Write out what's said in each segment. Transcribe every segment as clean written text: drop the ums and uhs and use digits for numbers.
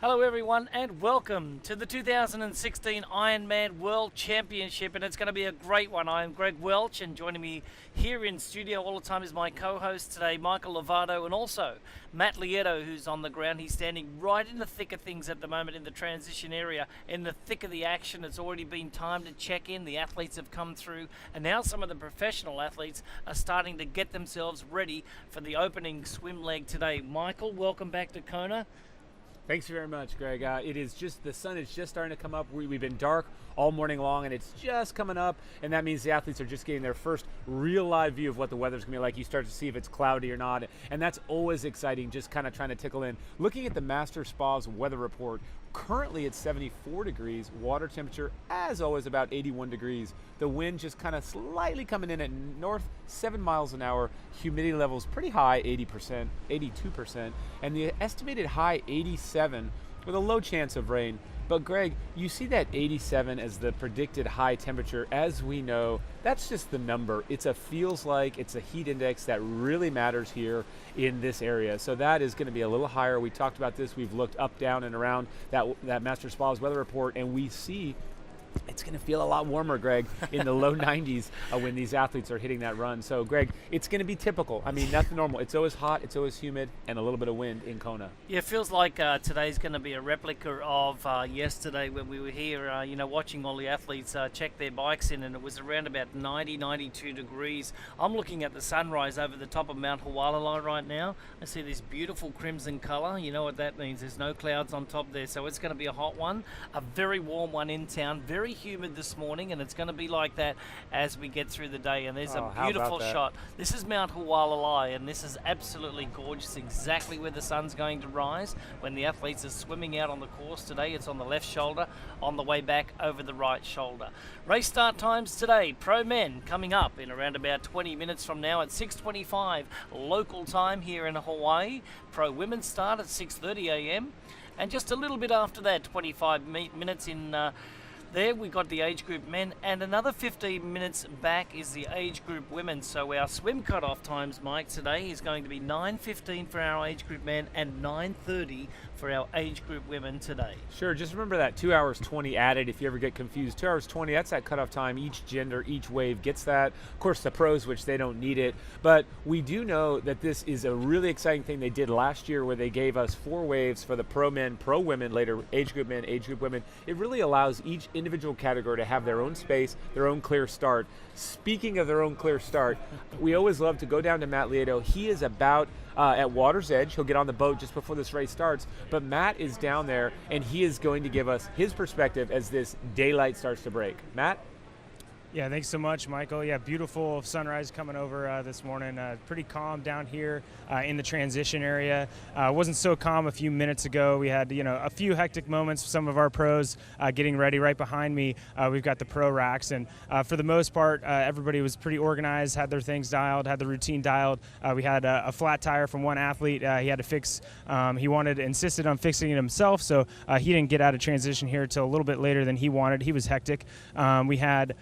Hello everyone and welcome to the 2016 Ironman World Championship, and it's going to be a great one. I am Greg Welch, and joining me here in studio all the time is my co-host today, Michael Lovato, and also Matt Lieto, who's on the ground. He's standing right in the thick of things at the moment in the transition area, in the thick of the action. It's already been time to check in. The athletes have come through, and now some of the professional athletes are starting to get themselves ready for the opening swim leg today. Michael, welcome back to Kona. Thanks very much, Greg. It is just, the sun is just starting to come up. We've been dark all morning long, and it's just coming up, and that means the athletes are just getting their first real live view of what the weather's going to be like. You start to see if it's cloudy or not, and that's always exciting, just kind of trying to tickle in. Looking at the Master Spa's weather report, currently it's 74 degrees, water temperature, as always, about 81 degrees. The wind just kind of slightly coming in at north, 7 miles an hour. Humidity levels pretty high, 80%, 82%, and the estimated high 87 with a low chance of rain. But Greg, you see that 87 as the predicted high temperature. As we know, that's just the number. It's a feels like, it's a heat index that really matters here in this area. So that is going to be a little higher. We talked about this. We've looked up, down, and around that Master Spa's weather report, and we see it's going to feel a lot warmer, Greg, in the low 90s when these athletes are hitting that run. So, Greg, it's going to be typical. I mean, nothing normal. It's always hot, it's always humid, and a little bit of wind in Kona. Yeah, it feels like today's going to be a replica of yesterday when we were here, watching all the athletes check their bikes in, and it was around about 90, 92 degrees. I'm looking at the sunrise over the top of Mount Hualalai right now. I see this beautiful crimson color. You know what that means. There's no clouds on top there, so it's going to be a hot one, a very warm one in town, very humid this morning, and it's going to be like that as we get through the day. And there's a beautiful shot. This is Mount Hualalai, and this is absolutely gorgeous, exactly where the sun's going to rise. When the athletes are swimming out on the course today, it's on the left shoulder, on the way back over the right shoulder. Race start times today: pro men coming up in around about 20 minutes from now at 6:25 local time here in Hawaii. Pro women start at 6:30 a.m. and just a little bit after that, 25 minutes in there we got the age group men, and another 15 minutes back is the age group women. So our swim cutoff times, Mike, today is going to be 9:15 for our age group men and 9:30 for our age group women today. Sure, just remember that 2 hours 20 added if you ever get confused. 2 hours 20, that's that cutoff time. Each gender, each wave gets that. Of course, the pros, which they don't need it. But we do know that this is a really exciting thing they did last year, where they gave us 4 waves for the pro men, pro women, later age group men, age group women. It really allows each individual category to have their own space, their own clear start. Speaking of their own clear start, we always love to go down to Matt Lieto. He is about at water's edge. He'll get on the boat just before this race starts, but Matt is down there, and he is going to give us his perspective as this daylight starts to break. Matt? Yeah, thanks so much, Michael. Yeah, beautiful sunrise coming over this morning. Pretty calm down here in the transition area. Wasn't so calm a few minutes ago. We had, a few hectic moments. Some of our pros getting ready. Right behind me, we've got the pro racks, and for the most part, everybody was pretty organized, had their things dialed, had the routine dialed. We had a flat tire from one athlete. He had to fix. He insisted on fixing it himself, so he didn't get out of transition here till a little bit later than he wanted. He was hectic. We had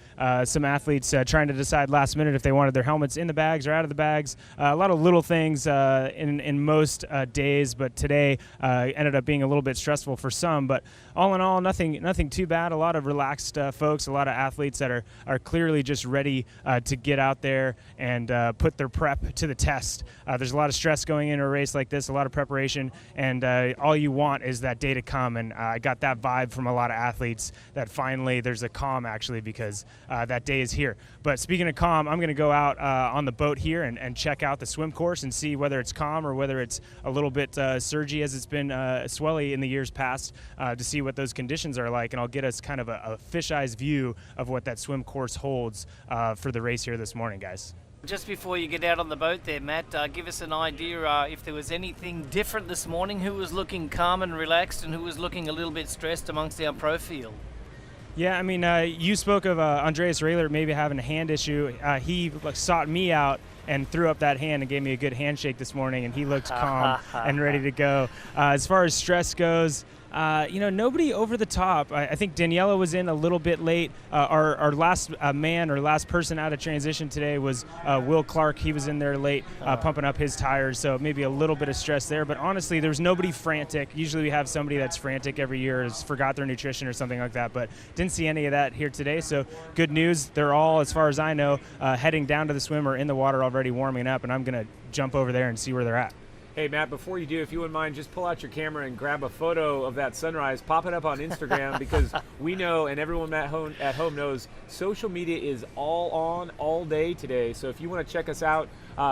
some athletes trying to decide last minute if they wanted their helmets in the bags or out of the bags. A lot of little things in most days, but today ended up being a little bit stressful for some. But all in all, nothing too bad. A lot of relaxed folks, a lot of athletes that are clearly just ready to get out there and put their prep to the test. There's a lot of stress going into a race like this, a lot of preparation, and all you want is that day to come. And I got that vibe from a lot of athletes that finally there's a calm, actually, because that day is here. But speaking of calm, I'm going to go out on the boat here and check out the swim course and see whether it's calm or whether it's a little bit surgy, as it's been swelly in the years past, to see what those conditions are like. And I'll get us kind of a fisheye view of what that swim course holds for the race here this morning, guys. Just before you get out on the boat there, Matt, give us an idea if there was anything different this morning. Who was looking calm and relaxed, and who was looking a little bit stressed amongst our pro field? Yeah, I mean, you spoke of Andreas Raylert maybe having a hand issue. He sought me out and threw up that hand and gave me a good handshake this morning, and he looked calm and ready to go. As far as stress goes, nobody over the top. I think Daniela was in a little bit late. Our last last person out of transition today was Will Clark. He was in there late, pumping up his tires, so maybe a little bit of stress there. But honestly, there's nobody frantic. Usually we have somebody that's frantic every year, has forgot their nutrition or something like that, but didn't see any of that here today. So good news. They're all, as far as I know, heading down to the swim or in the water already warming up, and I'm going to jump over there and see where they're at. Hey, Matt, before you do, if you wouldn't mind, just pull out your camera and grab a photo of that sunrise, pop it up on Instagram, because we know, and everyone at home knows, social media is all on all day today. So if you want to check us out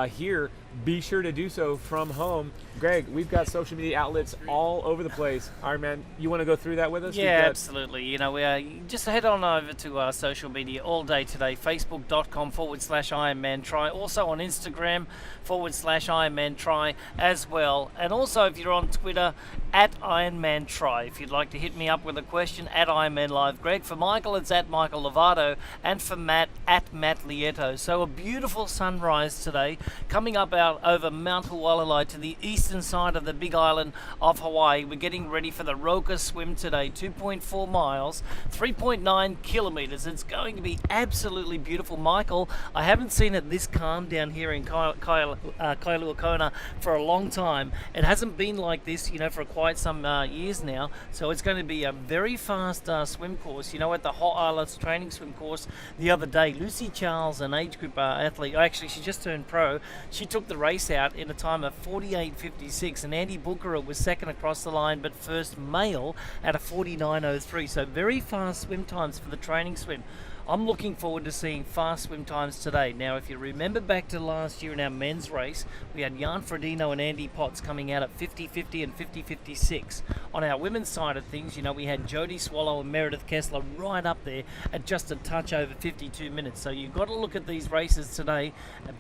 here, be sure to do so from home. Greg, we've got social media outlets all over the place. Ironman, you want to go through that with us? Yeah, absolutely. We just head on over to our social media all day today, facebook.com/IronmanTry. Also on Instagram /IronmanTry as well. And also if you're on Twitter, @IronmanTry. If you'd like to hit me up with a question, @IronmanLive Greg. For Michael, it's @Michael Lovato. And for Matt, @Matt Lieto. So a beautiful sunrise today, coming up out over Mount Hualalai to the eastern side of the big island of Hawaii. We're getting ready for the Roka swim today, 2.4 miles, 3.9 kilometers. It's going to be absolutely beautiful. Michael, I haven't seen it this calm down here in Kailua Kona for a long time. It hasn't been like this, for quite some years now. So it's going to be a very fast swim course. At the Hot Islands training swim course the other day, Lucy Charles, an age group athlete, actually she just turned pro, she took the race out in a time of 48.56, and Andy Booker was second across the line, but first male at a 49.03. So very fast swim times for the training swim. I'm looking forward to seeing fast swim times today. Now, if you remember back to last year in our men's race, we had Jan Ferdino and Andy Potts coming out at 50.50 and 50.56. On our women's side of things, we had Jodie Swallow and Meredith Kessler right up there at just a touch over 52 minutes. So you've got to look at these races today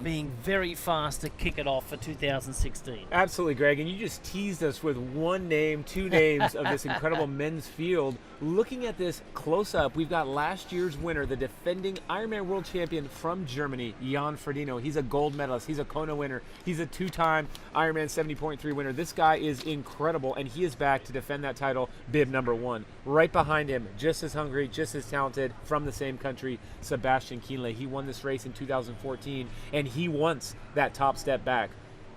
being very fast to kick it off for 2016. Absolutely, Greg. And you just teased us with two names of this incredible men's field. Looking at this close up, we've got last year's winner, the defending Ironman world champion from Germany, Jan Ferdino. He's a gold medalist. He's a Kona winner. He's a two-time Ironman 70.3 winner. This guy is incredible, and he is back to defend that title, bib number 1. Right behind him, just as hungry, just as talented, from the same country, Sebastian Kienle. He won this race in 2014, and he wants that top step back.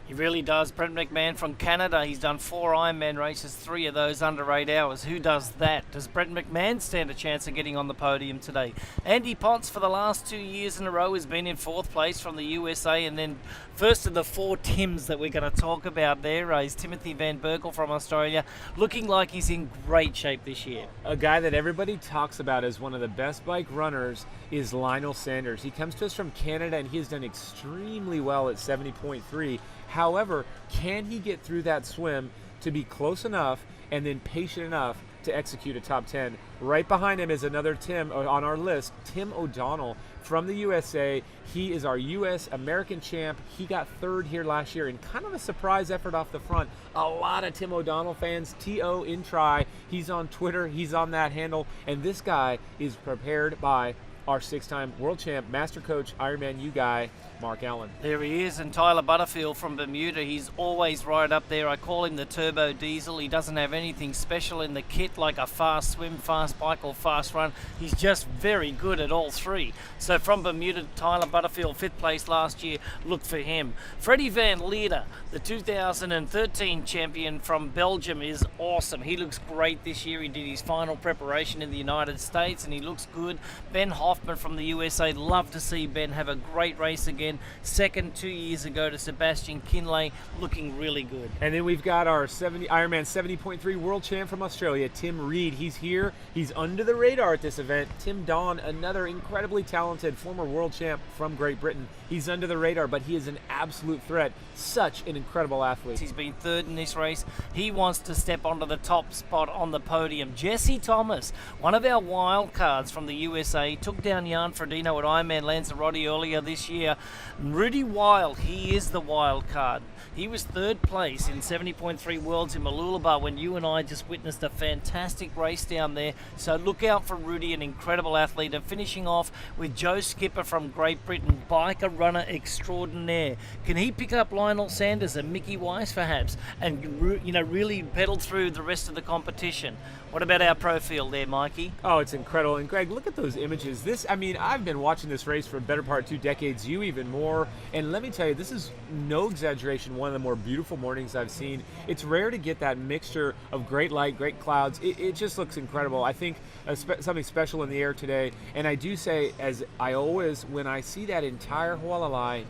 He really does. Brent Mcmahon from Canada, he's done 4 Ironman races, 3 of those under 8 hours. Who does that? Does Brent Mcmahon stand a chance of getting on the podium today? Andy Potts, for the last 2 years in a row, has been in 4th place from the USA, and then first of the 4 Tims that we're going to talk about there is Timothy Van Burkel from Australia, looking like he's in great shape this year. A guy that everybody talks about as one of the best bike runners is Lionel Sanders. He comes to us from Canada, and he has done extremely well at 70.3. However, can he get through that swim to be close enough and then patient enough to execute a top 10? Right behind him is another Tim on our list, Tim O'Donnell from the USA. He is our U.S. American champ. He got 3rd here last year in kind of a surprise effort off the front. A lot of Tim O'Donnell fans, T.O. in try. He's on Twitter. He's on that handle. And this guy is prepared by our 6-time world champ, master coach, Ironman U guy, Mark Allen. There he is, and Tyler Butterfield from Bermuda. He's always right up there. I call him the Turbo Diesel. He doesn't have anything special in the kit like a fast swim, fast bike, or fast run. He's just very good at all 3. So from Bermuda, Tyler Butterfield, 5th place last year. Look for him. Freddie Van Leerder, the 2013 champion from Belgium, is awesome. He looks great this year. He did his final preparation in the United States, and he looks good. Ben Hoffman from the USA. Love to see Ben have a great race again. 2nd 2 years ago to Sebastian Kienle, looking really good. And then we've got our Ironman 70.3 world champ from Australia, Tim Reid. He's here. He's under the radar at this event. Tim Don, another incredibly talented former world champ from Great Britain. He's under the radar, but he is an absolute threat. Such an incredible athlete. He's been 3rd in this race. He wants to step onto the top spot on the podium. Jesse Thomas, one of our wild cards from the USA, took down Jan Ferdino at Ironman Lanzarote earlier this year. Rudy Wild, he is the wild card. He was third place in 70.3 Worlds in Mooloolaba when you and I just witnessed a fantastic race down there. So look out for Rudy, an incredible athlete. And finishing off with Joe Skipper from Great Britain, biker runner extraordinaire. Can he pick up Lionel Sanders and Mickey Weiss perhaps and really pedal through the rest of the competition? What about our pro field there, Mikey? Oh, it's incredible. And Greg, look at those images. I've been watching this race for a better part of 2 decades, you even more. And let me tell you, this is no exaggeration, one of the more beautiful mornings I've seen. It's rare to get that mixture of great light, great clouds. It just looks incredible. I think something special in the air today. And I do say, as I always, when I see that entire Hualalai,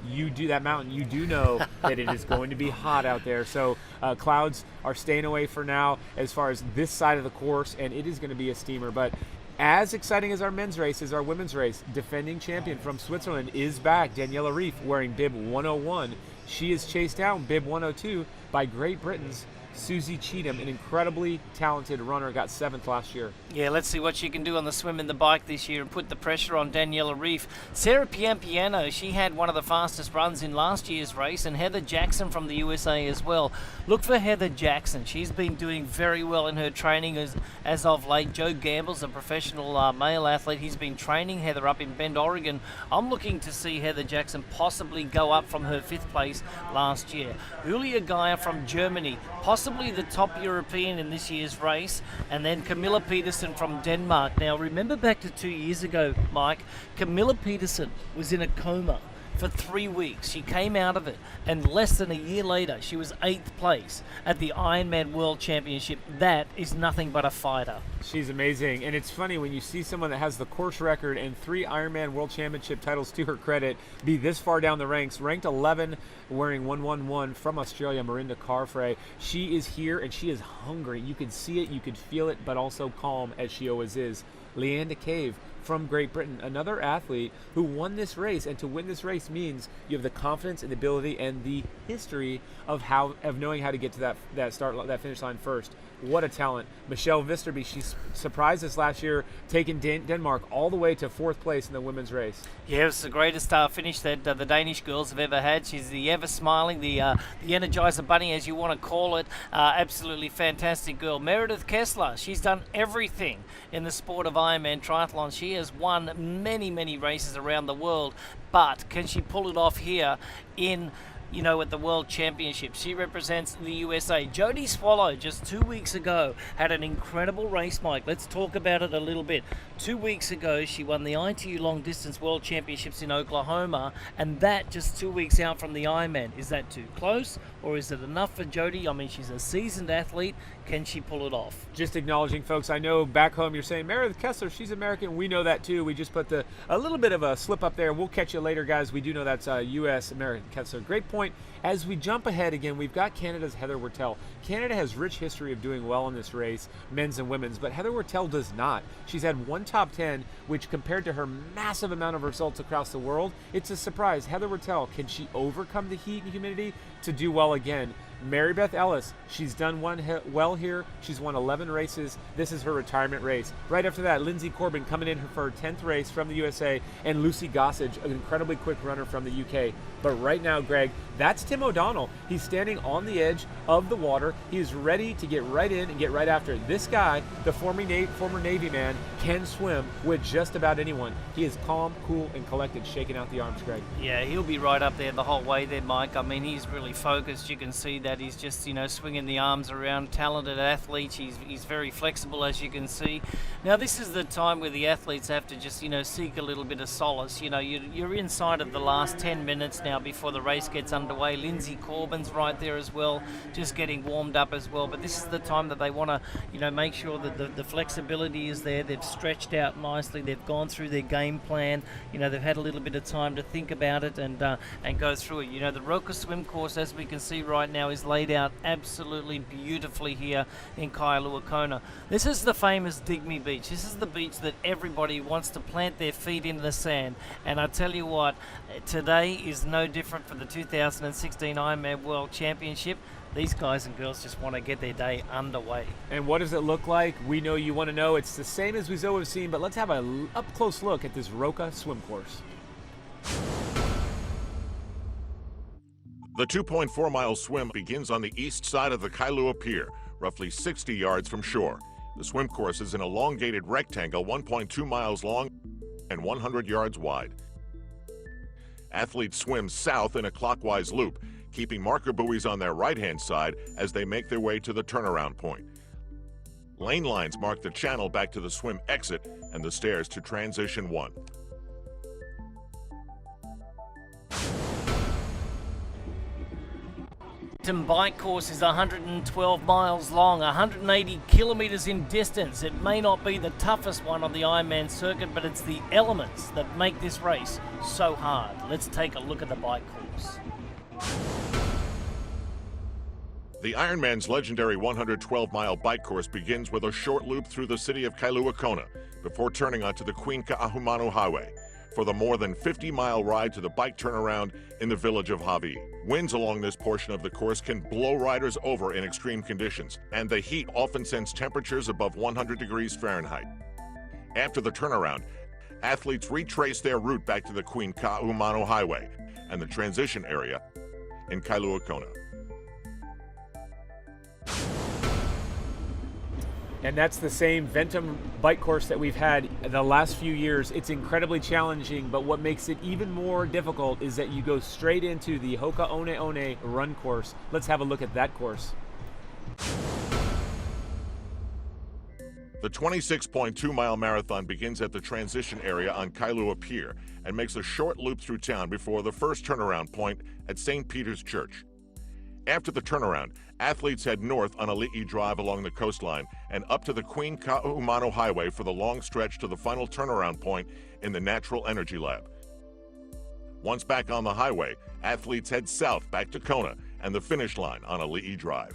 that mountain, you do know that it is going to be hot out there. So clouds are staying away for now as far as this side of the course, and it is going to be a steamer. But as exciting as our men's race is our women's race. Defending champion from Switzerland is back, Daniela Ryf, wearing bib 101. She is chased down bib 102 by Great Britain's Susie Cheatham, an incredibly talented runner, got 7th last year. Yeah, let's see what she can do on the swim and the bike this year and put the pressure on Daniela Ryf. Sarah Piampiano, she had one of the fastest runs in last year's race, and Heather Jackson from the USA as well. Look for Heather Jackson. She's been doing very well in her training as of late. Joe Gamble's a professional male athlete. He's been training Heather up in Bend, Oregon. I'm looking to see Heather Jackson possibly go up from her 5th place last year. Julia Geyer from Germany, possibly the top European in this year's race, and then Camilla Peterson from Denmark. Now remember back to 2 years ago, Mike, Camilla Peterson was in a coma for 3 weeks. She came out of it, and less than a year later she was 8th place at the Ironman World Championship. That is nothing but a fighter. She's amazing, and it's funny when you see someone that has the course record and 3 Ironman World Championship titles to her credit be this far down the ranks, ranked 11, wearing 111 from Australia, Marinda Carfrae. She is here and she is hungry. You can see it, you can feel it, but also calm as she always is. Leanda Cave from Great Britain, another athlete who won this race, and to win this race means you have the confidence and the ability and the history of knowing how to get to that finish line first. What a talent. Michelle Visterby, she surprised us last year, taking Denmark all the way to 4th place in the women's race. Yeah, it was the greatest finish that the Danish girls have ever had. She's the ever-smiling, the Energizer Bunny, as you want to call it. Absolutely fantastic girl. Meredith Kessler, she's done everything in the sport of Ironman triathlon. She has won many, many races around the world, but can she pull it off here at the World Championship? She represents the USA. Jodie Swallow, just 2 weeks ago, had an incredible race, Mike. Let's talk about it a little bit. 2 weeks ago, she won the ITU Long Distance World Championships in Oklahoma, and that just 2 weeks out from the Ironman. Is that too close, or is it enough for Jodie? I mean, she's a seasoned athlete. Can she pull it off? Just acknowledging, folks, I know back home you're saying, Meredith Kessler, she's American. We know that too. We just put a little bit of a slip up there. We'll catch you later, guys. We do know that's U.S. Meredith Kessler. Great point. As we jump ahead again, we've got Canada's Heather Wurtele. Canada has rich history of doing well in this race, men's and women's, but Heather Wurtele does not. She's had 1 top 10, which compared to her massive amount of results across the world, it's a surprise. Heather Wurtele, can she overcome the heat and humidity to do well again? Mary Beth Ellis, she's done well here. She's won 11 races. This is her retirement race. Right after that, Lindsay Corbin coming in for her 10th race from the USA, and Lucy Gossage, an incredibly quick runner from the UK. But right now, Greg, that's Tim O'Donnell. He's standing on the edge of the water. He is ready to get right in and get right after it. This guy, the former Navy man, can swim with just about anyone. He is calm, cool, and collected, shaking out the arms, Greg. Yeah, he'll be right up there the whole way there, Mike. I mean, he's really focused. You can see that he's just, swinging the arms around. Talented athlete. He's very flexible, as you can see. Now, this is the time where the athletes have to just, seek a little bit of solace. You're inside of the last 10 minutes now before the race gets underway. Lindsay Corbin's right there as well, just getting warmed up as well. But this is the time that they want to, make sure that the flexibility is there. They've stretched out nicely. They've gone through their game plan. They've had a little bit of time to think about it and go through it. The Roka swim course, as we can see right now, is laid out absolutely beautifully here in Kailua Kona. This is the famous Dig Me Beach. This is the beach that everybody wants to plant their feet in the sand. And I tell you what, today is no different for the 2016 Ironman World Championship. These guys and girls just want to get their day underway. And what does it look like? We know you want to know. It's the same as we've always seen, but let's have a up-close look at this Roka swim course. The 2.4-mile swim begins on the east side of the Kailua Pier, roughly 60 yards from shore. The swim course is an elongated rectangle 1.2 miles long and 100 yards wide. Athletes swim south in a clockwise loop, keeping marker buoys on their right-hand side as they make their way to the turnaround point. Lane lines mark the channel back to the swim exit and the stairs to transition 1. Bike course is 112 miles long, 180 kilometers in distance. It may not be the toughest one on the Ironman circuit, but it's the elements that make this race so hard. Let's take a look at the bike course. The Ironman's legendary 112-mile bike course begins with a short loop through the city of Kailua Kona before turning onto the Queen Ka'ahumanu Highway for the more than 50-mile ride to the bike turnaround in the village of Hawaii. Winds along this portion of the course can blow riders over in extreme conditions, and the heat often sends temperatures above 100 degrees Fahrenheit. After the turnaround, athletes retrace their route back to the Queen Ka'ahumanu Highway and the transition area in Kailua Kona. And that's the same Ventum bike course that we've had the last few years. It's incredibly challenging, but what makes it even more difficult is that you go straight into the Hoka One One run course. Let's have a look at that course. The 26.2-mile marathon begins at the transition area on Kailua Pier and makes a short loop through town before the first turnaround point at St. Peter's Church. After the turnaround, athletes head north on Ali'i Drive along the coastline and up to the Queen Ka'ahumanu Highway for the long stretch to the final turnaround point in the Natural Energy Lab. Once back on the highway, athletes head south back to Kona and the finish line on Ali'i Drive.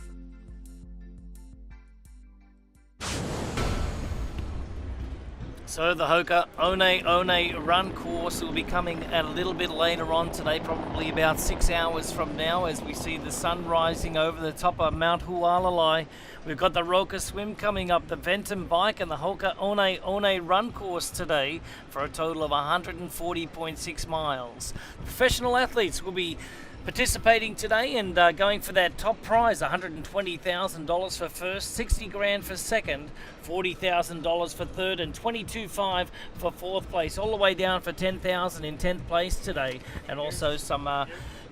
So the Hoka One One run course will be coming a little bit later on today, probably about 6 hours from now, as we see the sun rising over the top of Mount Hualalai. We've got the Roka swim coming up, the Ventum bike and the Hoka One One run course today for a total of 140.6 miles. Professional athletes will be participating today and going for that top prize, $120,000 for first, $60,000 for second, $40,000 for third, and $22,500 for fourth place, all the way down for $10,000 in 10th place today. And also some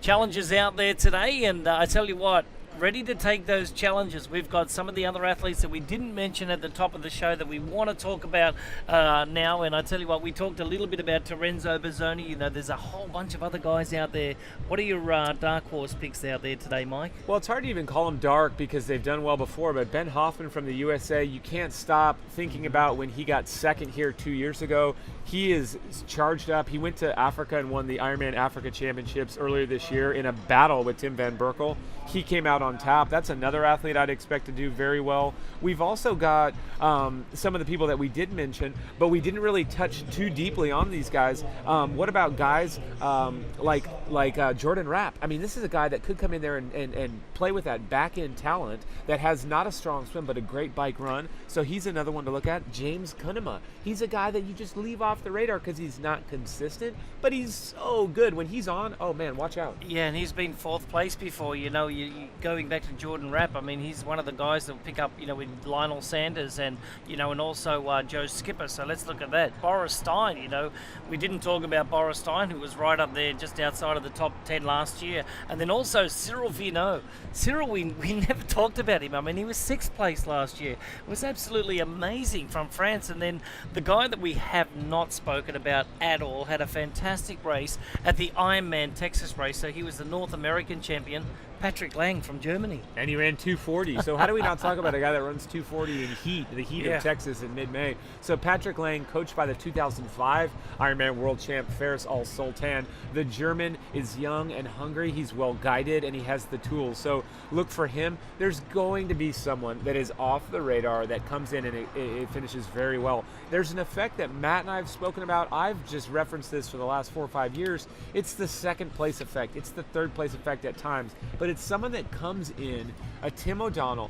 challenges out there today, and I tell you what, ready to take those challenges. We've got some of the other athletes that we didn't mention at the top of the show that we want to talk about now. And I tell you what, we talked a little bit about Terenzo Bozzoni. You know, there's a whole bunch of other guys out there. What are your dark horse picks out there today, Mike? Well, it's hard to even call them dark because they've done well before, but Ben Hoffman from the USA, you can't stop thinking about when he got second here 2 years ago. He is charged up. He went to Africa and won the Ironman Africa Championships earlier this year in a battle with Tim Van Burkel. He came out on top. That's another athlete I'd expect to do very well. We've also got some of the people that we did mention, but we didn't really touch too deeply on these guys. What about guys like Jordan Rapp? I mean, this is a guy that could come in there and play with that back-end talent that has not a strong swim but a great bike run. So he's another one to look at. James Kunema. He's a guy that you just leave off the radar because he's not consistent, but he's so good. When he's on, oh man, watch out. Yeah, and he's been fourth place before. You know, you going back to Jordan Rapp, I mean, he's one of the guys that will pick up, you know, with Lionel Sanders and, you know, and also Joe Skipper. So let's look at that. Boris Stein, you know, we didn't talk about Boris Stein, who was right up there just outside of the top 10 last year. And then also Cyril Viennot. Cyril, we never talked about him. I mean, he was sixth place last year. It was absolutely amazing from France. And then the guy that we have not spoken about at all had a fantastic race at the Ironman Texas race. So he was the North American champion, Patrick Lang from Germany. And he ran 240. So how do we not talk about a guy that runs 240 in the heat of Texas in mid-May? So Patrick Lang, coached by the 2005 Ironman world champ Faris Al-Sultan. The German is young and hungry. He's well guided and he has the tools. So look for him. There's going to be someone that is off the radar that comes in and it finishes very well. There's an effect that Matt and I have spoken about. I've just referenced this for the last 4 or 5 years. It's the second place effect. It's the third place effect at times. But it's someone that comes in, a Tim O'Donnell,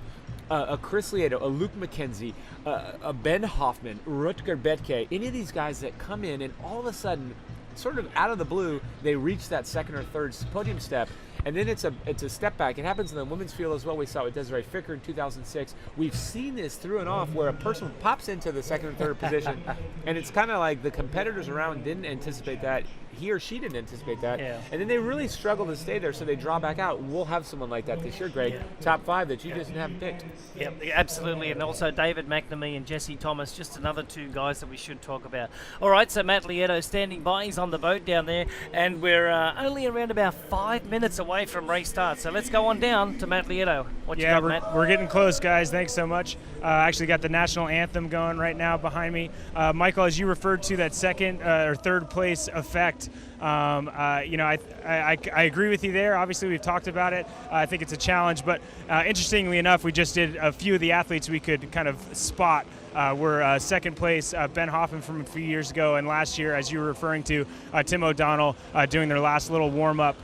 a Chris Lieto, a Luke McKenzie, a Ben Hoffman, Rutger Bethke, any of these guys that come in and all of a sudden, sort of out of the blue, they reach that second or third podium step. and then it's a step back. It happens in the women's field as well. We saw it with Desiree Ficker in 2006. We've seen this through and off where a person pops into the second or third position, and it's kind of like the competitors around didn't anticipate that. He or she didn't anticipate that. Yeah. And then they really struggle to stay there, so they draw back out. We'll have someone like that this year, Greg. Top 5 that you just haven't picked. Yeah, absolutely. And also David McNamee and Jesse Thomas, just another 2 guys that we should talk about. All right, so Matt Lieto standing by. He's on the boat down there, and we're only around about 5 minutes away from race start. So let's go on down to Matt Lieto. What you got, Matt? We're getting close, guys. Thanks so much. Actually got the national anthem going right now behind me. Michael, as you referred to that second or third place effect, I agree with you there. Obviously, we've talked about it. I think it's a challenge, but interestingly enough, we just did a few of the athletes we could kind of spot. Were second place Ben Hoffman from a few years ago, and last year, as you were referring to, Tim O'Donnell doing their last little warm-up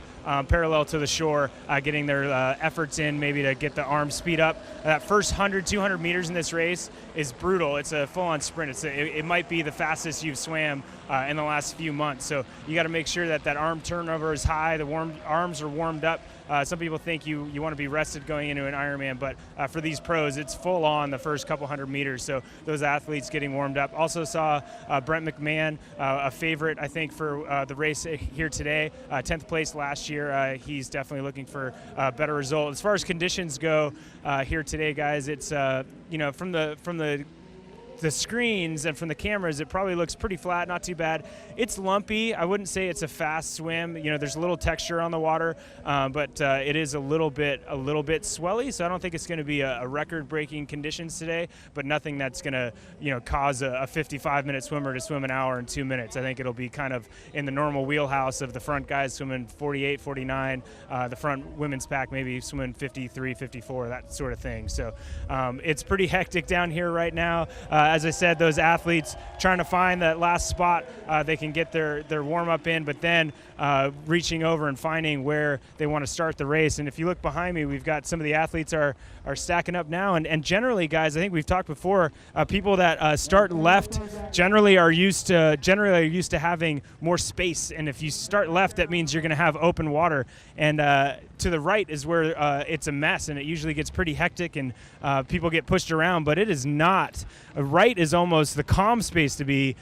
parallel to the shore, getting their efforts in maybe to get the arms speed up. That first 100, 200 meters in this race is brutal. It's a full-on sprint. It might be the fastest you've swam in the last few months. So you got to make sure that arm turnover is high, the arms are warmed up. Some people think you want to be rested going into an Ironman, but for these pros, it's full on the first couple hundred meters. So those athletes getting warmed up. Also saw Brent Mcmahon, a favorite, I think, for the race here today. 10th place last year. He's definitely looking for a better result. As far as conditions go here today, guys, it's from the screens and from the cameras, it probably looks pretty flat, not too bad. It's lumpy. I wouldn't say it's a fast swim. There's a little texture on the water, but it is a little bit swelly. So I don't think it's going to be a record-breaking conditions today, but nothing that's going to cause a 55-minute swimmer to swim an hour and 2 minutes. I think it'll be kind of in the normal wheelhouse of the front guys swimming 48, 49, the front women's pack maybe swimming 53, 54, that sort of thing. So it's pretty hectic down here right now. As I said, those athletes trying to find that last spot they can get their warm-up in, but then reaching over and finding where they want to start the race. And if you look behind me, we've got some of the athletes are stacking up now. And generally, guys, I think we've talked before, people that start left generally are used to having more space. And if you start left, that means you're going to have open water. And to the right is where it's a mess, and it usually gets pretty hectic, and people get pushed around. But it is not. Right is almost the calm space to be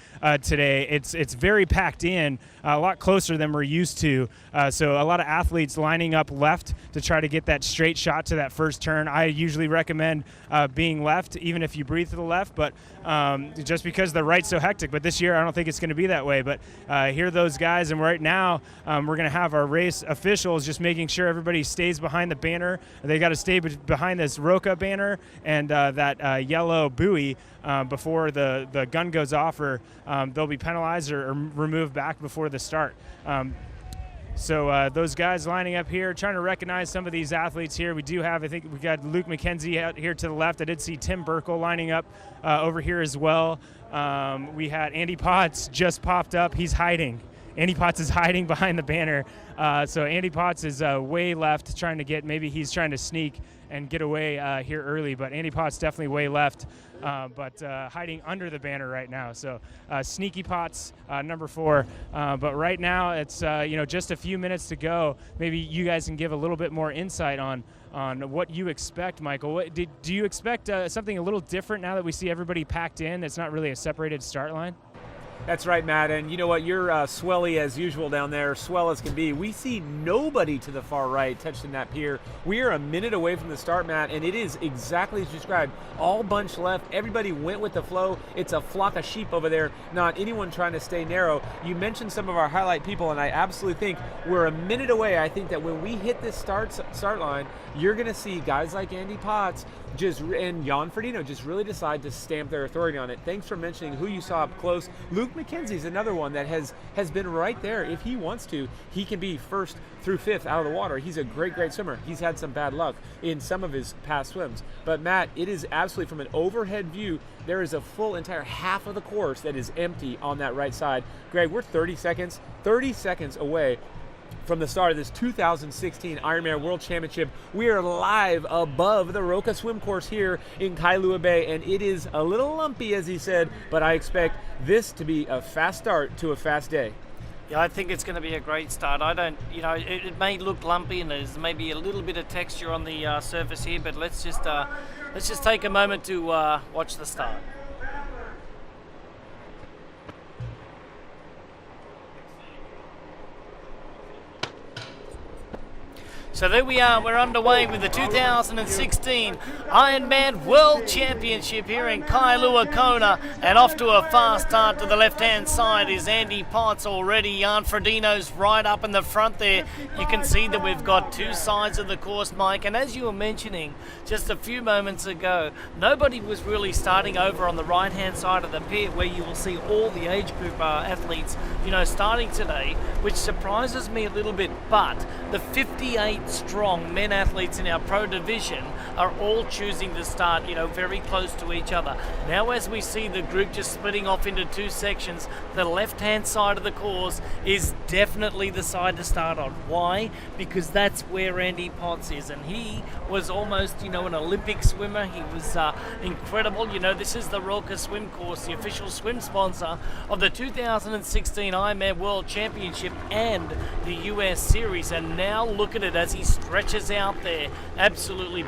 today. It's very packed in, a lot closer than we're used to. So a lot of athletes lining up left to try to get that straight shot to that first turn. I usually recommend being left, even if you breathe to the left, but just because the right's so hectic. But this year, I don't think it's going to be that way. But here are those guys, and right now we're going to have our race officials just making sure everybody stays behind the banner. They got to stay behind this Roca banner and that yellow buoy before the gun goes off, or they'll be penalized or removed back before the start. So those guys lining up here, trying to recognize some of these athletes here. We do have, I think we got Luke McKenzie out here to the left. I did see Tim Burkel lining up over here as well. We had Andy Potts just popped up. He's hiding. Andy Potts is hiding behind the banner. So Andy Potts is way left, maybe he's trying to sneak and get away here early. But Andy Potts definitely way left, but hiding under the banner right now. So Sneaky Potts, number 4. But right now it's just a few minutes to go. Maybe you guys can give a little bit more insight on what you expect, Michael. Do you expect something a little different now that we see everybody packed in? That's not really a separated start line. That's right, Matt, and you know what? You're swelly as usual down there, swell as can be. We see nobody to the far right touching that pier. We are a minute away from the start, Matt, and it is exactly as described. All bunch left. Everybody went with the flow. It's a flock of sheep over there, not anyone trying to stay narrow. You mentioned some of our highlight people, and I absolutely think we're a minute away. I think that when we hit this start line, you're going to see guys like Andy Potts and Jan Ferdino just really decide to stamp their authority on it. Thanks for mentioning who you saw up close. Luke McKenzie's another one that has been right there. If he wants to, he can be first through fifth out of the water. He's a great swimmer. He's had some bad luck in some of his past swims. But Matt, it is absolutely, from an overhead view, there is a full entire half of the course that is empty on that right side. Greg, we're 30 seconds away from the start of this 2016 Ironman World Championship. We are live above the Roca swim course here in Kailua Bay, and it is a little lumpy, as he said, but I expect this to be a fast start to a fast day. Yeah, I think it's going to be a great start. I don't, it may look lumpy and there's maybe a little bit of texture on the surface here, but let's just take a moment to watch the start. So there we are, we're underway with the 2016 Ironman World Championship here in Kailua, Kona, and off to a fast start to the left-hand side is Andy Potts already. Jan Ferdino's right up in the front there. You can see that we've got two sides of the course, Mike, and as you were mentioning just a few moments ago, nobody was really starting over on the right-hand side of the pit where you will see all the age group athletes, starting today, which surprises me a little bit, but the 58 strong men athletes in our pro division are all choosing to start, very close to each other. Now as we see the group just splitting off into two sections, the left-hand side of the course is definitely the side to start on. Why? Because that's where Andy Potts is, and he was almost, an Olympic swimmer. He was incredible. This is the Roka Swim Course, the official swim sponsor of the 2016 Ironman World Championship and the US Series, and now look at it as he stretches out there. Absolutely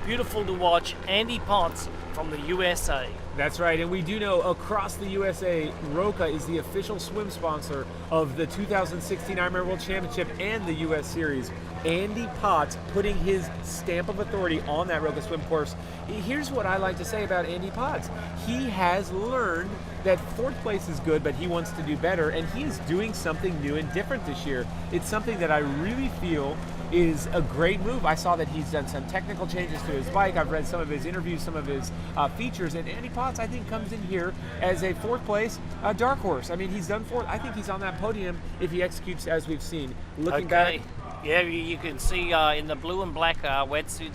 beautiful to watch. Andy Potts from the USA. That's right, and we do know across the USA, Roka is the official swim sponsor of the 2016 Ironman World Championship and the US Series. Andy Potts putting his stamp of authority on that Roka swim course. Here's what I like to say about Andy Potts. He has learned that fourth place is good, but he wants to do better, and he is doing something new and different this year. It's something that I really feel is a great move. I saw that he's done some technical changes to his bike. I've read some of his interviews, some of his features, and Andy Potts, I think, comes in here as a fourth place dark horse. I mean, he's done fourth. I think he's on that podium if he executes as we've seen. Looking back. Yeah, you can see in the blue and black wetsuit,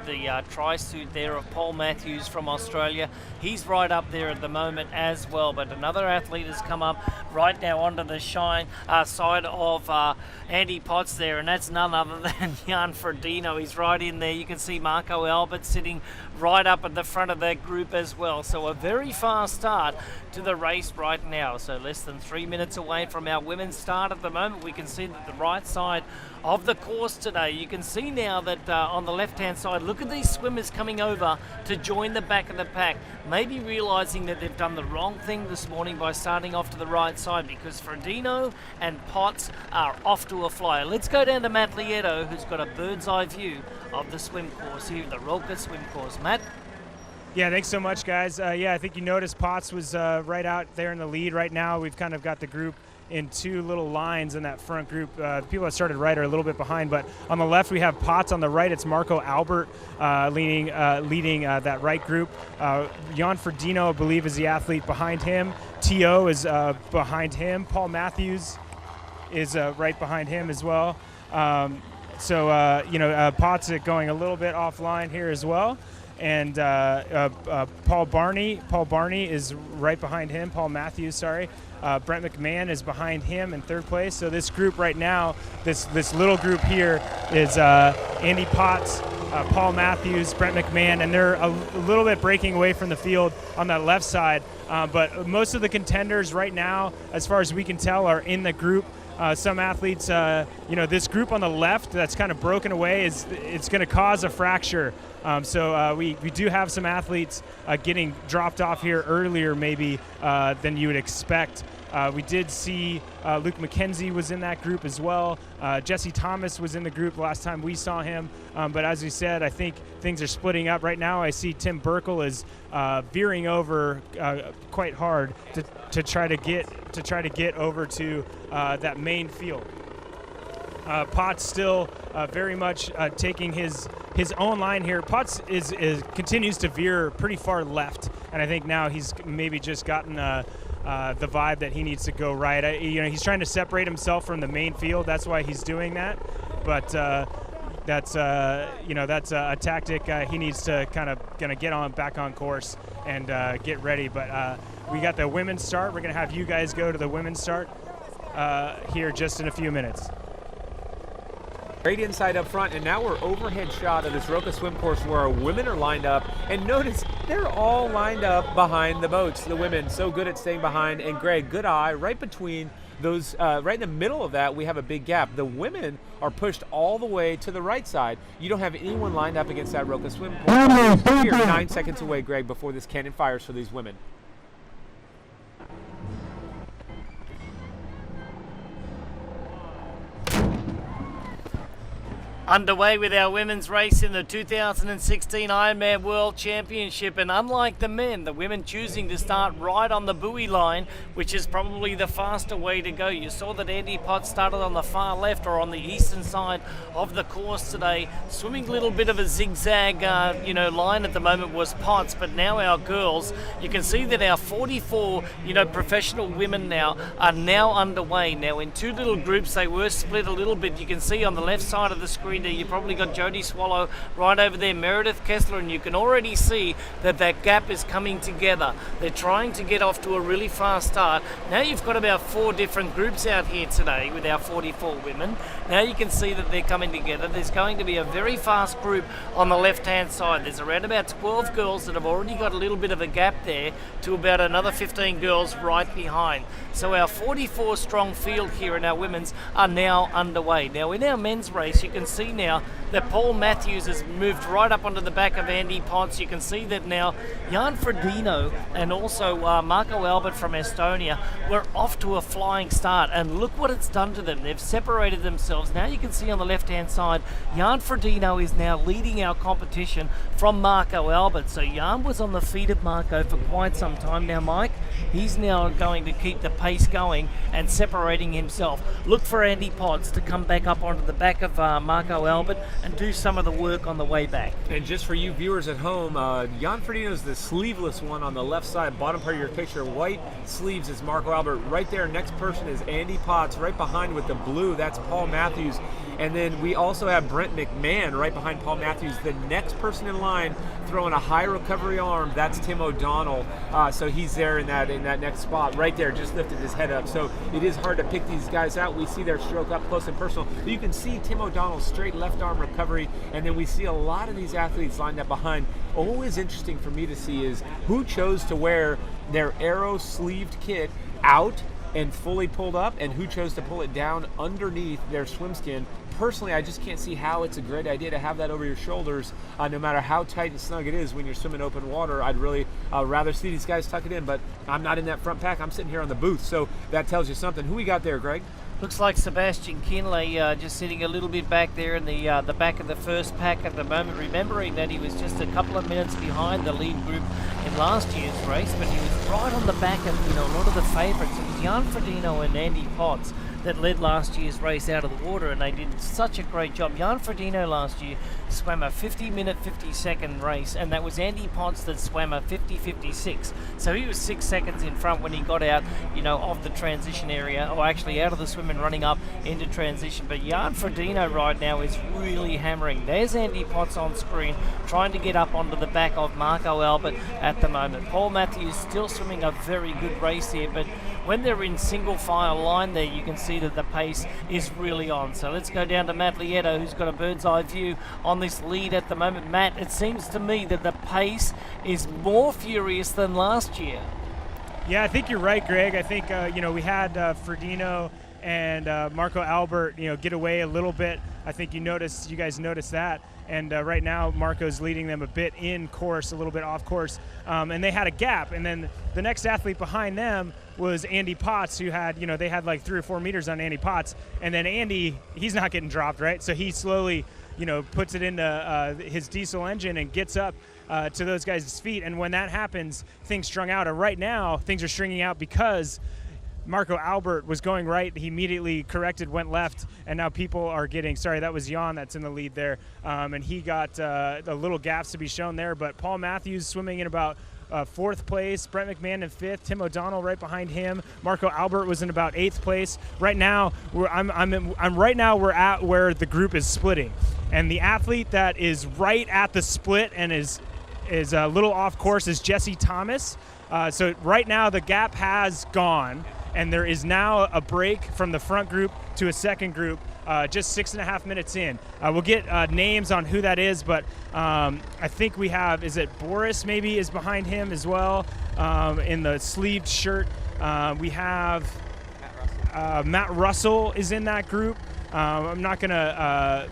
the tri-suit there of Paul Matthews from Australia. He's right up there at the moment as well, but another athlete has come up right now onto the side of Andy Potts there, and that's none other than Jan Ferdino. He's right in there. You can see Marco Albert sitting right up at the front of that group as well. So a very fast start to the race right now. So less than 3 minutes away from our women's start at the moment. We can see that the right side of the course today. You can see now that on the left-hand side, look at these swimmers coming over to join the back of the pack, maybe realizing that they've done the wrong thing this morning by starting off to the right side, because Ferdino and Potts are off to a flyer. Let's go down to Matt Lieto, who's got a bird's eye view of the swim course here, the Roka swim course. Matt? Yeah, thanks so much, guys. I think you noticed Potts was right out there in the lead. Right now, we've kind of got the group in two little lines in that front group. The people that started right are a little bit behind, but on the left we have Potts. On the right it's Marco Albert leading that right group. Jan Ferdino, I believe, is the athlete behind him. T.O. is behind him. Paul Matthews is right behind him as well. Potts going a little bit offline here as well. And Paul Barney is right behind him. Paul Matthews, sorry. Brent Mcmahon is behind him in third place. So this group right now, this little group here is Andy Potts, Paul Matthews, Brent McMahon, and they're a little bit breaking away from the field on that left side. But most of the contenders right now, as far as we can tell, are in the group. Some athletes, this group on the left that's kind of broken away, it's going to cause a fracture. We do have some athletes getting dropped off here earlier maybe than you would expect. We did see Luke McKenzie was in that group as well. Jesse Thomas was in the group last time we saw him. But as we said, I think things are splitting up right now. I see Tim Burkel is veering over quite hard to try to get over to that main field. Potts still very much taking his own line here. Potts continues to veer pretty far left, and I think now he's maybe just gotten the vibe that he needs to go right. He's trying to separate himself from the main field. That's why he's doing that. But that's a tactic he needs to kind of get back on course and get ready. But we got the women's start. We're gonna have you guys go to the women's start here just in a few minutes. Great insight up front, and now we're overhead shot of this Roka swim course where our women are lined up, and notice they're all lined up behind the boats. The women so good at staying behind, and Greg, good eye right between those right in the middle of that, we have a big gap. The women are pushed all the way to the right side. You don't have anyone lined up against that Roka swim pole. Here, 9 seconds away, Greg, before this cannon fires for these women. Underway with our women's race in the 2016 Ironman World Championship, and unlike the men, the women choosing to start right on the buoy line, which is probably the faster way to go. You saw that Andy Potts started on the far left or on the eastern side of the course today, swimming a little bit of a zigzag line at the moment was Potts, but now our girls, you can see that our 44 professional women now are now underway. Now in two little groups, they were split a little bit. You can see on the left side of the screen there, you probably got Jodie Swallow right over there, Meredith Kessler, and you can already see that that gap is coming together. They're trying to get off to a really fast start. Now you've got about 4 different groups out here today with our 44 women. Now you can see that they're coming together. There's going to be a very fast group on the left-hand side. There's around about 12 girls that have already got a little bit of a gap there to about another 15 girls right behind. So our 44 strong field here in our women's are now underway. Now in our men's race, you can see now that Paul Matthews has moved right up onto the back of Andy Potts. You can see that now Jan Ferdino and also Marco Albert from Estonia were off to a flying start, and look what it's done to them. They've separated themselves. Now you can see on the left-hand side, Jan Ferdino is now leading our competition from Marco Albert. So Jan was on the feet of Marco for quite some time now, Mike. He's now going to keep the pace going and separating himself. Look for Andy Potts to come back up onto the back of Marco Albert and do some of the work on the way back. And just for you viewers at home, Jan Ferdino's the sleeveless one on the left side, bottom part of your picture. White sleeves is Marco Albert. Right there, next person is Andy Potts. Right behind with the blue, that's Paul Matthews. And then we also have Brent McMahon right behind Paul Matthews. The next person in line throwing a high recovery arm, that's Tim O'Donnell. So he's there in that next spot right there, just lifted his head up. So it is hard to pick these guys out. We see their stroke up close and personal. You can see Tim O'Donnell's straight left arm recovery, and then we see a lot of these athletes lined up behind. Always interesting for me to see is who chose to wear their arrow sleeved kit out and fully pulled up, and who chose to pull it down underneath their swim skin. Personally, I just can't see how it's a great idea to have that over your shoulders, no matter how tight and snug it is when you're swimming open water. I'd really rather see these guys tuck it in, but I'm not in that front pack. I'm sitting here on the booth, so that tells you something. Who we got there, Greg? Looks like Sebastian Kinley just sitting a little bit back there in the back of the first pack at the moment, remembering that he was just a couple of minutes behind the lead group in last year's race, but he was right on the back of a lot of the favourites. It was Jan Ferdino and Andy Potts that led last year's race out of the water, and they did such a great job. Jan Ferdino last year swam a 50-minute, 50-second race, and that was Andy Potts that swam a 50-56. So he was 6 seconds in front when he got out, of the transition area, or actually out of the swim and running up into transition. But Jan Ferdino right now is really hammering. There's Andy Potts on screen, trying to get up onto the back of Marco Albert at the moment. Paul Matthews still swimming a very good race here, but when they're in single file line there, you can see that the pace is really on. So let's go down to Matt Lieto, who's got a bird's eye view on this lead at the moment. Matt, it seems to me that the pace is more furious than last year. Yeah, I think you're right, Greg. I think, we had Ferdino and Marco Albert, get away a little bit. I think you guys noticed that. And right now, Marco's leading them a bit in course, a little bit off course. And they had a gap. And then the next athlete behind them was Andy Potts, who had, they had like 3 or 4 meters on Andy Potts. And then Andy, he's not getting dropped, right? So he slowly, puts it into his diesel engine and gets up to those guys' feet. And when that happens, things strung out. And right now, things are stringing out because Marco Albert was going right. He immediately corrected, went left, and now people are getting, sorry, that was Jan that's in the lead there. And he got the little gaps to be shown there. But Paul Matthews swimming in about 4th place, Brent McMahon in 5th, Tim O'Donnell right behind him. Marco Albert was in about 8th place. Right now, we're at where the group is splitting, and the athlete that is right at the split and is a little off course is Jesse Thomas. So right now the gap has gone, and there is now a break from the front group to a second group. Just 6.5 minutes in. We'll get names on who that is, but I think we have, is it Boris maybe is behind him as well in the sleeved shirt. We have Matt Russell is in that group. I'm not going to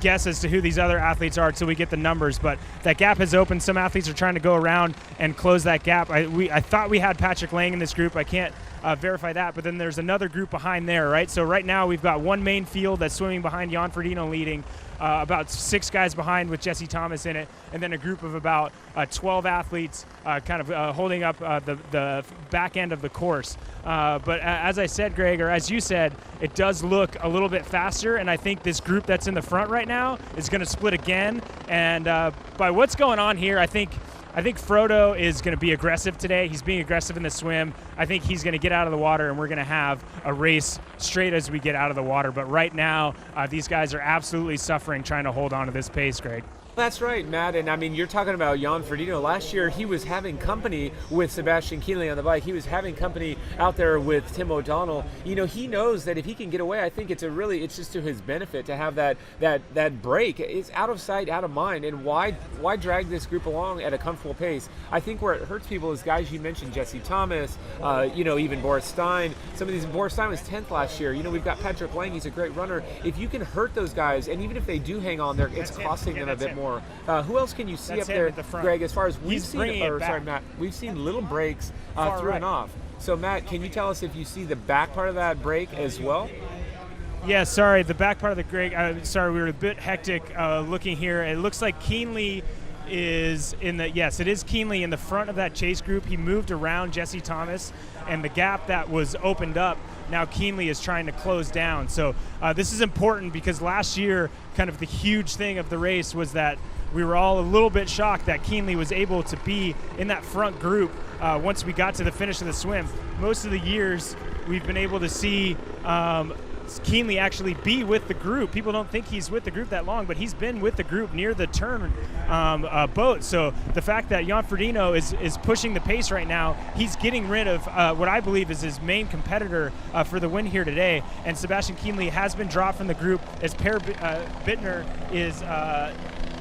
guess as to who these other athletes are until we get the numbers, but that gap has opened. Some athletes are trying to go around and close that gap. I thought we had Patrick Lang in this group. I can't verify that, but then there's another group behind there, right? So right now we've got one main field that's swimming behind Jan Ferdino leading, about 6 guys behind with Jesse Thomas in it, and then a group of about 12 athletes holding up the back end of the course. But as I said, Greg, or as you said, it does look a little bit faster, and I think this group that's in the front right now is going to split again. And by what's going on here, I think Frodo is going to be aggressive today. He's being aggressive in the swim. I think he's going to get out of the water, and we're going to have a race straight as we get out of the water. But right now, these guys are absolutely suffering trying to hold on to this pace, Greg. That's right, Matt. And I mean, you're talking about Jan Ferdino. Last year, he was having company with Sebastian Kienle on the bike. He was having company out there with Tim O'Donnell. You know, he knows that if he can get away, I think it's just to his benefit to have that break. It's out of sight, out of mind. And why drag this group along at a comfortable pace? I think where it hurts people is guys you mentioned, Jesse Thomas, even Boris Stein. Some of these, Boris Stein was 10th last year. You know, we've got Patrick Lang. He's a great runner. If you can hurt those guys, and even if they do hang on there, it's costing them a bit more. Who else can you see up there, Greg, as far as we've seen, Matt, we've seen little breaks through and off. So, Matt, can you tell us if you see the back part of that break as well? Yeah, sorry, the back part of the break, we were a bit hectic looking here. It looks like Kienle is it is Kienle in the front of that chase group. He moved around Jesse Thomas, and the gap that was opened up, now Kienle is trying to close down. So this is important because last year, kind of the huge thing of the race was that we were all a little bit shocked that Kienle was able to be in that front group once we got to the finish of the swim. Most of the years, we've been able to see Kienle actually be with the group. People don't think he's with the group that long, but he's been with the group near the turn boat. So the fact that Jan Ferdino is pushing the pace right now, he's getting rid of what I believe is his main competitor for the win here today. And Sebastian Kienle has been dropped from the group as Per Bittner is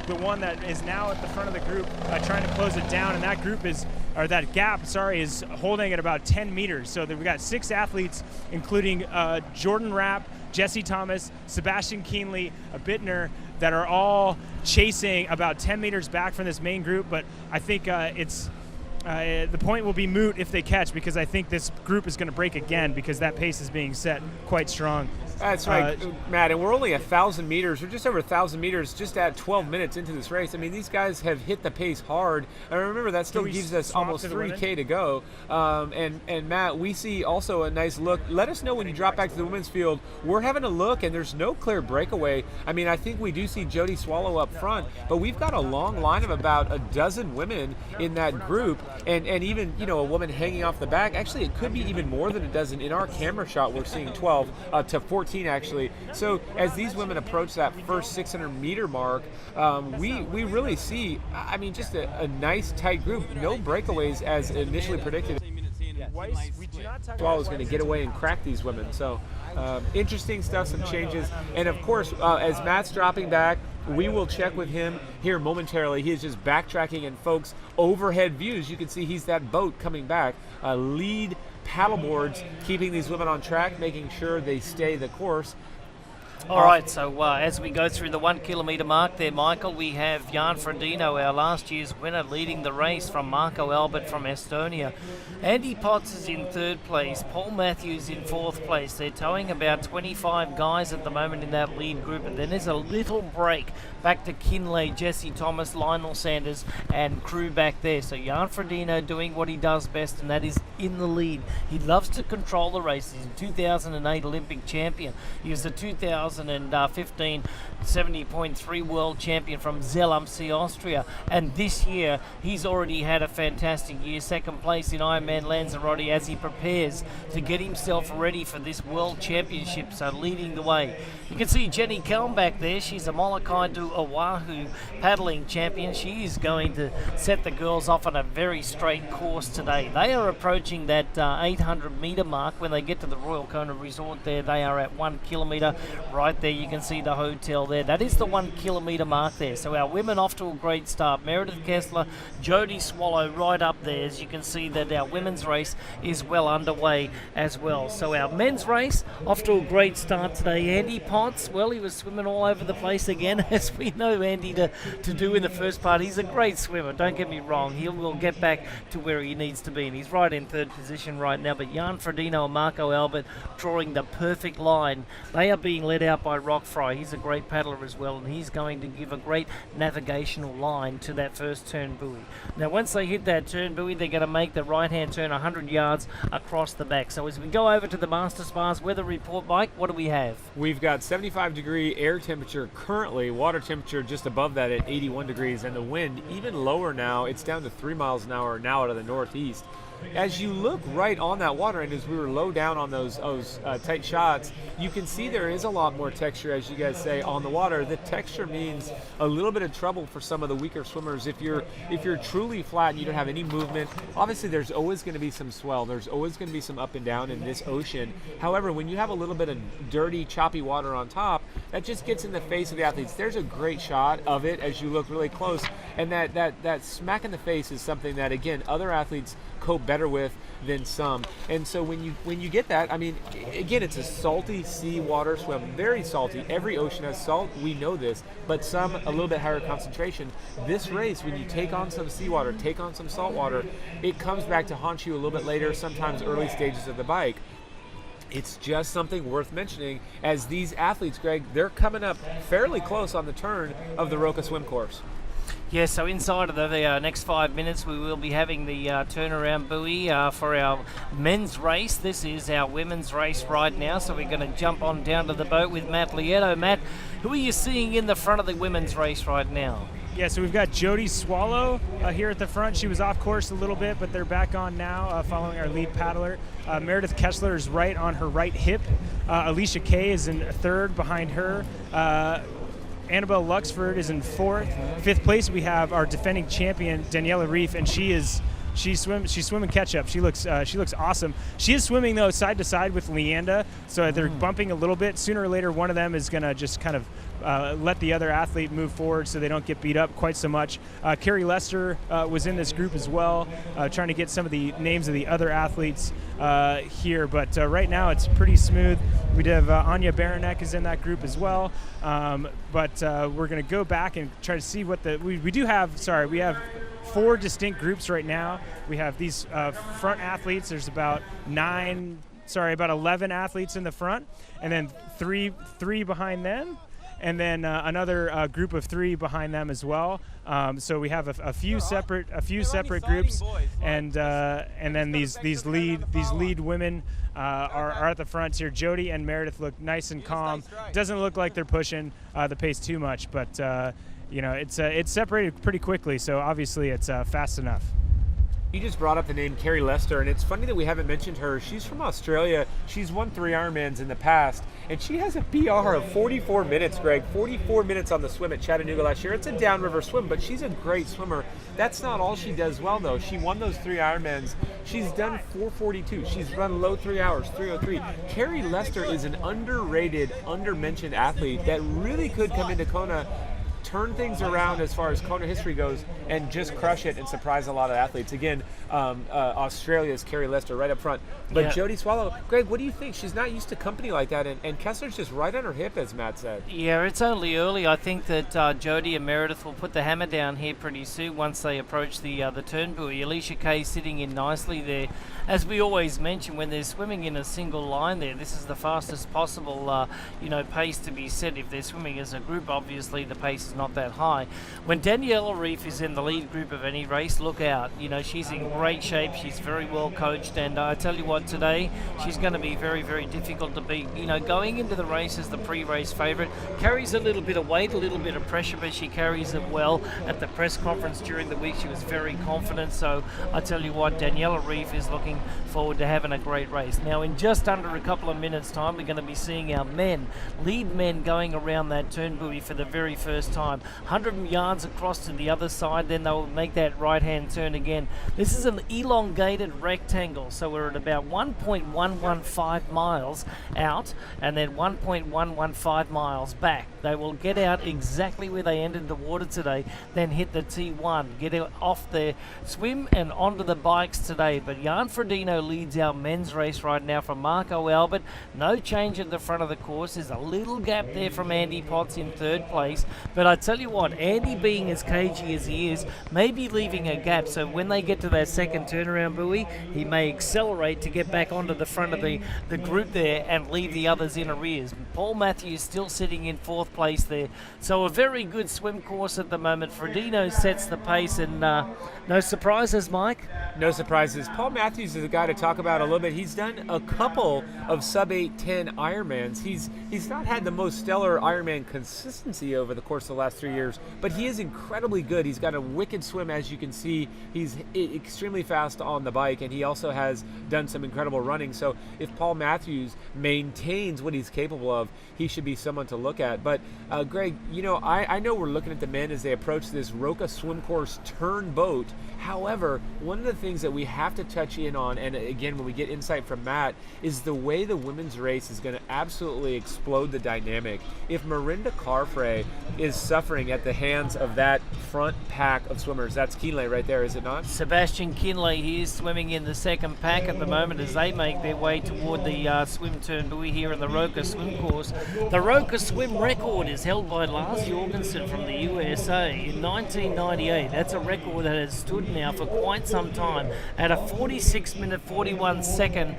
the one that is now at the front of the group trying to close it down, and that gap is holding at about 10 meters. So we've got 6 athletes, including Jordan Rapp, Jesse Thomas, Sebastian Kienle, Bittner, that are all chasing about 10 meters back from this main group. But I think the point will be moot if they catch, because I think this group is going to break again because that pace is being set quite strong. That's right, Matt, and we're only 1,000 meters, or just over 1,000 meters, just at 12 minutes into this race. I mean, these guys have hit the pace hard. And remember, that still gives us almost 3K to go. And Matt, we see also a nice look. Let us know when you drop back to the women's field. We're having a look, and there's no clear breakaway. I mean, I think we do see Jody Swallow up front, but we've got a long line of about a dozen women in that group, and even, a woman hanging off the back. Actually, it could be even more than a dozen. In our camera shot, we're seeing 12 to 14. Actually. So as these women approach that first 600-meter mark, we really see, just a nice tight group. No breakaways as initially predicted. Swallow's going to get away and crack these women. So interesting stuff, some changes. And of course, as Matt's dropping back, we will check with him here momentarily. He is just backtracking, and folks, overhead views, you can see he's that boat coming back. Lead paddleboards keeping these women on track, making sure they stay the course. All right, so as we go through the 1 kilometre mark there, Michael, we have Jan Ferdino, our last year's winner, leading the race from Marco Albert from Estonia. Andy Potts is in 3rd place. Paul Matthews in 4th place. They're towing about 25 guys at the moment in that lead group, and then there's a little break back to Kienle, Jesse Thomas, Lionel Sanders, and crew back there. So Jan Ferdino doing what he does best, and that is in the lead. He loves to control the race. He's a 2008 Olympic champion. He was a 2015 70.3 world champion from Zell am See, Austria, and this year he's already had a fantastic year. 2nd place in Ironman Lanzarote as he prepares to get himself ready for this world championship, so leading the way. You can see Jenny Kelm back there. She's a Molokai to Oahu paddling champion. She is going to set the girls off on a very straight course today. They are approaching that 800 metre mark when they get to the Royal Kona Resort there. They are at 1 kilometre. Right there you can see the hotel there. That is the 1 kilometre mark there. So our women off to a great start. Meredith Kessler, Jodie Swallow right up there. As you can see that our women's race is well underway as well. So our men's race off to a great start today. Andy Potts, well, he was swimming all over the place again, as we know Andy to do in the first part. He's a great swimmer, don't get me wrong. He will get back to where he needs to be, and he's right in third position right now. But Jan Ferdino and Marco Albert drawing the perfect line. They are being led out by Rock Fry. He's a great paddler as well, and he's going to give a great navigational line to that first turn buoy. Now, once they hit that turn buoy, they're going to make the right-hand turn 100 yards across the back. So as we go over to the Master Spas weather report, Mike, what do we have? We've got 75-degree air temperature currently, water temperature just above that at 81 degrees, and the wind even lower now. It's down to 3 miles an hour now out of the northeast. As you look right on that water, and as we were low down on those tight shots, you can see there is a lot more texture, as you guys say, on the water. The texture means a little bit of trouble for some of the weaker swimmers. If you're truly flat and you don't have any movement, obviously there's always going to be some swell. There's always going to be some up and down in this ocean. However, when you have a little bit of dirty, choppy water on top, that just gets in the face of the athletes. There's a great shot of it as you look really close, and that smack in the face is something that, again, other athletes cope better with than some. And so when you get that, I mean, again, it's a salty sea water swim, very salty. Every ocean has salt, we know this, but some a little bit higher concentration. This race, when you take on some seawater, take on some salt water, it comes back to haunt you a little bit later, sometimes early stages of the bike. It's just something worth mentioning, as these athletes, Greg, they're coming up fairly close on the turn of the Roka swim course. Yeah, so inside of the next 5 minutes, we will be having the turnaround buoy for our men's race. This is our women's race right now, so we're going to jump on down to the boat with Matt Lieto. Matt, who are you seeing in the front of the women's race right now? Yeah, so we've got Jodie Swallow here at the front. She was off course a little bit, but they're back on now following our lead paddler. Meredith Kessler is right on her right hip. Alicia Kay is in third behind her. Annabelle Luxford is in fourth. Fifth place, we have our defending champion, Daniela Reif, and she's swimming catch up. She looks awesome. She is swimming though side to side with Leanda, so they're bumping a little bit. Sooner or later, one of them is gonna just kind of let the other athlete move forward so they don't get beat up quite so much. Carrie Lester was in this group as well, trying to get some of the names of the other athletes here, but right now it's pretty smooth. We have Anya Baranek is in that group as well, but we're going to go back and try to see what we have 4 distinct groups right now. We have these front athletes. There's about 11 athletes in the front, and then three behind them, and then another group of 3 behind them as well. So we have a few separate groups, and then these lead women are at the front here. Jodie and Meredith look nice and calm. Doesn't look like they're pushing the pace too much, but it's separated pretty quickly. So obviously it's fast enough. You just brought up the name Carrie Lester, and it's funny that we haven't mentioned her. She's from Australia. She's won 3 Ironmans in the past, and she has a PR of 44 minutes, Greg. 44 minutes on the swim at Chattanooga last year. It's a downriver swim, but she's a great swimmer. That's not all she does well, though. She won those 3 Ironmans. She's done 4:42. She's run low 3 hours, 3:03. Carrie Lester is an underrated, undermentioned athlete that really could come into Kona, turn things around as far as Kona history goes, and just crush it and surprise a lot of athletes. Again, Australia's Carrie Lester right up front. But yeah. Jodie Swallow, Greg, what do you think? She's not used to company like that, and Kessler's just right on her hip, as Matt said. Yeah, it's only early. I think that Jodie and Meredith will put the hammer down here pretty soon once they approach the turn buoy. Alicia Kay sitting in nicely there. As we always mention, when they're swimming in a single line there, this is the fastest possible pace to be set. If they're swimming as a group, obviously the pace is not that high. When Daniela Reif is in the lead group of any race, look out. She's in great shape. She's very well coached, and I tell you what, today she's going to be very, very difficult to beat. Going into the race as the pre-race favourite, carries a little bit of weight, a little bit of pressure, but she carries it well. At the press conference during the week, she was very confident. So I tell you what, Daniela Reif is looking forward to having a great race. Now, in just under a couple of minutes' time, we're going to be seeing our lead men going around that turn buoy for the very first time. 100 yards across to the other side, then they'll make that right-hand turn again. This is an elongated rectangle, so we're at about 1.115 miles out and then 1.115 miles back. They will get out exactly where they entered the water today, then hit the T1, get off their swim and onto the bikes today. But Jan Ferdino leads our men's race right now from Marco Albert. No change at the front of the course. There's a little gap there from Andy Potts in third place. But I tell you what, Andy, being as cagey as he is, may be leaving a gap. So when they get to that second turnaround buoy, he may accelerate to get back onto the front of the group there and leave the others in arrears. Paul Matthews still sitting in fourth place there. So a very good swim course at the moment. Ferdino sets the pace, and no surprises, Mike? No surprises. Paul Matthews is a guy to talk about a little bit. He's done a couple of sub-8:10 Ironmans. He's not had the most stellar Ironman consistency over the course of the last 3 years, but he is incredibly good. He's got a wicked swim, as you can see. He's extremely fast on the bike, and he also has done some incredible running. So if Paul Matthews maintains what he's capable of, he should be someone to look at. But Greg, I know we're looking at the men as they approach this Roca swim course turn boat. However, one of the things that we have to touch in on, and again, when we get insight from Matt, is the way the women's race is going to absolutely explode the dynamic. If Mirinda Carfrae is suffering at the hands of that front pack of swimmers, that's Kinley right there, is it not? Sebastian Kinley, he is swimming in the second pack at the moment as they make their way toward the swim turn buoy here in the Roca swim course. The Roca swim record is held by Lars Jorgensen from the USA in 1998. That's a record that has stood now for quite some time at a 46-minute, 41-second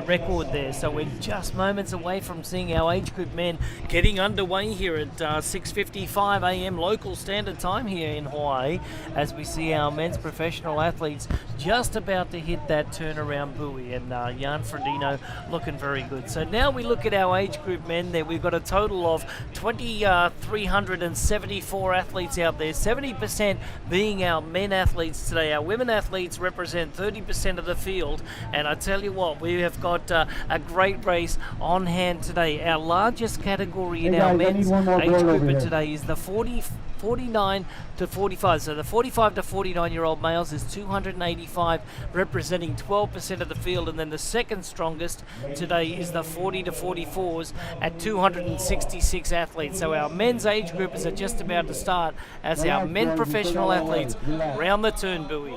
record there. So we're just moments away from seeing our age group men getting underway here at 6:55 a.m. local standard time here in Hawaii, as we see our men's professional athletes just about to hit that turnaround buoy, and Jan Ferdino looking very good. So now we look at our age group men there. We've got a total of 2,374 athletes out there, 70% being our men athletes today. Our women athletes represent 30% of the field, and I tell you what, we have got a great race on hand today. Our largest category in our men's age group today is the 49 to 45. So the 45 to 49-year-old males is 285, representing 12% of the field, and then the second strongest today is the 40 to 44s at 266 athletes. So our men's age group is just about to start as our men professional athletes round the turn buoy.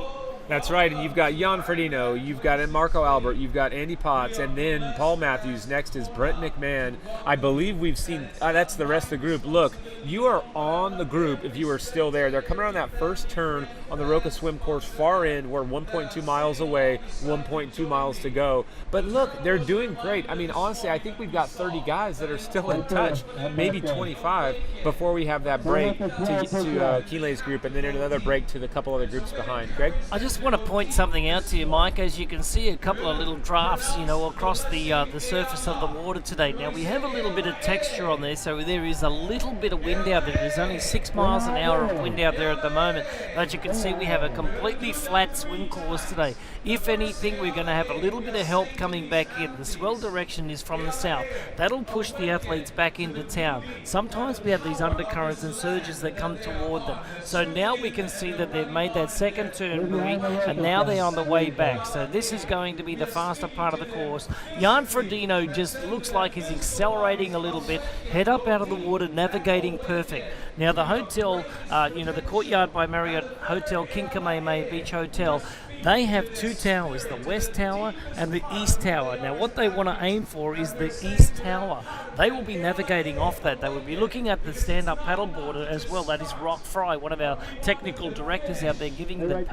That's right, and you've got Jan Ferdino, you've got Marco Albert, you've got Andy Potts, and then Paul Matthews. Next is Brent Mcmahon. I believe we've seen, that's the rest of the group. Look, you are on the group if you are still there. They're coming around that first turn on the Roca swim course far in. We're 1.2 miles away, 1.2 miles to go. But look, they're doing great. I mean, honestly, I think we've got 30 guys that are still in touch, maybe 25, before we have that break to Kinley's group, and then another break to the couple other groups behind. Greg? I just want to point something out to you, Mike. As you can see, a couple of little drafts, across the surface of the water today. Now we have a little bit of texture on there, so there is a little bit of wind out there. There's only 6 miles an hour of wind out there at the moment. But you can see we have a completely flat swim course today. If anything, we're going to have a little bit of help coming back in. The swell direction is from the south. That'll push the athletes back into town. Sometimes we have these undercurrents and surges that come toward them. So now we can see that they've made that second turn buoy, and now they're on the way back. So this is going to be the faster part of the course. Jan Ferdino just looks like he's accelerating a little bit, head up out of the water, navigating perfect. Now the hotel, the Courtyard by Marriott Hotel, Kinkamehameha Beach Hotel, they have 2 towers, the West Tower and the East Tower. Now what they want to aim for is the East Tower. They will be navigating off that. They will be looking at the stand-up paddleboard as well. That is Rock Fry, one of our technical directors out there, giving the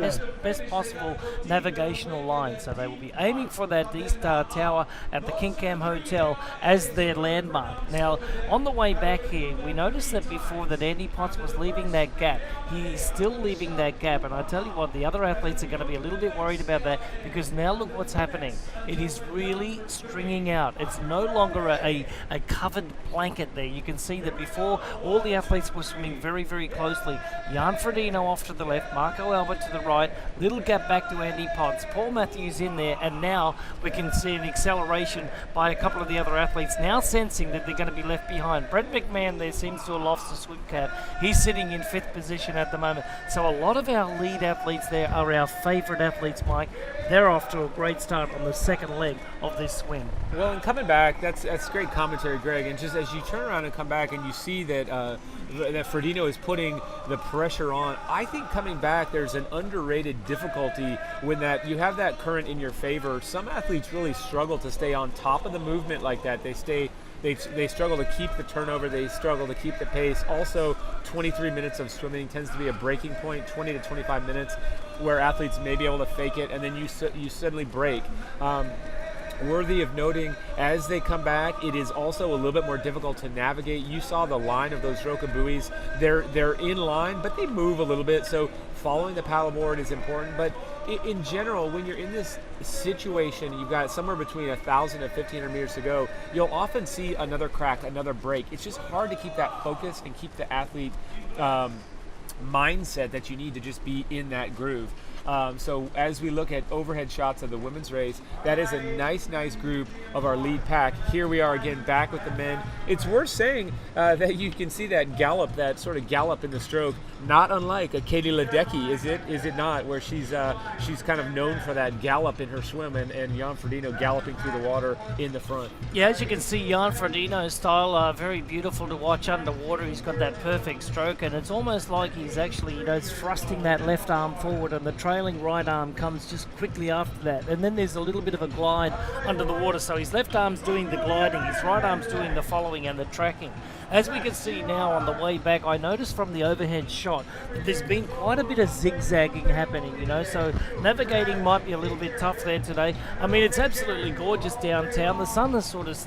best possible navigational line. So they will be aiming for that East Tower at the Kinkam Hotel as their landmark. Now on the way back here, we noticed that before that Andy Potts was leaving that gap. He's still leaving that gap, and I tell you what, the other athletes are going to be a little bit bit worried about that, because now look what's happening. It is really stringing out. It's no longer a covered blanket there. You can see that before, all the athletes were swimming very, very closely. Jan Ferdino off to the left, Marco Albert to the right, little gap back to Andy Potts, Paul Matthews in there, and now we can see an acceleration by a couple of the other athletes, now sensing that they're going to be left behind. Brent Mcmahon there seems to have lost the swim cap. He's sitting in 5th position at the moment. So a lot of our lead athletes there are our favourite athletes, Mike. They're off to a great start on the second leg of this swim. Well, and coming back, that's great commentary, Greg. And just as you turn around and come back and you see that that Ferdino is putting the pressure on, I think coming back there's an underrated difficulty when that you have that current in your favor. Some athletes really struggle to stay on top of the movement like that. They struggle to keep the turnover. They struggle to keep the pace. Also, 23 minutes of swimming tends to be a breaking point, 20 to 25 minutes, where athletes may be able to fake it, and then you suddenly break. Worthy of noting, as they come back, it is also a little bit more difficult to navigate. You saw the line of those Roka buoys. They're in line, but they move a little bit, so following the paddleboard is important. But in general, when you're in this situation, you've got somewhere between 1,000 and 1,500 meters to go, you'll often see another crack, another break. It's just hard to keep that focus and keep the athlete mindset that you need to just be in that groove. So as we look at overhead shots of the women's race, that is a nice group of our lead pack. Here we are again back with the men. It's worth saying that you can see that gallop, that sort of gallop in the stroke, not unlike a Katie Ledecky, is it not? Where she's kind of known for that gallop in her swim, and Jan Ferdino galloping through the water in the front. Yeah, as you can see, Jan Ferdino's style, very beautiful to watch underwater. He's got that perfect stroke, and it's almost like he's actually, thrusting that left arm forward, and the trailing right arm comes just quickly after that. And then there's a little bit of a glide under the water. So his left arm's doing the gliding, his right arm's doing the following and the tracking. As we can see now on the way back, I noticed from the overhead shot that there's been quite a bit of zigzagging happening, so navigating might be a little bit tough there today. I mean, it's absolutely gorgeous downtown. The sun has sort of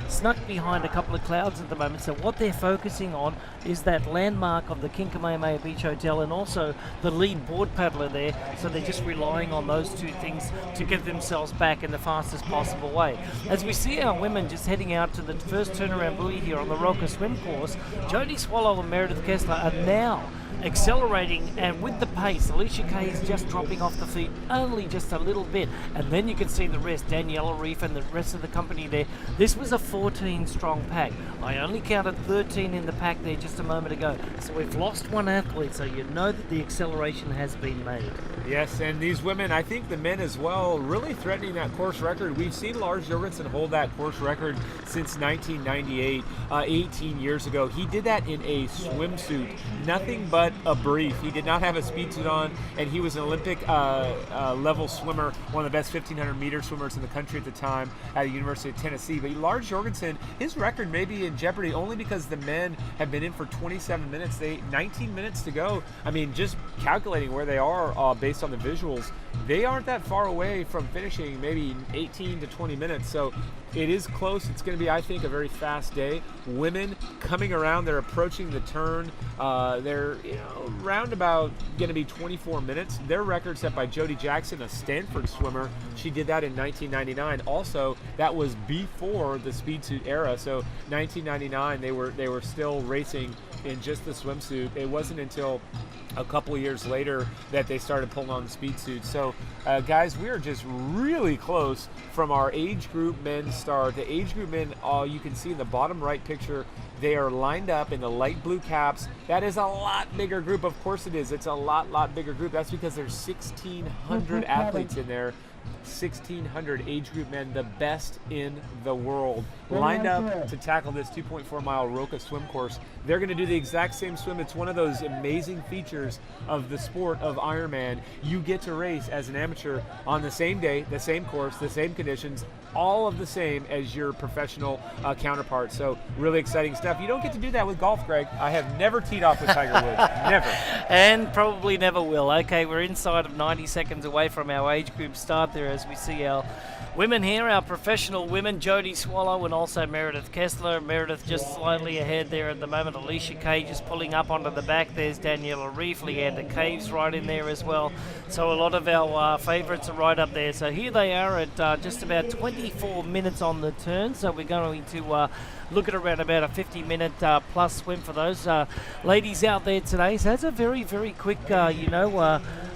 snuck behind a couple of clouds at the moment, so what they're focusing on is that landmark of the Kinkamehameha Beach Hotel and also the lead board paddler there, so they're just relying on those two things to get themselves back in the fastest possible way. As we see our women just heading out to the first turnaround buoy here on the Roka swim course, Jodie Swallow and Meredith Kessler are now accelerating, and with the pace, Alicia Kay is just dropping off the feet only just a little bit, and then you can see the rest, Daniela Reef and the rest of the company there. This was a 14 strong pack. I only counted 13 in the pack there just a moment ago, so we've lost one athlete, so you know that the acceleration has been made. Yes, and these women, I think the men as well, really threatening that course record. We've seen Lars Jorgensen hold that course record since 1998, 18 years ago. He did that in a swimsuit, nothing but a brief. He did not have a speed suit on, and he was an Olympic level swimmer, one of the best 1,500 meter swimmers in the country at the time at the University of Tennessee. But Lars Jorgensen, his record may be in jeopardy only because the men have been in for 27 minutes. 19 minutes to go. I mean, just calculating where they are based on the visuals, they aren't that far away from finishing, maybe 18 to 20 minutes. So it is close. It's going to be, I think, a very fast day. Women coming around, they're approaching the turn. They're round about going to be 24 minutes. Their record set by Jody Jackson, a Stanford swimmer. She did that in 1999. Also, that was before the speed suit era. So 1999, they were still racing in just the swimsuit. It wasn't until a couple of years later that they started pulling on the speed suits. So guys, we are just really close from our age group men start. The age group men, you can see in the bottom right picture, they are lined up in the light blue caps. That is a lot bigger group. Of course it is. It's a lot bigger group. That's because there's 1,600 athletes in there. 1,600 age group men, the best in the world, lined up to tackle this 2.4 mile Roka swim course. They're going to do the exact same swim. It's one of those amazing features of the sport of Ironman. You get to race as an amateur on the same day, the same course, the same conditions, all of the same as your professional counterpart. So really exciting stuff. You don't get to do that with golf, Greg. I have never teed off with Tiger Woods. Never. And probably never will. Okay, we're inside of 90 seconds away from our age group start there as we see our women here, our professional women, Jodie Swallow and also Meredith Kessler. Meredith just slightly ahead there at the moment. Alicia Kay just pulling up onto the back. There's Daniela Reef, Leander Caves right in there as well. So a lot of our favourites are right up there. So here they are at just about 24 minutes on the turn. So we're going to look at around about a 50-minute plus swim for those ladies out there today. So that's a very, very quick,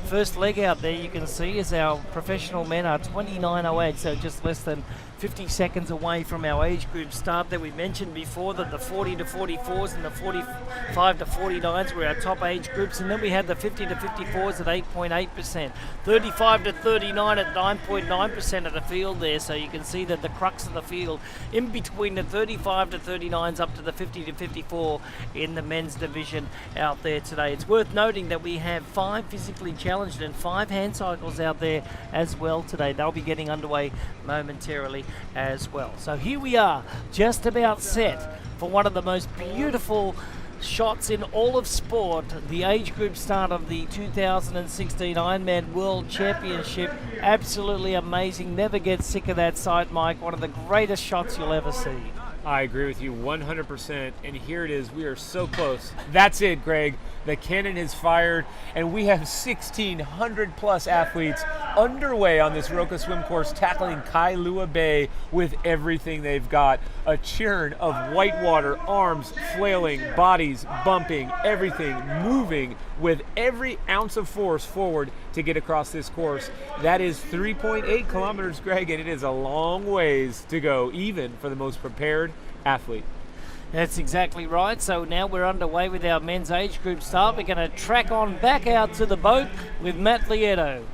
first leg out there. You can see as our professional men are 29.08, so just less than 50 seconds away from our age group start that we mentioned before, that the 40 to 44s and the 45 to 49s were our top age groups, and then we had the 50 to 54s at 8.8%, 35 to 39 at 9.9% of the field there, so you can see that the crux of the field in between the 35 to 39s up to the 50 to 54 in the men's division out there today. It's worth noting that we have 5 physically challenged and 5 hand cycles out there as well today. They'll be getting underway momentarily as well. So here we are, just about set for one of the most beautiful shots in all of sport, the age group start of the 2016 Ironman World Championship. Absolutely amazing. Never get sick of that sight, Mike. One of the greatest shots you'll ever see. I agree with you 100%, and here it is. We are so close. That's it, Greg. The cannon is fired, and we have 1,600 plus athletes underway on this Roka swim course, tackling Kailua Bay with everything they've got. A churn of white water, arms flailing, bodies bumping, everything moving with every ounce of force forward to get across this course. That is 3.8 kilometers, Greg, and it is a long ways to go, even for the most prepared athlete. That's exactly right. So now we're underway with our men's age group start. We're going to track on back out to the boat with Matt Lieto.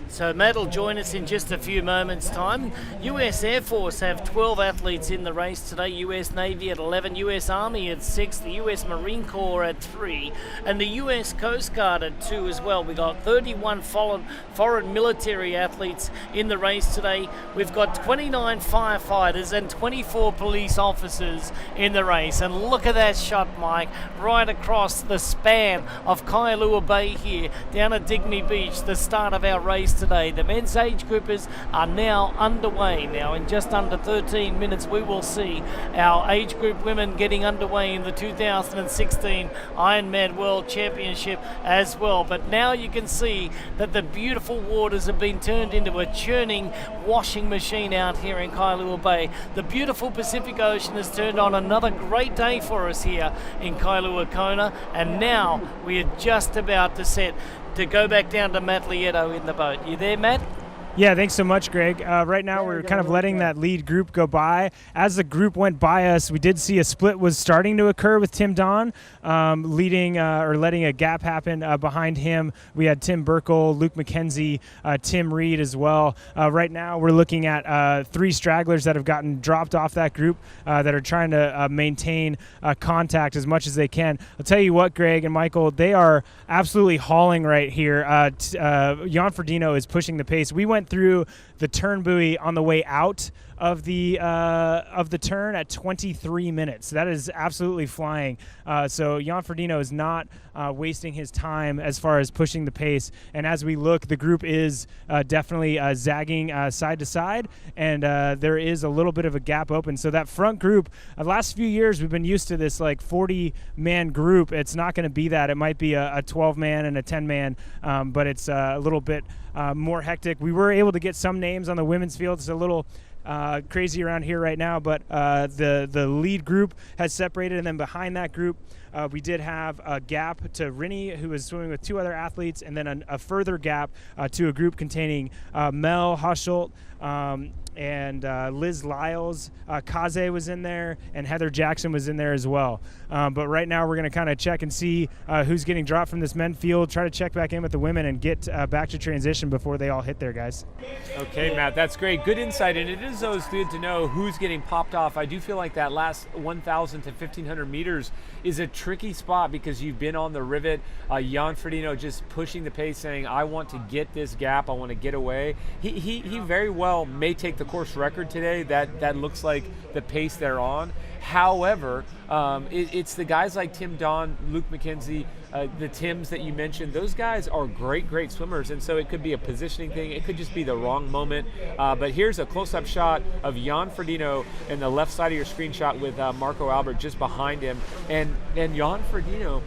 So Matt will join us in just a few moments' time. US Air Force have 12 athletes in the race today. US Navy at 11, US Army at 6, the US Marine Corps at 3, and the US Coast Guard at 2 as well. We've got 31 foreign military athletes in the race today. We've got 29 firefighters and 24 police officers in the race. And look at that shot, Mike, right across the span of Kailua Bay here, down at Digby Beach, the start of our race today. The men's age groupers are now underway. Now in just under 13 minutes we will see our age group women getting underway in the 2016 Ironman World Championship as well. But now you can see that the beautiful waters have been turned into a churning washing machine out here in Kailua Bay. The beautiful Pacific Ocean has turned on another great day for us here in Kailua Kona, and now we are just about to set to go back down to Matt Lieto in the boat. You there, Matt? Yeah, thanks so much, Greg. Right now we're kind of letting that lead group go by. As the group went by us, we did see a split was starting to occur with Tim Don leading or letting a gap happen behind him. We had Tim Burkel, Luke McKenzie, Tim Reid as well. Right now we're looking at 3 stragglers that have gotten dropped off that group that are trying to maintain contact as much as they can. I'll tell you what, Greg and Michael, they are absolutely hauling right here. Jan Ferdino is pushing the pace. We went through the turn buoy on the way out of the turn at 23 minutes. That is absolutely flying. So Jan Ferdino is not wasting his time as far as pushing the pace. And as we look, the group is definitely zagging side to side, and there is a little bit of a gap open. So that front group, the last few years we've been used to this like 40-man group. It's not going to be that. It might be a 12-man and a 10-man, but it's a little bit more hectic. We were able to get some names on the women's field. It's a little crazy around here right now, but the lead group has separated, and then behind that group we did have a gap to Rinny, who was swimming with 2 other athletes, and then a further gap to a group containing Mel Huschelt and Liz Lyles. Kaze was in there, and Heather Jackson was in there as well. But right now we're going to kind of check and see who's getting dropped from this men's field, try to check back in with the women, and get back to transition before they all hit there, guys. Okay, Matt, that's great. Good insight, and it is always good to know who's getting popped off. I do feel like that last 1,000 to 1,500 meters is a tricky spot because you've been on the rivet. Jan Ferdino just pushing the pace, saying, I want to get this gap, I want to get away. He very well may take the course record today. That looks like the pace they're on. However, it's the guys like Tim Don, Luke McKenzie, the Tims that you mentioned. Those guys are great swimmers, and so it could be a positioning thing. It could just be the wrong moment. But here's a close-up shot of Jan Ferdino in the left side of your screenshot with Marco Albert just behind him. And Jan Ferdino,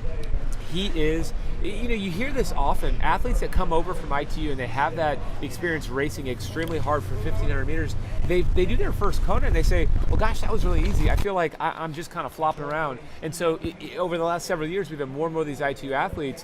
he is, you hear this often. Athletes that come over from ITU and they have that experience racing extremely hard for 1,500 meters, they do their first Kona and they say, well, gosh, that was really easy. I feel like I'm just kind of flopping around. And so over the last several years, we've had more and more of these ITU athletes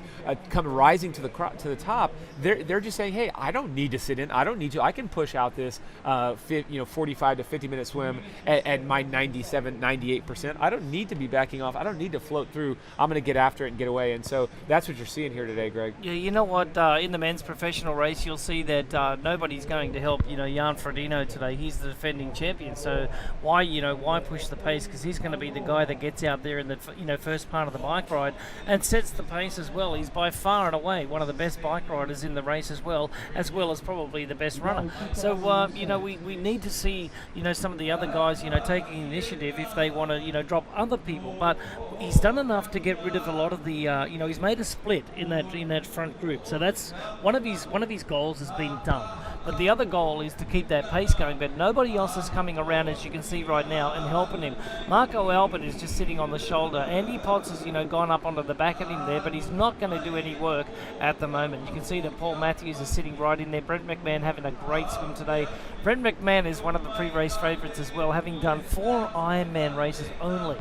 come rising to the top. They're just saying, hey, I don't need to sit in. I don't need to. I can push out this 45 to 50-minute swim at my 97, 98%. I don't need to be backing off. I don't need to float through. I'm going to get after it and get away. And so that's what you're seeing here today, Greg. Yeah, you know what? In the men's professional race, you'll see that nobody's going to help. Jan Ferdino today. He's the defending champion. So why push the pace? Because he's going to be the guy that gets out there in the first part of the bike ride and sets the pace as well. He's by far and away one of the best bike riders in the race as well as probably the best runner. So we need to see some of the other guys taking initiative if they want to drop other people. But he's done enough to get rid of a lot of the he's made a split in that front group. So that's one of his goals has been done. But the other goal is to keep that pace going. But nobody else is coming around, as you can see right now, and helping him. Marco Albert is just sitting on the shoulder. Andy Potts has gone up onto the back of him there, but he's not going to do any work at the moment. You can see that Paul Matthews is sitting right in there. Brent Mcmahon having a great swim today. Brent Mcmahon is one of the pre-race favourites as well, having done 4 Ironman races only.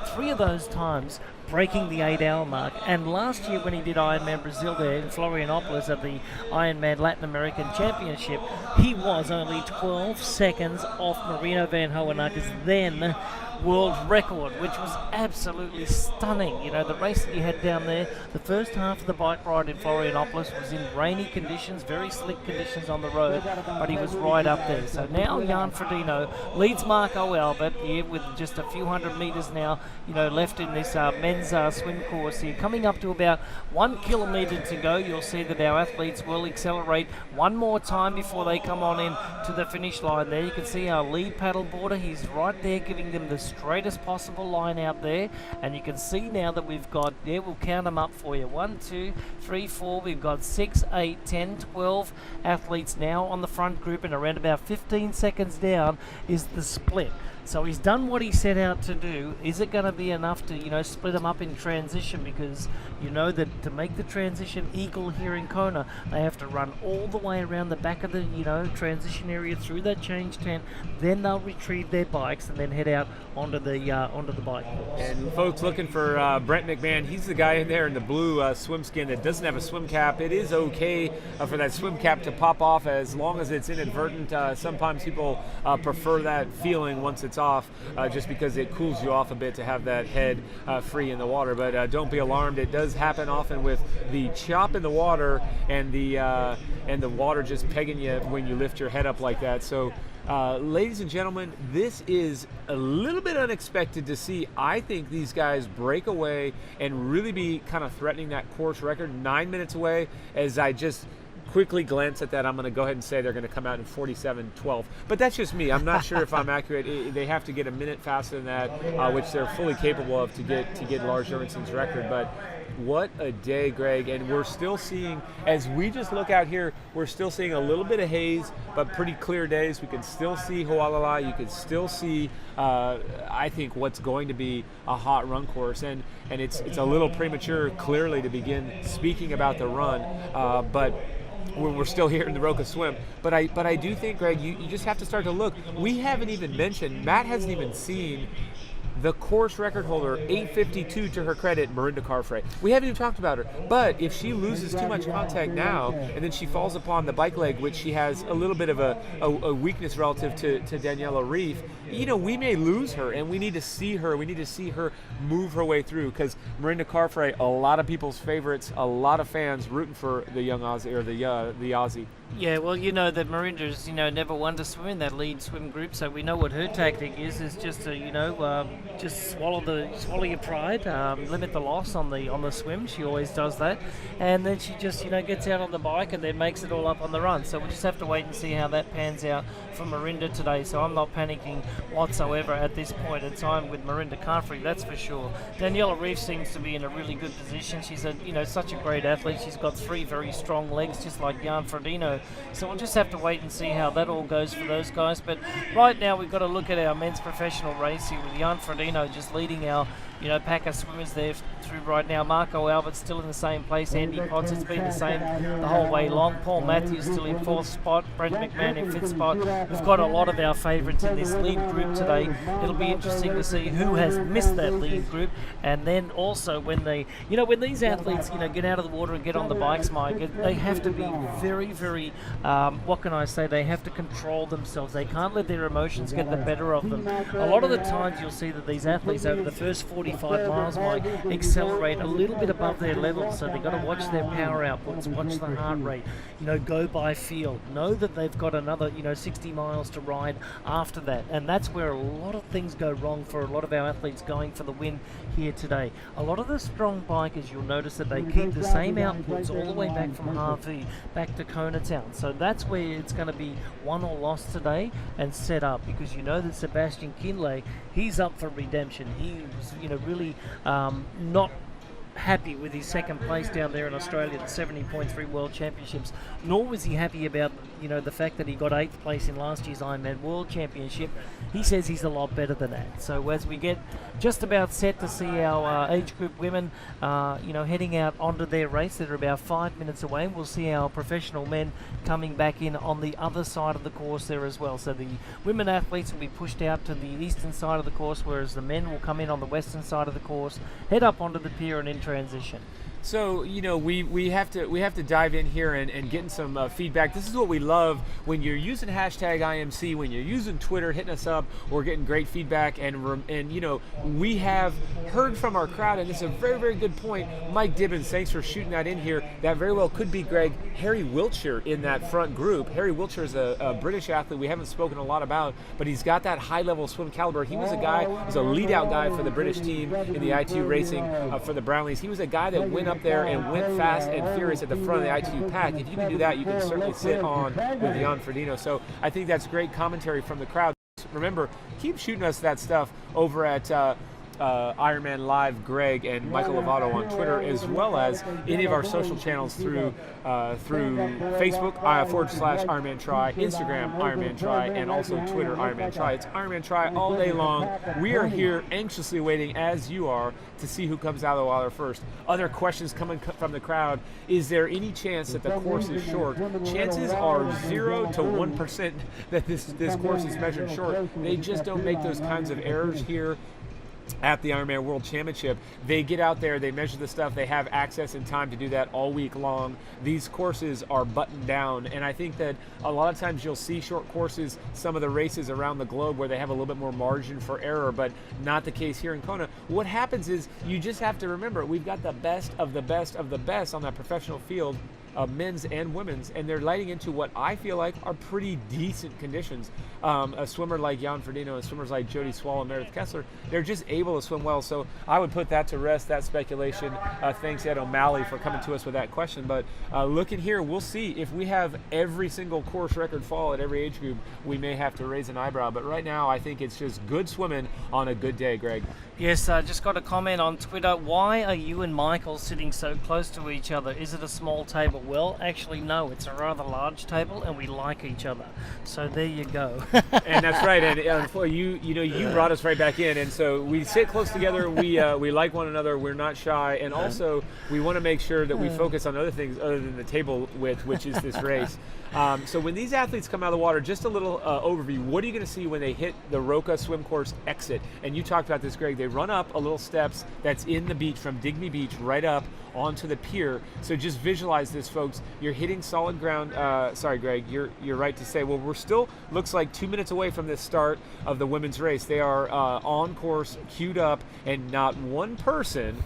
3 of those times breaking the 8-hour mark, and last year when he did Ironman Brazil there in Florianopolis at the Ironman Latin American Championship, he was only 12 seconds off Marino van Hohenacke's then world record, which was absolutely stunning. The race that he had down there, the first half of the bike ride in Florianopolis was in rainy conditions, very slick conditions on the road, but he was right up there. So now Jan Ferdino leads Marco Albert here with just a few hundred meters now, left in this men's swim course here. Coming up to about 1 kilometer to go, you'll see that our athletes will accelerate one more time before they come on in to the finish line there. You can see our lead paddle boarder, he's right there giving them the straightest possible line out there, and you can see now that we've got, we'll count them up for you, 1, 2, 3, 4, we've got 6, 8, 10, 12 athletes now on the front group, and around about 15 seconds down is the split. So he's done what he set out to do. Is it going to be enough to, split them up in transition? Because that to make the transition equal here in Kona, they have to run all the way around the back of the, transition area through that change tent. Then they'll retrieve their bikes and then head out onto the bike course. And folks looking for Brent Mcmahon, he's the guy in there in the blue swim skin that doesn't have a swim cap. It is okay for that swim cap to pop off as long as it's inadvertent. Sometimes people prefer that feeling once it's off, just because it cools you off a bit to have that head free in the water. But don't be alarmed. It does happen often with the chop in the water and the water just pegging you when you lift your head up like that. So ladies and gentlemen, this is a little bit unexpected to see. I think these guys break away and really be kind of threatening that course record. 9 minutes away. As I just quickly glance at that, I'm going to go ahead and say they're going to come out in 47:12. But that's just me. I'm not sure if I'm accurate. They have to get a minute faster than that, which they're fully capable of to get Lars Jørgensen's record. But what a day, Greg. And we're still seeing, as we just look out here, we're still seeing a little bit of haze, but pretty clear days. We can still see Hualala. You can still see, I think, what's going to be a hot run course. And it's a little premature, clearly, to begin speaking about the run. But we're still here in the Roca swim. But I do think, Greg, you just have to start to look. We haven't even mentioned, Matt hasn't even seen the course record holder, 8:52 to her credit, Mirinda Carfrae. We haven't even talked about her. But if she loses too much contact now, and then she falls upon the bike leg, which she has a little bit of a weakness relative to Daniela Reef, we may lose her, and we need to see her. We need to see her move her way through, because Mirinda Carfrae, a lot of people's favorites, a lot of fans rooting for the young Aussie, or the Aussie. Yeah, well, you know that Miranda's, never one to swim in that lead swim group, so we know what her tactic is just to, just swallow your pride, limit the loss on the swim. She always does that, and then she just, gets out on the bike and then makes it all up on the run. So we'll just have to wait and see how that pans out for Mirinda today. So I'm not panicking whatsoever at this point in time with Mirinda Carfrey, that's for sure. Daniela Reef seems to be in a really good position. She's such a great athlete. She's got 3 very strong legs, just like Jan Ferdino. So we'll just have to wait and see how that all goes for those guys. But right now we've got to look at our men's professional race here with Jan Ferdino just leading our pack of swimmers there through right now. Marco Albert's still in the same place. Andy Potts has been the same the whole way long. Paul Matthews still in 4th spot. Brent Mcmahon in 5th spot. We've got a lot of our favourites in this lead group today. It'll be interesting to see who has missed that lead group, and then also when when these athletes get out of the water and get on the bikes, Mike, they have to be very, very what can I say? They have to control themselves. They can't let their emotions get the better of them. A lot of the times you'll see that these athletes over the first 45 miles might accelerate a little bit above their level, so they've got to watch their power outputs, watch the heart rate, go by feel, know that they've got another 60 miles to ride after that, and that's where a lot of things go wrong for a lot of our athletes going for the win here today. A lot of the strong bikers, you'll notice that they keep the same outputs all the way back from Harvey back to Kona Town, so that's where it's going to be won or lost today and set up, because that Sebastian Kinley, he's up for redemption. He was really not happy with his second place down there in Australia at the 70.3 World Championships, nor was he happy about the fact that he got 8th place in last year's Ironman World Championship. He says he's a lot better than that. So as we get just about set to see our age group women heading out onto their race, they're about 5 minutes away. We'll see our professional men coming back in on the other side of the course there as well. So the women athletes will be pushed out to the eastern side of the course, whereas the men will come in on the western side of the course, head up onto the pier and in transition. So we have to dive in here and get some feedback. This is what we love when you're using hashtag IMC, when you're using Twitter, hitting us up. We're getting great feedback, and we have heard from our crowd, and this is a very, very good point. Mike Dibbins, thanks for shooting that in here. That very well could be, Greg, Harry Wiltshire in that front group. Harry Wiltshire is a British athlete we haven't spoken a lot about, but he's got that high-level swim caliber. He was a lead-out guy for the British team in the I2 racing for the Brownlees. He was a guy that went up there and went fast and furious at the front of the I2 pack. If you can do that, you can certainly sit on with Jan Ferdino. So I think that's great commentary from the crowd. Remember, keep shooting us that stuff over at Ironman Live Greg and Michael Lovato on Twitter, as well as any of our social channels through Facebook /Ironman Try, Instagram Ironman Try, and also Twitter Ironman Try. It's Ironman Try all day long. We are here anxiously waiting, as you are, to see who comes out of the water first. Other questions coming from the crowd: is there any chance that the course is short? Chances are 0 to 1% that this course is measured short. They just don't make those kinds of errors here at the Ironman World Championship. They get out there, they measure the stuff, they have access and time to do that all week long. These courses are buttoned down, and I think that a lot of times you'll see short courses, some of the races around the globe, where they have a little bit more margin for error, but not the case here in Kona. What happens is you just have to remember, we've got the best of the best of the best on that professional field, men's and women's, and they're lighting into what I feel like are pretty decent conditions. A swimmer like Jan Ferdino and swimmers like Jody Swallow and Meredith Kessler, they're just able to swim well. So I would put that to rest, that speculation. Thanks, Ed O'Malley, for coming to us with that question. But looking here, we'll see if we have every single course record fall at every age group, we may have to raise an eyebrow. But right now, I think it's just good swimming on a good day, Greg. Yes, just got a comment on Twitter. Why are you and Michael sitting so close to each other? Is it a small table? Well, actually, no. It's a rather large table, and we like each other. So there you go. And that's right. And for you brought us right back in. And so we sit close together. We like one another. We're not shy. And also, we want to make sure that we focus on other things other than the table width, which is this race. So when these athletes come out of the water, just a little overview. What are you going to see when they hit the Roca swim course exit? And you talked about this, Greg. They run up a little steps that's in the beach from Digby Beach right up onto the pier. So just visualize this, folks. You're hitting solid ground. Sorry, Greg, you're right to say, well, we're still, looks like 2 minutes away from the start of the women's race. They are on course, queued up, and not one person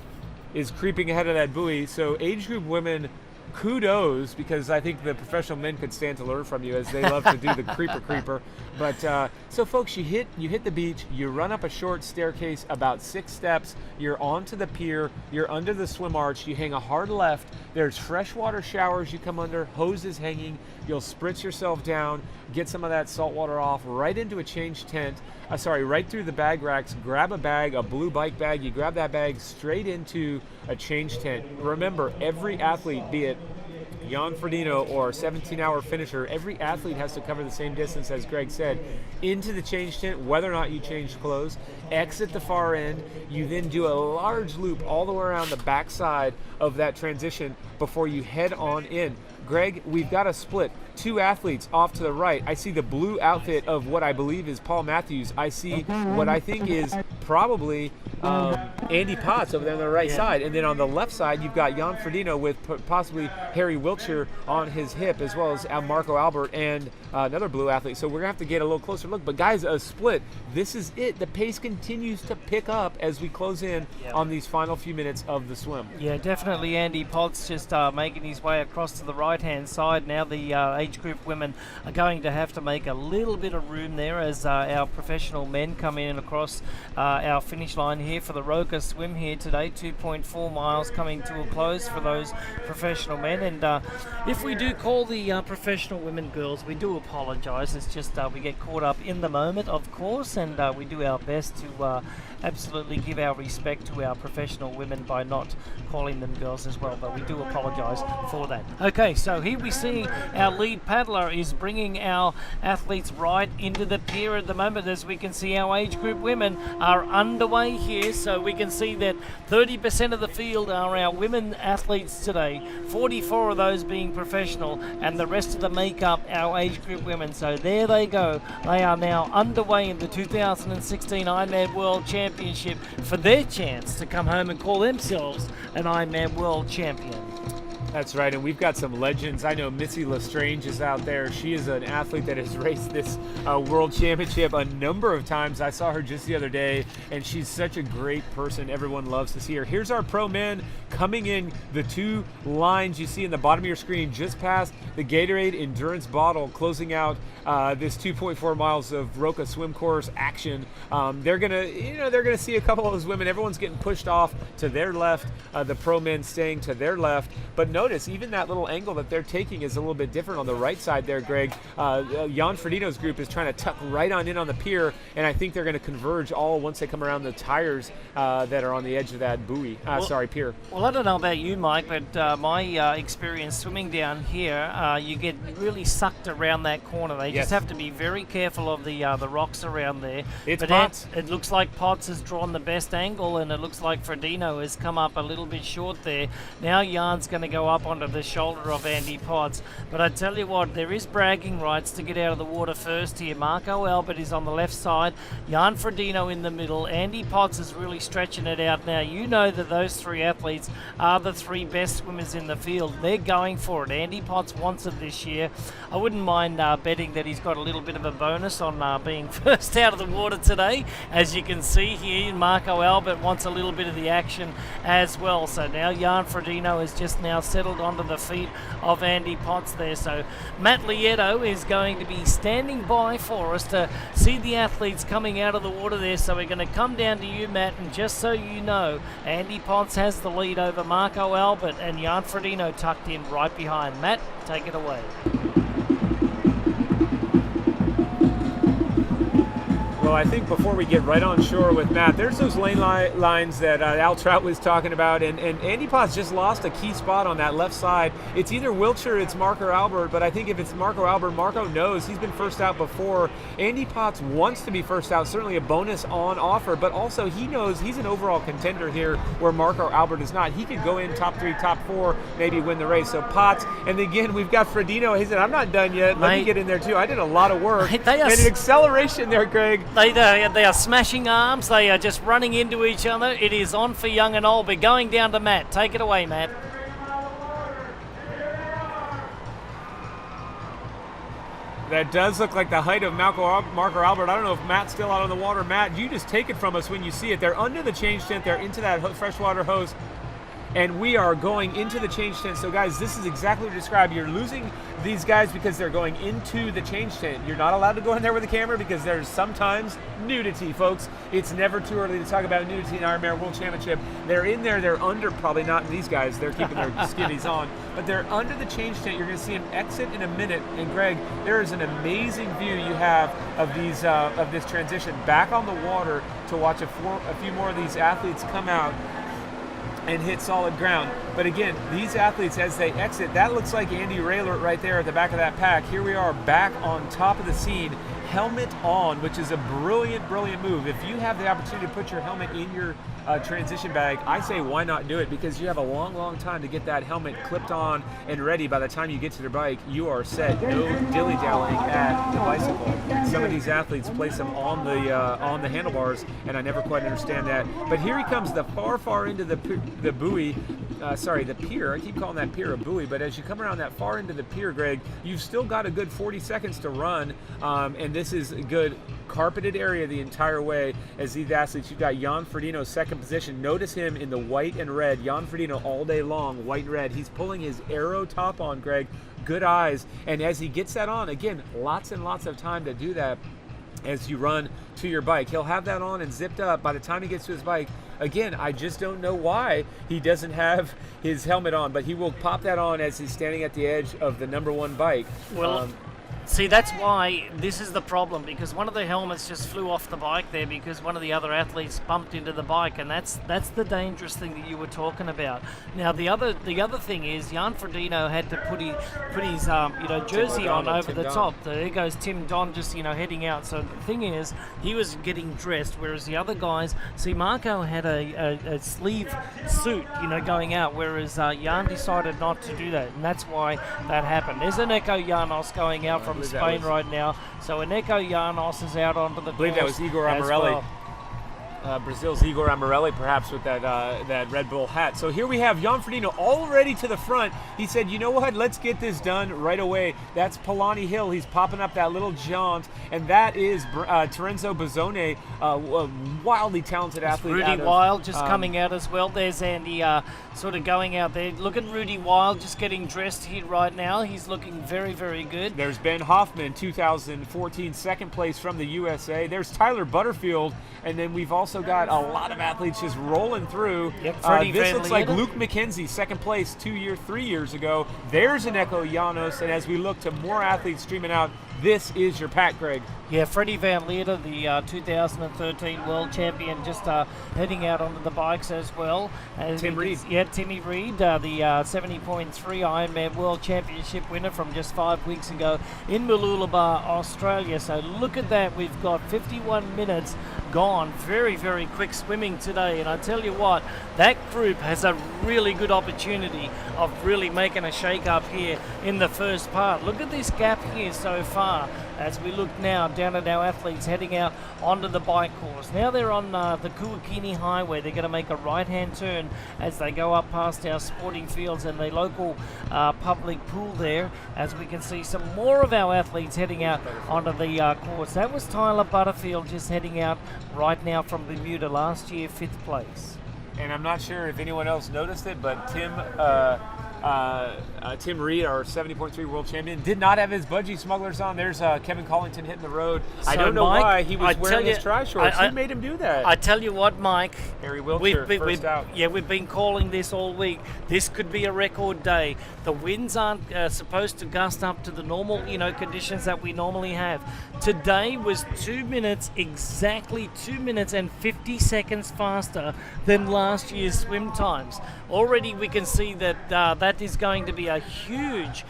is creeping ahead of that buoy. So age group women, kudos, because I think the professional men could stand to learn from you, as they love to do the creeper. But so folks, you hit the beach, you run up a short staircase about 6 steps, you're onto the pier, you're under the swim arch, you hang a hard left, there's freshwater showers you come under, hoses hanging, you'll spritz yourself down, get some of that salt water off, right into a change tent, right through the bag racks, grab a bag, a blue bike bag, you grab that bag straight into a change tent. Remember, every athlete, be it Jan Ferdino or 17-hour finisher, every athlete has to cover the same distance, as Greg said, into the change tent, whether or not you change clothes, exit the far end, you then do a large loop all the way around the backside of that transition before you head on in. Greg, we've got a split. 2 athletes off to the right. I see the blue outfit of what I believe is Paul Matthews. I see what I think is probably Andy Potts over there on the right side. And then on the left side, you've got Jan Ferdino with possibly Harry Wiltshire on his hip, as well as Marco Albert and another blue athlete. So we're going to have to get a little closer look. But guys, a split. This is it. The pace continues to pick up as we close in on these final few minutes of the swim. Yeah, definitely Andy Potts just making his way across to the right-hand side. Now the age group women are going to have to make a little bit of room there as our professional men come in across our finish line here for the Roka swim here today. 2.4 miles coming to a close for those professional men. And if we do call the professional women girls, we do apologise. It's just we get caught up in the moment, of course, and we do our best to absolutely give our respect to our professional women by not calling them girls as well, but we do apologise for that. Okay, so here we see our lead paddler is bringing our athletes right into the pier at the moment. As we can see, our age group women are underway here, so we can see that 30% of the field are our women athletes today, 44 of those being professional, and the rest of them make up our age group women. So there they go. They are now underway in the 2016 Ironman World Championship for their chance to come home and call themselves an Ironman World Champion. That's right, and we've got some legends. I know Missy Lestrange is out there. She is an athlete that has raced this World Championship a number of times. I saw her just the other day, and she's such a great person. Everyone loves to see her. Here's our pro men coming in. The 2 lines you see in the bottom of your screen, just past the Gatorade Endurance bottle, closing out this 2.4 miles of Roka swim course action. They're gonna see a couple of those women. Everyone's getting pushed off to their left. The pro men staying to their left, but notice even that little angle that they're taking is a little bit different on the right side there, Greg. Jan Ferdino's group is trying to tuck right on in on the pier, and I think they're going to converge all once they come around the tires that are on the edge of that buoy. Pier. Well, I don't know about you, Mike, but my experience swimming down here, you get really sucked around that corner. They just have to be very careful of the rocks around there. It's Potts. It looks like Potts has drawn the best angle, and it looks like Ferdino has come up a little bit short there. Now Jan's going to go up onto the shoulder of Andy Potts. But I tell you what, there is bragging rights to get out of the water first here. Marco Albert is on the left side, Jan Ferdino in the middle. Andy Potts is really stretching it out now. You know that those 3 athletes are the 3 best swimmers in the field. They're going for it. Andy Potts wants it this year. I wouldn't mind betting that he's got a little bit of a bonus on being first out of the water today. As you can see here, Marco Albert wants a little bit of the action as well. So now Jan Ferdino is just now settled onto the feet of Andy Potts there. So Matt Lieto is going to be standing by for us to see the athletes coming out of the water there. So we're going to come down to you, Matt, and just so you know, Andy Potts has the lead over Marco Albert, and Jan Ferdino tucked in right behind. Matt, take it away. Well, I think before we get right on shore with Matt, there's those lane lines that Al Trout was talking about, and Andy Potts just lost a key spot on that left side. It's either Wiltshire, it's Marco Albert, but I think if it's Marco Albert, Marco knows he's been first out before. Andy Potts wants to be first out, certainly a bonus on offer, but also he knows he's an overall contender here where Marco Albert is not. He could go in top 3, top 4, maybe win the race. So Potts, and again, we've got Ferdino. He said, I'm not done yet. Let me get in there too. I did a lot of work. And an acceleration there, Greg. They are smashing arms. They are just running into each other. It is on for young and old. But going down to Matt. Take it away, Matt. That does look like the height of Marco Albert. I don't know if Matt's still out on the water. Matt, you just take it from us when you see it. They're under the change tent. They're into that freshwater hose. and we are going into the change tent. So guys, this is exactly what you described. You're losing these guys because they're going into the change tent. You're not allowed to go in there with a camera because there's sometimes nudity, folks. It's never too early to talk about nudity in Ironman World Championship. They're in there, they're under, probably not these guys, they're keeping their skivvies on, but they're under the change tent. You're going to see them exit in a minute. And Greg, there is an amazing view you have of these of this transition back on the water to watch a few more of these athletes come out and hit solid ground. But again, these athletes, as they exit, that looks like Andy Raylert right there at the back of that pack. Here we are back on top of the scene, helmet on, which is a brilliant, brilliant move. If you have the opportunity to put your helmet in your transition bag, I say why not do it, because you have a long, long time to get that helmet clipped on and ready. By the time you get to their bike, you are set. No dilly-dallying at the bicycle. Some of these athletes place them on the handlebars, and I never quite understand that. But here he comes, the far into the buoy. The pier. I keep calling that pier a buoy, but as you come around that far into the pier, Greg, you've still got a good 40 seconds to run, and this is a good carpeted area the entire way. As these athletes, you've got Jan Ferdino second position. Notice him in the white and red. Jan Ferdino all day long, white and red. He's pulling his aero top on, Greg. Good eyes. And as he gets that on, again, lots and lots of time to do that as you run to your bike. He'll have that on and zipped up by the time he gets to his bike. Again, I just don't know why he doesn't have his helmet on, but he will pop that on as he's standing at the edge of the number one bike. Well, see, that's why this is the problem, because one of the helmets just flew off the bike there because one of the other athletes bumped into the bike, and that's the dangerous thing that you were talking about. Now, the other thing is Jan Ferdino had to put his jersey on over the top. There goes Tim Don just heading out. So the thing is, he was getting dressed, whereas the other guys, see, Marco had a sleeve suit, going out, whereas Jan decided not to do that, and that's why that happened. There's an Echo Janos going out from Spain right now. So Eneko Janos is out onto the course. I believe that was Igor Amarelli. Brazil's Igor Amarelli, perhaps, with that Red Bull hat. So here we have Jan Ferdino already to the front. He said, you know what, let's get this done right away. That's Polani Hill. He's popping up that little jaunt, and that is Terenzo Bozzone, a wildly talented athlete. Rudy Wild just coming out as well. There's Andy sort of going out there. Look at Rudy Wild just getting dressed here right now. He's looking very, very good. There's Ben Hoffman, 2014 second place from the USA. There's Tyler Butterfield, and then we've also got a lot of athletes just rolling through. Yep, this looks like Luke McKenzie, second place 3 years ago. There's an Echo Janos, and as we look to more athletes streaming out, this is your pack, Greg. Yeah, Freddie Van Leerder, the 2013 world champion, just heading out onto the bikes as well. Tim Reid. Yeah, Timmy Reid, the 70.3 Ironman World Championship winner from just 5 weeks ago in Mooloolaba, Australia. So look at that. We've got 51 minutes gone. Very, very quick swimming today. And I tell you what, that group has a really good opportunity of really making a shake-up here in the first part. Look at this gap here so far as we look now down at our athletes heading out onto the bike course. Now they're on the Kuakini Highway. They're going to make a right-hand turn as they go up past our sporting fields and the local public pool there, as we can see some more of our athletes heading out onto the course. That was Tyler Butterfield just heading out right now from Bermuda, last year 5th place. And I'm not sure if anyone else noticed it, but Tim Reid, our 70.3 world champion, did not have his budgie smugglers on. There's Kevin Collington hitting the road. So I don't know Mike, why he was wearing his tri-shorts. Who made him do that? I tell you what, Mike. Harry Wiltshire, first out. Yeah, we've been calling this all week. This could be a record day. The winds aren't supposed to gust up to the normal, conditions that we normally have. Today was 2 minutes, exactly 2 minutes and 50 seconds faster than last year's swim times. Already we can see that that is going to be a huge,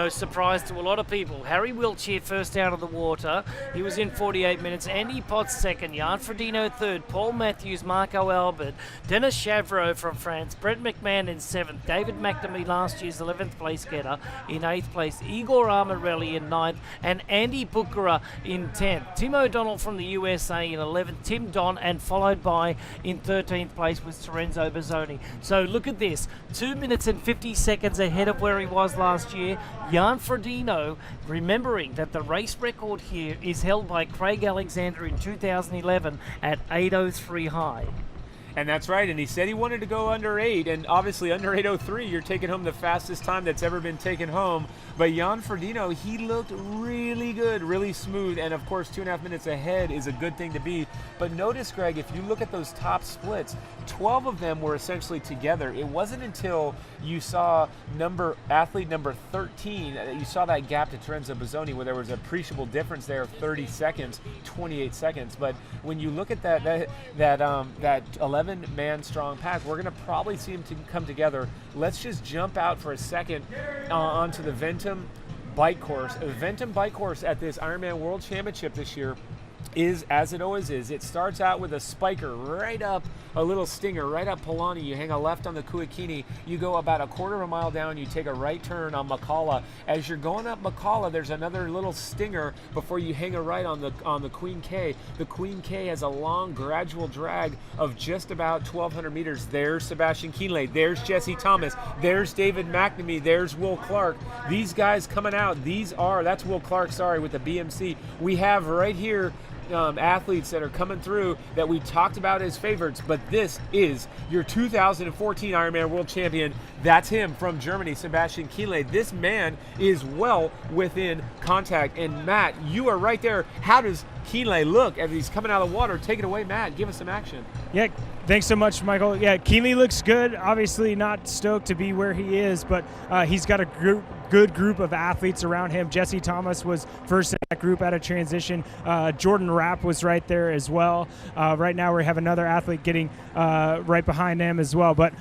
surprise to a lot of people. Harry Wiltshire first out of the water. He was in 48 minutes. Andy Potts second. Jan Ferdino third. Paul Matthews, Marco Albert. Denis Chavreau from France. Brent Mcmahon in 7th. David McNamee, last year's 11th place getter, in 8th place. Igor Amarelli in 9th. And Andy Buchera in 10th. Tim O'Donnell from the USA in 11th. Tim Don, and followed by in 13th place was Terenzo Bozzone. So look at this. 2 minutes and 50 seconds ahead of where he was last year. Jan Ferdino, remembering that the race record here is held by Craig Alexander in 2011 at 8:03 high. And that's right, and he said he wanted to go under 8, and obviously under 8:03, you're taking home the fastest time that's ever been taken home. But Jan Ferdino, he looked really good, really smooth, and of course 2.5 minutes ahead is a good thing to be. But notice, Greg, if you look at those top splits, 12 of them were essentially together. It wasn't until you saw athlete number 13 that you saw that gap to Terenzo Bozzoni, where there was an appreciable difference there of 30 seconds, 28 seconds. But when you look at that 11-man strong pack, we're going to probably see them come together. Let's just jump out for a second onto the Ventum bike course. The Ventum bike course at this Ironman World Championship this year is, as it always is, it starts out with a spiker right up, a little stinger right up Polani. You hang a left on the Kuakini. You go about a quarter of a mile down. You take a right turn on Makala. As you're going up Makala, there's another little stinger before you hang a right on the Queen K. The Queen K has a long, gradual drag of just about 1,200 meters. There's Sebastian Kienle. There's Jesse Thomas. There's David McNamee. There's Will Clark. These guys coming out. That's Will Clark, sorry, with the BMC. We have right here athletes that are coming through that we talked about as favorites, but this is your 2014 Ironman World Champion. That's him from Germany, Sebastian Kienle. This man is well within contact. And Matt, you are right there. How does Kienle look as he's coming out of the water? Take it away, Matt. Give us some action. Yeah, thanks so much, Michael. Yeah, Kienle looks good. Obviously not stoked to be where he is, but he's got a good group of athletes around him. Jesse Thomas was first in that group out of transition. Jordan Rapp was right there as well. Right now we have another athlete getting right behind him as well. But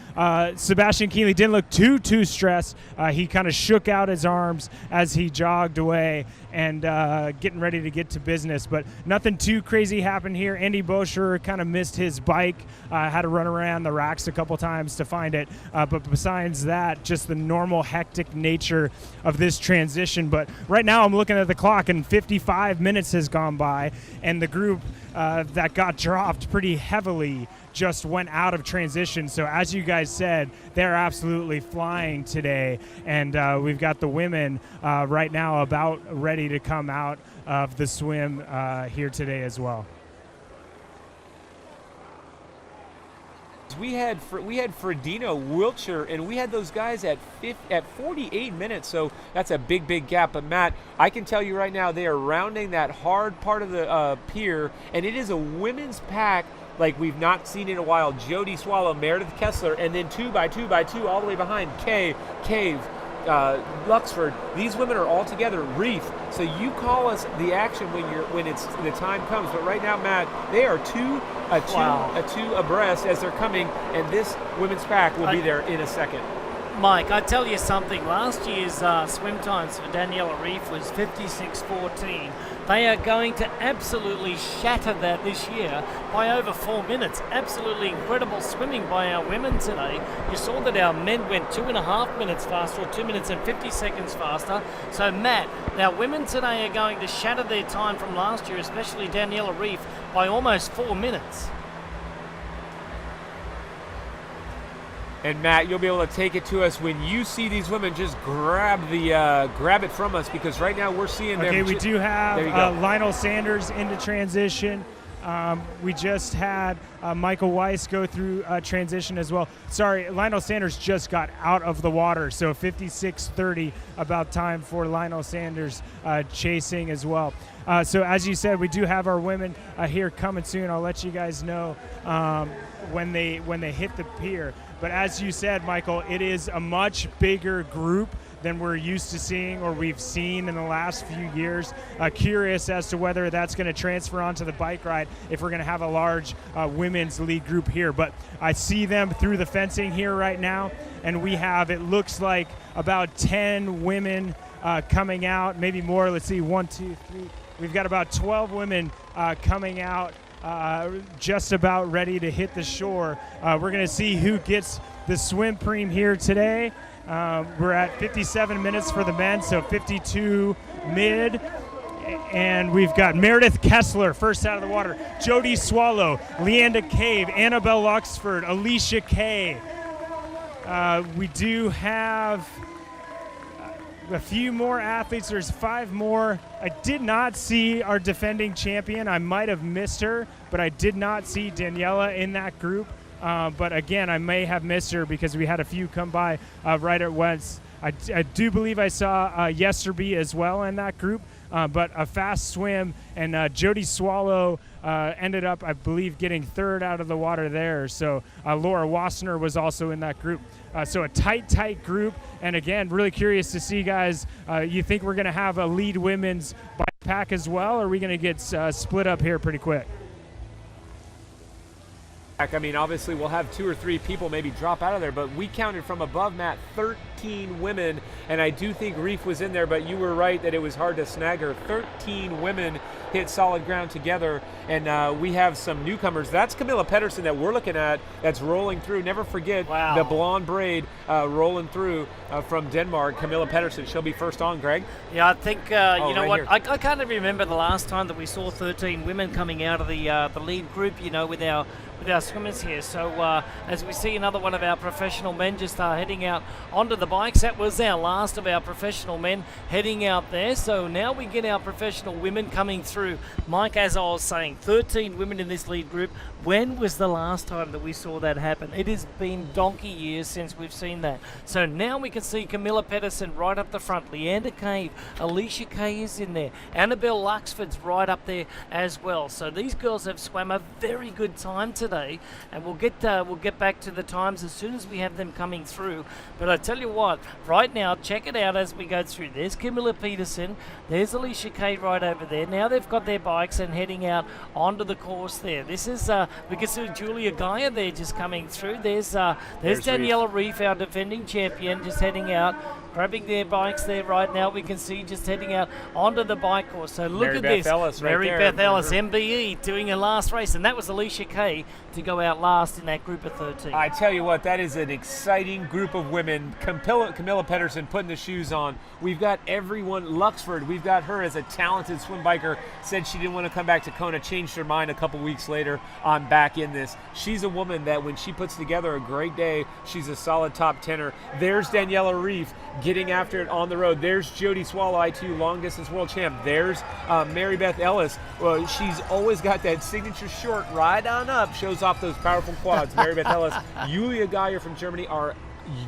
Sebastian Kienle didn't look too stressed. He kind of shook out his arms as he jogged away and getting ready to get to business. But nothing too crazy happened here. Andy Boscher kind of missed his bike. Had to run around the racks a couple times to find it. But besides that, just the normal hectic nature of this transition. But right now I'm looking at the clock and 55 minutes has gone by, and the group that got dropped pretty heavily just went out of transition. So as you guys said, they're absolutely flying today, and we've got the women right now about ready to come out of the swim here today as well. We had Ferdino, Wiltshire, and we had those guys at 48 minutes, so that's a big gap. But Matt, I can tell you right now, they are rounding that hard part of the pier, and it is a women's pack like we've not seen in a while. Jody Swallow, Meredith Kessler, and then 2 by 2 by 2 all the way behind Cave, Luxford. These women are all together. Reef. So you call us the action when the time comes. But right now, Matt, they are two abreast as they're coming, and this women's pack will be there in a second. Mike, I tell you something. Last year's swim times for Daniela Reef was 56:14. They are going to absolutely shatter that this year by over 4 minutes. Absolutely incredible swimming by our women today. You saw that our men went 2.5 minutes faster, or 2 minutes and 50 seconds faster. So Matt, our women today are going to shatter their time from last year, especially Daniela Reef, by almost 4 minutes. And Matt, you'll be able to take it to us when you see these women. Just grab it from us, because right now we're seeing them. Okay, we do have Lionel Sanders into transition. We just had Michael Weiss go through transition as well. Sorry, Lionel Sanders just got out of the water, so 56:30 about time for Lionel Sanders chasing as well. So as you said, we do have our women here coming soon. I'll let you guys know when they hit the pier. But as you said, Michael, it is a much bigger group than we're used to seeing or we've seen in the last few years. Curious as to whether that's going to transfer onto the bike ride if we're going to have a large women's lead group here. But I see them through the fencing here right now, and we have, it looks like, about 10 women coming out, maybe more. Let's see, 1, 2, 3. We've got about 12 women coming out, just about ready to hit the shore. We're going to see who gets the swim preem here today. We're at 57 minutes for the men, so 52 mid. And we've got Meredith Kessler first out of the water, Jody Swallow, Leanda Cave, Annabelle Luxford, Alicia Kay. We do have a few more athletes. There's 5 more. I did not see our defending champion. I might have missed her, but I did not see Daniela in that group. but again, I may have missed her because we had a few come by right at once. I do believe I saw Visterby as well in that group, but a fast swim, and Jody Swallow ended up, I believe, getting third out of the water there. So Laura Wassner was also in that group. So a tight group, and again, really curious to see, guys, you think we're going to have a lead women's bike pack as well, or are we going to get split up here pretty quick? I mean, obviously we'll have 2 or 3 people maybe drop out of there, but we counted from above, Matt, 13 women, and I do think Reef was in there, but you were right that it was hard to snag her. 13 women hit solid ground together, and we have some newcomers. That's Camilla Pedersen that we're looking at, that's rolling through. Never forget the blonde braid rolling through from Denmark, Camilla Pedersen. She'll be first on, Greg. Yeah, I think, you know right what, here. I can't even remember the last time that we saw 13 women coming out of the lead group, you know, with our swimmers here. So as we see another one of our professional men just heading out onto the bikes, that was our last of our professional men heading out there. So now we get our professional women coming through. Mike, as I was saying, 13 women in this lead group. When was the last time that we saw that happen? It has been donkey years since we've seen that. So now we can see Camilla Pedersen right up the front, Leander Cave, Alicia Kay is in there, Annabelle Luxford's right up there as well. So these girls have swam a very good time today, and we'll get back to the times as soon as we have them coming through. But I tell you what, right now, check it out as we go through. There's Camilla Pedersen, there's Alicia Kay right over there. Now they've got their bikes and heading out onto the course there. This is we can see Julia Gaia there just coming through. There's Daniela Reef, our defending champion, just heading out, grabbing their bikes there right now. We can see just heading out onto the bike course. So look at this. Mary Beth Ellis, MBE, doing her last race, and that was Alicia Kay to go out last in that group of 13. I tell you what, that is an exciting group of women. Camilla Pedersen putting the shoes on. We've got everyone. Luxford, we've got her as a talented swim biker, said she didn't want to come back to Kona, changed her mind a couple weeks later. I'm back in this. She's a woman that when she puts together a great day, she's a solid top tenner. There's Daniela Reef getting after it on the road. There's Jody Swallow, I2 long distance world champ. There's Mary Beth Ellis. Well, she's always got that signature short right on up, shows off those powerful quads. Mary Beth Ellis. Julia Geyer from Germany, our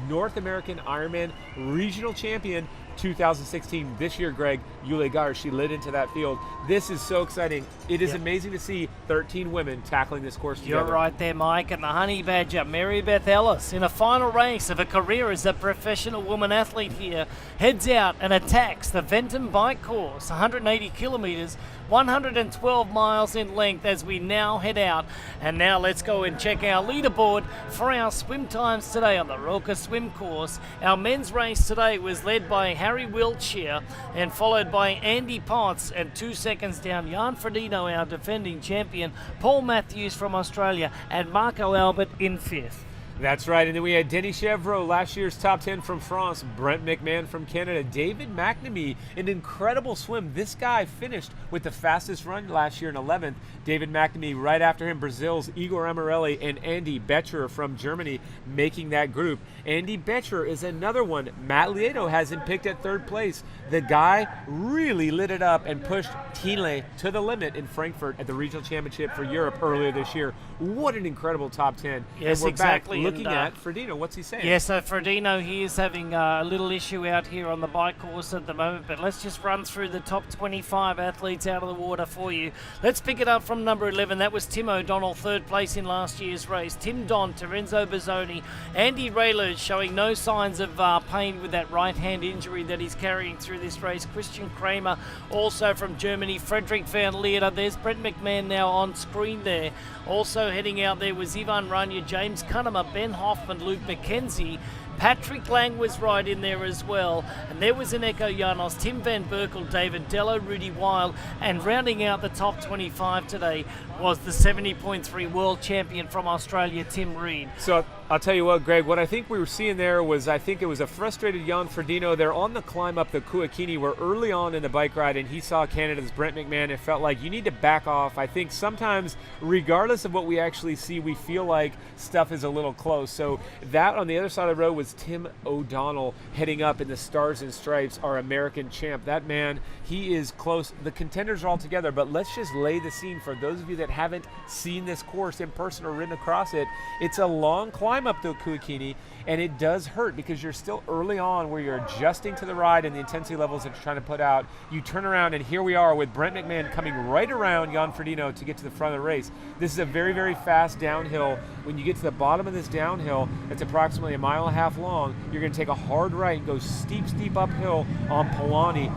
North American Ironman regional champion 2016. This year, Greg, Julia Geyer, she lit into that field. This is so exciting. It is amazing to see 13 women tackling this course together. You're right there, Mike. And the Honey Badger, Mary Beth Ellis, in a final race of a career as a professional woman athlete here, heads out and attacks the Venton bike course, 180 kilometers, 112 miles in length as we now head out. And now let's go and check our leaderboard for our swim times today on the Roka swim course. Our men's race today was led by Harry Wiltshire and followed by Andy Potts, and 2 seconds down, Jan Ferdino, our defending champion, Paul Matthews from Australia, and Marco Albert in 5th. That's right, and then we had Denis Chevreau, last year's top 10 from France, Brent Mcmahon from Canada, David McNamee, an incredible swim. This guy finished with the fastest run last year in 11th. David McNamee, right after him, Brazil's Igor Amarelli and Andy Betcher from Germany making that group. Andy Betcher is another one. Matt Lieto has him picked at 3rd place. The guy really lit it up and pushed Thiele to the limit in Frankfurt at the regional championship for Europe earlier this year. What an incredible top 10. Yes, and we're exactly. Back looking at Ferdino. What's he saying? Yeah, so Ferdino, he is having a little issue out here on the bike course at the moment, but let's just run through the top 25 athletes out of the water for you. Let's pick it up from number 11. That was Tim O'Donnell, 3rd place in last year's race. Tim Don, Terenzo Bozzoni, Andy Raylers showing no signs of pain with that right hand injury that he's carrying through this race. Christian Kramer, also from Germany. Frederick van Leer. There's Brent McMahon now on screen there. Also heading out there was Ivan Rania, James Cunnama, Ben Hoffman, Luke McKenzie. Patrick Lang was right in there as well. And there was Eneko Janos, Tim Van Burkel, David Dello, Rudy Wild. And rounding out the top 25 today was the 70.3 world champion from Australia, Tim Reid. So I'll tell you what, Greg, what I think we were seeing there was, I think it was a frustrated Jan Ferdino. They're on the climb up the Kuakini. We're early on in the bike ride, and he saw Canada's Brent Mcmahon. It felt like you need to back off. I think sometimes, regardless of what we actually see, we feel like stuff is a little close. So that on the other side of the road was Tim O'Donnell heading up in the Stars and Stripes, our American champ. That man, he is close. The contenders are all together, but let's just lay the scene for those of you that haven't seen this course in person or ridden across it. It's a long climb up the Kuakini, and it does hurt because you're still early on where you're adjusting to the ride and the intensity levels that you're trying to put out. You turn around, and here we are with Brent Mcmahon coming right around Jan Ferdino to get to the front of the race. This is a very, very fast downhill. When you get to the bottom of this downhill, it's approximately 1.5 miles long. You're going to take a hard right and go steep, steep uphill on Polani.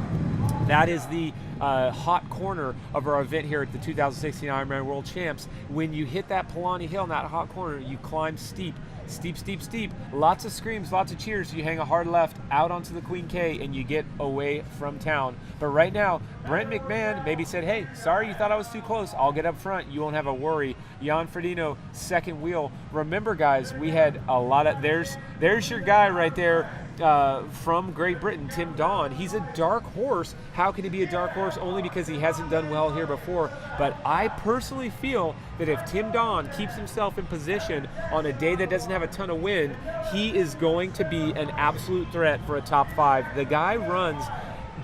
That is the hot corner of our event here at the 2016 Ironman World Champs. When you hit that Polani Hill in that hot corner, you climb steep, steep, steep, steep. Lots of screams, lots of cheers. You hang a hard left out onto the Queen K and you get away from town. But right now, Brent Mcmahon maybe said, hey, sorry you thought I was too close. I'll get up front. You won't have a worry. Jan Ferdino, second wheel. Remember, guys, we had a lot of, there's your guy right there. From Great Britain, Tim Don. He's a dark horse. How can he be a dark horse? Only because he hasn't done well here before. But I personally feel that if Tim Don keeps himself in position on a day that doesn't have a ton of wind, he is going to be an absolute threat for a top 5. The guy runs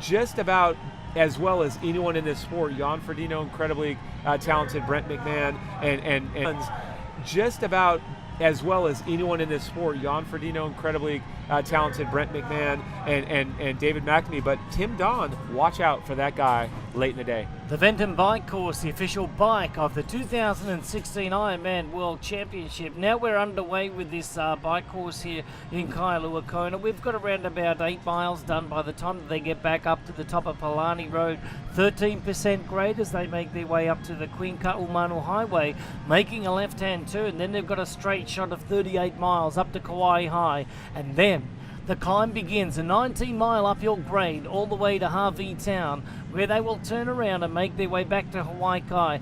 just about as well as anyone in this sport. Jan Ferdino, incredibly talented. Brent Mcmahon and runs just about as well as anyone in this sport. Jan Ferdino, incredibly talented. Brent Mcmahon and David McNamee. But Tim Don, watch out for that guy late in the day. The Venton Bike Course, the official bike of the 2016 Ironman World Championship. Now we're underway with this bike course here in Kailua Kona. We've got around about 8 miles done by the time that they get back up to the top of Palani Road. 13% grade as they make their way up to the Queen Ka'umanu Highway, making a left-hand turn. Then they've got a straight shot of 38 miles up to Kauai High, and then the climb begins, a 19-mile uphill grade all the way to Harvey Town, where they will turn around and make their way back to Kauai High,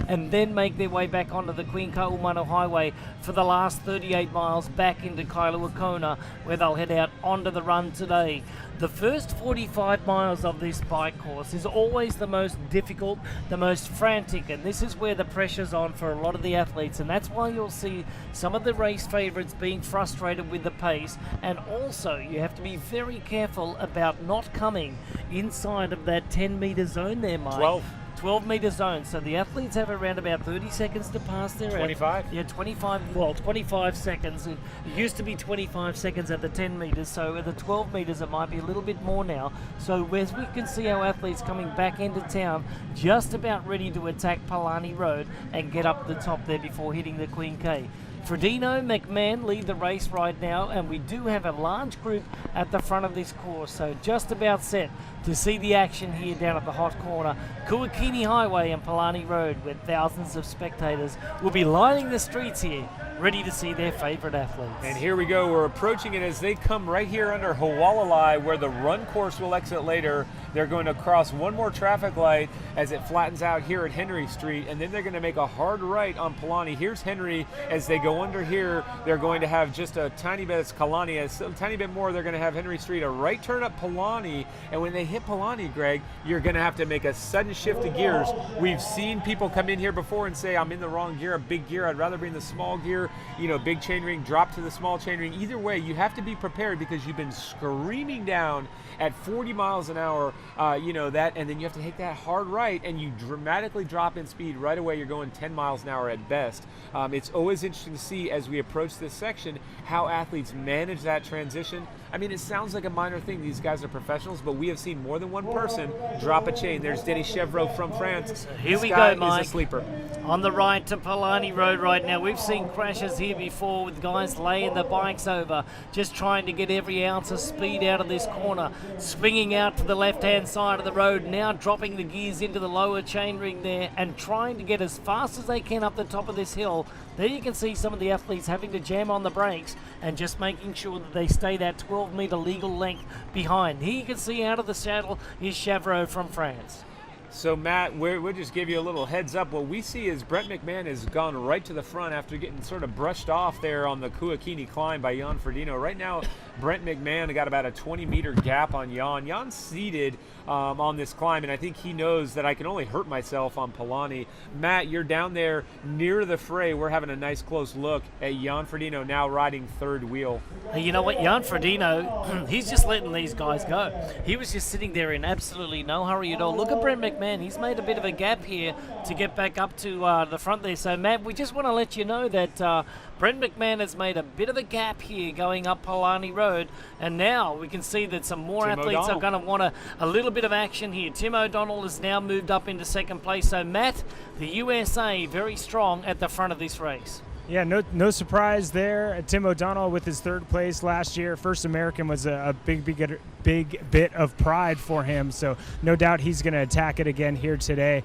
and then make their way back onto the Queen Ka'umanu Highway for the last 38 miles back into Kailua Kona, where they'll head out onto the run today. The first 45 miles of this bike course is always the most difficult, the most frantic, and this is where the pressure's on for a lot of the athletes, and that's why you'll see some of the race favourites being frustrated with the pace. And also you have to be very careful about not coming inside of that 10-metre zone there, Mike. 12-metre zone. So the athletes have around about 30 seconds to pass their 25? Yeah, 25 seconds. It used to be 25 seconds at the 10 metres, so at the 12 metres it might be a little bit more now. So as we can see our athletes coming back into town, just about ready to attack Palani Road and get up the top there before hitting the Queen K. Ferdino, McMahon lead the race right now, and we do have a large group at the front of this course, so just about set to see the action here down at the hot corner, Kuakini Highway and Palani Road, where thousands of spectators will be lining the streets here, ready to see their favourite athletes. And here we go, we're approaching it as they come right here under Hualalai, where the run course will exit later. They're going to cross one more traffic light as it flattens out here at Henry Street, and then they're going to make a hard right on Palani. Here's Henry. As they go under here, they're going to have just a tiny bit, it's Kalani, a tiny bit more. They're going to have Henry Street, a right turn up Palani, and when they hit Palani, Greg, you're going to have to make a sudden shift of gears. We've seen people come in here before and say, I'm in the wrong gear, a big gear, I'd rather be in the small gear, big chain ring, drop to the small chain ring. Either way, you have to be prepared because you've been screaming down at 40 miles an hour, and then you have to take that hard right, and you dramatically drop in speed right away. You're going 10 miles an hour at best. It's always interesting to see as we approach this section how athletes manage that transition. I mean, it sounds like a minor thing. These guys are professionals, but we have seen more than one person drop a chain. There's Denis Chevreau from France. So here we go, Mike. Is a sleeper. On the right to Palani Road right now. We've seen crashes here before with guys laying the bikes over, just trying to get every ounce of speed out of this corner. Swinging out to the left-hand side of the road, now dropping the gears into the lower chain ring there and trying to get as fast as they can up the top of this hill. There you can see some of the athletes having to jam on the brakes and just making sure that they stay that 12-metre legal length behind. Here you can see out of the saddle is Chevreau from France. So, Matt, we'll just give you a little heads up. What we see is Brent Mcmahon has gone right to the front after getting sort of brushed off there on the Kuakini climb by Jan Ferdino. Right now, Brent Mcmahon got about a 20-meter gap on Jan. Jan's seated on this climb, and I think he knows that I can only hurt myself on Polani. Matt, you're down there near the fray. We're having a nice close look at Jan Ferdino now riding third wheel. Hey, you know what, Jan Ferdino, he's just letting these guys go. He was just sitting there in absolutely no hurry at all. Look at Brent McMahon. He's made a bit of a gap here to get back up to the front there. So, Matt, we just want to let you know that Brent McMahon has made a bit of a gap here going up Polani Road, and now we can see that some more Tim athletes O'Donnell are going to want a little bit of action here. Tim O'Donnell has now moved up into second place. So, Matt, the USA very strong at the front of this race. Yeah, no surprise there. Tim O'Donnell with his third place last year. First American was a big bit of pride for him, so no doubt he's going to attack it again here today.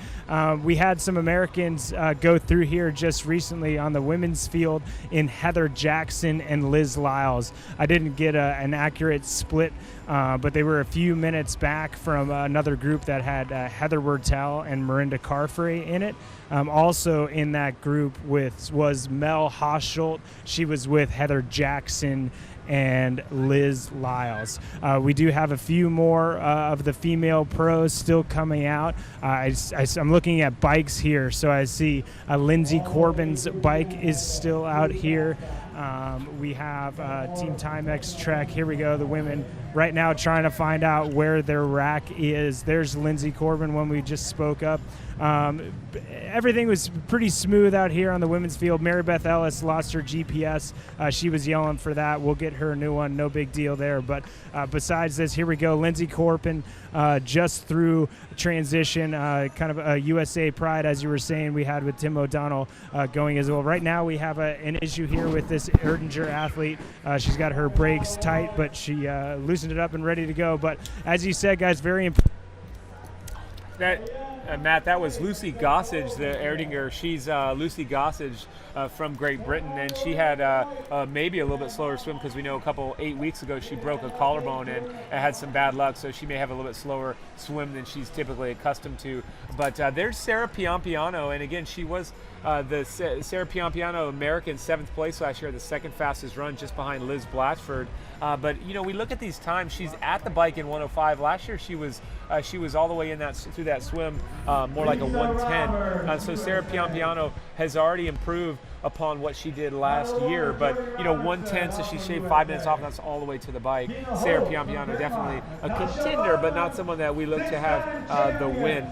We had some Americans go through here just recently on the women's field in Heather Jackson and Liz Lyles. I didn't get an accurate split, but they were a few minutes back from another group that had Heather Wurtell and Mirinda Carfrey in it. Also in that group was Mel Hoschult. She was with Heather Jackson and Liz Lyles. We do have a few more of the female pros still coming out. I'm looking at bikes here, so I see Lindsay Corbin's bike is still out here. We have Team Timex Trek. Here we go, the women right now trying to find out where their rack is. There's Lindsay Corbin, one we just spoke up. Everything was pretty smooth out here on the women's field. Mary Beth Ellis lost her GPS. She was yelling for that. We'll get her a new one. No big deal there. But besides this, here we go. Lindsay Corbin just through transition, kind of a USA pride, as you were saying, we had with Tim O'Donnell going as well. Right now we have an issue here with this Erdinger athlete. She's got her brakes tight, but she loosened it up and ready to go. But as you said, guys, very important. Matt, that was Lucy Gossage, the Erdinger. She's Lucy Gossage from Great Britain, and she had maybe a little bit slower swim because we know 8 weeks ago she broke a collarbone and had some bad luck, so she may have a little bit slower swim than she's typically accustomed to. But there's Sarah Piampiano, and again, she was Sarah Piampiano American 7th place last year, the second fastest run, just behind Liz Blatchford. But you know, we look at these times. She's at the bike in 105. Last year she was all the way in through that swim, more like a 110. So Sarah Piampiano has already improved upon what she did last year. But you know, 110, so she shaved 5 minutes off, and that's all the way to the bike. Sarah Piampiano definitely a contender, but not someone that we look to have the win.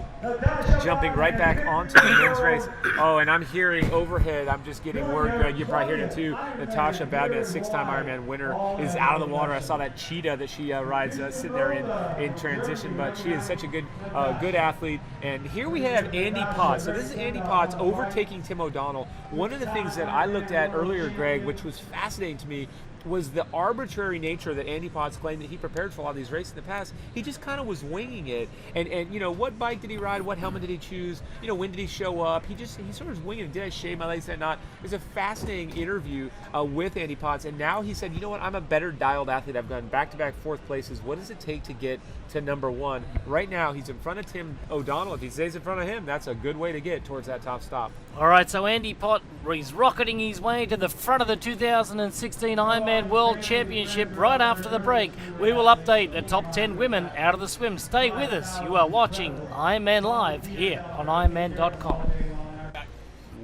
Jumping right back onto the men's race. Oh, and I'm hearing overhead. I'm just getting word. Greg, you're probably hearing it too. Natasha Badman, 6-time Ironman winner, is out of the water. I saw that cheetah that she rides sitting there in transition, but she is such a good athlete. And here we have Andy Potts. So this is Andy Potts overtaking Tim O'Donnell. One of the things that I looked at earlier, Greg, which was fascinating to me, was the arbitrary nature that Andy Potts claimed that he prepared for a lot of these races in the past. He just kind of was winging it. And you know, what bike did he ride? What helmet did he choose? You know, when did he show up? He sort of was winging it. Did I shave my legs? Did I not? It was a fascinating interview with Andy Potts. And now he said, you know what? I'm a better dialed athlete. I've done back-to-back 4th places. What does it take to get to number 1? Right now, he's in front of Tim O'Donnell. If he stays in front of him, that's a good way to get towards that top stop. All right, so Andy Potts, he's rocketing his way to the front of the 2016 Ironman World Championship. Right after the break, we will update the top 10 women out of the swim. Stay with us. You are watching Ironman Live here on Ironman.com.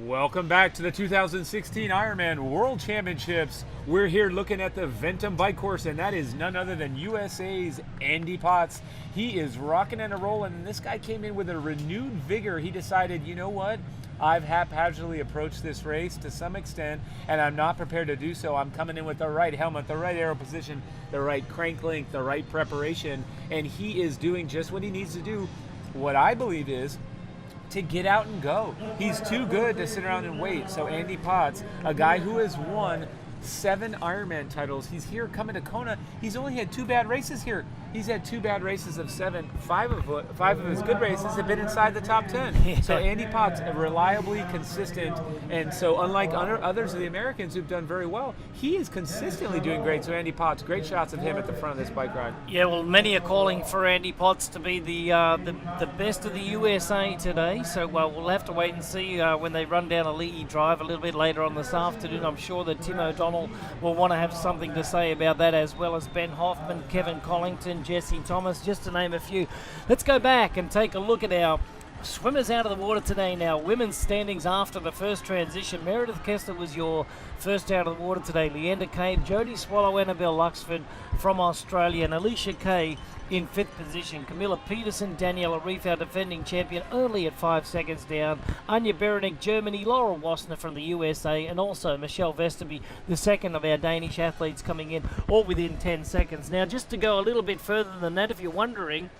Welcome back to the 2016 Ironman World Championships. We're here looking at the Ventum bike course, and that is none other than USA's Andy Potts. He is rocking and rolling, and this guy came in with a renewed vigor. He decided, you know what? I've haphazardly approached this race to some extent, and I'm not prepared to do so. I'm coming in with the right helmet, the right aero position, the right crank length, the right preparation, and he is doing just what he needs to do. What I believe is to get out and go. He's too good to sit around and wait. So Andy Potts, a guy who has won 7 Ironman titles. He's here coming to Kona. He's only had 2 bad races here. He's had 2 bad races of 7. 5 of his good races have been inside the top 10. So Andy Potts, reliably consistent, and so unlike others of the Americans who've done very well, he is consistently doing great. So Andy Potts, great shots of him at the front of this bike ride. Yeah, well, many are calling for Andy Potts to be the best of the USA today. So we'll have to wait and see when they run down a league drive a little bit later on this afternoon. I'm sure that Tim O'Donnell will want to have something to say about that, as well as Ben Hoffman, Kevin Collington, Jesse Thomas, just to name a few. Let's go back and take a look at our swimmers out of the water today now. Women's standings after the first transition. Meredith Kessler was your first out of the water today. Leander Cave, Jodie Swallow, Annabelle Luxford from Australia, and Alicia Kay in 5th position. Camilla Peterson, Daniela Reif, our defending champion, only at 5 seconds down. Anya Berenik, Germany, Laura Wassner from the USA, and also Michelle Vesterby, the second of our Danish athletes, coming in all within 10 seconds. Now, just to go a little bit further than that, if you're wondering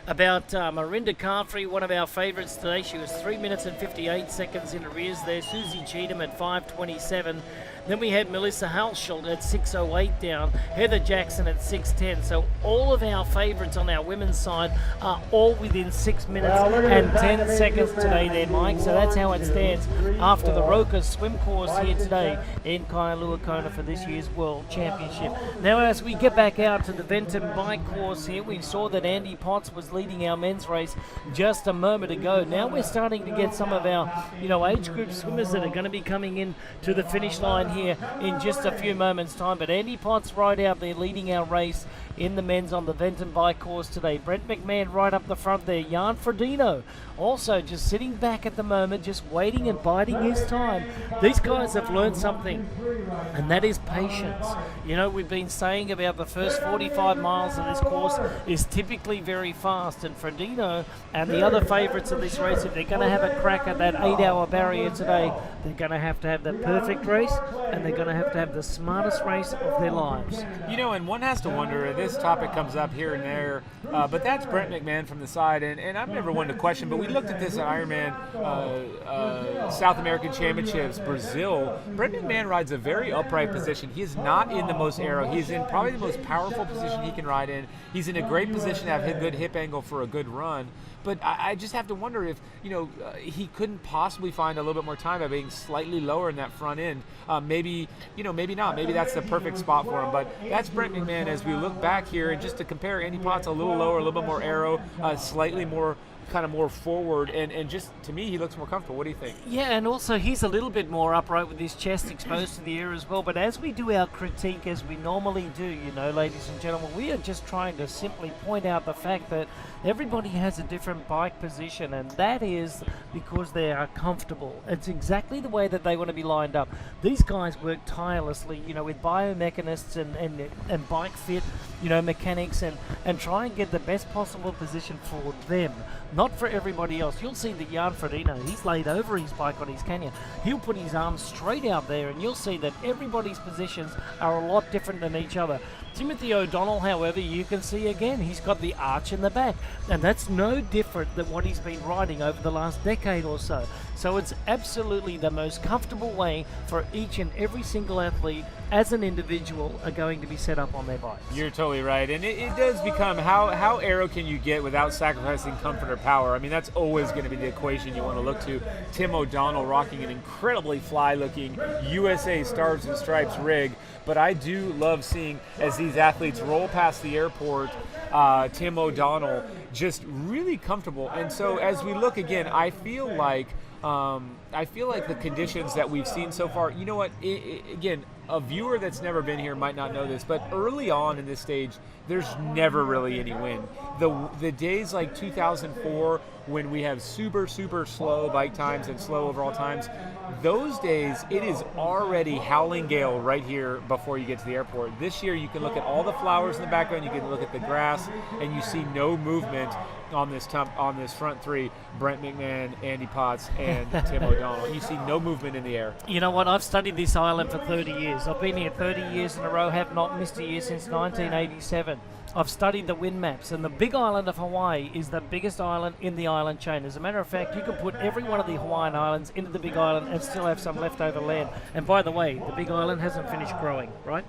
about Marinda Carfrey, one of our favourites today. She was 3 minutes and 58 seconds in arrears there. Susie Cheatham at 5:27. Then we had Melissa Halschild at 6:08 down. Heather Jackson at 6:10. So all of our favourites on our women's side are all within 6 minutes and 10 seconds today there, Mike. So that's how it stands after the Roka swim course here today in Kailua Kona for this year's World Championship. Now, as we get back out to the Venton bike course here, we saw that Andy Potts was leading our men's race just a moment ago. Now we're starting to get some of our, age group swimmers that are going to be coming in to the finish line here in just a few moments' time. But Andy Potts right out there leading our race in the men's on the Venton bike course today. Brent McMahon right up the front there. Jan Ferdino also just sitting back at the moment, just waiting and biding his time. These guys have learned something, and that is patience. We've been saying about the first 45 miles of this course is typically very fast, and Ferdino and the other favourites of this race, if they're going to have a crack at that 8-hour barrier today, they're going to have the perfect race, and they're going to have the smartest race of their lives. And one has to wonder, this topic comes up here and there, but that's Brent McMahon from the side, and I'm never one to question, but we looked at this at Ironman South American Championships, Brazil. Brent McMahon rides a very upright position. He is not in the most aero. He's in probably the most powerful position he can ride in. He's in a great position to have a good hip angle for a good run. But I just have to wonder if, he couldn't possibly find a little bit more time by being slightly lower in that front end. Maybe not. Maybe that's the perfect spot for him. But that's Brent McMahon as we look back here. And just to compare, Andy Potts a little lower, a little bit more aero, slightly more forward, and just to me he looks more comfortable. What do you think? Yeah, and also he's a little bit more upright with his chest exposed to the air as well. But as we do our critique, as we normally do, ladies and gentlemen, we are just trying to simply point out the fact that everybody has a different bike position, and that is because they are comfortable. It's exactly the way that they want to be lined up. These guys work tirelessly, with biomechanists and bike fit, mechanics, and try and get the best possible position for them, not for everybody else. You'll see that Jan Ferdino, he's laid over his bike on his canyon. He'll put his arms straight out there, and you'll see that everybody's positions are a lot different than each other. Timothy O'Donnell, however, you can see again, he's got the arch in the back, and that's no different than what he's been riding over the last decade or so. So it's absolutely the most comfortable way for each and every single athlete as an individual are going to be set up on their bikes. You're totally right, and it does become how aero can you get without sacrificing comfort or power? I mean, that's always going to be the equation you want to look to. Tim O'Donnell rocking an incredibly fly-looking USA Stars and Stripes rig, but I do love seeing as these athletes roll past the airport, Tim O'Donnell just really comfortable. And so as we look again, I feel like the conditions that we've seen so far, again, a viewer that's never been here might not know this, but early on in this stage, there's never really any wind. The days like 2004, when we have super, super slow bike times and slow overall times, those days, it is already howling gale right here before you get to the airport. This year, you can look at all the flowers in the background, you can look at the grass, and you see no movement on this front three: Brent McMahon, Andy Potts, and Tim O'Donnell. You see no movement in the air. You know what? I've studied this island for 30 years. I've been here 30 years in a row, have not missed a year since 1987. I've studied the wind maps, and the big island of Hawaii is the biggest island in the island chain. As a matter of fact, you can put every one of the Hawaiian islands into the big island and still have some leftover land. And by the way, the Big Island hasn't finished growing, right?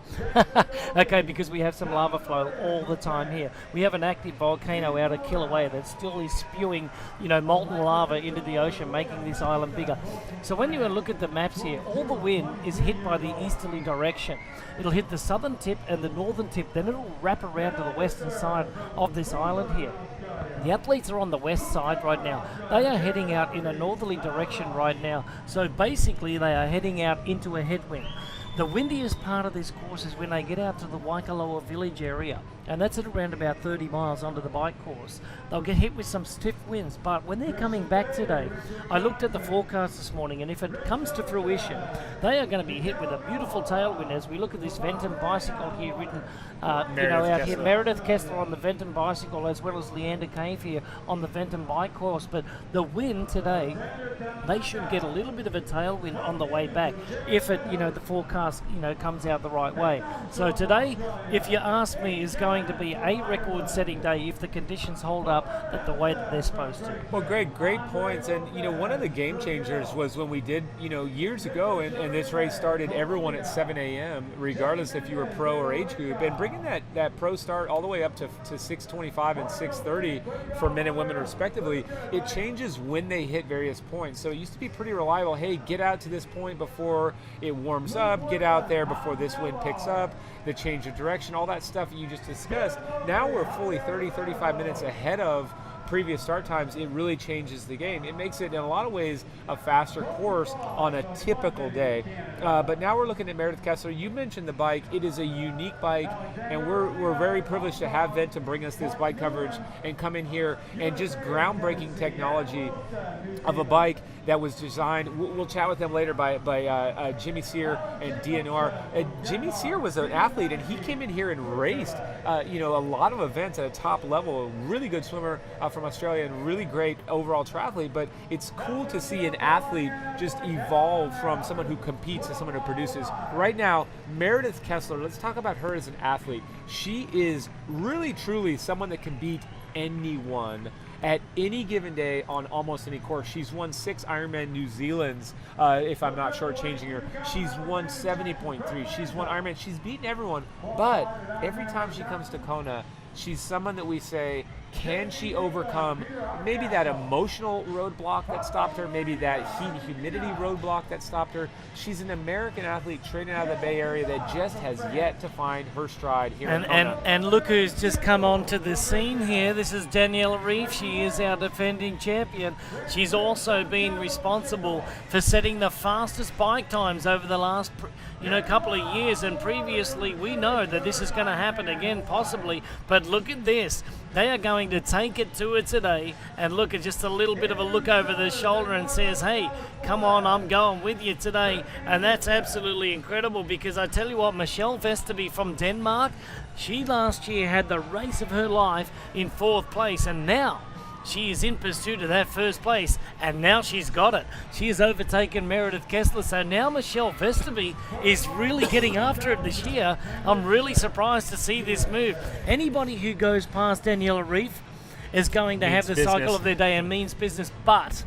Okay, because we have some lava flow all the time here. We have an active volcano out a Kilauea that still is spewing, molten lava into the ocean, making this island bigger. So when you look at the maps here, all the wind is hit by the easterly direction. It'll hit the southern tip and the northern tip, then it'll wrap around to the western side of this island here. The athletes are on the west side right now. They are heading out in a northerly direction right now. So basically they are heading out into a headwind. The windiest part of this course is when they get out to the Waikoloa village area, and that's at around about 30 miles onto the bike course. They'll get hit with some stiff winds, but when they're coming back today, I looked at the forecast this morning, and if it comes to fruition, they are going to be hit with a beautiful tailwind as we look at this Venton bicycle here written, out here. Meredith Kessler on the Venton bicycle, as well as Leander Cave here on the Venton bike course. But the wind today, they should get a little bit of a tailwind on the way back if it, the forecast, comes out the right way. So today, if you ask me, is going to be a record-setting day if the conditions hold up the way that they're supposed to. Well, Greg, great points. And, one of the game changers was when we did, years ago, and this race started everyone at 7 a.m., regardless if you were pro or age group, and bringing that pro start all the way up to 6:25 and 6:30 for men and women respectively, it changes when they hit various points. So it used to be pretty reliable. Hey, get out to this point before it warms up, get out there before this wind picks up, the change of direction, all that stuff you just discussed. Now we're fully 35 minutes ahead of previous start times. It really changes the game. It makes it in a lot of ways a faster course on a typical day. But now we're looking at Meredith Kessler. You mentioned the bike. It is a unique bike, and we're very privileged to have Venton bring us this bike coverage and come in here and just groundbreaking technology of a bike that was designed. We'll chat with them later by Jimmy Sear and DNR. Jimmy Sear was an athlete, and he came in here and raced a lot of events at a top level. A really good swimmer from Australia and really great overall triathlete. But it's cool to see an athlete just evolve from someone who competes to someone who produces. Right now, Meredith Kessler, let's talk about her as an athlete. She is really, truly someone that can beat anyone at any given day on almost any course. She's won 6 Ironman New Zealands, if I'm not shortchanging her. She's won 70.3. She's won Ironman. She's beaten everyone. But every time she comes to Kona, she's someone that we say, can she overcome maybe that emotional roadblock that stopped her, maybe that heat and humidity roadblock that stopped her? She's an American athlete training out of the Bay Area that just has yet to find her stride here in Kona. And look who's just come onto the scene here. This is Danielle Reif. She is our defending champion. She's also been responsible for setting the fastest bike times over the last couple of years, and previously we know that this is going to happen again possibly. But look at this. They are going to take it to her today, and look at just a little bit of a look over the shoulder and says, hey, come on, I'm going with you today. And that's absolutely incredible, because I tell you what, Michelle Visterby from Denmark, she last year had the race of her life in 4th place, and now she is in pursuit of that 1st place, and now she's got it. She has overtaken Meredith Kessler, so now Michelle Visterby is really getting after it this year. I'm really surprised to see this move. Anybody who goes past Daniela Reif is going to have the cycle of their day and means business, but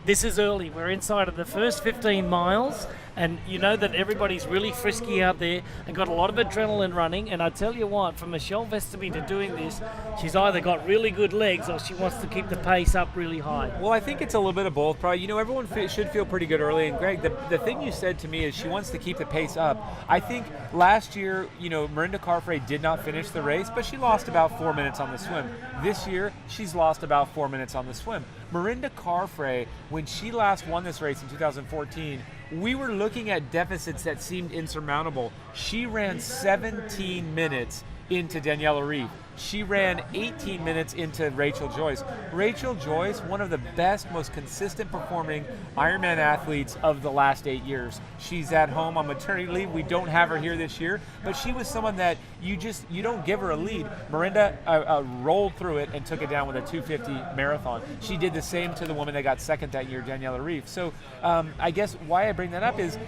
this is early. We're inside of the first 15 miles, and you know that everybody's really frisky out there and got a lot of adrenaline running. And I tell you what, for Michelle Visterby to doing this, she's either got really good legs or she wants to keep the pace up really high. Well, I think it's a little bit of both, probably. Everyone should feel pretty good early. And Greg, the thing you said to me is she wants to keep the pace up. I think last year, Miranda Carfrae did not finish the race, but she lost about 4 minutes on the swim. This year, she's lost about 4 minutes on the swim. Miranda Carfrae, when she last won this race in 2014, we were looking at deficits that seemed insurmountable. She ran 17 minutes into Daniela Reif. She ran 18 minutes into Rachel Joyce. Rachel Joyce, one of the best, most consistent performing Ironman athletes of the last 8 years. She's at home on maternity leave. We don't have her here this year, but she was someone that you don't give her a lead. Miranda rolled through it and took it down with a 2:50 marathon. She did the same to the woman that got second that year, Daniela Reif. So I guess why I bring that up is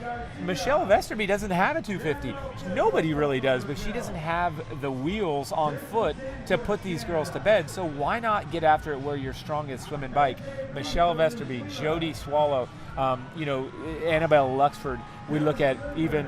Michelle Visterby doesn't have a 2:50. Nobody really does, but she doesn't have the wheels on foot to put these girls to bed. So why not get after it where you're strongest, swim and bike? Michelle Visterby, Jody Swallow, Annabelle Luxford. We look at even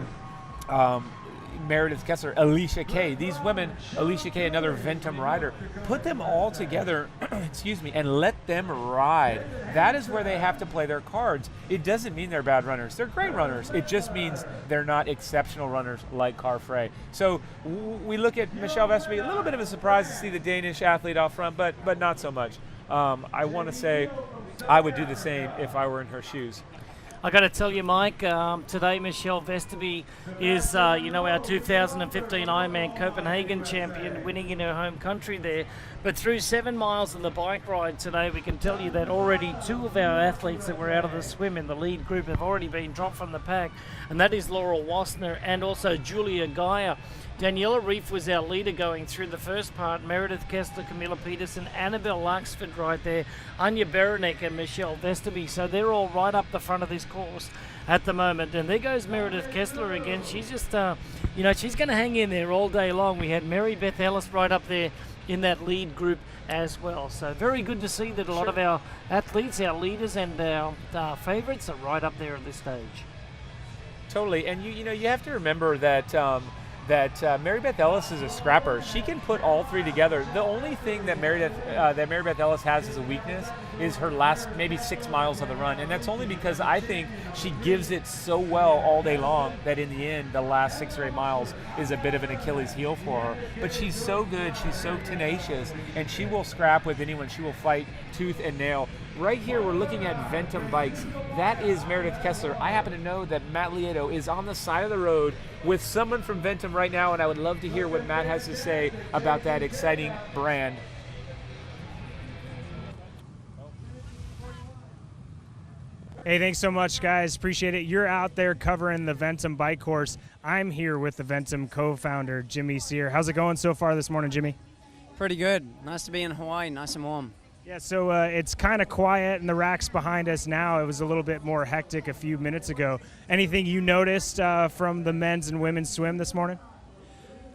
Meredith Kessler, Alicia Kay. These women, Alicia Kay, another Ventum rider, put them all together, excuse me, and let them ride. That is where they have to play their cards. It doesn't mean they're bad runners. They're great runners. It just means they're not exceptional runners like Car Frey. So we look at Michelle Vesterby, a little bit of a surprise to see the Danish athlete out front, but not so much. I want to say I would do the same if I were in her shoes. I got to tell you, Mike, today Michelle Vesterby is, our 2015 Ironman Copenhagen champion, winning in her home country there. But through 7 miles of the bike ride today, we can tell you that already 2 of our athletes that were out of the swim in the lead group have already been dropped from the pack, and that is Laurel Wassner and also Julia Geyer. Daniela Reif was our leader going through the first part. Meredith Kessler, Camilla Peterson, Annabelle Luxford right there, Anya Berenek and Michelle Vesterby. So they're all right up the front of this course at the moment. And there goes Meredith Kessler again. She's just, she's going to hang in there all day long. We had Mary Beth Ellis right up there in that lead group as well. So very good to see that a lot of our athletes, our leaders and our favourites are right up there at this stage. Totally. And you have to remember that Mary Beth Ellis is a scrapper. She can put all 3 together. The only thing that Mary Beth Ellis has as a weakness is her last maybe 6 miles of the run, and that's only because I think she gives it so well all day long that in the end, the last 6 or 8 miles is a bit of an Achilles heel for her. But she's so good, she's so tenacious, and she will scrap with anyone. She will fight tooth and nail. Right here, we're looking at Ventum bikes. That is Meredith Kessler. I happen to know that Matt Lieto is on the side of the road with someone from Ventum right now, and I would love to hear what Matt has to say about that exciting brand. Hey, thanks so much, guys. Appreciate it. You're out there covering the Ventum bike course. I'm here with the Ventum co-founder, Jimmy Sear. How's it going so far this morning, Jimmy? Pretty good. Nice to be in Hawaii, nice and warm. Yeah, so it's kind of quiet and the rack's behind us now. It was a little bit more hectic a few minutes ago. Anything you noticed from the men's and women's swim this morning?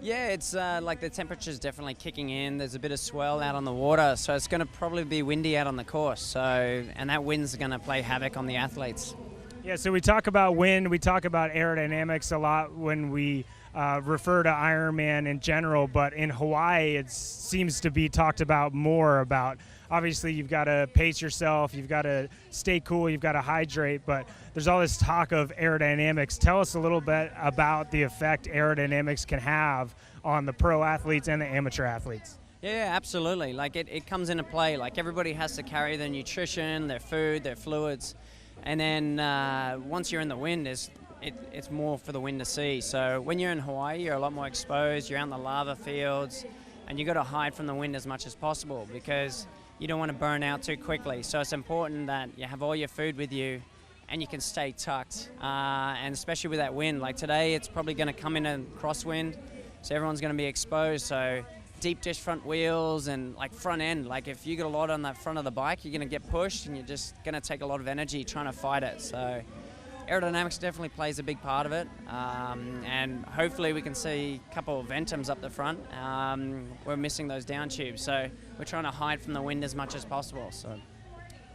Yeah, it's like the temperature's definitely kicking in. There's a bit of swell out on the water, so it's going to probably be windy out on the course. And that wind's going to play havoc on the athletes. Yeah, so we talk about wind, we talk about aerodynamics a lot when we refer to Ironman in general, but in Hawaii it seems to be talked about more about. Obviously, you've got to pace yourself, you've got to stay cool, you've got to hydrate, but there's all this talk of aerodynamics. Tell us a little bit about the effect aerodynamics can have on the pro athletes and the amateur athletes. Yeah, absolutely. Like it comes into play. Like everybody has to carry their nutrition, their food, their fluids, and then once you're in the wind, it's more for the wind to see. So when you're in Hawaii, you're a lot more exposed, you're out in the lava fields, and you got to hide from the wind as much as possible because you don't want to burn out too quickly. So it's important that you have all your food with you and you can stay tucked. And especially with that wind, like today, it's probably going to come in a crosswind, so everyone's going to be exposed. So deep dish front wheels and like front end, like if you get a lot on that front of the bike, you're going to get pushed and you're just going to take a lot of energy trying to fight it. So aerodynamics definitely plays a big part of it, and hopefully we can see a couple of Ventums up the front. We're missing those down tubes, so we're trying to hide from the wind as much as possible. So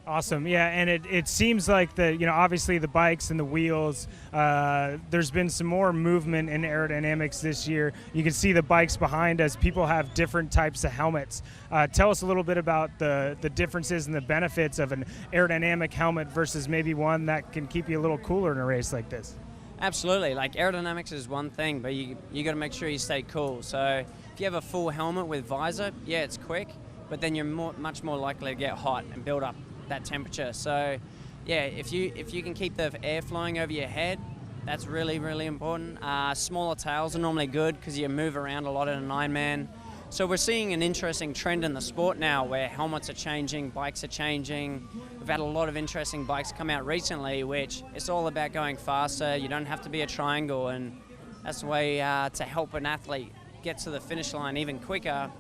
Awesome, yeah, and it seems like obviously the bikes and the wheels, there's been some more movement in aerodynamics this year. You can see the bikes behind us. People have different types of helmets. Tell us a little bit about the differences and the benefits of an aerodynamic helmet versus maybe one that can keep you a little cooler in a race like this. Absolutely, like aerodynamics is one thing, but you got to make sure you stay cool. So if you have a full helmet with visor, yeah, it's quick, but then you're much more likely to get hot and build up that temperature. So yeah, if you can keep the air flowing over your head, that's really, really important. Smaller tails are normally good because you move around a lot in an Ironman. So we're seeing an interesting trend in the sport now where helmets are changing, bikes are changing. We've had a lot of interesting bikes come out recently, which it's all about going faster. You don't have to be a triangle, and that's the way to help an athlete get to the finish line even quicker.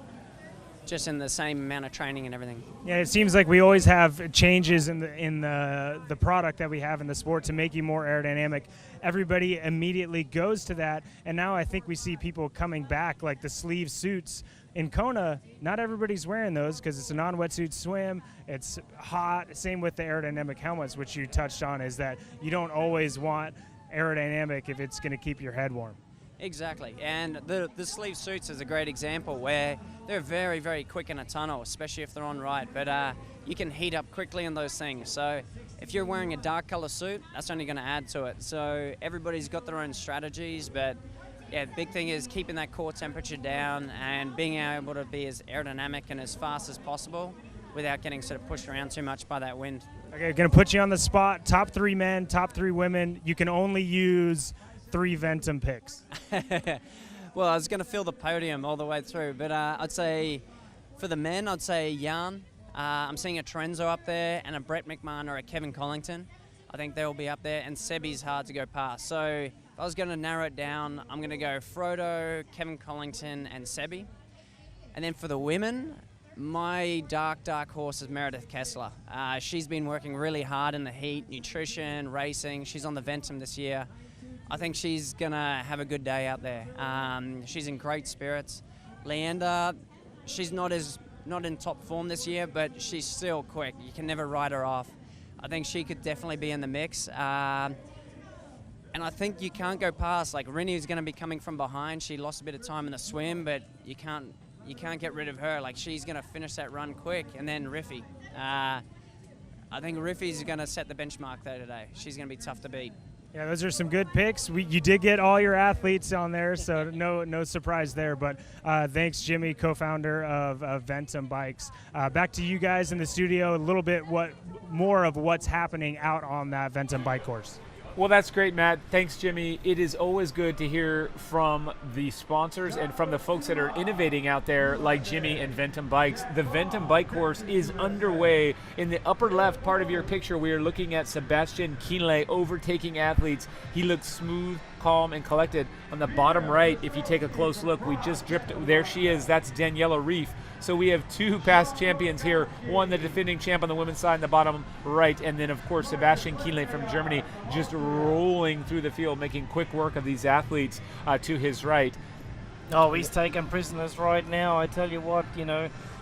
just in the same amount of training and everything. Yeah, it seems like we always have changes in the product that we have in the sport to make you more aerodynamic. Everybody immediately goes to that, and now I think we see people coming back, like the sleeve suits. In Kona, not everybody's wearing those because it's a non-wetsuit swim. It's hot. Same with the aerodynamic helmets, which you touched on, is that you don't always want aerodynamic if it's going to keep your head warm. Exactly, and the sleeve suits is a great example where they're very, very quick in a tunnel, especially if they're on right, but you can heat up quickly in those things. So if you're wearing a dark color suit, that's only going to add to it. So everybody's got their own strategies, but yeah, the big thing is keeping that core temperature down and being able to be as aerodynamic and as fast as possible without getting sort of pushed around too much by that wind. Okay, going to put you on the spot. Top 3 men, top 3 women. You can only use 3 Ventum picks. Well, I was going to fill the podium all the way through, but I'd say for the men, I'd say Jan. I'm seeing a Trenzo up there and a Brent Mcmahon or a Kevin Collington. I think they'll be up there, and Sebi's hard to go past. So if I was going to narrow it down, I'm going to go Frodo, Kevin Collington, and Sebi. And then for the women, my dark horse is Meredith Kessler. She's been working really hard in the heat, nutrition, racing. She's on the Ventum this year. I think she's going to have a good day out there. She's in great spirits. Leander, she's not in top form this year, but she's still quick. You can never write her off. I think she could definitely be in the mix. And I think you can't go past, like Rinny's going to be coming from behind. She lost a bit of time in the swim, but you can't get rid of her. Like, she's going to finish that run quick. And then Riffy. I think Riffy's going to set the benchmark there today. She's going to be tough to beat. Yeah, those are some good picks. You did get all your athletes on there, so no surprise there. But thanks, Jimmy, co-founder of Ventum Bikes. Back to you guys in the studio, a little bit more of what's happening out on that Ventum bike course. Well, that's great, Matt. Thanks, Jimmy. It is always good to hear from the sponsors and from the folks that are innovating out there, like Jimmy and Ventum Bikes. The Ventum Bike Course is underway. In the upper left part of your picture, we are looking at Sebastian Kienle overtaking athletes. He looks smooth, calm, and collected. On the bottom right, if you take a close look, we just dripped. There she is. That's Daniela Reef. So we have 2 past champions here, one the defending champ on the women's side in the bottom right, and then, of course, Sebastian Kienle from Germany just rolling through the field, making quick work of these athletes to his right. Oh, he's taking prisoners right now. I tell you what,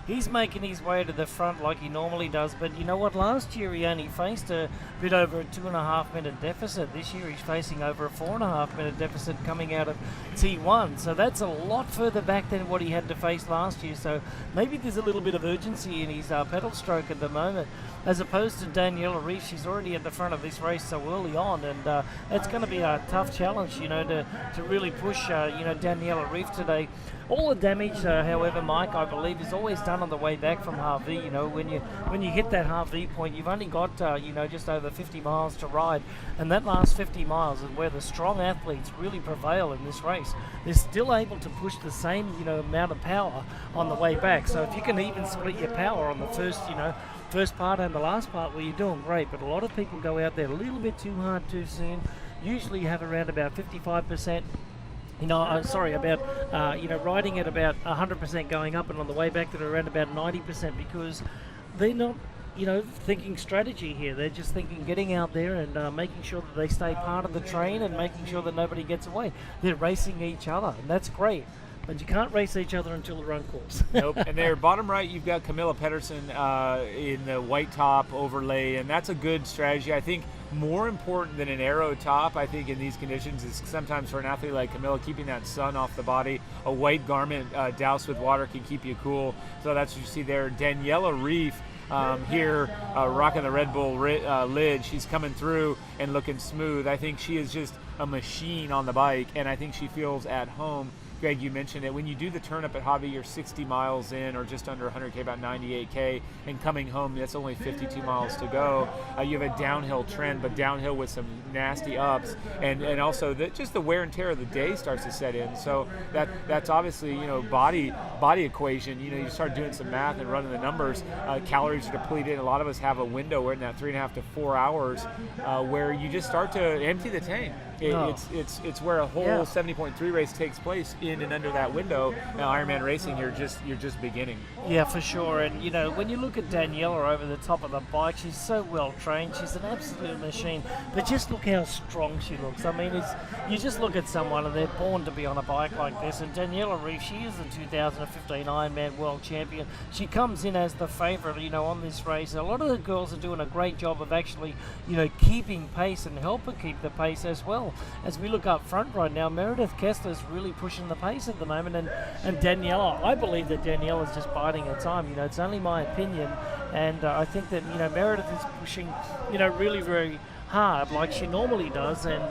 he's making his way to the front like he normally does. But you know what? Last year he only faced a bit over a 2.5 minute deficit. This year he's facing over a 4.5 minute deficit coming out of T1. So that's a lot further back than what he had to face last year. So maybe there's a little bit of urgency in his pedal stroke at the moment, as opposed to Daniela Reif. She's already at the front of this race so early on, and it's going to be a tough challenge, to really push, Daniela Reif today. All the damage, however, Mike, I believe, is always done on the way back from half V. When you hit that half V point, you've only got, just over 50 miles to ride, and that last 50 miles is where the strong athletes really prevail in this race. They're still able to push the same, amount of power on the way back. So if you can even split your power on the first part and the last part, well, you're doing great. But a lot of people go out there a little bit too hard too soon. Usually you have around about 55%. Riding at about 100% going up, and on the way back they're around about 90%, because they're not, thinking strategy here. They're just thinking getting out there and making sure that they stay part of the train and making sure that nobody gets away. They're racing each other, and that's great. But you can't race each other until the run course. Nope. And there, bottom right, you've got Camilla Pedersen in the white top overlay, and that's a good strategy. I think more important than an aero top, I think, in these conditions is sometimes for an athlete like Camilla, keeping that sun off the body. A white garment doused with water can keep you cool. So that's what you see there. Daniela Reif here rocking the Red Bull lid. She's coming through and looking smooth. I think she is just a machine on the bike, and I think she feels at home. Greg, you mentioned it. When you do the turn up at Hobby, you're 60 miles in, or just under 100K, about 98K, and coming home, that's only 52 miles to go. You have a downhill trend, but downhill with some nasty ups, and also just the wear and tear of the day starts to set in. So that's obviously, body equation. You start doing some math and running the numbers. Calories are depleted. A lot of us have a window. We're in that 3.5 to 4 hours where you just start to empty the tank. It's where a whole 70.3 race takes place in and under that window. Now Ironman racing, you're just beginning. Yeah, for sure. And when you look at Daniela over the top of the bike, she's so well trained. She's an absolute machine. But just look how strong she looks. I mean, you just look at someone and they're born to be on a bike like this. And Daniela Reid, she is the 2015 Ironman World Champion. She comes in as the favourite, on this race. A lot of the girls are doing a great job of actually, keeping pace and help her keep the pace as well. As we look up front right now, Meredith Kessler is really pushing the pace at the moment, and Daniela, I believe that Daniela is just biding her time. It's only my opinion, and I think that Meredith is pushing, really very hard like she normally does, and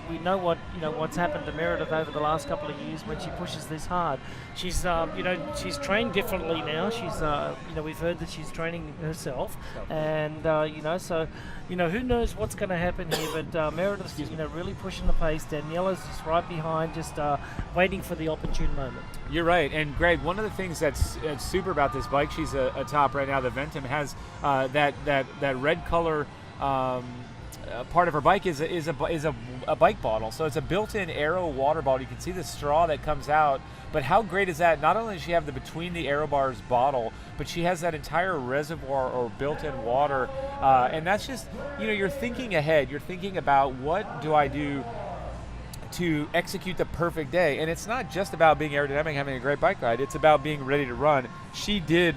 we know what's happened to Meredith over the last couple of years when she pushes this hard. She's she's trained differently now. She's we've heard that she's training herself, and so who knows what's going to happen here, but Meredith's really pushing the pace. Daniela's just right behind, just waiting for the opportune moment. You're right, and Greg, one of the things that's super about this bike she's atop right now, the Ventum, has that red color part of her bike is a bike bottle. So it's a built-in Aero water bottle. You can see the straw that comes out. But how great is that? Not only does she have the between the Aero bars bottle, but she has that entire reservoir or built-in water. And that's just, you're thinking ahead. You're thinking about, what do I do to execute the perfect day? And it's not just about being aerodynamic, having a great bike ride. It's about being ready to run. She did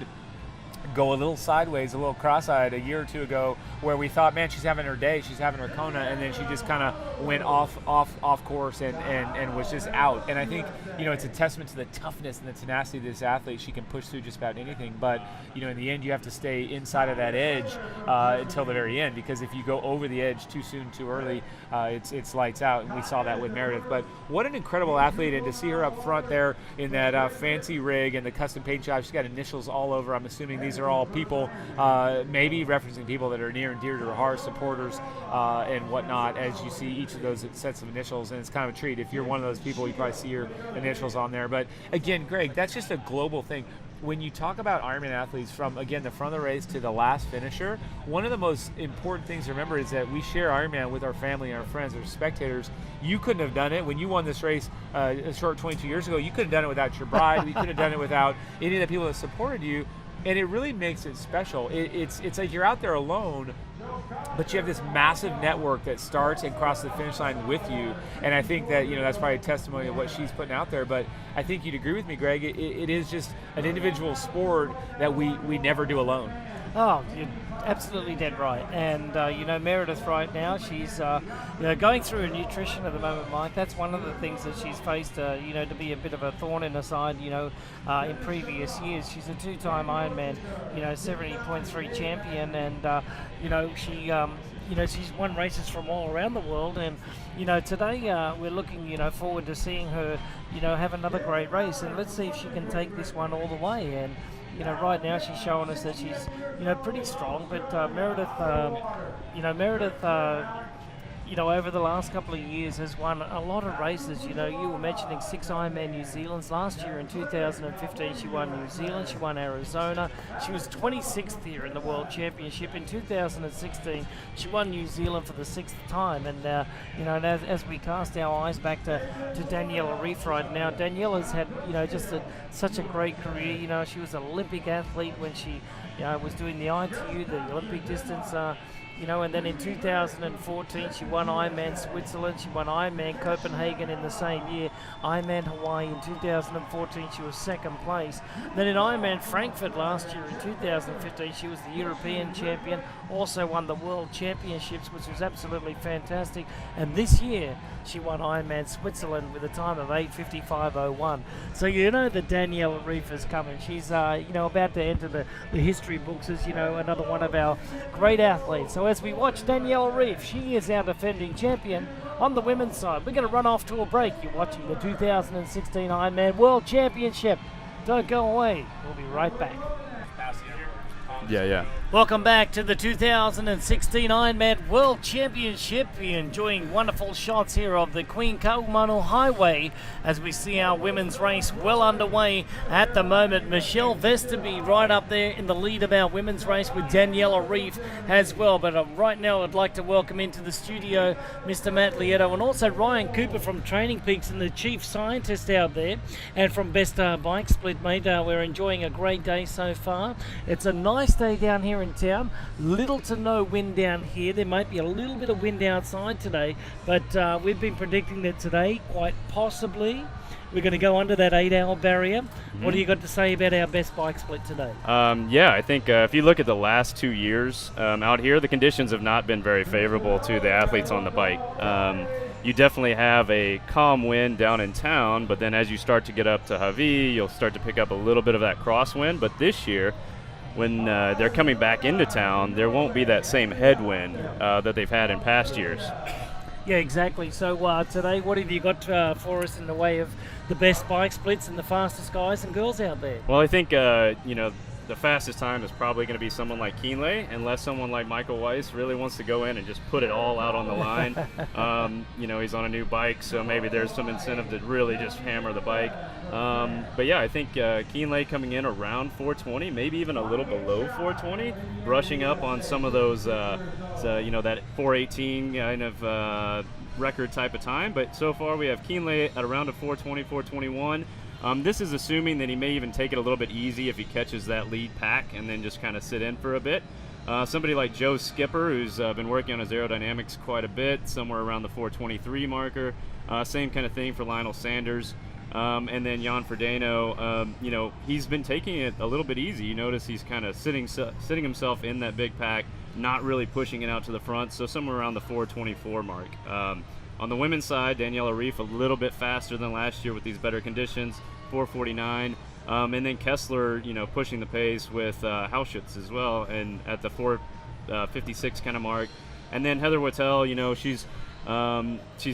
go a little sideways, a little cross-eyed a year or two ago, where we thought, man, she's having her day, she's having her Kona, and then she just kind of went off course and was just out. And I think, it's a testament to the toughness and the tenacity of this athlete. She can push through just about anything, but, in the end, you have to stay inside of that edge until the very end, because if you go over the edge too soon, too early, it's lights out, and we saw that with Meredith. But what an incredible athlete, and to see her up front there in that fancy rig and the custom paint job, she's got initials all over. I'm assuming these are all people, maybe referencing people that are near and dear to her heart, supporters and whatnot, as you see each of those sets of initials. And it's kind of a treat. If you're one of those people, you probably see your initials on there. But again, Greg, that's just a global thing. When you talk about Ironman athletes, from, again, the front of the race to the last finisher, one of the most important things to remember is that we share Ironman with our family and our friends, our spectators. You couldn't have done it. When you won this race a short 22 years ago, you couldn't have done it without your bride. You couldn't have done it without any of the people that supported you. And it really makes it special. It's like you're out there alone, but you have this massive network that starts and crosses the finish line with you. And I think that, that's probably a testimony of what she's putting out there. But I think you'd agree with me, Greg. It is just an individual sport that we never do alone. Oh, you're absolutely dead right. And, Meredith right now, she's, going through her nutrition at the moment, Mike. That's one of the things that she's faced, to be a bit of a thorn in her side, in previous years. She's a two-time Ironman, 70.3 champion, and, she's won races from all around the world. And, today we're looking, forward to seeing her, have another great race. And let's see if she can take this one all the way. And, right now she's showing us that she's, pretty strong. But Meredith, over the last couple of years has won a lot of races. You were mentioning 6 Ironman New Zealands. Last year in 2015 she won New Zealand, she won Arizona. She was 26th here in the World Championship. In 2016 she won New Zealand for the 6th time. And as we cast our eyes back to Daniela Reid right now, Daniela's had such a great career. She was an Olympic athlete when she was doing the ITU, the Olympic distance. And then in 2014 she won Ironman Switzerland, she won Ironman Copenhagen in the same year, Ironman Hawaii in 2014 she was 2nd place. Then in Ironman Frankfurt last year in 2015 she was the European champion, also won the World Championships, which was absolutely fantastic. And this year she won Ironman Switzerland with a time of 8:55:01. So the Daniela Reid is coming. She's about to enter the history books as another one of our great athletes. So as we watch Daniela Reid, she is our defending champion on the women's side. We're going to run off to a break. You're watching the 2016 Ironman World Championship. Don't go away. We'll be right back. Yeah. Welcome back to the 2016 Ironman World Championship. You're enjoying wonderful shots here of the Queen Kaumanu Highway as we see our women's race well underway at the moment. Michelle Visterby right up there in the lead of our women's race with Daniela Reif as well. But right now I'd like to welcome into the studio Mr. Matt Lieto and also Ryan Cooper from Training Peaks and the chief scientist out there. And from Best Bike Split, mate, we're enjoying a great day so far. It's a nice day down here in town. Little to no wind down here. There might be a little bit of wind outside today, but we've been predicting that today, quite possibly, we're going to go under that 8-hour barrier. What do you got to say about our Best Bike Split today? I think if you look at the last 2 years out here, the conditions have not been very favorable to the athletes on the bike. You definitely have a calm wind down in town, but then as you start to get up to Hawi, you'll start to pick up a little bit of that crosswind. But this year, when they're coming back into town, there won't be that same headwind that they've had in past years. Yeah, exactly. So today, what have you got for us in the way of the best bike splits and the fastest guys and girls out there? Well, I think, the fastest time is probably going to be someone like Kienle, unless someone like Michael Weiss really wants to go in and just put it all out on the line. He's on a new bike, so maybe there's some incentive to really just hammer the bike. I think Kienle coming in around 420, maybe even a little below 420, brushing up on some of those, that 418 kind of record type of time. But so far we have Kienle at around a 420, 421. This is assuming that he may even take it a little bit easy if he catches that lead pack and then just kind of sit in for a bit. Somebody like Joe Skipper, who's been working on his aerodynamics quite a bit, somewhere around the 423 marker. Same kind of thing for Lionel Sanders. And then Jan Ferdino, he's been taking it a little bit easy. You notice he's kind of sitting himself in that big pack, not really pushing it out to the front, so somewhere around the 424 mark. On the women's side, Daniela Reif a little bit faster than last year with these better conditions, 449. And then Kessler, pushing the pace with Hauschutz as well, and at the 456 kind of mark. And then Heather Wattell, she's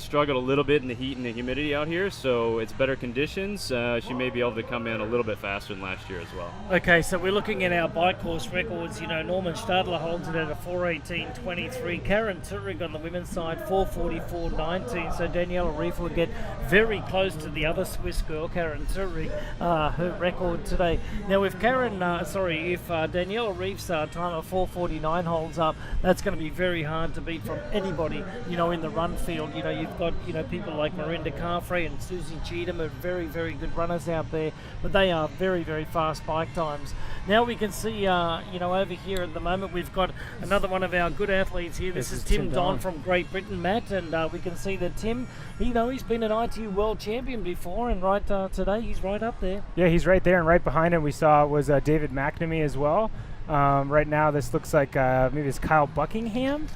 struggled a little bit in the heat and the humidity out here, so it's better conditions. She may be able to come in a little bit faster than last year as well. Okay, so we're looking at our bike course records. Norman Stadler holds it at a 4:18.23. Karen Turig on the women's side, 4:44.19. So Daniela Reif will get very close to the other Swiss girl, Karen Turig, her record today. Now, if Daniela Reif's time of 4:49 holds up, that's going to be very hard to beat from anybody, in the run field. You've got, people like Marinda Carfrey and Susie Cheatham are very, very good runners out there, but they are very, very fast bike times. Now we can see, over here at the moment, we've got another one of our good athletes here. This is Tim Don from Great Britain, Matt, and we can see that Tim, he's been an ITU World Champion before, and today he's right up there. Yeah, he's right there, and right behind him we saw was David McNamee as well. Right now this looks like maybe it's Kyle Buckingham.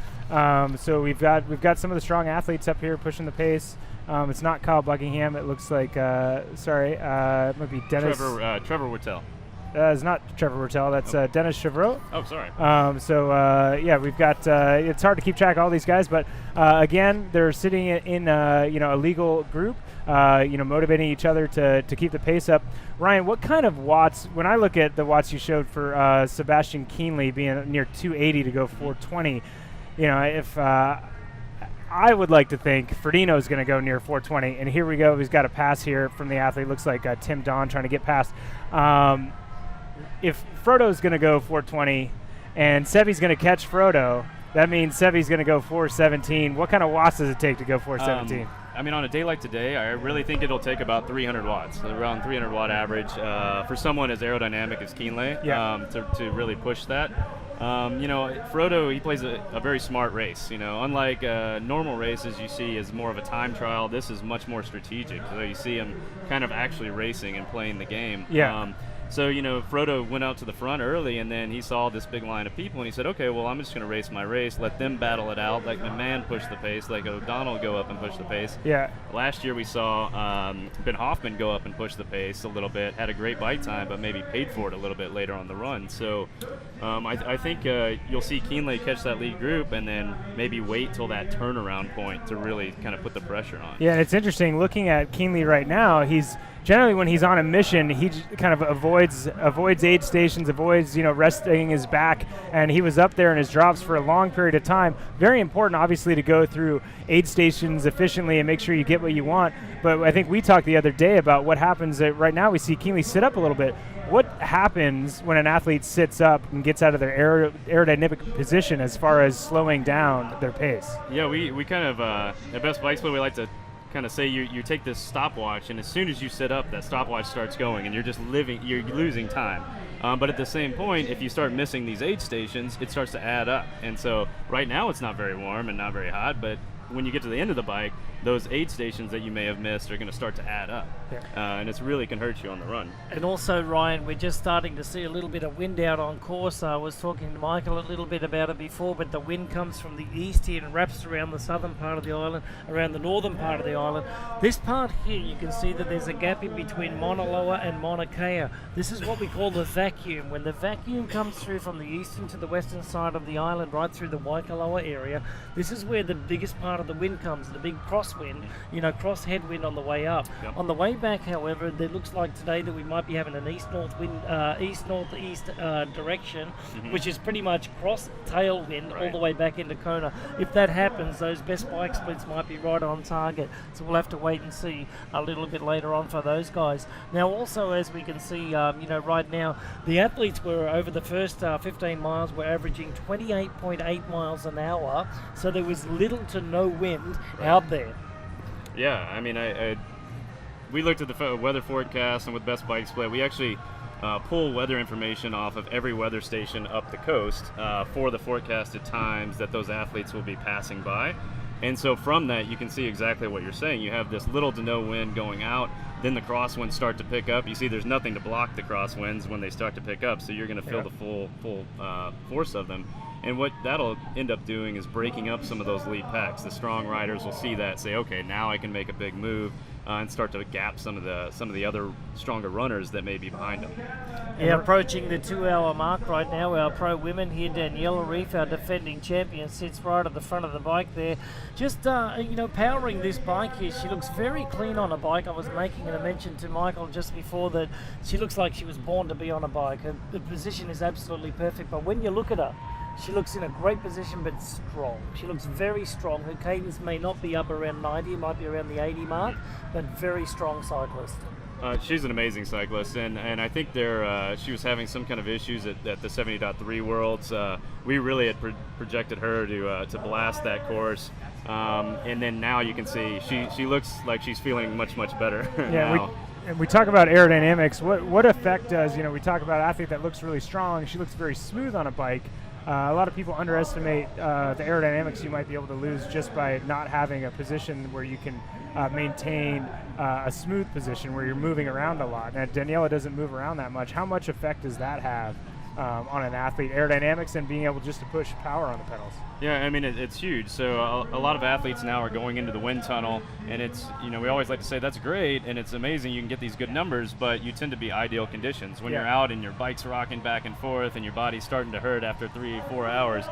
So we've got some of the strong athletes up here pushing the pace. It's not Kyle Buckingham. It looks like it might be Dennis. Trevor Whittle. It's not Trevor Whittle. That's Dennis Chevreau. Oh, sorry. We've got. It's hard to keep track of all these guys, but again, they're sitting in a legal group. Motivating each other to keep the pace up. Ryan, what kind of watts? When I look at the watts you showed for Sebastian Kienle being near 280 to go 420. If I would like to think Ferdino is going to go near 420, and here we go. He's got a pass here from the athlete. Looks like Tim Don trying to get past. If Frodo's going to go 420 and Sevi's going to catch Frodo, that means Sevi's going to go 417. What kind of watts does it take to go 417? On a day like today, I really think it'll take about 300 watts, around 300 watt average for someone as aerodynamic as Kienle to really push that. Frodo, he plays a very smart race. Unlike normal races you see as more of a time trial, this is much more strategic. So you see him kind of actually racing and playing the game. Yeah. So, Frodo went out to the front early, and then he saw this big line of people, and he said, okay, well, I'm just going to race my race, let them battle it out, let McMahon push the pace, let O'Donnell go up and push the pace. Yeah. Last year we saw Ben Hoffman go up and push the pace a little bit, had a great bike time, but maybe paid for it a little bit later on the run. So I think you'll see Kienle catch that lead group and then maybe wait till that turnaround point to really kind of put the pressure on. Yeah, and it's interesting looking at Kienle right now. He's generally when he's on a mission, he kind of avoids aid stations, avoids resting his back, and he was up there in his drops for a long period of time. Very important, obviously, to go through aid stations efficiently and make sure you get what you want. But I think we talked the other day about what happens. Right now we see Kienle sit up a little bit. What happens when an athlete sits up and gets out of their aerodynamic position as far as slowing down their pace? Yeah, we kind of, at Best Bike Split, we like to kind of say you take this stopwatch, and as soon as you sit up, that stopwatch starts going, and you're losing time. But at the same point, if you start missing these aid stations, it starts to add up. And so right now it's not very warm and not very hot, but when you get to the end of the bike, those aid stations that you may have missed are going to start to add up. Yeah. And it's really can hurt you on the run. And also, Ryan, we're just starting to see a little bit of wind out on course. I was talking to Michael a little bit about it before, but the wind comes from the east here and wraps around the southern part of the island, around the northern part of the island. This part here, you can see that there's a gap in between Mauna Loa and Mauna Kea. This is what we call the vacuum. When the vacuum comes through from the eastern to the western side of the island, right through the Waikoloa area, this is where the biggest part of the wind comes, the big crosswind, cross headwind on the way up. Yep. On the way back, however, it looks like today that we might be having an east-north wind, east-northeast direction, which is pretty much cross tailwind all the way back into Kona. If that happens, those best bike splits might be right on target. So we'll have to wait and see a little bit later on for those guys. Now, also, as we can see, right now, the athletes were over the first 15 miles were averaging 28.8 miles an hour. So there was little to no wind out there. Yeah, I mean, we looked at the weather forecast, and with Best Bike Split, we actually pull weather information off of every weather station up the coast for the forecasted times that those athletes will be passing by. And so from that, you can see exactly what you're saying. You have this little to no wind going out, then the crosswinds start to pick up. You see there's nothing to block the crosswinds when they start to pick up, so you're going to feel the full force of them. And what that'll end up doing is breaking up some of those lead packs. The strong riders will see that, say, okay, now I can make a big move, and start to gap some of the other stronger runners that may be behind them. Yeah, approaching the 2-hour mark right now. Our pro women here, Daniela Reif, our defending champion, sits right at the front of the bike there. Just, powering this bike here. She looks very clean on a bike. I was making a mention to Michael just before that she looks like she was born to be on a bike. The position is absolutely perfect, but when you look at her, she looks in a great position, but strong. She looks very strong. Her cadence may not be up around 90, it might be around the 80 mark, but very strong cyclist. She's an amazing cyclist, and I think she was having some kind of issues at the 70.3 Worlds. We really had projected her to blast that course, and then now you can see she looks like she's feeling much better now. And we talk about aerodynamics. What effect does, we talk about an athlete that looks really strong, she looks very smooth on a bike. A lot of people underestimate the aerodynamics you might be able to lose just by not having a position where you can maintain a smooth position where you're moving around a lot. Now, Daniela doesn't move around that much. How much effect does that have on an athlete, aerodynamics and being able just to push power on the pedals? Yeah, I mean, it's huge. So a lot of athletes now are going into the wind tunnel, and it's, we always like to say that's great and it's amazing you can get these good numbers, but you tend to be ideal conditions. When you're out and your bike's rocking back and forth and your body's starting to hurt after 3-4 hours,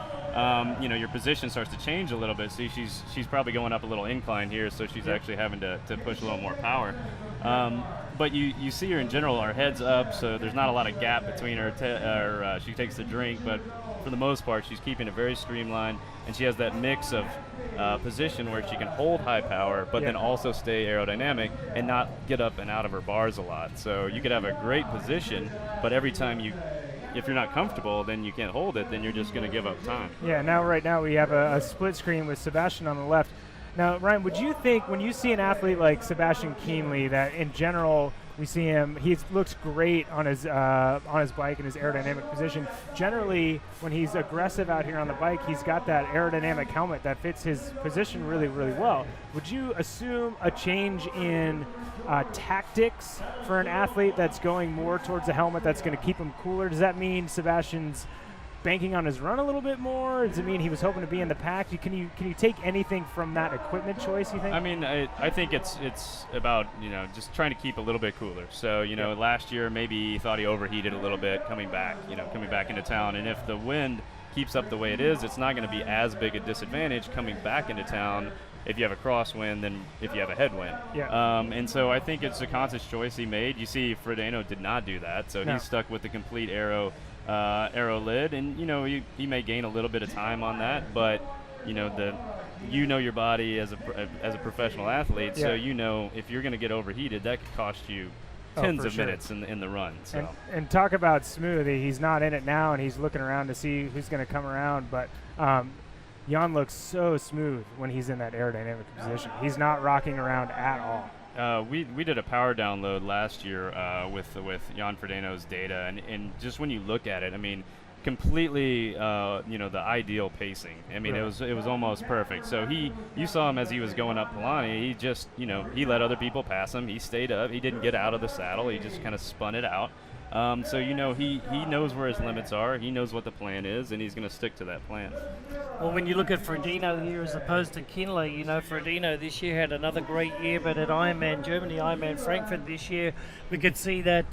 your position starts to change a little bit. See, she's probably going up a little incline here, so she's actually having to push a little more power. But you see her in general, her head's up, so there's not a lot of gap between her. She takes a drink, but for the most part, she's keeping it very streamlined, and she has that mix of position where she can hold high power, but then also stay aerodynamic and not get up and out of her bars a lot. So you could have a great position, but every time if you're not comfortable, then you can't hold it, then you're just going to give up time. Yeah, right now we have a split screen with Sebastian on the left. Now, Ryan, would you think when you see an athlete like Sebastian Kienle that in general we see him, he looks great on his bike and his aerodynamic position. Generally, when he's aggressive out here on the bike, he's got that aerodynamic helmet that fits his position really, really well. Would you assume a change in tactics for an athlete that's going more towards a helmet that's going to keep him cooler? Does that mean Sebastian's banking on his run a little bit more? Does it mean he was hoping to be in the pack? Can you take anything from that equipment choice, you think? I mean, I think it's about, just trying to keep a little bit cooler. So, last year maybe he thought he overheated a little bit coming back into town. And if the wind keeps up the way it is, it's not going to be as big a disadvantage coming back into town if you have a crosswind than if you have a headwind. Yeah. And so I think it's a conscious choice he made. You see, Ferdino did not do that, so No. he's stuck with the complete arrow lid, and he may gain a little bit of time on that, but your body as a professional athlete, so if you're going to get overheated, that could cost you tens of minutes in the run. So. And talk about smooth. He's not in it now, and he's looking around to see who's going to come around. But Jan looks so smooth when he's in that aerodynamic position. He's not rocking around at all. We did a power download last year with Jan Ferdino's data, and just when you look at it, I mean, completely the ideal pacing. I mean, it was almost perfect. So you saw him as he was going up Polani. He just he let other people pass him. He stayed up. He didn't get out of the saddle. He just kind of spun it out. So he knows where his limits are. He knows what the plan is, and he's going to stick to that plan. Well, when you look at Ferdino here as opposed to Kinley, Ferdino this year had another great year, but at Ironman Germany, Ironman Frankfurt this year, we could see that,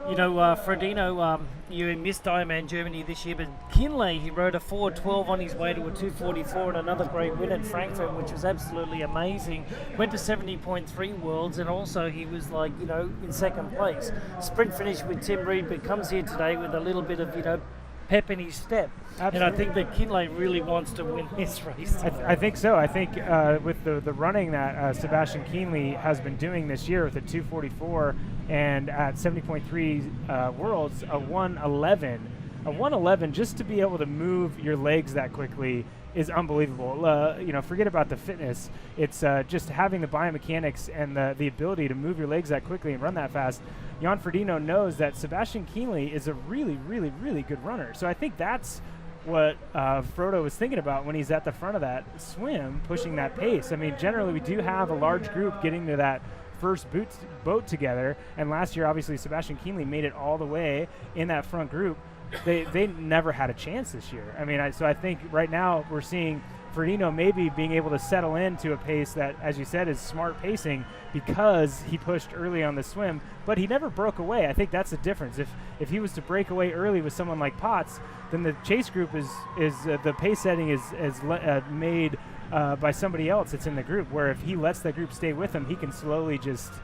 Ferdino, you missed Ironman Germany this year, but Kinley, he rode a 4:12 on his way to a 2:44 and another great win at Frankfurt, which was absolutely amazing. Went to 70.3 Worlds, and also he was in second place. Sprint finish with Tim Reid, but comes here today with a little bit of, pep in his step. Absolutely. And I think that Kinley really wants to win this race. I think so. I think with the running that Sebastian Kienle has been doing this year with a 2:44 and at 70.3 Worlds, a 1:11, just to be able to move your legs that quickly is unbelievable. Forget about the fitness. It's just having the biomechanics and the ability to move your legs that quickly and run that fast. Jan Ferdino knows that Sebastian Kienle is a really, really, really good runner. So I think that's what Frodo was thinking about when he's at the front of that swim, pushing that pace. I mean, generally we do have a large group getting to that first boat together, and last year obviously Sebastian Kienle made it all the way in that front group. They never had a chance this year. I mean, so I think right now we're seeing Ferdino maybe being able to settle into a pace that, as you said, is smart pacing because he pushed early on the swim, but he never broke away. I think that's the difference. If he was to break away early with someone like Potts, then the chase group is the pace setting is made by somebody else that's in the group, where if he lets that group stay with him, he can slowly just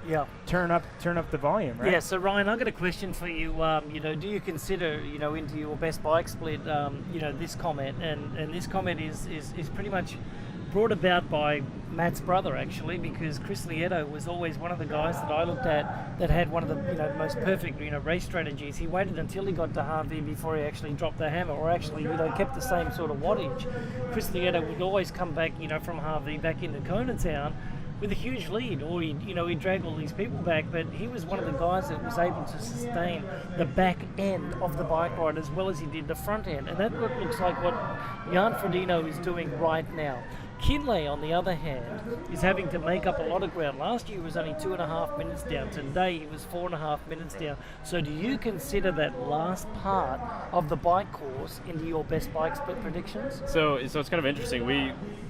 turn up the volume, right? Yeah, so Ryan, I've got a question for you. Do you consider, into your best bike split, this comment, and this comment is pretty much brought about by Matt's brother, actually, because Chris Lieto was always one of the guys that I looked at that had one of the most perfect race strategies. He waited until he got to Harvey before he actually dropped the hammer, or actually kept the same sort of wattage. Chris Lieto would always come back from Harvey back into Kona town with a huge lead, or he'd drag all these people back, but he was one of the guys that was able to sustain the back end of the bike ride as well as he did the front end, and that looks like what Jan Ferdino is doing right now. Kinley, on the other hand, is having to make up a lot of ground. Last year he was only 2.5 minutes down. Today he was 4.5 minutes down. So do you consider that last part of the bike course into your best bike split predictions? So it's kind of interesting.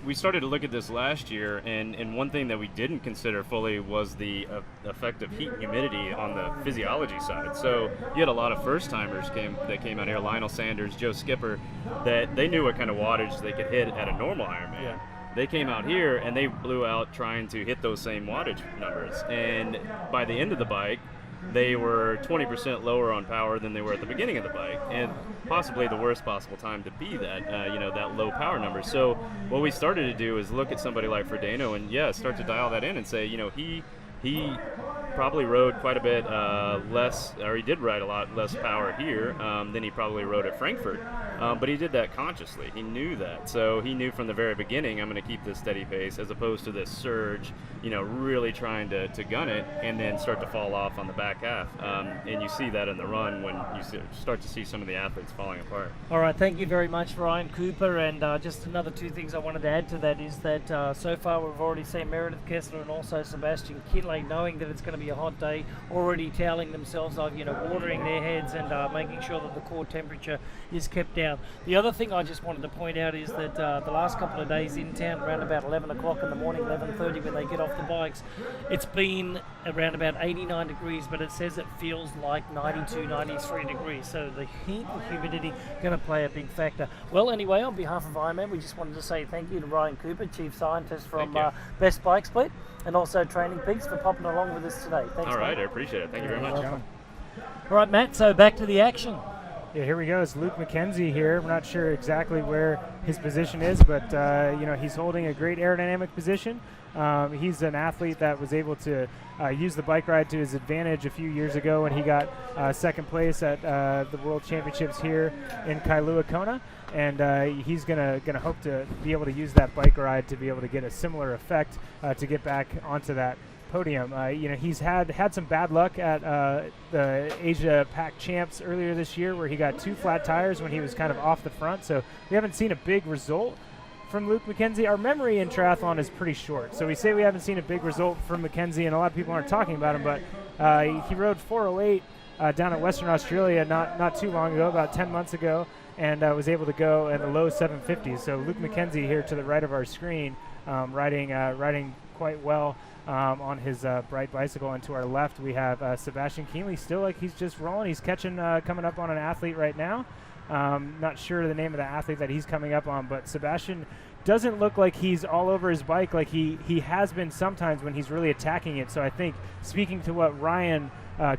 We started to look at this last year, and one thing that we didn't consider fully was the effect of heat and humidity on the physiology side. So you had a lot of first-timers that came out here, Lionel Sanders, Joe Skipper, that they knew what kind of wattage they could hit at a normal Ironman. Yeah. They came out here and they blew out trying to hit those same wattage numbers. And by the end of the bike, they were 20% lower on power than they were at the beginning of the bike, and possibly the worst possible time to be that, that low power number. So what we started to do is look at somebody like Ferdino and start to dial that in and say, he probably rode quite a bit less, or he did ride a lot less power here than he probably rode at Frankfurt. But he did that consciously. He knew that. So he knew from the very beginning, I'm going to keep this steady pace as opposed to this surge, really trying to gun it and then start to fall off on the back half. And you see that in the run when you start to see some of the athletes falling apart. All right, thank you very much, Ryan Cooper. And just another two things I wanted to add to that is that so far we've already seen Meredith Kessler and also Sebastian Kienle, knowing that it's going to be a hot day, already toweling themselves up, watering their heads and making sure that the core temperature is kept down. The other thing I just wanted to point out is that the last couple of days in town, around about 11 o'clock in the morning, 11:30 when they get off the bikes, it's been around about 89 degrees, but it says it feels like 92, 93 degrees. So the heat and humidity going to play a big factor. Well, anyway, on behalf of Ironman, we just wanted to say thank you to Ryan Cooper, Chief Scientist from Best Bike Split, and also Training Peaks for popping along with us today. Thanks, All right, mate. I appreciate it. Thank you very much. All right, Matt, so back to the action. Yeah, here we go. It's Luke McKenzie here. We're not sure exactly where his position is, but he's holding a great aerodynamic position. He's an athlete that was able to use the bike ride to his advantage a few years ago when he got second place at the World Championships here in Kailua Kona, and he's gonna hope to be able to use that bike ride to be able to get a similar effect to get back onto that podium. He's had some bad luck at the Asia Pac Champs earlier this year where he got 2 flat tires when he was kind of off the front, so we haven't seen a big result from Luke McKenzie. Our memory in triathlon is pretty short, so we say we haven't seen a big result from McKenzie, and a lot of people aren't talking about him, but he rode 408 down at Western Australia not too long ago, about 10 months ago, and was able to go in the low 750s. So Luke McKenzie here to the right of our screen, riding quite well on his bright bicycle, and to our left we have Sebastian Kienle, still like he's just rolling. He's catching coming up on an athlete right now. Not sure the name of the athlete that he's coming up on, but Sebastian doesn't look like he's all over his bike like he has been sometimes when he's really attacking it. So I think, speaking to what Ryan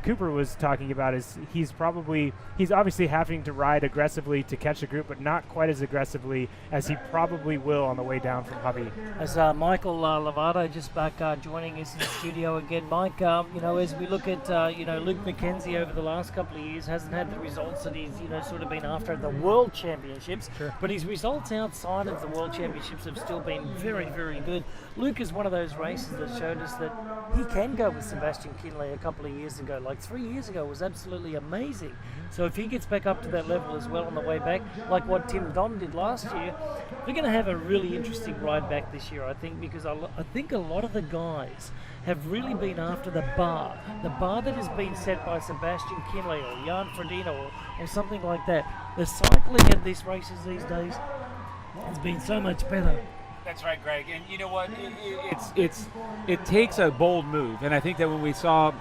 Cooper was talking about, is he's obviously having to ride aggressively to catch a group, but not quite as aggressively as he probably will on the way down from Hubby. As Michael Lovato just back joining us in the studio again, Mike, as we look at Luke McKenzie over the last couple of years, hasn't had the results that he's sort of been after at the World Championships, but his results outside of the World Championships have still been very, very good. Luke is one of those races that showed us that he can go with Sebastian Kienle a couple of years ago. Like 3 years ago was absolutely amazing. So if he gets back up to that level as well on the way back, like what Tim Don did last year, we're going to have a really interesting ride back this year, I think, because I think a lot of the guys have really been after the bar that has been set by Sebastian Kienle or Jan Ferdino or something like that. The cycling at these races these days has been so much better. That's right, Greg. And you know what? It takes a bold move, and I think that when we saw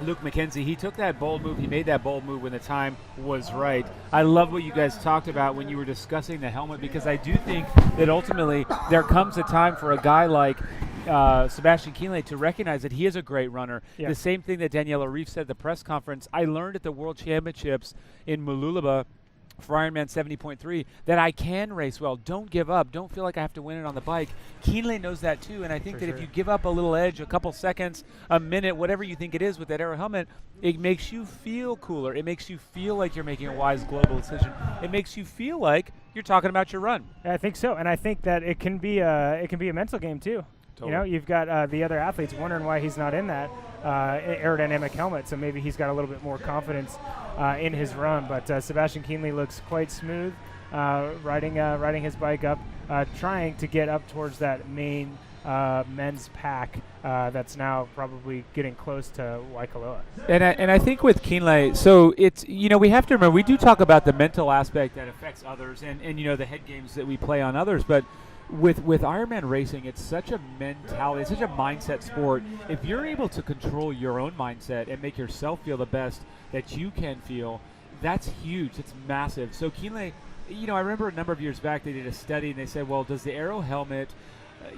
Luke McKenzie, he took that bold move. He made that bold move when the time was right. I love what you guys talked about when you were discussing the helmet, because I do think that ultimately there comes a time for a guy like Sebastian Kienle to recognize that he is a great runner. Yeah. The same thing that Daniela Reef said at the press conference. I learned at the World Championships in Mooloolaba for Ironman 70.3 that I can race well. Don't give up. Don't feel like I have to win it on the bike. Kienle knows that too, and I think if you give up a little edge, a couple seconds, a minute, whatever you think it is with that aero helmet, it makes you feel cooler. It makes you feel like you're making a wise global decision. It makes you feel like you're talking about your run. I think so, and I think that it can be a mental game too. Totally. You've got the other athletes wondering why he's not in that aerodynamic helmet, so maybe he's got a little bit more confidence in his run. But Sebastian Kienle looks quite smooth, riding his bike up, trying to get up towards that main men's pack that's now probably getting close to Waikoloa. And I think with Kienle, so it's, we have to remember, we do talk about the mental aspect that affects others and the head games that we play on others, but with Ironman racing, it's such a mentality, it's such a mindset sport. If you're able to control your own mindset and make yourself feel the best that you can feel, that's huge. It's massive. So Kienle, I remember a number of years back they did a study and they said, well, does the aero helmet,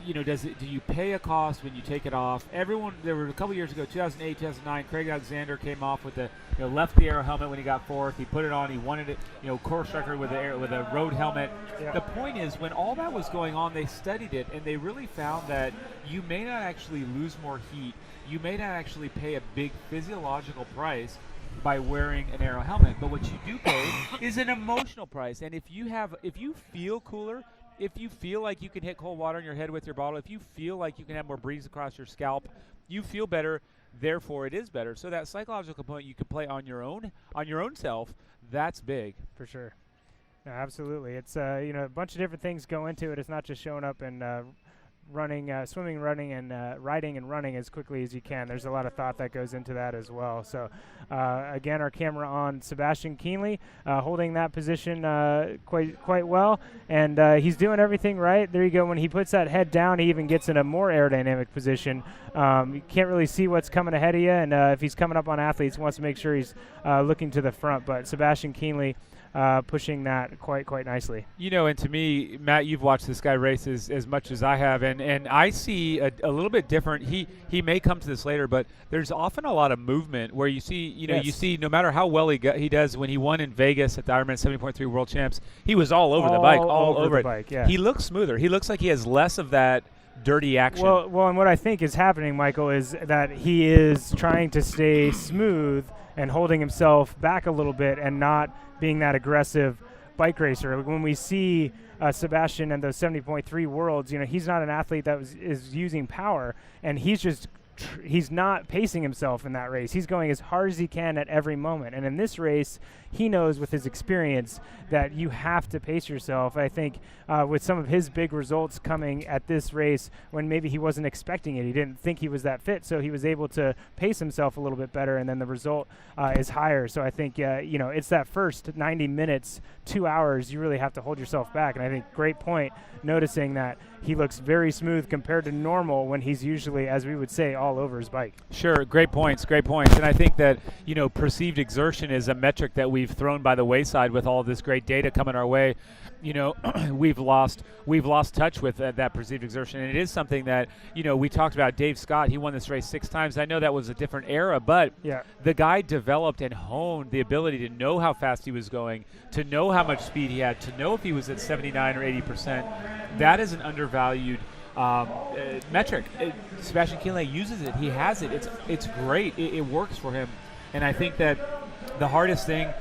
do you pay a cost when you take it off? There were a couple years ago, 2008, 2009, Craig Alexander came off with left the aero helmet when he got fourth. He put it on. He wanted it, course record with a road helmet. Yeah. The point is, when all that was going on, they studied it and they really found that you may not actually lose more heat. You may not actually pay a big physiological price by wearing an aero helmet, but what you do pay is an emotional price. And if you feel cooler, if you feel like you can hit cold water in your head with your bottle, if you feel like you can have more breeze across your scalp, you feel better, therefore it is better. So that psychological component you can play on your own self, that's big. For sure. No, absolutely. It's a bunch of different things go into it. It's not just showing up and running, swimming, running, and riding and running as quickly as you can. There's a lot of thought that goes into that as well. So again, our camera on Sebastian Kienle, holding that position quite well, and he's doing everything right. There you go. When he puts that head down, he even gets in a more aerodynamic position. You can't really see what's coming ahead of you, and if he's coming up on athletes, he wants to make sure he's looking to the front. But Sebastian Kienle pushing that quite nicely. You know, and to me, Matt, you've watched this guy race as much as I have, and I see a little bit different. He may come to this later, but there's often a lot of movement where you see, you see no matter how well he does. When he won in Vegas at the Ironman 70.3 World Champs, he was all over the bike, all over it. Bike, yeah. He looks smoother. He looks like he has less of that dirty action. Well, and what I think is happening, Michael, is that he is trying to stay smooth and holding himself back a little bit and not being that aggressive bike racer. When we see Sebastian and those 70.3 worlds, he's not an athlete that is using power, and he's not pacing himself in that race. He's going as hard as he can at every moment. And in this race, he knows with his experience that you have to pace yourself. I think with some of his big results coming at this race when maybe he wasn't expecting it, he didn't think he was that fit, so he was able to pace himself a little bit better, and then the result is higher. So I think, it's that first 90 minutes, 2 hours, you really have to hold yourself back. And I think great point noticing that he looks very smooth compared to normal when he's usually, as we would say, all over his bike. Sure, great points. And I think that, perceived exertion is a metric that we've thrown by the wayside with all this great data coming our way. We've lost touch with that perceived exertion, and it is something that, we talked about. Dave Scott, he won this race 6 times. I know that was a different era, but the guy developed and honed the ability to know how fast he was going, to know how much speed he had, to know if he was at 79 or 80%. That is an undervalued metric. Sebastian Kienle uses it. He has it. It's great. It works for him. And I think that the hardest thing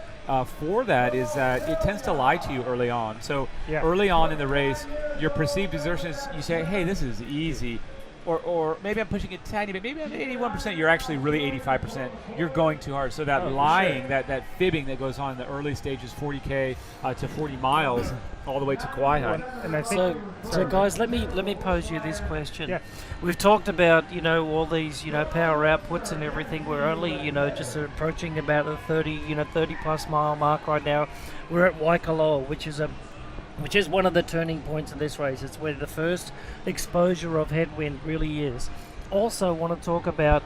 for that is that it tends to lie to you early on. So early on in the race, your perceived exertion is, you say, hey, this is easy. Or maybe I'm pushing it tiny bit. Maybe I'm at 81%. You're actually really 85%. You're going too hard. So that lying, that fibbing that goes on in the early stages, 40K to 40 miles, all the way to Kauai. And I think so guys, let me pose you this question. Yeah. We've talked about all these power outputs and everything. We're only just approaching about the 30 plus mile mark right now. We're at Waikoloa, which is one of the turning points of this race. It's where the first exposure of headwind really is. Also want to talk about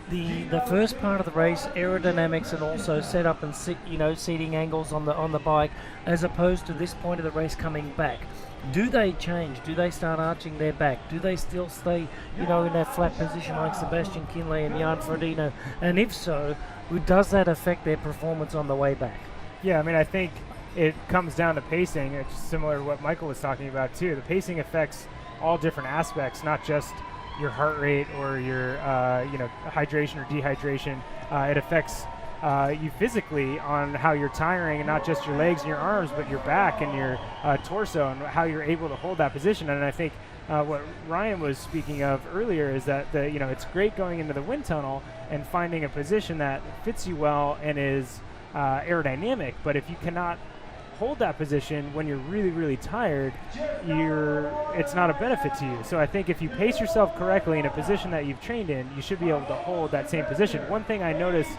the first part of the race, aerodynamics, and also setup and seating angles on the bike, as opposed to this point of the race coming back. Do they change? Do they start arching their back? Do they still stay in that flat position like Sebastian Kienle and Jan Ferdino? And if so, does that affect their performance on the way back? Yeah, I think it comes down to pacing. It's similar to what Michael was talking about too. The pacing affects all different aspects, not just your heart rate or your hydration or dehydration. It affects you physically on how you're tiring, and not just your legs and your arms, but your back and your torso, and how you're able to hold that position. And I think what Ryan was speaking of earlier is that it's great going into the wind tunnel and finding a position that fits you well and is aerodynamic. But if you cannot hold that position when you're really, really tired, it's not a benefit to you. So I think if you pace yourself correctly in a position that you've trained in, you should be able to hold that same position. One thing I noticed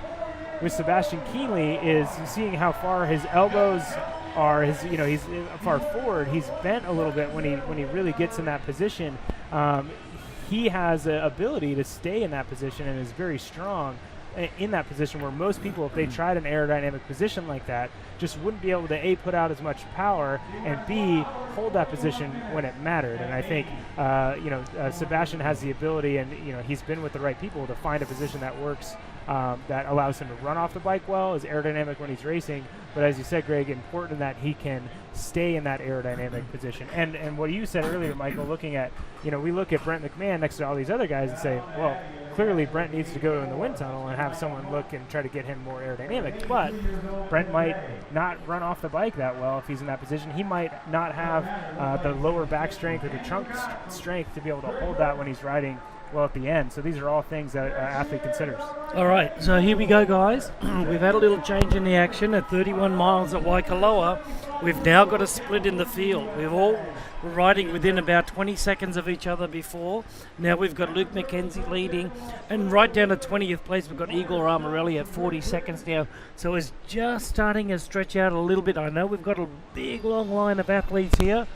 with Sebastian Kienle is seeing how far his elbows are. He's far forward. He's bent a little bit when he really gets in that position. He has an ability to stay in that position and is very strong in that position, where most people, if they tried an aerodynamic position like that, just wouldn't be able to A, put out as much power, and B, hold that position when it mattered. And I think Sebastian has the ability, and he's been with the right people to find a position that works, that allows him to run off the bike well, is aerodynamic when he's racing, but as you said, Greg, important that he can stay in that aerodynamic position. And what you said earlier, Michael, looking at, we look at Brent Mcmahon next to all these other guys and say, well, clearly Brent needs to go in the wind tunnel and have someone look and try to get him more aerodynamic. But Brent might not run off the bike that well if he's in that position. He might not have the lower back strength or the trunk strength to be able to hold that when he's riding well at the end. So these are all things that an athlete considers. All right, so here we go, guys. We've had a little change in the action at 31 miles at Waikoloa. We've now got a split in the field. We've all were riding within about 20 seconds of each other before. Now we've got Luke McKenzie leading, and right down to 20th place we've got Igor Armarelli at 40 seconds now. So it's just starting to stretch out a little bit. I know we've got a big long line of athletes here.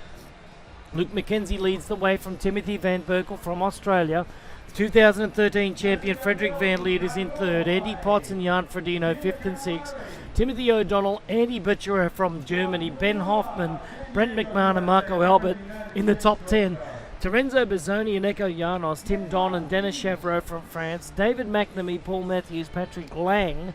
Luke McKenzie leads the way from Timothy Van Burkel from Australia. 2013 champion Frederick Van Leer is in third. Andy Potts and Jan Ferdino fifth and sixth. Timothy O'Donnell, Andy Butcher from Germany, Ben Hoffman, Brent Mcmahon and Marco Albert in the top 10. Terenzo Bazzoni and Echo Janos, Tim Don and Dennis Chavreau from France, David McNamee, Paul Matthews, Patrick Lang,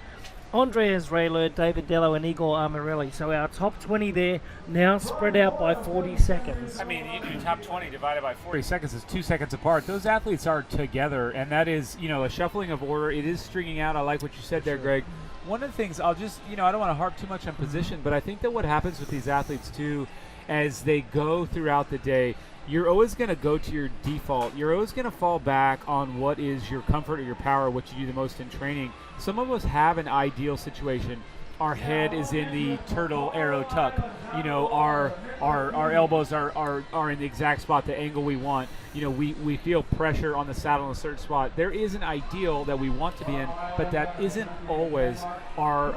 Andreas Rayler, David Dello and Igor Armarelli. So our top 20 there now spread out by 40 seconds. I mean, you do top 20 divided by 40 seconds is 2 seconds apart. Those athletes are together, and that is, a shuffling of order. It is stringing out. I like what you said there, Greg. One of the things I'll just, I don't want to harp too much on position, but I think that what happens with these athletes too, as they go throughout the day, you're always going to go to your default. You're always going to fall back on what is your comfort or your power, what you do the most in training. Some of us have an ideal situation. Our head is in the turtle arrow tuck. Our elbows are in the exact spot, the angle we want. We feel pressure on the saddle in a certain spot. There is an ideal that we want to be in, but that isn't always our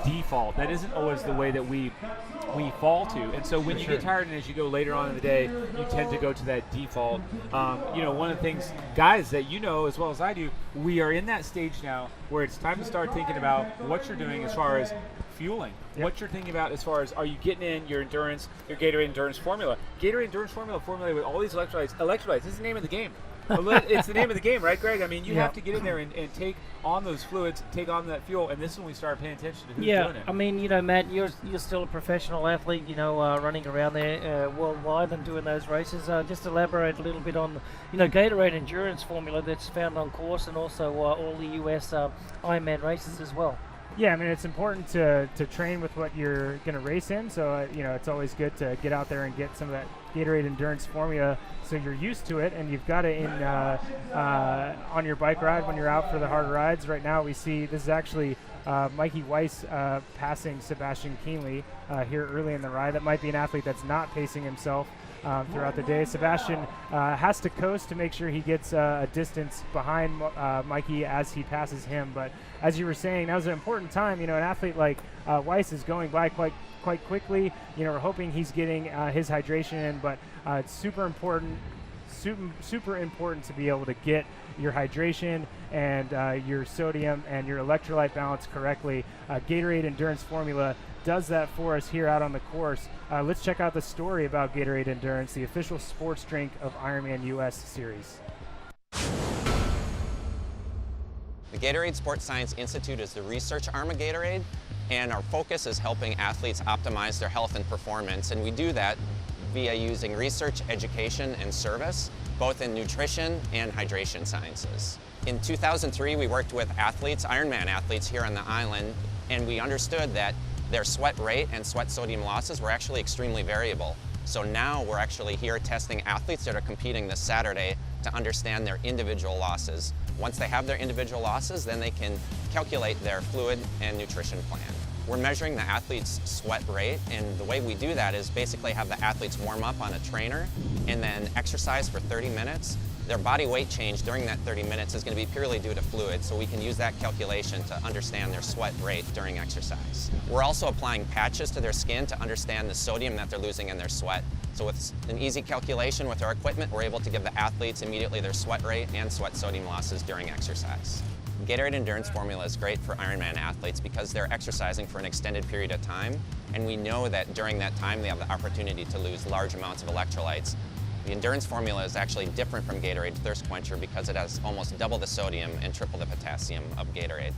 default. That isn't always the way that we fall to. And so when you get tired and as you go later on in the day, you tend to go to that default. One of the things, guys, that as well as I do, we are in that stage now where it's time to start thinking about what you're doing as far as fueling. Yep. What you're thinking about as far as, are you getting in your endurance, your Gatorade Endurance Formula? Gatorade Endurance Formula formulated with all these electrolytes. Electrolytes is the name of the game. It's the name of the game, right, Greg? I mean, you have to get in there and take on those fluids, take on that fuel, and this is when we start paying attention to who's doing it. I mean, Matt, you're still a professional athlete, running around there worldwide and doing those races. Just elaborate a little bit on, Gatorade Endurance Formula that's found on course and also all the US Ironman races as well. Yeah, I mean, it's important to train with what you're going to race in. So, it's always good to get out there and get some of that Gatorade Endurance Formula so you're used to it and you've got it in on your bike ride when you're out for the harder rides. Right now we see this is actually Mikey Weiss passing Sebastian Kienle here early in the ride. That might be an athlete that's not pacing himself throughout the day. Sebastian has to coast to make sure he gets a distance behind Mikey as he passes him. But as you were saying, that was an important time. An athlete like Weiss is going by quite quickly. We're hoping he's getting his hydration in, but it's super important to be able to get your hydration and your sodium and your electrolyte balance correctly. Gatorade Endurance Formula does that for us here out on the course. Let's check out the story about Gatorade Endurance, the official sports drink of Ironman US series. The Gatorade Sports Science Institute is the research arm of Gatorade, and our focus is helping athletes optimize their health and performance, and we do that via using research, education, and service, both in nutrition and hydration sciences. In 2003, we worked with athletes, Ironman athletes here on the island, and we understood that their sweat rate and sweat sodium losses were actually extremely variable. So now we're actually here testing athletes that are competing this Saturday to understand their individual losses. Once they have their individual losses, then they can calculate their fluid and nutrition plan. We're measuring the athlete's sweat rate, and the way we do that is basically have the athletes warm up on a trainer and then exercise for 30 minutes. Their body weight change during that 30 minutes is going to be purely due to fluid, so we can use that calculation to understand their sweat rate during exercise. We're also applying patches to their skin to understand the sodium that they're losing in their sweat. So with an easy calculation with our equipment, we're able to give the athletes immediately their sweat rate and sweat sodium losses during exercise. Gatorade Endurance Formula is great for Ironman athletes because they're exercising for an extended period of time, and we know that during that time they have the opportunity to lose large amounts of electrolytes. The Endurance Formula is actually different from Gatorade Thirst Quencher because it has almost double the sodium and triple the potassium of Gatorade.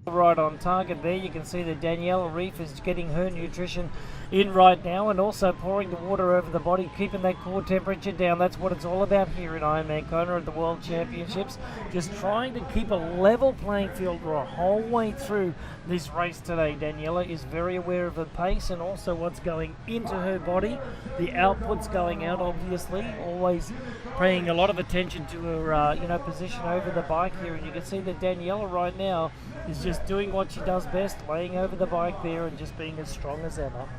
Right on target there. You can see that Danielle Reef is getting her nutrition in right now, and also pouring the water over the body, keeping that core temperature down. That's what it's all about here in Ironman Kona at the World Championships. Just trying to keep a level playing field the whole way through this race today. Daniela is very aware of her pace and also what's going into her body. The output's going out, obviously, always paying a lot of attention to her position over the bike here. And you can see that Daniela right now is just doing what she does best, laying over the bike there and just being as strong as ever.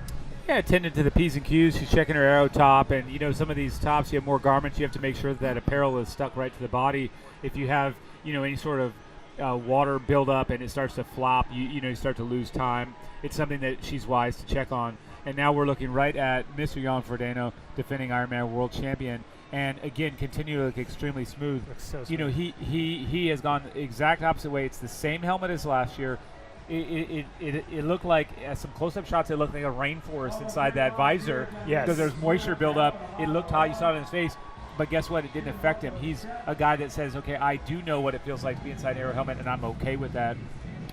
Yeah, attending to the P's and Q's. She's checking her aero top, and some of these tops, you have more garments. You have to make sure that apparel is stuck right to the body. If you have any sort of water buildup and it starts to flop, you start to lose time. It's something that she's wise to check on. And now we're looking right at Mr. Jan Ferdino, defending Ironman world champion, and again continue to look extremely smooth. So smooth. He has gone the exact opposite way. It's the same helmet as last year. It looked like, some close-up shots, it looked like a rainforest inside that visor. Yes. Because there's moisture buildup. It looked hot. You saw it in his face. But guess what? It didn't affect him. He's a guy that says, okay, I do know what it feels like to be inside an aero helmet, and I'm okay with that.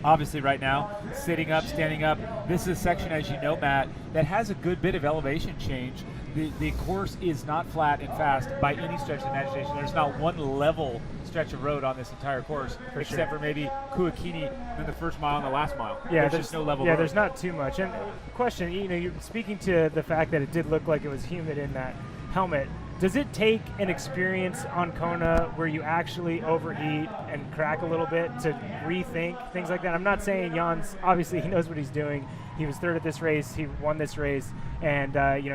Obviously right now, sitting up, standing up, this is a section, as you know, Matt, that has a good bit of elevation change. The course is not flat and fast by any stretch of the imagination. There's not one level stretch of road on this entire course, except for maybe Kuakini in the first mile and the last mile. Yeah, there's just no level Yeah, road. there's not too much. And question, you're speaking to the fact that it did look like it was humid in that helmet. Does it take an experience on Kona where you actually overheat and crack a little bit to rethink things like that? I'm not saying Jan's, obviously he knows what he's doing. He was third at this race. He won this race, and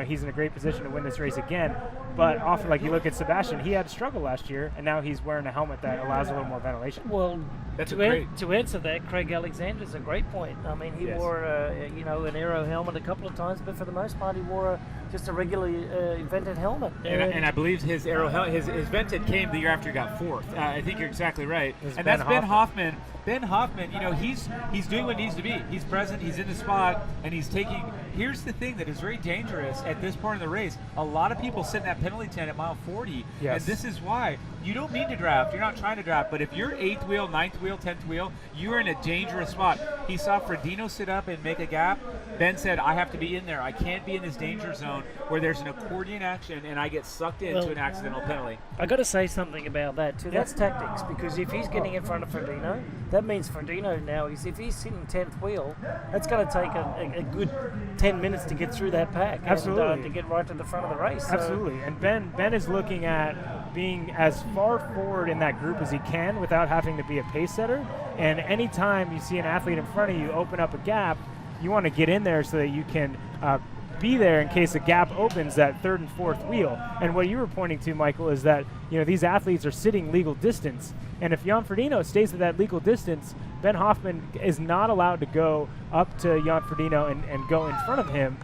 he's in a great position to win this race again. But often, like you look at Sebastian, he had a struggle last year, and now he's wearing a helmet that allows a little more ventilation. Well, That's to answer that, Craig Alexander's a great point. I mean, he Yes. wore an aero helmet a couple of times, but for the most part, he wore just a regularly invented helmet. And I believe his aero his vented came the year after he got fourth. I think you're exactly right. And that's Ben Hoffman. Ben Hoffman, he's doing what needs to be. He's present, he's in the spot, and he's taking. Here's the thing that is very dangerous at this part of the race. A lot of people sit in that penalty tent at mile 40, Yes. and this is why. You don't need to draft. You're not trying to draft, but if you're 8th wheel, 9th wheel, 10th wheel, you're in a dangerous spot. He saw Ferdino sit up and make a gap. Ben said, I have to be in there. I can't be in this danger zone where there's an accordion action and I get sucked into an accidental penalty. I got to say something about that too. That's tactics, because if he's getting in front of Ferdino, that means Ferdino now if he's sitting 10th wheel, that's going to take a good 10 minutes to get through that pack. Absolutely. And, to get right to the front of the race. So Absolutely. And Ben is looking at being as far forward in that group as he can without having to be a pace setter. And anytime you see an athlete in front of you open up a gap, you want to get in there so that you can be there in case a gap opens that third and fourth wheel. And what you were pointing to, Michael, is that these athletes are sitting legal distance. And if Jan Ferdino stays at that legal distance, Ben Hoffman is not allowed to go up to Jan Ferdino and go in front of him.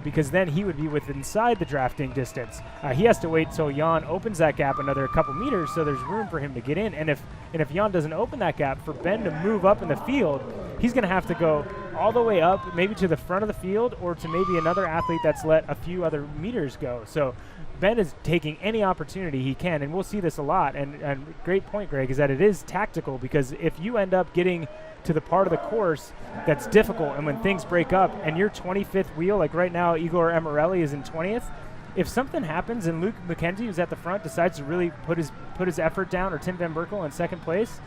Because then he would be inside the drafting distance. He has to wait till Jan opens that gap another couple meters, so there's room for him to get in. And if Jan doesn't open that gap, for Ben to move up in the field, he's going to have to go all the way up, maybe to the front of the field, or to maybe another athlete that's let a few other meters go. So Ben is taking any opportunity he can, and we'll see this a lot. And great point, Greg, is that it is tactical, because if you end up getting to the part of the course that's difficult, and when things break up and you're 25th wheel, like right now Igor Amarelli is in 20th, if something happens and Luke McKenzie, who's at the front, decides to really put his effort down, or Tim Van Burkel in second place,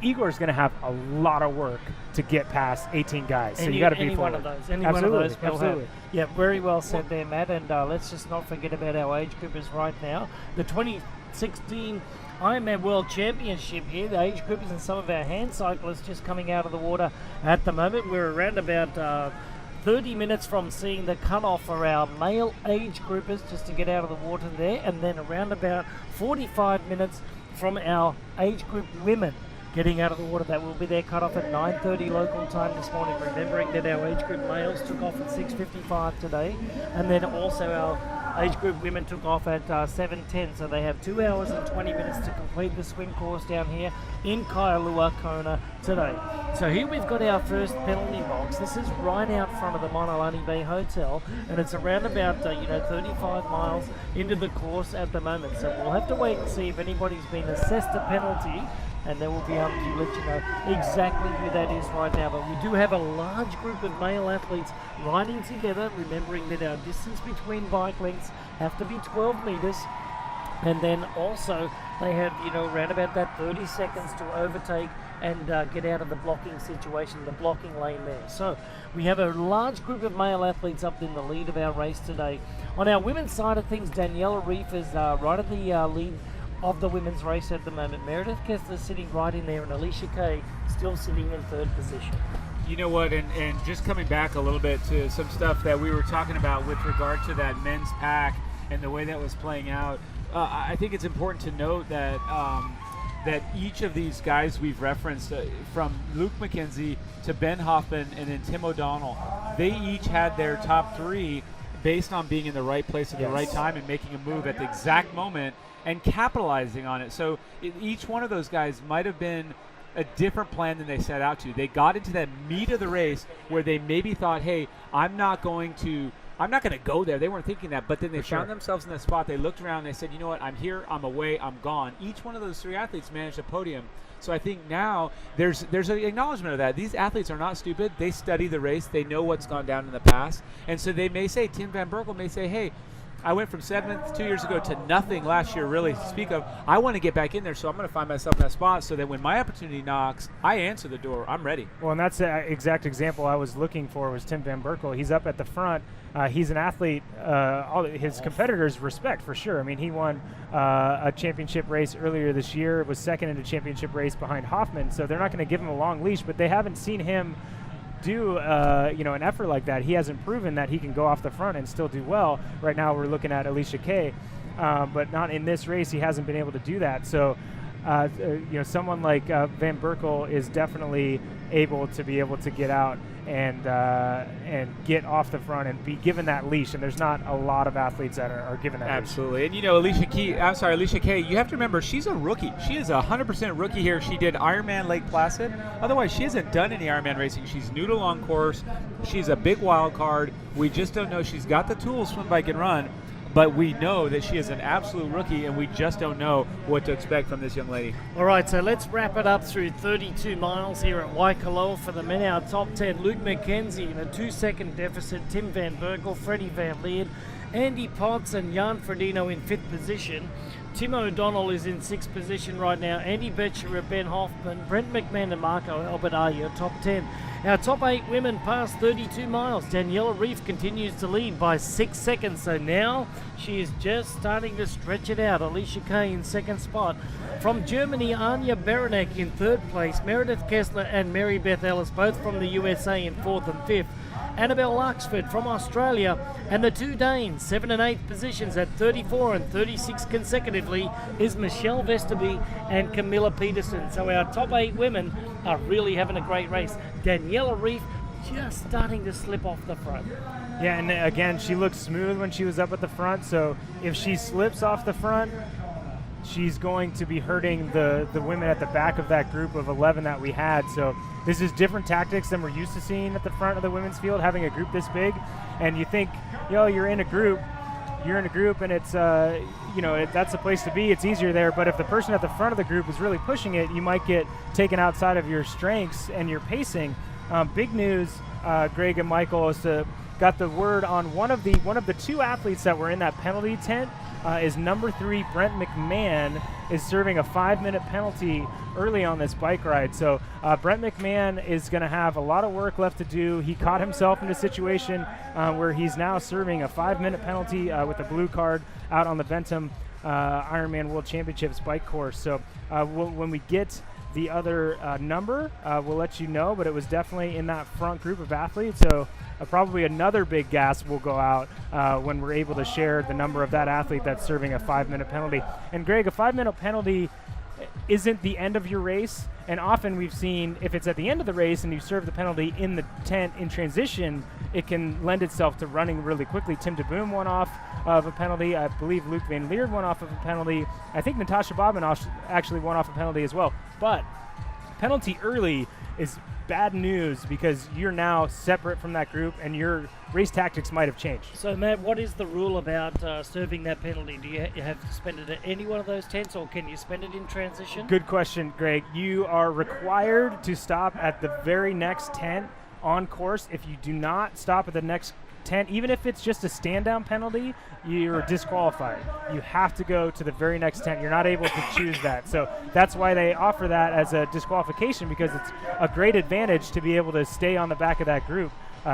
Igor's going to have a lot of work to get past 18 guys. So you got to be one of those. Any one of those. Absolutely. Yeah, very well said there, Matt. And let's just not forget about our age groupers right now. The 2016 Ironman World Championship here. The age groupers and some of our hand cyclists just coming out of the water at the moment. We're around about 30 minutes from seeing the cutoff for our male age groupers just to get out of the water there, and then around about 45 minutes from our age group women getting out of the water. That will be their cutoff at 9:30 local time this morning, remembering that our age group males took off at 6:55 today, and then also our age group women took off at 7:10, so they have 2 hours and 20 minutes to complete the swim course down here in Kailua, Kona today. So here we've got our first penalty box. This is right out front of the Monolani Bay Hotel, and it's around about 35 miles into the course at the moment. So we'll have to wait and see if anybody's been assessed a penalty and then we'll be able to let you know exactly who that is right now. But we do have a large group of male athletes riding together, remembering that our distance between bike lengths have to be 12 meters. And then also they have, around about that 30 seconds to overtake and get out of the blocking situation, the blocking lane there. So we have a large group of male athletes up in the lead of our race today. On our women's side of things, Daniela Reif is right at the lead of the women's race at the moment. Meredith Kessler sitting right in there, and Alicia Kay still sitting in third position. You know what, and just coming back a little bit to some stuff that we were talking about with regard to that men's pack and the way that was playing out, I think it's important to note that that each of these guys we've referenced, from Luke McKenzie to Ben Hoffman and then Tim O'Donnell, they each had their top three based on being in the right place at the right time and making a move at the exact moment and capitalizing on it. So each one of those guys might have been a different plan than they set out to. They got into that meat of the race where they maybe thought, hey, I'm not going to go there. They weren't thinking that, but then they found themselves in that spot. They looked around and they said, you know what, I'm here, I'm away, I'm gone. Each one of those three athletes managed a podium. So I think now there's an acknowledgement of that. These athletes are not stupid. They study the race. They know what's gone down in the past. And so they may say, Tim Van Burkel may say, hey, I went from 7th 2 years ago to nothing last year, really, to speak of. I want to get back in there, so I'm going to find myself in that spot so that when my opportunity knocks, I answer the door. I'm ready. Well, and that's the exact example I was looking for was Tim Van Burkel. He's up at the front. He's an athlete. All his competitors respect for sure. I mean, he won a championship race earlier this year. Was second in a championship race behind Hoffman. So they're not going to give him a long leash, but they haven't seen him do an effort like that. He hasn't proven that he can go off the front and still do well. Right now we're looking at Alicia Kay, but not in this race. He hasn't been able to do that. So someone like Van Burkel is definitely able to get out and get off the front and be given that leash. And there's not a lot of athletes that are given that Absolutely. Leash. And Alicia Kay, you have to remember, she's a rookie. She is a 100% rookie here. She did Ironman Lake Placid. Otherwise, she hasn't done any Ironman racing. She's new to long course. She's a big wild card. We just don't know. She's got the tools, swim, bike, and run. But we know that she is an absolute rookie, and we just don't know what to expect from this young lady. All right, so let's wrap it up through 32 miles here at Waikoloa for the men. Our top 10, Luke McKenzie in a 2-second deficit, Tim Van Burkel, Freddie Van Leerd, Andy Potts and Jan Ferdino in 5th position. Tim O'Donnell is in 6th position right now. Andy Betcher, Ben Hoffman, Brent McMahon and Marco Albert are your top 10. Our top 8 women past 32 miles. Daniela Reif continues to lead by 6 seconds. So now she is just starting to stretch it out. Alicia Kay in 2nd spot. From Germany, Anja Berenek in 3rd place. Meredith Kessler and Mary Beth Ellis, both from the USA, in 4th and 5th. Annabelle Larksford from Australia, and the 2 Danes, 7th and 8th positions at 34 and 36 consecutively, is Michelle Visterby and Camilla Peterson. So our top 8 women are really having a great race. Daniela Reif just starting to slip off the front. Yeah, and again, she looked smooth when she was up at the front, so if she slips off the front, she's going to be hurting the women at the back of that group of 11 that we had. So this is different tactics than we're used to seeing at the front of the women's field, having a group this big. And you think, you're in a group and it's, that's the place to be. It's easier there. But if the person at the front of the group is really pushing it, you might get taken outside of your strengths and your pacing. Big news, Greg and Michael, is got the word on one of the 2 athletes that were in that penalty tent. Is number 3, Brent McMahon, is serving a 5-minute penalty early on this bike ride. So Brent McMahon is going to have a lot of work left to do. He caught himself in a situation where he's now serving a 5-minute penalty with a blue card out on the Bentham Ironman World Championships bike course. So when we get the other number, we'll let you know, but it was definitely in that front group of athletes. So probably another big gas will go out when we're able to share the number of that athlete that's serving a 5-minute penalty. And Greg, a 5-minute penalty isn't the end of your race. And often we've seen if it's at the end of the race and you serve the penalty in the tent in transition, it can lend itself to running really quickly. Tim DeBoom won off of a penalty. I believe Luke Van Leerd won off of a penalty. I think Natasha Bobbin actually won off a penalty as well. But penalty early is bad news because you're now separate from that group and your race tactics might have changed. So, Matt, what is the rule about serving that penalty? Do you have to spend it at any one of those tents, or can you spend it in transition? Good question, Greg. You are required to stop at the very next tent on course. If you do not stop at the next tent, even if it's just a stand-down penalty, you're disqualified. You have to go to the very next tent. You're not able to choose that. So that's why they offer that as a disqualification, because it's a great advantage to be able to stay on the back of that group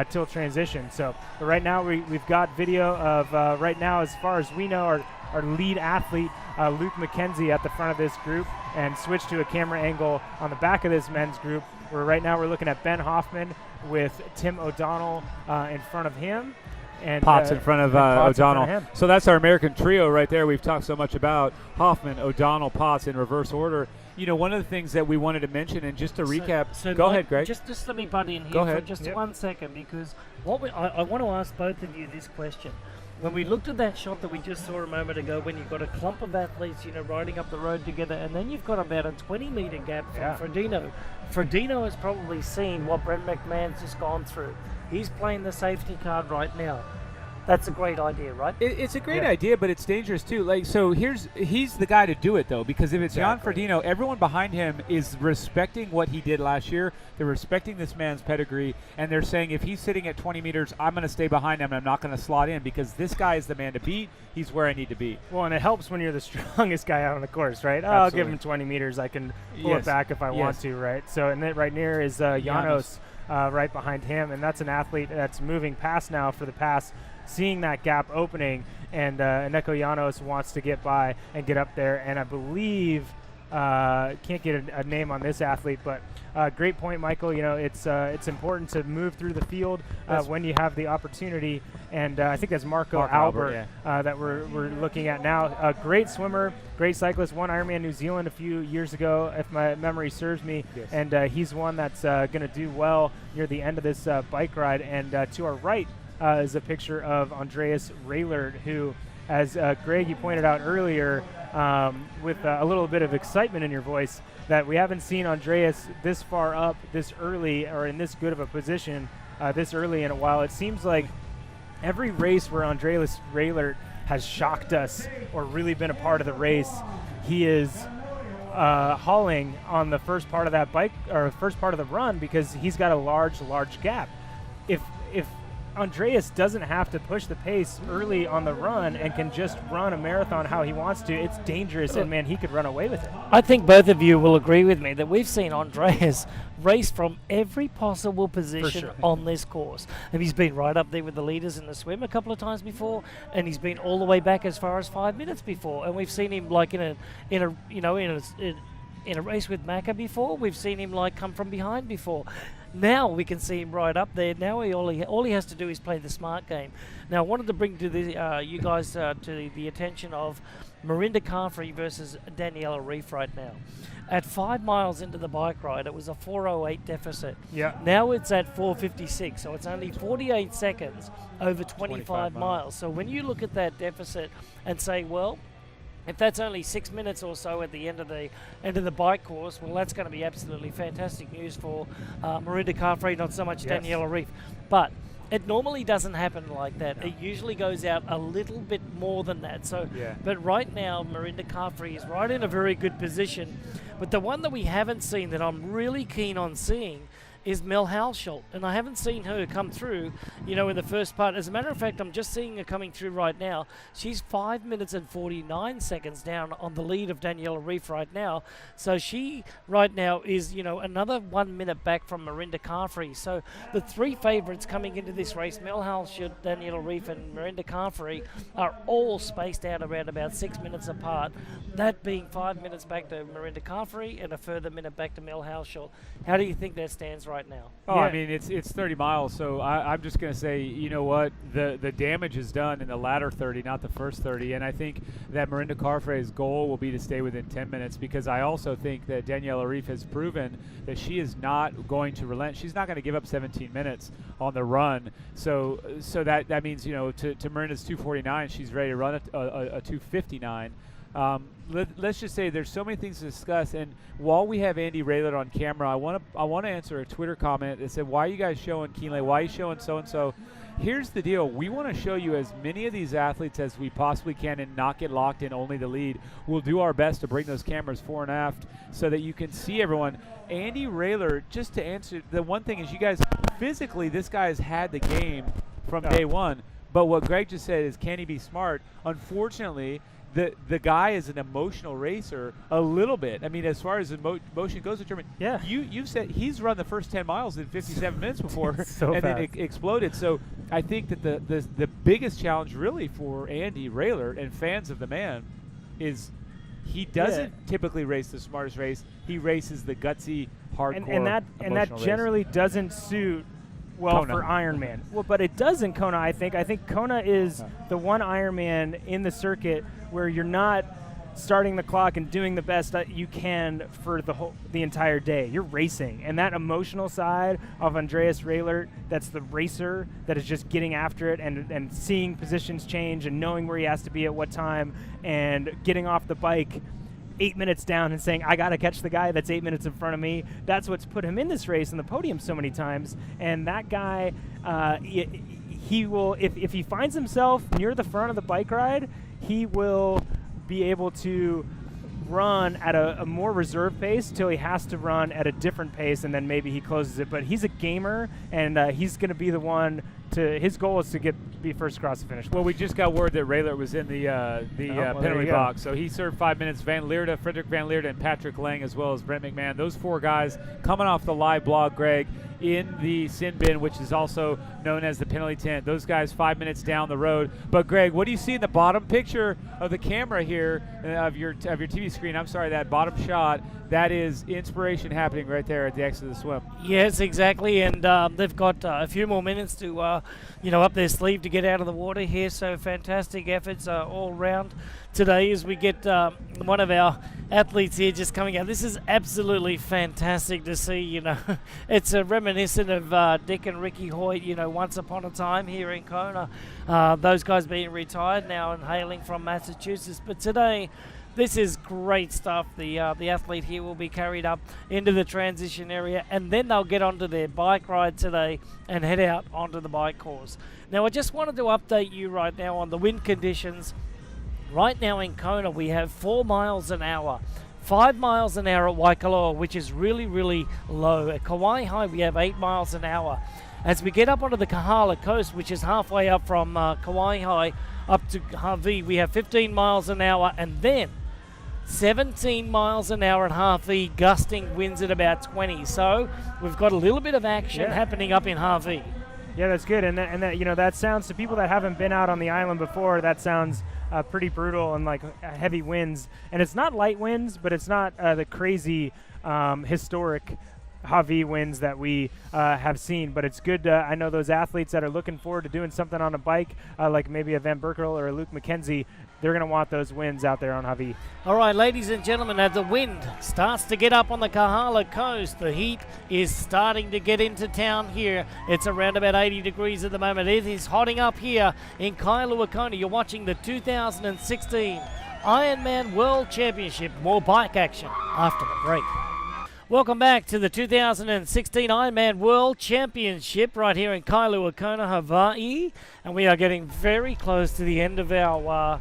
till transition. So but right now we've got video of, right now, as far as we know, our lead athlete, Luke McKenzie, at the front of this group, and switch to a camera angle on the back of this men's group, where right now we're looking at Ben Hoffman with Tim O'Donnell in front of him. And Potts in front of O'Donnell. In front of him. So that's our American trio right there. We've talked so much about Hoffman, O'Donnell, Potts in reverse order. You know, one of the things that we wanted to mention, and just to recap, So go Mike, ahead, Greg. Just let me butt in here Go for ahead. just Yep. 1 second, because I want to ask both of you this question. When we looked at that shot that we just saw a moment ago, when you've got a clump of athletes, riding up the road together, and then you've got about a 20-meter gap from Ferdino. Ferdino has probably seen what Brent Mcmahon's just gone through. He's playing the safety card right now. That's a great idea, right? It's a great idea, but it's dangerous too. Like, so he's the guy to do it though, because if it's Jan Ferdino, everyone behind him is respecting what he did last year. They're respecting this man's pedigree, and they're saying if he's sitting at 20 meters, I'm going to stay behind him. I'm not going to slot in because this guy is the man to beat. He's where I need to be. Well, and it helps when you're the strongest guy out on the course, right? Oh, I'll give him 20 meters. I can pull it back if I want to, right? So, and then right near is Janos right behind him, and that's an athlete that's moving past now for the pass, seeing that gap opening, and Neko Janos wants to get by and get up there, and I believe can't get a name on this athlete, but great point, Michael. It's important to move through the field when you have the opportunity, and I think that's Mark Albert that we're looking at now. A great swimmer, great cyclist, won Ironman New Zealand a few years ago, if my memory serves me, and he's one that's going to do well near the end of this bike ride. And to our right is a picture of Andreas Raylert, who, as Greg, you pointed out earlier, with a little bit of excitement in your voice, that we haven't seen Andreas this far up this early, or in this good of a position this early in a while. It seems like every race where Andreas Raylert has shocked us or really been a part of the race, he is hauling on the first part of that bike, or first part of the run, because he's got a large gap. If Andreas doesn't have to push the pace early on the run and can just run a marathon how he wants to, it's dangerous, and man, he could run away with it. I think both of you will agree with me that we've seen Andreas race from every possible position on this course. And he's been right up there with the leaders in the swim a couple of times before, and he's been all the way back as far as 5 minutes before. And we've seen him like in a race with Macca before. We've seen him like come from behind before. Now we can see him right up there. Now all he has to do is play the smart game. Now I wanted to bring to the you guys to the attention of Mirinda Carfrey versus Daniela Reif right now. At 5 miles into the bike ride, it was a 4:08 deficit. Yeah. Now it's at 4:56, so it's only 48 seconds over 25 miles. So when you look at that deficit and say, well, if that's only 6 minutes or so at the end of the bike course, well, that's going to be absolutely fantastic news for Mirinda Carfrey, not so much Daniela Reif. But it normally doesn't happen like that. It usually goes out a little bit more than that. So, but right now, Mirinda Carfrey is right in a very good position. But the one that we haven't seen that I'm really keen on seeing is Mel Halsholt, and I haven't seen her come through, in the first part. As a matter of fact, I'm just seeing her coming through right now. She's 5 minutes and 49 seconds down on the lead of Daniela Reif right now. So she right now is, another 1 minute back from Mirinda Carfrey. So the three favourites coming into this race, Mel Halsholt, Daniela Reif, and Mirinda Carfrey, are all spaced out around about 6 minutes apart. That being 5 minutes back to Mirinda Carfrey and a further minute back to Mel Halsholt. How do you think that stands right now? I mean, it's 30 miles, so I'm just going to say, you know what, the damage is done in the latter 30, not the first 30, and I think that Mirinda Carfrey's goal will be to stay within 10 minutes, because I also think that Daniela Reif has proven that she is not going to relent. She's not going to give up 17 minutes on the run, so that means, to Mirinda's 2:49, she's ready to run a 2:59. let's just say there's so many things to discuss. And while we have Andy Raylett on camera, I want to answer a Twitter comment that said, "Why are you guys showing Kienle? Why are you showing so and so?" Here's the deal. We want to show you as many of these athletes as we possibly can and not get locked in only the lead. We'll do our best to bring those cameras fore and aft so that you can see everyone. Andy Raylett, just to answer, the one thing is you guys, physically, this guy has had the game from day one. But what Greg just said is, can he be smart? Unfortunately, the guy is an emotional racer a little bit. I mean, as far as emotion goes, yeah. You've said he's run the first 10 miles in 57 minutes before and fast. then it exploded. So I think that the biggest challenge really for Andy Raylett and fans of the man is he doesn't typically race the smartest race. He races the gutsy, hardcore, and that generally doesn't suit Kona. for Ironman. Well, but it does in Kona, I think. I think Kona is the one Ironman in the circuit where you're not starting the clock and doing the best that you can for the entire day. You're racing. And that emotional side of Andreas Raylett, that's the racer that is just getting after it and seeing positions change and knowing where he has to be at what time and getting off the bike 8 minutes down and saying, I got to catch the guy that's 8 minutes in front of me. That's what's put him in this race and the podium so many times. And that guy, he will, if he finds himself near the front of the bike ride, he will be able to run at a more reserved pace till he has to run at a different pace, and then maybe he closes it. But he's a gamer, and he's going to be the one to. His goal is to be first across the finish line. Well, we just got word that Raylett was in the penalty box, so he served 5 minutes. Van Leerde, Frederick Van Leerde, and Patrick Lang, as well as Brent McMahon. Those four guys coming off the live blog, Greg, in the sin bin, which is also known as the penalty tent. Those guys 5 minutes down the road. But Greg, what do you see in the bottom picture of the camera here of your TV screen? I'm sorry, that bottom shot. That is inspiration happening right there at the exit of the swim. Yes, exactly, and they've got a few more minutes to, up their sleeve to get out of the water here. So fantastic efforts all round today as we get one of our athletes here just coming out. This is absolutely fantastic to see. It's reminiscent of Dick and Ricky Hoyt. Once upon a time here in Kona, those guys being retired now and hailing from Massachusetts. But today, this is great stuff. The athlete here will be carried up into the transition area, and then they'll get onto their bike ride today and head out onto the bike course. Now, I just wanted to update you right now on the wind conditions. Right now in Kona, we have 4 miles an hour. 5 miles an hour at Waikoloa, which is really, really low. At Kauai High, we have 8 miles an hour. As we get up onto the Kahala coast, which is halfway up from Kauai High up to Hawaii, we have 15 miles an hour, and then 17 miles an hour at Hawaii, gusting winds at about 20. So we've got a little bit of action happening up in Hawaii. Yeah, that's good. And that sounds, to people that haven't been out on the island before, that sounds pretty brutal and like heavy winds. And it's not light winds, but it's not the crazy historic Hawaii winds that we have seen. But it's good. I know those athletes that are looking forward to doing something on a bike, like maybe a Van Burkel or a Luke McKenzie, they're going to want those winds out there on Hawaii. All right, ladies and gentlemen, as the wind starts to get up on the Kahala coast, the heat is starting to get into town here. It's around about 80 degrees at the moment. It is hotting up here in Kailua, Kona. You're watching the 2016 Ironman World Championship. More bike action after the break. Welcome back to the 2016 Ironman World Championship right here in Kailua, Kona, Hawaii. And we are getting very close to the end of our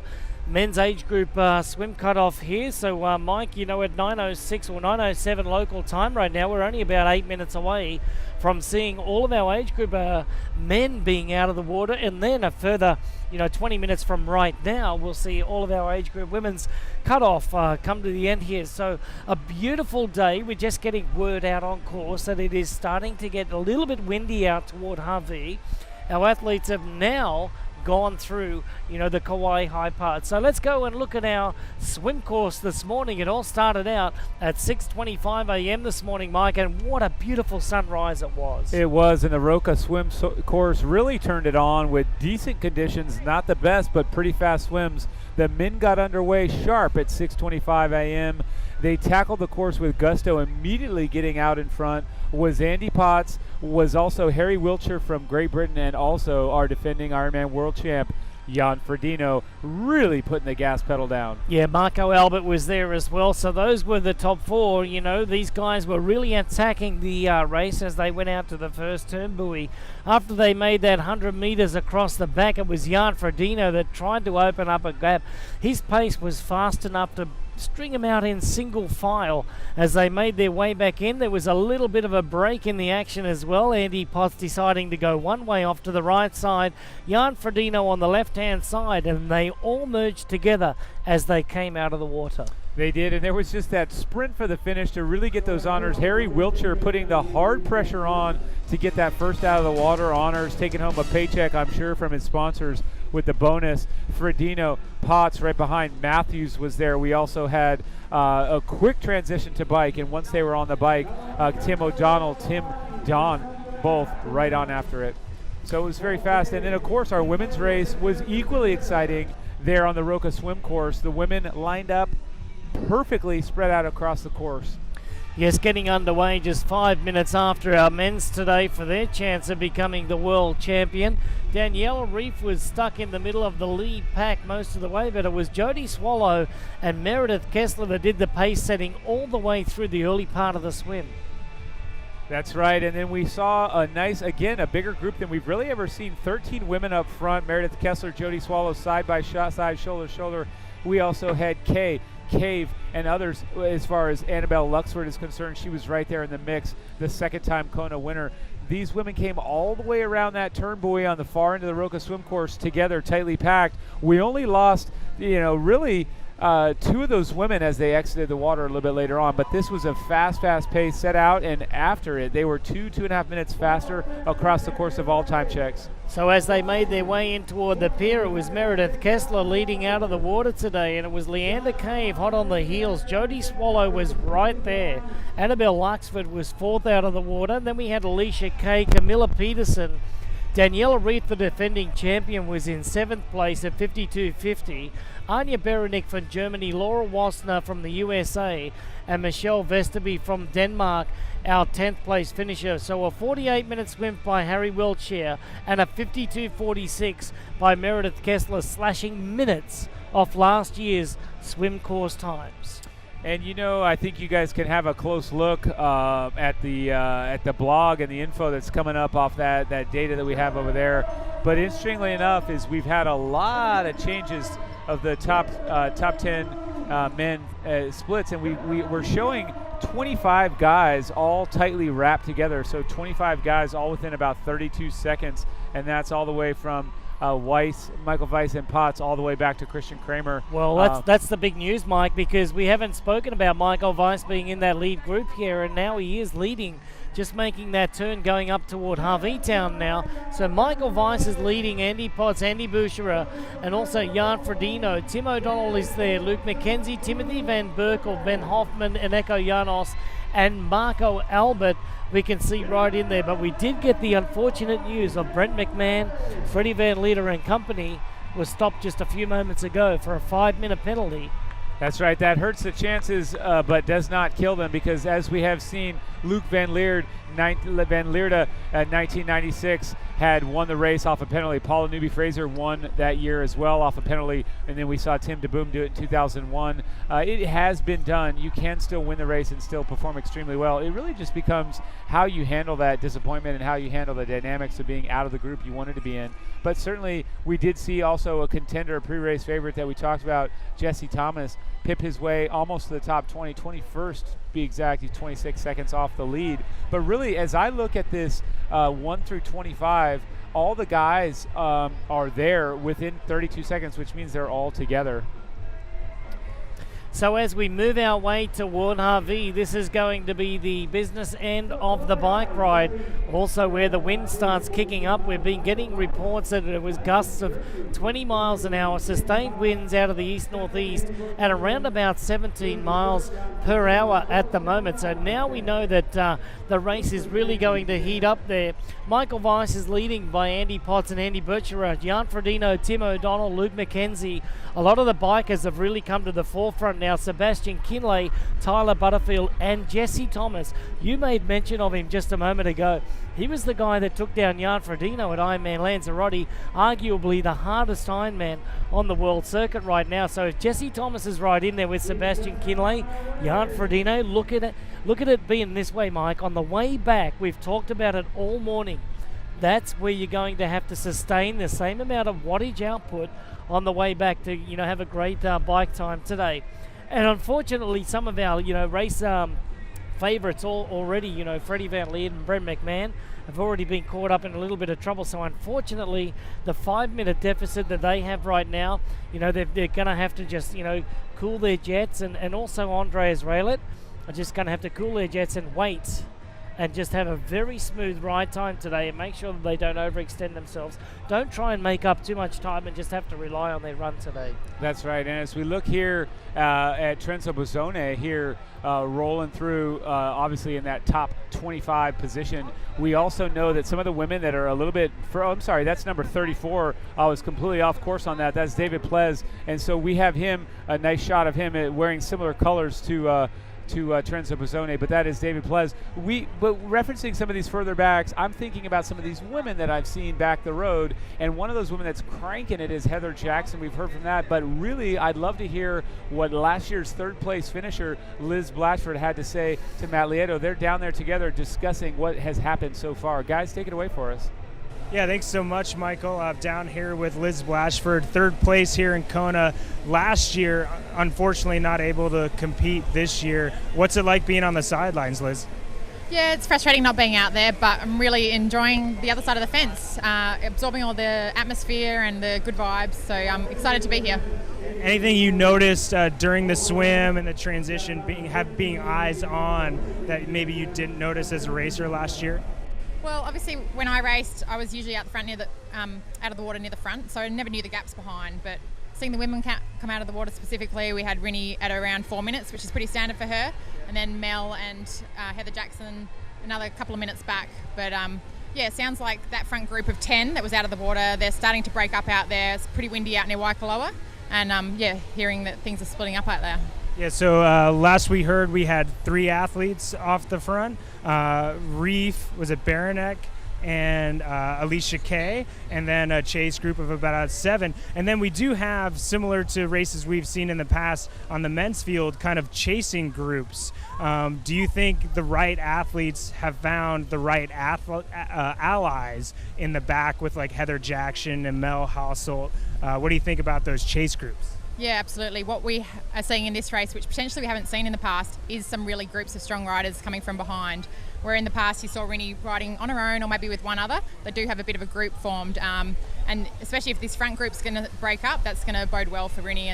men's age group swim cutoff here. So, Mike, at 9:06 or 9:07 local time right now, we're only about 8 minutes away from seeing all of our age group men being out of the water. And then a further 20 minutes from right now, we'll see all of our age group women's cutoff come to the end here. So a beautiful day. We're just getting word out on course that it is starting to get a little bit windy out toward Hawaii. Our athletes have now gone through, the Kauai High part. So let's go and look at our swim course this morning. It all started out at 6:25 a.m. this morning, Mike, and what a beautiful sunrise it was. It was, and the Roka swim course really turned it on with decent conditions, not the best, but pretty fast swims. The men got underway sharp at 6:25 a.m. They tackled the course with gusto, immediately getting out in front was Andy Potts, was also Harry Wiltshire from Great Britain, and also our defending Ironman world champ, Jan Ferdino really putting the gas pedal down. Yeah, Marco Albert was there as well. So those were the top four. You know, these guys were really attacking the race as they went out to the first turn buoy. After they made that 100 meters across the back, it was Jan Ferdino that tried to open up a gap. His pace was fast enough to string them out in single file as they made their way back in. There was a little bit of a break in the action as well. Andy Potts deciding to go one way off to the right side, Jan Ferdino on the left-hand side, and they all merged together as they came out of the water. They did, and there was just that sprint for the finish to really get those honors. Harry Wiltshire putting the hard pressure on to get that first out of the water honors, taking home a paycheck, I'm sure, from his sponsors with the bonus. Ferdino, Potts right behind. Matthews was there. We also had a quick transition to bike, and once they were on the bike, Tim O'Donnell, Tim Don, both right on after it. So it was very fast. And then, of course, our women's race was equally exciting there on the Roca swim course. The women lined up perfectly spread out across the course. Yes, getting underway just 5 minutes after our men's today for their chance of becoming the world champion. Danielle Reif was stuck in the middle of the lead pack most of the way, but it was Jodie Swallow and Meredith Kessler that did the pace setting all the way through the early part of the swim. That's right, and then we saw a nice, again, a bigger group than we've really ever seen. 13 women up front. Meredith Kessler, Jodie Swallow, side by side, shoulder to shoulder. We also had Cave, and others. As far as Annabelle Luxford is concerned, she was right there in the mix, the second-time Kona winner. These women came all the way around that turn buoy on the far end of the Roca swim course together, tightly packed. We only lost, really two of those women as they exited the water a little bit later on, but this was a fast pace set out, and after it, they were 2.5 minutes faster across the course of all time checks. So as they made their way in toward the pier, it was Meredith Kessler leading out of the water today, and it was Leander Cave hot on the heels. Jodie Swallow was right there. Annabelle Luxford was fourth out of the water. And then we had Alicia Kay, Camilla Peterson. Daniela Reif, the defending champion, was in 7th place at 52.50. Anja Berenik from Germany, Laura Wassner from the USA, and Michelle Visterby from Denmark, our 10th place finisher. So a 48-minute swim by Harry Wiltshire and a 52.46 by Meredith Kessler, slashing minutes off last year's swim course times. And I think you guys can have a close look at the blog and the info that's coming up off that data that we have over there. But interestingly enough, is we've had a lot of changes of the top 10 men splits, and we're showing 25 guys all tightly wrapped together. So 25 guys all within about 32 seconds, and that's all the way from Weiss, Michael Weiss, and Potts all the way back to Christian Kramer. Well, that's the big news, Mike, because we haven't spoken about Michael Weiss being in that lead group here, and now he is leading, just making that turn going up toward Harvey Town now. So Michael Weiss is leading Andy Potts, Andy Boucherer, and also Jan Ferdino. Tim O'Donnell is there, Luke McKenzie, Timothy Van Burkel, Ben Hoffman, and Eko Janos, and Marco Albert we can see right in there. But we did get the unfortunate news of Brent McMahon, Freddie Van Leer and company was stopped just a few moments ago for a 5-minute penalty. That's right. That hurts the chances, but does not kill them, because as we have seen, Luke Van Leerde, 1996, had won the race off a penalty. Paula Newby-Fraser won that year as well off a penalty, and then we saw Tim DeBoom do it in 2001. It has been done. You can still win the race and still perform extremely well. It really just becomes how you handle that disappointment and how you handle the dynamics of being out of the group you wanted to be in. But certainly we did see also a contender, a pre-race favorite that we talked about, Jesse Thomas, pip his way almost to the top 20, 21st to be exact. He's 26 seconds off the lead. But really, as I look at this 1 through 25, all the guys are there within 32 seconds, which means they're all together. So as we move our way toward Harvey, this is going to be the business end of the bike ride. Also where the wind starts kicking up. We've been getting reports that it was gusts of 20 miles an hour, sustained winds out of the east-northeast at around about 17 miles per hour at the moment. So now we know that the race is really going to heat up there. Michael Weiss is leading by Andy Potts and Andy Boucherer, Jan Ferdino, Tim O'Donnell, Luke McKenzie. A lot of the bikers have really come to the forefront now now, Sebastian Kinley, Tyler Butterfield, and Jesse Thomas. You made mention of him just a moment ago. He was the guy that took down Jan Ferdino at Ironman Lanzarote, arguably the hardest Ironman on the world circuit right now. So if Jesse Thomas is right in there with Sebastian Kinley, Jan Ferdino, look at it being this way, Mike. On the way back, we've talked about it all morning. That's where you're going to have to sustain the same amount of wattage output on the way back to, have a great bike time today. And unfortunately, some of our, race favourites already, Freddie Van Leer and Brent McMahon have already been caught up in a little bit of trouble. So unfortunately, the 5-minute deficit that they have right now, they're going to have to just, cool their jets, and also Andreas Raylet are just going to have to cool their jets and wait and just have a very smooth ride time today and make sure that they don't overextend themselves. Don't try and make up too much time and just have to rely on their run today. That's right. And as we look here at Trenzo Bozzone here rolling through, obviously in that top 25 position, we also know that some of the women that are a little bit, that's number 34. I was completely off course on that. That's David Plez. And so we have him, a nice shot of him wearing similar colors to Trenzo Bozzone, but that is David Plez. But referencing some of these further backs, I'm thinking about some of these women that I've seen back the road, and one of those women that's cranking it is Heather Jackson. We've heard from that, but really I'd love to hear what last year's third place finisher Liz Blatchford had to say to Matt Lieto. They're down there together discussing what has happened so far. Guys, take it away for us. Yeah, thanks so much, Michael. Down here with Liz Blatchford, third place here in Kona. Last year, unfortunately not able to compete this year. What's it like being on the sidelines, Liz? Yeah, it's frustrating not being out there, but I'm really enjoying the other side of the fence, absorbing all the atmosphere and the good vibes, so I'm excited to be here. Anything you noticed during the swim and the transition being eyes on that maybe you didn't notice as a racer last year? Well, obviously, when I raced, I was usually out the front out of the water near the front, so I never knew the gaps behind. But seeing the women come out of the water specifically, we had Rinny at around 4 minutes, which is pretty standard for her, and then Mel and Heather Jackson another couple of minutes back. But it sounds like that front group of 10 that was out of the water, they're starting to break up out there. It's pretty windy out near Waikoloa, and hearing that things are splitting up out there. Yeah, so last we heard we had 3 athletes off the front. Reef, was it Baranek, and Alicia Kay, and then a chase group of about 7. And then we do have, similar to races we've seen in the past on the men's field, kind of chasing groups. Do you think the right athletes have found the right allies in the back with like Heather Jackson and Mel Hasselt? What do you think about those chase groups? Yeah, absolutely. What we are seeing in this race, which potentially we haven't seen in the past, is some really groups of strong riders coming from behind. Where in the past you saw Rinny riding on her own or maybe with one other, they do have a bit of a group formed. And especially if this front group's going to break up, that's going to bode well for Rinny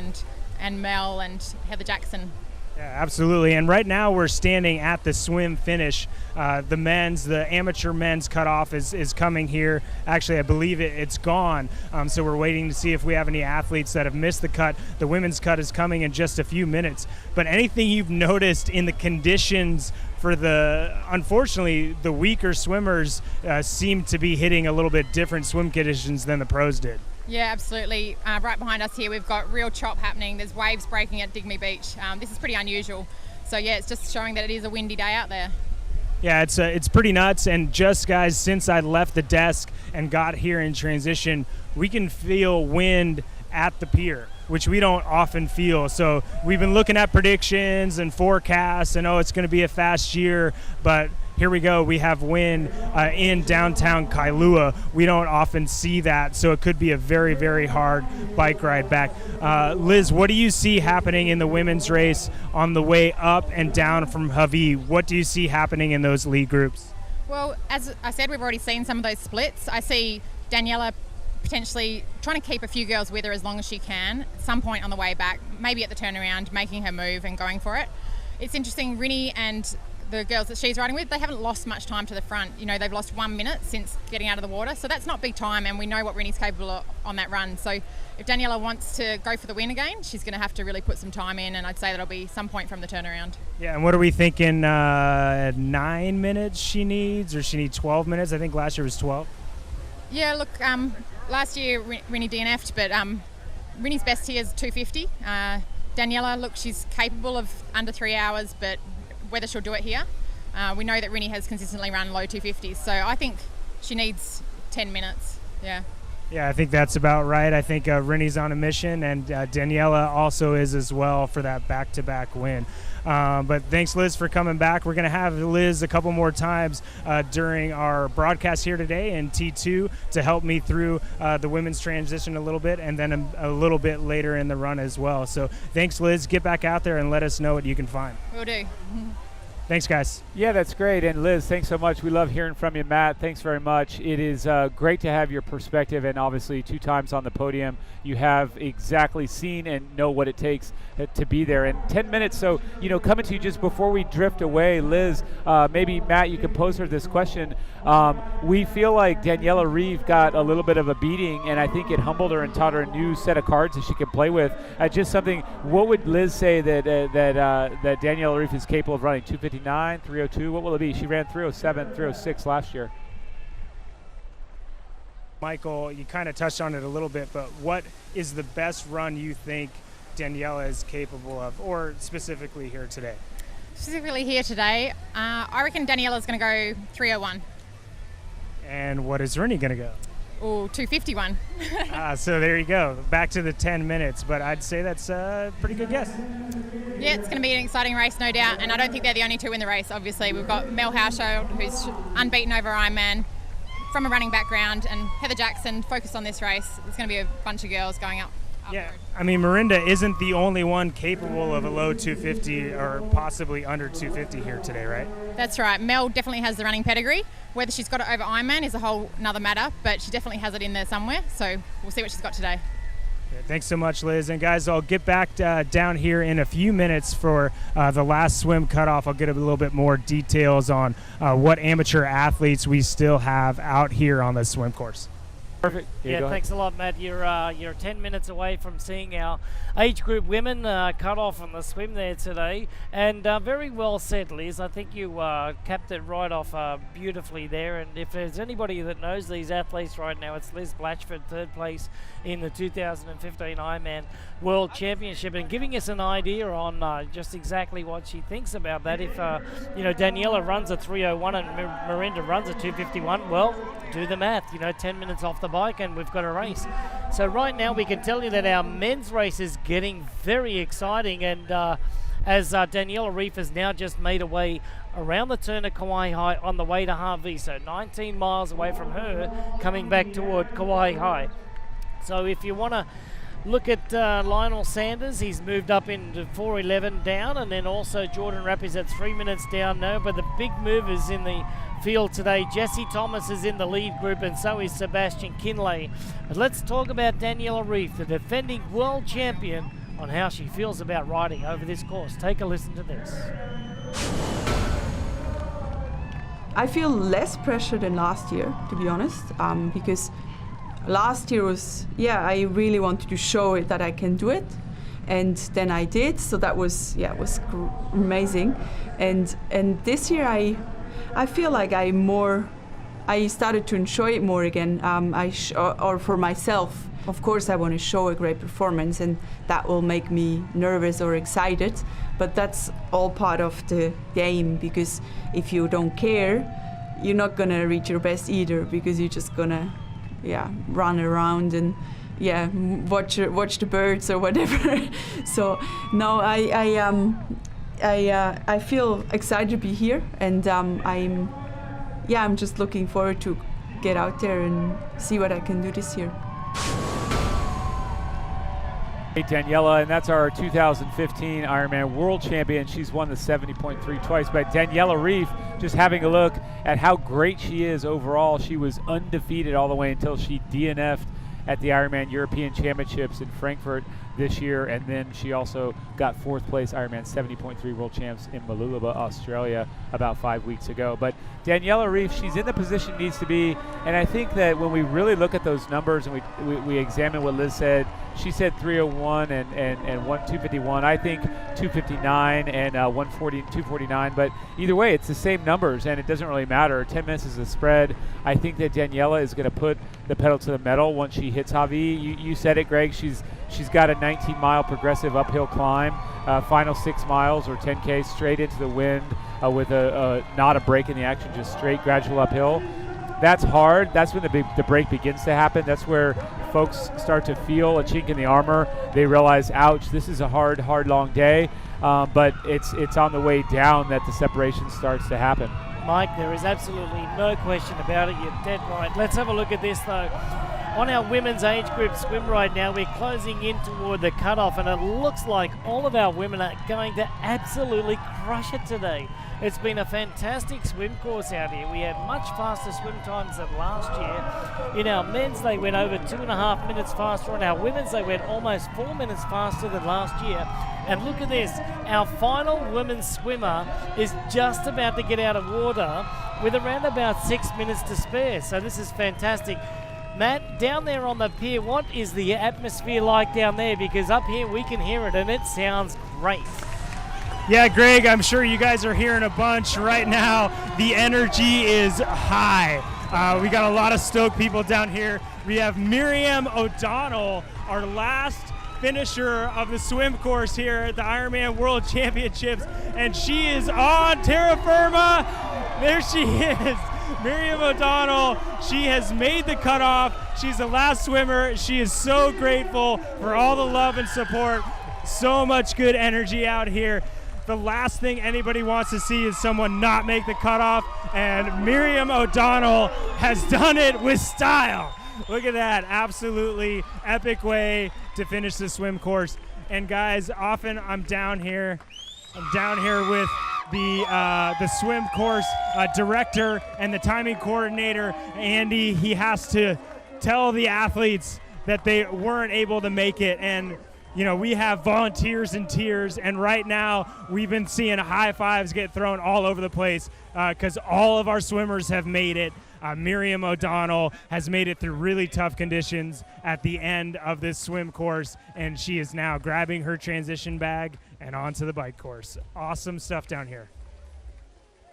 and Mel and Heather Jackson. Yeah, absolutely. And right now we're standing at the swim finish. The amateur men's cutoff is coming here. Actually, I believe it's gone. So we're waiting to see if we have any athletes that have missed the cut. The women's cut is coming in just a few minutes. But anything you've noticed in the conditions for unfortunately, the weaker swimmers seem to be hitting a little bit different swim conditions than the pros did. Yeah, absolutely. Right behind us here, we've got real chop happening. There's waves breaking at Digby Beach. This is pretty unusual. So yeah, it's just showing that it is a windy day out there. Yeah, it's pretty nuts. And just guys, since I left the desk and got here in transition, we can feel wind at the pier, which we don't often feel. So we've been looking at predictions and forecasts and it's going to be a fast year, but here we go. We have wind in downtown Kailua. We don't often see that, so it could be a very, very hard bike ride back. Liz, what do you see happening in the women's race on the way up and down from Hawaii? What do you see happening in those lead groups? Well, as I said, we've already seen some of those splits. I see Daniela potentially trying to keep a few girls with her as long as she can, at some point on the way back, maybe at the turnaround, making her move and going for it. It's interesting, Rinny and the girls that she's riding with, they haven't lost much time to the front. They've lost 1 minute since getting out of the water, so that's not big time, and we know what Rinny's capable of on that run. So if Daniela wants to go for the win again, she's going to have to really put some time in, and I'd say that'll be some point from the turnaround. Yeah, and what are we thinking, 9 minutes she needs, or she needs 12 minutes? I think last year was 12. Yeah, look, last year Rinny DNF'd, but Rinny's best here is 250. Daniela, look, she's capable of under 3 hours, but whether she'll do it here, we know that Rinny has consistently run low 250s, so I think she needs 10 minutes. Yeah. Yeah, I think that's about right. I think Rinny's on a mission, and Daniela also is as well for that back-to-back win. But thanks, Liz, for coming back. We're going to have Liz a couple more times during our broadcast here today in T2 to help me through the women's transition a little bit, and then a little bit later in the run as well. So thanks, Liz. Get back out there and let us know what you can find. Will do. Thanks, guys. Yeah, that's great. And Liz, thanks so much. We love hearing from you. Matt, thanks very much. It is great to have your perspective, and obviously 2 times on the podium. You have exactly seen and know what it takes to be there. And 10 minutes, so, coming to you just before we drift away, Liz, maybe, Matt, you can pose her this question. We feel like Daniela Reeve got a little bit of a beating, and I think it humbled her and taught her a new set of cards that she can play with. Just something, what would Liz say that Daniela Reeve is capable of running? 259, 302, what will it be? She ran 307, 306 last year. Michael, you kind of touched on it a little bit, but what is the best run you think Daniela is capable of, or specifically here today? Specifically here today, I reckon Daniela's going to go 301. And what is Rinny going to go? Oh, 251. So there you go. Back to the 10 minutes, but I'd say that's a pretty good guess. Yeah, it's going to be an exciting race, no doubt, and I don't think they're the only 2 in the race, obviously. We've got Mel Hauschild, who's unbeaten over Ironman from a running background, and Heather Jackson focused on this race. There's going to be a bunch of girls going up. Yeah, I mean, Mirinda isn't the only one capable of a low 250 or possibly under 250 here today, right? That's right. Mel definitely has the running pedigree. Whether she's got it over Ironman is a whole nother matter, but she definitely has it in there somewhere, so we'll see what she's got today. Yeah, thanks so much, Liz. And guys, I'll get back down here in a few minutes for the last swim cutoff. I'll get a little bit more details on what amateur athletes we still have out here on the swim course. Perfect. Yeah, thanks a lot, Matt. You're 10 minutes away from seeing our age group women cut off on the swim there today, and very well said, Liz. I think you capped it right off beautifully there. And if there's anybody that knows these athletes right now, it's Liz Blatchford, 3rd place in the 2015 Ironman World Championship, and giving us an idea on just exactly what she thinks about that. If Daniela runs a 301 and Mirinda runs a 251, well, do the math. 10 minutes off the bike and we've got a race. So right now we can tell you that our men's race is getting very exciting, and as Daniela Reeve has now just made her way around the turn of Kauai High on the way to Harvey, so 19 miles away from her, coming back toward Kauai High. So if you want to look at Lionel Sanders, he's moved up into 4:11 down, and then also Jordan Rapp is at 3 minutes down now. But the big movers in the field today, Jesse Thomas is in the lead group, and so is Sebastian Kinley. But let's talk about Daniela Reeve, the defending world champion, on how she feels about riding over this course. Take a listen to this. I feel less pressure than last year, to be honest, because last year was, I really wanted to show it that I can do it, and then I did. So that was, amazing. And this year I feel like I started to enjoy it more again. Or for myself, of course, I want to show a great performance, and that will make me nervous or excited. But that's all part of the game, because if you don't care, you're not gonna reach your best either, because you're just gonna run around and watch the birds or whatever. So no, I feel excited to be here, and I'm just looking forward to get out there and see what I can do this year. Hey, Daniela, and that's our 2015 Ironman World Champion. She's won the 70.3 twice. But Daniela Reeve, just having a look at how great she is overall, she was undefeated all the way until she DNF'd at the Ironman European Championships in Frankfurt this year, and then she also got 4th place Ironman 70.3 World Champs in Mooloolaba, Australia about 5 weeks ago. But Daniela Reeve, she's in the position needs to be, and I think that when we really look at those numbers and we examine what Liz said, she said 301 and 251. I think 259 and 140 and 249, but either way, it's the same numbers, and it doesn't really matter. 10 minutes is a spread. I think that Daniela is going to put the pedal to the metal once she hits Javi. You said it, Greg. She's She's got a 19-mile progressive uphill climb, final 6 miles or 10K straight into the wind with not a break in the action, just straight gradual uphill. That's hard. That's when the break begins to happen. That's where folks start to feel a chink in the armor. They realize, ouch, this is a hard, long day. But it's on the way down that the separation starts to happen. Mike, there is absolutely no question about it. You're dead right. Let's have a look at this, though. On our women's age group swim right now, we're closing in toward the cutoff, and it looks like all of our women are going to absolutely crush it today. It's been a fantastic swim course out here. We had much faster swim times than last year. In our men's, they went over 2.5 minutes faster. In our women's, they went almost 4 minutes faster than last year. And look at this. Our final women's swimmer is just about to get out of water with around about 6 minutes to spare. So this is fantastic. Matt, down there on the pier, what is the atmosphere like down there? Because up here we can hear it and it sounds great. Yeah, Greg, I'm sure you guys are hearing a bunch right now. The energy is high. We got a lot of stoked people down here. We have Miriam O'Donnell, our last finisher of the swim course here at the Ironman World Championships, and she is on terra firma. There she is. Miriam O'Donnell, she has made the cutoff. She's the last swimmer. She is so grateful for all the love and support. So much good energy out here. The last thing anybody wants to see is someone not make the cutoff, and Miriam O'Donnell has done it with style. Look at that, absolutely epic way to finish the swim course. And guys, often I'm down here with the swim course director and the timing coordinator, Andy. He has to tell the athletes that they weren't able to make it, and you know, we have volunteers in tears, and right now we've been seeing high fives get thrown all over the place because all of our swimmers have made it. Miriam O'Donnell has made it through really tough conditions at the end of this swim course, and she is now grabbing her transition bag and onto the bike course. Awesome stuff down here.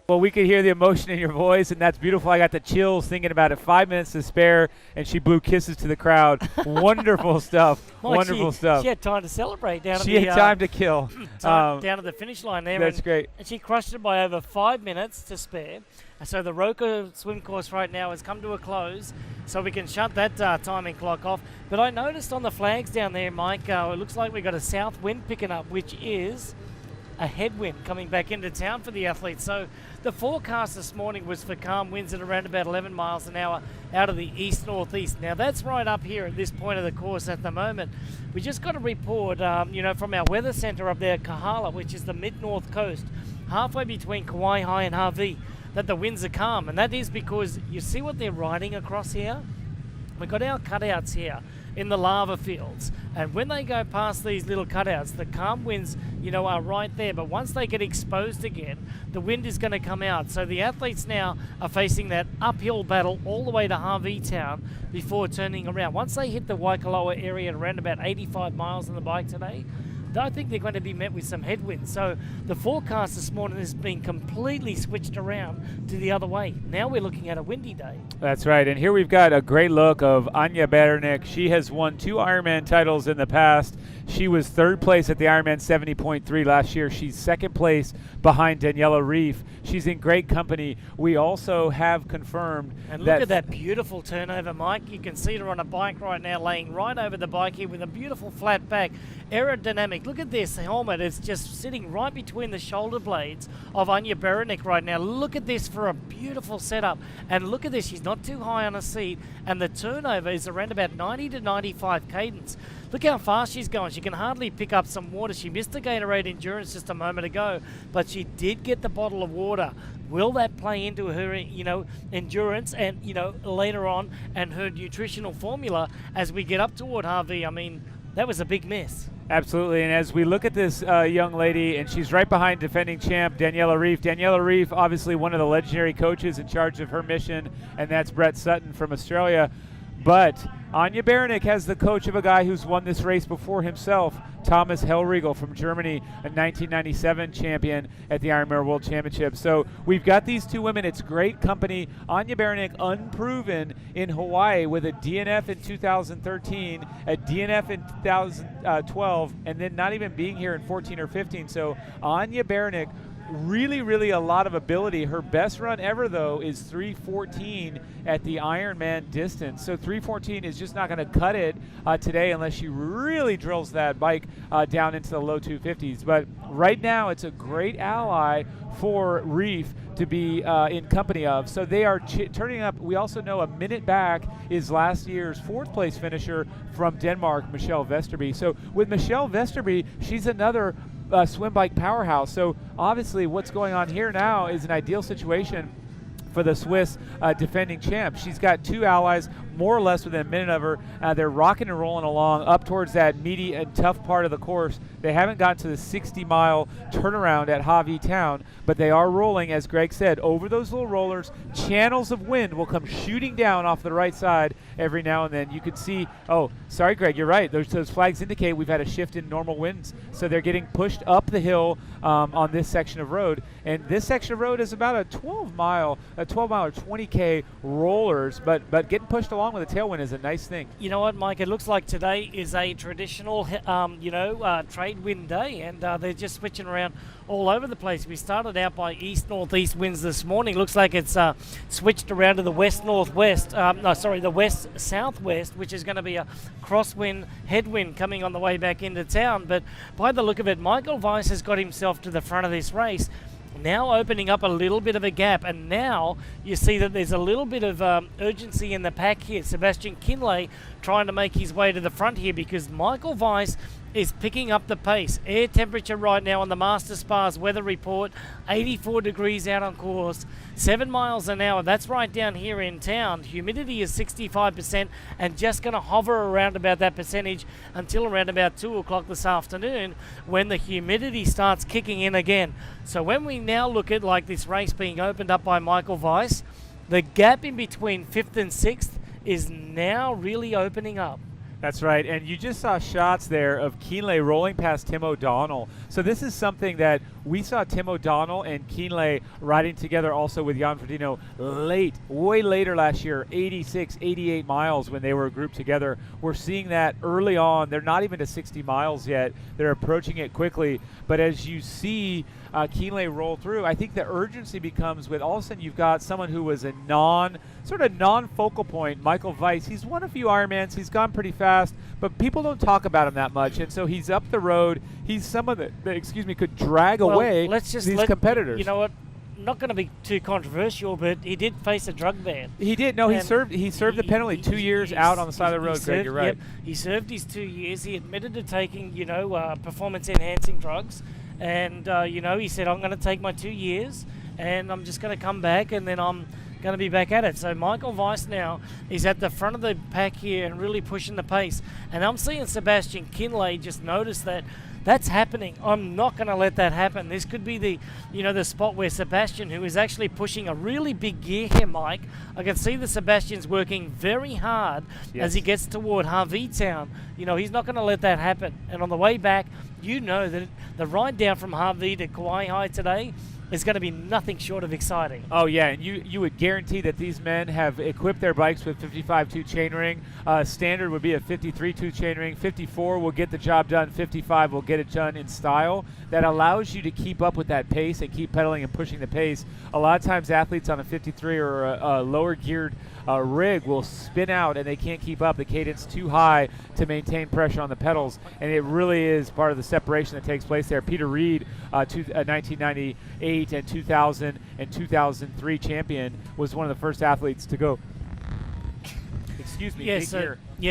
Well, we could hear the emotion in your voice, and that's beautiful. I got the chills thinking about it. 5 minutes to spare, and she blew kisses to the crowd. Wonderful stuff. Mike, wonderful stuff. She had time to celebrate down She had time to kill. Down at the finish line there. That's great. And she crushed it by over 5 minutes to spare. So the Roka swim course right now has come to a close, so we can shut that timing clock off. But I noticed on the flags down there, Mike, it looks like we got a south wind picking up, which is a headwind coming back into town for the athletes. So the forecast this morning was for calm winds at around about 11 miles an hour out of the east-northeast. Now that's right up here at this point of the course at the moment. We just got a report, from our weather center up there, Kahala, which is the mid-north coast, halfway between Kauai High and Harvey, that the winds are calm. And that is because you see what they're riding across here? We've got our cutouts here in the lava fields, and when they go past these little cutouts, the calm winds, are right there. But once they get exposed again, the wind is going to come out. So the athletes now are facing that uphill battle all the way to Harvey Town before turning around. Once they hit the Waikoloa area at around about 85 miles on the bike today, I think they're going to be met with some headwinds. So the forecast this morning has been completely switched around to the other way. Now we're looking at a windy day. That's right. And here we've got a great look of Anya Berenik. She has won 2 Ironman titles in the past. She was 3rd place at the Ironman 70.3 last year. She's 2nd place behind Daniela Reef. She's in great company. We also have confirmed and look at that beautiful turnover, Mike. You can see her on a bike right now, laying right over the bike here with a beautiful flat back. Aerodynamic. Look at this helmet. It's just sitting right between the shoulder blades of Anya Berenik right now. Look at this for a beautiful setup. And look at this. She's not too high on her seat. And the turnover is around about 90 to 95 cadence. Look how fast she's going. She can hardly pick up some water. She missed the Gatorade Endurance just a moment ago, but she did get the bottle of water. Will that play into her, endurance and, later on and her nutritional formula as we get up toward Harvey? I mean, that was a big miss. Absolutely, and as we look at this young lady, and she's right behind defending champ Daniela Reef. Daniela Reef, obviously one of the legendary coaches in charge of her mission, and that's Brett Sutton from Australia. But Anja Baranek has the coach of a guy who's won this race before himself, Thomas Hellriegel from Germany, a 1997 champion at the Ironman World Championship. So we've got these two women. It's great company. Anja Baranek, unproven in Hawaii with a DNF in 2013, a DNF in 2012, and then not even being here in 14 or 15. So Anja Baranek, really a lot of ability. Her best run ever, though, is 3:14 at the Ironman distance. So 3:14 is just not going to cut it today unless she really drills that bike down into the low 250s. But right now, it's a great ally for Reef to be in company of. So they are turning up. We also know a minute back is last year's 4th place finisher from Denmark, Michelle Visterby. So with Michelle Visterby, she's another swim bike powerhouse. So obviously what's going on here now is an ideal situation for the Swiss defending champ. She's got two allies more or less within a minute of her. They're rocking and rolling along up towards that meaty and tough part of the course. They haven't gotten to the 60-mile turnaround at Hawi Town, but they are rolling, as Greg said, over those little rollers. Channels of wind will come shooting down off the right side every now and then. You can see, oh, sorry, Greg, you're right. Those flags indicate we've had a shift in normal winds. So they're getting pushed up the hill on this section of road. And this section of road is about a 12-mile or 20K rollers, but getting pushed along with a tailwind is a nice thing. You know what, Mike? It looks like today is a traditional, trade wind day, and they're just switching around all over the place. We started out by east-northeast winds this morning. Looks like it's switched around to the west-northwest. The west-southwest, which is going to be a crosswind, headwind coming on the way back into town. But by the look of it, Michael Weiss has got himself to the front of this race, now opening up a little bit of a gap, and now you see that there's a little bit of urgency in the pack here. Sebastian Kinley trying to make his way to the front here because Michael Weiss is picking up the pace. Air temperature right now on the Master Spas weather report, 84 degrees out on course, 7 miles an hour. That's right down here in town. Humidity is 65% and just going to hover around about that percentage until around about 2 o'clock this afternoon when the humidity starts kicking in again. So when we now look at like this race being opened up by Michael Weiss, the gap in between 5th and 6th is now really opening up. That's right, and you just saw shots there of Kienle rolling past Tim O'Donnell. So this is something that we saw Tim O'Donnell and Kienle riding together also with Jan Ferdino way later last year, 86, 88 miles when they were grouped together. We're seeing that early on. They're not even to 60 miles yet. They're approaching it quickly. But as you see Kienle roll through, I think the urgency becomes with all of a sudden you've got someone who was a non-focal point, Michael Weiss. He's won a few Ironmans. He's gone pretty fast, but people don't talk about him that much. And so he's up the road. He's someone that could drag away these competitors. You know what? Not going to be too controversial, but he did face a drug ban. He did. No, he served the penalty. 2 years out on the side of the road, Greg. You're right. Yep, he served his 2 years. He admitted to taking, performance-enhancing drugs. And, he said, I'm going to take my 2 years, and I'm just going to come back, and then I'm going to be back at it. So Michael Weiss now is at the front of the pack here and really pushing the pace. And I'm seeing Sebastian Kinley just notice that that's happening. I'm not going to let that happen. This could be the spot where Sebastian, who is actually pushing a really big gear here, Mike. I can see that Sebastian's working very hard as he gets toward Hawi Town. He's not going to let that happen. And on the way back, that the ride down from Hawi to Kauai High today is going to be nothing short of exciting. Oh, yeah, and you would guarantee that these men have equipped their bikes with 55-2 chainring. Standard would be a 53-2 chainring. 54 will get the job done. 55 will get it done in style. That allows you to keep up with that pace and keep pedaling and pushing the pace. A lot of times athletes on a 53 or a lower geared rig will spin out and they can't keep up. The cadence too high to maintain pressure on the pedals, and it really is part of the separation that takes place there. Peter Reid, 1998 and 2000 and 2003 champion, was one of the first athletes to go. Excuse me.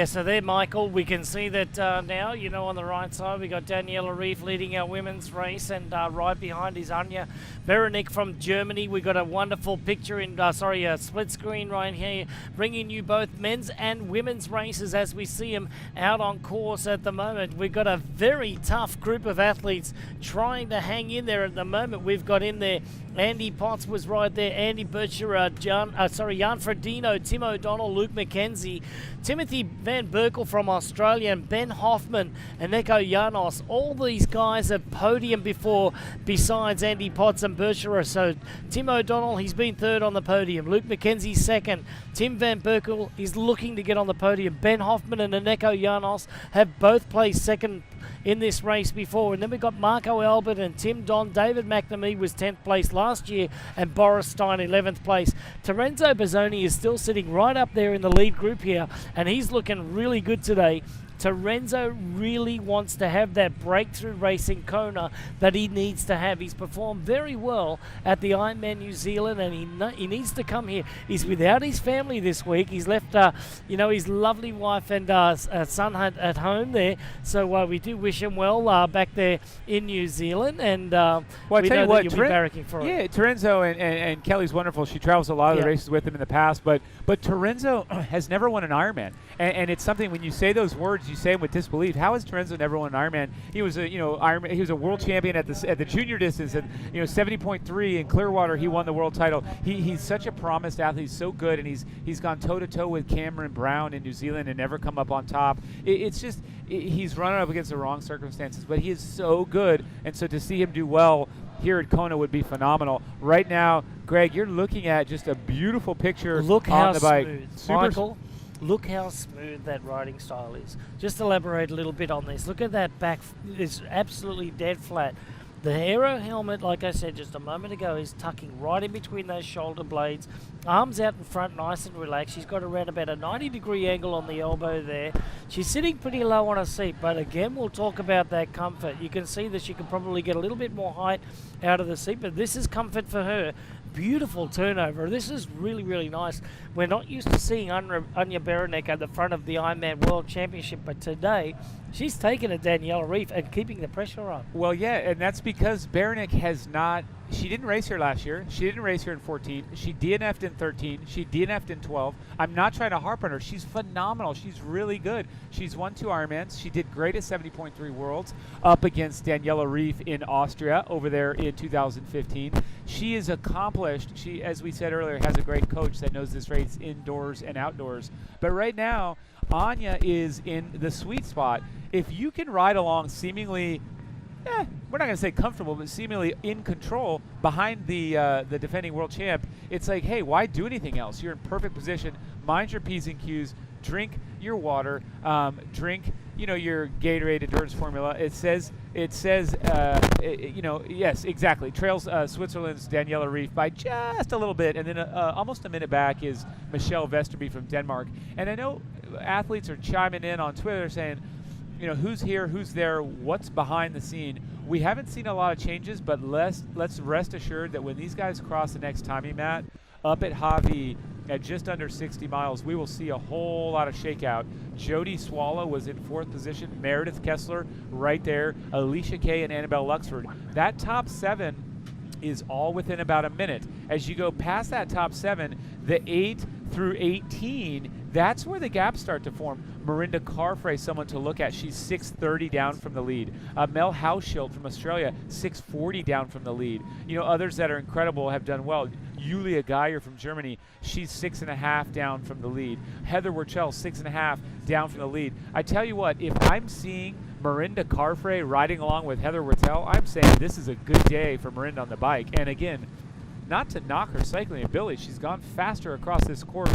So there, Michael, we can see that now, on the right side, we got Daniela Reif leading our women's race, and right behind is Anja Baranek from Germany. We got a wonderful picture a split screen right here, bringing you both men's and women's races as we see them out on course at the moment. We've got a very tough group of athletes trying to hang in there at the moment. We've got in there Andy Potts was right there, Andy Bircher, Jan Ferdino, Tim O'Donnell, Luke McKenzie, Timothy Van Burkel from Australia, and Ben Hoffman and Neko Janos. All these guys have podiumed before, besides Andy Potts and Bergeron. So Tim O'Donnell, he's been third on the podium. Luke McKenzie second. Tim Van Burkel is looking to get on the podium. Ben Hoffman and Neko Janos have both placed second in this race before. And then we've got Marco Albert and Tim Don. David McNamee was 10th place last year, and Boris Stein 11th place. Terenzo Bozzoni is still sitting right up there in the lead group here, and he's looking really good today. Terenzo really wants to have that breakthrough race in Kona that he needs to have. He's performed very well at the Ironman New Zealand, and he needs to come here. He's without his family this week. He's left, his lovely wife and son at home there. So we do wish him well back there in New Zealand, and we know that you'll be barracking for it. Yeah, Terenzo and Kelly's wonderful. She travels a lot of the races with him in the past, but Terenzo has never won an Ironman, and it's something when you say those words, you say them with disbelief. How has Terenzo never won an Ironman? He was Ironman. He was a world champion at the junior distance, and 70.3 in Clearwater. He won the world title. He's such a promised athlete. He's so good, and he's gone toe to toe with Cameron Brown in New Zealand and never come up on top. It's just he's running up against the wrong circumstances, but he is so good, and so to see him do well here at Kona would be phenomenal. Right now, Greg, you're looking at just a beautiful picture on the bike. Smooth. Michael, look how smooth that riding style is. Just elaborate a little bit on this. Look at that back. It's absolutely dead flat. The aero helmet, like I said just a moment ago, is tucking right in between those shoulder blades. Arms out in front, nice and relaxed. She's got around about a 90-degree angle on the elbow there. She's sitting pretty low on her seat, but again, we'll talk about that comfort. You can see that she can probably get a little bit more height out of the seat, but this is comfort for her. Beautiful turnover. This is really, really nice. We're not used to seeing Anya Beranek at the front of the Ironman World Championship, but today she's taken a Daniela Reef and keeping the pressure on. Well, yeah, and that's because Beranek has not. She didn't race here last year. She didn't race here in 14. She DNF'd in 13. She DNF'd in 12. I'm not trying to harp on her. She's phenomenal. She's really good. She's won 2 Ironmans. She did great at 70.3 Worlds up against Daniela Reef in Austria over there in 2015. She is accomplished. She, as we said earlier, has a great coach that knows this race indoors and outdoors. But right now, Anya is in the sweet spot. If you can ride along seemingly we're not going to say comfortable, but seemingly in control behind the defending world champ, it's like, hey, why do anything else? You're in perfect position. Mind your P's and Q's. Drink your water. Drink, your Gatorade endurance formula. It says, yes, exactly. Trails Switzerland's Daniela Reef by just a little bit, and then almost a minute back is Michelle Visterby from Denmark. And I know athletes are chiming in on Twitter saying, who's here, who's there, what's behind the scene. We haven't seen a lot of changes, but let's rest assured that when these guys cross the next timing mat up at Hawi at just under 60 miles, we will see a whole lot of shakeout. Jody Swallow was in 4th position, Meredith Kessler right there, Alicia Kay and Annabelle Luxford. That top 7 is all within about a minute. As you go past that top 7, the 8 through 18, that's where the gaps start to form. Marinda Carfrae, someone to look at. She's 6:30 down from the lead. Mel Hauschild from Australia, 6:40 down from the lead. Others that are incredible have done well. Julia Geyer from Germany, she's 6.5 down from the lead. Heather Werchel, 6.5 down from the lead. I tell you what, if I'm seeing Marinda Carfrae riding along with Heather Werchel, I'm saying this is a good day for Marinda on the bike. And again, not to knock her cycling ability, she's gone faster across this course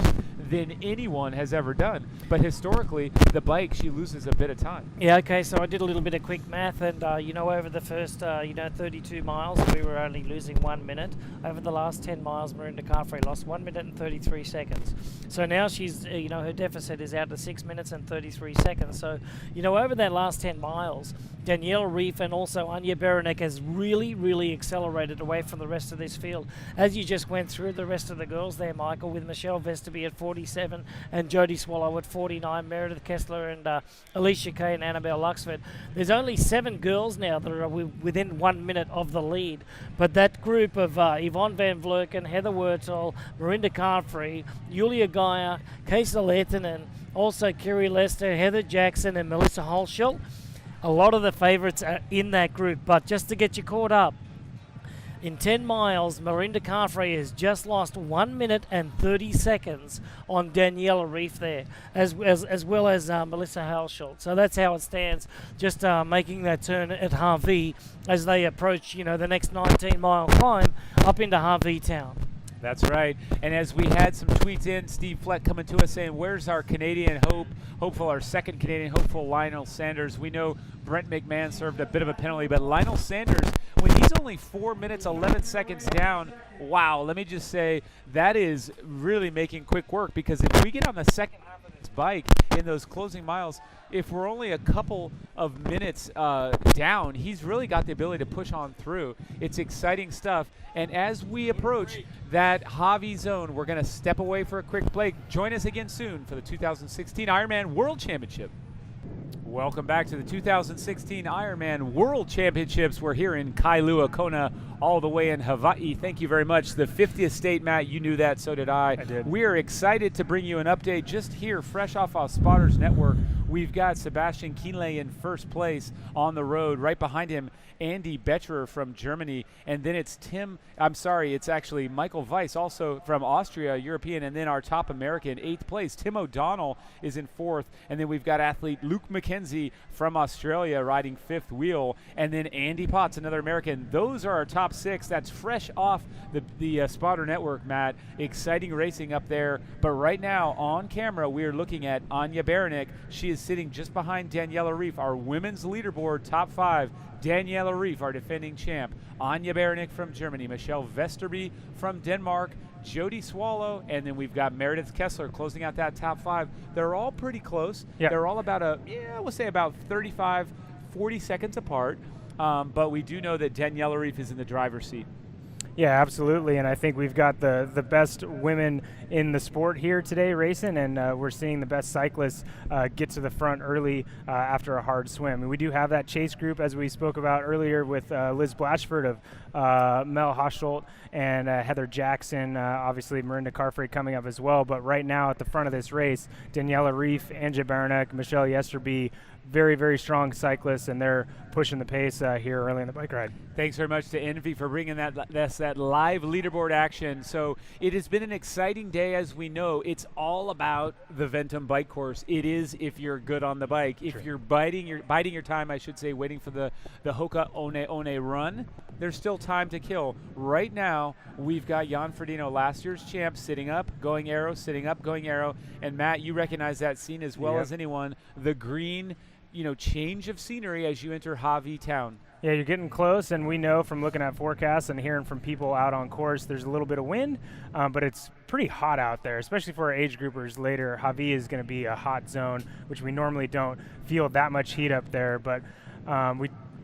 than anyone has ever done. But historically, the bike, she loses a bit of time. Yeah, okay, so I did a little bit of quick math, and, over the first, 32 miles, we were only losing 1 minute. Over the last 10 miles, Marinda Carfrae lost 1 minute and 33 seconds. So now she's, her deficit is out to 6 minutes and 33 seconds. So, over that last 10 miles, Danielle Reif and also Anya Beranek has really, really accelerated away from the rest of this field. As you just went through the rest of the girls there, Michael, with Michelle Vesterby at 47 and Jody Swallow at 49, Meredith Kessler and Alicia Kay and Annabelle Luxford. There's only 7 girls now that are within 1 minute of the lead, but that group of Yvonne Van Vlerken, Heather Wertel, Marinda Carfrae, Julia Geyer, Kaysa Lehtinen, also Carrie Lester, Heather Jackson and Melissa Holschild. A lot of the favourites are in that group, but just to get you caught up, In 10 miles, Meredith Kessler has just lost 1 minute and 30 seconds on Daniela Reif there, as well as Melissa Halschult. So that's how it stands, just making that turn at Harvey as they approach, the next 19-mile climb up into Harvey town. That's right. And as we had some tweets in, Steve Fleck coming to us saying, where's our Canadian hopeful, our second Canadian hopeful, Lionel Sanders? We know Brent McMahon served a bit of a penalty, but Lionel Sanders, when he's only 4 minutes, 11 seconds down, wow, let me just say, that is really making quick work, because if we get on the second half of this bike in those closing miles, if we're only a couple of minutes down, he's really got the ability to push on through. It's exciting stuff. And as we approach that Javi zone, we're going to step away for a quick break. Join us again soon for the 2016 Ironman World Championship. Welcome back to the 2016 Ironman World Championships. We're here in Kailua, Kona, all the way in Hawaii. Thank you very much. The 50th state, Matt, you knew that, so did I. I did. We are excited to bring you an update just here, fresh off Spotters Network. We've got Sebastian Kienle in first place on the road. Right behind him, Andy Betcherer from Germany. And then it's it's actually Michael Weiss, also from Austria, European. And then our top American, 8th place. Tim O'Donnell is in 4th. And then we've got athlete Luke McKenzie from Australia riding 5th wheel. And then Andy Potts, another American. Those are our top 6. That's fresh off the Spotter Network, Matt. Exciting racing up there. But right now, on camera, we are looking at Anya Baranek. She is sitting just behind Daniela Reif, our women's leaderboard top 5. Daniela Reif, our defending champ. Anya Baranek from Germany. Michelle Visterby from Denmark. Jody Swallow, and then we've got Meredith Kessler closing out that top 5. They're all pretty close. Yep. They're all about we'll say about 35, 40 seconds apart. But we do know that Daniela Reif is in the driver's seat. Yeah, absolutely, and I think we've got the best women in the sport here today racing, and we're seeing the best cyclists get to the front early after a hard swim. And we do have that chase group, as we spoke about earlier, with Liz Blatchford of Mel Hochschild and Heather Jackson, obviously Meredith Kessler coming up as well. But right now at the front of this race, Daniela Reif, Anja Baranek, Michelle Yesterby, very, very strong cyclists, and they're pushing the pace here early in the bike ride. Thanks very much to Envy for bringing that live leaderboard action. So it has been an exciting day, as we know. It's all about the Ventum bike course. It is if you're good on the bike. True. If you're biding your time, I should say, waiting for the Hoka One run, there's still time to kill. Right now, we've got Jan Ferdino, last year's champ, sitting up, going arrow, sitting up, going arrow. And Matt, you recognize that scene as well as anyone. The green, change of scenery as you enter Hawi town. Yeah, you're getting close, and we know from looking at forecasts and hearing from people out on course, there's a little bit of wind, but it's pretty hot out there, especially for our age groupers later. Hawi is going to be a hot zone, which we normally don't feel that much heat up there, but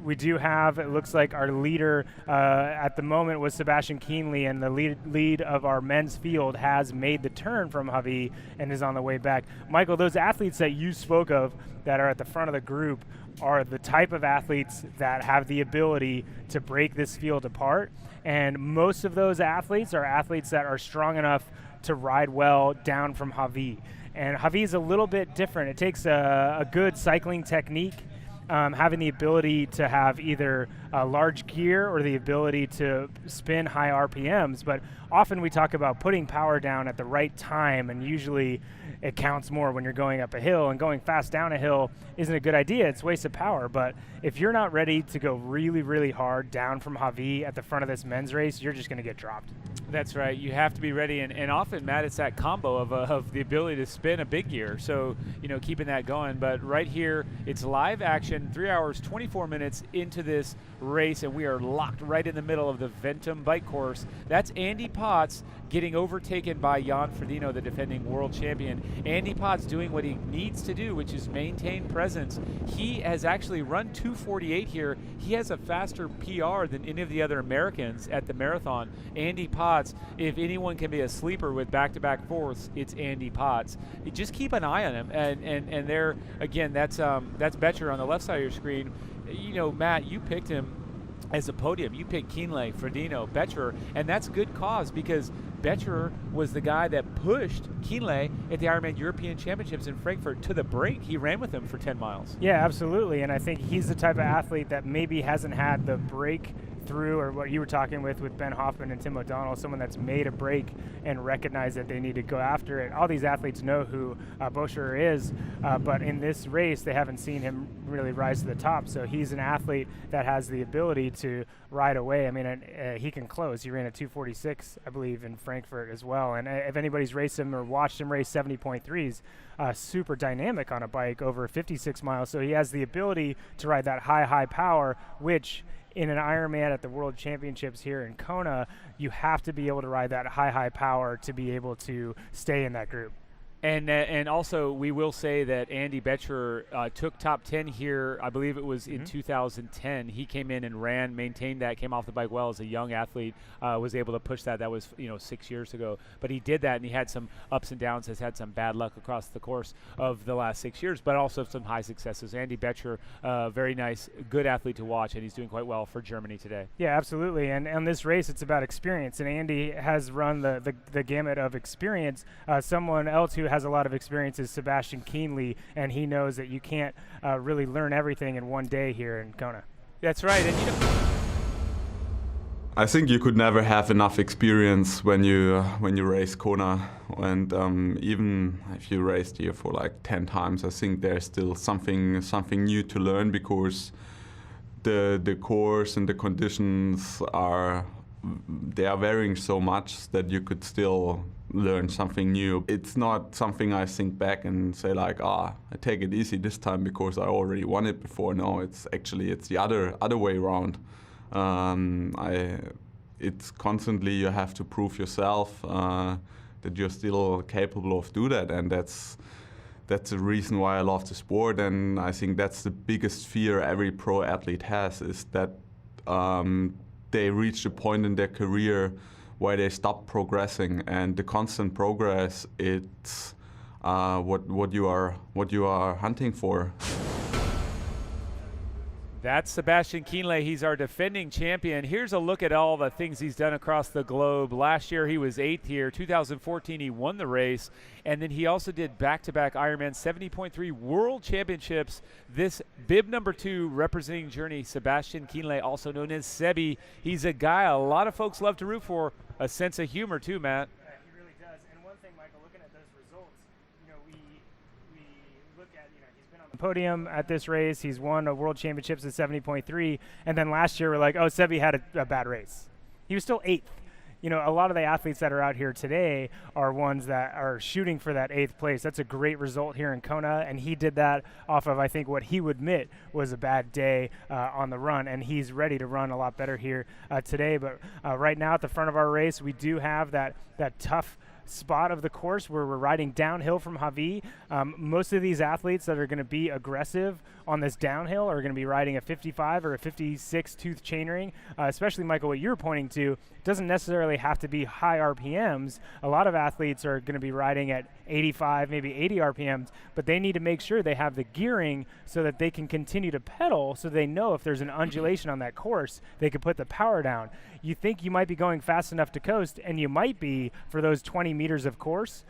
we do have, it looks like our leader at the moment was Sebastian Kienle, and the lead of our men's field has made the turn from Hawi and is on the way back. Michael, those athletes that you spoke of that are at the front of the group are the type of athletes that have the ability to break this field apart, and most of those athletes are athletes that are strong enough to ride well down from Hawi. And Hawi is a little bit different. It takes a good cycling technique, having the ability to have either a large gear or the ability to spin high RPMs, but often we talk about putting power down at the right time, and usually it counts more when you're going up a hill, and going fast down a hill isn't a good idea. It's a waste of power. But if you're not ready to go really, really hard down from Hawi at the front of this men's race, you're just going to get dropped. That's right. You have to be ready, and often, Matt, it's that combo of the ability to spin a big gear, so keeping that going. But right here, it's live action, 3 hours 24 minutes into this race, and we are locked right in the middle of the Ventum bike course. That's Andy Potts getting overtaken by Jan Ferdino, the defending world champion. Andy Potts doing what he needs to do, which is maintain presence. He has actually run 2:48 here. He has a faster PR than any of the other Americans at the marathon. Andy Potts, if anyone can be a sleeper with back-to-back fourths, it's Andy Potts. Just keep an eye on him. And there, again, that's Betcher on the left side of your screen. Matt, you picked him as a podium. You picked Kienle, Ferdino, Betcher, and that's good cause, because Betcher was the guy that pushed Kienle at the Ironman European Championships in Frankfurt to the brink. He ran with him for 10 miles. Yeah, absolutely, and I think he's the type of athlete that maybe hasn't had the break through, or what you were talking with Ben Hoffman and Tim O'Donnell, someone that's made a break and recognized that they need to go after it. All these athletes know who Boscher is, but in this race, they haven't seen him really rise to the top. So he's an athlete that has the ability to ride away. I mean, he can close. He ran a 2:46, I believe, in Frankfurt as well. And if anybody's raced him or watched him race 70.3s, super dynamic on a bike over 56 miles. So he has the ability to ride that high power, which in an Ironman at the World Championships here in Kona, you have to be able to ride that high power to be able to stay in that group. And also, we will say that Andy Betcher took top 10 here. I believe it was in 2010. He came in and ran, maintained that, came off the bike well as a young athlete, was able to push that. That was 6 years ago. But he did that, and he had some ups and downs, has had some bad luck across the course of the last 6 years, but also some high successes. Andy Betcher, very nice, good athlete to watch, and he's doing quite well for Germany today. Yeah, absolutely. And on this race, it's about experience, and Andy has run the gamut of experience. Someone else who has a lot of experience is Sebastian Kienle, and he knows that you can't really learn everything in one day here in Kona. That's right. And I think you could never have enough experience when you race Kona, and even if you raced here for like 10 times, I think there's still something new to learn, because the course and the conditions are varying so much that you could still learn something new. It's not something I think back and say like, I take it easy this time because I already won it before. No, it's the other way around. It's constantly you have to prove yourself that you're still capable of do that, and that's the reason why I love the sport. And I think that's the biggest fear every pro athlete has, is that they reach a point in their career where they stop progressing, and the constant progress, it's what you are hunting for. That's Sebastian Kienle. He's our defending champion. Here's a look at all the things he's done across the globe. Last year he was 8th here. 2014 he won the race, and then he also did back-to-back Ironman 70.3 World Championships. This bib number 2 representing Germany, Sebastian Kienle, also known as Sebi. He's a guy a lot of folks love to root for. A sense of humor too, Matt. Yeah, he really does. And one thing, Michael, looking at those results, we look at, he's been on the podium at this race. He's won a World Championships at 70.3, and then last year we're like, Sebi had a bad race. He was still 8th. A lot of the athletes that are out here today are ones that are shooting for that 8th place. That's a great result here in Kona, and he did that off of, I think, what he would admit was a bad day on the run, and he's ready to run a lot better here today. But right now at the front of our race, we do have that tough spot of the course where we're riding downhill from Hawi. Most of these athletes that are going to be aggressive on this downhill are going to be riding a 55 or a 56 tooth chainring, especially, Michael, what you're pointing to. It doesn't necessarily have to be high RPMs. A lot of athletes are going to be riding at 85, maybe 80 RPMs, but they need to make sure they have the gearing so that they can continue to pedal, so they know if there's an undulation on that course, they can put the power down. You think you might be going fast enough to coast, and you might be for those 20 meters of course,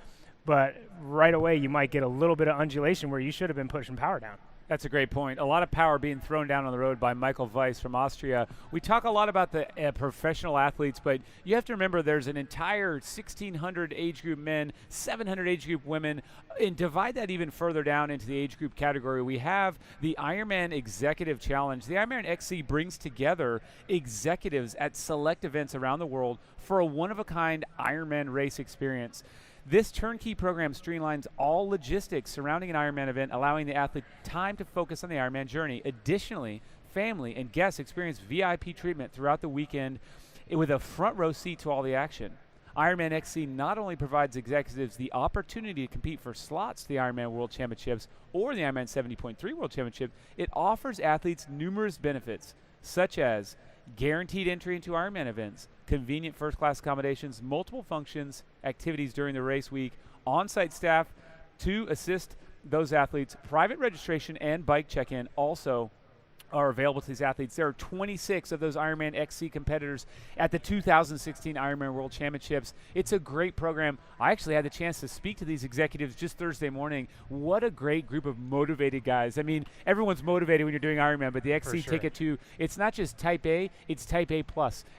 but right away you might get a little bit of undulation where you should have been pushing power down. That's a great point. A lot of power being thrown down on the road by Michael Weiss from Austria. We talk a lot about the professional athletes, but you have to remember there's an entire 1,600 age group men, 700 age group women, and divide that even further down into the age group category. We have the Ironman Executive Challenge. The Ironman XC brings together executives at select events around the world for a one-of-a-kind Ironman race experience. This turnkey program streamlines all logistics surrounding an Ironman event, allowing the athlete time to focus on the Ironman journey. Additionally, family and guests experience VIP treatment throughout the weekend with a front row seat to all the action. Ironman XC not only provides executives the opportunity to compete for slots to the Ironman World Championships or the Ironman 70.3 World Championship, it offers athletes numerous benefits, such as guaranteed entry into Ironman events, convenient first-class accommodations, multiple functions, activities during the race week, on-site staff to assist those athletes, private registration and bike check-in. Also, are available to these athletes. There are 26 of those Ironman XC competitors at the 2016 Ironman World Championships. It's a great program. I actually had the chance to speak to these executives just Thursday morning. What a great group of motivated guys. I mean, everyone's motivated when you're doing Ironman, but the XC ticket too, it's not just type A, it's type A+.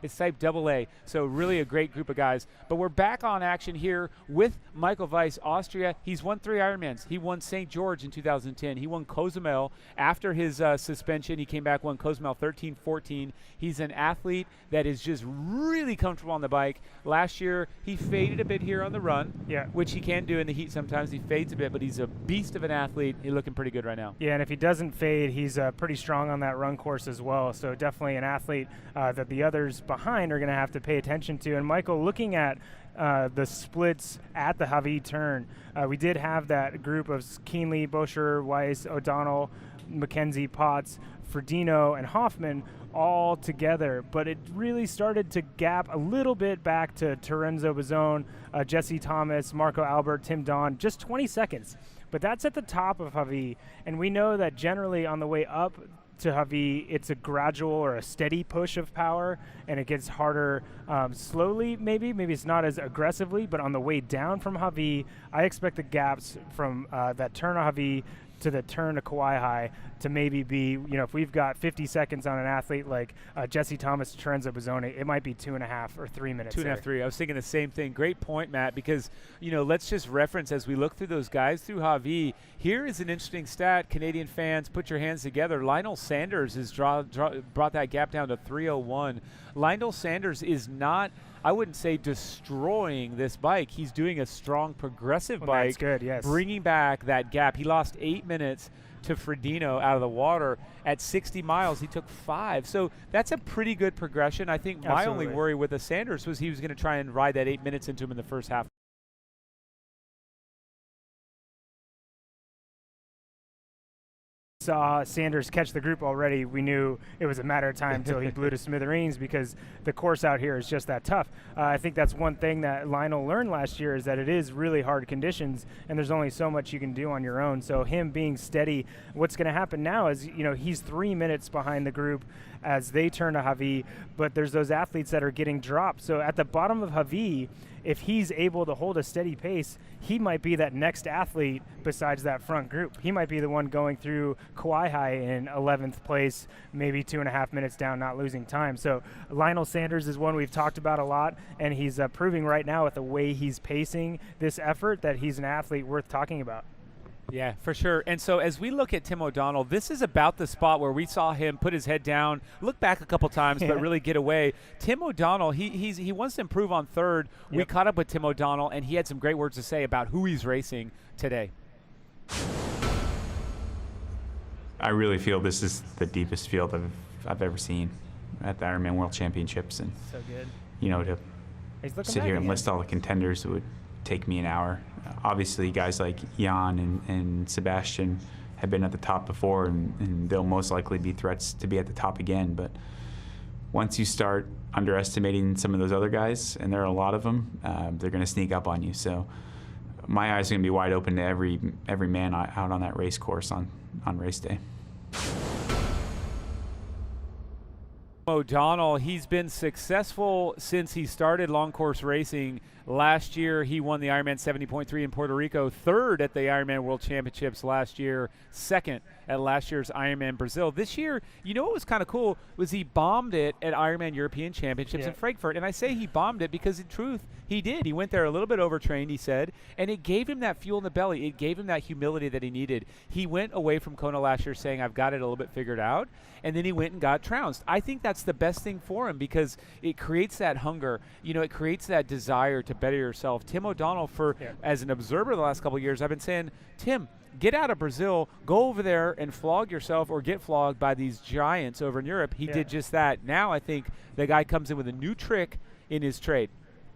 It's type AA. So really a great group of guys. But we're back on action here with Michael Weiss, Austria. He's won 3 Ironmans. He won St. George in 2010. He won Cozumel after his suspension. He came back, won Cozumel 13-14. He's an athlete that is just really comfortable on the bike. Last year, he faded a bit here on the run, which he can do in the heat sometimes. He fades a bit, but he's a beast of an athlete. He's looking pretty good right now. Yeah, and if he doesn't fade, he's pretty strong on that run course as well. So definitely an athlete that the others behind are going to have to pay attention to. And Michael, looking at the splits at the Hawi turn, we did have that group of Keenly, Bosher, Weiss, O'Donnell, McKenzie, Potts, Ferdino, and Hoffman all together, but it really started to gap a little bit back to Terenzo Bozzone, Jesse Thomas, Marco Albert, Tim Don, just 20 seconds. But that's at the top of Hawi, and we know that generally on the way up to Hawi, it's a gradual or a steady push of power, and it gets harder slowly, maybe it's not as aggressively, but on the way down from Hawi, I expect the gaps from that turn of Hawi to the turn to Kauai High to maybe be, if we've got 50 seconds on an athlete like Jesse Thomas, Terenzo Bozzone, it might be 2.5 or 3 minutes. 2.5, 3. I was thinking the same thing. Great point, Matt, because, let's just reference as we look through those guys through Hawi. Here is an interesting stat. Canadian fans, put your hands together. Lionel Sanders has brought that gap down to 3:01. Lionel Sanders is not, I wouldn't say destroying this bike. He's doing a strong progressive bike. That's good, yes. Bringing back that gap. He lost 8 minutes to Ferdino out of the water. At 60 miles, he took 5. So that's a pretty good progression. I think my only worry with the Sanders was he was going to try and ride that 8 minutes into him in the first half. Saw Sanders catch the group already, we knew it was a matter of time until he blew to smithereens because the course out here is just that tough. I think that's one thing that Lionel learned last year is that it is really hard conditions and there's only so much you can do on your own. So him being steady, what's going to happen now is, he's 3 minutes behind the group as they turn to Hawi, but there's those athletes that are getting dropped. So at the bottom of Hawi, if he's able to hold a steady pace, he might be that next athlete besides that front group. He might be the one going through Kauai High in 11th place, maybe 2.5 minutes down, not losing time. So Lionel Sanders is one we've talked about a lot, and he's proving right now with the way he's pacing this effort that he's an athlete worth talking about. Yeah, for sure. And so as we look at Tim O'Donnell, this is about the spot where we saw him put his head down, look back a couple times, but really get away. Tim O'Donnell, he wants to improve on third. Yep. We caught up with Tim O'Donnell, and he had some great words to say about who he's racing today. I really feel this is the deepest field I've ever seen at the Ironman World Championships. And, so good. To sit here and list all the contenders, it would take me an hour. Obviously, guys like Jan and Sebastian have been at the top before, and they'll most likely be threats to be at the top again. But once you start underestimating some of those other guys, and there are a lot of them, they're going to sneak up on you. So my eyes are going to be wide open to every man out on that race course on race day. O'Donnell, he's been successful since he started long course racing. Last year, he won the Ironman 70.3 in Puerto Rico, third at the Ironman World Championships last year, second at last year's Ironman Brazil. This year, what was kind of cool was he bombed it at Ironman European Championships in Frankfurt. And I say he bombed it because in truth, he did. He went there a little bit overtrained, he said, and it gave him that fuel in the belly. It gave him that humility that he needed. He went away from Kona last year saying, I've got it a little bit figured out, and then he went and got trounced. I think that's the best thing for him because it creates that hunger. It creates that desire to better yourself. Tim O'Donnell, as an observer the last couple of years, I've been saying, Tim, get out of Brazil, go over there and flog yourself or get flogged by these giants over in Europe. He did just that. Now I think the guy comes in with a new trick in his trade.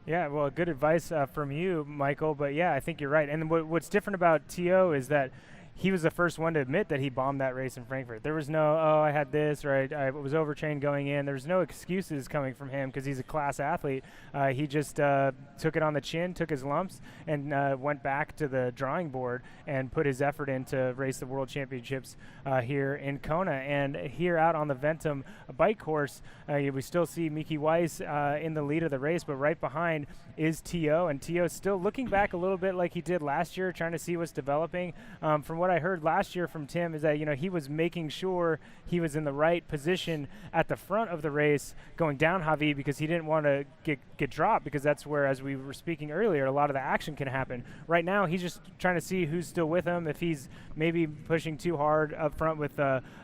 Yeah, well, good advice from you, Michael. But, yeah, I think you're right. And what's different about T.O. is that he was the first one to admit that he bombed that race in Frankfurt. There was no, oh, I had this, or I was overtrained going in. There's no excuses coming from him because he's a class athlete. He just took it on the chin, took his lumps, and went back to the drawing board and put his effort in to race the World Championships here in Kona. And here out on the Ventum bike course, we still see Miki Weiss in the lead of the race, but right behind is T.O., and T.O. still looking back a little bit like he did last year, trying to see what's developing. From what I heard last year from Tim is that, he was making sure he was in the right position at the front of the race going down Javi because he didn't want to get dropped, because that's where, as we were speaking earlier, a lot of the action can happen. Right now, he's just trying to see who's still with him, if he's maybe pushing too hard up front with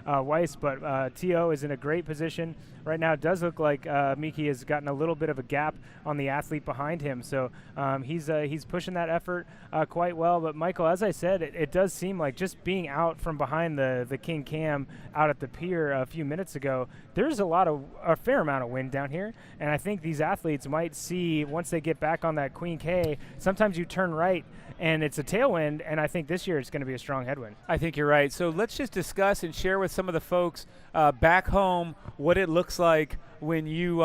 Weiss, but T.O. is in a great position. Right now, it does look like Miki has gotten a little bit of a gap on the athlete behind him, so he's pushing that effort quite well. But Michael, as I said, it does seem like just being out from behind the King Cam out at the pier a few minutes ago, there's a fair amount of wind down here, and I think these athletes might see, once they get back on that Queen K, sometimes you turn right and it's a tailwind, and I think this year it's going to be a strong headwind. I think you're right. So let's just discuss and share with some of the folks back home what it looks like when you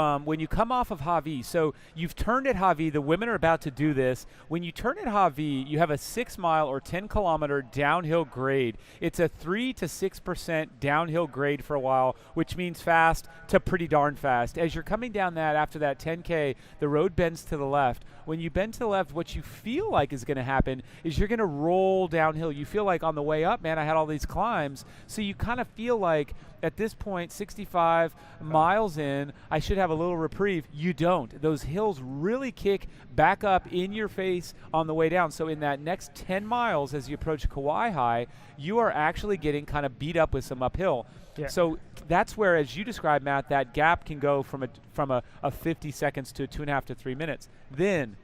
come off of Javi. So you've turned at Javi. The women are about to do this. When you turn at Javi, you have a 6 mile or 10 kilometer downhill grade. It's a 3 to 6% downhill grade for a while, which means fast to pretty darn fast. As you're coming down that after that 10K, the road bends to the left. When you bend to the left, what you feel like is going to happen is you're going to roll downhill. You feel like on the way up, man, I had all these climbs. So you kind of feel like at this point, 65 miles in, I should have a little reprieve. You don't. Those hills really kick back up in your face on the way down. So in that next 10 miles as you approach Kauai High, you are actually getting kind of beat up with some uphill. Yeah. So that's where, as you described, Matt, that gap can go from a 50 seconds to 2.5 to 3 minutes. Then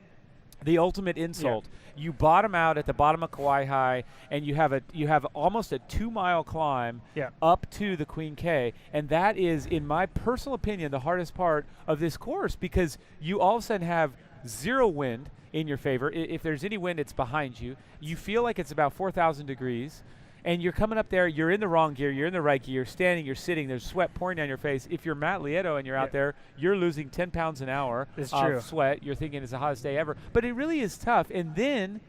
the ultimate insult. Yeah. You bottom out at the bottom of Kauai High, and you have almost a 2 mile climb up to the Queen K, and that is, in my personal opinion, the hardest part of this course, because you all of a sudden have zero wind in your favor. If there's any wind, it's behind you. You feel like it's about 4,000 degrees. And you're coming up there, you're in the wrong gear, you're in the right gear, you're standing, you're sitting, there's sweat pouring down your face. If you're Matt Lieto and you're out there, you're losing 10 pounds an hour of sweat. You're thinking it's the hottest day ever. But it really is tough. And then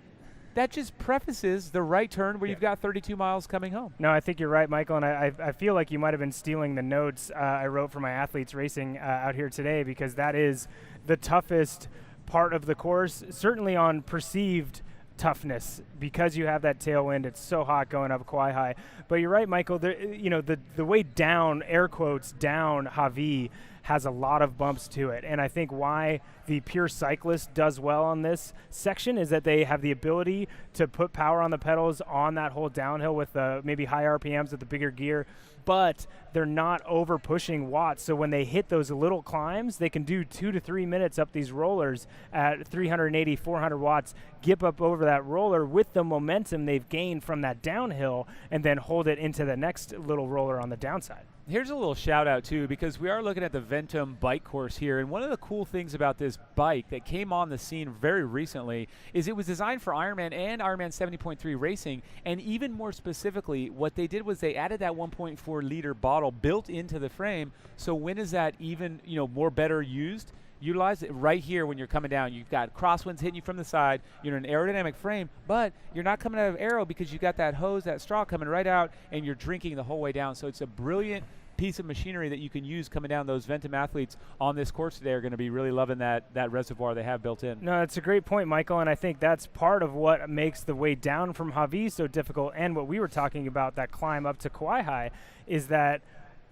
that just prefaces the right turn where you've got 32 miles coming home. No, I think you're right, Michael, and I feel like you might have been stealing the notes I wrote for my athletes racing out here today, because that is the toughest part of the course, certainly on perceived toughness, because you have that tailwind. It's so hot going up Kauai High. But you're right, Michael. The way down, air quotes, down Javi has a lot of bumps to it. And I think why the pure cyclist does well on this section is that they have the ability to put power on the pedals on that whole downhill with maybe high RPMs with the bigger gear, but they're not over pushing watts. So when they hit those little climbs, they can do 2 to 3 minutes up these rollers at 380, 400 watts, get up over that roller with the momentum they've gained from that downhill, and then hold it into the next little roller on the downside. Here's a little shout out too, because we are looking at the Ventum bike course here, and one of the cool things about this bike that came on the scene very recently is it was designed for Ironman and Ironman 70.3 racing, and even more specifically, what they did was they added that 1.4 liter bottle built into the frame. So when is that even more better used? Utilize it right here when you're coming down. You've got crosswinds hitting you from the side. You're in an aerodynamic frame, but you're not coming out of aero because you got that hose, that straw coming right out, and you're drinking the whole way down. So it's a brilliant piece of machinery that you can use coming down. Those Ventum athletes on this course today are going to be really loving that reservoir they have built in. No, it's a great point, Michael, and I think that's part of what makes the way down from Javi so difficult, and what we were talking about, that climb up to Kauai High, is that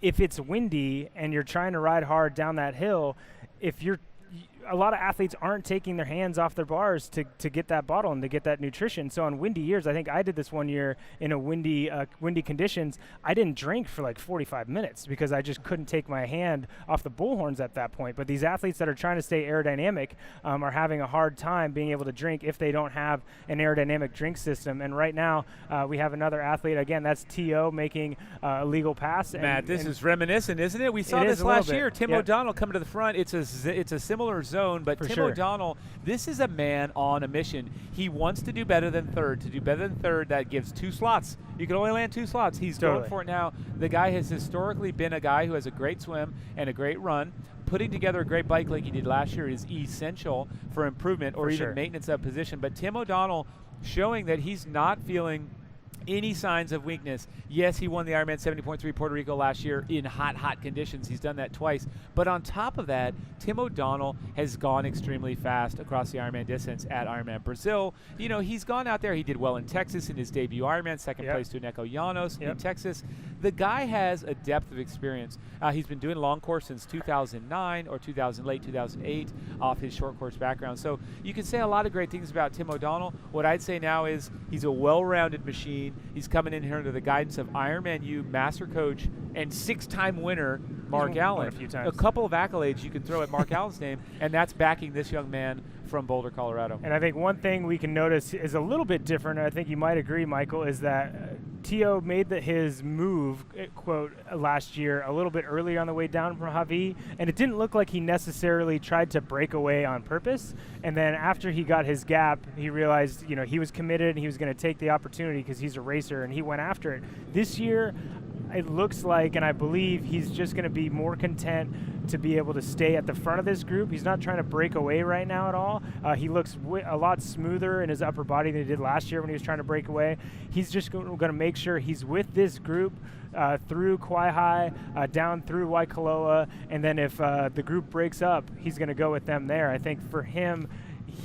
if it's windy and you're trying to ride hard down that hill, a lot of athletes aren't taking their hands off their bars to get that bottle and to get that nutrition. So on windy years, I think I did this one year in a windy conditions, I didn't drink for like 45 minutes because I just couldn't take my hand off the bullhorns at that point. But these athletes that are trying to stay aerodynamic are having a hard time being able to drink if they don't have an aerodynamic drink system. And right now we have another athlete, again, that's T.O. making a legal pass. Matt, this is reminiscent, isn't it? We saw this last year. Tim O'Donnell coming to the front. It's a similar zone, but For Tim sure. O'Donnell, this is a man on a mission. He wants to do better than third. To do better than third, that gives 2 slots. You can only land 2 slots. He's going for it now. The guy has historically been a guy who has a great swim and a great run. Putting together a great bike like he did last year is essential for improvement or even maintenance of position. But Tim O'Donnell showing that he's not feeling any signs of weakness. Yes, he won the Ironman 70.3 Puerto Rico last year in hot conditions. He's done that twice. But on top of that, Tim O'Donnell has gone extremely fast across the Ironman distance at Ironman Brazil. You know, he's gone out there. He did well in Texas in his debut Ironman, second place to Neko Llanos in Texas. The guy has a depth of experience. He's been doing long course since 2009 or late 2008 off his short course background. So you can say a lot of great things about Tim O'Donnell. What I'd say now is he's a well-rounded machine. He's coming in here under the guidance of Ironman U master coach and 6-time winner Mark Allen. A few times. A couple of accolades you can throw at Mark Allen's name, and that's backing this young man from Boulder, Colorado. And I think one thing we can notice is a little bit different, and I think you might agree, Michael, is that T.O. made his move, quote, last year a little bit earlier on the way down from Javi, and it didn't look like he necessarily tried to break away on purpose. And then after he got his gap, he realized, you know, he was committed and he was going to take the opportunity because he's a racer, and he went after it. This year, it looks like, and I believe he's just going to be more content to be able to stay at the front of this group. He's not trying to break away right now at all. He looks a lot smoother in his upper body than he did last year when he was trying to break away. He's just going to make sure he's with this group through Kawaihae, down through Waikoloa, and then if the group breaks up, he's going to go with them there. I think for him,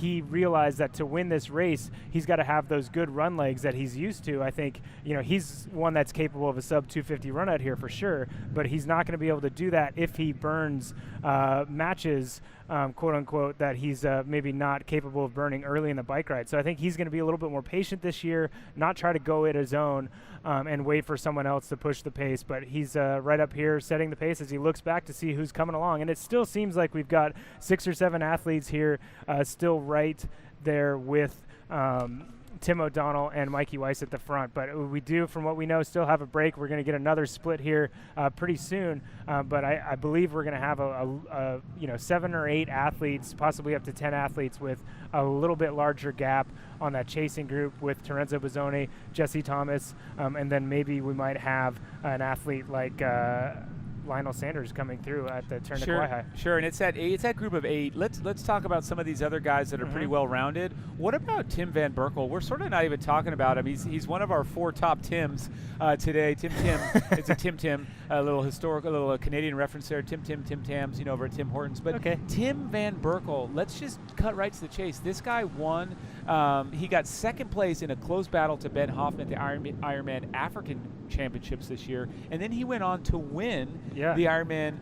he realized that to win this race, he's got to have those good run legs that he's used to. I think, you know, he's one that's capable of a sub 250 run out here for sure, but he's not going to be able to do that if he burns matches, quote unquote, that he's maybe not capable of burning early in the bike ride. So I think he's going to be a little bit more patient this year, not try to go it his own and wait for someone else to push the pace. But he's right up here setting the pace as he looks back to see who's coming along. And it still seems like we've got 6 or 7 athletes here still right there with Tim O'Donnell and Mikey Weiss at the front. But we do, from what we know, still have a break. We're going to get another split here pretty soon. But I believe we're going to have a 7 or 8 athletes, possibly up to 10 athletes with a little bit larger gap on that chasing group with Terenzo Bozzone, Jesse Thomas, and then maybe we might have an athlete like Lionel Sanders coming through at the turn to Kawaihae. Sure, and it's that group of 8. Let's talk about some of these other guys that are pretty well rounded. What about Tim Van Burkel? We're sort of not even talking about him. He's one of our 4 top Tims today. Tim. It's a Tim, a little historical, a little Canadian reference there. Tim Tams, over at Tim Hortons. But Tim Van Burkel, let's just cut right to the chase. This guy won. He got second place in a close battle to Ben Hoffman at the Ironman African Championships this year, and then he went on to win the Ironman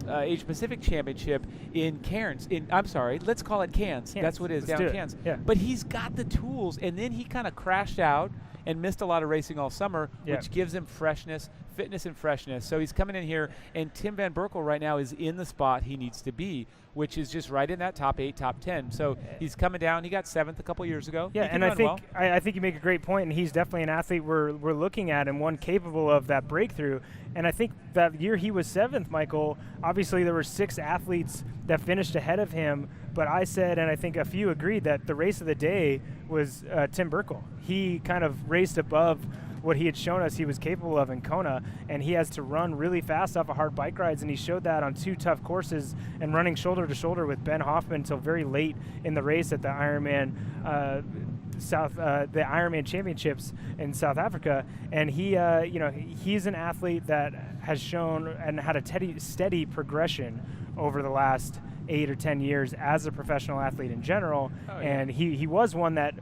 Asia Pacific Championship in Cairns. Let's call it Cairns. That's what it is, down Cairns. Yeah. But he's got the tools, and then he kind of crashed out and missed a lot of racing all summer, which gives him fitness and freshness. So he's coming in here, and Tim Van Burkel right now is in the spot he needs to be, which is just right in that top 8, top 10. So he's coming down. He got 7th a couple years ago. Yeah, and I think you make a great point, and he's definitely an athlete we're looking at and one capable of that breakthrough. And I think that year he was 7th, Michael, obviously there were 6 athletes that finished ahead of him, but I said, and I think a few agreed, that the race of the day was Tim Burkel. He kind of raced above what he had shown us he was capable of in Kona, and he has to run really fast off of hard bike rides, and he showed that on 2 tough courses and running shoulder to shoulder with Ben Hoffman until very late in the race at the Ironman the Ironman Championships in South Africa. And he's an athlete that has shown and had a steady progression over the last 8 or 10 years as a professional athlete in general. And he was one that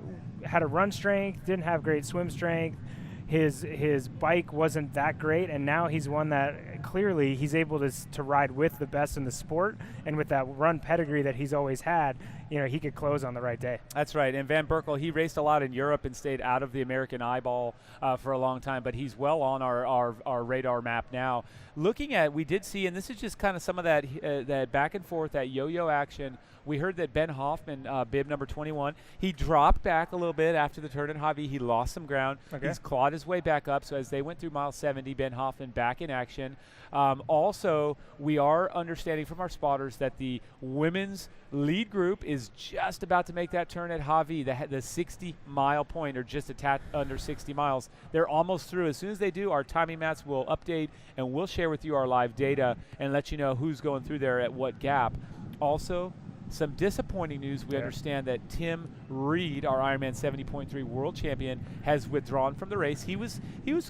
had a run strength, didn't have great swim strength. His bike wasn't that great, and now he's one that clearly he's able to ride with the best in the sport, and with that run pedigree that he's always had, he could close on the right day. That's right. And Van Burkel, he raced a lot in Europe and stayed out of the American eyeball for a long time, but he's well on our radar map now. Looking at, we did see, and this is just kind of some of that back and forth, that yo-yo action. We heard that Ben Hoffman, bib number 21, he dropped back a little bit after the turn in Javi. He lost some ground. He's clawed his way back up. So as they went through mile 70, Ben Hoffman back in action. Also, we are understanding from our spotters that the women's lead group is just about to make that turn at Javi, the 60-mile point, or just a tad under 60 miles. They're almost through. As soon as they do, our timing mats will update, and we'll share with you our live data and let you know who's going through there at what gap. Also, some disappointing news. We understand that Tim Reid, our Ironman 70.3 world champion, has withdrawn from the race. He was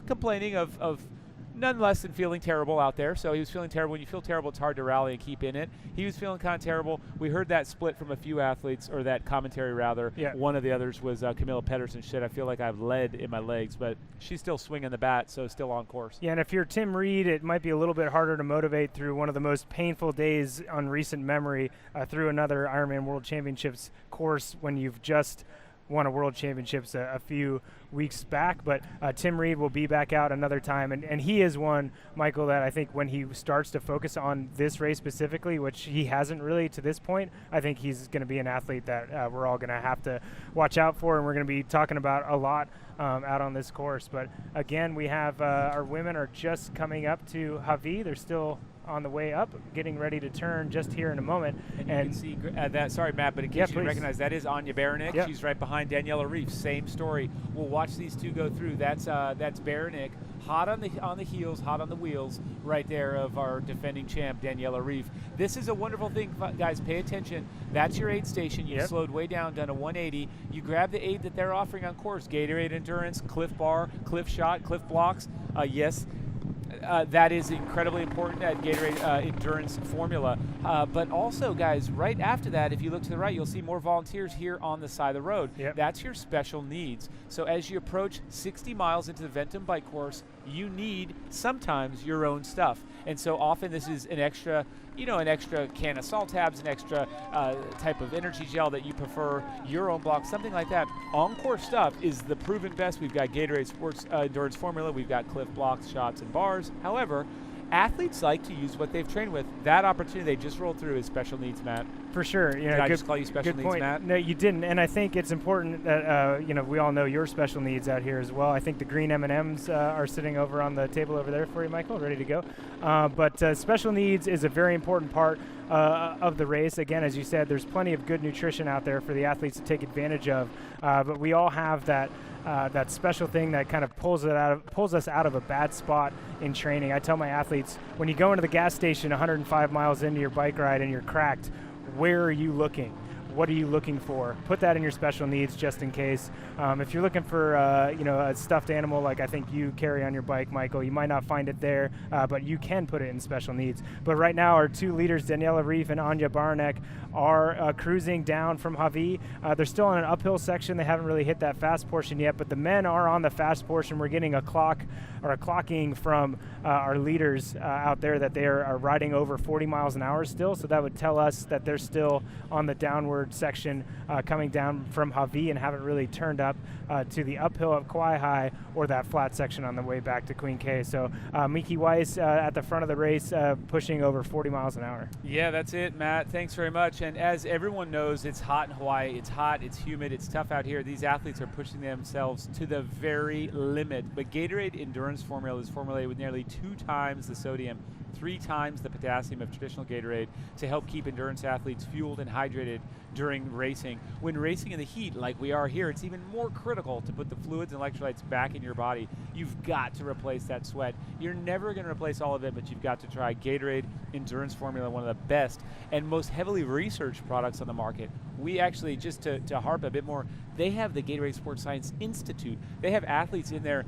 complaining of none less than feeling terrible out there. So he was feeling terrible. When you feel terrible, it's hard to rally and keep in it. He was feeling kind of terrible. We heard that split from a few athletes, or that commentary rather. Yeah. One of the others was Camilla Pedersen. She said, I feel like I have lead in my legs, but she's still swinging the bat, so still on course. Yeah, and if you're Tim Reid, it might be a little bit harder to motivate through one of the most painful days on recent memory through another Ironman World Championships course when you've just won a World Championships a few weeks back. But Tim Reid will be back out another time, and he is one, Michael, that I think when he starts to focus on this race specifically, which he hasn't really to this point, I think he's going to be an athlete that we're all going to have to watch out for, and we're going to be talking about a lot out on this course. But again, we have our women are just coming up to Javi. They're still on the way up, getting ready to turn just here in a moment. And you can see that, sorry, Matt, but in case you recognize, that is Anya Baranek. Yep. She's right behind Daniela Reif. Same story. We'll watch these two go through. That's Baranek, hot on the heels, hot on the wheels, right there of our defending champ, Daniela Reif. This is a wonderful thing, guys. Pay attention. That's your aid station. You slowed way down, done a 180. You grab the aid that they're offering on course: Gatorade Endurance, Cliff Bar, Cliff Shot, Cliff Blocks. Yes. That is incredibly important at Gatorade Endurance Formula. But also, guys, right after that, if you look to the right, you'll see more volunteers here on the side of the road. Yep. That's your special needs. So as you approach 60 miles into the Ventum bike course, you need sometimes your own stuff. And so often this is an extra can of salt tabs, an extra type of energy gel that you prefer, your own block, something like that. On-course stuff is the proven best. We've got Gatorade Sports Endurance Formula. We've got Cliff Blocks, shots, and bars. However, athletes like to use what they've trained with. That opportunity they just rolled through is special needs, Matt. For sure. Did I just call you special needs, point. Matt? No, you didn't. And I think it's important that we all know your special needs out here as well. I think the green M&Ms are sitting over on the table over there for you, Michael, ready to go. But special needs is a very important part of the race. Again, as you said, there's plenty of good nutrition out there for the athletes to take advantage of. But we all have that special thing that kind of pulls us out of a bad spot in training. I tell my athletes, when you go into the gas station 105 miles into your bike ride and you're cracked, where are you looking? What are you looking for? Put that in your special needs just in case. If you're looking for a stuffed animal like I think you carry on your bike, Michael, you might not find it there, but you can put it in special needs. But right now our two leaders, Daniela Reif and Anya Baranek, are cruising down from Javi. They're still on an uphill section. They haven't really hit that fast portion yet, but the men are on the fast portion. We're getting a clocking from our leaders out there that they are riding over 40 miles an hour still, so that would tell us that they're still on the downward section coming down from Javi and haven't really turned up to the uphill of Kauai High or that flat section on the way back to Queen K. So Miki Weiss at the front of the race pushing over 40 miles an hour. Yeah, that's it, Matt. Thanks very much. And as everyone knows, it's hot in Hawaii. It's hot, it's humid, it's tough out here. These athletes are pushing themselves to the very limit. But Gatorade Endurance Formula is formulated with nearly 2 times the sodium, 3 times the potassium of traditional Gatorade to help keep endurance athletes fueled and hydrated during racing. When racing in the heat like we are here, it's even more critical to put the fluids and electrolytes back in your body. You've got to replace that sweat. You're never going to replace all of it, but you've got to try Gatorade Endurance Formula, one of the best and most heavily researched products on the market. We actually, just to harp a bit more, they have the Gatorade Sports Science Institute. They have athletes in there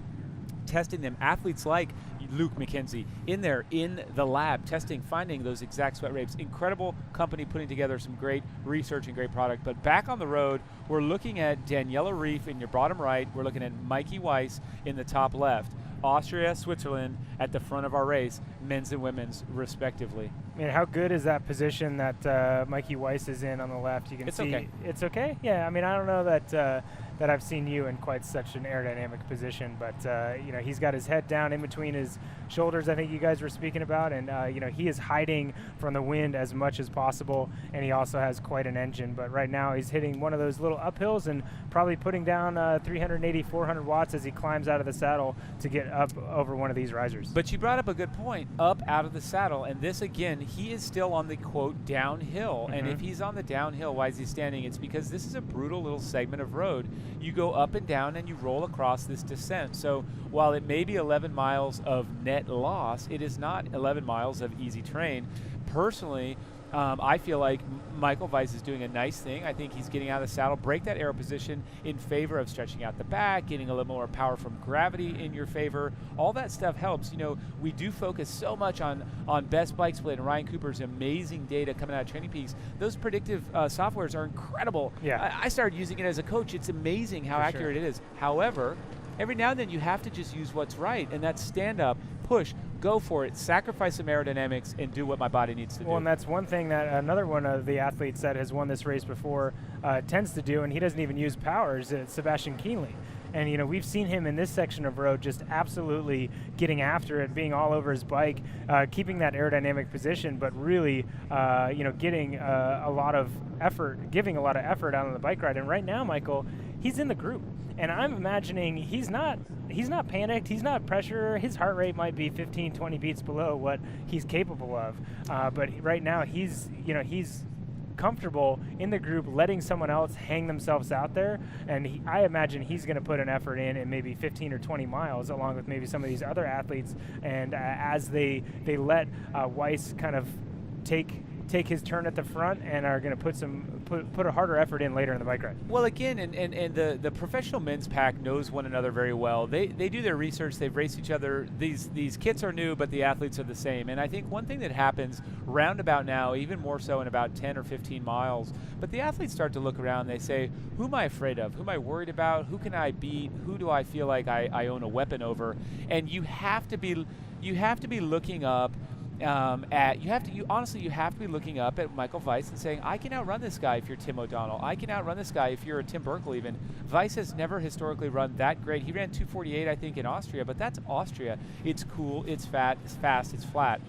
testing them, athletes like Luke McKenzie in there in the lab testing, finding those exact sweat rates. Incredible company putting together some great research and great product. But back on the road, we're looking at Daniela Reif in your bottom right. We're looking at Mikey Weiss in the top left. Austria, Switzerland at the front of our race, men's and women's respectively. I mean, how good is that position that Mikey Weiss is in on the left? You can see okay. It's okay. Yeah, I mean, I don't know that that I've seen you in quite such an aerodynamic position, but you know, he's got his head down in between his shoulders. I think you guys were speaking about, and you know, he is hiding from the wind as much as possible, and he also has quite an engine. But right now, he's hitting one of those little uphills and probably putting down 380, 400 watts as he climbs out of the saddle to get up over one of these risers. But you brought up a good point, up out of the saddle, and this again, he is still on the quote downhill. And if he's on the downhill, why is he standing? It's because this is a brutal little segment of road. You go up and down and you roll across this descent. So while it may be 11 miles of net loss, it is not 11 miles of easy terrain. Personally, I feel like Michael Weiss is doing a nice thing. I think he's getting out of the saddle, break that aero position in favor of stretching out the back, getting a little more power from gravity in your favor. All that stuff helps. You know, we do focus so much on Best Bike Split and Ryan Cooper's amazing data coming out of Training Peaks. Those predictive softwares are incredible. Yeah. I started using it as a coach. It's amazing how accurate it is. However, every now and then you have to just use what's right, and that's stand up, push, go for it, sacrifice some aerodynamics, and do what my body needs to do. Well, and that's one thing that another one of the athletes that has won this race before tends to do, and he doesn't even use powers, it's Sebastian Kienle. And, you know, we've seen him in this section of road just absolutely getting after it, being all over his bike, keeping that aerodynamic position, but really, you know, getting a lot of effort, giving a lot of effort out on the bike ride. And right now, Michael, he's in the group. And I'm imagining he's not panicked, he's not pressure. His heart rate might be 15, 20 beats below what he's capable of. But right now, he's comfortable in the group, letting someone else hang themselves out there, and I imagine he's going to put an effort in maybe 15 or 20 miles, along with maybe some of these other athletes. And as they let Weiss kind of take his turn at the front, and are going to put a harder effort in later in the bike ride. Well, again, and the professional men's pack knows one another very well. They do their research. They've raced each other. These kits are new, but the athletes are the same. And I think one thing that happens roundabout now, even more so in about 10 or 15 miles, but the athletes start to look around. They say, who am I afraid of? Who am I worried about? Who can I beat? Who do I feel like I own a weapon over? And you have to be looking up you have to be looking up at Michael Weiss and saying, I can outrun this guy if you're Tim O'Donnell. I can outrun this guy if you're a Tim Burkel even. Weiss has never historically run that great. He ran 2:48, I think, in Austria, but that's Austria. It's cool, it's fast, it's flat.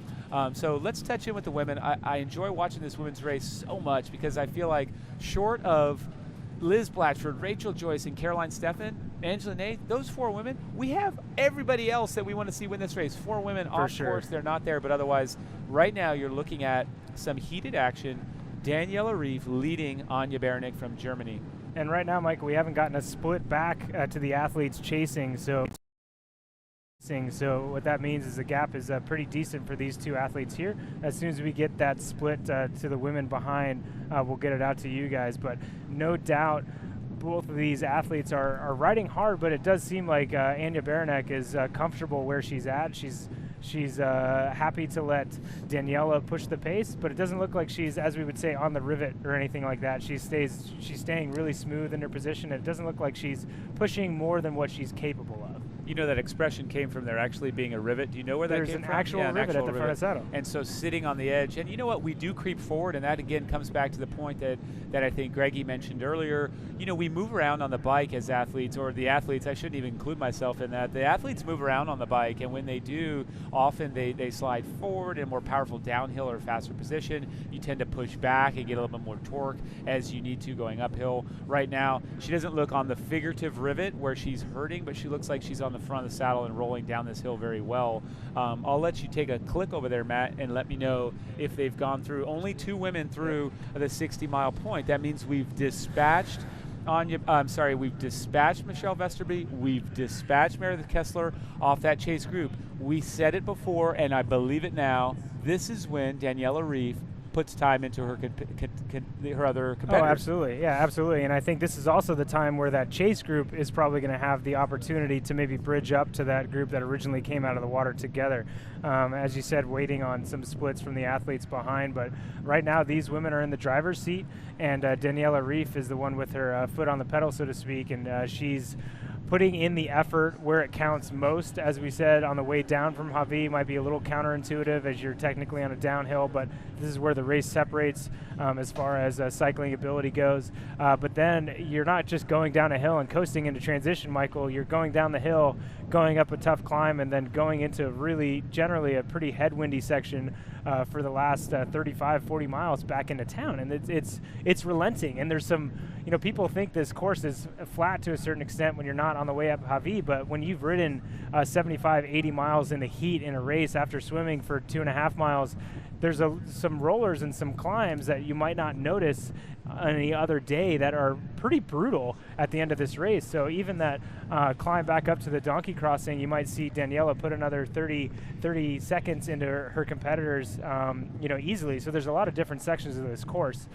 So let's touch in with the women. I enjoy watching this women's race so much because I feel like short of Liz Blatchford, Rachel Joyce, and Caroline Steffen, Angela Nate, those four women, we have everybody else that we want to see win this race. Four women off course, they're not there, but otherwise, right now you're looking at some heated action. Daniela Rief leading Anja Baranek from Germany. And right now, Michael, we haven't gotten a split back to the athletes chasing, so what that means is the gap is pretty decent for these two athletes here. As soon as we get that split to the women behind, we'll get it out to you guys. But no doubt, both of these athletes are riding hard, but it does seem like Anja Baranek is comfortable where she's at. She's happy to let Daniela push the pace, but it doesn't look like she's, as we would say, on the rivet or anything like that. She's staying really smooth in her position. It doesn't look like she's pushing more than what she's capable of. You know that expression came from there actually being a rivet. Do you know where that came from? There's an actual rivet at the front of the saddle. And so sitting on the edge. And you know what? We do creep forward, and that again comes back to the point that I think Greggy mentioned earlier. You know, we move around on the bike as athletes, or the athletes, I shouldn't even include myself in that. The athletes move around on the bike, and when they do, often they slide forward in a more powerful downhill or faster position. You tend to push back and get a little bit more torque as you need to going uphill. Right now, she doesn't look on the figurative rivet where she's hurting, but she looks like she's on the front of the saddle and rolling down this hill very well. I'll let you take a click over there, Matt, and let me know if they've gone through. Only two women through the 60-mile point. That means we've dispatched we've dispatched Michelle Visterby. We've dispatched Meredith Kessler off that chase group. We said it before, and I believe it now. This is when Daniela Rief puts time into her other competitors. Oh, absolutely. Yeah, absolutely. And I think this is also the time where that chase group is probably going to have the opportunity to maybe bridge up to that group that originally came out of the water together. As you said, waiting on some splits from the athletes behind. But right now, these women are in the driver's seat, and Daniela Rief is the one with her foot on the pedal, so to speak, and she's putting in the effort where it counts most. As we said, on the way down from Javi might be a little counterintuitive as you're technically on a downhill, but this is where the race separates as far as cycling ability goes. But then you're not just going down a hill and coasting into transition, Michael. You're going down the hill, going up a tough climb, and then going into really generally a pretty headwindy section for the last 35, 40 miles back into town. And it's relenting. And there's some, people think this course is flat to a certain extent when you're not on the way up Javi, but when you've ridden 75, 80 miles in the heat in a race after swimming for 2.5 miles, there's some rollers and some climbs that you might not notice any other day that are pretty brutal at the end of this race. So even that climb back up to the donkey crossing, you might see Daniela put another 30 seconds into her competitors, easily. So there's a lot of different sections of this course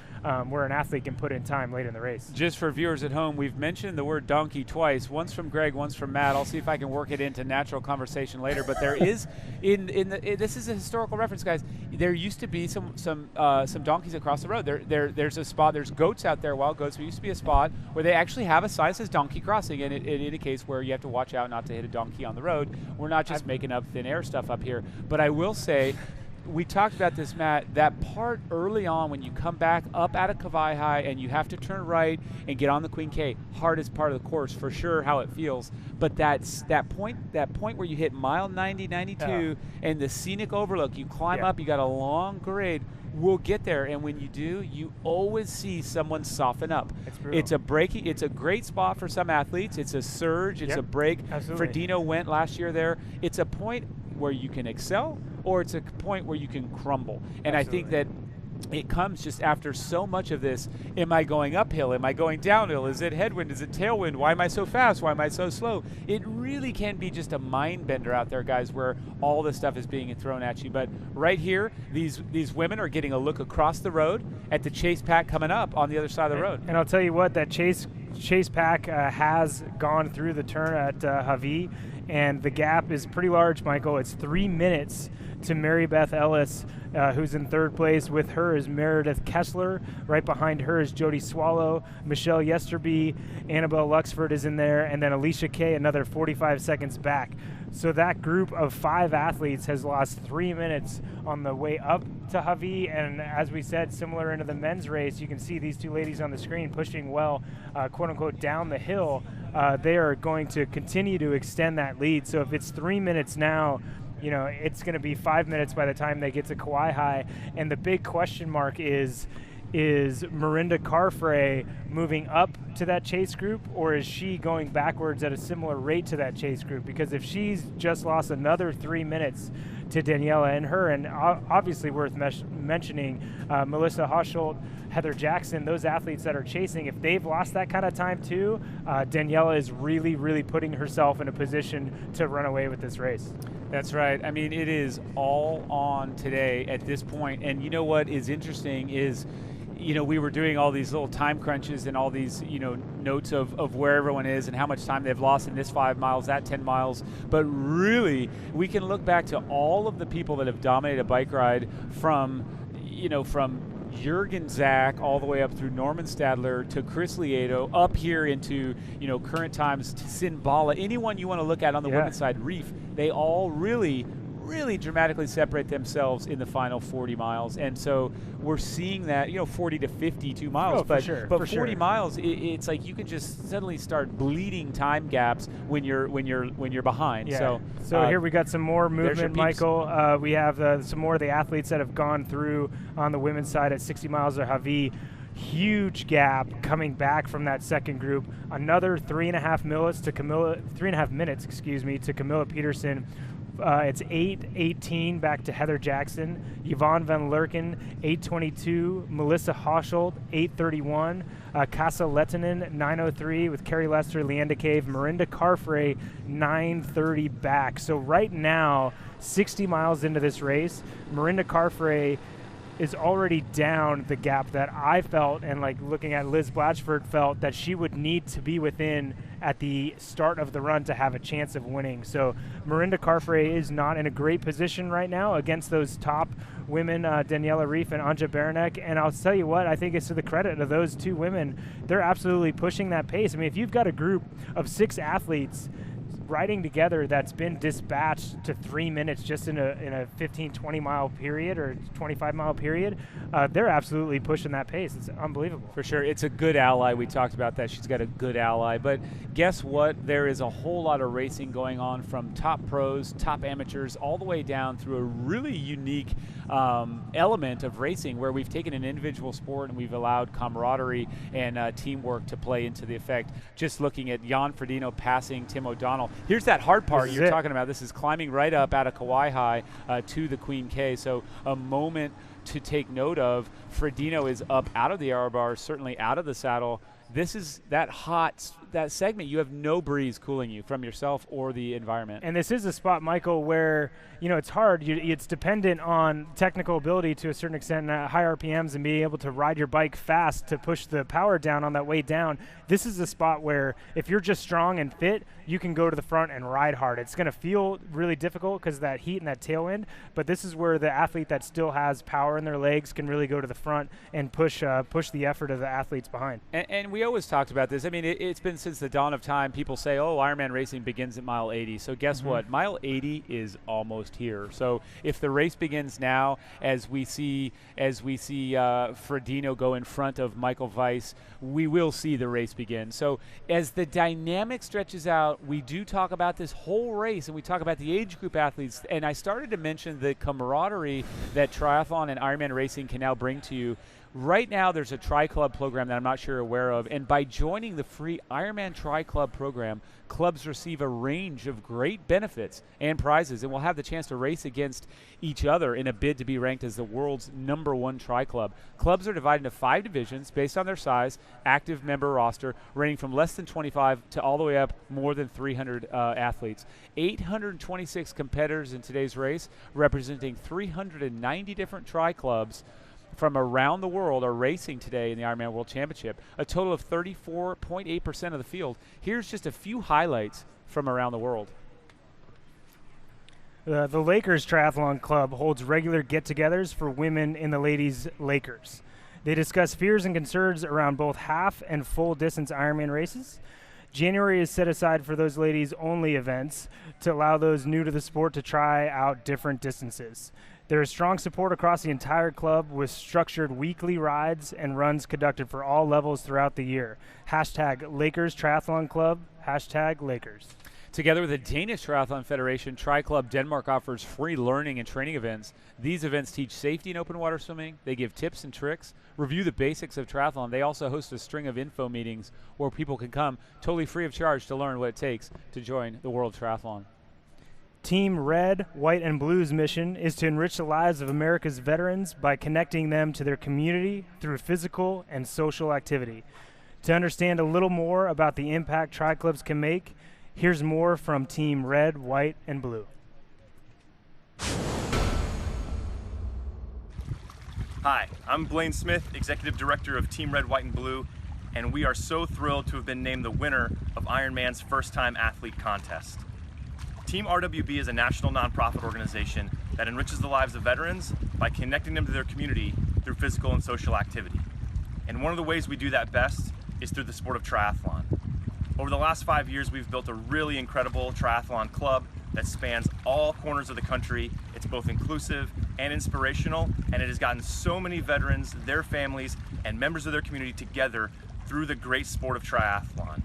where an athlete can put in time late in the race. Just for viewers at home, we've mentioned the word donkey twice, once from Greg, once from Matt. I'll see if I can work it into natural conversation later, but there is, this is a historical reference, guys. There used to be some donkeys across the road. There's a spot, there's goats out there, wild goats. There used to be a spot where they actually have a sign that says donkey crossing, and it indicates where you have to watch out not to hit a donkey on the road. We're not just making up thin air stuff up here, but I will say, we talked about this, Matt, that part early on when you come back up out of Kavai High and you have to turn right and get on the Queen K, hardest part of the course for sure, how it feels. But that point where you hit mile 90, 92 and the scenic overlook, you climb up, you got a long grade, we'll get there, and when you do, you always see someone soften up. It's a breaking, it's a great spot for some athletes, it's a surge, it's a break. Absolutely. Ferdino went last year there. It's a point where you can excel, or it's a point where you can crumble. And I think that it comes just after so much of this. Am I going uphill? Am I going downhill? Is it headwind? Is it tailwind? Why am I so fast? Why am I so slow? It really can be just a mind bender out there, guys, where all this stuff is being thrown at you. But right here, these women are getting a look across the road at the chase pack coming up on the other side of the road. And I'll tell you what, that chase pack has gone through the turn at Javi, and the gap is pretty large, Michael. It's 3 minutes to Mary Beth Ellis, who's in third place. With her is Meredith Kessler. Right behind her is Jody Swallow, Michelle Yesterby, Annabelle Luxford is in there, and then Alicia Kay another 45 seconds back. So that group of 5 athletes has lost 3 minutes on the way up to Javi, and as we said, similar into the men's race, you can see these two ladies on the screen pushing well, quote-unquote, down the hill. They are going to continue to extend that lead. So if it's 3 minutes now, it's going to be 5 minutes by the time they get to Kauai High. And the big question mark is Mirinda Carfrae moving up to that chase group, or is she going backwards at a similar rate to that chase group? Because if she's just lost another 3 minutes to Daniela and obviously worth mentioning, Melissa Hosholt, Heather Jackson, those athletes that are chasing, if they've lost that kind of time too, Daniela is really, really putting herself in a position to run away with this race. That's right. I mean, it is all on today at this point. And you know what is interesting is, we were doing all these little time crunches and all these, notes of where everyone is and how much time they've lost in this 5 miles, that 10 miles. But really, we can look back to all of the people that have dominated a bike ride from Jürgen Zach all the way up through Norman Stadler to Chris Lieto, up here into, current times to Sinbala. Anyone you want to look at on the women's side, Reef, they all really dramatically separate themselves in the final 40 miles. And so we're seeing that, 40 to 52 miles. But 40 miles, it's like you can just suddenly start bleeding time gaps when you're behind. Yeah. So here we got some more movement, Michael. We have some more of the athletes that have gone through on the women's side at 60 miles of Javi. Huge gap coming back from that second group. Another 3.5 minutes to Camilla Peterson. It's 8:18 back to Heather Jackson. Yvonne Van Lerken, 8:22. Melissa Hosholt, 8:31. Kassa Lettinen, 9:03 with Carrie Lester, Leanda Cave. Mirinda Carfrae, 9:30 back. So right now, 60 miles into this race, Mirinda Carfrae is already down the gap that I felt, and like looking at Liz Blatchford felt that she would need to be within at the start of the run to have a chance of winning. So Mirinda Carfrae is not in a great position right now against those top women, Daniela Ryf and Anja Baranek. And I'll tell you what, I think it's to the credit of those two women. They're absolutely pushing that pace. I mean, if you've got a group of 6 athletes riding together that's been dispatched to 3 minutes just in a 15, 20 mile period or 25 mile period, they're absolutely pushing that pace. It's unbelievable. For sure. It's a good ally. We talked about that. She's got a good ally. But guess what? There is a whole lot of racing going on from top pros, top amateurs, all the way down through a really unique element of racing where we've taken an individual sport and we've allowed camaraderie and teamwork to play into the effect. Just looking at Jan Ferdino passing Tim O'Donnell. Here's that hard part you're talking about. This is climbing right up out of Kauai High to the Queen K. So a moment to take note of. Ferdino is up out of the aero bars, certainly out of the saddle. This is that segment. You have no breeze cooling you from yourself or the environment. And this is a spot, Michael, where, you know, it's hard. It's dependent on technical ability to a certain extent, high RPMs, and being able to ride your bike fast to push the power down on that way down. This is a spot where if you're just strong and fit, you can go to the front and ride hard. It's going to feel really difficult because of that heat and that tailwind, but this is where the athlete that still has power in their legs can really go to the front and push the effort of the athletes behind. And we always talked about this. I mean, it's been since the dawn of time. People say, oh, Ironman racing begins at mile 80. So guess what? Mile 80 is almost here. So if the race begins now, as we see Ferdino go in front of Michael Weiss, we will see the race begin. So as the dynamic stretches out, we do talk about this whole race, and we talk about the age group athletes. And I started to mention the camaraderie that triathlon and Ironman racing can now bring to you. Right now, there's a Tri-Club program that I'm not sure you're aware of, and by joining the free Ironman Tri-Club program, clubs receive a range of great benefits and prizes, and will have the chance to race against each other in a bid to be ranked as the world's #1 Tri-Club. Clubs are divided into 5 divisions based on their size, active member roster, ranging from less than 25 to all the way up more than 300 athletes. 826 competitors in today's race, representing 390 different Tri-Clubs from around the world are racing today in the Ironman World Championship. A total of 34.8% of the field. Here's just a few highlights from around the world. The Lakers Triathlon Club holds regular get-togethers for women in the ladies' Lakers. They discuss fears and concerns around both half and full distance Ironman races. January is set aside for those ladies-only events to allow those new to the sport to try out different distances. There is strong support across the entire club with structured weekly rides and runs conducted for all levels throughout the year. Hashtag Lakers Triathlon Club, hashtag Lakers. Together with the Danish Triathlon Federation, Tri-Club Denmark offers free learning and training events. These events teach safety in open water swimming. They give tips and tricks, review the basics of triathlon. They also host a string of info meetings where people can come totally free of charge to learn what it takes to join the World Triathlon. Team Red, White, and Blue's mission is to enrich the lives of America's veterans by connecting them to their community through physical and social activity. To understand a little more about the impact Tri-Clubs can make, here's more from Team Red, White, and Blue. Hi, I'm Blaine Smith, Executive Director of Team Red, White, and Blue, and we are so thrilled to have been named the winner of Ironman's First-Time Athlete Contest. Team RWB is a national nonprofit organization that enriches the lives of veterans by connecting them to their community through physical and social activity. And one of the ways we do that best is through the sport of triathlon. Over the last 5 years, we've built a really incredible triathlon club that spans all corners of the country. It's both inclusive and inspirational, and it has gotten so many veterans, their families, and members of their community together through the great sport of triathlon.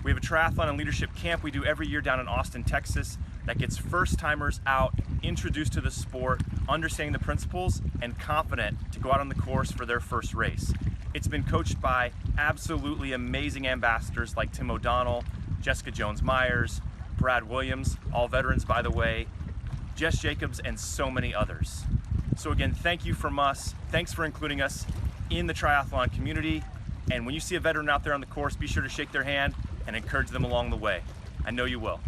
We have a triathlon and leadership camp we do every year down in Austin, Texas, that gets first-timers out, introduced to the sport, understanding the principles, and confident to go out on the course for their first race. It's been coached by absolutely amazing ambassadors like Tim O'Donnell, Jessica Jones-Myers, Brad Williams, all veterans by the way, Jess Jacobs, and so many others. So again, thank you from us. Thanks for including us in the triathlon community. And when you see a veteran out there on the course, be sure to shake their hand and encourage them along the way. I know you will.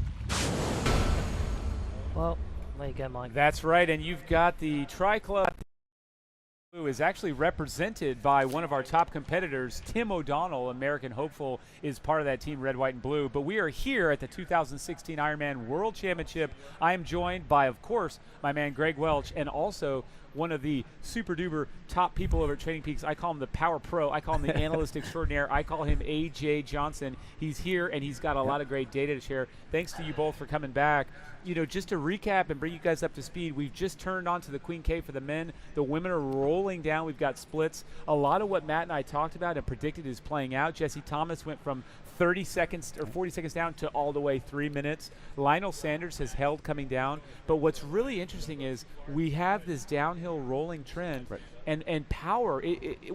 Well, there you go, Mike. That's right, and you've got the Tri-Club Is actually represented by one of our top competitors, Tim O'Donnell, American hopeful, is part of that team, red, white, and blue. But we are here at the 2016 Ironman World Championship. I am joined by, of course, my man Greg Welch, and also one of the super duper top people over at Training Peaks. I call him the Power Pro. I call him the Analyst Extraordinaire. I call him AJ Johnson. He's here, and he's got a lot of great data to share. Thanks to you both for coming back. You know, just to recap and bring you guys up to speed, we've just turned on to the Queen K for the men. The women are rolling down. We've got splits. A lot of what Matt and I talked about and predicted is playing out. Jesse Thomas went from 30 seconds or 40 seconds down to all the way 3 minutes. Lionel Sanders has held coming down. But what's really interesting is we have this downhill rolling trend. Right. And power,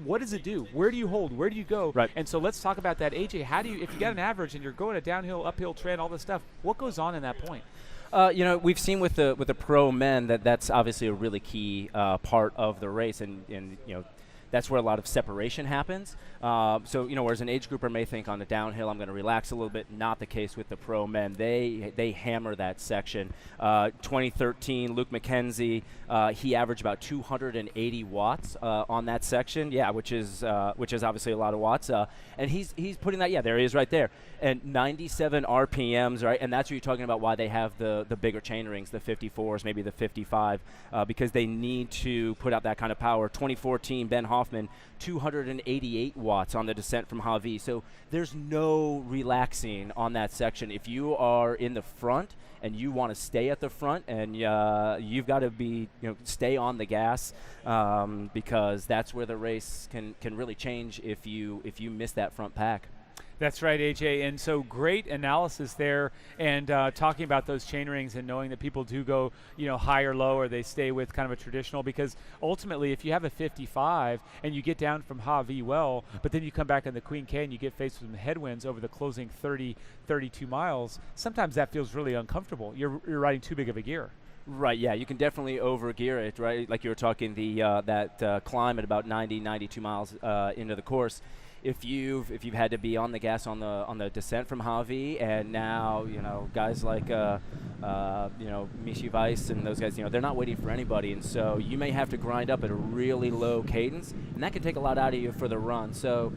what does it do? Where do you hold? Where do you go? Right. And so let's talk about that. AJ, how do you, if you got an average and you're going a downhill, uphill trend, all this stuff, what goes on in that point? You know, we've seen with the pro men that's obviously a really key part of the race, and you know, that's where a lot of separation happens. So, you know, whereas an age grouper may think on the downhill, I'm going to relax a little bit, not the case with the pro men. They hammer that section. 2013, Luke McKenzie, he averaged about 280 watts on that section. Yeah, which is obviously a lot of watts. And he's putting that, yeah, there he is right there. And 97 RPMs, right? And that's what you're talking about, why they have the bigger chain rings, the 54s, maybe the 55, because they need to put out that kind of power. 2014, Ben Hoffman, 288 watts on the descent from Hawi. So there's no relaxing on that section. If you are in the front and you want to stay at the front, and you've got to be, you know, stay on the gas, because that's where the race can really change if you miss that front pack. That's right, AJ. And so great analysis there, and talking about those chain rings and knowing that people do go, you know, high or low, or they stay with kind of a traditional, because ultimately if you have a 55 and you get down from Hawi well, but then you come back on the Queen K and you get faced with some headwinds over the closing 32 miles, sometimes that feels really uncomfortable. You're riding too big of a gear. Right, yeah, you can definitely overgear it, right? Like you were talking, that climb at about 92 miles into the course. If you've had to be on the gas on the descent from Hawi, and now, you know, guys like you know, Michi Weiss and those guys, you know, they're not waiting for anybody, and so you may have to grind up at a really low cadence, and that can take a lot out of you for the run. So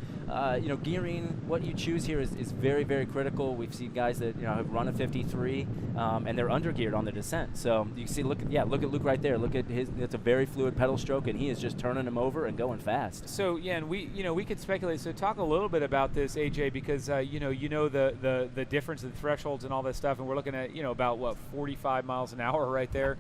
you know, gearing, what you choose here is very, very critical. We've seen guys that, you know, have run a 53 and they're undergeared on the descent. So you see, look at Luke right there. Look at his, it's a very fluid pedal stroke, and he is just turning them over and going fast. So yeah, and we could speculate. So talk a little bit about this, AJ, because you know the difference in thresholds and all this stuff, and we're looking at, you know, about what, 45 miles an hour right there,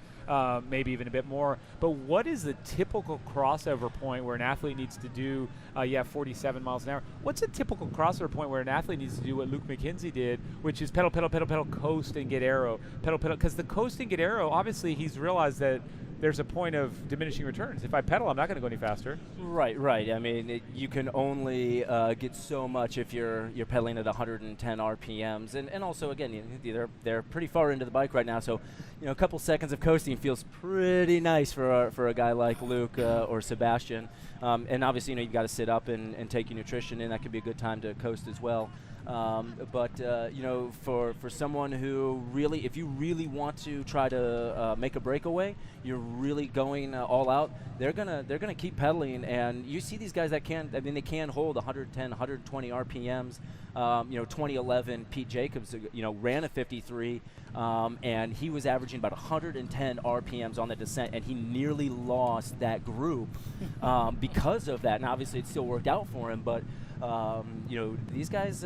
maybe even a bit more. But what is the typical crossover point where an athlete needs to do 47 miles an hour? What's a typical crossover point where an athlete needs to do what Luke McKenzie did, which is pedal, coast and get aero, pedal, because the coast and get aero, obviously he's realized that there's a point of diminishing returns. If I pedal, I'm not going to go any faster. Right. I mean, you can only get so much if you're pedaling at 110 RPMs, and also, again, you know, they're pretty far into the bike right now, so, you know, a couple seconds of coasting feels pretty nice for a guy like Luke or Sebastian. And obviously, you know, you've got to sit up and take your nutrition, and that could be a good time to coast as well. But you know, for someone who really, if you really want to try to make a breakaway, you're really going all out, they're gonna keep pedaling, and you see these guys that they can hold 110, 120 RPMs. You know, 2011 Pete Jacobs, you know, ran a 53, and he was averaging about 110 RPMs on the descent, and he nearly lost that group because of that. And obviously, it still worked out for him, but you know, these guys,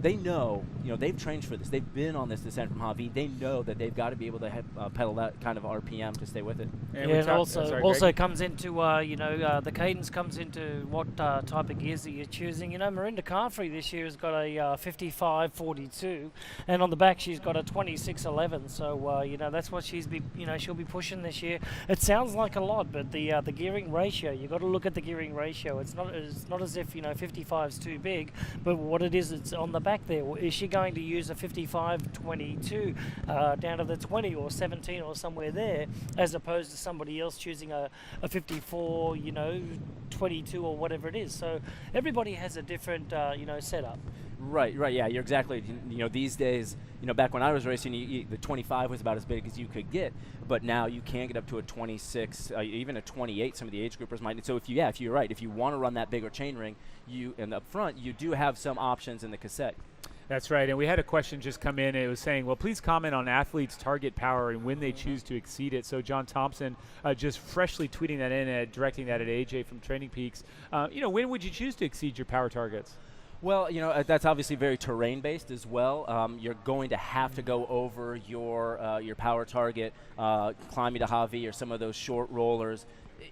they know, you know, they've trained for this. They've been on this descent from Hawi. They know that they've got to be able to pedal that kind of RPM to stay with it. And it also comes into, you know, the cadence comes into what type of gears that you're choosing. You know, Mirinda Carfrey this year has got a 55.42, and on the back she's got a 26.11. So, you know, that's what she'll be pushing this year. It sounds like a lot, but the gearing ratio, you've got to look at the gearing ratio. It's not as if, you know, 55 is too big, but what it is, it's on the back there. Is she going to use a 55.22 down to the 20 or 17 or somewhere there, as opposed to somebody else choosing a 54, you know, 22 or whatever it is? So everybody has a different, you know, setup. Right, yeah, you're exactly. These days, back when I was racing, the 25 was about as big as you could get, but now you can get up to a 26, even a 28. Some of the age groupers might. So if you're right, if you want to run that bigger chain ring, and up front, you do have some options in the cassette. That's right, and we had a question just come in, and it was saying, well, please comment on athletes' target power and when they choose to exceed it. So John Thompson just freshly tweeting that in, directing that at AJ from Training Peaks. When would you choose to exceed your power targets? Well, that's obviously very terrain-based as well. You're going to have to go over your power target, climbing to Javi or some of those short rollers.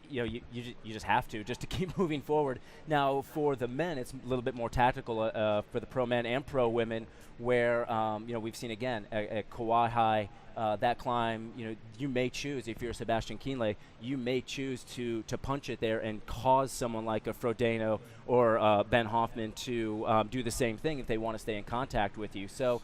You just have to keep moving forward. Now, for the men, it's a little bit more tactical for the pro men and pro women, where we've seen again at Kauai High that climb. You may choose, if you're Sebastian Kienle, you may choose to punch it there and cause someone like a Ferdino or Ben Hoffman to do the same thing if they want to stay in contact with you. So.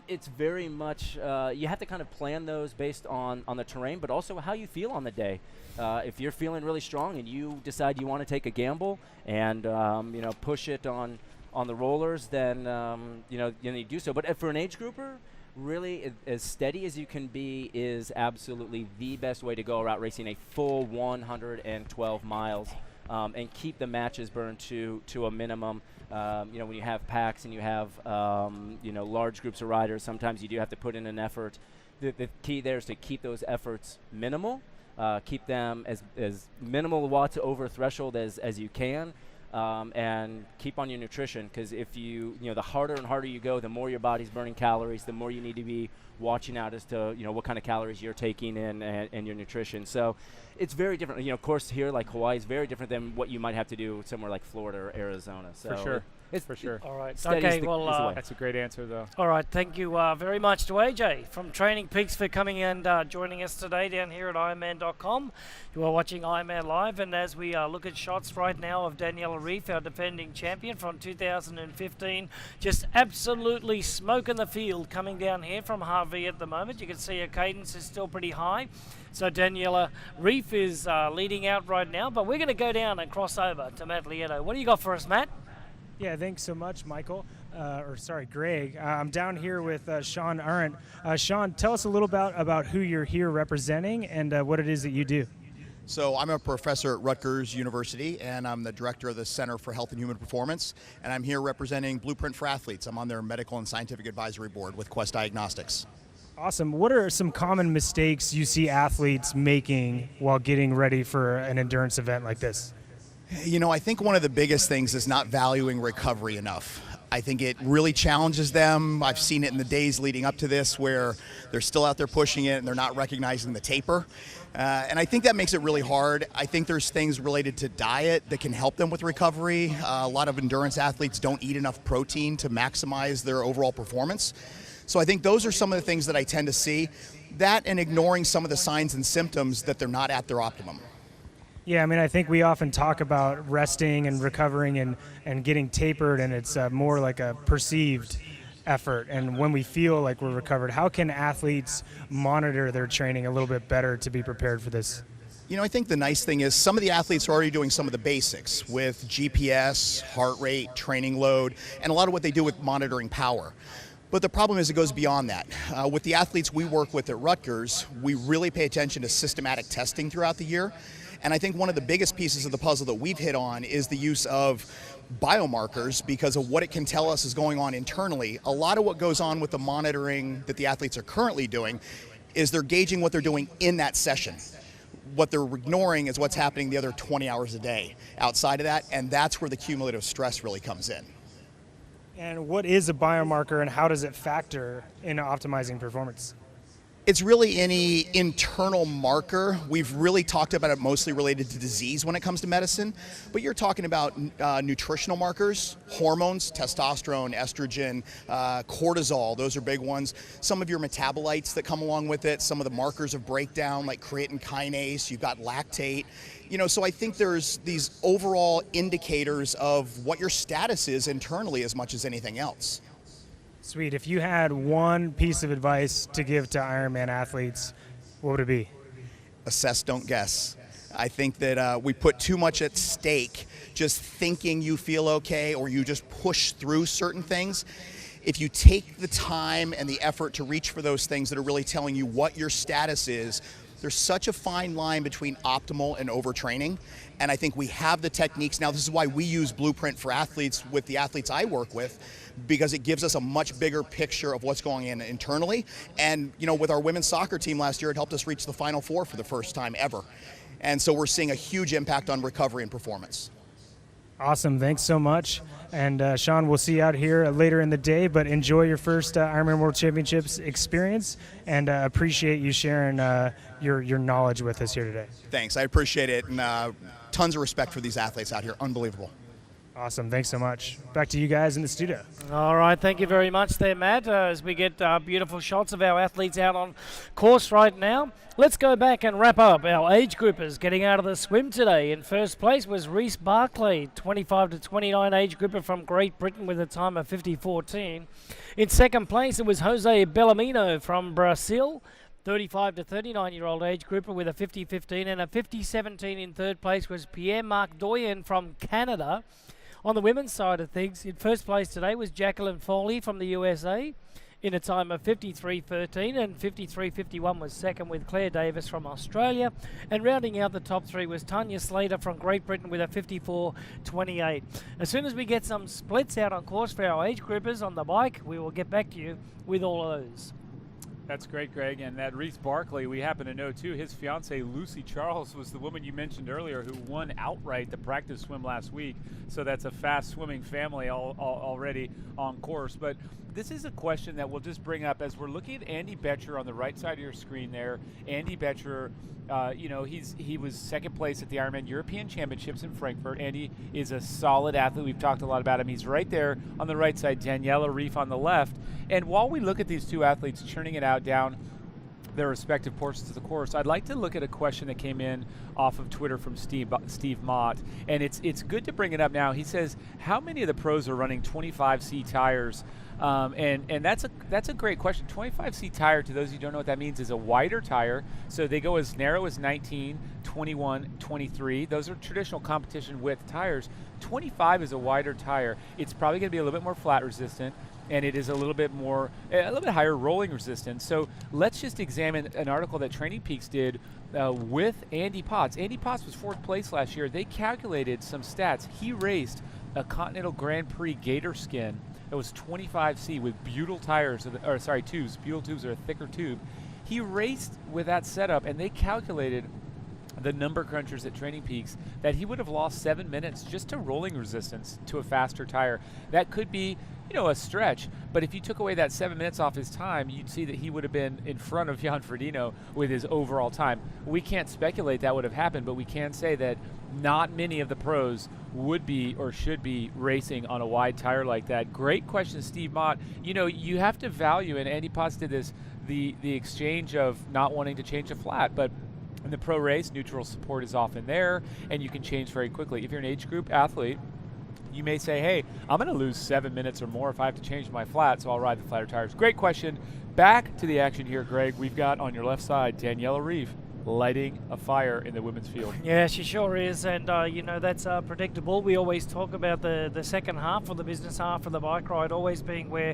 It's very much you have to kind of plan those based on the terrain, but also how you feel on the day. If you're feeling really strong and you decide you want to take a gamble and push it on the rollers, then you do so. But for an age grouper, really as steady as you can be is absolutely the best way to go about racing a full 112 miles and keep the matches burned to a minimum. When you have packs and you have large groups of riders, sometimes you do have to put in an effort. The key there is to keep those efforts minimal, keep them as minimal watts over threshold as you can, and keep on your nutrition, because if the harder and harder you go, the more your body's burning calories, the more you need to be watching out as to what kind of calories you're taking in and your nutrition. So it's very different. Of course, here like Hawaii is very different than what you might have to do somewhere like Florida or Arizona. So for sure. It's for sure. All right. Steady Okay. is the way. That's a great answer, though. All right. Thank you very much to AJ from Training Peaks for coming and joining us today down here at Ironman.com. You are watching Ironman Live, and as we look at shots right now of Daniela Reif, our defending champion from 2015, just absolutely smoking the field coming down here from Harvey at the moment. You can see her cadence is still pretty high. So Daniela Reif is leading out right now, but we're going to go down and cross over to Matt Lieto. What do you got for us, Matt? Yeah, thanks so much, Michael. Greg. I'm down here with Sean Arendt. Sean, tell us a little about who you're here representing and what it is that you do. So I'm a professor at Rutgers University, and I'm the director of the Center for Health and Human Performance, and I'm here representing Blueprint for Athletes. I'm on their medical and scientific advisory board with Quest Diagnostics. Awesome. What are some common mistakes you see athletes making while getting ready for an endurance event like this? I think one of the biggest things is not valuing recovery enough. I think it really challenges them. I've seen it in the days leading up to this where they're still out there pushing it and they're not recognizing the taper. And I think that makes it really hard. I think there's things related to diet that can help them with recovery. A lot of endurance athletes don't eat enough protein to maximize their overall performance. So I think those are some of the things that I tend to see. That and ignoring some of the signs and symptoms that they're not at their optimum. Yeah, I think we often talk about resting and recovering and getting tapered, and it's more like a perceived effort. And when we feel like we're recovered, how can athletes monitor their training a little bit better to be prepared for this? I think the nice thing is some of the athletes are already doing some of the basics with GPS, heart rate, training load, and a lot of what they do with monitoring power. But the problem is it goes beyond that. With the athletes we work with at Rutgers, we really pay attention to systematic testing throughout the year. And I think one of the biggest pieces of the puzzle that we've hit on is the use of biomarkers because of what it can tell us is going on internally. A lot of what goes on with the monitoring that the athletes are currently doing is they're gauging what they're doing in that session. What they're ignoring is what's happening the other 20 hours a day outside of that, and that's where the cumulative stress really comes in. And what is a biomarker and how does it factor in optimizing performance? It's really any internal marker. We've really talked about it mostly related to disease when it comes to medicine, but you're talking about nutritional markers, hormones, testosterone, estrogen, cortisol, those are big ones. Some of your metabolites that come along with it, some of the markers of breakdown like creatine kinase, you've got lactate. So I think there's these overall indicators of what your status is internally as much as anything else. Sweet. If you had one piece of advice to give to Ironman athletes, what would it be? Assess, don't guess. I think that we put too much at stake just thinking you feel okay or you just push through certain things. If you take the time and the effort to reach for those things that are really telling you what your status is, there's such a fine line between optimal and overtraining. And I think we have the techniques. Now, this is why we use Blueprint for athletes with the athletes I work with, because it gives us a much bigger picture of what's going on internally. And, you know, with our women's soccer team last year, it helped us reach the Final Four for the first time ever. And so we're seeing a huge impact on recovery and performance. Awesome. Thanks so much. And Sean, we'll see you out here later in the day, but enjoy your first Ironman World Championships experience, and appreciate you sharing your knowledge with us here today. Thanks. I appreciate it. And tons of respect for these athletes out here. Unbelievable. Awesome. Thanks so much. Back to you guys in the studio. All right. Thank you very much there, Matt, as we get beautiful shots of our athletes out on course right now. Let's go back and wrap up our age groupers getting out of the swim today. In first place was Reese Barclay, 25 to 29 age grouper from Great Britain with a time of 50:14. In second place, it was Jose Bellamino from Brazil, 35 to 39-year-old age grouper with a 50:15, and a 50:17 in third place was Pierre-Marc Doyen from Canada. On the women's side of things, in first place today was Jacqueline Foley from the USA in a time of 53:13, and 53:51 was second with Claire Davis from Australia. And rounding out the top three was Tanya Slater from Great Britain with a 54:28. As soon as we get some splits out on course for our age groupers on the bike, we will get back to you with all of those. That's great, Greg. And that Reese Barclay, we happen to know too, his fiancee Lucy Charles was the woman you mentioned earlier who won outright the practice swim last week. So that's a fast swimming family already on course. But this is a question that we'll just bring up as we're looking at Andy Betcher on the right side of your screen there. Andy Betcher, you know, he was second place at the Ironman European Championships in Frankfurt. Andy is a solid athlete. We've talked a lot about him. He's right there on the right side, Daniela Reif on the left. And while we look at these two athletes churning it out down their respective portions of the course, I'd like to look at a question that came in off of Twitter from Steve Mott. And it's good to bring it up now. He says, how many of the pros are running 25C tires? And that's a great question. 25C tire, to those who don't know what that means, is a wider tire. So they go as narrow as 19, 21, 23. Those are traditional competition width tires. 25 is a wider tire. It's probably going to be a little bit more flat resistant, and it is a little bit higher rolling resistance. So let's just examine an article that Training Peaks did with Andy Potts. Andy Potts was fourth place last year. They calculated some stats. He raced a Continental Grand Prix Gator Skin. It was 25C with butyl tires, tubes. Butyl tubes are a thicker tube. He raced with that setup, and they calculated the number crunchers at Training Peaks that he would have lost 7 minutes just to rolling resistance to a faster tire. That could be, you know, a stretch, but if you took away that 7 minutes off his time, you'd see that he would have been in front of Jan Ferdino with his overall time. We can't speculate that would have happened, but we can say that not many of the pros would be or should be racing on a wide tire like that. Great question, Steve Mott. You know, you have to value, and Andy Potts did this, the exchange of not wanting to change a flat, but in the pro race, neutral support is often there, and you can change very quickly. If you're an age group athlete, you may say, hey, I'm going to lose 7 minutes or more if I have to change my flat, so I'll ride the flatter tires. Great question. Back to the action here, Greg. We've got on your left side, Daniela Reif lighting a fire in the women's field. Yeah, she sure is, and you know, that's predictable. We always talk about the second half or the business half of the bike ride always being where,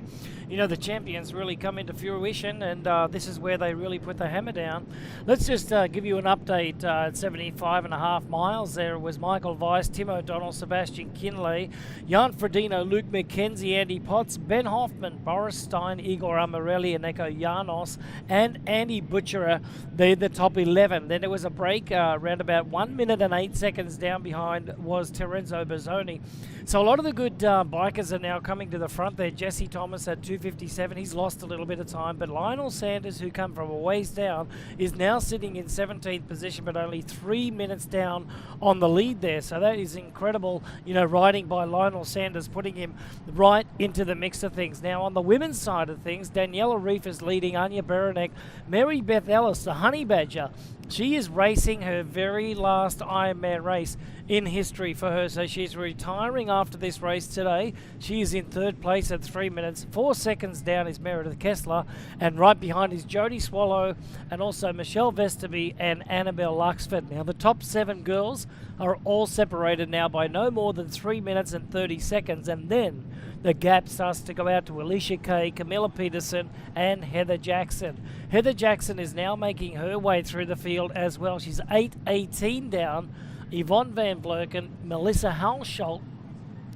you know, the champions really come into fruition, and this is where they really put the hammer down. Let's just give you an update. At 75.5 miles, there was Michael Weiss, Tim O'Donnell, Sebastian Kinley, Jan Ferdino, Luke McKenzie, Andy Potts, Ben Hoffman, Boris Stein, Igor Amarelli, Eneko Janos, and Andy Butcherer. They're the top 11. Then there was a break around about 1 minute and 8 seconds down behind was Terenzo Bozzoni. So a lot of the good bikers are now coming to the front there. Jesse Thomas at 2:57. He's lost a little bit of time. But Lionel Sanders, who come from a ways down, is now sitting in 17th position, but only 3 minutes down on the lead there. So that is incredible, you know, riding by Lionel Sanders, putting him right into the mix of things. Now on the women's side of things, Daniela Reif is leading, Anya Berenek, Mary Beth Ellis, the Honey Badger, She is racing her very last Ironman race in history for her, so she's retiring after this race today. She is in third place at 3 minutes. 4 seconds down is Meredith Kessler, and right behind is Jodie Swallow and also Michelle Visterby and Annabelle Luxford. Now, the top 7 girls are all separated now by no more than 3 minutes and 30 seconds, and then the gap starts to go out to Alicia Kay, Camilla Peterson, and Heather Jackson. Heather Jackson is now making her way through the field as well. She's 8:18 down. Yvonne Van Vlerken, Melissa Halsholt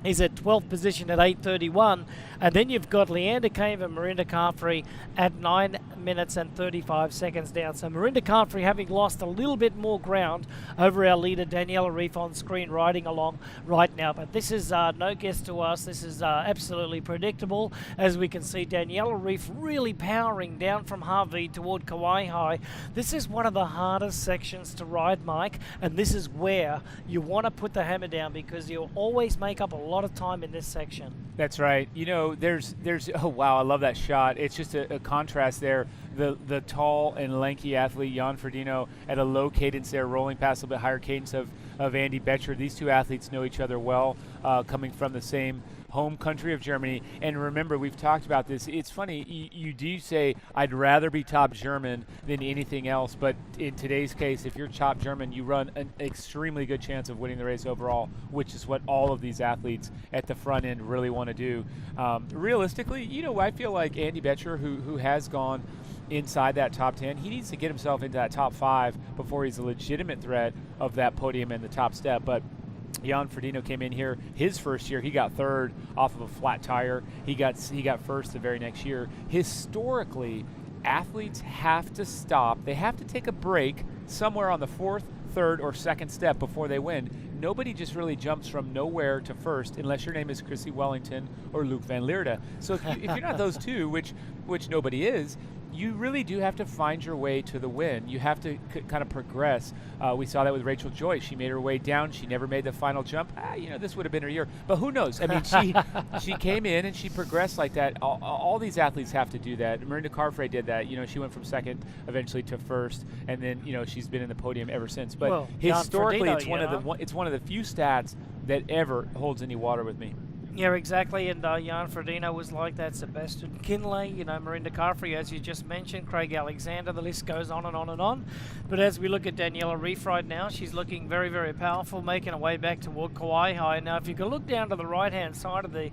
is at 12th position at 8:31, and then you've got Leander Cave and Marinda Carfrey at 9 minutes and 35 seconds down. So Marinda Carfrey having lost a little bit more ground over our leader Daniela Reif on screen riding along right now, but this is no guess to us. This is absolutely predictable, as we can see Daniela Reif really powering down from Harvey toward Kauai High. This is one of the hardest sections to ride, Mike, and this is where you want to put the hammer down, because you'll always make up a lot of time in this section. That's right. You know, there's oh wow, I love that shot. It's just a contrast there. The tall and lanky athlete Jan Ferdino at a low cadence there, rolling past a little bit higher cadence of Andy Betcher. These two athletes know each other well, coming from the same home country of Germany. And remember, we've talked about this. It's funny, you do say, I'd rather be top German than anything else, but in today's case, if you're top German, you run an extremely good chance of winning the race overall, which is what all of these athletes at the front end really want to do. Realistically, you know, I feel like Andy Betcher, who has gone inside that top 10, he needs to get himself into that top 5 before he's a legitimate threat of that podium and the top step. But Jan Ferdino came in here his first year. He got third off of a flat tire. He got first the very next year. Historically, athletes have to stop. They have to take a break somewhere on the 4th, 3rd, or 2nd step before they win. Nobody just really jumps from nowhere to first unless your name is Chrissy Wellington or Luke Van Leerden. So if you're not those two, which nobody is, you really do have to find your way to the win. You have to kind of progress. We saw that with Rachel Joyce. She made her way down. She never made the final jump. You know, this would have been her year. But who knows? I mean, she came in and she progressed like that. All these athletes have to do that. Marinda Carfrey did that. You know, she went from 2nd eventually to 1st, and then, you know, she's been in the podium ever since. But well, historically, Ferdino, it's one of the few stats that ever holds any water with me. Yeah, exactly, and Jan Ferdino was like that. Sebastian Kinley, you know, Marinda Carfrey, as you just mentioned, Craig Alexander, the list goes on and on and on. But as we look at Daniela Reif right now, she's looking very, very powerful, making her way back toward Kauai High. Now, if you can look down to the right-hand side of the,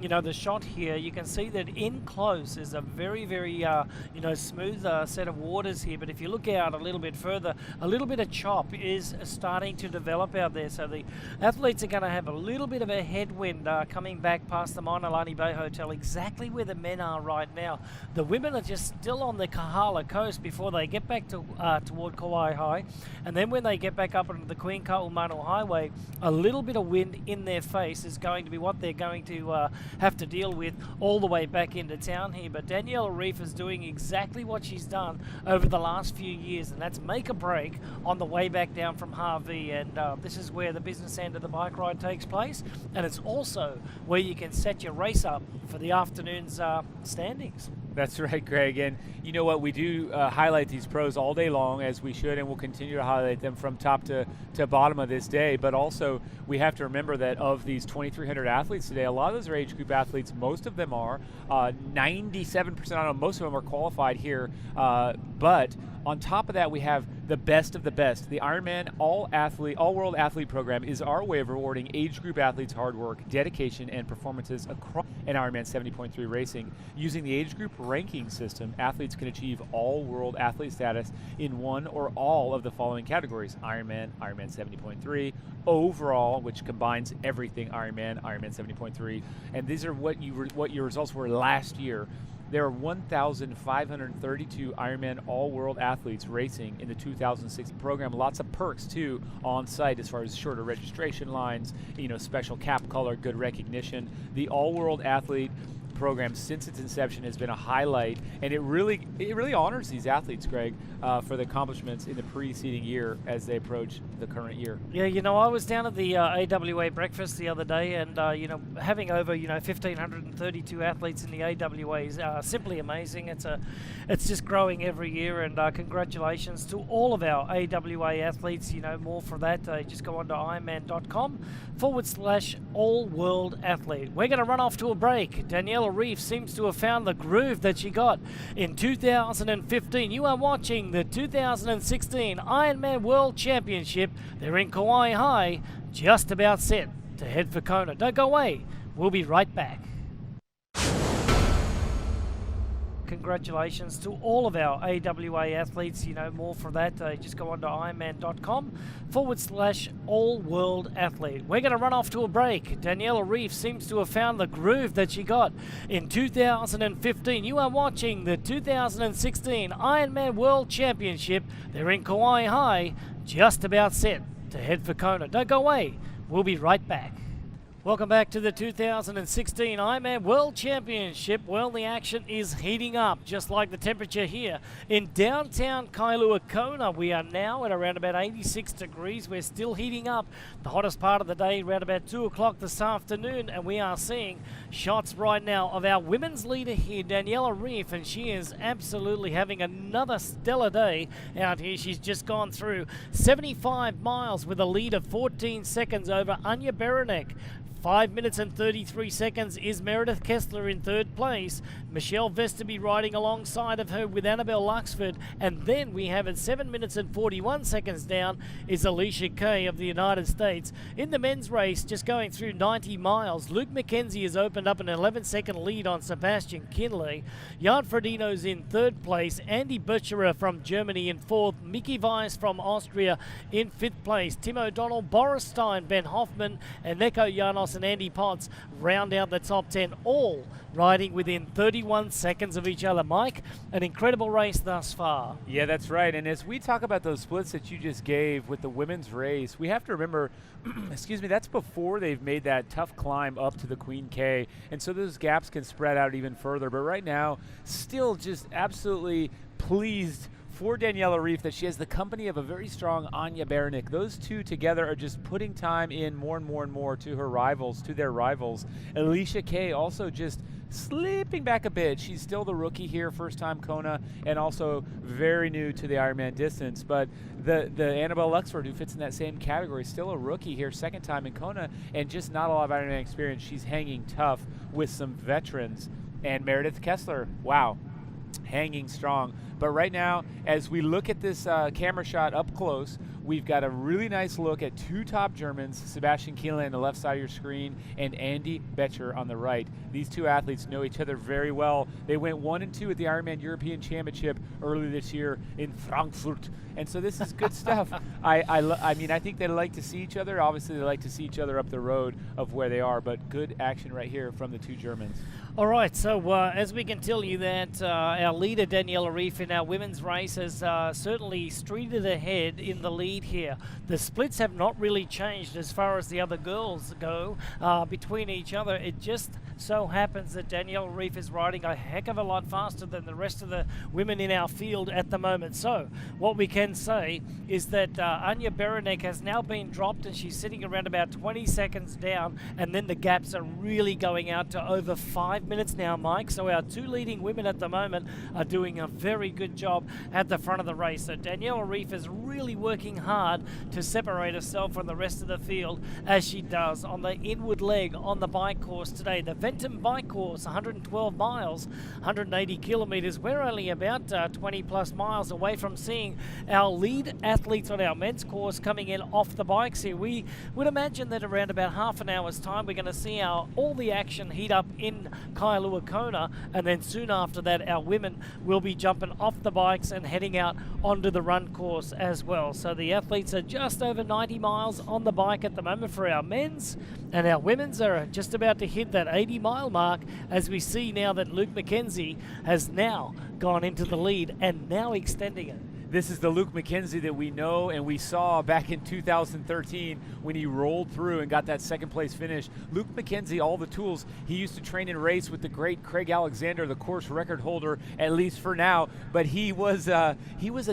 you know, the shot here, you can see that in close is a very, very, you know, smooth set of waters here. But if you look out a little bit further, a little bit of chop is starting to develop out there. So the athletes are going to have a little bit of a headwind coming back past the Maunalani Bay Hotel, exactly where the men are right now. The women are just still on the Kahala coast before they get back to toward Kauai High, and then when they get back up onto the Queen Ka'aumanu Highway, a little bit of wind in their face is going to be what they're going to have to deal with all the way back into town here. But Daniela Reif is doing exactly what she's done over the last few years, and that's make a break on the way back down from Harvey. And this is where the business end of the bike ride takes place, and it's also where you can set your race up for the afternoon's standings. That's right, Greg. And you know what? We do highlight these pros all day long, as we should, and we'll continue to highlight them from top to bottom of this day. But also, we have to remember that of these 2,300 athletes today, a lot of those are age group athletes. Most of them are. 97%, I don't know, most of them are qualified here. But on top of that, we have the best of the best. The Ironman All-World Athlete Program is our way of rewarding age group athletes' hard work, dedication, and performances across an Ironman 70.3 racing. Using the age group ranking system, athletes can achieve all-world athlete status in one or all of the following categories: Ironman, Ironman 70.3, overall, which combines everything Ironman, Ironman 70.3, and these are what your results were last year. There are 1,532 Ironman All-World athletes racing in the 2016 program. Lots of perks, too, on site as far as shorter registration lines, you know, special cap color, good recognition. The All-World Athlete program since its inception has been a highlight, and it really honors these athletes, Greg, for the accomplishments in the preceding year as they approach the current year. Yeah, I was down at the AWA breakfast the other day, and having over 1,532 athletes in the AWA is simply amazing. It's just growing every year, and congratulations to all of our AWA athletes. More for that, just go on to ironman.com/all-world athlete. We're going to run off to a break. Daniela Reif seems to have found the groove that she got in 2015. You are watching the 2016 Ironman World Championship. They're in Kauai High, just about set to head for Kona. Don't go away. We'll be right back. Congratulations to all of our AWA athletes. More for that, just go on to ironman.com/all-world athlete. We're going to run off to a break. Daniela Reif seems to have found the groove that she got in 2015. You are watching the 2016 Ironman World Championship. They're in Kauai High, just about set to head for Kona. Don't go away. We'll be right back. Welcome back to the 2016 Ironman World Championship. Well, the action is heating up, just like the temperature here in downtown Kailua Kona. We are now at around about 86 degrees. We're still heating up. The hottest part of the day around about 2 o'clock this afternoon, and we are seeing shots right now of our women's leader here, Daniela Reif, and she is absolutely having another stellar day out here. She's just gone through 75 miles with a lead of 14 seconds over Anya Berenek. 5 minutes and 33 seconds is Meredith Kessler in third place. Michelle Visterby riding alongside of her with Annabelle Luxford. And then we have at 7 minutes and 41 seconds down is Alicia Kay of the United States. In the men's race, just going through 90 miles, Luke McKenzie has opened up an 11-second lead on Sebastian Kinley. Jan Ferdino's in third place. Andy Butcherer from Germany in fourth. Mickey Weiss from Austria in fifth place. Tim O'Donnell, Boris Stein, Ben Hoffman, and Neko Janos and Andy Potts round out the top 10, all riding within 31 seconds of each other. Mike, an incredible race thus far. Yeah, that's right. And as we talk about those splits that you just gave with the women's race, we have to remember, excuse me, that's before they've made that tough climb up to the Queen K. And so those gaps can spread out even further. But right now, still just absolutely pleased for Daniela Reif that she has the company of a very strong Anya Berenek. Those two together are just putting time in more and more and more to their rivals. Alicia Kay also just slipping back a bit. She's still the rookie here, first time Kona, and also very new to the Ironman distance. But the Annabelle Luxford, who fits in that same category, still a rookie here, second time in Kona, and just not a lot of Ironman experience. She's hanging tough with some veterans. And Meredith Kessler, wow, hanging strong. But right now, as we look at this camera shot up close, we've got a really nice look at two top Germans, Sebastian Kienle on the left side of your screen and Andy Betcher on the right. These two athletes know each other very well. They went 1 and 2 at the Ironman European Championship earlier this year in Frankfurt. And so this is good stuff. I mean, I think they like to see each other. Obviously, they like to see each other up the road of where they are, but good action right here from the two Germans. All right, so as we can tell you that our leader, Daniela Reif, in our women's race has certainly streeted ahead in the lead here. The splits have not really changed as far as the other girls go between each other. It just so happens that Daniela Reif is riding a heck of a lot faster than the rest of the women in our field at the moment. So what we can say is that Anya Berenek has now been dropped and she's sitting around about 20 seconds down, and then the gaps are really going out to over 5 minutes now, Mike. So our two leading women at the moment are doing a very good job at the front of the race. So Daniela Reif is really working hard to separate herself from the rest of the field, as she does on the inward leg on the bike course today. The Ventum bike course, 112 miles, 180 kilometers. We're only about 20 plus miles away from seeing our lead athletes on our men's course coming in off the bikes here. We would imagine that around about half an hour's time we're going to see all the action heat up in Kailua Kona, and then soon after that our women will be jumping off the bikes and heading out onto the run course as well. So the athletes are just over 90 miles on the bike at the moment for our men's, and our women's are just about to hit that 80-mile mark, as we see now that Luke McKenzie has now gone into the lead and now extending it. This is the Luke McKenzie that we know and we saw back in 2013 when he rolled through and got that second place finish. Luke McKenzie, all the tools. He used to train and race with the great Craig Alexander, the course record holder, at least for now. But he was a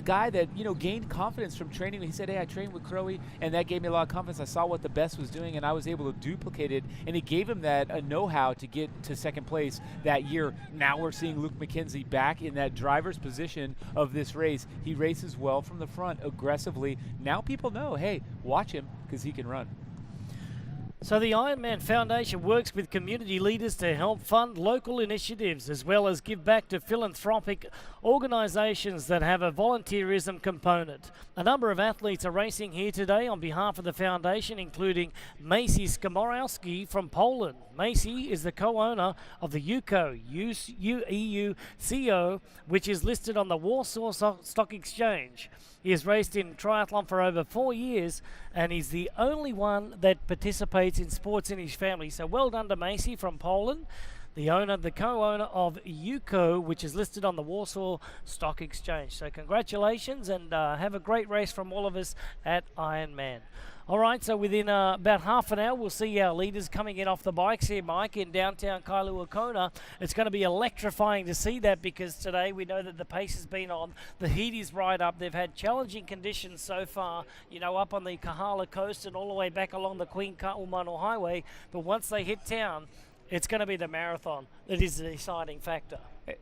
guy that, you know, gained confidence from training. He said, hey, I trained with Crowe, and that gave me a lot of confidence. I saw what the best was doing, and I was able to duplicate it, and it gave him that know-how to get to second place that year. Now we're seeing Luke McKenzie back in that driver's position of this race. He races well from the front aggressively. Now people know, hey, watch him because he can run. So the Ironman Foundation works with community leaders to help fund local initiatives as well as give back to philanthropic organisations that have a volunteerism component. A number of athletes are racing here today on behalf of the foundation, including Macy Skomorowski from Poland. Macy is the co-owner of the UEUCO, which is listed on the Warsaw Stock Exchange. He has raced in triathlon for over 4 years, and he's the only one that participates in sports in his family. So well done to Macy from Poland, the co-owner of UCO, which is listed on the Warsaw Stock Exchange. So congratulations, and have a great race from all of us at Ironman. All right, so within about half an hour, we'll see our leaders coming in off the bikes here, Mike, in downtown Kailua Kona. It's going to be electrifying to see that because today we know that the pace has been on. The heat is right up. They've had challenging conditions so far, you know, up on the Kahala coast and all the way back along the Queen Ka'aumanu Highway. But once they hit town, it's going to be the marathon that is the deciding factor.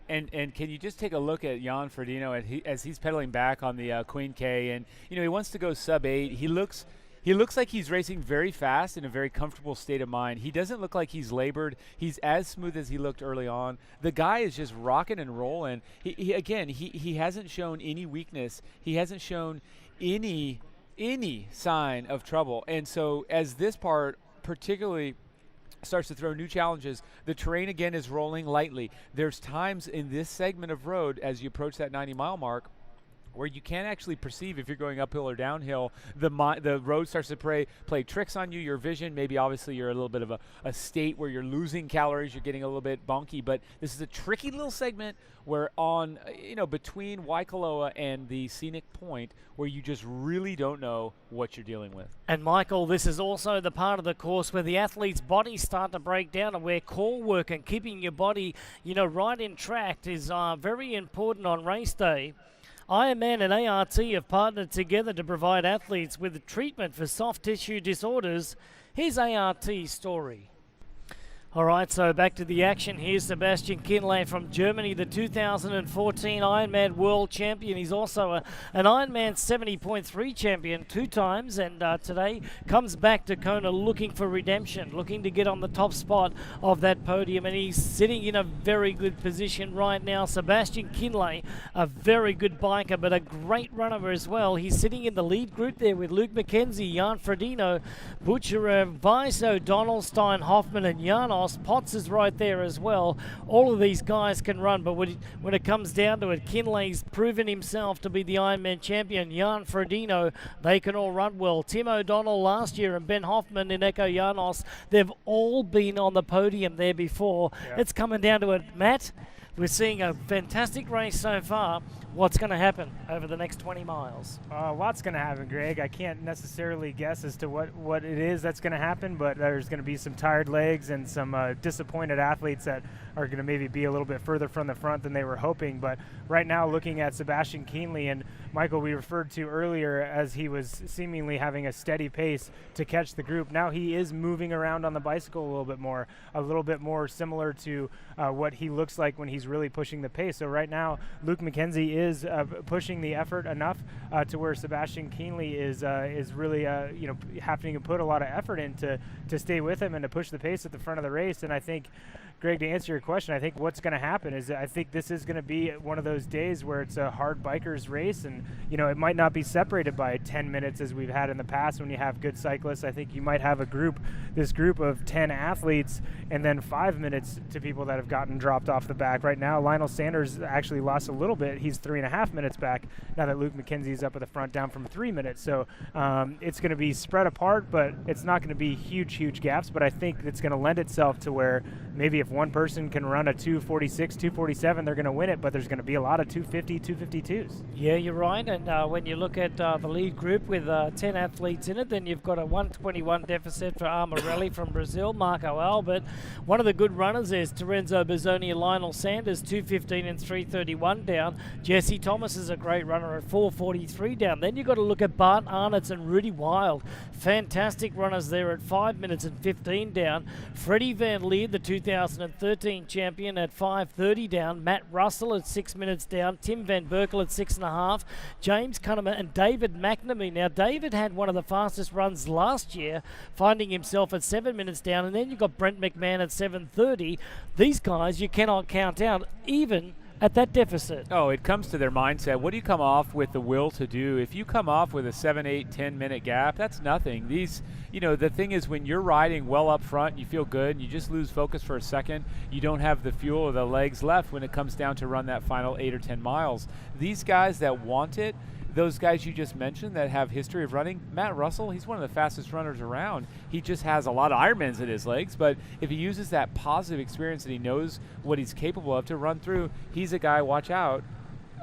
And can you just take a look at Jan Ferdino as he's pedaling back on the Queen K, and you know he wants to go sub-8. He looks like he's racing very fast in a very comfortable state of mind. He doesn't look like he's labored. He's as smooth as he looked early on. The guy is just rocking and rolling. He hasn't shown any weakness. He hasn't shown any sign of trouble. And so as this part particularly starts to throw new challenges, the terrain again is rolling lightly. There's times in this segment of road as you approach that 90-mile mark where you can't actually perceive if you're going uphill or downhill. The road starts to play tricks on you, your vision. Maybe obviously you're a little bit of a state where you're losing calories, you're getting a little bit bonky, but this is a tricky little segment where on, you know, between Waikoloa and the scenic point where you just really don't know what you're dealing with. And Michael, this is also the part of the course where the athlete's bodies start to break down and where core work and keeping your body, you know, right in track is very important on race day. Ironman and ART have partnered together to provide athletes with treatment for soft tissue disorders. Here's ART's story. All right, so back to the action. Here's Sebastian Kienle from Germany, the 2014 Ironman World Champion. He's also an Ironman 70.3 champion 2 times, and today comes back to Kona looking for redemption, looking to get on the top spot of that podium, and he's sitting in a very good position right now. Sebastian Kienle, a very good biker, but a great runner as well. He's sitting in the lead group there with Luke McKenzie, Jan Ferdino, Butcherev, Weiss, O'Donnell, Stein, Hoffman, and Janos. Potts is right there as well. All of these guys can run, but when it comes down to it, Kienle's proven himself to be the Ironman champion. Jan Ferdino, they can all run well. Tim O'Donnell last year and Ben Hoffman and Eko Janos, they've all been on the podium there before. Yeah. It's coming down to it, Matt. We're seeing a fantastic race so far. What's going to happen over the next 20 miles? Lots going to happen, Greg. I can't necessarily guess as to what it is that's going to happen, but there's going to be some tired legs and some disappointed athletes that are going to maybe be a little bit further from the front than they were hoping. But right now, looking at Sebastian Kienle, and Michael, we referred to earlier as he was seemingly having a steady pace to catch the group. Now he is moving around on the bicycle a little bit more similar to what he looks like when he's really pushing the pace. So right now, Luke McKenzie is pushing the effort enough to where Sebastian Kienle is really having to put a lot of effort in to stay with him and to push the pace at the front of the race. And I think, Greg, to answer your question, I think what's going to happen is I think this is going to be one of those days where it's a hard bikers race, and it might not be separated by 10 minutes as we've had in the past when you have good cyclists. I think you might have this group of 10 athletes and then 5 minutes to people that have gotten dropped off the back. Right now, Lionel Sanders actually lost a little bit. He's 3.5 minutes back now that Luke McKenzie's up at the front, down from 3 minutes. So it's going to be spread apart, but it's not going to be huge gaps. But I think it's going to lend itself to where maybe if one person can run a 246, 247, they're going to win it, but there's going to be a lot of 250, 252s. Yeah, you're right. And when you look at the lead group with 10 athletes in it, then you've got a 121 deficit for Amarelli from Brazil, Marco Albert. One of the good runners is Terenzo Bozzoni and Lionel Sanders, 2:15 and 3:31 down. Jesse Thomas is a great runner at 4:43 down. Then you've got to look at Bart Arnotts and Rudy Wild. Fantastic runners there at 5 minutes and 15 down. Freddie Van Leer, the 2013 champion, at 5:30 down. Matt Russell at 6 minutes down. Tim Van Burkel at 6.5. James Cunningham and David McNamee. Now, David had one of the fastest runs last year, finding himself at 7 minutes down. And then you've got Brent McMahon at 7:30. These guys you cannot count out, even at that deficit. Oh, it comes to their mindset. What do you come off with the will to do? If you come off with a 7, 8, 10-minute gap, that's nothing. These, the thing is, when you're riding well up front and you feel good and you just lose focus for a second, you don't have the fuel or the legs left when it comes down to run that final 8 or 10 miles. These guys that want it, those guys you just mentioned that have history of running, Matt Russell, he's one of the fastest runners around. He just has a lot of Ironmans in his legs, but if he uses that positive experience and he knows what he's capable of to run through, he's a guy, watch out,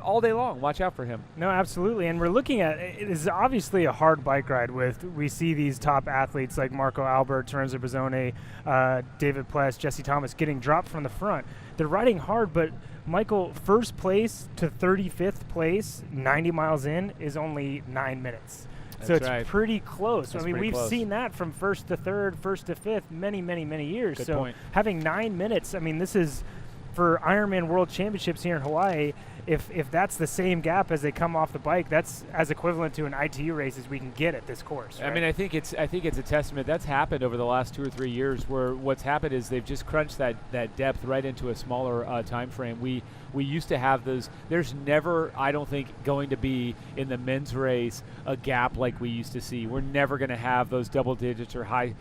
all day long. Watch out for him. No, absolutely. And we're looking at, it is obviously a hard bike ride we see these top athletes like Marco Albert, Terenzo Bozzoni, David Pless, Jesse Thomas getting dropped from the front. They're riding hard, but Michael, first place to 35th place, 90 miles in, is only 9 minutes. So it's pretty close. That's we've close. seen that from first to third, first to fifth, many, many, many years. Good so point. Having 9 minutes, this is for Ironman World Championships here in Hawaii. If that's the same gap as they come off the bike, that's as equivalent to an ITU race as we can get at this course. Right? I think it's a testament. That's happened over the last 2 or 3 years, where what's happened is they've just crunched that depth right into a smaller time frame. We used to have those. There's never, I don't think, going to be in the men's race a gap like we used to see. We're never going to have those double digits or high,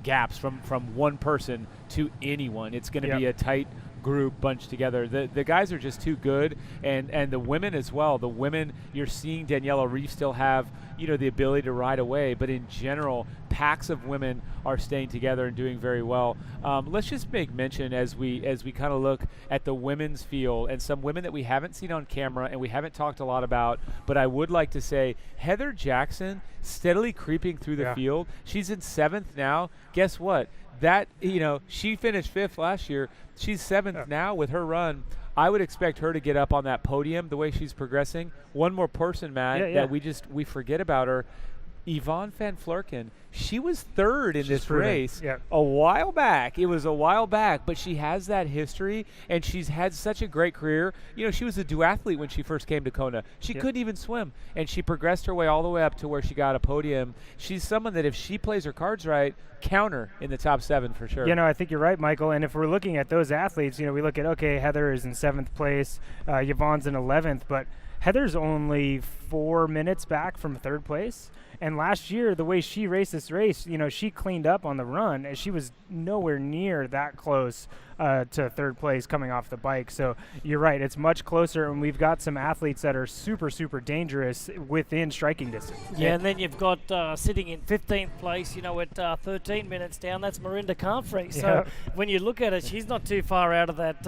gaps from one person to anyone. It's going to be a tight group bunched together. The guys are just too good, and the women as well. The women, you're seeing Daniela Reef still have the ability to ride away, but in general, packs of women are staying together and doing very well. Let's just make mention as we kind of look at the women's field and some women that we haven't seen on camera and we haven't talked a lot about, but I would like to say Heather Jackson steadily creeping through the field. She's in 7th now. Guess what? That, she finished 5th last year. She's 7th now with her run. I would expect her to get up on that podium the way she's progressing. One more person, Matt, that we forget about her. Yvonne Van Vlerken, she was 3rd in this race a while back. It was a while back, but she has that history, and she's had such a great career. She was a duathlete when she first came to Kona. She couldn't even swim, and she progressed her way all the way up to where she got a podium. She's someone that if she plays her cards right, count her in the top 7 for sure. I think you're right, Michael. And if we're looking at those athletes, we look at, Heather is in 7th place, Yvonne's in 11th, but Heather's only 4 minutes back from 3rd place. And last year, the way she raced this race, she cleaned up on the run, and she was nowhere near that close to 3rd place coming off the bike. So you're right, it's much closer, and we've got some athletes that are super, super dangerous within striking distance. Yeah, and then you've got sitting in 15th place, at 13 minutes down, that's Mirinda Carfrey. So when you look at it, she's not too far out of that,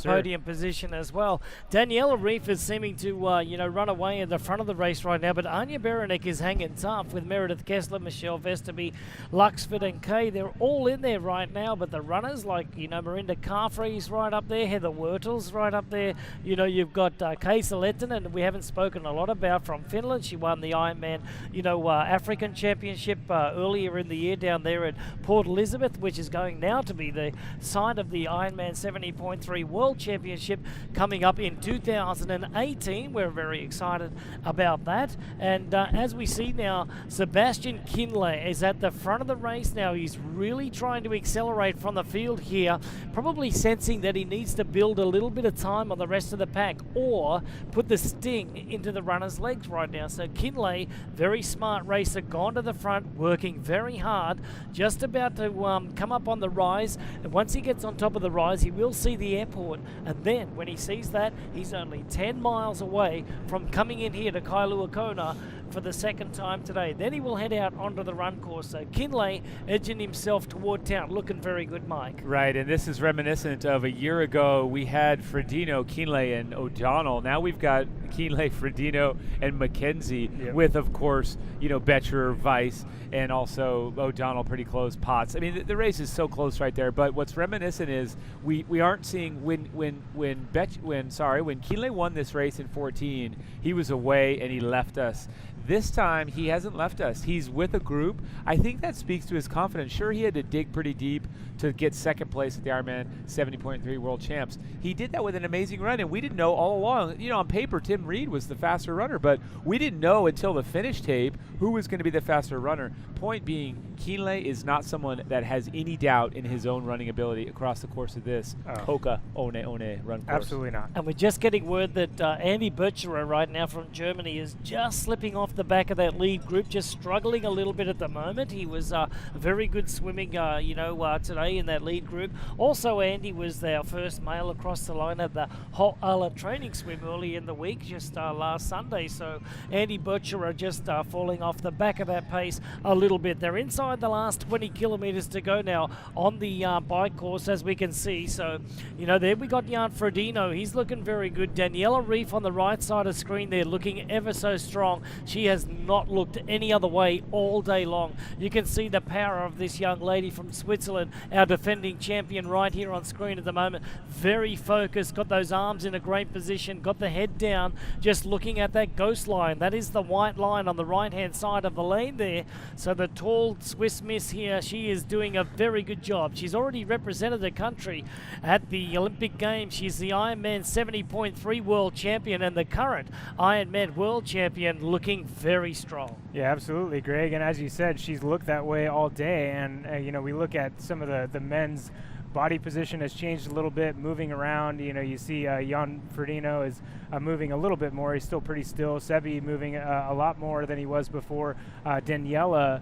podium position as well. Daniela Reif is seeming to, run away in the front of the race right now, but Anya Berenik is hanging tough with Meredith Kessler, Michelle Visterby, Luxford and Kay. They're all in there right now, but the runners like, Mirinda Carfrey's right up there, Heather Wurtel's right up there. You've got Kay Saletten, and we haven't spoken a lot about, from Finland. She won the Ironman, African Championship earlier in the year down there at Port Elizabeth, which is going now to be the site of the Ironman 70.3 World Championship coming up in 2018. We're very excited about that. And as we see now, Sebastian Kinley is at the front of the race now. He's really trying to accelerate from the field here. probably sensing that he needs to build a little bit of time on the rest of the pack or put the sting into the runner's legs right now. So Kinley, very smart racer, gone to the front, working very hard, just about to come up on the rise. And once he gets on top of the rise, he will see the airport. And then when he sees that, he's only 10 miles away from coming in here to Kailua Kona for the second time today. Then he will head out onto the run course. So Kinley edging himself toward town, looking very good, Mike. Right, and this is reminiscent of a year ago we had Ferdino, Kinley, and O'Donnell. Now we've got Kinley, Ferdino, and McKenzie with, of course, Betcher, Weiss, and also O'Donnell pretty close, Potts. I mean, the race is so close right there, but what's reminiscent is we aren't seeing when Kinley won this race in 14, he was away and he left us. This time, he hasn't left us. He's with a group. I think that speaks to his confidence. Sure, he had to dig pretty deep to get second place at the Ironman 70.3 World Champs. He did that with an amazing run, and we didn't know all along. On paper, Tim Reid was the faster runner, but we didn't know until the finish tape who was going to be the faster runner. Point being, Kinley is not someone that has any doubt in his own running ability across the course of this Hoka One run course. Absolutely not. And we're just getting word that Andy Burcher right now from Germany is just slipping off the back of that lead group, just struggling a little bit at the moment. He was very good swimming, today in that lead group. Also, Andy was our first male across the line at the Ho'ala training swim early in the week, just last Sunday. So Andy Burcher are just falling off the back of that pace a little bit. They're inside the last 20 kilometres to go now on the bike course, as we can see. So, there we got Jan Ferdino. He's looking very good. Daniela Reif on the right side of the screen there, looking ever so strong. She has not looked any other way all day long. You can see the power of this young lady from Switzerland, our defending champion, right here on screen at the moment. Very focused, got those arms in a great position, got the head down, just looking at that ghost line. That is the white line on the right-hand side of the lane there. So the tall Swiss miss here, she is doing a very good job. She's already represented the country at the Olympic Games. She's the Ironman 70.3 world champion and the current Ironman world champion, looking very strong. Yeah, absolutely, Greg. And as you said, she's looked that way all day. And, we look at some of the men's body position has changed a little bit, moving around. You see Jan Ferdino is moving a little bit more. He's still pretty still. Sebi moving a lot more than he was before. Daniela,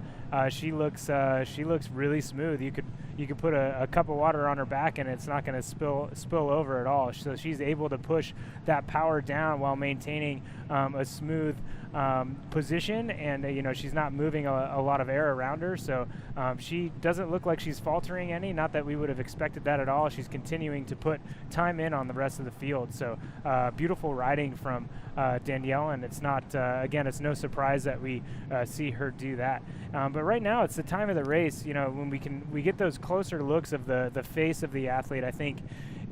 she looks really smooth. You could put a cup of water on her back and it's not going to spill over at all. So she's able to push that power down while maintaining a smooth position, and she's not moving a lot of air around her, so she doesn't look like she's faltering any. Not that we would have expected that at all. She's continuing to put time in on the rest of the field. So beautiful riding from Danielle, and it's not again, it's no surprise that we see her do that. But right now it's the time of the race. When we get those closer looks of the face of the athlete, I think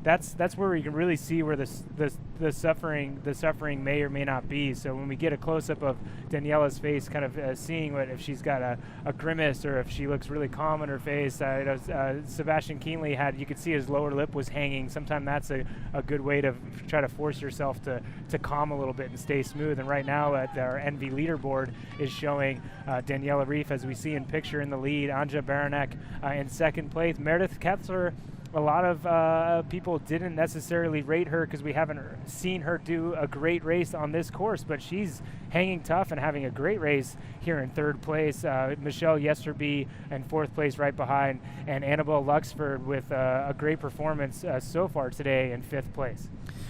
that's where we can really see where the suffering may or may not be. So when we get a close-up of Daniela's face, kind of seeing if she's got a grimace or if she looks really calm in her face. Sebastian Kienle you could see his lower lip was hanging. Sometimes that's a good way to try to force yourself to calm a little bit and stay smooth. And right now at our NV leaderboard is showing Daniela Reif, as we see in picture, in the lead, Anja Baranek in second place, Meredith Kessler. A lot of people didn't necessarily rate her because we haven't seen her do a great race on this course, but she's hanging tough and having a great race here in third place. Michelle Yesterby in fourth place right behind, and Annabelle Luxford with a great performance so far today in fifth place.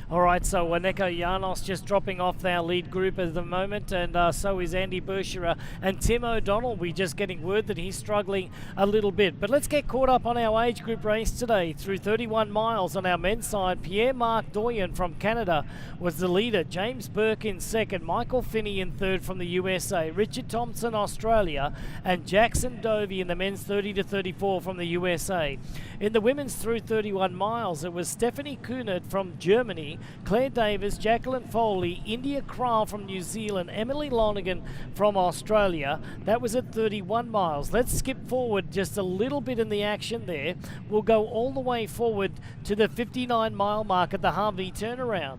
All right, so Waneko Janos just dropping off our lead group at the moment, and so is Andy Burcher and Tim O'Donnell. We're just getting word that he's struggling a little bit. But let's get caught up on our age group race today. Through 31 miles on our men's side, Pierre-Marc Doyen from Canada was the leader. James Burke in second, Michael Finney in third from the USA, Richard Thompson, Australia, and Jackson Dovey in the men's 30 to 34 from the USA. In the women's through 31 miles, it was Stephanie Kunert from Germany, Claire Davis, Jacqueline Foley, India Krall from New Zealand, Emily Lonergan from Australia. That was at 31 miles. Let's skip forward just a little bit in the action there. We'll go all the way forward to the 59-mile mark at the Harvey turnaround.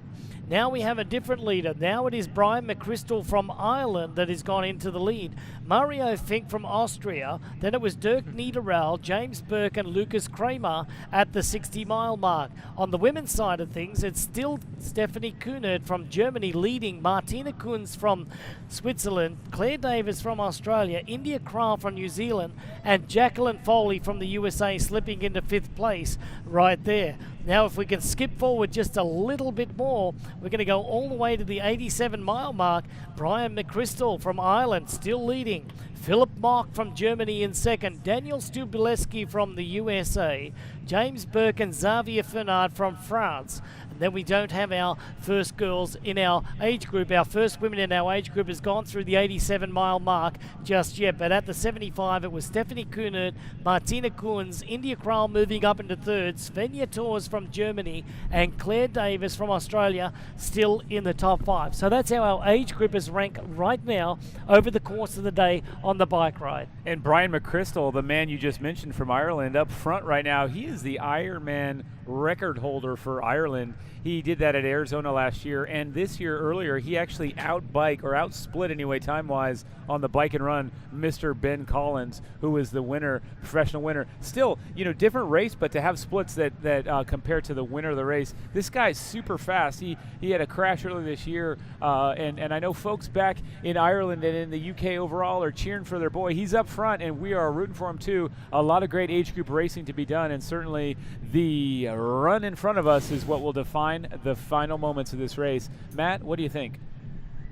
Now we have a different leader. Now it is Brian McChrystal from Ireland that has gone into the lead. Mario Fink from Austria. Then it was Dirk Niederauer, James Burke and Lucas Kramer at the 60-mile mark. On the women's side of things, it's still Stephanie Kunert from Germany leading, Martina Kunz from Switzerland, Claire Davis from Australia, India Krall from New Zealand, and Jacqueline Foley from the USA slipping into 5th place right there. Now, if we can skip forward just a little bit more, we're going to go all the way to the 87-mile mark. Brian McChrystal from Ireland still leading. Philip Mock from Germany in second. Daniel Stubileski from the USA. James Burke and Xavier Fernard from France. And then we don't have our first girls in our age group. Our first women in our age group has gone through the 87-mile mark just yet. But at the 75, it was Stephanie Kunert, Martina Kunz, India Krall moving up into third, Svenja Tors from Germany, and Claire Davis from Australia still in the top 5. So that's how our age group is ranked right now over the course of the day on the bike ride. And Brian McChrystal, the man you just mentioned from Ireland, up front right now, he is the Ironman record holder for Ireland. He did that at Arizona last year, and this year earlier he actually outsplit anyway time-wise on the bike and run Mr. Ben Collins, who was the winner, professional winner. Still, different race, but to have splits that compare to the winner of the race, this guy's super fast. He had a crash earlier this year, and I know folks back in Ireland and in the UK overall are cheering for their boy. He's up front, and we are rooting for him too. A lot of great age group racing to be done, and certainly the run in front of us is what will define the final moments of this race. Matt, what do you think?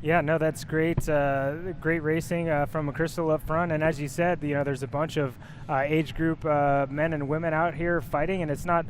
Yeah, no, that's great. Great racing from McChrystal up front. And as you said, there's a bunch of age group men and women out here fighting, and it's not,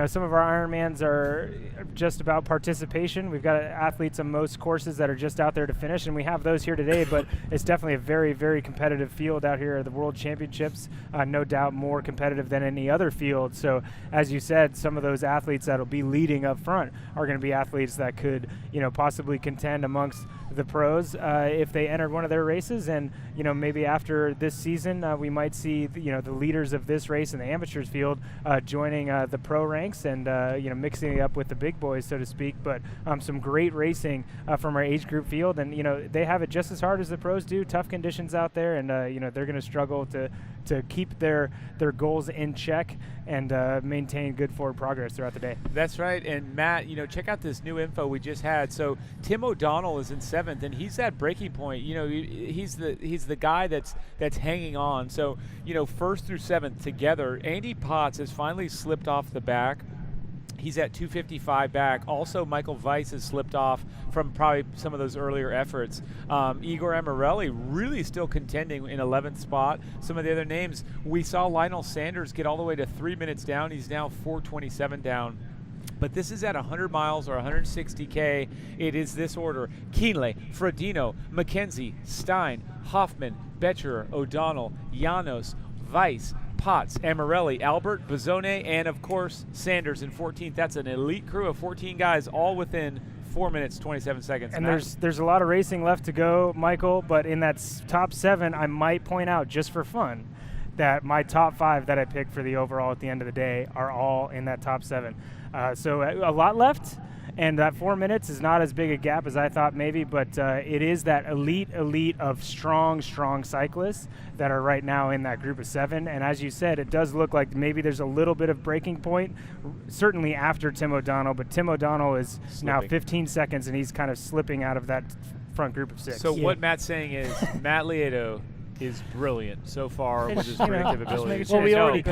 some of our Ironmans are just about participation. We've got athletes on most courses that are just out there to finish, and we have those here today, but it's definitely a very, very competitive field out here at the World Championships, no doubt more competitive than any other field. So as you said, some of those athletes that'll be leading up front are going to be athletes that could, possibly contend amongst the pros if they entered one of their races. And maybe after this season we might see the leaders of this race in the amateurs field joining the pro ranks and mixing it up with the big boys, so to speak. But some great racing from our age group field, and they have it just as hard as the pros do. Tough conditions out there, and they're going to struggle to keep their goals in check and maintain good forward progress throughout the day. That's right. And Matt, check out this new info we just had. So Tim O'Donnell is in 7th, and he's at breaking point. He's the guy that's hanging on. So 1st through 7th together. Andy Potts has finally slipped off the back. He's at 2:55 back. Also, Michael Weiss has slipped off from probably some of those earlier efforts. Igor Amarelli really still contending in 11th spot. Some of the other names, we saw Lionel Sanders get all the way to 3 minutes down. He's now 4:27 down. But this is at 100 miles or 160K. It is this order: Kienle, Ferdino, McKenzie, Stein, Hoffman, Betcherer, O'Donnell, Janos, Weiss, Potts, Amarelli, Albert, Bazzone, and of course Sanders in 14th. That's an elite crew of 14 guys, all within 4 minutes 27 seconds. And there's a lot of racing left to go, Michael, but in that top 7, I might point out just for fun that my top 5 that I picked for the overall at the end of the day are all in that top 7. So a lot left, and that 4 minutes is not as big a gap as I thought maybe, but it is that elite of strong cyclists that are right now in that group of 7. And as you said, it does look like maybe there's a little bit of breaking point, certainly after Tim O'Donnell, but Tim O'Donnell is now 15 seconds, and he's kind of slipping out of that front group of 6. So what Matt's saying is Matt Lieto is brilliant so far with his predictive abilities. Well, we already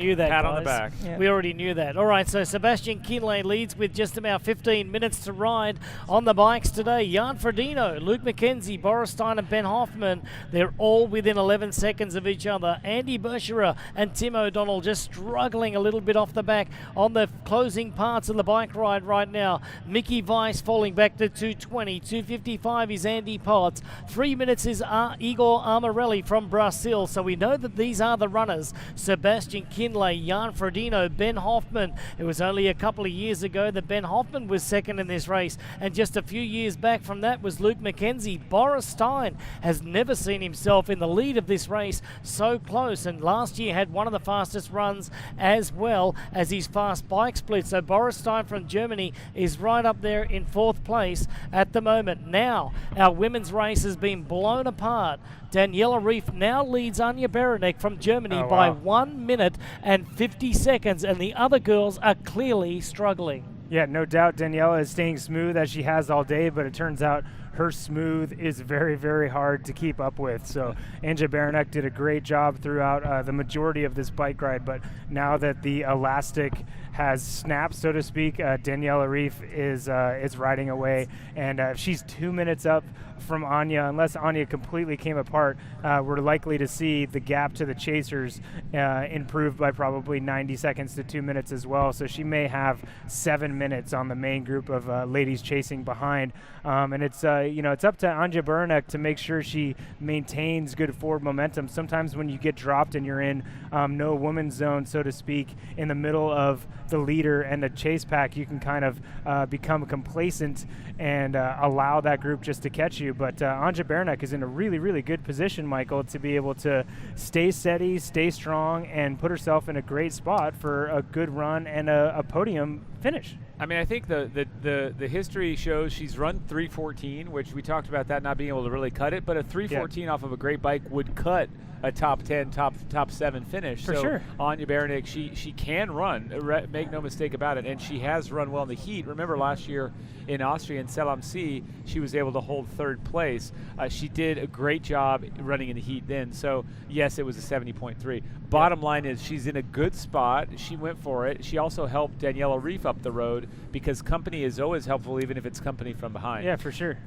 knew that. Pat on the back. Yeah. We already knew that. All right, so Sebastian Kienle leads with just about 15 minutes to ride on the bikes today. Jan Ferdino, Luke McKenzie, Boris Stein, and Ben Hoffman, they're all within 11 seconds of each other. Andy Berscherer and Tim O'Donnell just struggling a little bit off the back on the closing parts of the bike ride right now. Mickey Weiss falling back to 2:20. 2:55 is Andy Potts. 3 minutes is Igor Amarelli. Chiarelli from Brazil. So we know that these are the runners. Sebastian Kienle, Jan Ferdino, Ben Hoffman. It was only a couple of years ago that Ben Hoffman was second in this race, and just a few years back from that was Luke McKenzie. Boris Stein has never seen himself in the lead of this race so close, and last year had one of the fastest runs as well as his fast bike split. So Boris Stein from Germany is right up there in fourth place at the moment. Now our women's race has been blown apart. Daniela Reif now leads Anja Beranek from Germany by 1 minute and 50 seconds, and the other girls are clearly struggling. Yeah, no doubt Daniela is staying smooth as she has all day, but it turns out her smooth is very, very hard to keep up with. So Anja Beranek did a great job throughout the majority of this bike ride, but now that the elastic has snapped, so to speak, Daniela Reif is riding away, and she's 2 minutes up from Anja. Unless Anja completely came apart, we're likely to see the gap to the chasers improved by probably 90 seconds to 2 minutes as well. So she may have 7 minutes on the main group of ladies chasing behind. And it's it's up to Anja Beranek to make sure she maintains good forward momentum. Sometimes when you get dropped and you're in no women's zone, so to speak, in the middle of the leader and the chase pack, you can kind of become complacent and allow that group just to catch you. But Anja Beranek is in a really, really good position, Michael, to be able to stay steady, stay strong, and put herself in a great spot for a good run and a podium finish. I mean, I think the history shows she's run 3:14, which we talked about that not being able to really cut it, but a 3:14 off of a great bike would cut a top 10, top 7 finish. For sure. Anja Beranek, she can run, make no mistake about it, and she has run well in the heat. Remember last year in Austria in Selam C, she was able to hold third place. She did a great job running in the heat then. So yes, it was a 70.3. Bottom line is she's in a good spot. She went for it. She also helped Daniela Reif up the road, because company is always helpful, even if it's company from behind. Yeah, for sure.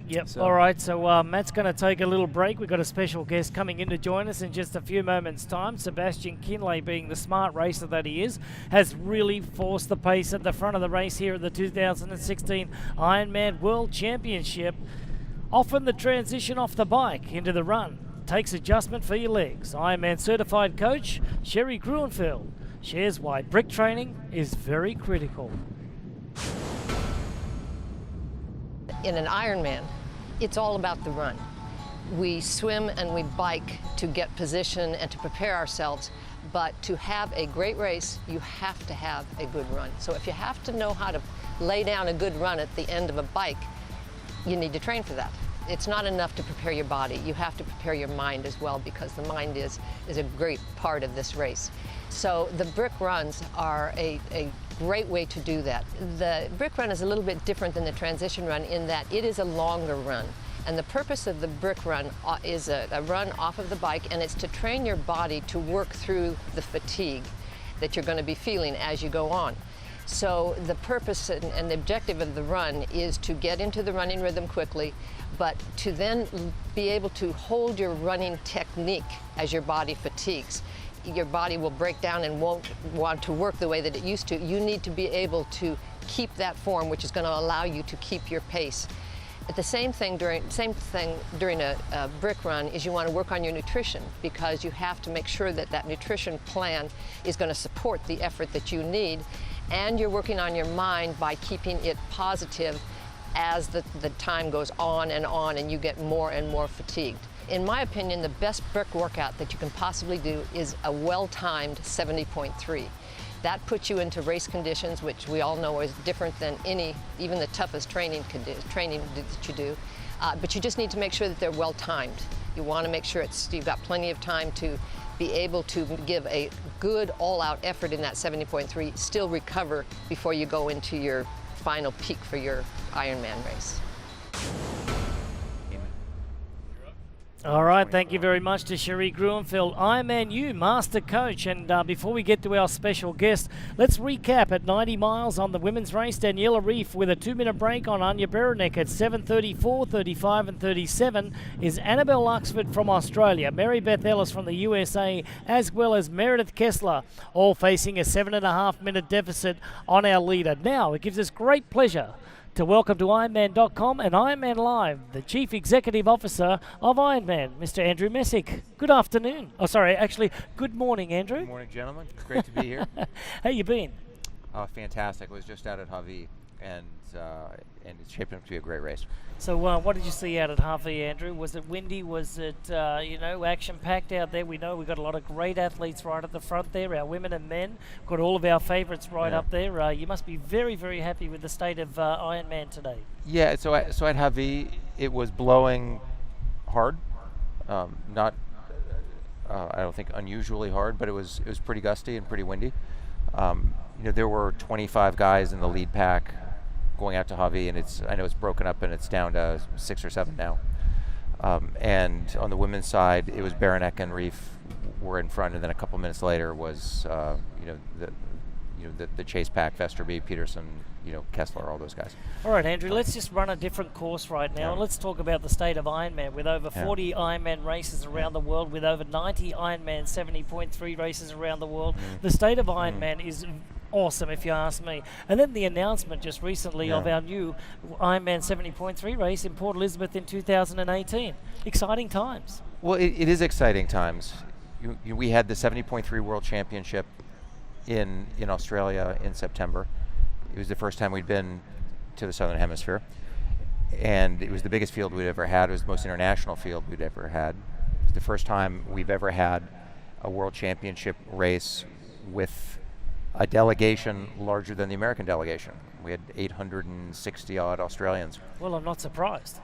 Yep. So. All right. So Matt's going to take a little break. We've got a special guest coming in to join us in just a few moments' time. Sebastian Kienle, being the smart racer that he is, has really forced the pace at the front of the race here at the 2016 Ironman World Championship. Often the transition off the bike into the run takes adjustment for your legs. Ironman certified coach Sherry Gruenfeld shares why brick training is very critical. In an Ironman, it's all about the run. We swim and we bike to get position and to prepare ourselves, but to have a great race, you have to have a good run. So if you have to know how to lay down a good run at the end of a bike, you need to train for that. It's not enough to prepare your body. You have to prepare your mind as well, because the mind is a great part of this race. So the brick runs are a great way to do that. The brick run is a little bit different than the transition run in that it is a longer run. And the purpose of the brick run is a run off of the bike, and it's to train your body to work through the fatigue that you're going to be feeling as you go on. So the purpose and the objective of the run is to get into the running rhythm quickly, but to then be able to hold your running technique as your body fatigues. Your body will break down and won't want to work the way that it used to. You need to be able to keep that form, which is going to allow you to keep your pace. The same thing during a brick run is you want to work on your nutrition, because you have to make sure that that nutrition plan is going to support the effort that you need, and you're working on your mind by keeping it positive as the time goes on and you get more and more fatigued. In my opinion, the best brick workout that you can possibly do is a well-timed 70.3. That puts you into race conditions, which we all know is different than even the toughest training that you do. But you just need to make sure that they're well-timed. You want to make sure you've got plenty of time to be able to give a good all-out effort in that 70.3, still recover before you go into your final peak for your Ironman race. All right, thank you very much to Sherry Gruenfeld, Ironman U Master Coach. And before we get to our special guest, let's recap at 90 miles on the women's race. Daniela Reif with a 2-minute break on Anja Beranek at 7:34, 35 and 37 is Annabelle Luxford from Australia, Mary Beth Ellis from the USA, as well as Meredith Kessler, all facing a 7.5-minute deficit on our leader. Now, it gives us great pleasure to welcome to Ironman.com and Ironman Live, the Chief Executive Officer of Ironman, Mr. Andrew Messick. Good afternoon. Oh, sorry, actually, good morning, Andrew. Good morning, gentlemen. Great to be here. How you been? Fantastic. I was just out at Hawaii, and it's shaping up to be a great race. So what did you see out at Hawaii, Andrew? Was it windy? Was it, action-packed out there? We know we've got a lot of great athletes right at the front there, our women and men. We've got all of our favourites right up there. You must be very, very happy with the state of Ironman today. Yeah, so at Hawaii, it was blowing hard. Not, I don't think unusually hard, but it was pretty gusty and pretty windy. There were 25 guys in the lead pack going out to Hawaii, and I know it's broken up and it's down to 6 or 7 now. And on the women's side, it was Baranek and Reef were in front, and then a couple minutes later was the chase pack, Visterby, Peterson, Kessler, all those guys. All right, Andrew, let's just run a different course right now, and let's talk about the state of Ironman. With over 40 Ironman races around the world, with over 90 Ironman 70.3 races around the world, the state of Ironman is awesome, if you ask me. And then the announcement just recently of our new Ironman 70.3 race in Port Elizabeth in 2018. Exciting times. Well, it is exciting times. We had the 70.3 World Championship in Australia in September. It was the first time we'd been to the Southern Hemisphere, and it was the biggest field we'd ever had. It was the most international field we'd ever had. It was the first time we've ever had a World Championship race with a delegation larger than the American delegation. We had 860 odd Australians. Well, I'm not surprised.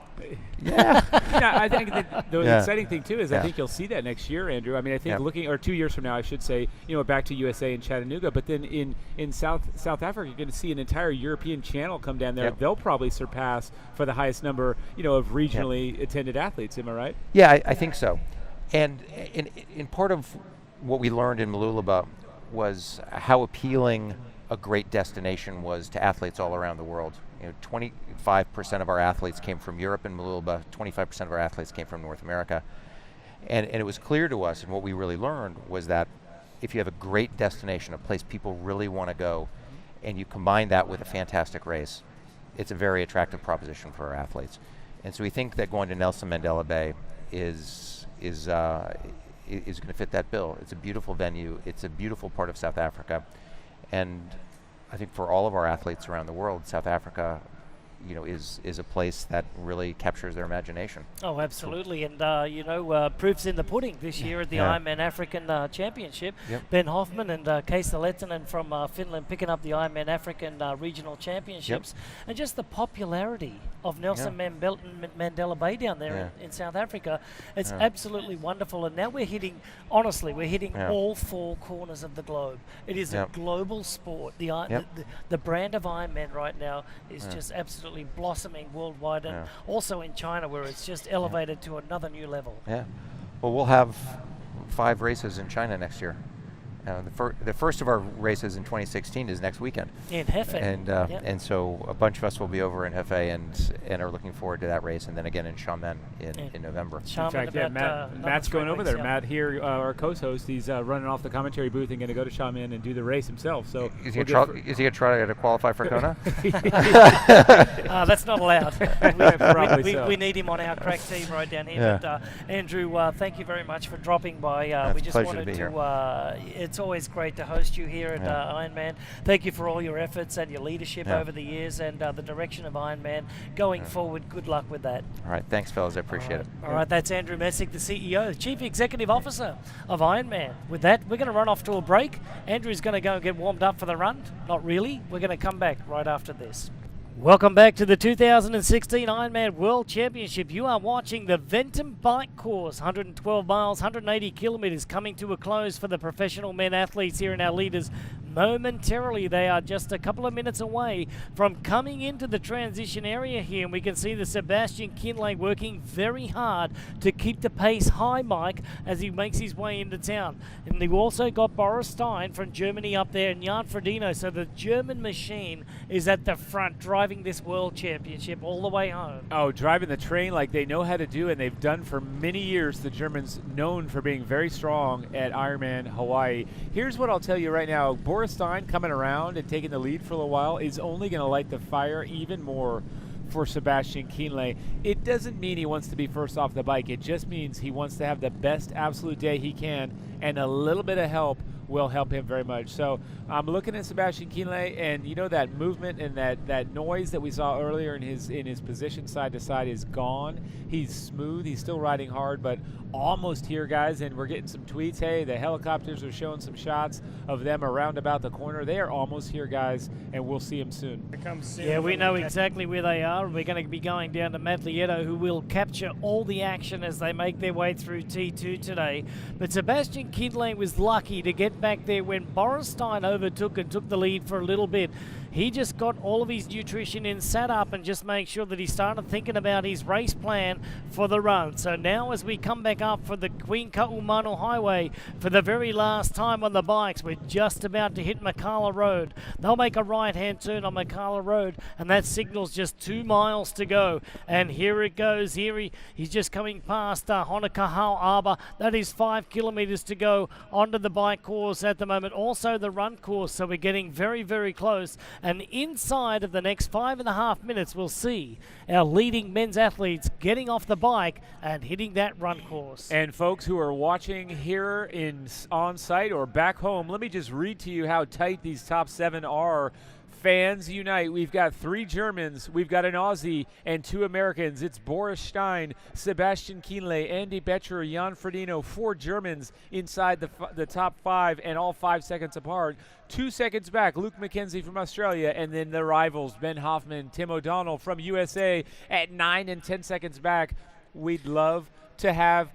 Yeah. I think the exciting thing too is I think you'll see that next year, Andrew. I mean, I think or 2 years from now, I should say, back to USA and Chattanooga, but then in South Africa, you're going to see an entire European channel come down there. They'll probably surpass for the highest number, of regionally attended athletes. Am I right? Yeah, I think so. And in part of what we learned in Mooloolaba was how appealing a great destination was to athletes all around the world. 25% of our athletes came from Europe and Mooloolaba, 25% of our athletes came from North America. And it was clear to us, and what we really learned was that if you have a great destination, a place people really want to go, and you combine that with a fantastic race, it's a very attractive proposition for our athletes. And so we think that going to Nelson Mandela Bay is going to fit that bill. It's a beautiful venue. It's a beautiful part of South Africa. And I think for all of our athletes around the world, South Africa, is a place that really captures their imagination. Oh, absolutely. And, proof's in the pudding this year at the Ironman African Championship. Ben Hoffman and Kaisa Lehtinen from Finland picking up the Ironman African Regional Championships. And just the popularity of Nelson Mandela Bay down there in South Africa. It's absolutely wonderful. And now we're hitting all 4 corners of the globe. It is a global sport. The brand of Ironman right now is just absolutely blossoming worldwide, and also in China, where it's just elevated to another new level. Yeah. Well, we'll have 5 races in China next year. The first of our races in 2016 is next weekend. In Hefei. And so a bunch of us will be over in Hefei and are looking forward to that race, and then again in Xiamen in November. In fact, Matt's going over there. Matt here, our co-host, he's running off the commentary booth and going to go to Xiamen and do the race himself. So is he going to try to qualify for Kona? That's not allowed. We need him on our crack team right down here. But Andrew, thank you very much for dropping by. We just wanted to it's always great to host you here at Ironman. Thank you for all your efforts and your leadership over the years, and the direction of Ironman going forward. Good luck with that. All right, thanks, fellas. I appreciate it. All right, that's Andrew Messick, the CEO, Chief Executive Officer of Ironman. With that, we're going to run off to a break. Andrew's going to go and get warmed up for the run. Not really. We're going to come back right after this. Welcome back to the 2016 Ironman World Championship. You are watching the Ventum Bike Course, 112 miles, 180 kilometers, coming to a close for the professional men athletes here in our leaders. Momentarily, they are just a couple of minutes away from coming into the transition area here, and we can see the Sebastian Kienle working very hard to keep the pace high, Mike, as he makes his way into town. And we've also got Boris Stein from Germany up there, and Jan Ferdino, so the German machine is at the front, driving this World Championship all the way home. Oh, driving the train like they know how to do, and they've done for many years. The Germans known for being very strong at Ironman Hawaii. Here's what I'll tell you right now. Boris Boris Stein coming around and taking the lead for a little while is only going to light the fire even more for Sebastian Kienle. It doesn't mean he wants to be first off the bike. It just means he wants to have the best absolute day he can, and a little bit of help will help him very much. So I'm looking at Sebastian Kienle, and you know, that movement and that noise that we saw earlier in his position side to side is gone. He's smooth. He's still riding hard, but almost here, guys. And we're getting some tweets. Hey, the helicopters are showing some shots of them around about the corner. They are almost here, guys, and we'll see them soon. Yeah, we know exactly where they are. We're going to be going down to Matlieto, who will capture all the action as they make their way through T2 today. But Sebastian Kienle was lucky to get back there when Boris Stein overtook and took the lead for a little bit. He just got all of his nutrition in, sat up, and just made sure that he started thinking about his race plan for the run. So now as we come back up for the Queen Ka'umanu Highway for the very last time on the bikes, we're just about to hit Makala Road. They'll make a right-hand turn on Makala Road, and that signals just 2 miles to go. And here it goes. Here he's just coming past Honokahau Arbor. That is 5 kilometers to go onto the bike course at the moment. Also the run course, so we're getting very, very close. And inside of the next 5.5 minutes, we'll see our leading men's athletes getting off the bike and hitting that run course. And folks who are watching here on site or back home, let me just read to you how tight these top 7 are. Fans unite. We've got 3 Germans, we've got an Aussie, and 2 Americans. It's Boris Stein, Sebastian Kienle, Andy Betcher, Jan Ferdino. 4 Germans inside the top 5, and all 5 seconds apart. 2 seconds back, Luke McKenzie from Australia, and then the rivals, Ben Hoffman, Tim O'Donnell from USA at 9 and 10 seconds back. We'd love to have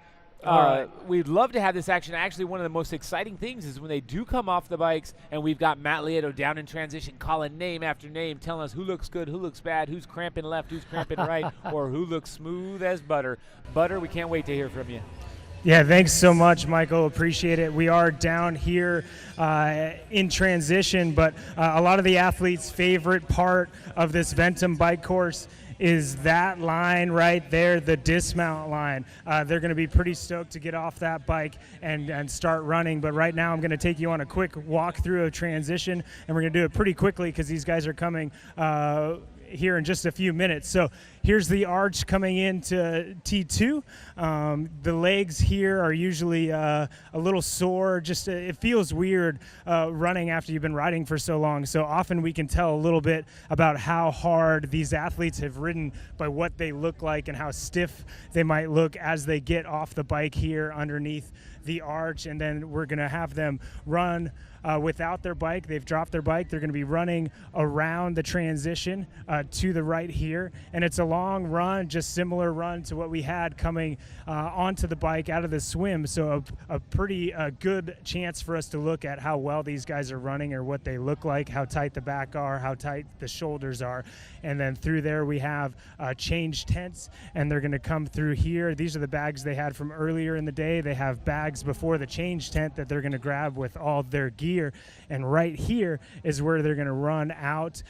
we'd love to have this action. Actually, one of the most exciting things is when they do come off the bikes and we've got Matt Lieto down in transition calling name after name, telling us who looks good, who looks bad, who's cramping left, who's cramping right, or who looks smooth as butter. Butter, we can't wait to hear from you. Yeah, thanks so much, Michael. Appreciate it. We are down here in transition, but a lot of the athletes' favorite part of this Ventum bike course is that line right there, the dismount line. They're going to be pretty stoked to get off that bike and start running. But right now I'm going to take you on a quick walkthrough of transition, and we're going to do it pretty quickly because these guys are coming here in just a few minutes. So here's the arch coming into T2. The legs here are usually a little sore. Just it feels weird running after you've been riding for so long. So often we can tell a little bit about how hard these athletes have ridden by what they look like and how stiff they might look as they get off the bike here underneath the arch. And then we're going to have them run without their bike. They've dropped their bike. They're going to be running around the transition to the right here. And it's a long run, just similar run to what we had coming onto the bike out of the swim. So a pretty good chance for us to look at how well these guys are running or what they look like, how tight the back are, how tight the shoulders are. And then through there we have change tents, and they're going to come through here. These are the bags they had from earlier in the day. They have bags before the change tent that they're going to grab with all their gear. And right here is where they're going to run out,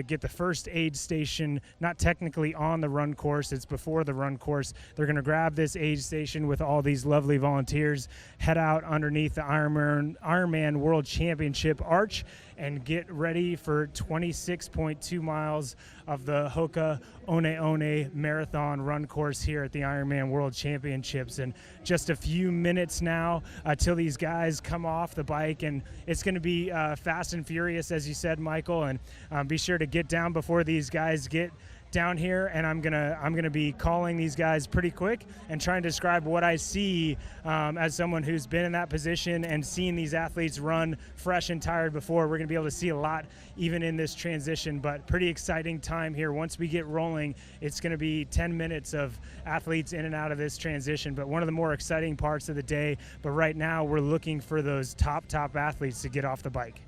get the first aid station, not technically on the run course, it's before the run course. They're going to grab this aid station with all these lovely volunteers, head out underneath the Ironman World Championship arch, and get ready for 26.2 miles of the Hoka One One Marathon run course here at the Ironman World Championships. And just a few minutes now till these guys come off the bike, and it's going to be fast and furious, as you said, Michael. And be sure to get down before these guys get down here, and I'm gonna be calling these guys pretty quick and trying to describe what I see as someone who's been in that position and seen these athletes run fresh and tired before. We're gonna be able to see a lot even in this transition, but pretty exciting time here. Once we get rolling, it's gonna be 10 minutes of athletes in and out of this transition, but one of the more exciting parts of the day. But right now we're looking for those top athletes to get off the bike.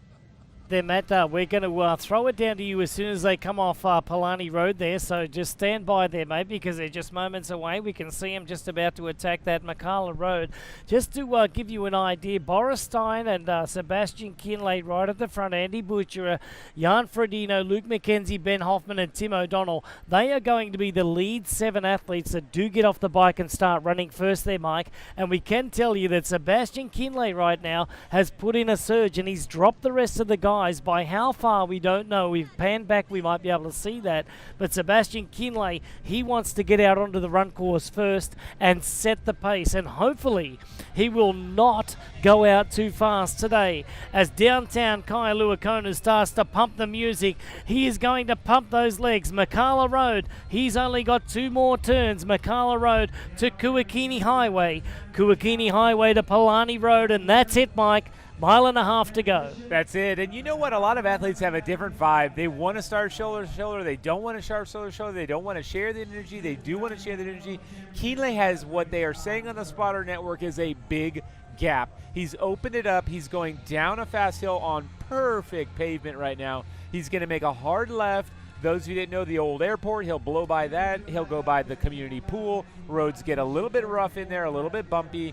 there, Matt. We're going to throw it down to you as soon as they come off Palani Road there, so just stand by there, mate, because they're just moments away. We can see them just about to attack that Macala Road. Just to give you an idea, Boris Stein and Sebastian Kinley right at the front, Andy Butcher, Jan Ferdino, Luke McKenzie, Ben Hoffman and Tim O'Donnell. They are going to be the lead 7 athletes that do get off the bike and start running first there, Mike. And we can tell you that Sebastian Kinley right now has put in a surge, and he's dropped the rest of the guys. By how far, we don't know. We've panned back, we might be able to see that. But Sebastian Kinley, he wants to get out onto the run course first and set the pace. And hopefully he will not go out too fast today. As downtown Kailua Kona starts to pump the music, he is going to pump those legs. Macala Road, he's only got 2 more turns. Macala Road to Kuakini Highway. Kuakini Highway to Palani Road, and that's it, Mike. 1.5 miles to go. That's it. And you know what? A lot of athletes have a different vibe. They want to start shoulder to shoulder. They don't want to start shoulder to shoulder. They don't want to share the energy. They do want to share the energy. Kinley has what they are saying on the spotter network is a big gap. He's opened it up. He's going down a fast hill on perfect pavement right now. He's going to make a hard left. Those who didn't know the old airport, he'll blow by that. He'll go by the community pool. Roads get a little bit rough in there, a little bit bumpy.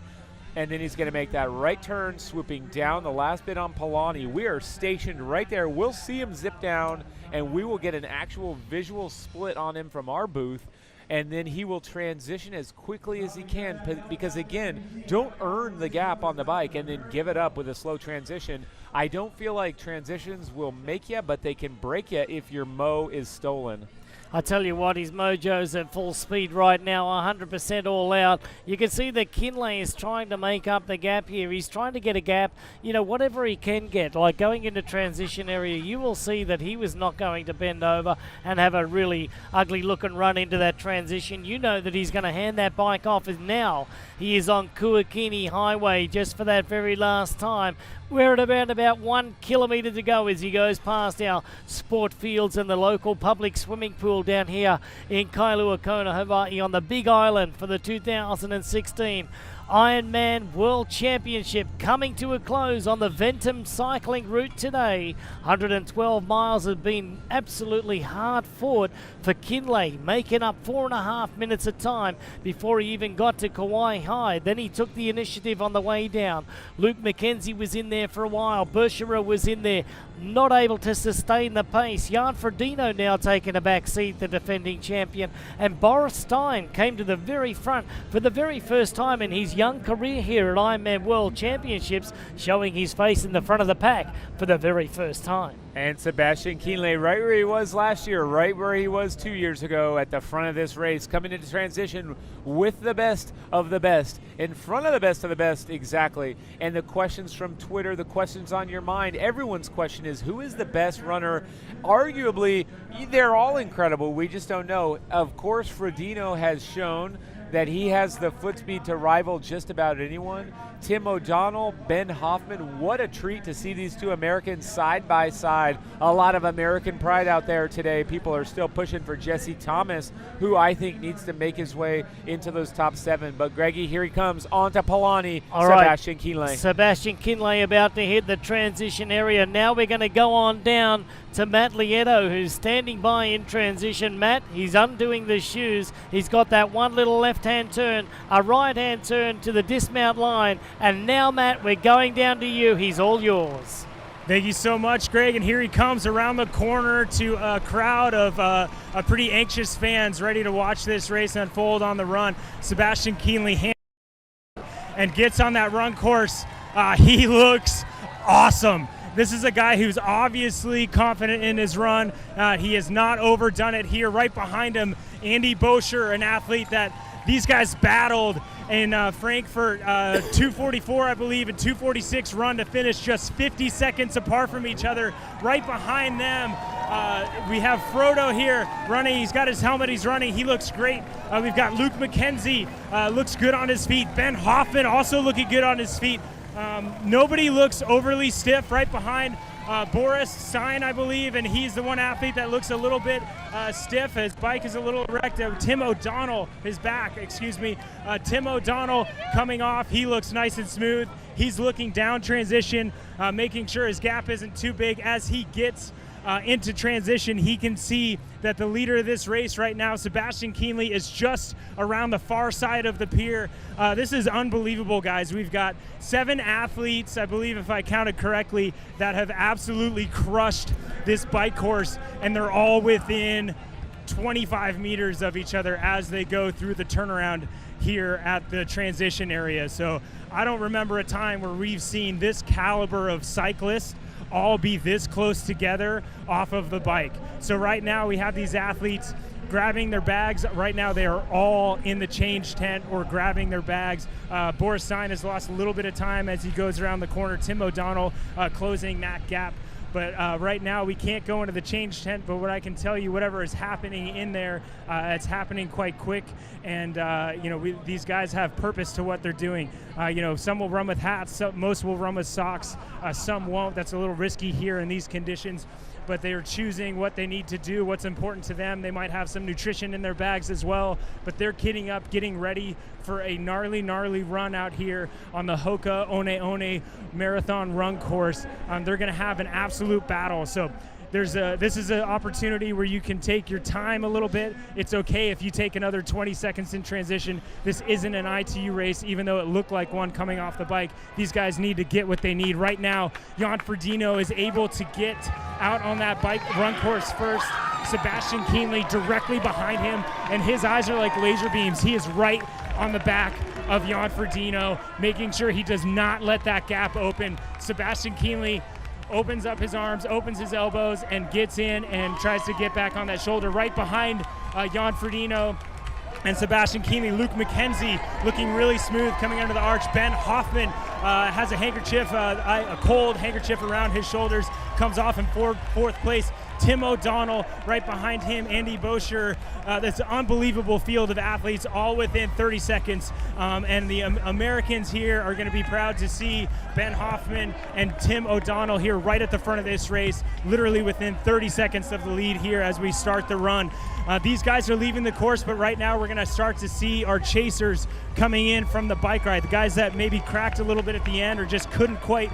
And then he's going to make that right turn, swooping down the last bit on Palani. We are stationed right there. We'll see him zip down, and we will get an actual visual split on him from our booth. And then he will transition as quickly as he can because, again, don't earn the gap on the bike and then give it up with a slow transition. I don't feel like transitions will make you, but they can break you if your mo is stolen. I tell you what, his mojo's at full speed right now, 100% all out. You can see that Kinley is trying to make up the gap here. He's trying to get a gap, whatever he can get. Like going into transition area, you will see that he was not going to bend over and have a really ugly looking run into that transition. You know that he's going to hand that bike off, and now he is on Kuakini Highway just for that very last time. We're at about 1 kilometre to go as he goes past our sport fields and the local public swimming pool down here in Kailua Kona, Hawaii, on the Big Island for the 2016 Ironman World Championship coming to a close on the Ventum cycling route today. 112 miles have been absolutely hard fought for Kinley, making up 4.5 minutes of time before he even got to Kauai High. Then he took the initiative on the way down. Luke McKenzie was in there for a while. Bershera was in there, not able to sustain the pace. Jan Ferdino now taking a back seat, the defending champion. And Boris Stein came to the very front for the very first time in his young career here at Ironman World Championships, showing his face in the front of the pack for the very first time. And Sebastian Kinley, right where he was last year, right where he was 2 years ago at the front of this race, coming into transition with the best of the best, in front of the best of the best, exactly. And the questions from Twitter, the questions on your mind, everyone's question is, who is the best runner? Arguably, they're all incredible. We just don't know. Of course, Ferdino has shown that he has the foot speed to rival just about anyone. Tim O'Donnell, Ben Hoffman, what a treat to see these two Americans side by side. A lot of American pride out there today. People are still pushing for Jesse Thomas, who I think needs to make his way into those top 7. But Greggy, here he comes onto Palani. All Sebastian right. Kinley. Sebastian Kinley about to hit the transition area. Now we're going to go on down to Matt Lieto, who's standing by in transition. Matt, he's undoing the shoes. He's got that one little left-hand turn, a right-hand turn to the dismount line. And now, Matt, we're going down to you. He's all yours. Thank you so much, Greg. And here he comes around the corner to a crowd of pretty anxious fans ready to watch this race unfold on the run. Sebastian Kinley and gets on that run course. He looks awesome. This is a guy who's obviously confident in his run. He has not overdone it here. Right behind him, Andy Bosher, an athlete that these guys battled in Frankfurt, 2:44, I believe, and 2:46 run to finish, just 50 seconds apart from each other. Right behind them, we have Frodo here running. He's got his helmet. He's running. He looks great. We've got Luke McKenzie, looks good on his feet. Ben Hoffman also looking good on his feet. Nobody looks overly stiff. Right behind Boris Stein, I believe, and he's the one athlete that looks a little bit stiff. His bike is a little erect. Tim O'Donnell, his back, excuse me. Tim O'Donnell coming off. He looks nice and smooth. He's looking down transition, making sure his gap isn't too big. As he gets into transition, he can see that the leader of this race right now, Sebastian Kienle, is just around the far side of the pier. This is unbelievable, guys. We've got 7 athletes, I believe if I counted correctly, that have absolutely crushed this bike course, and they're all within 25 meters of each other as they go through the turnaround here at the transition area. So I don't remember a time where we've seen this caliber of cyclists all be this close together off of the bike. So right now we have these athletes grabbing their bags. Right now they are all in the change tent or grabbing their bags. Boris Stein has lost a little bit of time as he goes around the corner. Tim O'Donnell closing that gap. But right now we can't go into the change tent, but what I can tell you, whatever is happening in there, it's happening quite quick. And these guys have purpose to what they're doing. Some will run with hats, most will run with socks, some won't. That's a little risky here in these conditions. But they are choosing what they need to do, what's important to them. They might have some nutrition in their bags as well, but they're kitting up, getting ready for a gnarly run out here on the Hoka One Marathon Run course. They're gonna have an absolute battle. So this is an opportunity where you can take your time a little bit. It's okay if you take another 20 seconds in transition. This isn't an ITU race, even though it looked like one coming off the bike. These guys need to get what they need. Right now, Jan Ferdino is able to get out on that bike run course first. Sebastian Kienle directly behind him, and his eyes are like laser beams. He is right on the back of Jan Ferdino, making sure he does not let that gap open. Sebastian Kienle opens up his arms, opens his elbows, and gets in and tries to get back on that shoulder. Right behind Jan Ferdino and Sebastian Kienle, Luke McKenzie looking really smooth coming under the arch. Ben Hoffman has a handkerchief, a cold handkerchief around his shoulders, comes off in fourth place. Tim O'Donnell right behind him, Andy Bosher. That's an unbelievable field of athletes all within 30 seconds. And the Americans here are going to be proud to see Ben Hoffman and Tim O'Donnell here right at the front of this race, literally within 30 seconds of the lead here as we start the run. These guys are leaving the course, but right now we're going to start to see our chasers coming in from the bike ride. The guys that maybe cracked a little bit at the end or just couldn't quite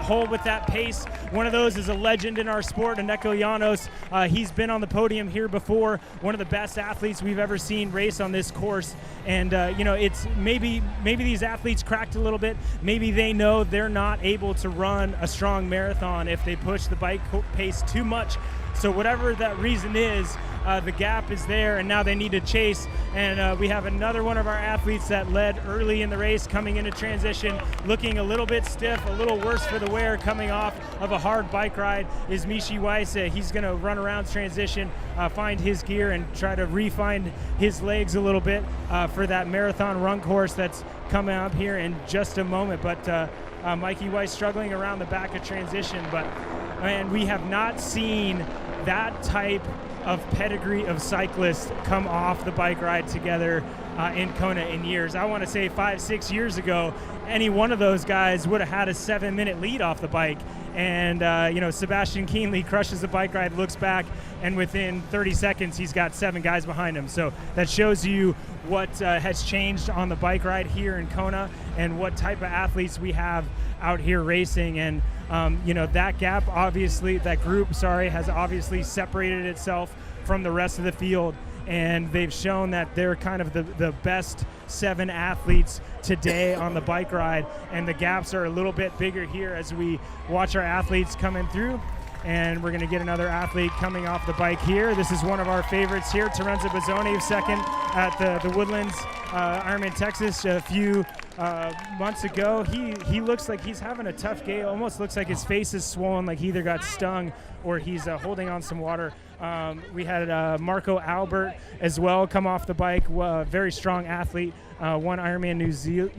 hold with that pace. One of those is a legend in our sport, Aneko Llanos. He's been on the podium here before, one of the best athletes we've ever seen race on this course. And it's maybe these athletes cracked a little bit. Maybe they know they're not able to run a strong marathon if they push the bike pace too much. So whatever that reason is, the gap is there, and now they need to chase. And we have another one of our athletes that led early in the race coming into transition, looking a little bit stiff, a little worse for the wear, coming off of a hard bike ride, is Mishi Weiss. He's going to run around transition, find his gear, and try to re-find his legs a little bit for that marathon run course that's coming up here in just a moment. But Mikey Weiss struggling around the back of transition, but man, we have not seen that type of pedigree of cyclists come off the bike ride together in Kona in years. I want to say 5-6 years ago, any one of those guys would have had a 7-minute lead off the bike. And Sebastian Kienle crushes the bike ride, looks back, and within 30 seconds he's got 7 guys behind him. So that shows you what has changed on the bike ride here in Kona and what type of athletes we have out here racing. And that gap, obviously, that group, has obviously separated itself from the rest of the field, and they've shown that they're kind of the best 7 athletes today on the bike ride, and the gaps are a little bit bigger here as we watch our athletes coming through. And we're going to get another athlete coming off the bike here. This is one of our favorites here, Terenzo Bozzoni, second at the Woodlands Ironman Texas a few months ago. He looks like he's having a tough day. Almost looks like his face is swollen, like he either got stung or he's holding on some water. We had Marco Albert as well come off the bike, very strong athlete, won Ironman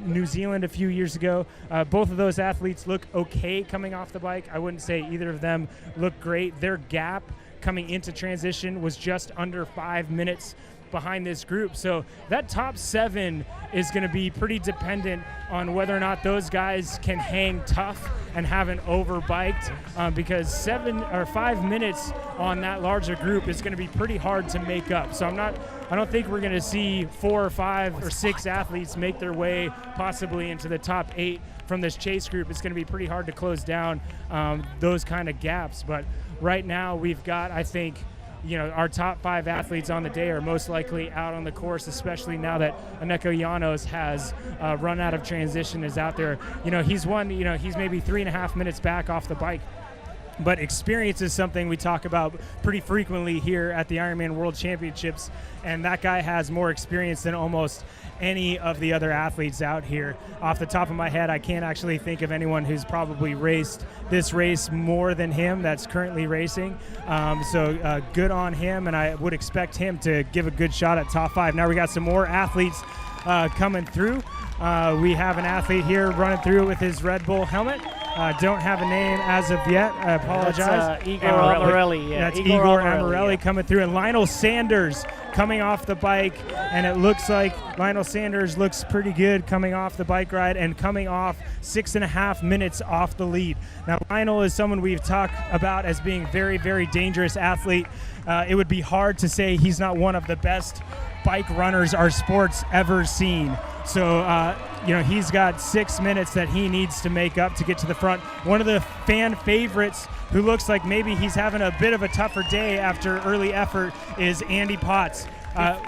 New Zealand a few years ago. Both of those athletes look okay coming off the bike. I wouldn't say either of them look great. Their gap coming into transition was just under 5 minutes. behind this group. So that top 7 is going to be pretty dependent on whether or not those guys can hang tough and haven't overbiked, because 7 or 5 minutes on that larger group is going to be pretty hard to make up. So I don't think we're going to see 4 or 5 or 6 athletes make their way possibly into the top 8 from this chase group. It's going to be pretty hard to close down those kind of gaps. But right now we've got, I think, our top 5 athletes on the day are most likely out on the course, especially now that Aneko Llanos has run out of transition, is out there. He's he's maybe 3.5 minutes back off the bike. But experience is something we talk about pretty frequently here at the Ironman World Championships, and that guy has more experience than almost any of the other athletes out here. Off the top of my head, I can't actually think of anyone who's probably raced this race more than him that's currently racing. So good on him, and I would expect him to give a good shot at top 5. Now we got some more athletes coming through. We have an athlete here running through with his Red Bull helmet. Don't have a name as of yet. I apologize. That's Igor Amarelli. Yeah, that's Igor Amarelli coming through. And Lionel Sanders coming off the bike. And it looks like Lionel Sanders looks pretty good coming off the bike ride and coming off 6.5 minutes off the lead. Now, Lionel is someone we've talked about as being very, very dangerous athlete. It would be hard to say he's not one of the best bike runners our sport's ever seen. So, he's got 6 minutes that he needs to make up to get to the front. One of the fan favorites who looks like maybe he's having a bit of a tougher day after early effort is Andy Potts.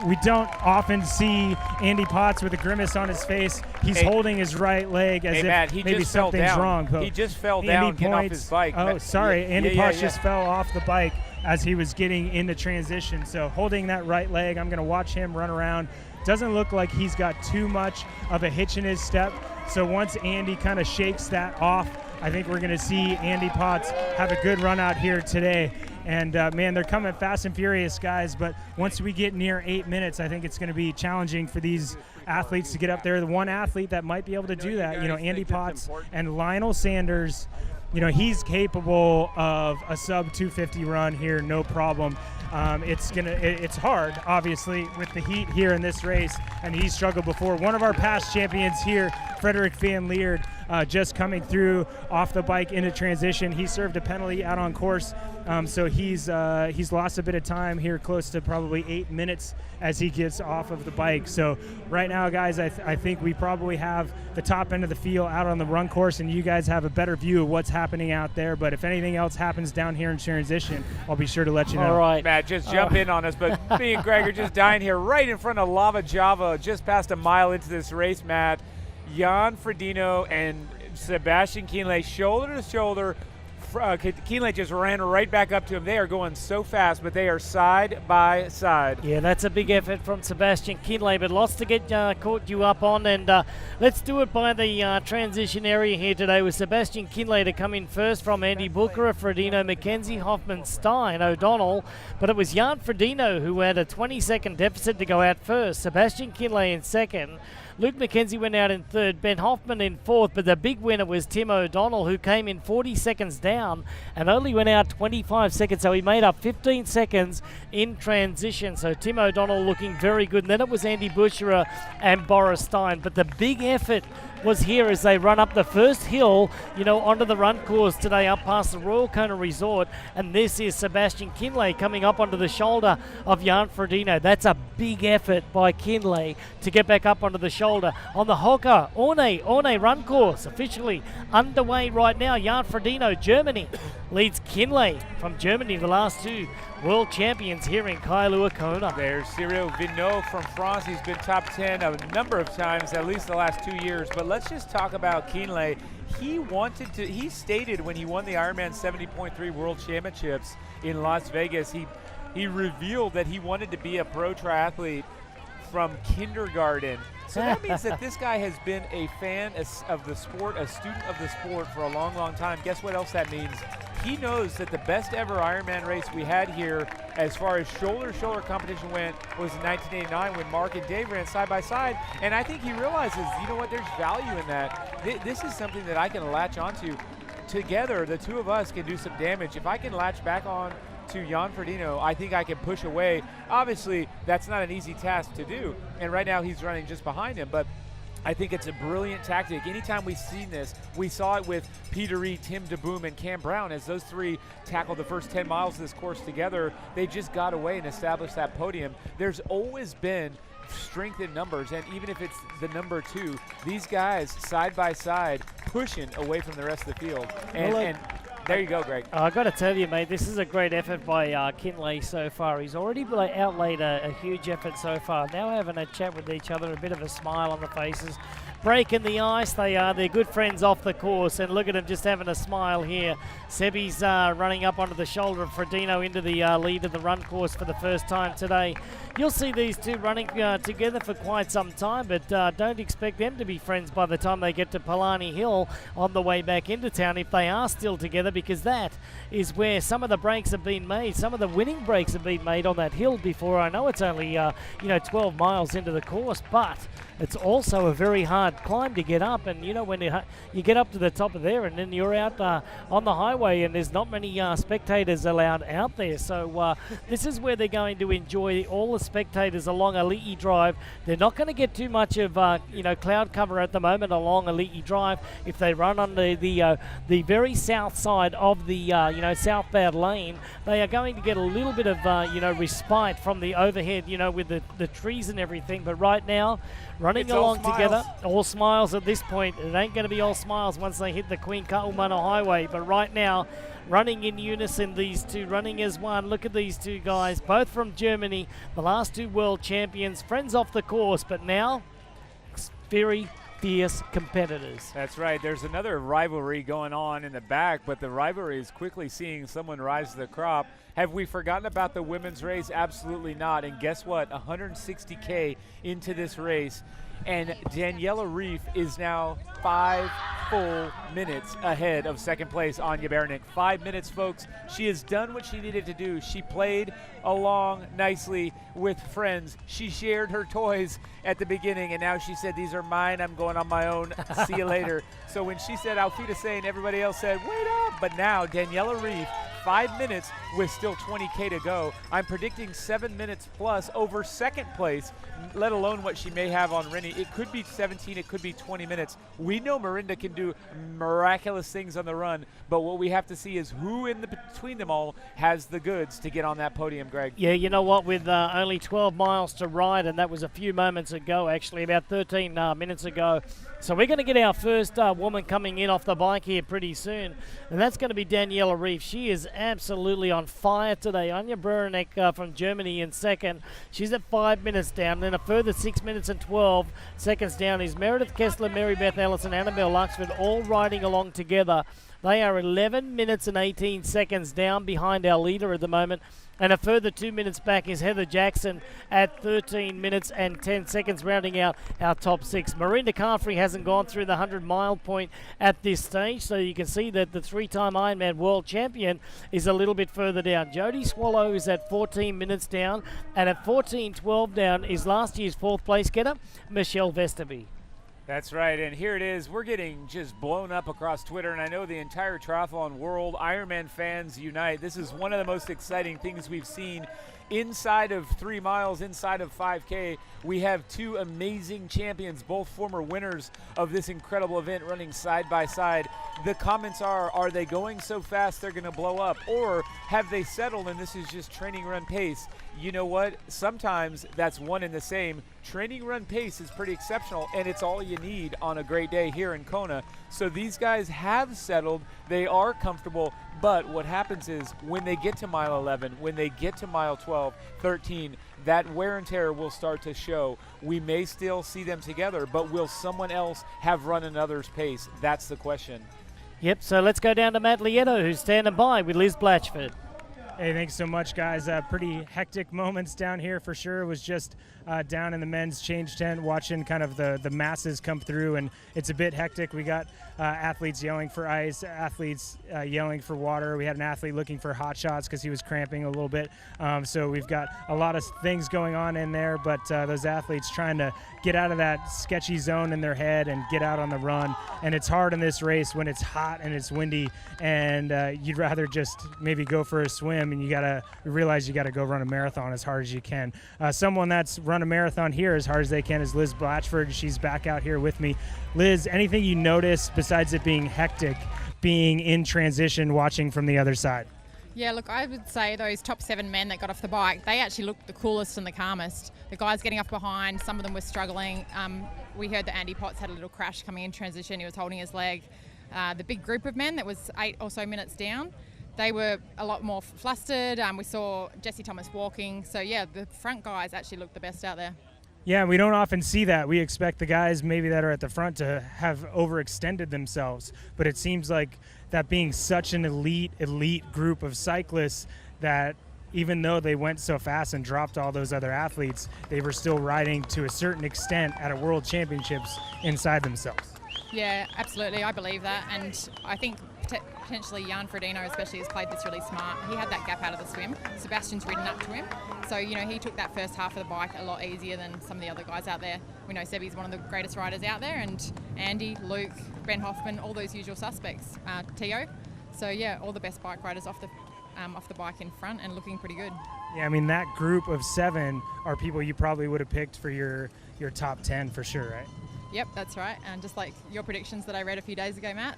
We don't often see Andy Potts with a grimace on his face. He's holding his right leg as if Matt, maybe something's wrong. But he just fell down getting off his bike. Oh, sorry. Andy Potts just fell off the bike as he was getting into transition. So holding that right leg, I'm going to watch him run around. Doesn't look like he's got too much of a hitch in his step. So once Andy kind of shakes that off, I think we're going to see Andy Potts have a good run out here today. And, man, they're coming fast and furious, guys. But once we get near 8 minutes, I think it's going to be challenging for these athletes to get up there. The one athlete that might be able to do that, Andy Potts and Lionel Sanders, he's capable of a sub 250 run here, no problem. It's hard, obviously, with the heat here in this race, and he's struggled before. One of our past champions here, Frederick Van Leerd, just coming through off the bike into transition. He served a penalty out on course, so he's lost a bit of time here, close to probably 8 minutes as he gets off of the bike. So right now, guys, I think we probably have the top end of the field out on the run course, and you guys have a better view of what's happening out there. But if anything else happens down here in transition, I'll be sure to let you know. All right. Matt, just jump in on us, but me and Greg are just dying here right in front of Lava Java, just past a mile into this race, Matt. Jan Ferdino and Sebastian Kienle shoulder to shoulder. Kienle just ran right back up to him. They are going so fast, but they are side by side. Yeah, that's a big effort from Sebastian Kienle, but lots to get caught you up on. And let's do it by the transition area here today with Sebastian Kienle to come in first from Andy Booker, Ferdino, McKenzie, Hoffman, Stein, O'Donnell. But it was Jan Ferdino who had a 20-second deficit to go out first. Sebastian Kienle in second. Luke McKenzie went out in third, Ben Hoffman in fourth, but the big winner was Tim O'Donnell, who came in 40 seconds down and only went out 25 seconds, so he made up 15 seconds in transition. So Tim O'Donnell looking very good. And then it was Andy Bucherer and Boris Stein. But the big effort was here as they run up the first hill, onto the run course today up past the Royal Kona Resort. And this is Sebastian Kienle coming up onto the shoulder of Jan Ferdino. That's a big effort by Kienle to get back up onto the shoulder. On the Hocker Orne run course, officially underway right now. Jan Ferdino, Germany, leads Kienle from Germany, the last two world champions here in Kailua Kona. There's Cyril Vignot from France. He's been top 10 a number of times, at least the last 2 years. But let's just talk about Kienle. He stated when he won the Ironman 70.3 World Championships in Las Vegas, he revealed that he wanted to be a pro triathlete from kindergarten. So that means that this guy has been a fan of the sport, a student of the sport for a long, long time. Guess what else that means? He knows that the best ever Ironman race we had here as far as shoulder-to-shoulder competition went was in 1989 when Mark and Dave ran side by side. And I think he realizes, there's value in that. This is something that I can latch onto. Together, the two of us can do some damage. If I can latch back on to Jan Ferdino, I think I can push away. Obviously, that's not an easy task to do, and right now he's running just behind him, but I think it's a brilliant tactic. Anytime we've seen this, we saw it with Peter Reid, Tim DeBoom, and Cam Brown. As those three tackled the first 10 miles of this course together, they just got away and established that podium. There's always been strength in numbers, and even if it's the number 2, these guys side by side pushing away from the rest of the field. And there you go, Greg. I got to tell you, mate, this is a great effort by Kinley so far. He's already outlaid a huge effort so far. Now having a chat with each other, a bit of a smile on the faces. Breaking the ice, they're good friends off the course, and look at him just having a smile here. Sebi's running up onto the shoulder of Ferdino into the lead of the run course for the first time today. You'll see these two running together for quite some time, but don't expect them to be friends by the time they get to Palani Hill on the way back into town, if they are still together, because that is where some of the breaks have been made. Some of the winning breaks have been made on that hill before. I know it's only 12 miles into the course, but it's also a very hard climb to get up, and when you get up to the top of there and then you're out on the highway and there's not many spectators allowed out there, so this is where they're going to enjoy all the spectators along Aliti Drive. They're not going to get too much of cloud cover at the moment along Aliti Drive. If they run on the very south side of the southbound lane, they are going to get a little bit of respite from the overhead, with the trees and everything. But right now, running it's along all together, all smiles at this point. It ain't going to be all smiles once they hit the Queen Ka'umana Highway. But right now, running in unison, these two running as one. Look at these two guys, both from Germany, the last two world champions, friends off the course, but now very fierce competitors. That's right. There's another rivalry going on in the back, but the rivalry is quickly seeing someone rise to the crop. Have we forgotten about the women's race? Absolutely not. And guess what? 160K into this race, and Daniela Reif is now 5 full minutes ahead of second place Anya Beranek. 5 minutes, folks. She has done what she needed to do. She played along nicely with friends. She shared her toys at the beginning, and now she said, these are mine. I'm going on my own. See you later. So when she said Auf Wiedersehen, everybody else said, wait up. But now Daniela Reif, 5 minutes with still 20K to go. I'm predicting 7 minutes plus over second place, let alone what she may have on Rennie. It could be 17, it could be 20 minutes. We know Mirinda can do miraculous things on the run, but what we have to see is who in between them all has the goods to get on that podium, Greg. Yeah, you know what, with only 12 miles to ride, and that was a few moments ago, actually, about 13 minutes ago. So we're going to get our first woman coming in off the bike here pretty soon, and that's going to be Daniela Reif. She is absolutely on fire today. Anya Beranek from Germany in second. She's at 5 minutes down. Then a further 6 minutes and 12 seconds down is Meredith Kessler, Mary Beth Ellison, Annabelle Luxford, all riding along together. They are 11 minutes and 18 seconds down behind our leader at the moment. And a further 2 minutes back is Heather Jackson at 13 minutes and 10 seconds, rounding out our top six. Mirinda Carfrey hasn't gone through the 100-mile point at this stage, so you can see that the three-time Ironman world champion is a little bit further down. Jodie Swallow is at 14 minutes down, and at 14:12 down is last year's fourth place getter, Michelle Visterby. That's right, and here it is. We're getting just blown up across Twitter, and I know the entire triathlon world, Ironman fans unite. This is one of the most exciting things we've seen inside of 3 miles, inside of 5K. We have two amazing champions, both former winners of this incredible event, running side by side. The comments are they going so fast they're going to blow up? Or have they settled and this is just training run pace? You know what? Sometimes that's one and the same. Training run pace is pretty exceptional, and it's all you need on a great day here in Kona. So these guys have settled. They are comfortable. But what happens is when they get to mile 11, when they get to mile 12, 13, that wear and tear will start to show. We may still see them together, but will someone else have run another's pace? That's the question. Yep, so let's go down to Matt Lieto, who's standing by with Liz Blatchford. Hey, thanks so much, guys. Pretty hectic moments down here for sure. It was just down in the men's change tent watching kind of the masses come through, and it's a bit hectic. We got athletes yelling for ice, athletes yelling for water. We had an athlete looking for hot shots because he was cramping a little bit. So we've got a lot of things going on in there, but those athletes trying to get out of that sketchy zone in their head and get out on the run. And it's hard in this race when it's hot and it's windy, and you'd rather just maybe go for a swim time, and you gotta realize you gotta go run a marathon as hard as you can. Someone that's run a marathon here as hard as they can is Liz Blatchford. She's back out here with me. Liz, anything you notice besides it being hectic, being in transition, watching from the other side? Yeah, look, I would say those top 7 men that got off the bike, they actually looked the coolest and the calmest. The guys getting off behind, some of them were struggling. We heard that Andy Potts had a little crash coming in transition. He was holding his leg. The big group of men that was 8 or so minutes down, they were a lot more flustered. We saw Jesse Thomas walking. So, yeah, the front guys actually looked the best out there. Yeah, we don't often see that. We expect the guys maybe that are at the front to have overextended themselves. But it seems like that being such an elite group of cyclists that even though they went so fast and dropped all those other athletes, they were still riding to a certain extent at a world championships inside themselves. Yeah, absolutely. I believe that. And I think potentially Jan Ferdino especially has played this really smart. He had that gap out of the swim. Sebastian's ridden up to him. So, he took that first half of the bike a lot easier than some of the other guys out there. We know Sebi's one of the greatest riders out there, and Andy, Luke, Brent Hoffman, all those usual suspects, Tio. So, yeah, all the best bike riders off the bike in front and looking pretty good. Yeah, I mean, that group of 7 are people you probably would have picked for your top 10 for sure, right? Yep, that's right. And just like your predictions that I read a few days ago, Matt,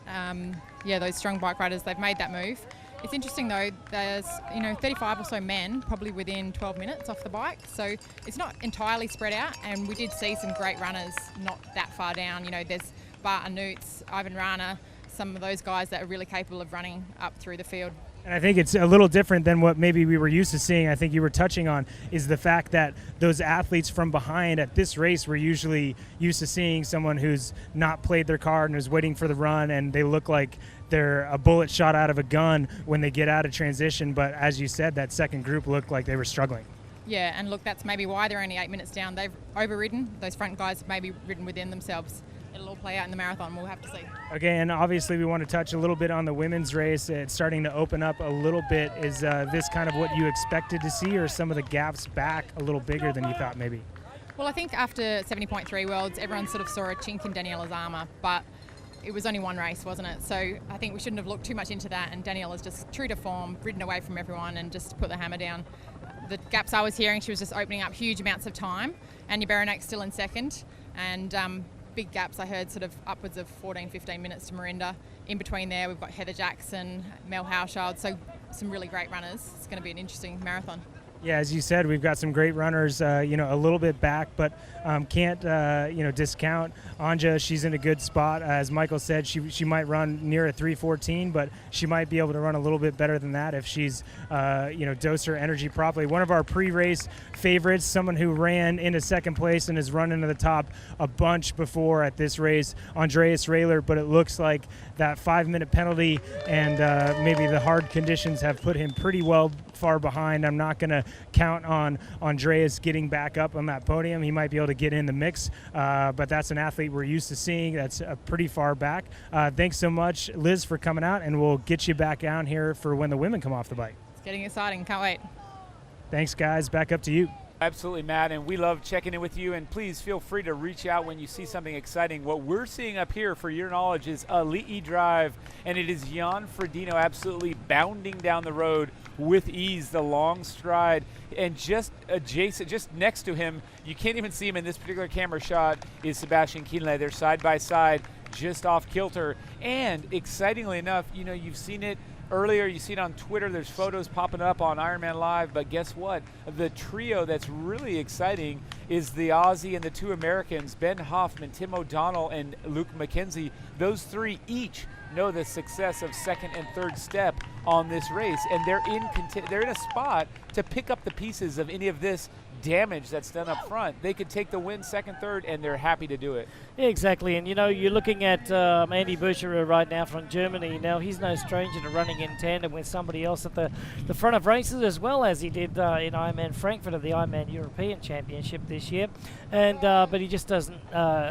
those strong bike riders, they've made that move. It's interesting though, there's 35 or so men probably within 12 minutes off the bike, so it's not entirely spread out, and we did see some great runners not that far down. There's Bart Anutz, Ivan Rana, some of those guys that are really capable of running up through the field. And I think it's a little different than what maybe we were used to seeing. I think you were touching on is the fact that those athletes from behind at this race were usually used to seeing someone who's not played their card and is waiting for the run, and they look like they're a bullet shot out of a gun when they get out of transition. But as you said, that second group looked like they were struggling. Yeah, and look, that's maybe why they're only 8 minutes down. They've overridden. Those front guys have maybe ridden within themselves. It'll all play out in the marathon. We'll have to see. Okay, and obviously we want to touch a little bit on the women's race. It's starting to open up a little bit. Is this kind of what you expected to see, or some of the gaps back a little bigger than you thought maybe? Well, I think after 70.3 Worlds, everyone sort of saw a chink in Daniela's armour, but it was only one race, wasn't it? So I think we shouldn't have looked too much into that, and Daniela's just true to form, ridden away from everyone and just put the hammer down. The gaps I was hearing, she was just opening up huge amounts of time. Anya Berenek's still in second, and big gaps I heard sort of upwards of 14-15 minutes to Marinda. In between there we've got Heather Jackson, Mel Hauschild, so some really great runners. It's going to be an interesting marathon. Yeah, as you said, we've got some great runners, a little bit back, but can't, discount Anja. She's in a good spot. As Michael said, she might run near a 3:14, but she might be able to run a little bit better than that if she's, dosed her energy properly. One of our pre-race favorites, someone who ran into second place and has run into the top a bunch before at this race, Andreas Rehler, but it looks like that 5-minute penalty and maybe the hard conditions have put him pretty well far behind. I'm not going to count on Andreas getting back up on that podium. He might be able to get in the mix, but that's an athlete we're used to seeing that's pretty far back. Thanks so much, Liz, for coming out, and we'll get you back down here for when the women come off the bike. It's getting exciting. Can't wait. Thanks, guys. Back up to you. Absolutely, Matt, and we love checking in with you, and please feel free to reach out when you see something exciting. What we're seeing up here, for your knowledge, is a Li'i drive, and it is Jan Ferdino absolutely bounding down the road with ease, the long stride, and just adjacent, just next to him, you can't even see him in this particular camera shot, is Sebastian Kienle. They're side by side, just off kilter, and excitingly enough, you've seen it earlier, you see it on Twitter, there's photos popping up on Ironman Live, but guess what? The trio that's really exciting is the Aussie and the 2 Americans, Ben Hoffman, Tim O'Donnell, and Luke McKenzie. Those 3 each know the success of second and third step on this race, and they're in a spot to pick up the pieces of any of this damage that's done up front. They could take the win second, third, and they're happy to do it. Yeah, exactly. And you're looking at Andy Bucherer right now from Germany. Now, he's no stranger to running in tandem with somebody else at the front of races, as well as he did in Ironman Frankfurt at the Ironman European Championship this year. And but he just doesn't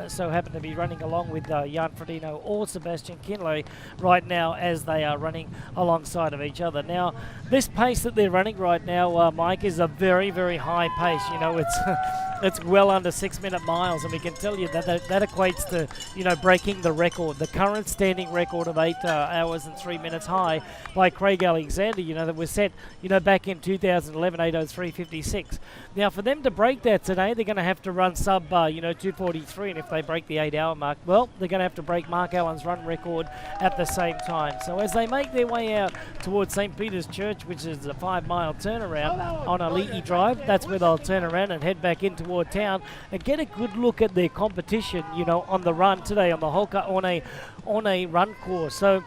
so happen to be running along with Jan Ferdino or Sebastian Kienle right now as they are running alongside of each other. Now, this pace that they're running right now, Mike, is a very, very high pace. It's it's well under 6-minute miles, and we can tell you that equates to, you know, breaking the record, the current standing record of 8 hours and 3 minutes high by Craig Alexander, you know, that was set, you know, back in 2011, 8:03:56. Now, for them to break that today, they're going to have to run sub, 2:43, and if they break the 8-hour mark, well, they're going to have to break Mark Allen's run record at the same time. So as they make their way out towards St. Peter's Church, which is a 5-mile turnaround on Ali'i Drive, that's where they'll turn around and head back in toward town and get a good look at their competition, you know, on the run today on the Hoka on a run course. So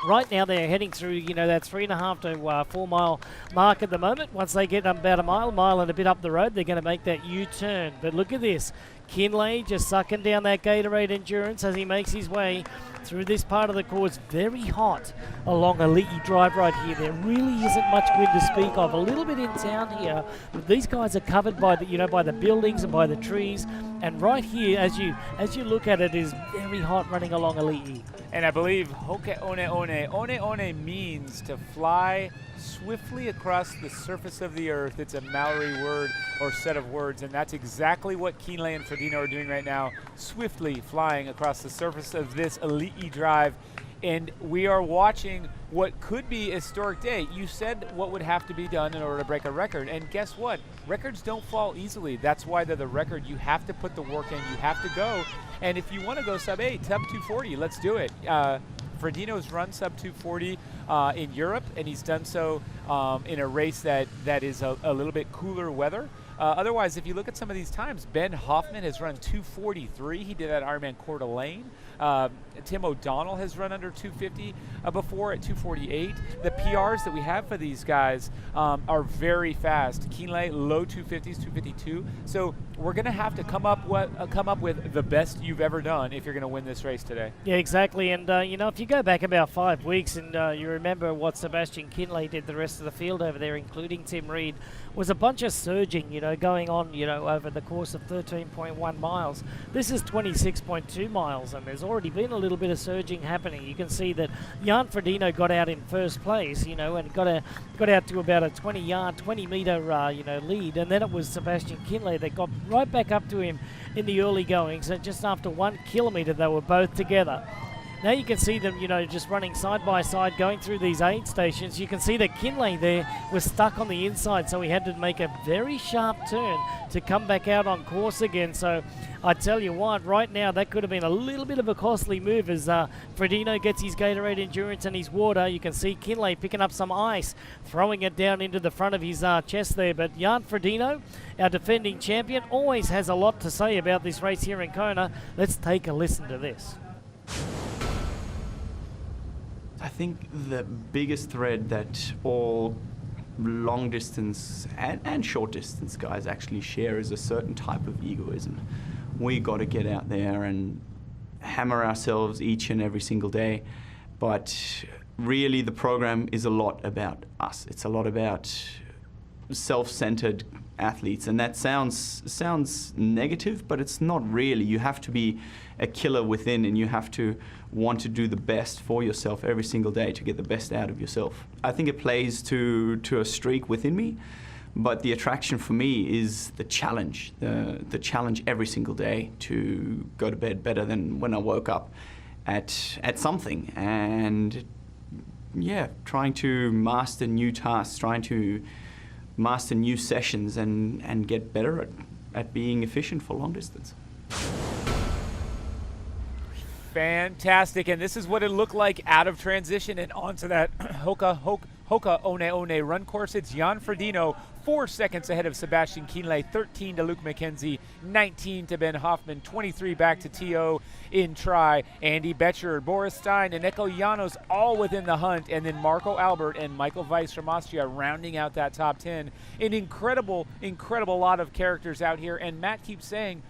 right now they're heading through, you know, that 3.5 to 4 mile mark at the moment. Once they get about a mile and a bit up the road, they're going to make that U-turn. But look at this. Kinley just sucking down that Gatorade Endurance as he makes his way through this part of the course. Very hot along Ali'i Drive right here. There really isn't much wind to speak of. A little bit in town here, but these guys are covered by the, you know, by the buildings and by the trees. And right here, as you look at it, is very hot running along Ali'i. And I believe Hoke One means to fly swiftly across the surface of the earth. It's a Maori word or set of words, and that's exactly what Kinley and Ferdino are doing right now, swiftly flying across the surface of this Ali'i Drive. And we are watching what could be a historic day. You said what would have to be done in order to break a record, and guess what? Records don't fall easily. That's why they're the record. You have to put the work in. You have to go. And if you want to go sub 8, sub 240, let's do it. Ferdino's run sub 240 in Europe, and he's done so in a race that is a little bit cooler weather. Otherwise, if you look at some of these times, Ben Hoffman has run 243. He did that Ironman Coeur d'Alene. Tim O'Donnell has run under 250 before at 248. The PRs that we have for these guys are very fast. Kinley, low 250s, 252. So we're going to have to come up with the best you've ever done if you're going to win this race today. Yeah, exactly. And, you know, if you go back about 5 weeks and you remember what Sebastian Kinley did the rest of the field over there, including Tim Reid, was a bunch of surging, you know, going on, you know, over the course of 13.1 miles. This is 26.2 miles, and there's already been a little bit of surging happening. You can see that Jan Ferdino got out in first place, you know, and got out to about a 20-meter, you know, lead, and then it was Sebastian Kinley that got right back up to him in the early goings, and just after 1 kilometer they were both together. Now you can see them, you know, just running side by side, going through these aid stations. You can see that Kinley there was stuck on the inside, so he had to make a very sharp turn to come back out on course again. So I tell you what, right now that could have been a little bit of a costly move as Ferdino gets his Gatorade Endurance and his water. You can see Kinley picking up some ice, throwing it down into the front of his chest there. But Jan Ferdino, our defending champion, always has a lot to say about this race here in Kona. Let's take a listen to this. I think the biggest thread that all long distance and short distance guys actually share is a certain type of egoism. We got to get out there and hammer ourselves each and every single day, but really the program is a lot about us. It's a lot about self-centered athletes, and that sounds negative, but it's not really. You have to be a killer within, and you have to want to do the best for yourself every single day to get the best out of yourself. I think it plays to a streak within me, but the attraction for me is the challenge, the challenge every single day to go to bed better than when I woke up at something, and yeah, trying to master new tasks, trying to master new sessions and get better at being efficient for long distance. Fantastic, and this is what it looked like out of transition and onto that Hoka One run course. It's Jan Ferdino, 4 seconds ahead of Sebastian Kinley, 13 to Luke McKenzie, 19 to Ben Hoffman, 23 back to T.O. in try. Andy Betcher, Boris Stein, and Eko Llanos all within the hunt, and then Marco Albert and Michael Weiss from Austria rounding out that top 10. An incredible lot of characters out here, and Matt keeps saying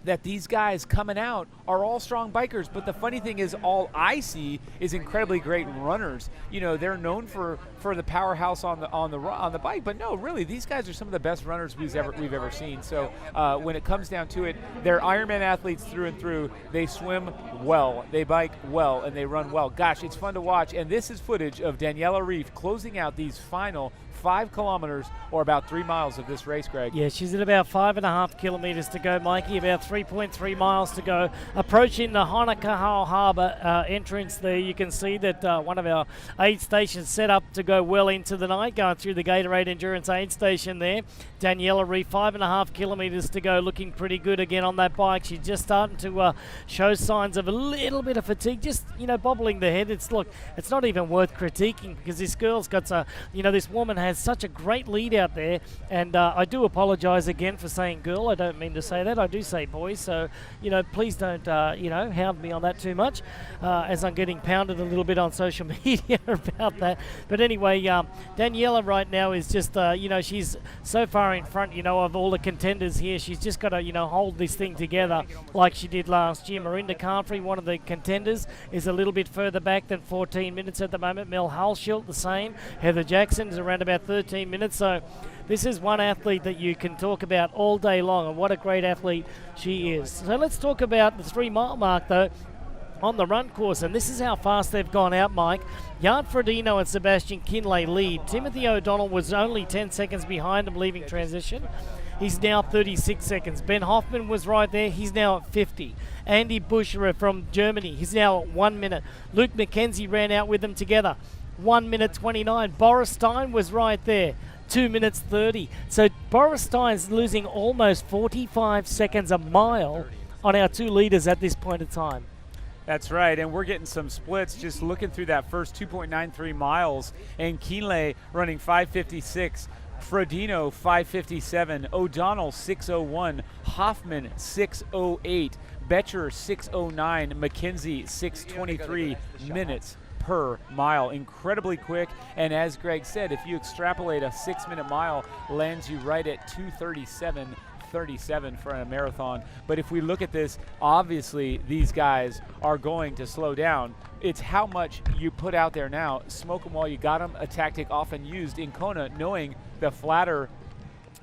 that these guys coming out are all strong bikers, but the funny thing is all I see is incredibly great runners. You know, they're known for the powerhouse on the bike, but no, really, these guys are some of the best runners we've ever seen. So when it comes down to it, they're Ironman athletes through and through. They swim well, they bike well, and they run well. Gosh, it's fun to watch, and this is footage of Daniela Reef closing out these final 5 kilometers or about 3 miles of this race, Greg. Yeah, she's at about 5.5 kilometres to go, Mikey, about 3.3 miles to go. Approaching the Honokahau Harbour entrance there, you can see that one of our aid stations set up to go well into the night, going through the Gatorade Endurance aid station there. Daniela Reid, 5.5 kilometres to go, looking pretty good again on that bike. She's just starting to show signs of a little bit of fatigue, just, bobbling the head. It's not even worth critiquing because this girl's got this woman has such a great lead out there, and I do apologise again for saying girl. I don't mean to say that. I do say boys, so please don't hound me on that too much, as I'm getting pounded a little bit on social media about that. But anyway, Daniela right now is just she's so far in front of all the contenders here. She's just got to hold this thing together like she did last year. Marinda Carfrey, one of the contenders, is a little bit further back than 14 minutes at the moment. Mel Halschilt the same. Heather Jackson is around about 13 minutes. So this is one athlete that you can talk about all day long, and what a great athlete she is. So let's talk about the 3 mile mark though on the run course, and this is how fast they've gone out, Mike. Jan Ferdino and Sebastian Kinley lead. Timothy O'Donnell was only 10 seconds behind him leaving transition. He's now 36 seconds. Ben Hoffman was right there. He's now at 50. Andy Bucherer from Germany, he's now at 1 minute. Luke McKenzie ran out with them together. 1 minute 29. Boris Stein was right there. 2 minutes 30. So Boris Stein's losing almost 45 seconds a mile on our 2 leaders at this point in time. That's right, and we're getting some splits just looking through that first 2.93 miles, and Kinley running 5:56, Ferdino 5:57, O'Donnell 6:01, Hoffman 6:08, Betcher 6:09, McKenzie 6:23 minutes per mile. Incredibly quick, and as Greg said, if you extrapolate a 6-minute mile, lands you right at 2:37 for a marathon. But if we look at this, obviously these guys are going to slow down. It's how much you put out there now. Smoke them while you got them, a tactic often used in Kona, knowing the flatter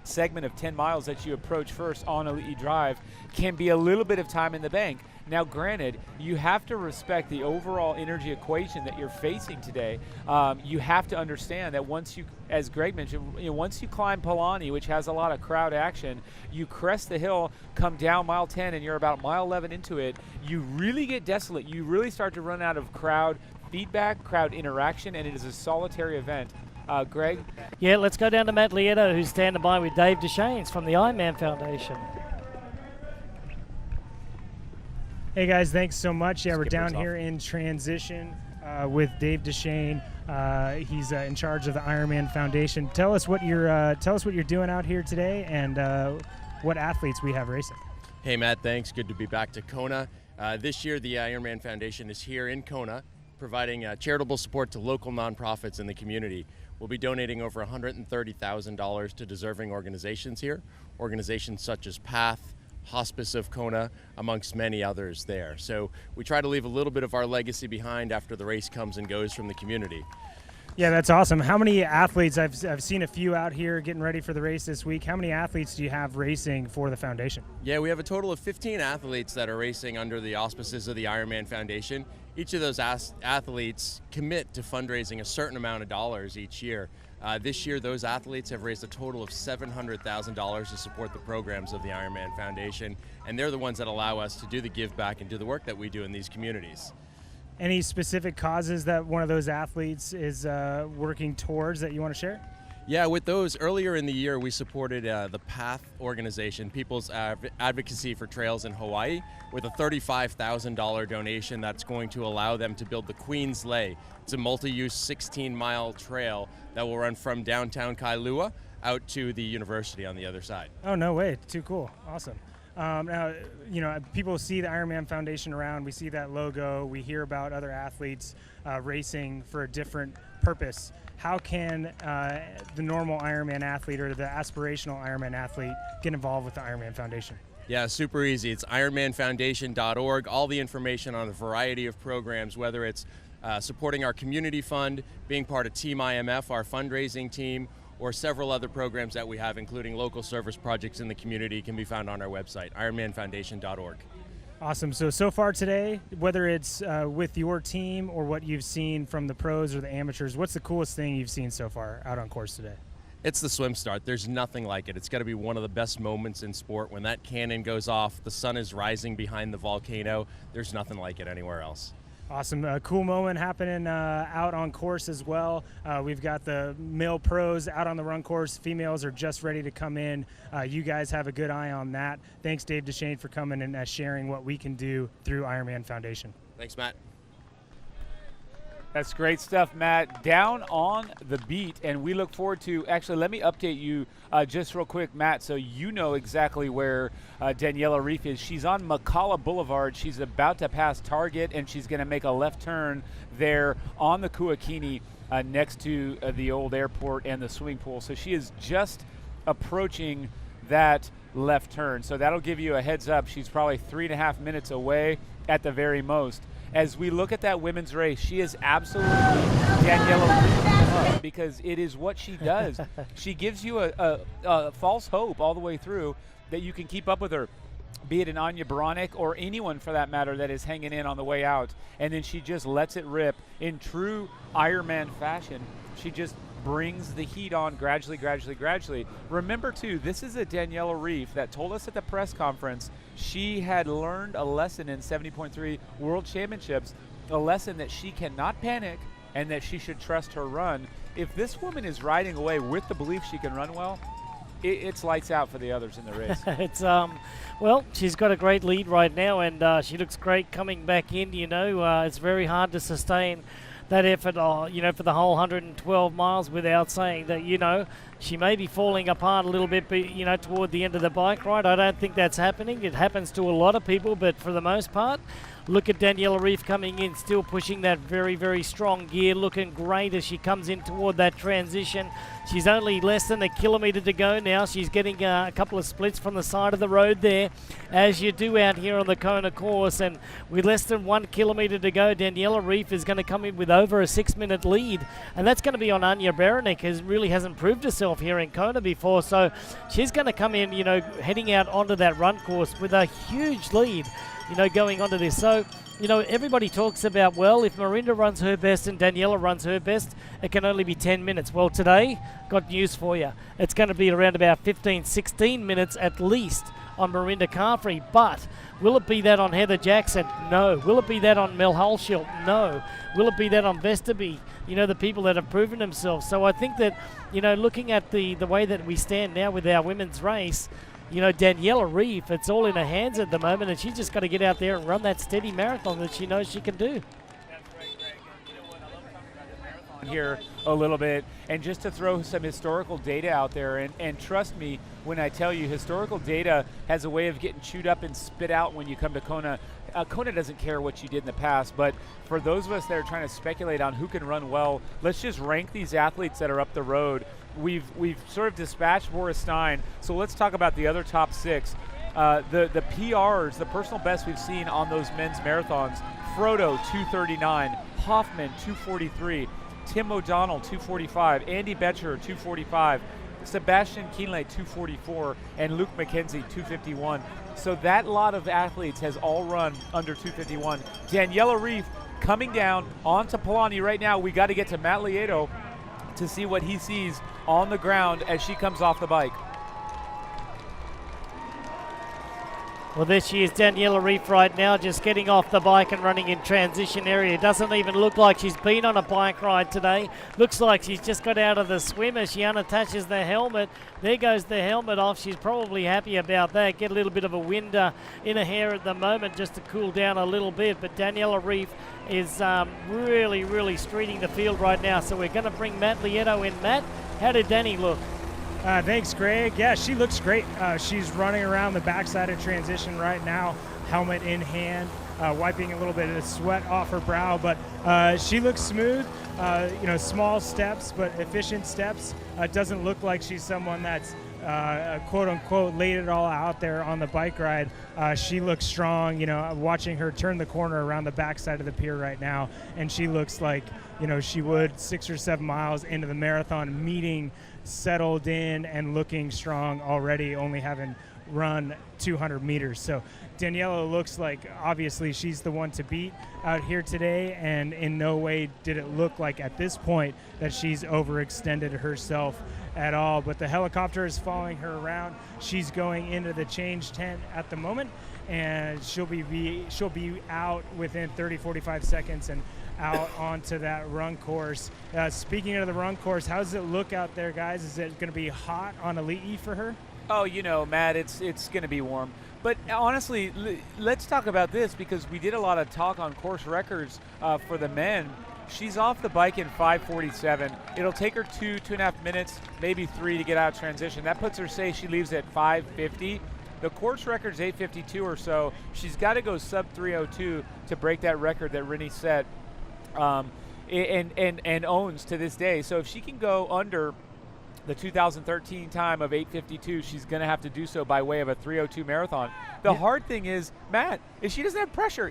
segment of 10 miles that you approach first on Elite Drive can be a little bit of time in the bank. Now, granted, you have to respect the overall energy equation that you're facing today. You have to understand that once you, as Greg mentioned, once you climb Palani, which has a lot of crowd action, you crest the hill, come down mile 10, and you're about mile 11 into it, you really get desolate. You really start to run out of crowd feedback, crowd interaction, and it is a solitary event. Greg? Yeah, let's go down to Matt Lieto, who's standing by with Dave Deschaines from the Ironman Foundation. Hey guys, thanks so much. Yeah, we're down here in transition with Dave Deschaines. He's in charge of the Ironman Foundation. Tell us what you're doing out here today, and what athletes we have racing. Hey Matt, thanks. Good to be back to Kona. This year, the Ironman Foundation is here in Kona, providing charitable support to local nonprofits in the community. We'll be donating over $130,000 to deserving organizations here, organizations such as PATH, Hospice of Kona, amongst many others there. So we try to leave a little bit of our legacy behind after the race comes and goes from the community. Yeah, that's awesome. How many athletes, I've seen a few out here getting ready for the race this week. How many athletes do you have racing for the foundation? Yeah, we have a total of 15 athletes that are racing under the auspices of the Ironman Foundation. Each of those athletes commit to fundraising a certain amount of dollars each year. This year, those athletes have raised a total of $700,000 to support the programs of the Ironman Foundation, and they're the ones that allow us to do the give back and do the work that we do in these communities. Any specific causes that one of those athletes is working towards that you want to share? Yeah, with those, earlier in the year, we supported the PATH organization, People's Advocacy for Trails in Hawaii, with a $35,000 donation that's going to allow them to build the Queen's Lay. It's a multi-use 16-mile trail that will run from downtown Kailua out to the university on the other side. Oh, no way. Too cool. Awesome. Now, people see the Ironman Foundation around. We see that logo. We hear about other athletes racing for a different purpose. How can the normal Ironman athlete or the aspirational Ironman athlete get involved with the Ironman Foundation? Yeah, super easy. It's ironmanfoundation.org. All the information on a variety of programs, whether it's supporting our community fund, being part of Team IMF, our fundraising team, or several other programs that we have, including local service projects in the community, can be found on our website, ironmanfoundation.org. Awesome. So far today, whether it's with your team or what you've seen from the pros or the amateurs, what's the coolest thing you've seen so far out on course today? It's the swim start. There's nothing like it. It's got to be one of the best moments in sport. When that cannon goes off, the sun is rising behind the volcano. There's nothing like it anywhere else. Awesome. Cool moment happening out on course as well. We've got the male pros out on the run course. Females are just ready to come in. You guys have a good eye on that. Thanks, Dave Deshane, for coming and sharing what we can do through Ironman Foundation. Thanks, Matt. That's great stuff, Matt. Down on the beat, and we look forward to, actually, let me update you just real quick, Matt, so you know exactly where Daniela Reif is. She's on McCullough Boulevard. She's about to pass Target, and she's going to make a left turn there on the Kuakini next to the old airport and the swimming pool. So she is just approaching that left turn. So that'll give you a heads up. She's probably 3.5 minutes away at the very most. As we look at that women's race, she is absolutely Daniela, because it is what she does. She gives you a false hope all the way through that you can keep up with her, be it an Anya Baranek or anyone for that matter that is hanging in on the way out. And then she just lets it rip in true Ironman fashion. She just brings the heat on gradually. Remember, too, this is a Daniela Reif that told us at the press conference she had learned a lesson in 70.3 World Championships, a lesson that she cannot panic and that she should trust her run. If this woman is riding away with the belief she can run well, it's lights out for the others in the race. It's well, she's got a great lead right now, and she looks great coming back in. It's very hard to sustain that effort, for the whole 112 miles without saying that, she may be falling apart a little bit, toward the end of the bike ride. I don't think that's happening. It happens to a lot of people, but for the most part, look at Daniela Reif coming in, still pushing that very, very strong gear, looking great as she comes in toward that transition. She's only less than a kilometre to go now. She's getting a couple of splits from the side of the road there, as you do out here on the Kona course. And with less than 1 kilometre to go, Daniela Reif is going to come in with over a 6-minute lead. And that's going to be on Anya Baranek, who really hasn't proved herself here in Kona before. So she's going to come in, heading out onto that run course with a huge lead, going onto this. So, everybody talks about, well, if Marinda runs her best and Daniela runs her best, it can only be 10 minutes. Well, today, got news for you. It's going to be around about 15, 16 minutes at least on Marinda Carfrey. But will it be that on Heather Jackson? No. Will it be that on Mel Hulschild? No. Will it be that on Visterby? The people that have proven themselves. So I think that, looking at the way that we stand now with our women's race, Daniela Reif, it's all in her hands at the moment, and she's just got to get out there and run that steady marathon that she knows she can do. Here a little bit, and just to throw some historical data out there, and trust me when I tell you, historical data has a way of getting chewed up and spit out when you come to Kona. Kona doesn't care what you did in the past, but for those of us that are trying to speculate on who can run well, let's just rank these athletes that are up the road. We've sort of dispatched Boris Stein, so let's talk about the other top 6. The PRs, the personal best we've seen on those men's marathons: Frodo 239, Hoffman 243, Tim O'Donnell 245, Andy Betcher 245, Sebastian Kienle 244, and Luke McKenzie 251. So that lot of athletes has all run under 251. Daniela Reif coming down onto Polani right now. We got to get to Matt Lieto to see what he sees on the ground as she comes off the bike. Well, there she is, Daniela Reif right now, just getting off the bike and running in transition area. Doesn't even look like she's been on a bike ride today. Looks like she's just got out of the swim as she unattaches the helmet. There goes the helmet off. She's probably happy about that. Get a little bit of a wind in her hair at the moment just to cool down a little bit. But Daniela Reif is really, really streeting the field right now. So we're going to bring Matt Lieto in. Matt, how did Danny look? Thanks, Greg. Yeah, she looks great. She's running around the backside of transition right now, helmet in hand, wiping a little bit of the sweat off her brow, but she looks smooth. Small steps, but efficient steps. It doesn't look like she's someone that's quote-unquote laid it all out there on the bike ride. She looks strong, watching her turn the corner around the backside of the pier right now, and she looks like, she would 6 or 7 miles into the marathon, meeting, settled in, and looking strong already, only having run 200 meters. So Daniela looks like, obviously, she's the one to beat out here today, and in no way did it look like at this point that she's overextended herself at all. But the helicopter is following her around. She's going into the change tent at the moment, and she'll be out within 30-45 seconds and out onto that run course. Speaking of the run course, how does it look out there, guys? Is it going to be hot on Elite E for her? Oh, Matt, it's going to be warm. But honestly, let's talk about this, because we did a lot of talk on course records for the men. She's off the bike in 5:47. It'll take her 2.5 minutes, maybe 3 to get out of transition. That puts her, say she leaves at 5:50. The course record's 8:52 or so. She's got to go sub 3:02 to break that record that Rennie set and owns to this day. So if she can go under the 2013 time of 8:52, she's going to have to do so by way of a 3:02 marathon. The hard thing is, Matt, if she doesn't have pressure,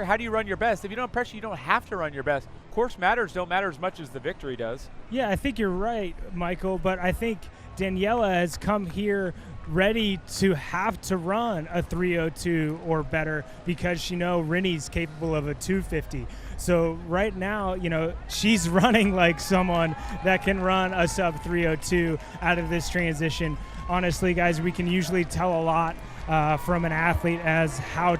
how do you run your best? If you don't have pressure, you don't have to run your best. Course matters don't matter as much as the victory does. Yeah, I think you're right, Michael, but I think Daniela has come here ready to have to run a 3:02 or better, because she knows Rennie's capable of a 2:50. So right now, she's running like someone that can run a sub 3:02 out of this transition. Honestly, guys, we can usually tell a lot from an athlete as how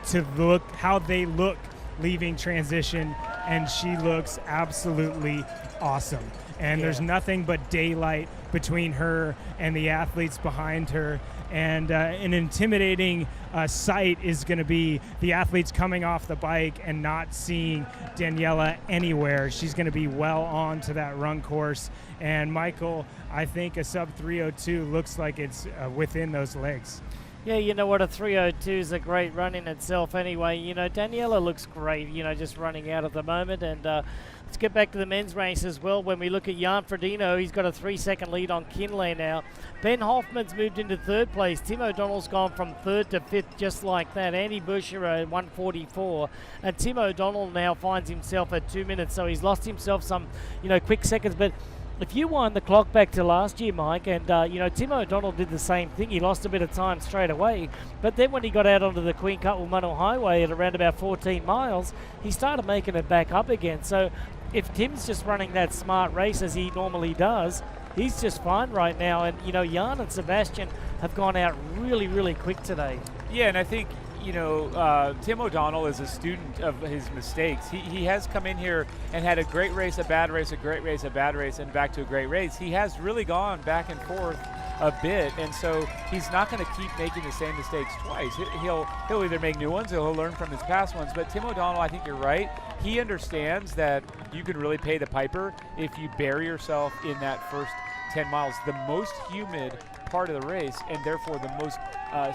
they look leaving transition, and she looks absolutely awesome. And there's nothing but daylight between her and the athletes behind her. And an intimidating sight is going to be the athletes coming off the bike and not seeing Daniela anywhere. She's going to be well on to that run course. And Michael, I think a sub 3:02 looks like it's within those legs. Yeah, you know what, a 3:02 is a great run in itself anyway. Daniela looks great, just running out at the moment. And let's get back to the men's race as well. When we look at Jan Ferdino, he's got a 3-second lead on Kinley now. Ben Hoffman's moved into third place. Tim O'Donnell's gone from third to fifth just like that. Andy Buescher at 1:44. And Tim O'Donnell now finds himself at 2 minutes, so he's lost himself some, quick seconds. But if you wind the clock back to last year, Mike, and, Tim O'Donnell did the same thing. He lost a bit of time straight away. But then when he got out onto the Queen Kahumanu Highway at around about 14 miles, he started making it back up again. So if Tim's just running that smart race as he normally does, he's just fine right now. And, Jan and Sebastian have gone out really, really quick today. Yeah, and I think, Tim O'Donnell is a student of his mistakes. He has come in here and had a great race, a bad race, a great race, a bad race, and back to a great race. He has really gone back and forth a bit, and so he's not going to keep making the same mistakes twice. He'll either make new ones or he'll learn from his past ones. But Tim O'Donnell, I think you're right. He understands that you can really pay the piper if you bury yourself in that first 10 miles. The most humid part of the race, and therefore the most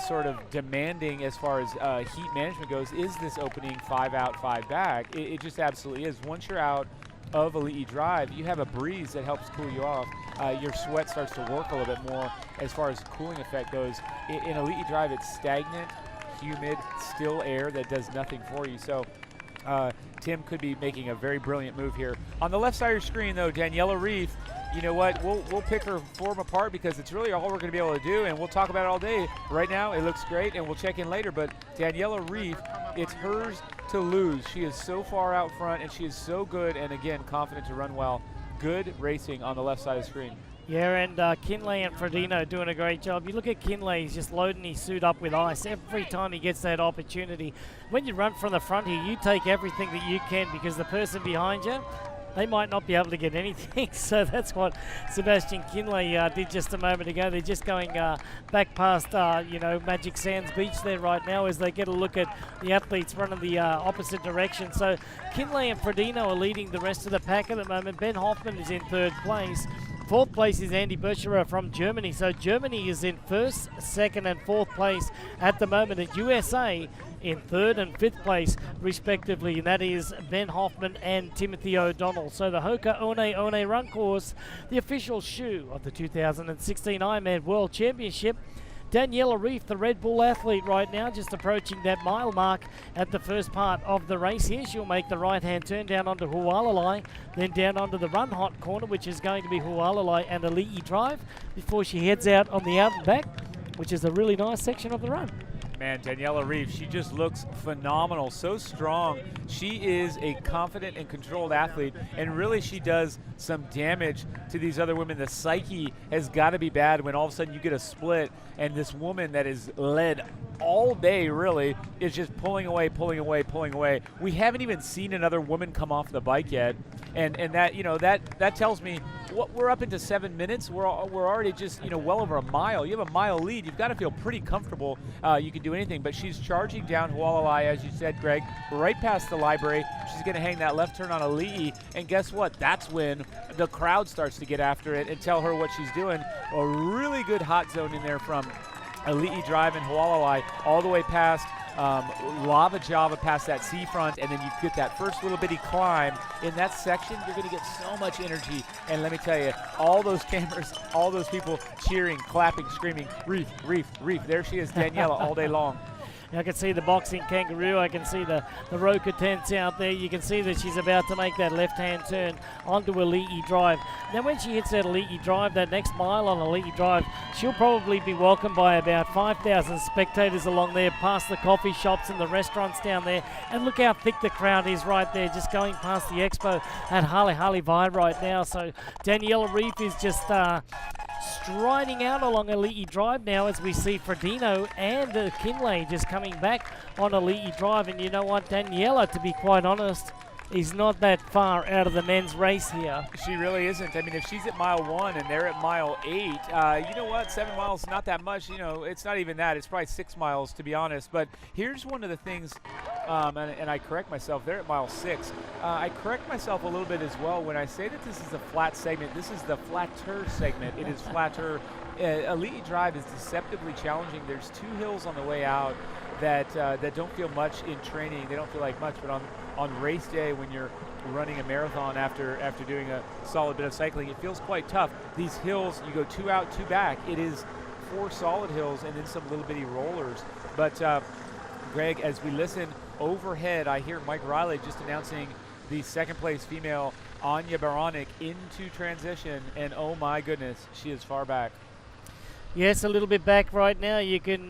sort of demanding as far as heat management goes, is this opening 5 out, 5 back. It just absolutely is. Once you're out of Elite E Drive, you have a breeze that helps cool you off. Your sweat starts to work a little bit more as far as the cooling effect goes. In Elite E Drive, it's stagnant, humid, still air that does nothing for you. So Tim could be making a very brilliant move here. On the left side of your screen, though, Daniela Reef, you know what, we'll pick her form apart because it's really all we're going to be able to do, and we'll talk about it all day. Right now, it looks great, and we'll check in later, but Daniela Reef, it's hers to lose. She is so far out front, and she is so good, and again, confident to run well. Good racing on the left side of the screen. Yeah, and Kinley and Ferdino doing a great job. You look at Kinley, he's just loading his suit up with ice every time he gets that opportunity. When you run from the front here, you take everything that you can, because the person behind you, they might not be able to get anything. So that's what Sebastian Kinley did just a moment ago. They're just going back past, Magic Sands Beach there right now as they get a look at the athletes running the opposite direction. So Kinley and Ferdino are leading the rest of the pack at the moment. Ben Hoffman is in third place. Fourth place is Andy Buescher from Germany. So Germany is in first, second, and fourth place at the moment. And USA in third and fifth place, respectively. And that is Ben Hoffman and Timothy O'Donnell. So the Hoka One Run Course, the official shoe of the 2016 Ironman World Championship. Daniela Reef, the Red Bull athlete right now, just approaching that mile mark at the first part of the race here. She'll make the right-hand turn down onto Hualalai, then down onto the run hot corner, which is going to be Hualalai and Ali'i Drive, before she heads out on the out and back, which is a really nice section of the run. Man, Daniela Reid, she just looks phenomenal, so strong. She is a confident and controlled athlete, and really she does some damage to these other women. The psyche has got to be bad when all of a sudden you get a split, and this woman that is led all day really is just pulling away, pulling away, pulling away. We haven't even seen another woman come off the bike yet, and that, you know, that tells me we're up into 7 minutes. We're already just, you know, well over a mile. You have a mile lead. You've got to feel pretty comfortable. You can do anything, but she's charging down Hualalai, as you said, Greg, right past the library. She's going to hang that left turn on Ali'i, and guess what? That's when the crowd starts to get after it and tell her what she's doing. A really good hot zone in there from Ali'i Drive and Hualalai all the way past Lava Java, past that seafront, and then you get that first little bitty climb. In that section, you're going to get so much energy, and let me tell you, all those cameras, all those people cheering, clapping, screaming, Reef, Reef, Reef. There she is, Daniela, all day long. I can see the boxing kangaroo. I can see the Roka tents out there. You can see that she's about to make that left-hand turn onto Ali'i Drive. Now, when she hits that Ali'i Drive, that next mile on Ali'i Drive, she'll probably be welcomed by about 5,000 spectators along there, past the coffee shops and the restaurants down there. And look how thick the crowd is right there, just going past the expo at Hale Vai right now. So Daniela Reid is just striding out along Ali'i Drive now, as we see Ferdino and Kinley just coming back on Ali'i Drive. And you know what, Daniela, to be quite honest, is not that far out of the men's race here. She really isn't. I mean, if she's at mile 1 and they're at mile 8, you know what, 7 miles, not that much. You know, it's not even that. It's probably 6 miles, to be honest. But here's one of the things, and I correct myself, they're at mile 6. I correct myself a little bit as well when I say that this is a flat segment. This is the flatter segment. It is flatter. Ali'i Drive is deceptively challenging. There's 2 hills on the way out that don't feel much in training. They don't feel like much, but on race day, when you're running a marathon after doing a solid bit of cycling, it feels quite tough. These hills, you go 2 out, 2 back. It is 4 solid hills and then some little bitty rollers. But Greg, as we listen overhead, I hear Mike Riley just announcing the second place female, Anya Baranek, into transition, and oh my goodness, she is far back. Yes, a little bit back right now. You can,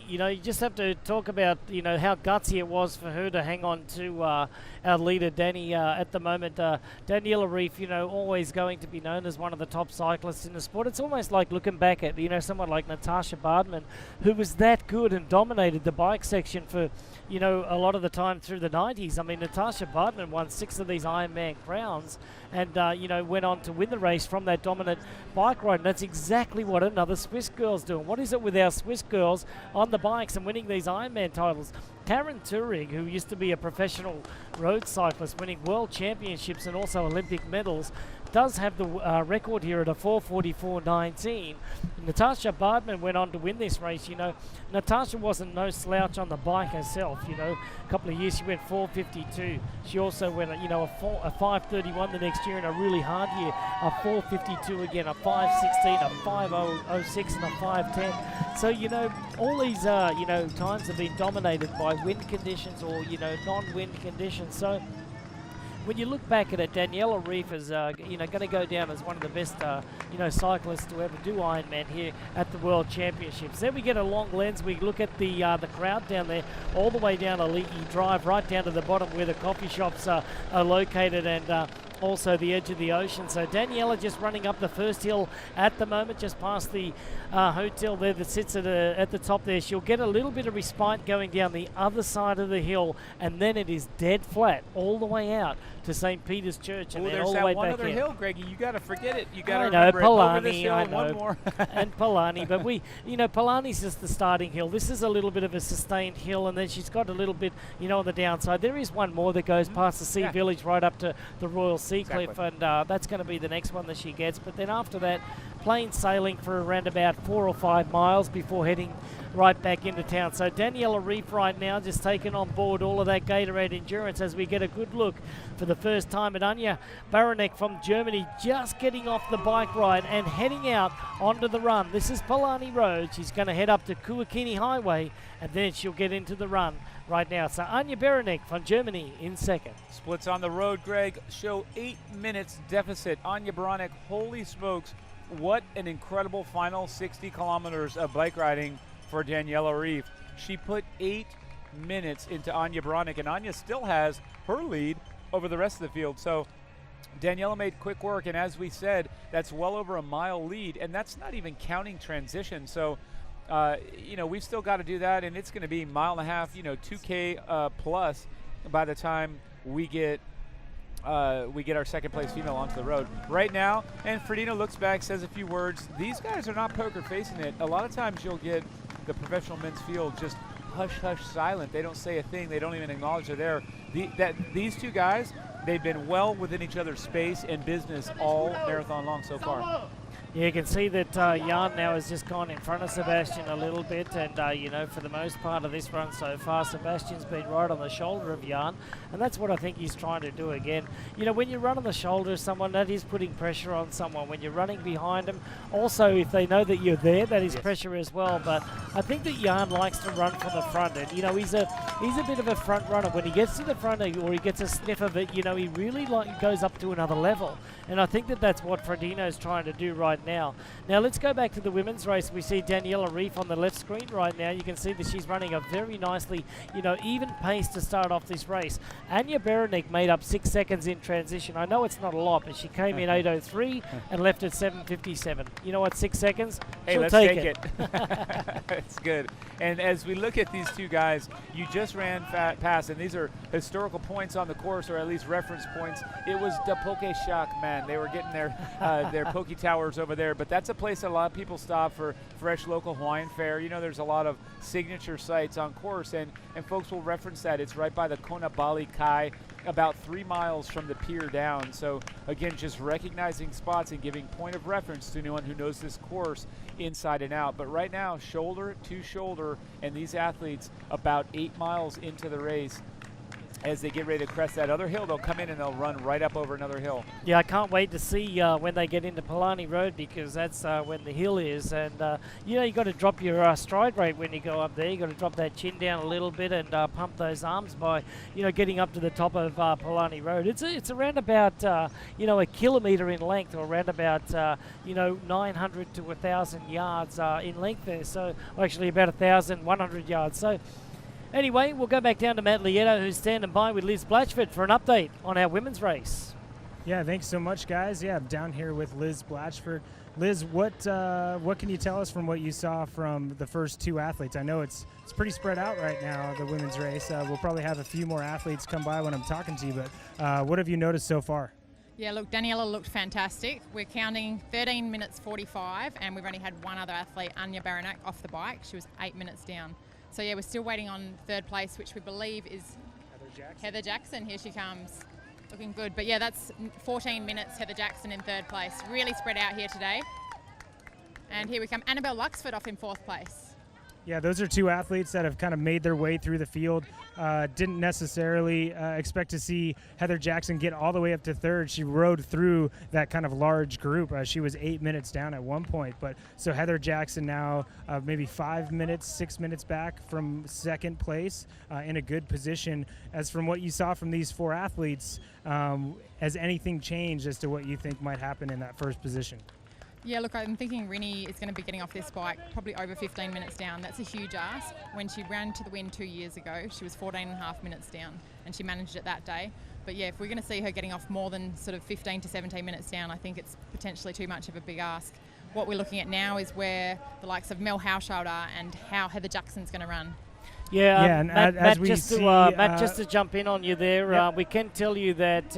you know, you just have to talk about, you know, how gutsy it was for her to hang on to our leader, Danny, at the moment. Daniela Reid, you know, always going to be known as one of the top cyclists in the sport. It's almost like looking back at, you know, someone like Natasha Bardman, who was that good and dominated the bike section for, you know, a lot of the time through the 90s. I mean, Natasha Bardman won 6 of these Ironman crowns and, you know, went on to win the race from that dominant bike ride. And that's exactly what another Swiss girl's doing. What is it with our Swiss girls on the bikes and winning these Ironman titles? Karen Turing, who used to be a professional road cyclist, winning world championships and also Olympic medals, does have the record here at a 4:44.19. Natasha Bardman went on to win this race. You know, Natasha wasn't no slouch on the bike herself. You know, a couple of years she went 4:52. She also went, you know, a 5:31 the next year in a really hard year, a 4:52 again, a 5:16, a 5:06, and a 5:10. So, you know, all these, you know, times have been dominated by wind conditions or, you know, non-wind conditions. So when you look back at it, Daniela Reid is, you know, going to go down as one of the best, you know, cyclists to ever do Ironman here at the World Championships. Then we get a long lens. We look at the crowd down there, all the way down Ali'i Drive, right down to the bottom where the coffee shops are located, and also the edge of the ocean. So Daniela just running up the first hill at the moment, just past the hotel there that sits at the top there. She'll get a little bit of respite going down the other side of the hill, and then it is dead flat all the way out to St. Peter's Church, and then all the way back in. There's that one other hill, Greggy. You got to forget it. You got to remember over this hill, I and one more. And Polani, but you know, Polani's just the starting hill. This is a little bit of a sustained hill, and then she's got a little bit, you know, on the downside. There is one more that goes past the Sea Village right up to the Royal Sea Cliff, and that's going to be the next one that she gets. But then after that, plain sailing for around about 4 or 5 miles before heading right back into town. So Daniela Reid right now just taking on board all of that Gatorade endurance as we get a good look for the first time at Anya Baranek from Germany, just getting off the bike ride and heading out onto the run. This is Polani Road. She's going to head up to Kuakini Highway, and then she'll get into the run right now. So Anya Baranek from Germany in second. Splits on the road, Greg, show 8 minutes deficit. Anya Baranek, holy smokes, what an incredible final 60 kilometers of bike riding for Daniela Reid. She put 8 minutes into Anya Baranek, and Anya still has her lead over the rest of the field. So Daniela made quick work, and as we said, that's well over a mile lead, and that's not even counting transition. So, we've still got to do that, and it's going to be 1.5 miles, 2K plus by the time we get our second place female onto the road. Right now, and Ferdino looks back, says a few words. These guys are not poker facing it. A lot of times you'll get the professional men's field just hush silent. They don't say a thing. They don't even acknowledge they're there. These two guys, they've been well within each other's space and business all marathon long so far. Yeah, you can see that Jan now has just gone in front of Sebastian a little bit, and for the most part of this run so far, Sebastian's been right on the shoulder of Jan, and that's what I think he's trying to do again. When you run on the shoulder of someone, that is putting pressure on someone. When you're running behind them, also if they know that you're there, that is pressure as well. But I think that Jan likes to run from the front, and he's a bit of a front runner. When he gets to the front or he gets a sniff of it, he really goes up to another level, and I think that that's what Ferdino's trying to do right now. Now let's go back to the women's race. We see Daniela Reif on the left screen right now. You can see that she's running a very nicely, even pace to start off this race. Anya Baranek made up 6 seconds in transition. I know it's not a lot, but she came in 8:03 and left at 7:57. You know what, 6 seconds? Hey, She'll let's take it. It's good. And as we look at these two guys, you just ran past, and these are historical points on the course, or at least reference points. It was the Poke Shack, man. They were getting their Poke Towers over there, but that's a place that a lot of people stop for fresh local Hawaiian fare. There's a lot of signature sites on course, and folks will reference that. It's right by the Kona Bali Kai, about 3 miles from the pier down. So again, just recognizing spots and giving point of reference to anyone who knows this course inside and out. But right now, shoulder to shoulder, and these athletes about 8 miles into the race. As they get ready to crest that other hill, they'll come in and they'll run right up over another hill. Yeah, I can't wait to see when they get into Palani Road, because that's when the hill is. And, you got to drop your stride rate when you go up there. You got to drop that chin down a little bit and pump those arms by, getting up to the top of Palani Road. It's around about, a kilometre in length, or around about, 900 to 1,000 yards in length there. So actually about 1,100 yards. So anyway, we'll go back down to Matt Lieto, who's standing by with Liz Blatchford for an update on our women's race. Yeah, thanks so much, guys. Yeah, I'm down here with Liz Blatchford. Liz, what can you tell us from what you saw from the first two athletes? I know it's pretty spread out right now, the women's race. We'll probably have a few more athletes come by when I'm talking to you, but what have you noticed so far? Yeah, look, Daniela looked fantastic. We're counting 13 minutes 45, and we've only had one other athlete, Anya Baranek, off the bike. She was 8 minutes down. So yeah, we're still waiting on third place, which we believe is Heather Jackson. Here she comes, looking good. But yeah, that's 14 minutes, Heather Jackson in third place. Really spread out here today. And here we come, Annabelle Luxford off in fourth place. Yeah, those are two athletes that have kind of made their way through the field. Didn't necessarily expect to see Heather Jackson get all the way up to third. She rode through that kind of large group. She was 8 minutes down at one point. But so Heather Jackson now maybe 5 minutes, 6 minutes back from second place in a good position. As from what you saw from these four athletes, has anything changed as to what you think might happen in that first position? Yeah, look, I'm thinking Rinny is going to be getting off this bike probably over 15 minutes down. That's a huge ask. When she ran to the win 2 years ago, she was 14 and a half minutes down, and she managed it that day. But yeah, if we're going to see her getting off more than sort of 15 to 17 minutes down, I think it's potentially too much of a big ask. What we're looking at now is where the likes of Mel Hauschild are and how Heather Jackson's going to run. Yeah, Matt, just to jump in on you there, yep. We can tell you that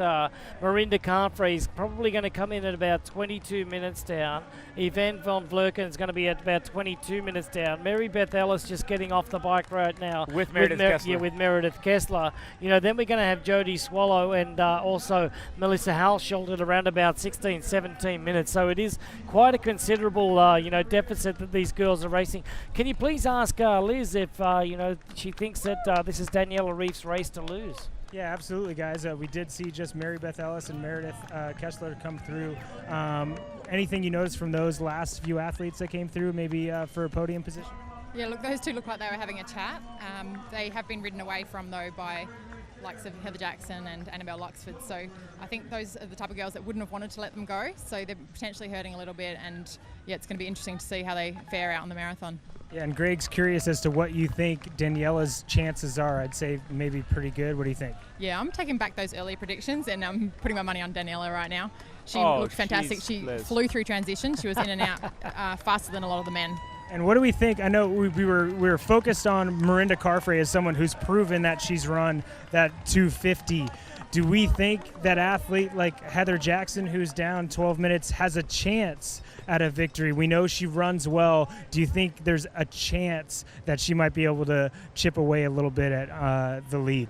Marinda Carfrey is probably going to come in at about 22 minutes down. Yvonne von Vlerken is going to be at about 22 minutes down. Mary Beth Ellis just getting off the bike right now. With Meredith Kessler. Yeah, with Meredith Kessler. Then we're going to have Jodie Swallow and also Melissa Hauschild at around about 16, 17 minutes. So it is quite a considerable, deficit that these girls are racing. Can you please ask Liz if, she thinks that this is Daniela Reif's race to lose? Yeah, absolutely, guys. We did see just Mary Beth Ellis and Meredith Kessler come through. Anything you noticed from those last few athletes that came through, maybe for a podium position? Yeah, look, those two look like they were having a chat. They have been ridden away from, though, by likes of Heather Jackson and Annabelle Luxford. So I think those are the type of girls that wouldn't have wanted to let them go. So they're potentially hurting a little bit, and yeah, it's going to be interesting to see how they fare out on the marathon. Yeah, and Greg's curious as to what you think Daniela's chances are. I'd say maybe pretty good. What do you think? Yeah, I'm taking back those earlier predictions, and I'm putting my money on Daniela right now. She looked fantastic. She flew through transition. She was in and out faster than a lot of the men. And what do we think? I know we were focused on Mirinda Carfrae as someone who's proven that she's run that 250. Do we think that athlete like Heather Jackson, who's down 12 minutes, has a chance at a victory? We know she runs well. Do you think there's a chance that she might be able to chip away a little bit at the lead?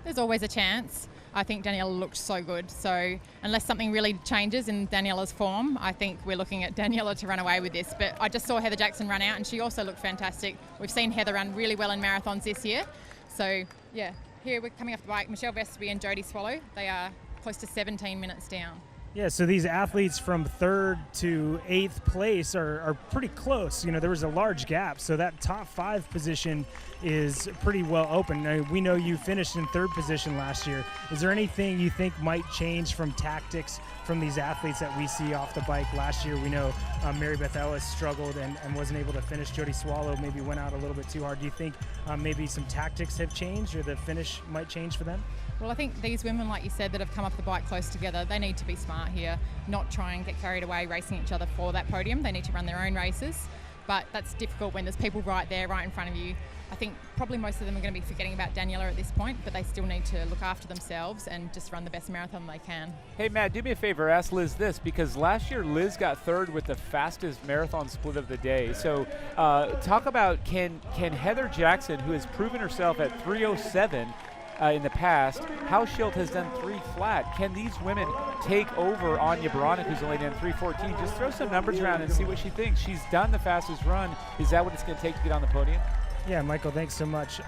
There's always a chance. I think Daniela looked so good. So unless something really changes in Daniela's form, I think we're looking at Daniela to run away with this. But I just saw Heather Jackson run out, and she also looked fantastic. We've seen Heather run really well in marathons this year. So yeah, here we're coming off the bike. Michelle Visterby and Jodie Swallow, they are close to 17 minutes down. Yeah, so these athletes from 3rd to 8th place are pretty close. You know, there was a large gap, so that top 5 position is pretty well open. Now, we know you finished in 3rd position last year. Is there anything you think might change from tactics from these athletes that we see off the bike last year? We know Mary Beth Ellis struggled and wasn't able to finish. Jodie Swallow maybe went out a little bit too hard. Do you think maybe some tactics have changed, or the finish might change for them? Well, I think these women, like you said, that have come off the bike close together, they need to be smart here, not try and get carried away racing each other for that podium. They need to run their own races, but that's difficult when there's people right there, right in front of you. I think probably most of them are going to be forgetting about Daniela at this point, but they still need to look after themselves and just run the best marathon they can. Hey, Matt, do me a favor, ask Liz this, because last year Liz got 3rd with the fastest marathon split of the day. So talk about can Heather Jackson, who has proven herself at 3:07 in the past, House Schild has done 3 flat. Can these women take over Anya Baranek, who's only done 3:14? Just throw some numbers around and see what she thinks. She's done the fastest run. Is that what it's going to take to get on the podium? Yeah, Michael, thanks so much.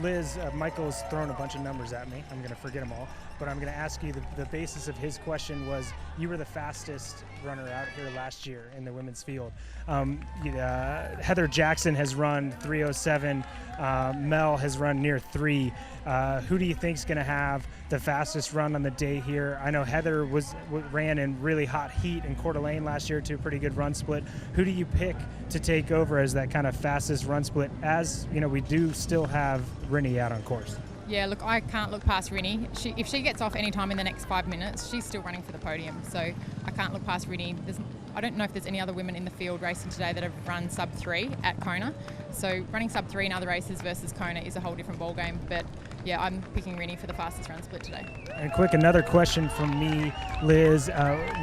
Liz, Michael's thrown a bunch of numbers at me. I'm going to forget them all. But I'm going to ask you, the basis of his question was, you were the fastest runner out here last year in the women's field. Heather Jackson has run 3:07. Mel has run near 3. Who do you think is going to have the fastest run on the day here? I know Heather ran in really hot heat in Coeur d'Alene last year to a pretty good run split. Who do you pick to take over as that kind of fastest run split? As you know, we do still have Rinny out on course. Yeah, look, I can't look past Rinny. If she gets off any time in the next 5 minutes, she's still running for the podium. So I can't look past Rinny. I don't know if there's any other women in the field racing today that have run sub 3 at Kona. So running sub 3 in other races versus Kona is a whole different ballgame. But yeah, I'm picking Rinny for the fastest run split today. And quick, another question from me, Liz.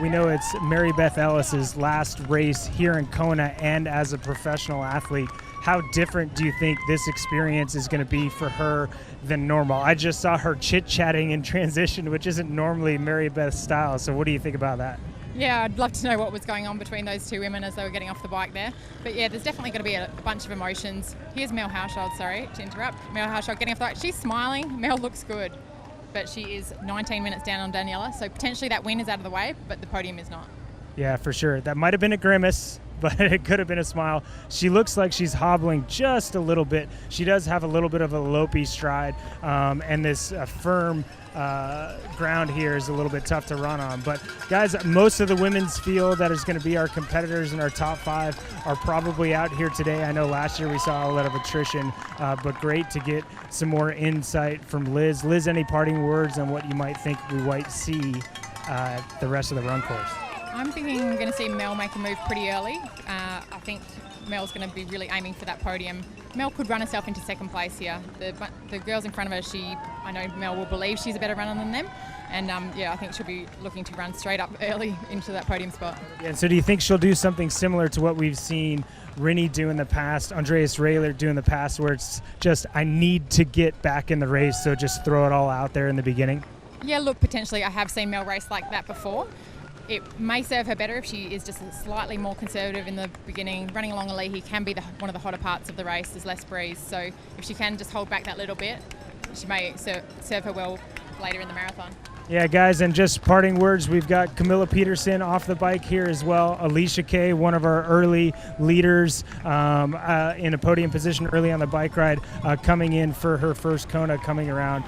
We know it's Mary Beth Ellis's last race here in Kona and as a professional athlete. How different do you think this experience is going to be for her than normal? I just saw her chit-chatting in transition, which isn't normally Mary Beth's style. So what do you think about that? Yeah, I'd love to know what was going on between those 2 women as they were getting off the bike there. But yeah, there's definitely going to be a bunch of emotions. Here's Mel Hauschild, sorry to interrupt. Mel Hauschild getting off the bike. She's smiling. Mel looks good. But she is 19 minutes down on Daniela. So potentially that win is out of the way, but the podium is not. Yeah, for sure. That might have been a grimace, but it could have been a smile. She looks like she's hobbling just a little bit. She does have a little bit of a lopey stride, and this firm ground here is a little bit tough to run on. But guys, most of the women's field that is going to be our competitors in our top 5 are probably out here today. I know last year we saw a lot of attrition, but great to get some more insight from Liz. Liz, any parting words on what you might think we might see the rest of the run course? I'm thinking we're going to see Mel make a move pretty early. I think Mel's going to be really aiming for that podium. Mel could run herself into second place here. The girls in front of her, I know Mel will believe she's a better runner than them. And yeah, I think she'll be looking to run straight up early into that podium spot. Yeah, so do you think she'll do something similar to what we've seen Rinny do in the past, Andreas Rehler do in the past, where it's just, I need to get back in the race, so just throw it all out there in the beginning? Yeah, look, potentially I have seen Mel race like that before. It may serve her better if she is just slightly more conservative in the beginning. Running along a Leahy can be one of the hotter parts of the race. There's less breeze, so if she can just hold back that little bit, she may serve her well later in the marathon. Yeah, guys, and just parting words, we've got Camilla Peterson off the bike here as well. Alicia Kay, one of our early leaders in a podium position early on the bike ride, coming in for her first Kona, coming around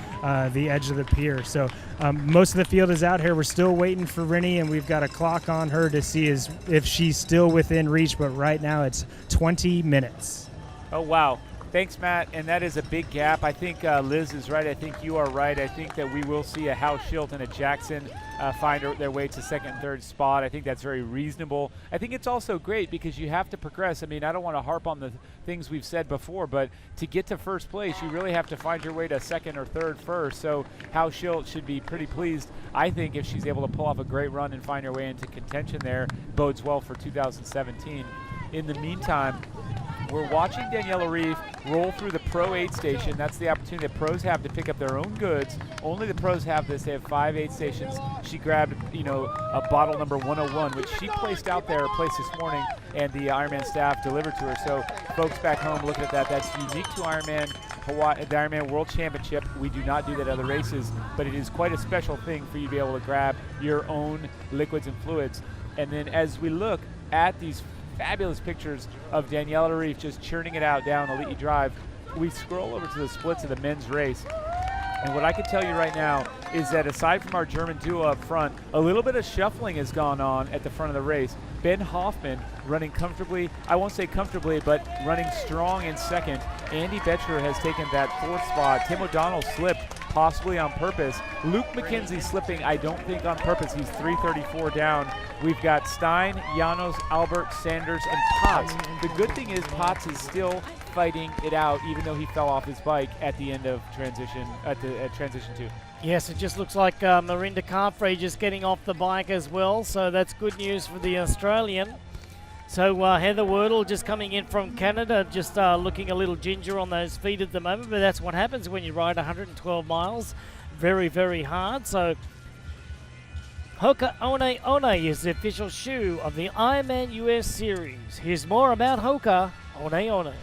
the edge of the pier. So most of the field is out here. We're still waiting for Rinny, and we've got a clock on her to see if she's still within reach, but right now it's 20 minutes. Oh, wow. Thanks, Matt. And that is a big gap. I think Liz is right. I think you are right. I think that we will see a Hal Schilt and a Jackson find their way to second and third spot. I think that's very reasonable. I think it's also great because you have to progress. I mean, I don't want to harp on the things we've said before, but to get to first place, you really have to find your way to second or third first. So Hal Schilt should be pretty pleased. I think if she's able to pull off a great run and find her way into contention there, bodes well for 2017. In the meantime, we're watching Daniela Reeve roll through the Pro aid station. That's the opportunity that pros have to pick up their own goods. Only the pros have this. They have 5 aid stations. She grabbed, a bottle number 101, which she placed out there, placed this morning, and the Ironman staff delivered to her. So folks back home looking at that, that's unique to Ironman Hawaii, the Ironman World Championship. We do not do that at other races, but it is quite a special thing for you to be able to grab your own liquids and fluids. And then as we look at these fabulous pictures of Daniela Reeve just churning it out down Elite Drive, we scroll over to the splits of the men's race. And what I can tell you right now is that aside from our German duo up front, a little bit of shuffling has gone on at the front of the race. Ben Hoffman running comfortably, I won't say comfortably, but running strong in second. Andy Betcher has taken that 4th spot. Tim O'Donnell slipped, possibly on purpose. Luke McKenzie slipping, I don't think on purpose. He's 3:34 down. We've got Stein, Janos, Albert, Sanders, and Potts. The good thing is Potts is still fighting it out, even though he fell off his bike at the end of transition, at transition 2. Yes, it just looks like Marinda Carfrey just getting off the bike as well, so that's good news for the Australian. So Heather Wordle just coming in from Canada, just looking a little ginger on those feet at the moment, but that's what happens when you ride 112 miles. Very, very hard. So Hoka One One is the official shoe of the Ironman US Series. Here's more about Hoka One One.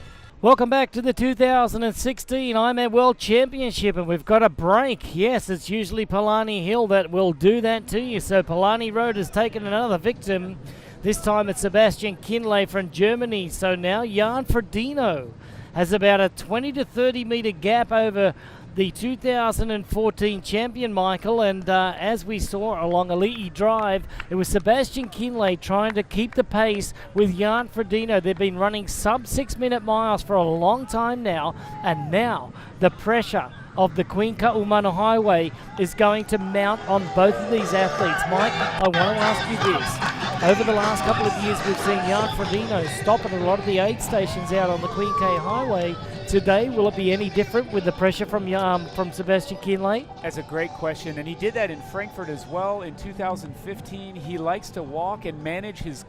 Welcome back to the 2016 Ironman World Championship, and we've got a break. Yes, it's usually Palani Hill that will do that to you. So Palani Road has taken another victim. This time it's Sebastian Kinley from Germany. So now Jan Ferdino has about a 20 to 30 meter gap over the 2014 champion, Michael, and as we saw along Elite Drive, it was Sebastian Kinley trying to keep the pace with Jan Ferdino. They've been running sub 6 minute miles for a long time now, and now the pressure of the Queen Ka'umanu Highway is going to mount on both of these athletes. Mike, I want to ask you this. Over the last couple of years, we've seen Jan Ferdino stop at a lot of the aid stations out on the Queen K Highway. Today, will it be any different with the pressure from Sebastian Kinley? That's a great question, and he did that in Frankfurt as well in 2015. He likes to walk and manage his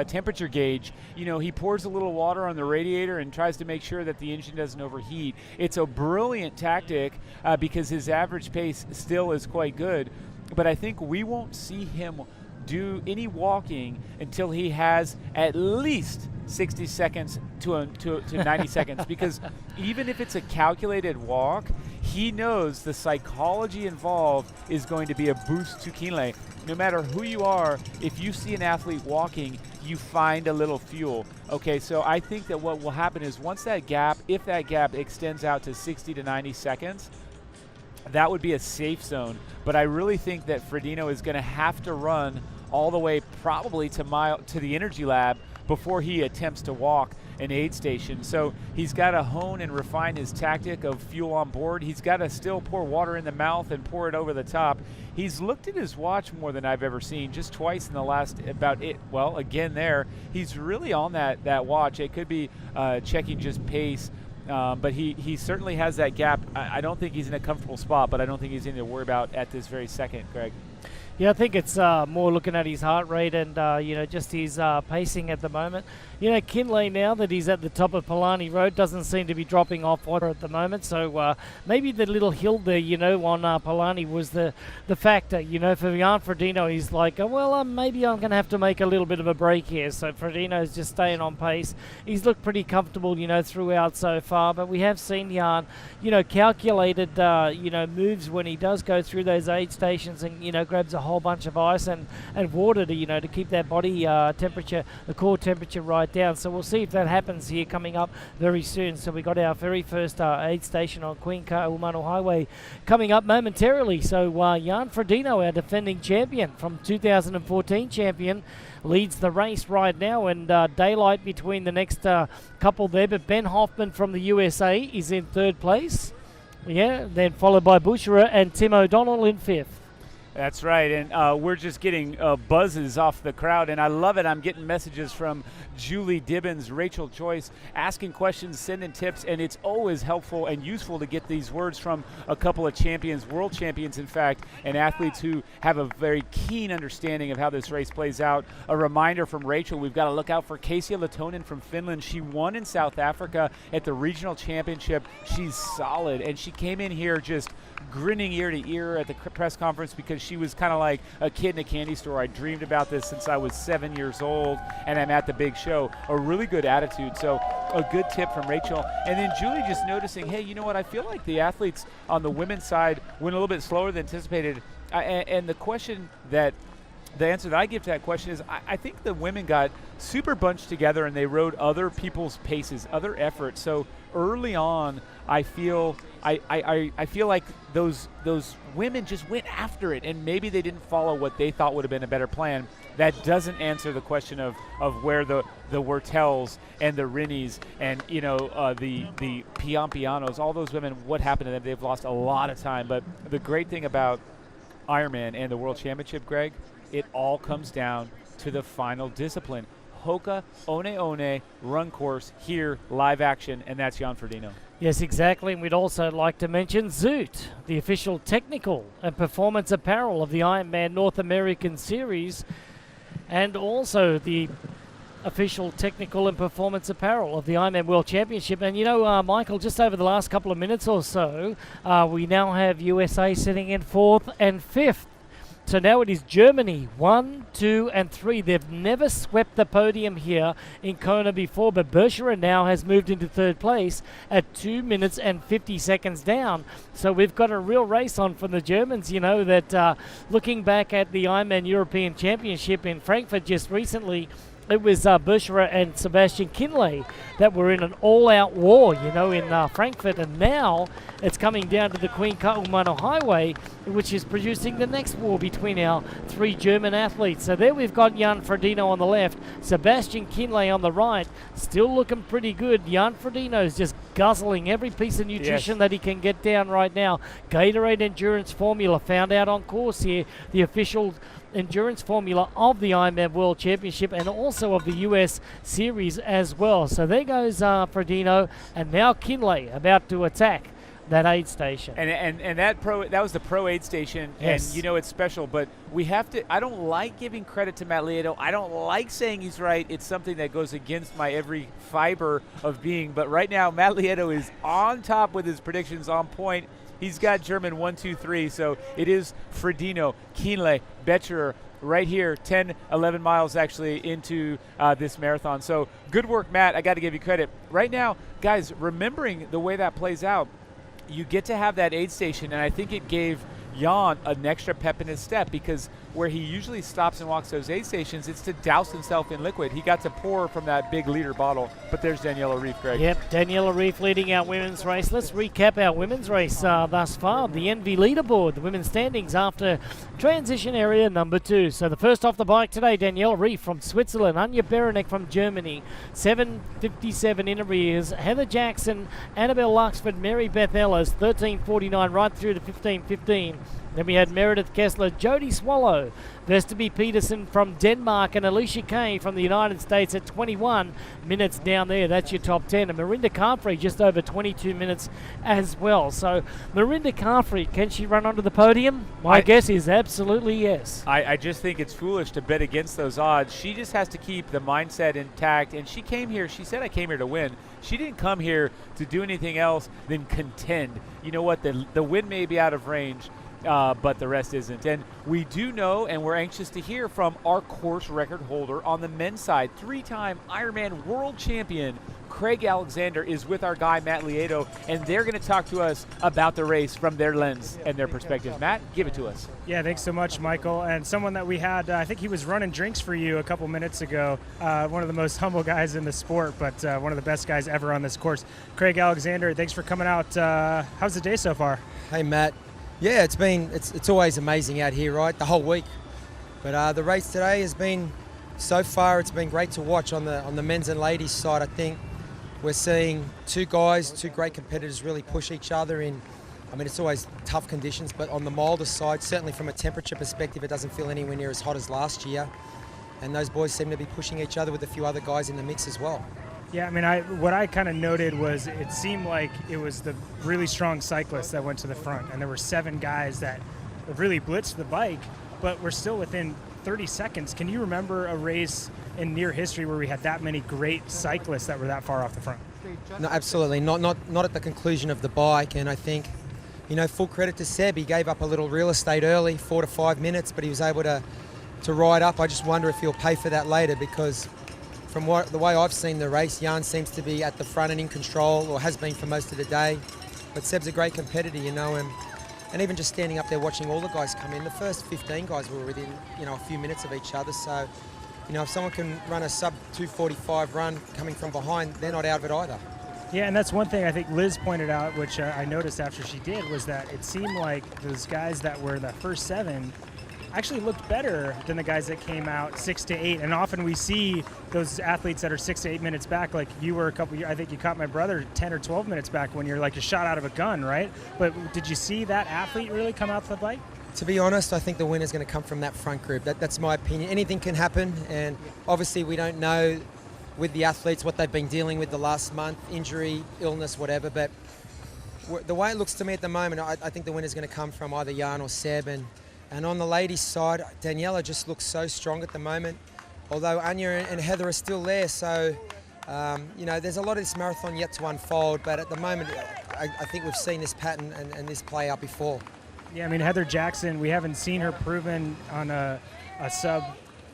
temperature gauge. He pours a little water on the radiator and tries to make sure that the engine doesn't overheat. It's a brilliant tactic because his average pace still is quite good, but I think we won't see him do any walking until he has at least 60 seconds to 90 seconds, because even if it's a calculated walk, he knows the psychology involved is going to be a boost to Kinley. No matter who you are, if you see an athlete walking, you find a little fuel. Okay, so I think that what will happen is once that gap, if that gap extends out to 60 to 90 seconds, that would be a safe zone. But I really think that Ferdino is going to have to run all the way probably to the Energy Lab before he attempts to walk an aid station. So he's got to hone and refine his tactic of fuel on board. He's got to still pour water in the mouth and pour it over the top. He's looked at his watch more than I've ever seen, just twice in the last again there. He's really on that watch. It could be checking just pace. But he certainly has that gap. I don't think he's in a comfortable spot, but I don't think he's anything to worry about at this very second, Greg. Yeah, I think it's more looking at his heart rate and just his pacing at the moment. Kinley, now that he's at the top of Palani Road, doesn't seem to be dropping off water at the moment. So maybe the little hill there, on Palani was the factor. For Jan Ferdino, he's like, maybe I'm going to have to make a little bit of a break here. So Ferdino's just staying on pace. He's looked pretty comfortable, throughout so far. But we have seen Jan, calculated, moves when he does go through those aid stations and, grabs a whole bunch of ice and water to keep that body temperature, the core temperature right down. So we'll see if that happens here coming up very soon. So we got our very first aid station on Queen Kahumanu Highway coming up momentarily. So Jan Ferdino, our defending champion from 2014 champion, leads the race right now, and daylight between the next couple there. But Ben Hoffman from the USA is in third place. Then followed by Bucherer and Tim O'Donnell in fifth. That's right, and we're just getting buzzes off the crowd, and I love it. I'm getting messages from Julie Dibbins, Rachel Joyce, asking questions, sending tips, and it's always helpful and useful to get these words from a couple of champions, world champions, in fact, and athletes who have a very keen understanding of how this race plays out. A reminder from Rachel, we've got to look out for Kasia Latonen from Finland. She won in South Africa at the regional championship. She's solid, and she came in here just grinning ear to ear at the press conference because she was kind of like a kid in a candy store. I dreamed about this since I was 7 years old, and I'm at the big show. A really good attitude, so a good tip from Rachel. And then Julie just noticing, hey, you know what, I feel like the athletes on the women's side went a little bit slower than anticipated. And the answer that I give to that question is I think the women got super bunched together and they rode other people's paces, other efforts. So early on, I feel like those women just went after it, and maybe they didn't follow what they thought would have been a better plan. That doesn't answer the question of where the Wertels and the Rinnies and the Piampianos, all those women, what happened to them? They've lost a lot of time. But the great thing about Ironman and the World Championship, Greg, it all comes down to the final discipline. Hoka One run course here, live action, and that's Jan Ferdino. Yes, exactly. And we'd also like to mention Zoot, the official technical and performance apparel of the Ironman North American Series, and also the official technical and performance apparel of the Ironman World Championship. And Michael, just over the last couple of minutes or so, we now have USA sitting in 4th and 5th. So now it is Germany, 1, 2, and 3. They've never swept the podium here in Kona before, but Bucherer now has moved into 3rd place at 2 minutes and 50 seconds down. So we've got a real race on from the Germans, that looking back at the Ironman European Championship in Frankfurt just recently, it was Bucherer and Sebastian Kinley that were in an all-out war, in Frankfurt. And now it's coming down to the Queen Kahumanu Highway, which is producing the next war between our 3 German athletes. So there we've got Jan Ferdino on the left, Sebastian Kinley on the right, still looking pretty good. Jan Ferdino's just guzzling every piece of nutrition that he can get down right now. Gatorade Endurance Formula found out on course here, the official endurance formula of the Ironman World Championship and also of the US Series as well. So there goes Ferdino, and now Kinley about to attack that aid station. And that was the pro aid station, yes. And it's special, but we have to, I don't like giving credit to Matt Lieto. I don't like saying he's right. It's something that goes against my every fiber of being, but right now Matt Lieto is on top with his predictions, on point. He's got German 1, 2, 3, so it is Ferdino, Kinley, Bucherer right here, 10, 11 miles actually into this marathon. So good work, Matt. I got to give you credit. Right now, guys, remembering the way that plays out, you get to have that aid station, and I think it gave Jan an extra pep in his step, because where he usually stops and walks those aid stations, it's to douse himself in liquid. He got to pour from that big liter bottle. But there's Daniela Reef, Greg. Yep, Daniela Reef leading our women's race. Let's recap our women's race thus far. The NV Leaderboard, the women's standings after transition area number 2. So the first off the bike today, Daniela Reef from Switzerland, Anja Berenek from Germany, 7:57 in arrears. Heather Jackson, Annabelle Luxford, Mary Beth Ellis, 13:49 right through to 15:15. Then we had Meredith Kessler, Jodie Swallow, Visterby Peterson from Denmark, and Alicia Kane from the United States at 21 minutes down there. That's your top 10. And Marinda Carfrey just over 22 minutes as well. So Marinda Carfrey, can she run onto the podium? My guess is absolutely yes. I just think it's foolish to bet against those odds. She just has to keep the mindset intact. And she came here, she said, I came here to win. She didn't come here to do anything else than contend. You know what? The win may be out of range, but the rest isn't. And we do know, and we're anxious to hear from our course record holder on the men's side, 3-time Ironman world champion Craig Alexander is with our guy Matt Lieto, and they're going to talk to us about the race from their lens and their perspective. Matt, give it to us. Yeah, thanks so much, Michael. And someone that we had, I think he was running drinks for you a couple minutes ago. One of the most humble guys in the sport, but one of the best guys ever on this course. Craig Alexander, thanks for coming out. How's the day so far? Hey, Matt. Yeah, it's always amazing out here, right? The whole week. But the race today has been, so far, it's been great to watch on the men's and ladies side. I think we're seeing two great competitors really push each other in. I mean, it's always tough conditions, but on the milder side, certainly from a temperature perspective, it doesn't feel anywhere near as hot as last year. And those boys seem to be pushing each other with a few other guys in the mix as well. Yeah, I mean, what I kind of noted was it seemed like it was the really strong cyclists that went to the front, and there were 7 guys that really blitzed the bike, but we're still within 30 seconds. Can you remember a race in near history where we had that many great cyclists that were that far off the front? No, absolutely. Not at the conclusion of the bike, and I think, you know, full credit to Seb. He gave up a little real estate early, 4 to 5 minutes, but he was able to ride up. I just wonder if he'll pay for that later, because from the way I've seen the race, Jan seems to be at the front and in control, or has been for most of the day. But Seb's a great competitor, you know, and even just standing up there watching all the guys come in, the first 15 guys were within, you know, a few minutes of each other. So, you know, if someone can run a sub 2:45 run coming from behind, they're not out of it either. Yeah, and that's one thing I think Liz pointed out, which I noticed after she did, was that it seemed like those guys that were the first 7 actually looked better than the guys that came out 6 to 8. And often we see those athletes that are 6 to 8 minutes back, like you were I think you caught my brother 10 or 12 minutes back when you're like a shot out of a gun, right? But did you see that athlete really come out the bike? To be honest, I think the winner's going to come from that front group. That's my opinion. Anything can happen, and obviously we don't know with the athletes what they've been dealing with the last month, injury, illness, whatever, but the way it looks to me at the moment, I think the winner's going to come from either Jan or Seb. And on the ladies' side, Daniela just looks so strong at the moment, although Anya and Heather are still there. So, you know, there's a lot of this marathon yet to unfold, but at the moment, I think we've seen this pattern and this play out before. Yeah, I mean, Heather Jackson, we haven't seen her proven on a sub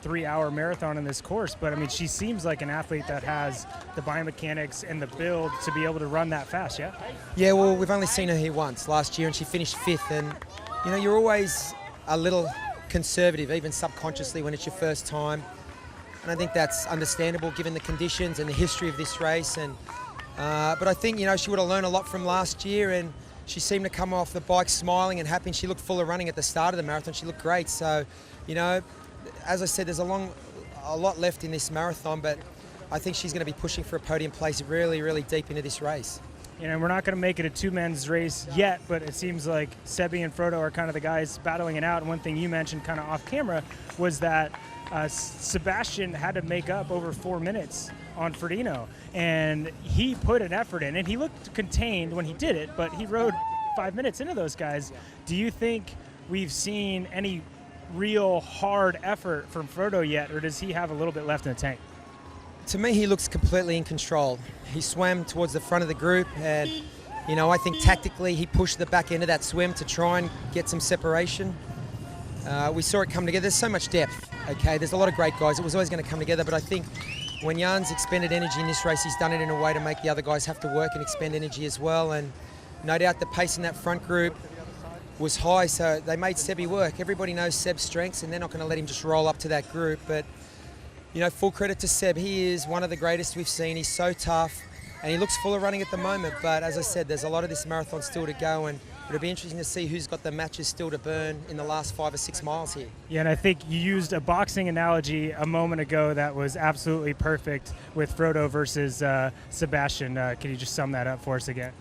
3-hour marathon in this course, but I mean, she seems like an athlete that has the biomechanics and the build to be able to run that fast, yeah? Yeah, well, we've only seen her here once last year, and she finished 5th, and, you know, you're always a little conservative, even subconsciously, when it's your first time. And I think that's understandable given the conditions and the history of this race. And but I think, you know, she would have learned a lot from last year, and she seemed to come off the bike smiling and happy, and she looked full of running at the start of the marathon. She looked great. So, you know, as I said, there's a lot left in this marathon, but I think she's going to be pushing for a podium place really, really deep into this race. You know, we're not going to make it a 2-men's race yet, but it seems like Sebi and Frodo are kind of the guys battling it out. And one thing you mentioned kind of off camera was that Sebastian had to make up over 4 minutes on Ferdino, and he put an effort in, and he looked contained when he did it, but he rode 5 minutes into those guys. Do you think we've seen any real hard effort from Frodo yet, or does he have a little bit left in the tank? To me, he looks completely in control. He swam towards the front of the group, and, you know, I think tactically he pushed the back end of that swim to try and get some separation. We saw it come together. There's so much depth, okay? There's a lot of great guys. It was always going to come together, but I think when Jan's expended energy in this race, he's done it in a way to make the other guys have to work and expend energy as well, and no doubt the pace in that front group was high, so they made Sebi work. Everybody knows Seb's strengths, and they're not going to let him just roll up to that group, but you know, full credit to Seb. He is one of the greatest we've seen. He's so tough, and he looks full of running at the moment. But as I said, there's a lot of this marathon still to go, and it'll be interesting to see who's got the matches still to burn in the last 5 or 6 miles here. Yeah, and I think you used a boxing analogy a moment ago that was absolutely perfect with Frodo versus Sebastian. Can you just sum that up for us again?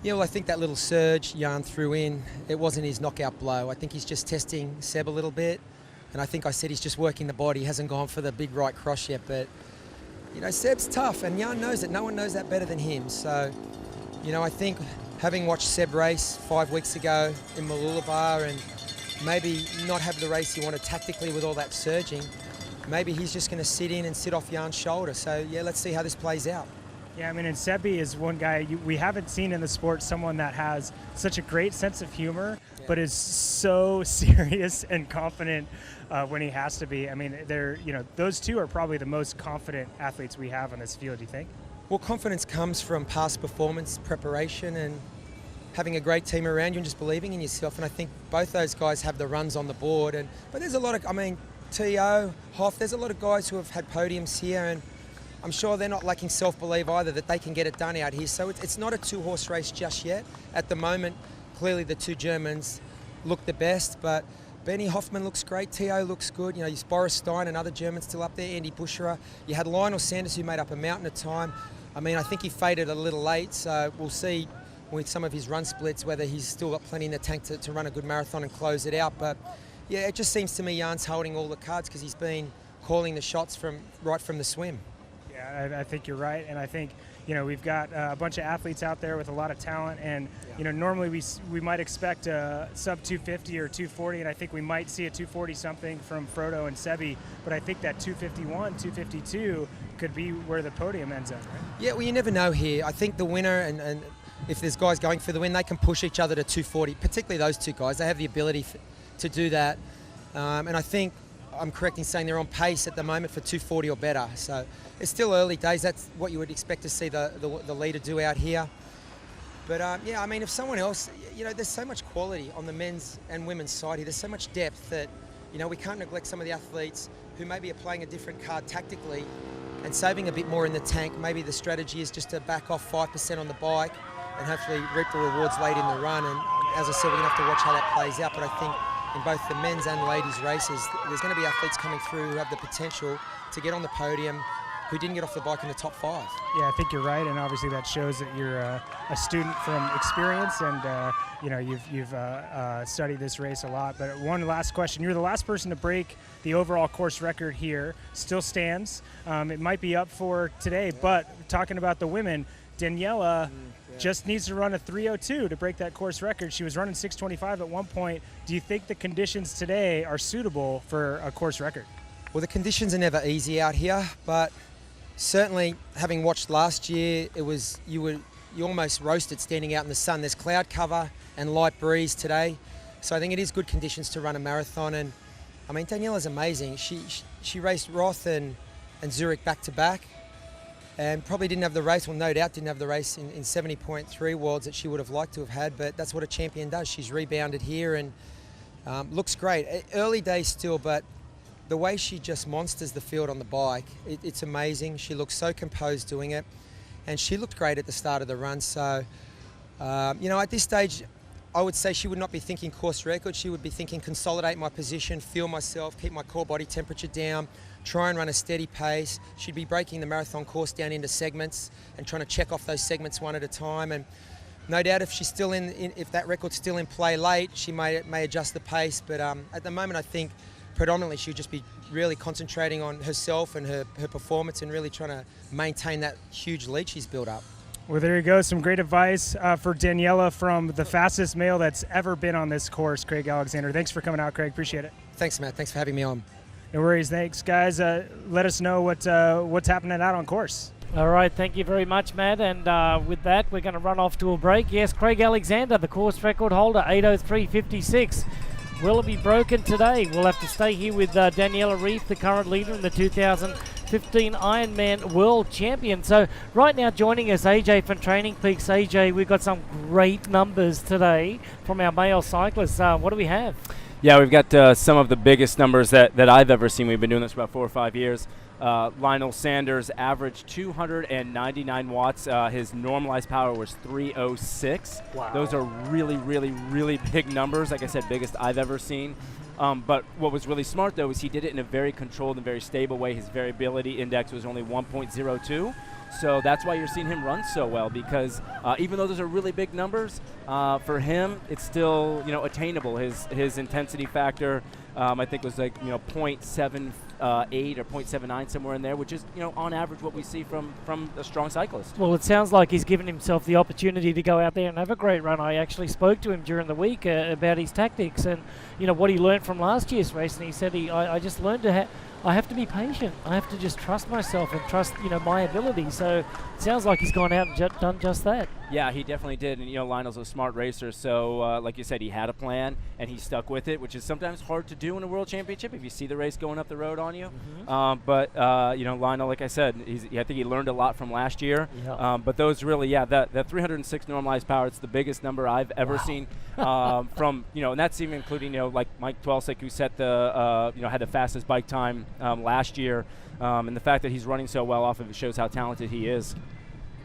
Yeah, well, I think that little surge Jan threw in, it wasn't his knockout blow. I think he's just testing Seb a little bit. And I think I said he's just working the body. He hasn't gone for the big right cross yet. But, you know, Seb's tough, and Jan knows it. No one knows that better than him. So, you know, I think having watched Seb race 5 weeks ago in Mooloolaba and maybe not have the race he wanted tactically with all that surging, maybe he's just going to sit in and sit off Jan's shoulder. So, yeah, let's see how this plays out. Yeah, I mean, and Sebi is one guy we haven't seen in the sport, someone that has such a great sense of humor, but is so serious and confident when he has to be. I mean, those two are probably the most confident athletes we have on this field, do you think? Well, confidence comes from past performance, preparation, and having a great team around you and just believing in yourself. And I think both those guys have the runs on the board. But there's a lot of, I mean, T.O., Hoff, there's a lot of guys who have had podiums here, and I'm sure they're not lacking self-belief either that they can get it done out here. So it's not a two-horse race just yet. At the moment, clearly the two Germans look the best, but Benny Hoffman looks great, T.O. looks good. You know, there's Boris Stein, another German still up there, Andy Buscherer. You had Lionel Sanders who made up a mountain of time. I mean, I think he faded a little late, so we'll see with some of his run splits whether he's still got plenty in the tank to run a good marathon and close it out. But yeah, it just seems to me Jan's holding all the cards because he's been calling the shots right from the swim. Yeah, I think you're right, and I think, you know, we've got a bunch of athletes out there with a lot of talent, and you know, normally we might expect a sub 250 or 240, and I think we might see a 240 something from Frodo and Sebi, but I think that 251, 252 could be where the podium ends up, right? Yeah, well, you never know here. I think the winner, and if there's guys going for the win, they can push each other to 240, particularly those two guys. They have the ability to do that, and I think I'm correct in saying they're on pace at the moment for 240 or better. So it's still early days. That's what you would expect to see the leader do out here. But yeah, I mean, if someone else, you know, there's so much quality on the men's and women's side here. There's so much depth that, you know, we can't neglect some of the athletes who maybe are playing a different card tactically and saving a bit more in the tank. Maybe the strategy is just to back off 5% on the bike and hopefully reap the rewards late in the run. And as I said, we're going to have to watch how that plays out. But I think in both the men's and ladies' races, there's going to be athletes coming through who have the potential to get on the podium who didn't get off the bike in the top 5. Yeah, I think you're right, and obviously that shows that you're a student from experience, and you know, you've studied this race a lot. But one last question: you're the last person to break the overall course record here. Still stands. It might be up for today, but talking about the women, Daniela just needs to run a 3:02 to break that course record. She was running 6:25 at one point. Do you think the conditions today are suitable for a course record? Well, the conditions are never easy out here, but certainly having watched last year, it was you almost roasted standing out in the sun. There's cloud cover and light breeze today, so I think it is good conditions to run a marathon. And I mean, Daniela's amazing. She raced Roth and Zurich back to back, and probably didn't have the race, well, no doubt didn't have the race in 70.3 worlds that she would have liked to have had, but that's what a champion does. She's rebounded here and looks great. Early days still, but the way she just monsters the field on the bike, it's amazing. She looks so composed doing it, and she looked great at the start of the run. So, you know, at this stage, I would say she would not be thinking course record. She would be thinking consolidate my position, feel myself, keep my core body temperature down, try and run a steady pace. She'd be breaking the marathon course down into segments and trying to check off those segments one at a time. And no doubt if she's still if that record's still in play late, she may adjust the pace. But at the moment, I think predominantly she'll just be really concentrating on herself and her performance and really trying to maintain that huge lead she's built up. Well, there you go. Some great advice for Daniela from the fastest male that's ever been on this course, Craig Alexander. Thanks for coming out, Craig. Appreciate it. Thanks, Matt. Thanks for having me on. No worries. Thanks, guys. Let us know what's happening out on course. All right, thank you very much, Matt. And with that, we're going to run off to a break. Yes, Craig Alexander, the course record holder, 8:03.56. Will it be broken today? We'll have to stay here with Daniela Reid, the current leader in the 2015 Ironman World Champion. So right now joining us, AJ from Training Peaks. AJ, we've got some great numbers today from our male cyclists. What do we have? Yeah, we've got some of the biggest numbers that I've ever seen. We've been doing this for about 4 or 5 years. Lionel Sanders averaged 299 watts. His normalized power was 306. Wow. Those are really, really, really big numbers. Like I said, biggest I've ever seen. But what was really smart, though, is he did it in a very controlled and very stable way. His variability index was only 1.02. So that's why you're seeing him run so well, because even though those are really big numbers, for him, it's still, attainable. His intensity factor, I think, was like, 0.78 or 0.79, somewhere in there, which is, on average what we see from a strong cyclist. Well, it sounds like he's given himself the opportunity to go out there and have a great run. I actually spoke to him during the week about his tactics and, what he learned from last year's race, and he said, I just learned I have to be patient. I have to just trust myself and trust, my ability. So it sounds like he's gone out and done just that. Yeah, he definitely did. And, Lionel's a smart racer. So, like you said, he had a plan and he stuck with it, which is sometimes hard to do in a world championship if you see the race going up the road on you. But Lionel, like I said, I think he learned a lot from last year. Yeah. But those really, that 306 normalized power, it's the biggest number I've ever seen from, and that's even including, like Mike Twelsick, who set the, had the fastest bike time last year. And the fact that he's running so well off of it shows how talented he is.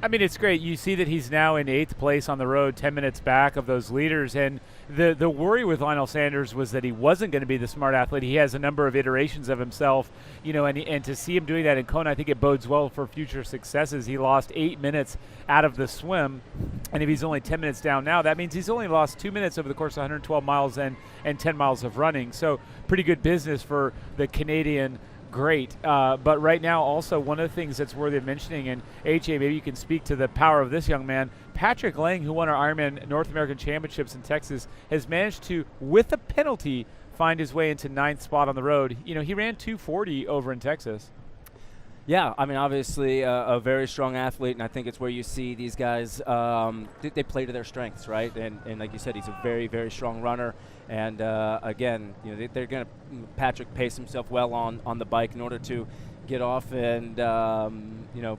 I mean, it's great. You see that he's now in 8th place on the road, 10 minutes back of those leaders. And the worry with Lionel Sanders was that he wasn't going to be the smart athlete. He has a number of iterations of himself, and to see him doing that in Kona, I think it bodes well for future successes. He lost 8 minutes out of the swim, and if he's only 10 minutes down now, that means he's only lost 2 minutes over the course of 112 miles and 10 miles of running. So pretty good business for the Canadian great. But right now, also, one of the things that's worthy of mentioning, and AJ, maybe you can speak to the power of this young man, Patrick Lang, who won our Ironman North American Championships in Texas, has managed to, with a penalty, find his way into 9th spot on the road. He ran 2:40 over in Texas. Yeah, I mean, obviously a very strong athlete, and I think it's where you see these guys, they play to their strengths, right? And like you said, he's a very, very strong runner. And again, they're going to, Patrick pace himself well on the bike in order to get off and,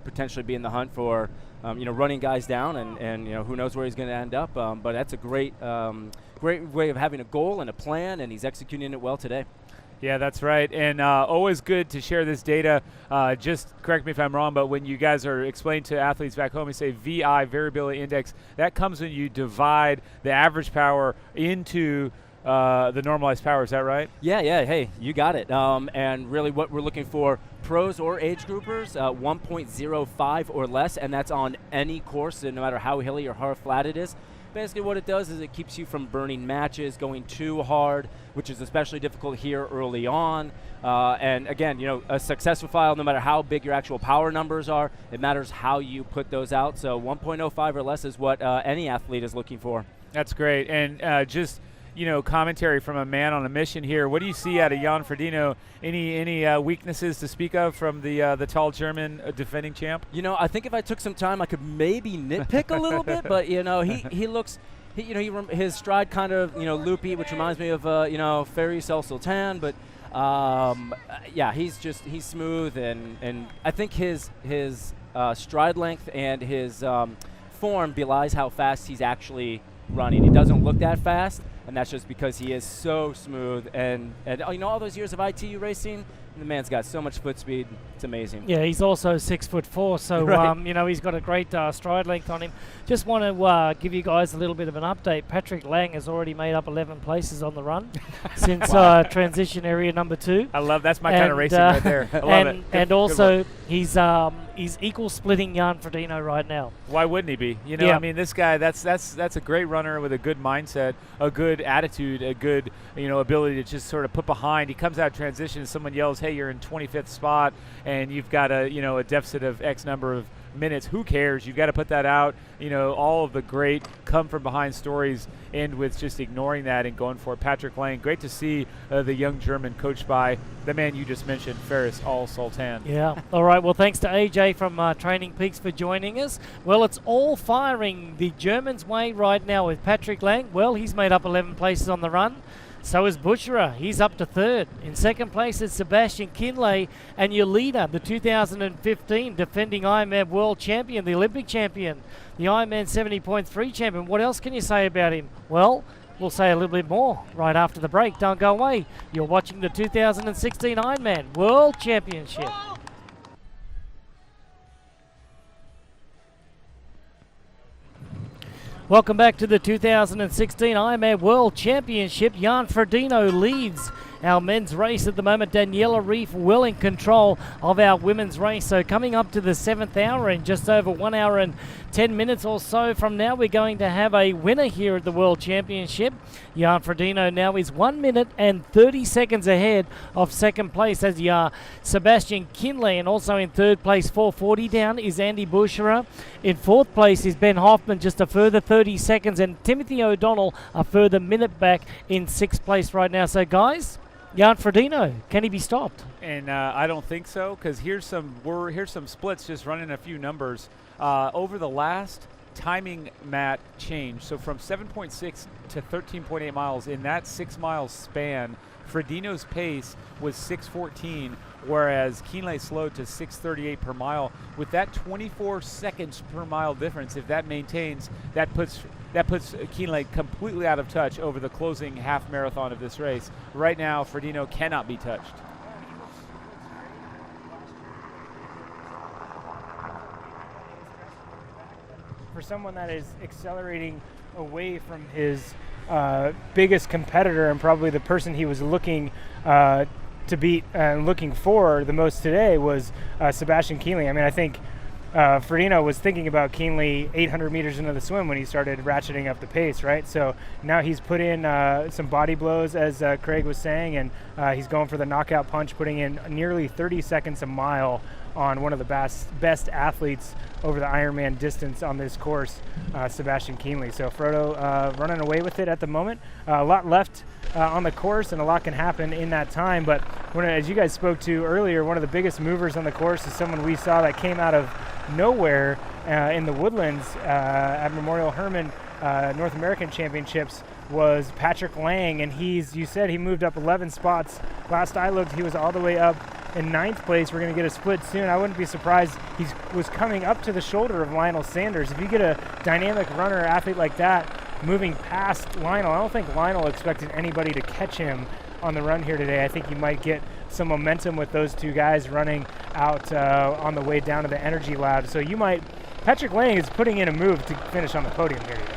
potentially be in the hunt for, running guys down and who knows where he's going to end up. But that's a great way of having a goal and a plan, and he's executing it well today. Yeah, that's right. And always good to share this data. Just correct me if I'm wrong, but when you guys are explaining to athletes back home, you say VI, variability index. That comes when you divide the average power into the normalized power. Is that right? Yeah. Hey, you got it. And really what we're looking for, pros or age groupers, 1.05 or less, and that's on any course, no matter how hilly or how flat it is. Basically what it does is it keeps you from burning matches, going too hard, which is especially difficult here early on. And again, a successful file, no matter how big your actual power numbers are, it matters how you put those out. So 1.05 or less is what any athlete is looking for. That's great. And just commentary from a man on a mission here. What do you see out of Jan Ferdino? Any weaknesses to speak of from the tall German defending champ? I think if I took some time, I could maybe nitpick a little bit, but he looks. His stride kind of loopy, which reminds me of Ferry Sel Sultan, but he's smooth and I think his stride length and his form belies how fast he's actually running. He doesn't look that fast, and that's just because he is so smooth. And all those years of ITU racing, the man's got so much foot speed. It's amazing. Yeah, he's also 6'4", so right. He's got a great stride length on him. Just want to give you guys a little bit of an update. Patrick Lang has already made up 11 places on the run since transition area number 2. I love that's my kind of racing right there. I love it. And also he's equal splitting Jan Ferdino right now. Why wouldn't he be? I mean, this guy that's a great runner with a good mindset, a good attitude, a good ability to just sort of put behind. He comes out of transition and someone yells, "Hey, you're in 25th spot." And you've got a deficit of X number of minutes. Who cares? You've got to put that out. All of the great come from behind stories end with just ignoring that and going for it. Patrick Lang, great to see the young German coached by the man you just mentioned, Faris Al Sultan. Yeah. All right. Well, thanks to AJ from Training Peaks for joining us. Well, it's all firing the Germans' way right now with Patrick Lang. Well, he's made up 11 places on the run. So is Bucherer. He's up to 3rd. In 2nd place is Sebastian Kienle. And your leader, the 2015 defending Ironman world champion, the Olympic champion, the Ironman 70.3 champion. What else can you say about him? Well, we'll say a little bit more right after the break. Don't go away. You're watching the 2016 Ironman World Championship. Welcome back to the 2016 Ironman World Championship. Jan Ferdino leads our men's race at the moment. Daniela Reif well in control of our women's race. So coming up to the 7th hour in just over 1 hour and 10 minutes or so from now, we're going to have a winner here at the World Championship. Jan Ferdino now is 1 minute and 30 seconds ahead of second place as Sebastian Kinley, and also in third place, 440 down, is Andy Bucherer. In fourth place is Ben Hoffman, just a further 30 seconds, and Timothy O'Donnell a further minute back in sixth place right now. So guys, Jan Ferdino, can he be stopped? And I don't think so, because here's some splits, just running a few numbers. Over the last timing mat change, so from 7.6 to 13.8 miles in that 6 mile span, Ferdino's pace was 6:14, whereas Kinley slowed to 6:38 per mile. With that 24 seconds per mile difference, if that maintains, that puts Kinley completely out of touch over the closing half marathon of this race. Right now, Ferdino cannot be touched. For someone that is accelerating away from his biggest competitor and probably the person he was looking to beat and looking for the most today was Sebastian Kienle. I mean, I think Ferdino was thinking about Kienle 800 meters into the swim when he started ratcheting up the pace, right? So now he's put in some body blows, as Craig was saying, and he's going for the knockout punch, putting in nearly 30 seconds a mile on one of the best athletes over the Ironman distance on this course, Sebastian Kienle. So Frodo running away with it at the moment. A lot left on the course, and a lot can happen in that time. But as you guys spoke to earlier, one of the biggest movers on the course is someone we saw that came out of nowhere in the woodlands at Memorial Hermann North American Championships, was Patrick Lang, and you said he moved up 11 spots. Last I looked, he was all the way up in 9th place. We're going to get a split soon. I wouldn't be surprised. He was coming up to the shoulder of Lionel Sanders. If you get a dynamic runner, athlete like that moving past Lionel, I don't think Lionel expected anybody to catch him on the run here today. I think you might get some momentum with those two guys running out on the way down to the Energy Lab. So Patrick Lang is putting in a move to finish on the podium here today.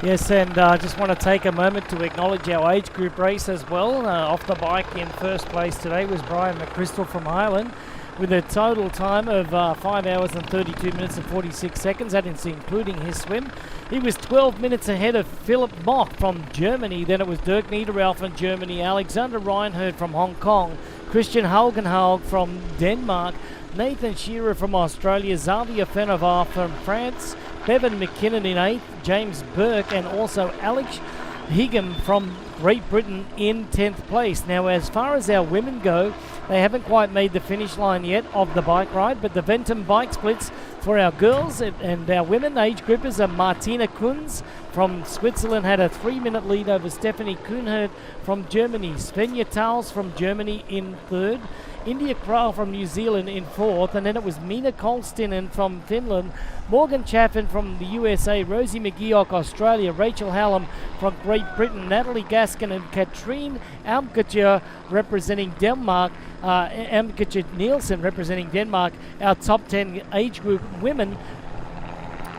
Yes, and I just want to take a moment to acknowledge our age group race as well. Off the bike in first place today was Brian McChrystal from Ireland with a total time of 5 hours and 32 minutes and 46 seconds. That is including his swim. He was 12 minutes ahead of Philip Mock from Germany. Then it was Dirk Niederauer from Germany, Alexander Reinhardt from Hong Kong, Christian Haugenhaug from Denmark, Nathan Shearer from Australia, Xavier Fenovar from France, Bevan McKinnon in 8th, James Burke, and also Alex Higham from Great Britain in 10th place. Now, as far as our women go, they haven't quite made the finish line yet of the bike ride, but the Ventum bike splits for our girls and our women age groupers are Martina Kunz from Switzerland, had a 3-minute lead over Stephanie Kuhnert from Germany, Svenja Tals from Germany in 3rd, India Kral from New Zealand in 4th, and then it was Mina Kolstinen from Finland, Morgan Chaffin from the USA, Rosie McGeoch, Australia, Rachel Hallam from Great Britain, Natalie Gaskin and Katrine Amkatje representing Denmark, Amkatje Nielsen representing Denmark, our top 10 age group women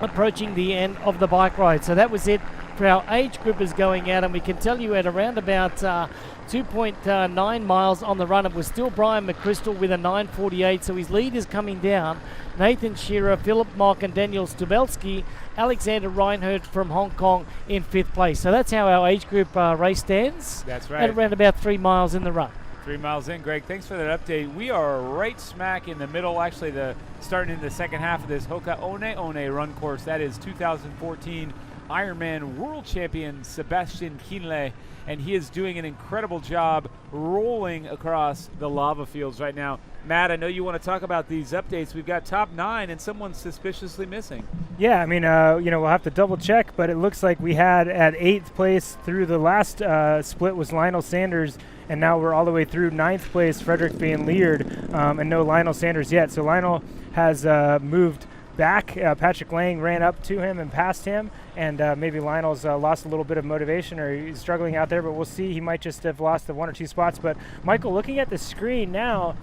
approaching the end of the bike ride. So that was it for our age groupers going out, and we can tell you at around about 2.9 miles on the run, it was still Brian McChrystal with a 9:48, so his lead is coming down. Nathan Shearer, Philip Mock and Daniel Stubelski, Alexander Reinhardt from Hong Kong in 5th place. So that's how our age group race stands. That's right. At around about 3 miles in the run. 3 miles in, Greg. Thanks for that update. We are right smack in the middle, actually starting in the second half of this Hoka One run course. That is 2014 Ironman World Champion Sebastian Kienle, and he is doing an incredible job rolling across the lava fields right now. Matt, I know you want to talk about these updates. We've got top 9 and someone suspiciously missing. Yeah, I mean, we'll have to double check, but it looks like we had at 8th place through the last split was Lionel Sanders, and now we're all the way through 9th place, Frederick Van Lierde, and no Lionel Sanders yet. So Lionel has moved back. Patrick Lang ran up to him and passed him, and maybe Lionel's lost a little bit of motivation, or he's struggling out there, but we'll see. He might just have lost the 1 or 2 spots. But Michael, looking at the screen now,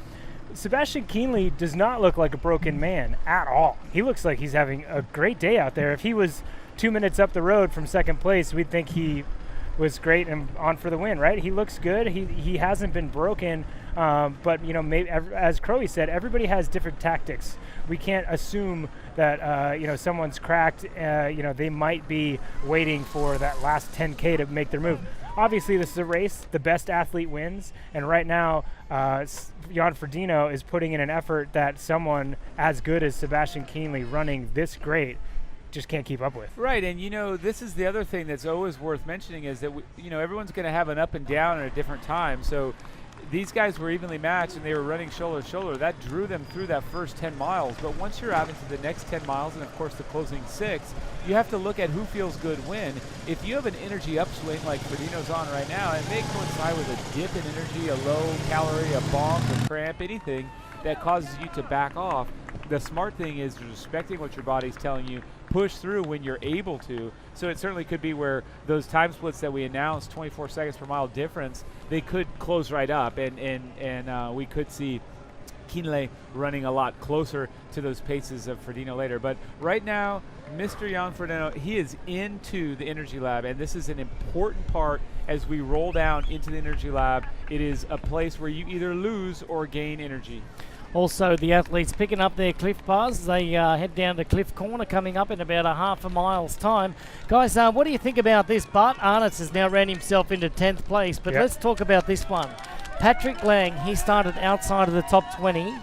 Sebastian Kienle does not look like a broken man at all. He looks like he's having a great day out there. If he was 2 minutes up the road from second place, we'd think he was great and on for the win, right? He looks good. He hasn't been broken, but maybe, as Crowe said, everybody has different tactics. We can't assume that someone's cracked. They might be waiting for that last 10K to make their move. Obviously, this is a race. The best athlete wins, and right now, Jan Ferdino is putting in an effort that someone as good as Sebastian Kienle running this great just can't keep up with. Right, and this is the other thing that's always worth mentioning is that everyone's going to have an up and down at a different time. So these guys were evenly matched and they were running shoulder to shoulder. That drew them through that first 10 miles. But once you're out into the next 10 miles and, of course, the closing 6, you have to look at who feels good when. If you have an energy upswing like Ferdino's on right now, it may coincide with a dip in energy, a low calorie, a bonk, a cramp, anything that causes you to back off. The smart thing is respecting what your body's telling you, push through when you're able to. So it certainly could be where those time splits that we announced, 24 seconds per mile difference, they could close right up, and we could see Kienle running a lot closer to those paces of Ferdino later. But right now, Mr. Jan Ferdino, he is into the Energy Lab, and this is an important part as we roll down into the Energy Lab. It is a place where you either lose or gain energy. Also, the athletes picking up their cliff bars. They head down to Cliff Corner coming up in about a half a mile's time. Guys, what do you think about this? Bart Arnotts has now ran himself into 10th place, but let's talk about this one. Patrick Lang, he started outside of the top 20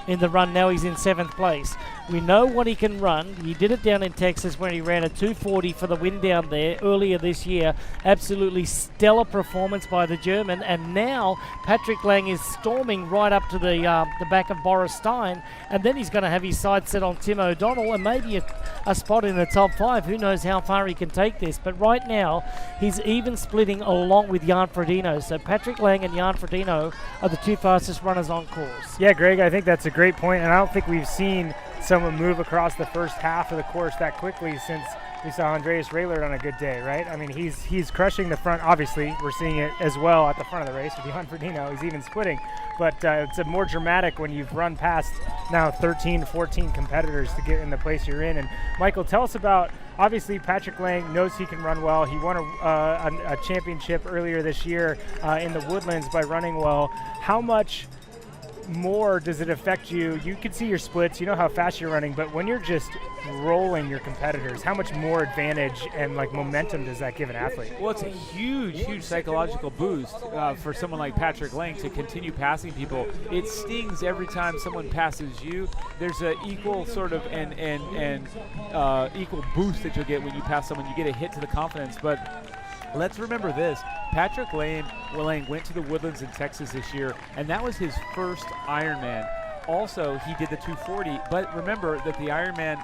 in the run. Now he's in 7th place. We know what he can run. He did it down in Texas when he ran a 2:40 for the win down there earlier this year. Absolutely stellar performance by the German. And now Patrick Lang is storming right up to the back of Boris Stein. And then he's going to have his sights set on Tim O'Donnell and maybe a spot in the top 5. Who knows how far he can take this. But right now, he's even splitting along with Jan Ferdino. So Patrick Lang and Jan Ferdino are the 2 fastest runners on course. Yeah, Greg, I think that's a great point. And I don't think we've seen someone move across the first half of the course that quickly since we saw Andreas Raylert on a good day, right? I mean, he's crushing the front. Obviously, we're seeing it as well at the front of the race with Jan Ferdino. He's even splitting. But it's more dramatic when you've run past now 13, 14 competitors to get in the place you're in. And Michael, tell us about, obviously, Patrick Lang knows he can run well. He won a championship earlier this year in the Woodlands by running well. How much more does it affect you? You can see your splits, you know how fast you're running, but when you're just rolling your competitors, how much more advantage and momentum does that give an athlete? Well, it's a huge psychological boost for someone like Patrick Lang to continue passing people. It stings every time someone passes you. There's an equal sort of equal boost that you'll get when you pass someone. You get a hit to the confidence, but let's remember this. Patrick Lang went to the Woodlands in Texas this year, and that was his first Ironman. Also, he did the 240, but remember that the Ironman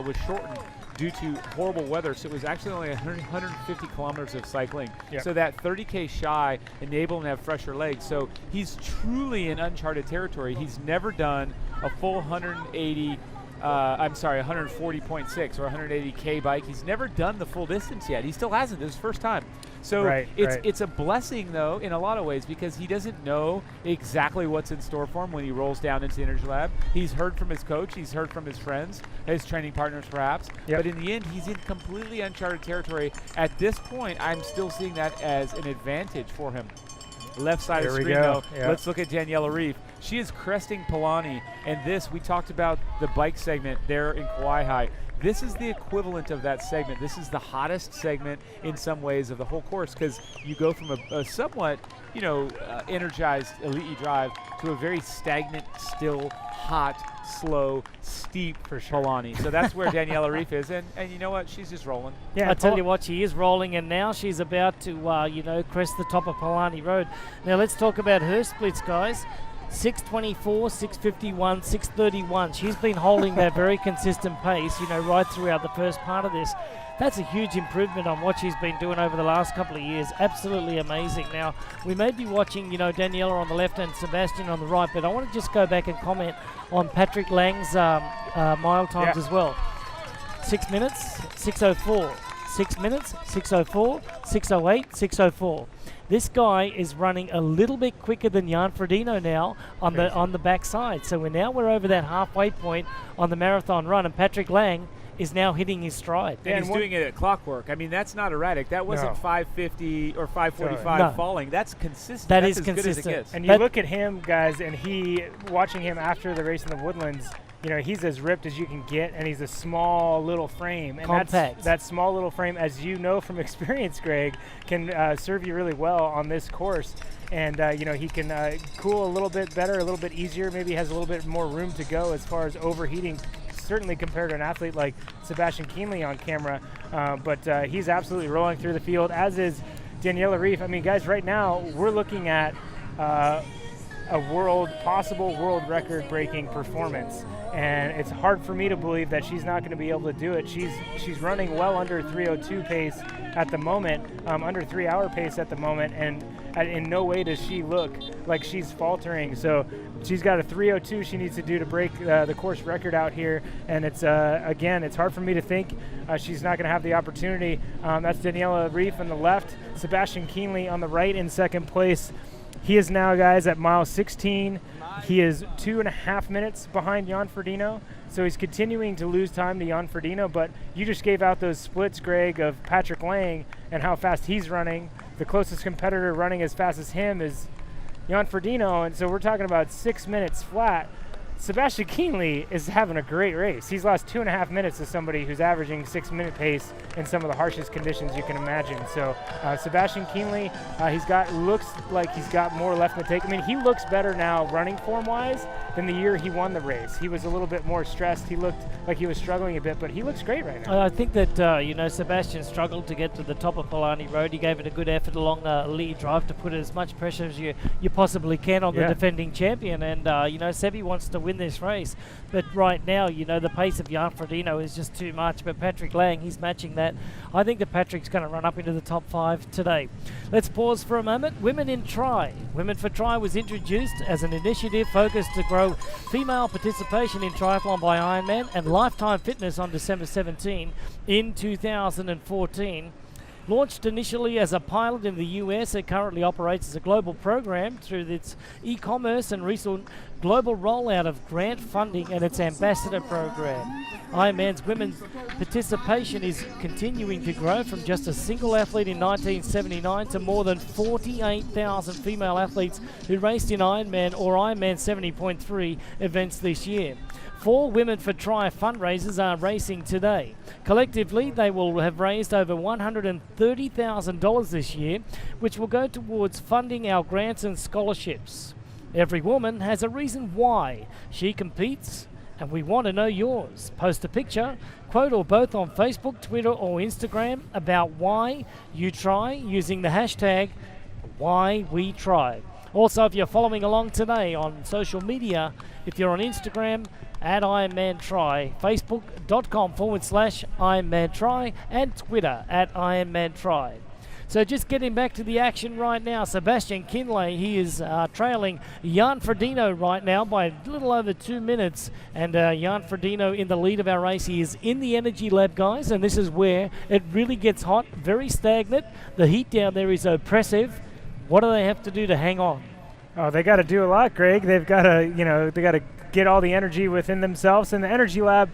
was shortened due to horrible weather, so it was actually only 150 kilometers of cycling. Yep. So that 30K shy enabled him to have fresher legs. So he's truly in uncharted territory. He's never done a full 140.6 or 180K bike. He's never done the full distance yet. He still hasn't. This is his first time. So it's a blessing, though, in a lot of ways, because he doesn't know exactly what's in store for him when he rolls down into the Energy Lab. He's heard from his coach. He's heard from his friends, his training partners, perhaps. Yep. But in the end, he's in completely uncharted territory. At this point, I'm still seeing that as an advantage for him. Left side of the screen, though, let's look at Daniela Reef. She is cresting Polani, and we talked about the bike segment there in Kauai High. This is the equivalent of that segment. This is the hottest segment in some ways of the whole course, because you go from a somewhat, energized elite drive to a very stagnant, still, hot, slow, steep Polani. So that's where Daniela Reif is, and you know what? She's just rolling. Yeah, I tell you what, she is rolling, and now she's about to, crest the top of Polani Road. Now let's talk about her splits, guys. 6:24, 6:51, 6:31. She's been holding that very consistent pace, right throughout the first part of this. That's a huge improvement on what she's been doing over the last couple of years. Absolutely amazing. Now, we may be watching, Daniela on the left and Sebastian on the right, but I want to just go back and comment on Patrick Lang's mile times as well. 6 minutes, 6:04. 6 minutes, 6:04, 6:08, 6:04. This guy is running a little bit quicker than Jan Ferdino now on the backside. So we're over that halfway point on the marathon run, and Patrick Lang is now hitting his stride. And he's doing it at clockwork. I mean, that's not erratic. That wasn't 550 or 545 falling. That's consistent. That that's is as consistent. Good as it gets. And you look at him, guys, and watching him after the race in the Woodlands, you know, he's as ripped as you can get, and he's a small little frame. And compact. That small little frame, as you know from experience, Greg, can serve you really well on this course. And, you know, he can cool a little bit better, a little bit easier, maybe has a little bit more room to go as far as overheating, certainly compared to an athlete like Sebastian Kienle on camera. But he's absolutely rolling through the field, as is Daniela Ryf. I mean, guys, right now we're looking at a possible world record-breaking performance. And it's hard for me to believe that she's not going to be able to do it. She's running well under 3:02 pace at the moment, under 3-hour pace at the moment, and in no way does she look like she's faltering. So she's got a 3:02 she needs to do to break the course record out here, and it's again, it's hard for me to think she's not going to have the opportunity. That's Daniela Ryf on the left, Sebastian Kienle on the right in second place. He is now, guys, at mile 16. He is 2.5 minutes behind Jan Ferdino, so he's continuing to lose time to Jan Ferdino, but you just gave out those splits, Greg, of Patrick Lang and how fast he's running. The closest competitor running as fast as him is Jan Ferdino, and so we're talking about 6 minutes flat. Sebastian Kienle is having a great race. He's lost 2.5 minutes to somebody who's averaging 6-minute pace in some of the harshest conditions you can imagine. So Sebastian Kienle, looks like he's got more left in the tank. I mean, he looks better now running form-wise than the year he won the race. He was a little bit more stressed. He looked like he was struggling a bit, but he looks great right now. I think that, you know, Sebastian struggled to get to the top of Polani Road. He gave it a good effort along the lead drive to put as much pressure as you possibly can on the defending champion. And, you know, Sebi wants to win this race. But right now, you know, the pace of Jan Ferdino is just too much. But Patrick Lang, he's matching that. I think that Patrick's going to run up into the top 5 today. Let's pause for a moment. Women in Tri. Women for Tri was introduced as an initiative focused to grow female participation in triathlon by Ironman and Lifetime Fitness on December 17 in 2014. Launched initially as a pilot in the US, it currently operates as a global program through its e-commerce and recent global rollout of grant funding and its ambassador program. Ironman's women's participation is continuing to grow from just a single athlete in 1979 to more than 48,000 female athletes who raced in Ironman or Ironman 70.3 events this year. 4 Women for Tri fundraisers are racing today. Collectively, they will have raised over $130,000 this year, which will go towards funding our grants and scholarships. Every woman has a reason why she competes, and we want to know yours. Post a picture, quote, or both on Facebook, Twitter, or Instagram about why you try using the hashtag #WhyWeTry. Also, if you're following along today on social media, if you're on Instagram, at IronmanTry, Facebook.com/IronmanTry, and Twitter at IronmanTry. So just getting back to the action right now, Sebastian Kienle, he is trailing Jan Ferdino right now by a little over 2 minutes, and Jan Ferdino in the lead of our race. He is in the energy lab, guys, and this is where it really gets hot, very stagnant. The heat down there is oppressive. What do they have to do to hang on? Oh, they got to do a lot, Greg. They've got to, you know, they got to get all the energy within themselves, and the energy lab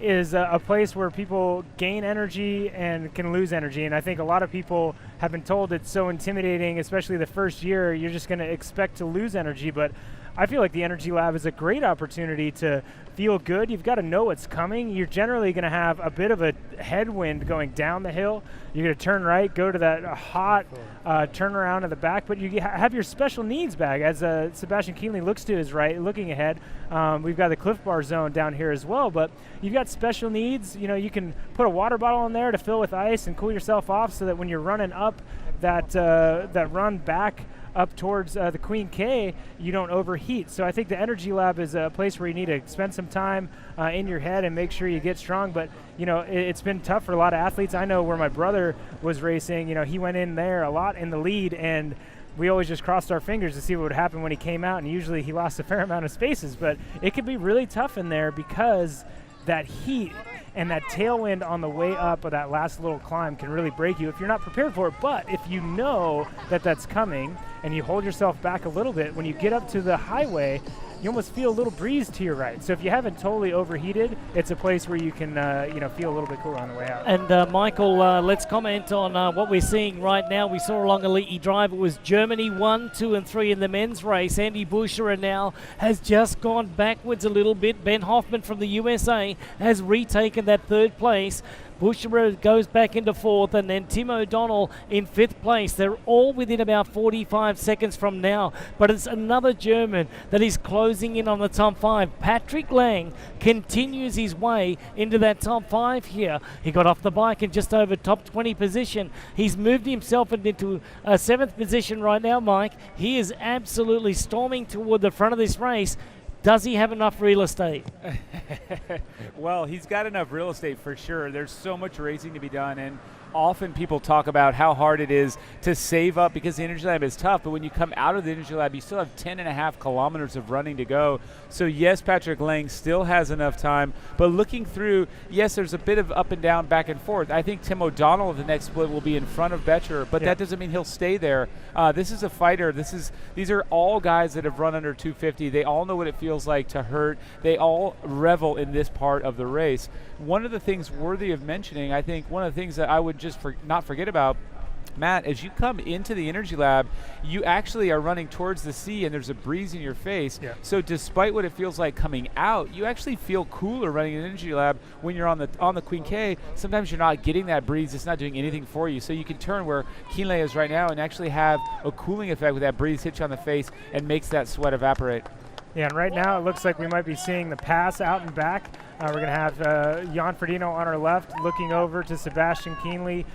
is a place where people gain energy and can lose energy. And I think a lot of people have been told it's so intimidating, especially the first year, you're just going to expect to lose energy. But I feel like the energy lab is a great opportunity to feel good. You've got to know what's coming. You're generally going to have a bit of a headwind going down the hill. You're going to turn right, go to that hot turnaround in the back, but you have your special needs bag, as Sebastian Kienle looks to his right, looking ahead. We've got the Cliff Bar zone down here as well, but you've got special needs. You know, you can put a water bottle in there to fill with ice and cool yourself off so that when you're running up that run back up towards the Queen K, you don't overheat. So I think the Energy Lab is a place where you need to spend some time in your head and make sure you get strong. But, you know, it's been tough for a lot of athletes. I know where my brother was racing, you know, he went in there a lot in the lead, and we always just crossed our fingers to see what would happen when he came out, and usually he lost a fair amount of spaces. But it could be really tough in there because that heat and that tailwind on the way up of that last little climb can really break you if you're not prepared for it. But if you know that that's coming and you hold yourself back a little bit, when you get up to the highway, you almost feel a little breeze to your right. So if you haven't totally overheated, it's a place where you can feel a little bit cooler on the way out. And Michael, let's comment on what we're seeing right now. We saw along Elite Drive, it was Germany 1, 2, and 3 in the men's race. Andy Bucherer now has just gone backwards a little bit. Ben Hoffman from the USA has retaken that 3rd place. Bucherer goes back into 4th, and then Tim O'Donnell in 5th place. They're all within about 45 seconds from now, but it's another German that is closing in on the top 5. Patrick Lang continues his way into that top 5 here. He got off the bike in just over top 20 position. He's moved himself into a 7th position right now, Mike. He is absolutely storming toward the front of this race. Does he have enough real estate? Well, he's got enough real estate for sure. There's so much racing to be done, and often people talk about how hard it is to save up because the Energy Lab is tough, but when you come out of the Energy Lab, you still have 10.5 kilometers of running to go. So yes, Patrick Lang still has enough time, but looking through, yes, there's a bit of up and down, back and forth. I think Tim O'Donnell at the next split will be in front of Boecherer, but that doesn't mean he'll stay there. This is a fighter. These are all guys that have run under 250. They all know what it feels like to hurt. They all revel in this part of the race. One of the things worthy of mentioning, I think one of the things that I would just not forget about, Matt, as you come into the Energy Lab, you actually are running towards the sea and there's a breeze in your face. Yeah. So despite what it feels like coming out, you actually feel cooler running in the Energy Lab when you're on the Queen K. Sometimes you're not getting that breeze. It's not doing anything for you. So you can turn where Kienle is right now and actually have a cooling effect with that breeze hit you on the face and makes that sweat evaporate. Yeah, and right now it looks like we might be seeing the pass out and back. We're going to have Jan Ferdino on our left looking over to Sebastian Kienle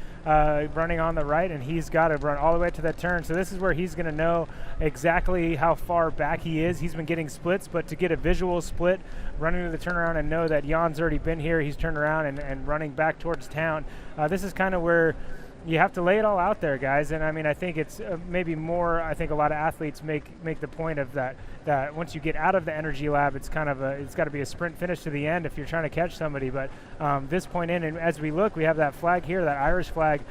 running on the right, and he's got to run all the way to that turn. So this is where he's going to know exactly how far back he is. He's been getting splits, but to get a visual split, running to the turnaround and know that Jan's already been here, he's turned around and running back towards town. This is kind of where you have to lay it all out there, guys. And I mean, I think it's maybe more, I think a lot of athletes make the point of that once you get out of the Energy Lab, it's kind of it's got to be a sprint finish to the end if you're trying to catch somebody. But this point in, and as we look, we have that flag here, that Irish flag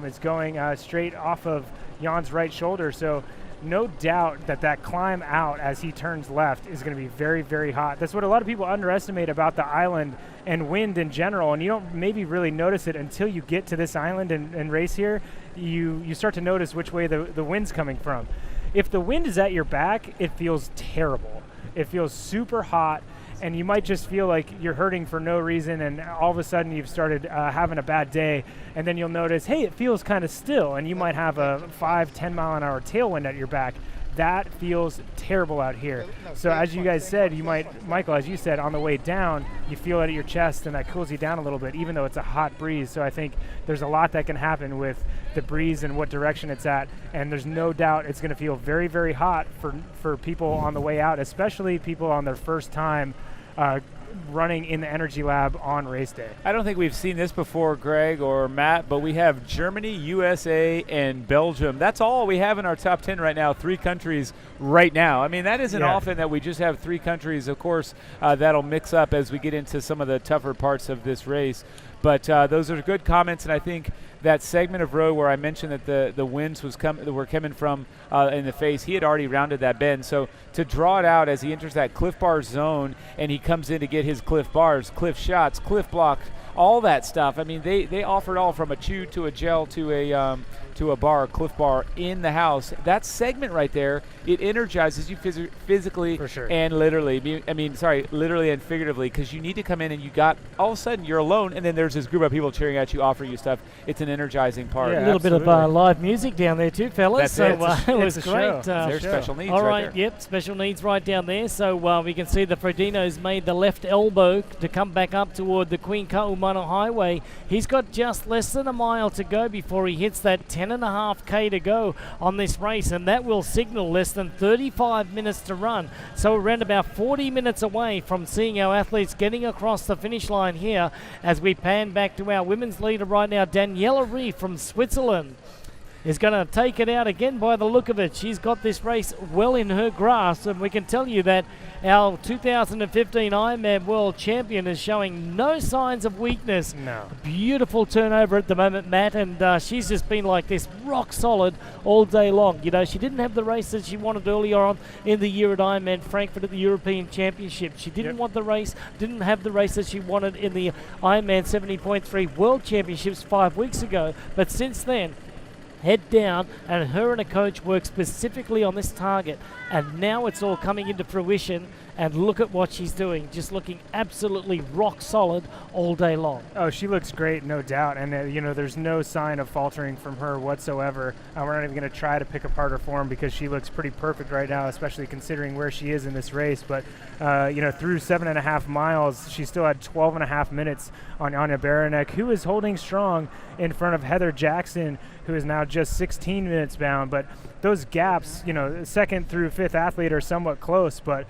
is going straight off of Jan's right shoulder. So no doubt that climb out as he turns left is going to be very, very hot. That's what a lot of people underestimate about the island and wind in general, and you don't maybe really notice it until you get to this island and race here. You start to notice which way the wind's coming from. If the wind is at your back, it feels terrible. It feels super hot, and you might just feel like you're hurting for no reason, and all of a sudden you've started having a bad day, and then you'll notice, hey, it feels kind of still, and you might have a 5-10 mile an hour tailwind at your back. That feels terrible out here. So as you guys said, you might, Michael, as you said, on the way down, you feel it at your chest, and that cools you down a little bit, even though it's a hot breeze. So I think there's a lot that can happen with the breeze and what direction it's at, and there's no doubt it's going to feel very, very hot for people on the way out, especially people on their first time running in the Energy Lab on race day. I don't think we've seen this before, Greg or Matt, but we have Germany, USA, and Belgium. That's all we have in our top 10 right now, 3 countries right now. I mean, that isn't often that we just have 3 countries. Of course, that'll mix up as we get into some of the tougher parts of this race. But those are good comments, and I think that segment of road where I mentioned that the winds were coming from in the face, he had already rounded that bend. So to draw it out as he enters that cliff bar zone and he comes in to get his cliff bars, cliff shots, cliff block, all that stuff. I mean, they offer it all from a chew to a gel to a bar, a cliff bar in the house. That segment right there, it energizes you physically and literally. I mean, sorry, literally and figuratively, because you need to come in and you got, all of a sudden you're alone, and then there's this group of people cheering at you, offering you stuff. It's an energizing part. Yeah, a little bit of live music down there too, fellas. That's so it was great. There's special needs all right there. Yep, special needs right down there. So we can see the Ferdino's made the left elbow to come back up toward the Queen Ka'umano Highway. He's got just less than a mile to go before he hits that 10.5K to go on this race, and that will signal less than 35 minutes to run. So around about 40 minutes away from seeing our athletes getting across the finish line here as we pan back to our women's leader right now, Daniela Reid from Switzerland. is going to take it out again by the look of it. She's got this race well in her grasp, and we can tell you that our 2015 Ironman World Champion is showing no signs of weakness. No. Beautiful turnover at the moment, Matt, and she's just been like this rock solid all day long. You know, she didn't have the race that she wanted earlier on in the year at Ironman Frankfurt at the European Championship. She didn't want the race, didn't have the race that she wanted in the Ironman 70.3 World Championships 5 weeks ago, but since then, head down, and her and a coach work specifically on this target, and now it's all coming into fruition, and look at what she's doing, just looking absolutely rock solid all day long. Oh, she looks great, no doubt, and you know, there's no sign of faltering from her whatsoever. We're not even going to try to pick apart her form because she looks pretty perfect right now, especially considering where she is in this race. But you know, through 7.5 miles, she still had 12.5 minutes on Anya Baranek, who is holding strong in front of Heather Jackson, who is now just 16 minutes bound. But those gaps, you know, second through fifth athlete are somewhat close, but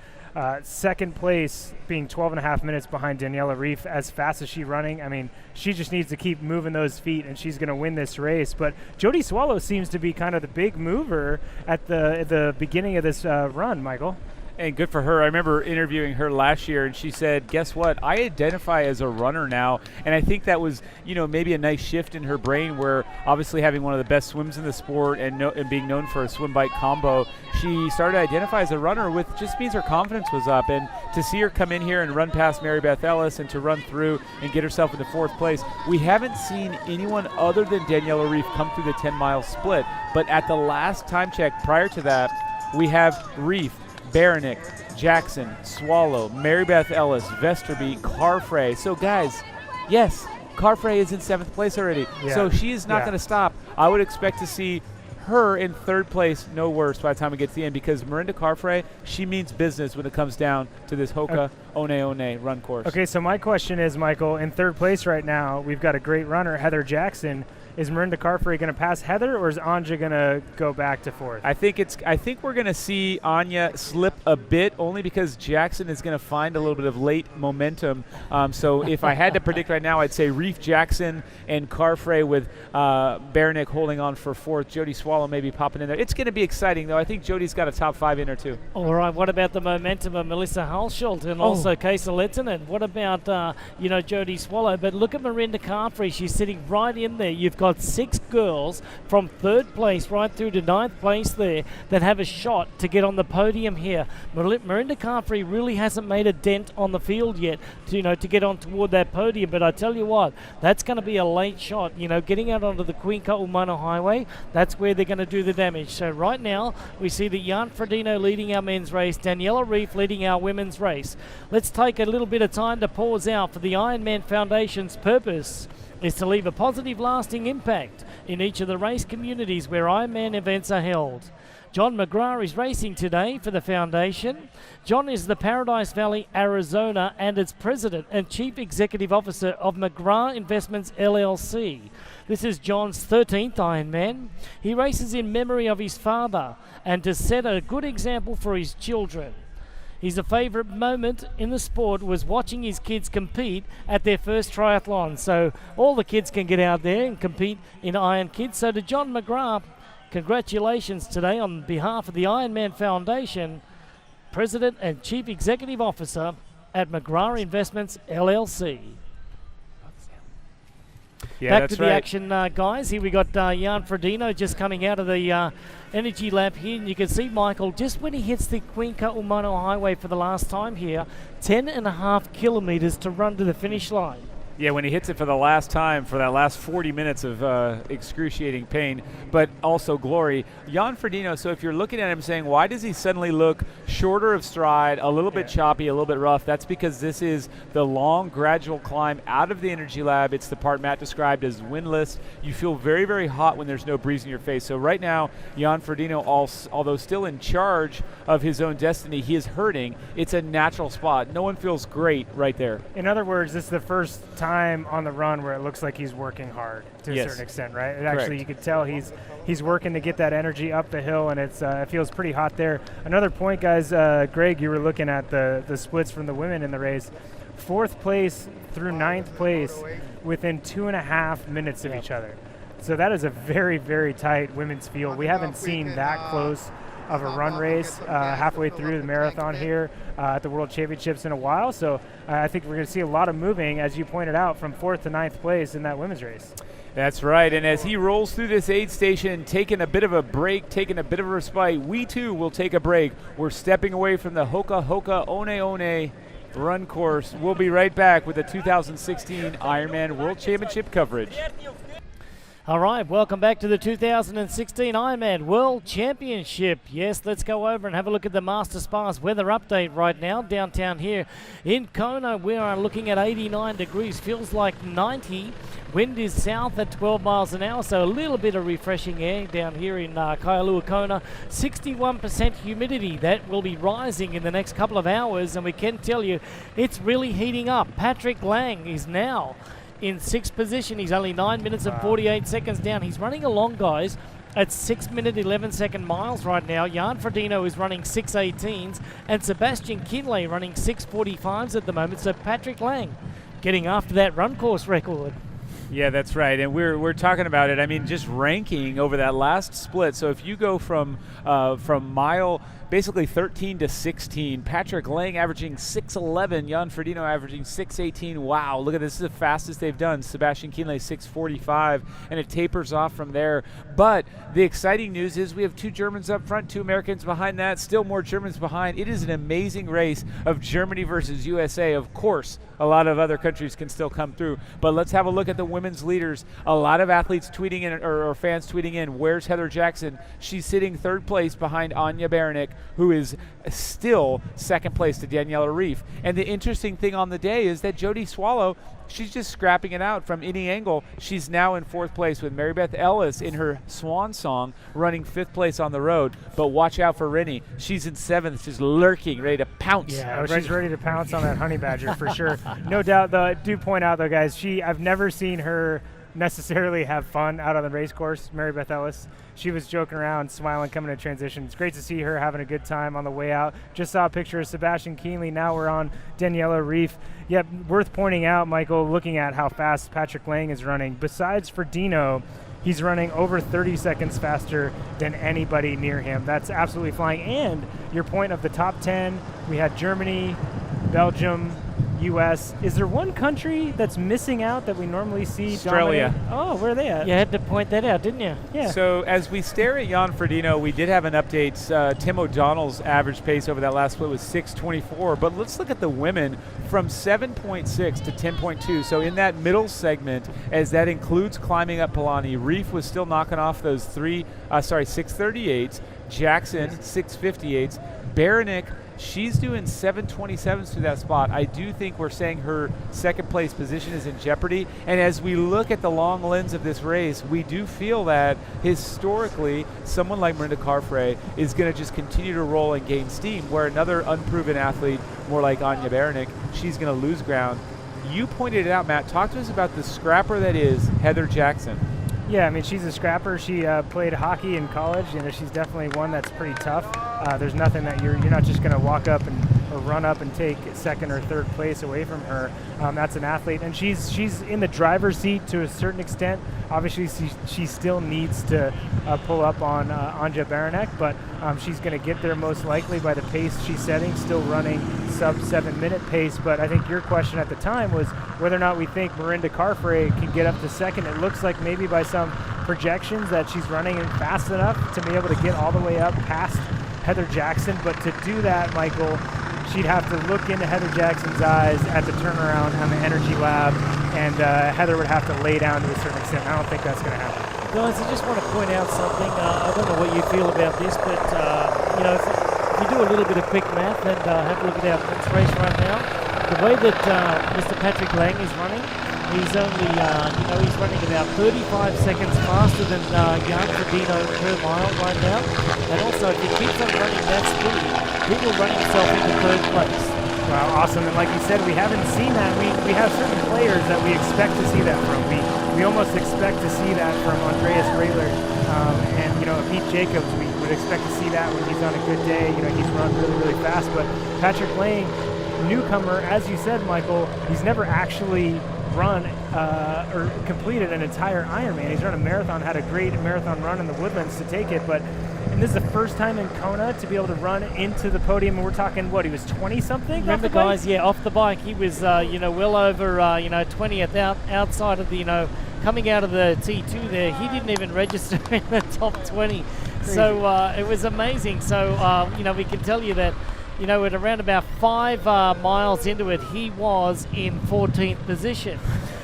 second place being 12.5 minutes behind Daniela Reif. As fast as she's running, I mean, she just needs to keep moving those feet, and she's going to win this race. But Jody Swallow seems to be kind of the big mover at the beginning of this run, Michael. And good for her. I remember interviewing her last year, and she said, guess what? I identify as a runner now. And I think that was, you know, maybe a nice shift in her brain, where obviously having one of the best swims in the sport and being known for a swim-bike combo, she started to identify as a runner, which just means her confidence was up. And to see her come in here and run past Mary Beth Ellis and to run through and get herself into fourth place, we haven't seen anyone other than Daniela Reif come through the 10-mile split. But at the last time check prior to that, we have Reif, Baranek, Jackson, Swallow, Mary Beth Ellis, Visterby, Carfrae. So guys, yes, Carfrae is in 7th place already. Yeah. So she is not going to stop. I would expect to see her in 3rd place, no worse, by the time we get to the end, because Mirinda Carfrae, she means business when it comes down to this Hoka One run course. Okay, so my question is, Michael, in 3rd place right now, we've got a great runner, Heather Jackson. Is Mirinda Carfrae going to pass Heather, or is Anja going to go back to 4th? I think we're going to see Anya slip a bit, only because Jackson is going to find a little bit of late momentum. So if I had to predict right now, I'd say Reif, Jackson, and Carfrae, with Baranek holding on for 4th. Jody Swallow maybe popping in there. It's going to be exciting, though. I think Jody's got a top 5 in her, too. All right, what about the momentum of Melissa Halsholt and also Kesa Lettinen? What about, you know, Jody Swallow? But look at Mirinda Carfrae. She's sitting right in there. You've got 6 girls from 3rd place right through to 9th place there that have a shot to get on the podium here. Mirinda Carfrae really hasn't made a dent on the field yet to get on toward that podium, but I tell you what, that's going to be a late shot. You know, getting out onto the Queen Umano Highway, that's where they're going to do the damage. So right now we see that Jan Ferdino leading our men's race, Daniela Reif leading our women's race. Let's take a little bit of time to pause out. For the Ironman Foundation's purpose is to leave a positive, lasting impact in each of the race communities where Ironman events are held. John McGrath is racing today for the foundation. John is the Paradise Valley, Arizona, and its president and chief executive officer of McGrath Investments LLC. This is John's 13th Ironman. He races in memory of his father and to set a good example for his children. His favourite moment in the sport was watching his kids compete at their first triathlon. So all the kids can get out there and compete in Iron Kids. So to John McGrath, congratulations today on behalf of the Ironman Foundation, President and Chief Executive Officer at McGrath Investments LLC. Yeah, Back to the action, guys. Here we got Jan Ferdino just coming out of the energy lap here, and you can see Michael just when he hits the Quinca Umano Highway for the last time here, 10.5 kilometers to run to the finish line. Yeah, when he hits it for the last time for that last 40 minutes of excruciating pain, but also glory. Jan Ferdino, so if you're looking at him saying, why does he suddenly look shorter of stride, a little bit choppy, a little bit rough? That's because this is the long, gradual climb out of the energy lab. It's the part Matt described as windless. You feel very, very hot when there's no breeze in your face. So right now, Jan Ferdino, although still in charge of his own destiny, he is hurting. It's a natural spot. No one feels great right there. In other words, this is the first time on the run where it looks like he's working hard to a certain extent, right? Actually, you could tell he's working to get that energy up the hill, and it feels pretty hot there. Another point, guys, Greg, you were looking at the splits from the women in the race. 4th place through 9th place within 2.5 minutes of each other. So that is a very, very tight women's field. We haven't seen that close of a run race halfway through the marathon here at the World Championships in a while. So I think we're going to see a lot of moving, as you pointed out, from 4th to 9th place in that women's race. That's right, and as he rolls through this aid station, taking a bit of a break, taking a bit of a respite, we too will take a break. We're stepping away from the Hoka Hoka One One run course. We'll be right back with the 2016 Ironman World Championship coverage. All right, welcome back to the 2016 Ironman World Championship. Yes, let's go over and have a look at the Master Spas weather update right now. Downtown here in Kona, we are looking at 89 degrees, feels like 90. Wind is south at 12 miles an hour, so a little bit of refreshing air down here in Kailua Kona. 61% humidity. That will be rising in the next couple of hours, and we can tell you it's really heating up. Patrick Lang is now in 6th position. He's only 9 minutes and 48 seconds down. He's running along, guys, at 6 minute 11 second miles right now. Jan Ferdino is running 6:18s, and Sebastian Kinley running 6:45s at the moment. So Patrick Lang getting after that run course record. Yeah, that's right, and we're talking about it. I mean, just ranking over that last split. So if you go from mile basically 13 to 16, Patrick Lang averaging 6:11, Jan Ferdino averaging 6:18. Wow, look at this. This is the fastest they've done. Sebastian Kinley 6:45, and it tapers off from there. But the exciting news is we have 2 Germans up front, 2 Americans behind that, still more Germans behind. It is an amazing race of Germany versus USA. Of course, a lot of other countries can still come through, but let's have a look at the women's leaders. A lot of athletes tweeting in, or fans tweeting in, where's Heather Jackson? She's sitting 3rd place behind Anya Baranek, who is still 2nd place to Daniela Reif. And the interesting thing on the day is that Jody Swallow, she's just scrapping it out from any angle. She's now in 4th place with Mary Beth Ellis in her swan song, running 5th place on the road. But watch out for Rennie. She's in 7th, just lurking, ready to pounce. Yeah, she's ready to pounce on that honey badger for sure. No doubt, though. I do point out, though, guys, I've never seen her necessarily have fun out on the race course. Mary Beth Ellis, she was joking around, smiling, coming to transition. It's great to see her having a good time on the way out. Just saw a picture of Sebastian Kinley. Now we're on Daniela Reif. Yep, worth pointing out, Michael, looking at how fast Patrick Lang is running. Besides Ferdino, he's running over 30 seconds faster than anybody near him. That's absolutely flying. And your point of the top 10, we had Germany, Belgium, U.S. Is there one country that's missing out that we normally see Australia. dominate? Oh, where are they at? You had to point that out, didn't you? Yeah. So as we stare at Jan Ferdino, we did have an update. Tim O'Donnell's average pace over that last split was 6:24. But let's look at the women from 7.6 to 10.2. So in that middle segment, as that includes climbing up Polani, Reif was still knocking off those 6:38s. Jackson 6:58s. Baranek, she's doing 7:27s through that spot. I do think we're saying her 2nd place position is in jeopardy. And as we look at the long lens of this race, we do feel that historically someone like Miranda Carfrae is going to just continue to roll and gain steam, where another unproven athlete, more like Anya Baranek, she's going to lose ground. You pointed it out, Matt. Talk to us about the scrapper that is Heather Jackson. Yeah, I mean, she's a scrapper. She played hockey in college, and she's definitely one that's pretty tough. There's nothing that you're not just going to walk up or run up and take 2nd or 3rd place away from her. That's an athlete, and she's in the driver's seat to a certain extent. Obviously, she still needs to pull up on Anja Baranek, but she's going to get there most likely by the pace she's setting, still running sub 7-minute pace. But I think your question at the time was whether or not we think Miranda Carfrae can get up to 2nd. It looks like maybe by some projections that she's running fast enough to be able to get all the way up past Heather Jackson. But to do that, Michael, she'd have to look into Heather Jackson's eyes at the turnaround on the Energy Lab, and Heather would have to lay down to a certain extent. I don't think that's going to happen. Guys, I just want to point out something. I don't know what you feel about this, but if you do a little bit of quick math and have a look at our next race right now, the way that Mr. Patrick Lang is running, he's only, he's running about 35 seconds faster than Jan Ferdino per mile right now. And also, if he keeps on running that speed, he will run himself into 3rd place. Wow, awesome. And like you said, we haven't seen that. We have certain players that we expect to see that from. We almost expect to see that from Andreas Rehler and Pete Jacobs. We would expect to see that when he's on a good day. He's run really, really fast. But Patrick Lang, newcomer, as you said, Michael, he's never actually run or completed an entire Ironman. He's run a marathon, had a great marathon run in the Woodlands to take it, and this is the first time in Kona to be able to run into the podium. And we're talking, what, he was 20-something? Remember, guys, off the bike, he was, well over, 20th outside of the, coming out of the T2 there. He didn't even register in the top 20. Crazy. So it was amazing. So, we can tell you that, at around about 5 miles into it, he was in 14th position.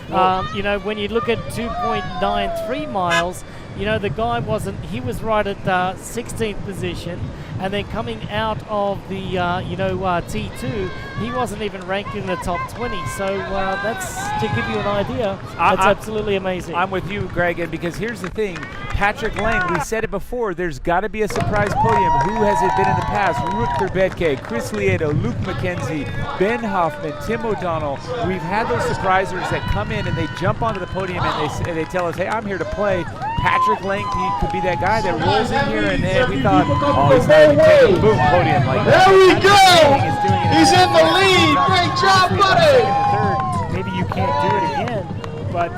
When you look at 2.93 miles, the guy he was right at 16th position, and then coming out of the, T2, he wasn't even ranked in the top 20. So that's to give you an idea. That's absolutely amazing. I'm with you, Greg, and because here's the thing. Patrick Lang, we said it before, there's got to be a surprise podium. Who has it been in the past? Rutger Bethke, Chris Lieto, Luke McKenzie, Ben Hoffman, Tim O'Donnell. We've had those surprisers that come in and they jump onto the podium and they tell us, hey, I'm here to play. Patrick Lang could be that guy that rolls in here, and we thought, oh, he's not even taking boom, podium. Like there we go! He's in the lead! Great job, buddy! Maybe you can't do it again, but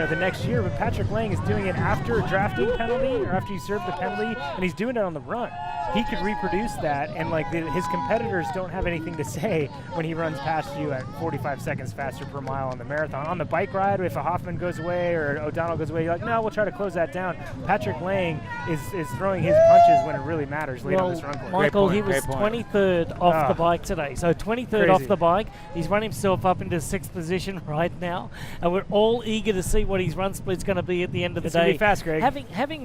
the next year. But Patrick Lang is doing it after a drafting penalty, or after he served the penalty, and he's doing it on the run. He could reproduce that, and his competitors don't have anything to say when he runs past you at 45 seconds faster per mile on the marathon. On the bike ride, if a Hoffman goes away or O'Donnell goes away, you're like, no, we'll try to close that down. Patrick Lang is throwing his punches when it really matters late on this run course. Michael, he was 23rd off the bike today. So 23rd crazy. Off the bike. He's run himself up into 6th position right now, and we're all eager to see what his run split's going to be at the end of the It's day. gonna be fast, Greg. Having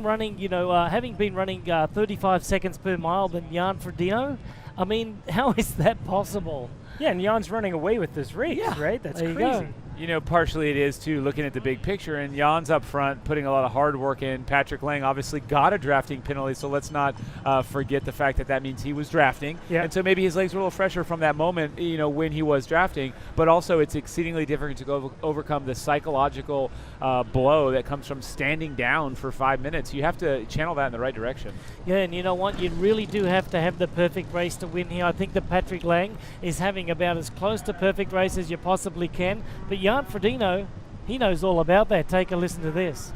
been running 35 seconds per mile than Jan Ferdino, I mean, how is that possible? Yeah, and Jan's running away with this race, right? That's there crazy. Partially it is, too, looking at the big picture, and Jan's up front, putting a lot of hard work in. Patrick Lang obviously got a drafting penalty, so let's not forget the fact that means he was drafting. Yeah. And so maybe his legs were a little fresher from that moment, when he was drafting, but also it's exceedingly difficult to go overcome the psychological blow that comes from standing down for 5 minutes. You have to channel that in the right direction. Yeah, and you know what? You really do have to have the perfect race to win here. I think that Patrick Lang is having about as close to perfect race as you possibly can, but Jan Ferdino, he knows all about that. Take a listen to this.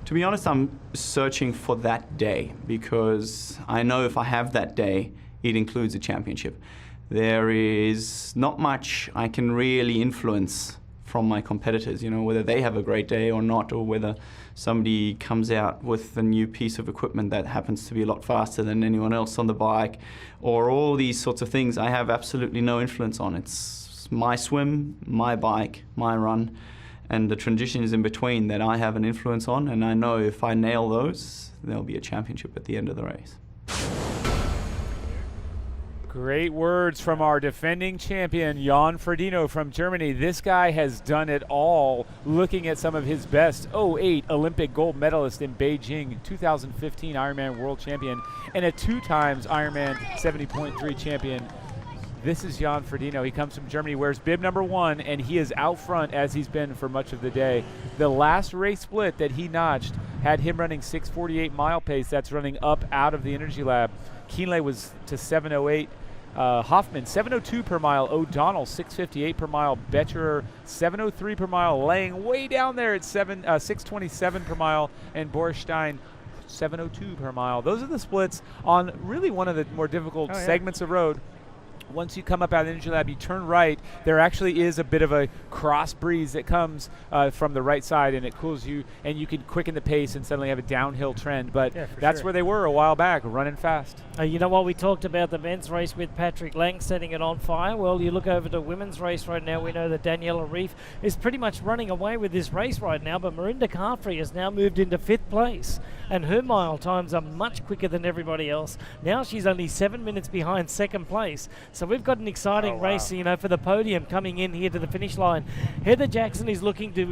To be honest, I'm searching for that day because I know if I have that day, it includes a championship. There is not much I can really influence from my competitors, whether they have a great day or not, or whether somebody comes out with a new piece of equipment that happens to be a lot faster than anyone else on the bike, or all these sorts of things I have absolutely no influence on. It's my swim, my bike, my run, and the transitions in between that I have an influence on, and I know if I nail those, there'll be a championship at the end of the race. Great words from our defending champion, Jan Ferdino from Germany. This guy has done it all, looking at some of his best. 08 Olympic gold medalist in Beijing, 2015 Ironman world champion, and a 2 times Ironman 70.3 champion. This is Jan Ferdino. He comes from Germany, wears bib number 1, and he is out front as he's been for much of the day. The last race split that he notched had him running 6:48 mile pace. That's running up out of the Energy Lab. Kienle was to 7:08. Hoffman 7:02 per mile, O'Donnell 6:58 per mile, Betcherer 7:03 per mile, laying way down there at 6:27 per mile, and Boris Stein 7:02 per mile. Those are the splits on really one of the more difficult segments of road. Once you come up out of the Energy Lab, you turn right. There actually is a bit of a cross breeze that comes from the right side, and it cools you, and you can quicken the pace and suddenly have a downhill trend. But that's where they were a while back, running fast. You know what? We talked about the men's race with Patrick Lang setting it on fire. Well, you look over the women's race right now. We know that Daniela Reif is pretty much running away with this race right now, but Meredith Kessler has now moved into 5th place, and her mile times are much quicker than everybody else. Now she's only 7 minutes behind 2nd place. So we've got an exciting race, for the podium coming in here to the finish line. Heather Jackson is looking to,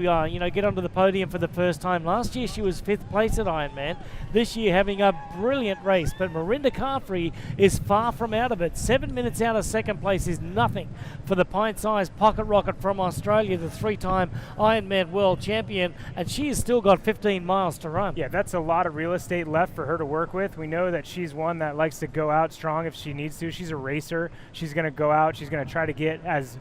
get onto the podium for the first time. Last year she was 5th place at Ironman. This year having a brilliant race, but Meredith Kessler is far from out of it. 7 minutes out of 2nd place is nothing for the pint-sized pocket rocket from Australia, the 3-time Ironman world champion, and she has still got 15 miles to run. Yeah, that's a lot of real estate left for her to work with. We know that she's one that likes to go out strong if she needs to. She's a racer. She She's going to go out. She's going to try to get as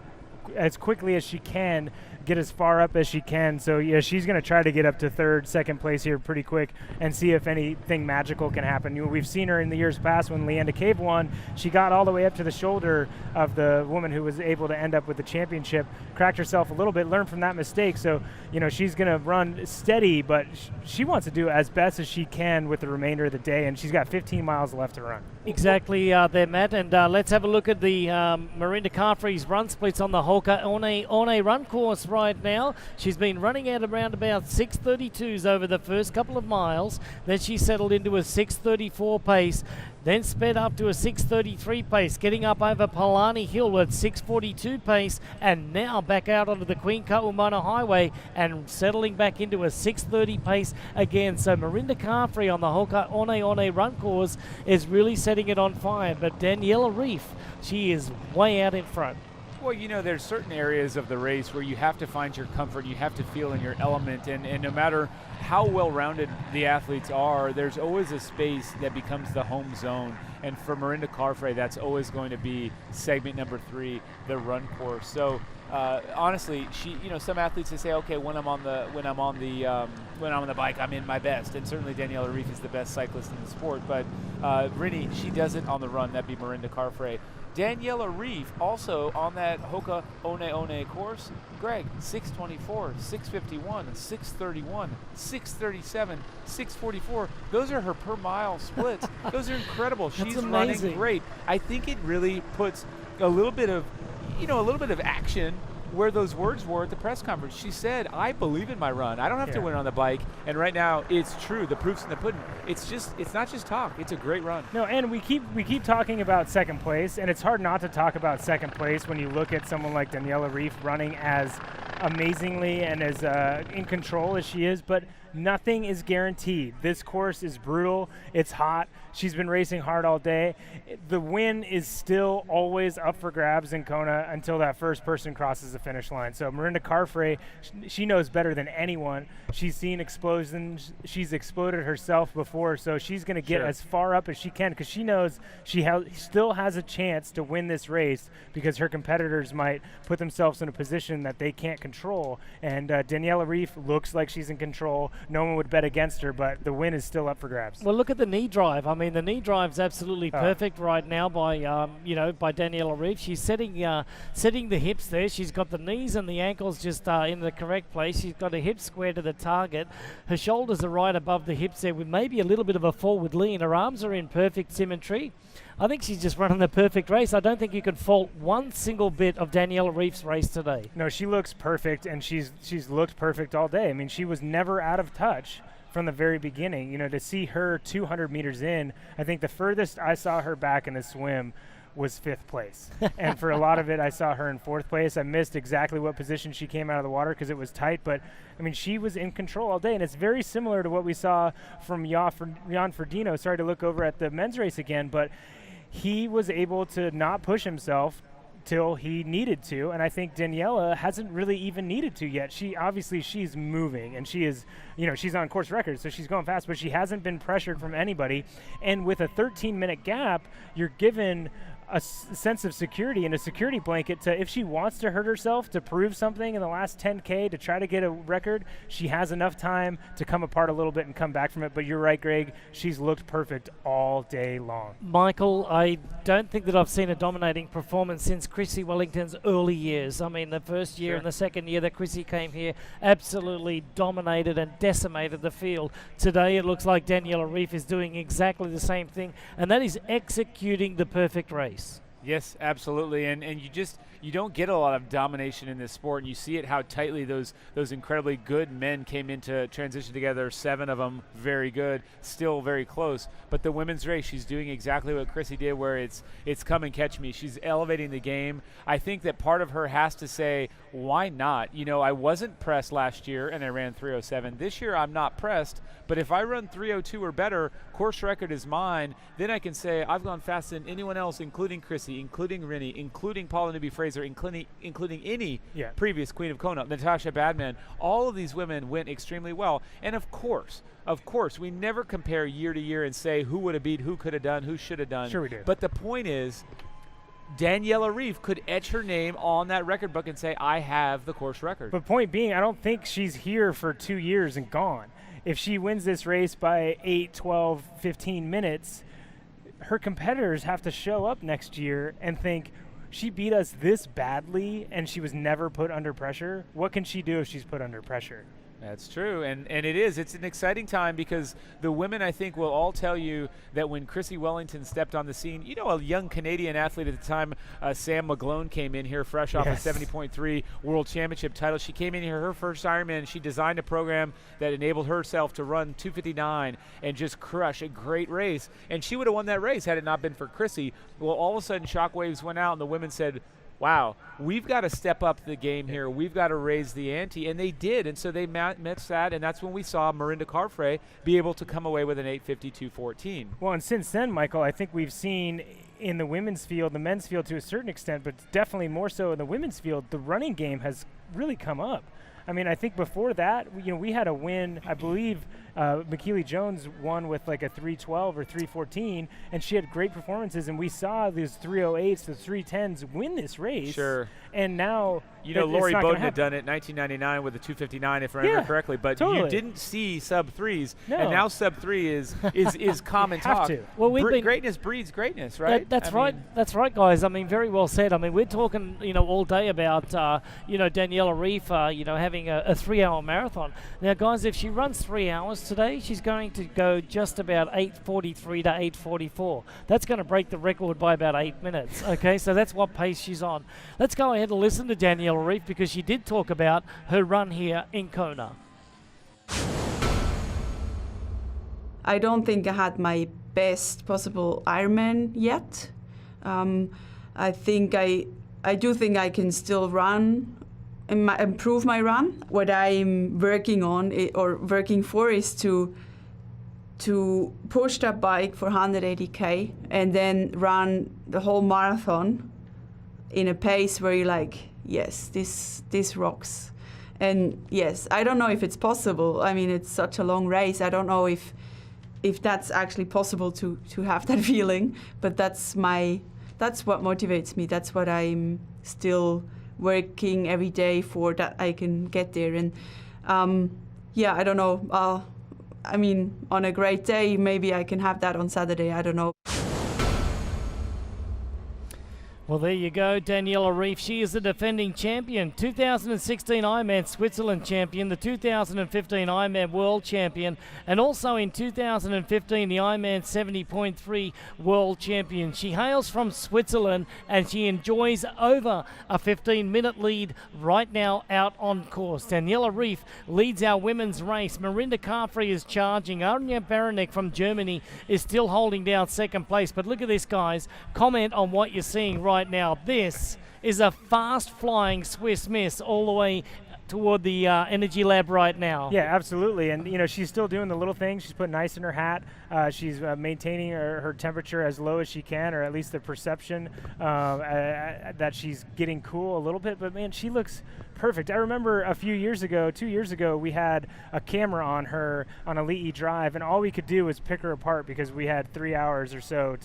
quickly as she can, get as far up as she can. So yeah, she's going to try to get up to third, second place here pretty quick and see if anything magical can happen. We've seen her in the years past when Leanda Cave won. She got all the way up to the shoulder of the woman who was able to end up with the championship, cracked herself a little bit, learned from that mistake. So, she's going to run steady, but she wants to do as best as she can with the remainder of the day, and she's got 15 miles left to run. Exactly there, Matt. And let's have a look at the Marinda Carfrey's run splits on the Hoka One run course right now. She's been running at around about 6:32s over the first couple of miles. Then she settled into a 6:34 pace, then sped up to a 6:33 pace, getting up over Palani Hill at 6:42 pace, and now back out onto the Queen Kaumana Highway and settling back into a 6:30 pace again. So Marinda Carfrey on the Hoka One run course is really setting it on fire, but Daniela Reif, she is way out in front. Well, there's certain areas of the race where you have to find your comfort, you have to feel in your element, and no matter how well-rounded the athletes are, there's always a space that becomes the home zone. And for Marinda Carfrey, that's always going to be segment number 3, the run course. So honestly, some athletes they say, okay, when I'm on the bike, I'm in my best, and certainly Daniela Reif is the best cyclist in the sport. But Rini, she does it on the run. That'd be Marinda Carfrey. Daniela Reif also on that Hoka One course. Greg, 6:24, 6:51, 6:31, 6:37, 6:44. Those are her per mile splits. Those are incredible. She's running great. I think it really puts a little bit of action where those words were at the press conference. She said, I believe in my run. I don't have to win on the bike. And right now, it's true. The proof's in the pudding. It's not just talk. It's a great run. No, and we keep talking about second place, and it's hard not to talk about second place when you look at someone like Daniela Reif running as amazingly and as in control as she is, but nothing is guaranteed. This course is brutal. It's hot. She's been racing hard all day. The win is still always up for grabs in Kona until that first person crosses the finish line. So Marinda Carfrey, she knows better than anyone. She's seen explosions. She's exploded herself before, so she's going to get as far up as she can because she knows she still has a chance to win this race because her competitors might put themselves in a position that they can't control. And Daniela Reif looks like she's in control. No one would bet against her, but the win is still up for grabs. Well, look at the knee drive. I mean, the knee drive's absolutely perfect right now by by Daniela Reif. She's setting the hips there. She's got the knees and the ankles just in the correct place. She's got a hip square to the target. Her shoulders are right above the hips there with maybe a little bit of a forward lean. Her arms are in perfect symmetry. I think she's just running the perfect race. I don't think you can fault one single bit of Daniela Reif's race today. No, she looks perfect, and she's looked perfect all day. I mean, she was never out of touch from the very beginning. To see her 200 meters in, I think the furthest I saw her back in the swim was 5th place. And for a lot of it, I saw her in 4th place. I missed exactly what position she came out of the water because it was tight, but I mean, she was in control all day, and it's very similar to what we saw from Jan Ferdino. Sorry to look over at the men's race again, but he was able to not push himself till he needed to, and I think Daniela hasn't really even needed to yet. She's moving, and she is, she's on course record, so she's going fast, but she hasn't been pressured from anybody. And with a 13-minute gap, you're given a sense of security and a security blanket to, if she wants to hurt herself to prove something in the last 10K to try to get a record, she has enough time to come apart a little bit and come back from it. But you're right, Greg, she's looked perfect all day long. Michael, I don't think that I've seen a dominating performance since Chrissy Wellington's early years. I mean, the first year and the second year that Chrissy came here absolutely dominated and decimated the field. Today it looks like Daniela Reif is doing exactly the same thing, and that is executing the perfect race. Yes, absolutely, and you don't get a lot of domination in this sport, and you see it how tightly those incredibly good men came into transition together. 7 of them very good, still very close. But the women's race, she's doing exactly what Chrissy did, where it's come and catch me. She's elevating the game. I think that part of her has to say, why not? I wasn't pressed last year and I ran 3:07. This year I'm not pressed, but if I run 3:02 or better, course record is mine. Then I can say I've gone faster than anyone else, including Chrissy, including Rini, including Paula Newby-Fraser, including any previous Queen of Kona, Natasha Badman. All of these women went extremely well. And of course, we never compare year to year and say who would have beat, who could have done, who should have done. Sure we do. But the point is, Daniela Reif could etch her name on that record book and say, I have the course record. But point being, I don't think she's here for 2 years and gone. If she wins this race by 8, 12, 15 minutes, her competitors have to show up next year and think, she beat us this badly and she was never put under pressure. What can she do if she's put under pressure? That's true, and it's an exciting time because the women, I think, will all tell you that when Chrissy Wellington stepped on the scene, a young Canadian athlete at the time, Sam McGlone, came in here fresh off a 70.3 World Championship title. She came in here her first Ironman. She designed a program that enabled herself to run 2:59 and just crush a great race, and she would have won that race had it not been for Chrissy. Well, all of a sudden, shockwaves went out, and the women said, wow, we've got to step up the game here. We've got to raise the ante, and they did. And so they matched that, and that's when we saw Mirinda Carfrae be able to come away with an 8:52.14. Well, and since then, Michael, I think we've seen in the women's field, the men's field to a certain extent, but definitely more so in the women's field, the running game has really come up. I mean, I think before that, we had a win, I believe McKeely Jones won with like a 3:12 or 3:14, and she had great performances, and we saw these 3:08s, the 3:10s win this race. Sure. And now, Lori Bowden had done it in 1999 with a 2:59, if I remember correctly, but totally. You didn't see sub-3s, No. and now sub-3 is common talk. To. Well, greatness breeds greatness, right? That's right. That's right, guys. I mean, very well said. I mean, we're talking, all day about, Daniela Reif, having a 3-hour marathon. Now, guys, if she runs 3 hours today, she's going to go just about 8:43 to 8:44. That's going to break the record by about 8 minutes. Okay, so that's what pace she's on. Let's go ahead and listen to Daniela Reif because she did talk about her run here in Kona. I don't think I had my best possible Ironman yet. I do think I can still run and improve my run. What I'm working on or working for is to push that bike for 180K and then run the whole marathon in a pace where you're like, yes, this rocks. And yes, I don't know if it's possible. I mean, it's such a long race. I don't know if that's actually possible to have that feeling, but that's what motivates me. That's what I'm still working every day for, that I can get there. And I don't know. I mean, on a great day, maybe I can have that on Saturday. I don't know. Well, there you go, Daniela Reif. She is the defending champion, 2016 Ironman Switzerland champion, the 2015 Ironman World champion, and also in 2015 the Ironman 70.3 World champion. She hails from Switzerland and she enjoys over a 15-minute lead right now out on course. Daniela Reif leads our women's race. Mirinda Carfrae is charging. Anja Baranek from Germany is still holding down second place. But look at this, guys. Comment on what you're seeing right now. This is a fast-flying Swiss Miss all the way toward the Energy Lab right now. Yeah, absolutely. And, she's still doing the little things. She's putting ice in her hat. She's maintaining her temperature as low as she can, or at least the perception that she's getting cool a little bit. But, man, she looks perfect. I remember 2 years ago, we had a camera on her on Elite E Drive, and all we could do was pick her apart because we had 3 hours or so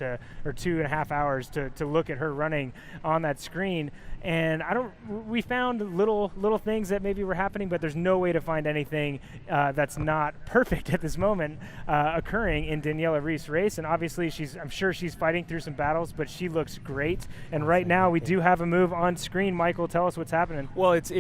or 2.5 hours to look at her running on that screen. And we found little things that maybe were happening, but there's no way to find anything that's not perfect at this moment occurring in Daniela Reif's race. And obviously, I'm sure she's fighting through some battles, but she looks great. And right now, we do have a move on screen. Michael, tell us what's happening. Well, it's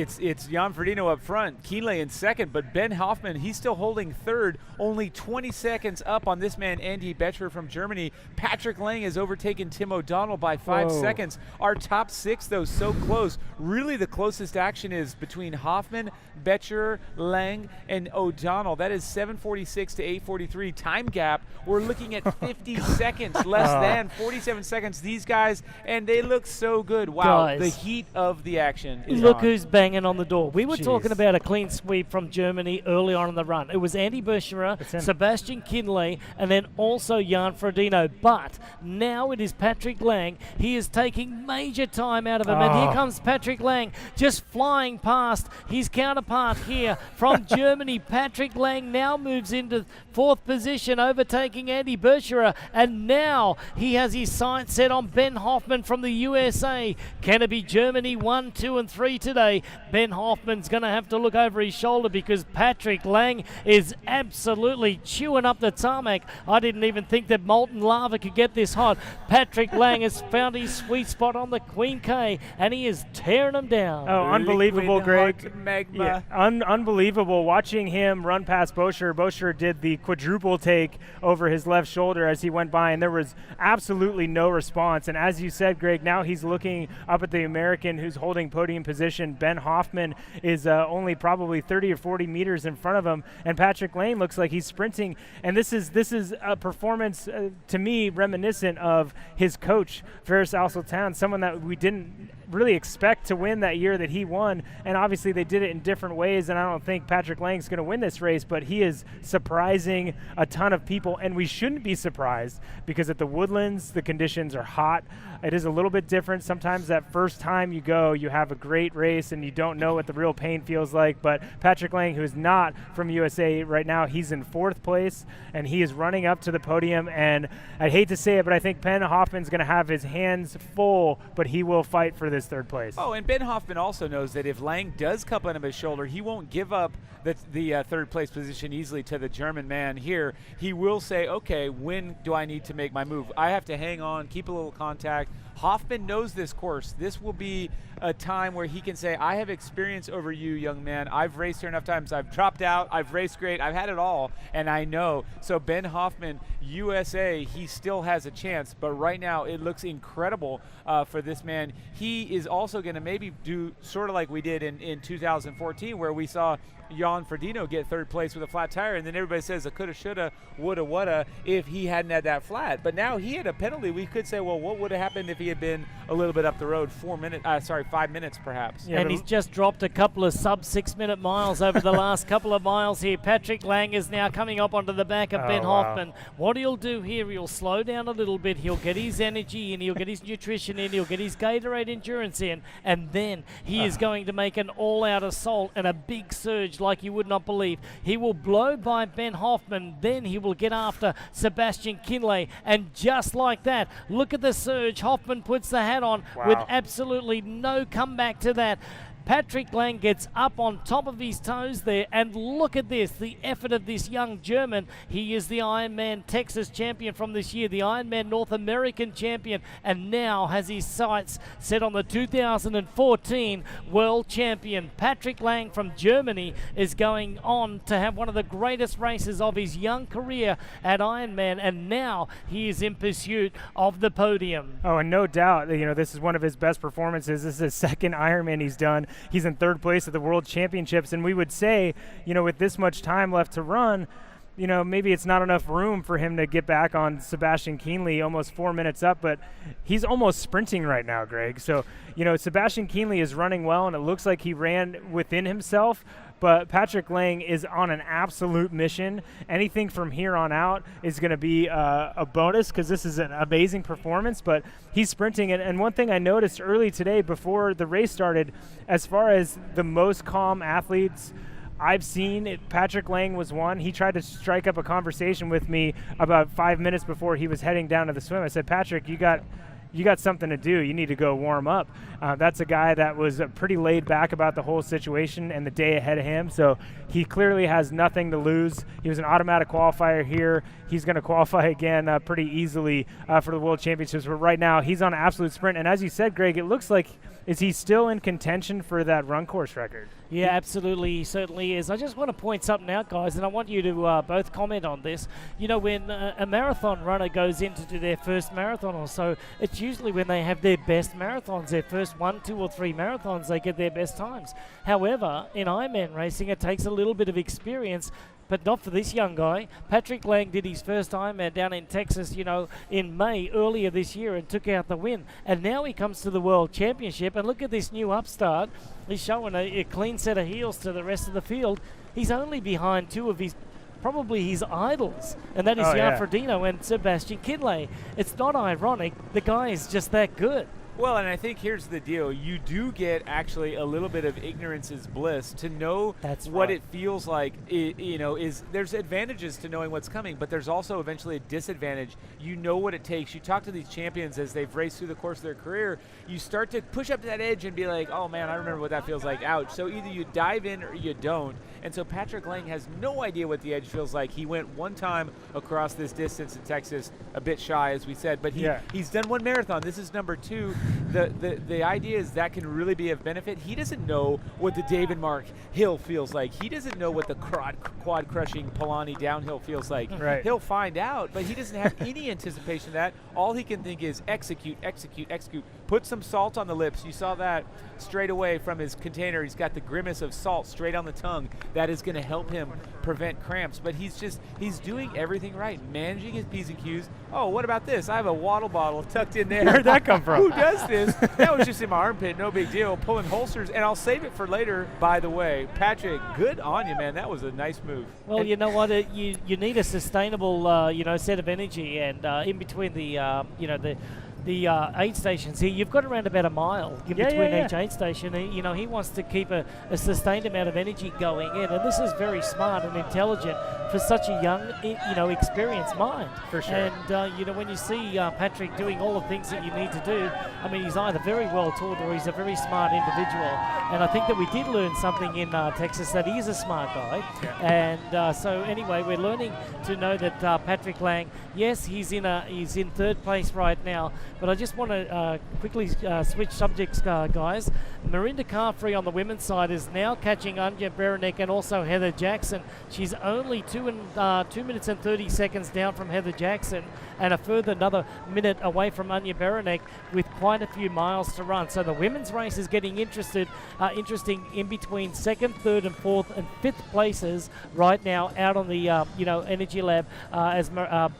Jan Ferdino up front, Kienle in second, but Ben Hoffman, he's still holding third, only 20 seconds up on this man, Andy Betcher from Germany. Patrick Lang has overtaken Tim O'Donnell by 5 seconds. Our top six, though, so close. Really, the closest action is between Hoffman, Betcher, Lang, and O'Donnell. That is 7:46 to 8:43 time gap. We're looking at 50 seconds, less than 47 seconds. These guys, and they look so good. Wow, guys, the heat of the action is look on. who's back. banging on the door. We were Jeez. talking about a clean sweep from Germany early on in the run. It was Andy Bucherer, Sebastian Kienle, and then also Jan Ferdino. But now it is Patrick Lang. He is taking major time out of him. And here comes Patrick Lang just flying past his counterpart here from Germany. Patrick Lang now moves into 4th position, overtaking Andy Bucherer. And now he has his sights set on Ben Hoffman from the USA. Can it be Germany 1, 2, and 3 today? Ben Hoffman's going to have to look over his shoulder because Patrick Lang is absolutely chewing up the tarmac. I didn't even think that molten lava could get this hot. Patrick Lang has found his sweet spot on the Queen K, and he is tearing them down. Oh, unbelievable, Greg. Magma. Yeah, unbelievable watching him run past Bucherer. Bucherer did the quadruple take over his left shoulder as he went by, and there was absolutely no response. And as you said, Greg, now he's looking up at the American who's holding podium position. Ben Hoffman is only probably 30 or 40 meters in front of him, and Patrick Lang looks like he's sprinting. And this is a performance to me reminiscent of his coach, Faris Al-Sultan, someone that we didn't really expect to win that year that he won, and obviously they did it in different ways, and I don't think Patrick Lang's going to win this race, but he is surprising a ton of people, and we shouldn't be surprised because at the Woodlands the conditions are hot. It is a little bit different. Sometimes that first time you go, you have a great race and you don't know what the real pain feels like, but Patrick Lang, who is not from USA right now, he's in 4th place, and he is running up to the podium, and I hate to say it, but I think Ben Hoffman's going to have his hands full, but he will fight for this 3rd place. Oh, and Ben Hoffman also knows that if Lang does cup on his shoulder, he won't give up the 3rd place position easily to the German man here. He will say, okay, when do I need to make my move? I have to hang on, keep a little contact. Hoffman knows this course. This will be a time where he can say, I have experience over you, young man. I've raced here enough times. I've dropped out. I've raced great. I've had it all, and I know. So Ben Hoffman, USA, he still has a chance, but right now it looks incredible for this man. He is also going to maybe do sort of like we did in 2014 where we saw Jan Ferdino get 3rd place with a flat tire, and then everybody says a coulda, shoulda, woulda, woulda if he hadn't had that flat. But now he had a penalty. We could say, well, what would have happened if he had been a little bit up the road? 5 minutes perhaps. Yeah, and he's just dropped a couple of sub-6 minute miles over the last couple of miles here. Patrick Lang is now coming up onto the back of Ben Hoffman. What he'll do here, he'll slow down a little bit. He'll get his energy in. He'll get his nutrition in. He'll get his Gatorade endurance in. And then he is going to make an all-out assault and a big surge like you would not believe. He will blow by Ben Hoffman. Then he will get after Sebastian Kienle. And just like that, look at the surge. Hoffman puts the hat on with absolutely no comeback to that. Patrick Lang gets up on top of his toes there, and look at this, the effort of this young German. He is the Ironman Texas champion from this year, the Ironman North American champion, and now has his sights set on the 2014 world champion. Patrick Lang from Germany is going on to have one of the greatest races of his young career at Ironman, and now he is in pursuit of the podium. Oh, and no doubt, this is one of his best performances. This is his 2nd Ironman he's done. He's in 3rd place at the World Championships, and we would say, with this much time left to run, maybe it's not enough room for him to get back on Sebastian Kienle almost 4 minutes up, but he's almost sprinting right now, Greg. So, Sebastian Kienle is running well, and it looks like he ran within himself, but Patrick Lang is on an absolute mission. Anything from here on out is going to be a bonus because this is an amazing performance, but he's sprinting. And one thing I noticed early today before the race started, as far as the most calm athletes I've seen, Patrick Lang was one. He tried to strike up a conversation with me about 5 minutes before he was heading down to the swim. I said, Patrick, you got something to do. You need to go warm up. That's a guy that was pretty laid back about the whole situation and the day ahead of him. So he clearly has nothing to lose. He was an automatic qualifier here. He's going to qualify again pretty easily for the World Championships. But right now, he's on an absolute sprint. And as you said, Greg, it looks like, is he still in contention for that run course record? Yeah, absolutely, he certainly is. I just want to point something out, guys, and I want you to both comment on this. When a marathon runner goes in to do their first marathon or so, it's usually when they have their best marathons, their first 1, 2, or 3 marathons, they get their best times. However, in Ironman racing, it takes a little bit of experience but not for this young guy. Patrick Lang did his first Ironman down in Texas, in May earlier this year and took out the win. And now he comes to the World Championship, and look at this new upstart. He's showing a clean set of heels to the rest of the field. He's only behind two of probably his idols, and that is Jan Ferdino and Sebastian Kienle. It's not ironic. The guy is just that good. Well, and I think here's the deal. You do get actually a little bit of ignorance is bliss to know what it feels like. There's advantages to knowing what's coming, but there's also eventually a disadvantage. You know what it takes. You talk to these champions as they've raced through the course of their career. You start to push up to that edge and be like, oh, man, I remember what that feels like. Ouch. So either you dive in or you don't. And so Patrick Lang has no idea what the edge feels like. He went one time across this distance in Texas, a bit shy, as we said, but he's done one marathon. This is number 2. The idea is that can really be of benefit. He doesn't know what the David Mark hill feels like. He doesn't know what the quad crushing Polani downhill feels like. Right. He'll find out, but he doesn't have any anticipation of that. All he can think is execute, execute, execute. Put some salt on the lips. You saw that straight away from his container. He's got the grimace of salt straight on the tongue. That is going to help him prevent cramps. But he's doing everything right, managing his P's and Q's. Oh, what about this? I have a waddle bottle tucked in there. Where'd that come from? Who does this? That was just in my armpit. No big deal. Pulling holsters, and I'll save it for later, by the way. Patrick, good on you, man. That was a nice move. Well, you know what? You need a sustainable, set of energy, and in between the aid stations here, you've got around about a mile in between each aid station. He wants to keep a sustained amount of energy going in, and this is very smart and intelligent for such a young, experienced mind. For sure. And, when you see Patrick doing all the things that you need to do, he's either very well taught or he's a very smart individual. And I think that we did learn something in Texas, that he is a smart guy. Yeah. And so anyway, we're learning to know that Patrick Lang, yes, he's in third place right now, but I just want to quickly switch subjects, guys. Meredith Kessler on the women's side is now catching Anja Berenek and also Heather Jackson. She's only 2 minutes and 30 seconds down from Heather Jackson, and a further another minute away from Anja Berenek with quite a few miles to run. So the women's race is getting interesting in between 2nd, 3rd, and 4th and 5th places right now out on the Energy Lab as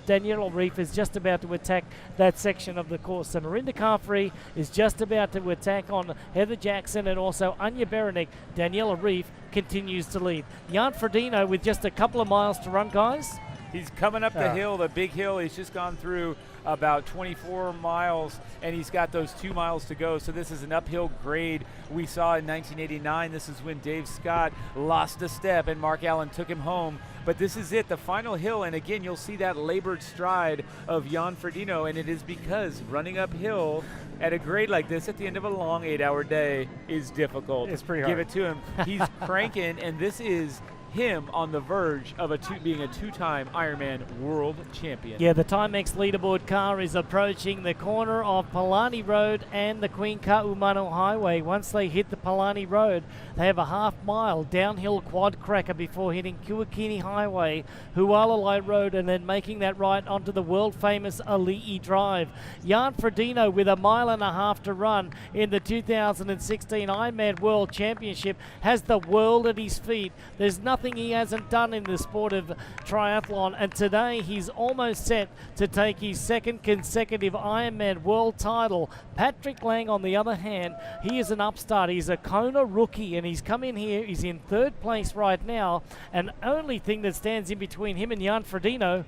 Danielle Reif is just about to attack that section of the course. So Meredith Kessler is just about to attack on Heather Jackson and also Anja Berenek. Daniela Reif continues to lead. Jan Ferdino with just a couple of miles to run, guys. He's coming up the hill, the big hill. He's just gone through about 24 miles, and he's got those 2 miles to go. So this is an uphill grade we saw in 1989. This is when Dave Scott lost a step and Mark Allen took him home. But this is it, the final hill, and again, you'll see that labored stride of Jan Ferdino, and it is because running uphill at a grade like this at the end of a long 8-hour day is difficult. It's pretty hard. Give it to him. He's cranking, and this is him on the verge of being a 2-time Ironman world champion. Yeah, the Timex leaderboard car is approaching the corner of Palani Road and the Queen Ka'umano Highway. Once they hit the Palani Road, they have a half-mile downhill quad cracker before hitting Kuakini Highway, Hualalai Road, and then making that right onto the world-famous Ali'i Drive. Jan Ferdino with a mile and a half to run in the 2016 Ironman World Championship has the world at his feet. There's nothing he hasn't done in the sport of triathlon, and today he's almost set to take his 2nd consecutive Ironman world title. Patrick Lang, on the other hand, he is an upstart. He's a Kona rookie, and he's come in here. He's in 3rd place right now, and only thing that stands in between him and Jan Ferdino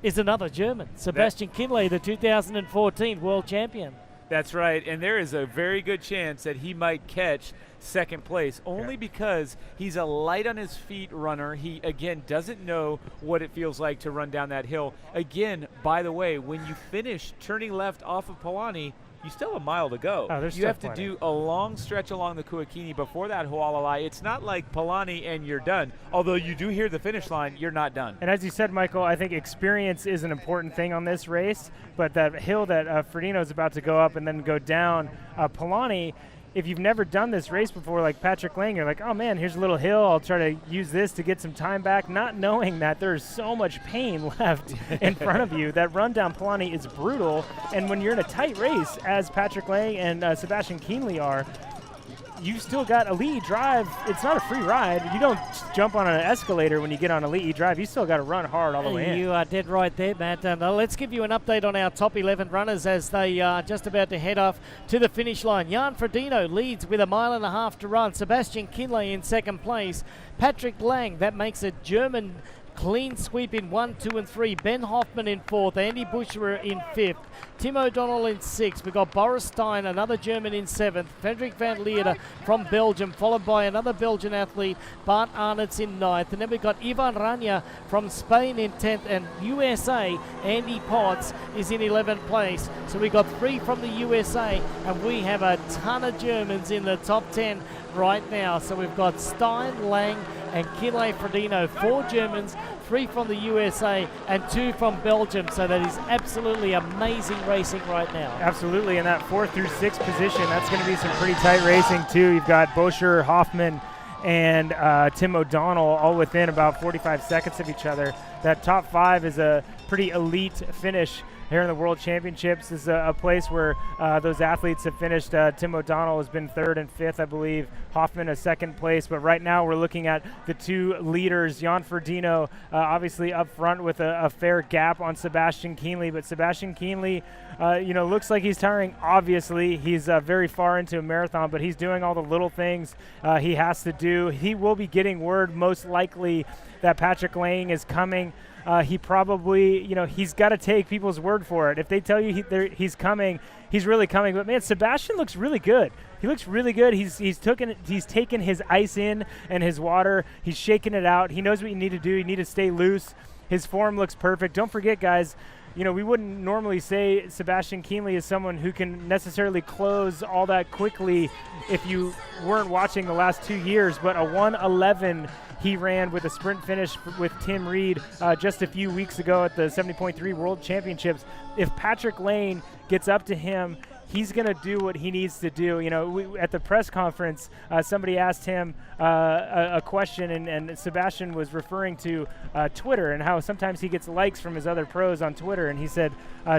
is another German, Sebastian Kienle, the 2014 world champion. That's right, and there is a very good chance that he might catch 2nd place, only because he's a light on his feet runner. He, again, doesn't know what it feels like to run down that hill. Again, by the way, when you finish turning left off of Palani, you still have a mile to go. You have to do a long stretch along the Kuakini before that Hualalai. It's not like Palani and you're done. Although you do hear the finish line, you're not done. And as you said, Michael, I think experience is an important thing on this race. But that hill that Ferdino is about to go up and then go down, Palani, if you've never done this race before, like Patrick Lang, you're like, oh man, here's a little hill. I'll try to use this to get some time back, not knowing that there's so much pain left in front of you. That run down Palani is brutal. And when you're in a tight race, as Patrick Lang and Sebastian Kienle are, you've still got Elite Drive. It's not a free ride. You don't jump on an escalator when you get on Elite Drive. You still got to run hard all the way in. You are dead right there, Matt. And let's give you an update on our top 11 runners as they are just about to head off to the finish line. Jan Ferdino leads with 1.5 miles to run. Sebastian Kienle in second place. Patrick Lang, that makes a German clean sweep in 1, 2, and 3. Ben Hoffman in 4th. Andy Bucherer in 5th. Tim O'Donnell in 6th. We've got Boris Stein, another German, in 7th. Frederik van Leerde from Belgium, followed by another Belgian athlete, Bart Arnott's in 9th. And then we've got Ivan Rania from Spain in 10th. And USA, Andy Potts, is in 11th place. So we've got 3 from the USA, and we have a ton of Germans in the top 10 right now. So we've got Stein, Lang, and Kienle Ferdino, 4 Germans, 3 from the USA, and 2 from Belgium. So that is absolutely amazing racing right now. Absolutely, in that 4th through 6th position, that's going to be some pretty tight racing too. You've got Bucherer, Hoffman, and Tim O'Donnell all within about 45 seconds of each other. That top 5 is a pretty elite finish here in the World Championships. This is a place where those athletes have finished. Tim O'Donnell has been 3rd and 5th, I believe. Hoffman a 2nd place. But right now we're looking at the 2 leaders. Jan Ferdino obviously up front with a fair gap on Sebastian Kienle. But Sebastian Kienle, looks like he's tiring. Obviously, he's very far into a marathon, but he's doing all the little things he has to do. He will be getting word most likely that Patrick Lang is coming. He probably, he's got to take people's word for it. If they tell you he's coming, he's really coming. But man, Sebastian looks really good. He looks really good. He's taken his ice in and his water. He's shaking it out. He knows what you need to do. You need to stay loose. His form looks perfect. Don't forget, guys, we wouldn't normally say Sebastian Kienle is someone who can necessarily close all that quickly if you weren't watching the last 2 years, but a 1:11 he ran with a sprint finish with Tim Reid just a few weeks ago at the 70.3 World Championships. If Patrick Lang gets up to him, he's going to do what he needs to do. At the press conference, somebody asked him a question, and Sebastian was referring to Twitter and how sometimes he gets likes from his other pros on Twitter. And he said,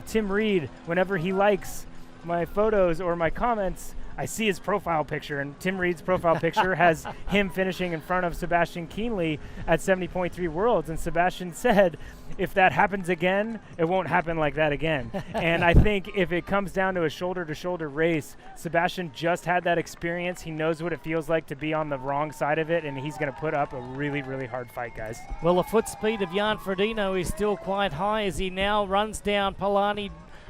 Tim Reid, whenever he likes my photos or my comments, I see his profile picture, and Tim Reid's profile picture has him finishing in front of Sebastian Kienle at 70.3 Worlds. And Sebastian said, if that happens again, it won't happen like that again. And I think if it comes down to a shoulder-to-shoulder race, Sebastian just had that experience. He knows what it feels like to be on the wrong side of it, and he's going to put up a really, really hard fight, guys. Well, the foot speed of Jan Ferdino is still quite high as he now runs down Palani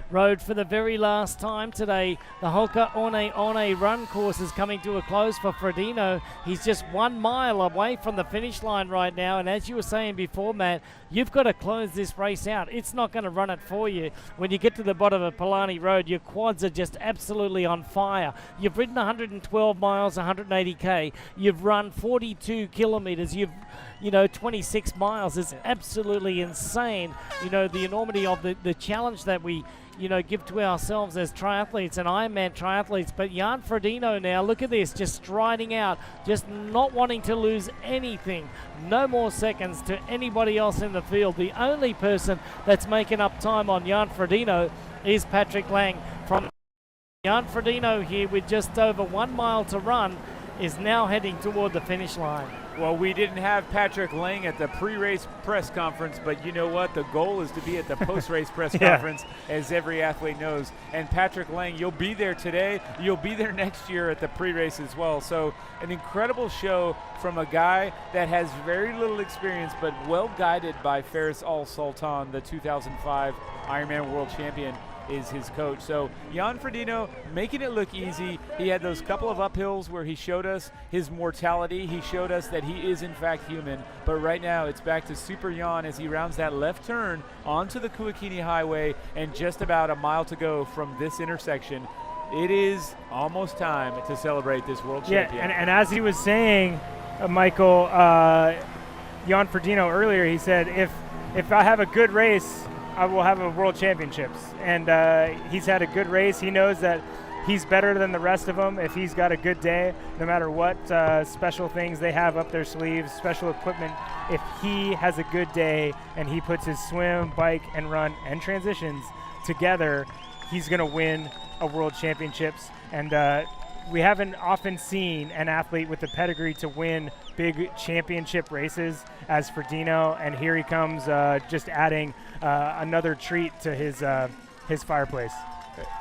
Road for the very last time today. The Hoka One run course is coming to a close for Ferdino. He's just 1 mile away from the finish line right now, and as you were saying before, Matt, you've got to close this race out. It's not going to run it for you. When you get to the bottom of Palani Road, your quads are just absolutely on fire. You've ridden 112 miles, 180k. You've run 42 kilometers. You've 26 miles is absolutely insane. The enormity of the challenge that we give to ourselves as triathletes and Ironman triathletes. But Jan Ferdino now, look at this, just striding out, just not wanting to lose anything. No more seconds to anybody else in the field. The only person that's making up time on Jan Ferdino is Patrick Lang. From Jan Ferdino here with just over 1 mile to run is now heading toward the finish line. Well, we didn't have Patrick Lang at the pre-race press conference, but you know what? The goal is to be at the post-race press conference, as every athlete knows. And Patrick Lang, you'll be there today. You'll be there next year at the pre-race as well. So an incredible show from a guy that has very little experience, but well guided by Faris Al-Sultan, the 2005 Ironman World Champion, is his coach. So Jan Ferdino making it look easy. He had those couple of uphills where he showed us his mortality. He showed us that he is in fact human. But right now it's back to Super Jan as he rounds that left turn onto the Kuakini Highway, and just about a mile to go from this intersection. It is almost time to celebrate this world champion. And as he was saying, Michael, Jan Ferdino earlier, he said, if I have a good race, I will have a world championships. And he's had a good race. He knows that he's better than the rest of them if he's got a good day, no matter what special things they have up their sleeves, special equipment. If he has a good day and he puts his swim, bike, and run and transitions together, he's going to win a world championships. And we haven't often seen an athlete with the pedigree to win big championship races as Ferdino, and here he comes just adding another treat to his fireplace.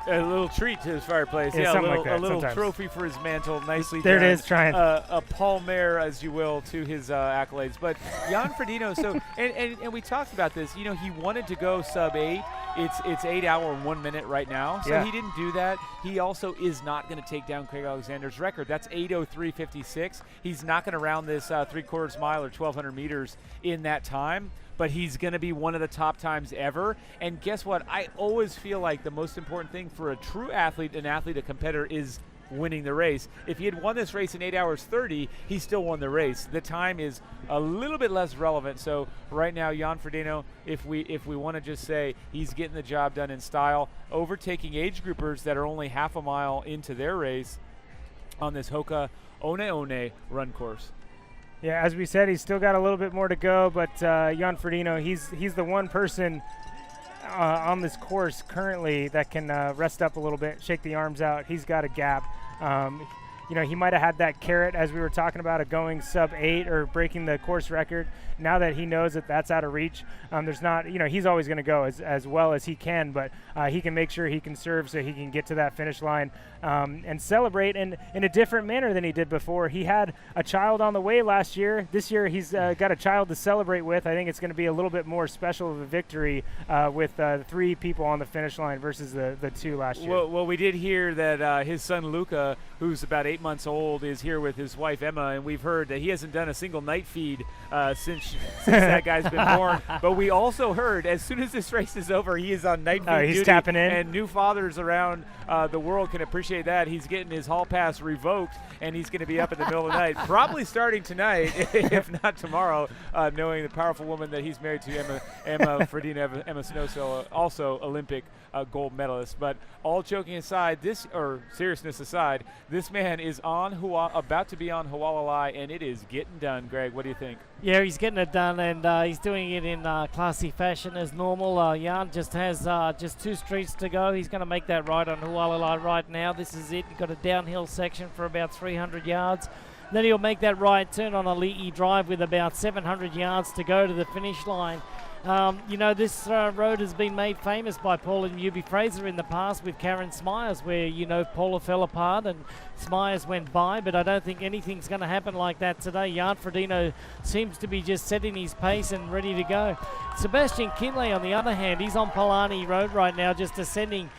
A little treat to his fireplace. Yeah, a little, like that, a little sometimes. trophy for his mantle. Nicely There done. it is, trying. A palmaire, as you will, to his accolades. But Jan Ferdino, so, and we talked about this, you know, he wanted to go sub-8. It's 8 hour and 1 minute right now. So he didn't do that. He also is not going to take down Craig Alexander's record. That's 8:03:56. He's not going to round this 3/4 mile or 1,200 meters in that time. But he's going to be one of the top times ever. And guess what? I always feel like the most important thing for a true athlete, a competitor, is winning the race. If he had won this race in 8 hours 30, he still won the race. The time is a little bit less relevant. So right now, Jan Ferdino, if we want to just say he's getting the job done in style, overtaking age groupers that are only half a mile into their race on this Hoka One run course. Yeah, as we said, he's still got a little bit more to go, but Jan Ferdino, he's the one person on this course currently that can rest up a little bit, shake the arms out. He's got a gap. You know, he might have had that carrot as we were talking about of going sub-8 or breaking the course record. Now that he knows that that's out of reach, there's not, you know, he's always going to go as well as he can, but he can make sure he can serve so he can get to that finish line and celebrate in a different manner than he did before. He had a child on the way last year. This year he's got a child to celebrate with. I think it's going to be a little bit more special of a victory with 3 people on the finish line versus the 2 last year. Well, we did hear that his son Luca, who's about 8 months old, is here with his wife Emma, and we've heard that he hasn't done a single night feed since that guy's been born. But we also heard as soon as this race is over, he is on night feed he's duty, tapping in. and new fathers around the world can appreciate that. He's getting his hall pass revoked, and he's going to be up in the middle of the night, probably starting tonight, if not tomorrow, knowing the powerful woman that he's married to, Emma Ferdino, Emma Snowsell, also Olympic gold medalist. But all joking aside, seriousness aside, this man is about to be on Hualalai, and it is getting done. Greg, what do you think? Yeah, he's getting it done, and he's doing it in classy fashion as normal. Jan just has just 2 streets to go. He's going to make that ride on Hualalai right now. This is it. You've got a downhill section for about 300 yards. Then he'll make that right turn on Ali'i Drive with about 700 yards to go to the finish line. You know, this road has been made famous by Paula Newby Fraser in the past with Karen Smyers, where, you know, Paula fell apart and Smyers went by, but I don't think anything's going to happen like that today. Jan Ferdino seems to be just setting his pace and ready to go. Sebastian Kienle, on the other hand, he's on Palani Road right now, just ascending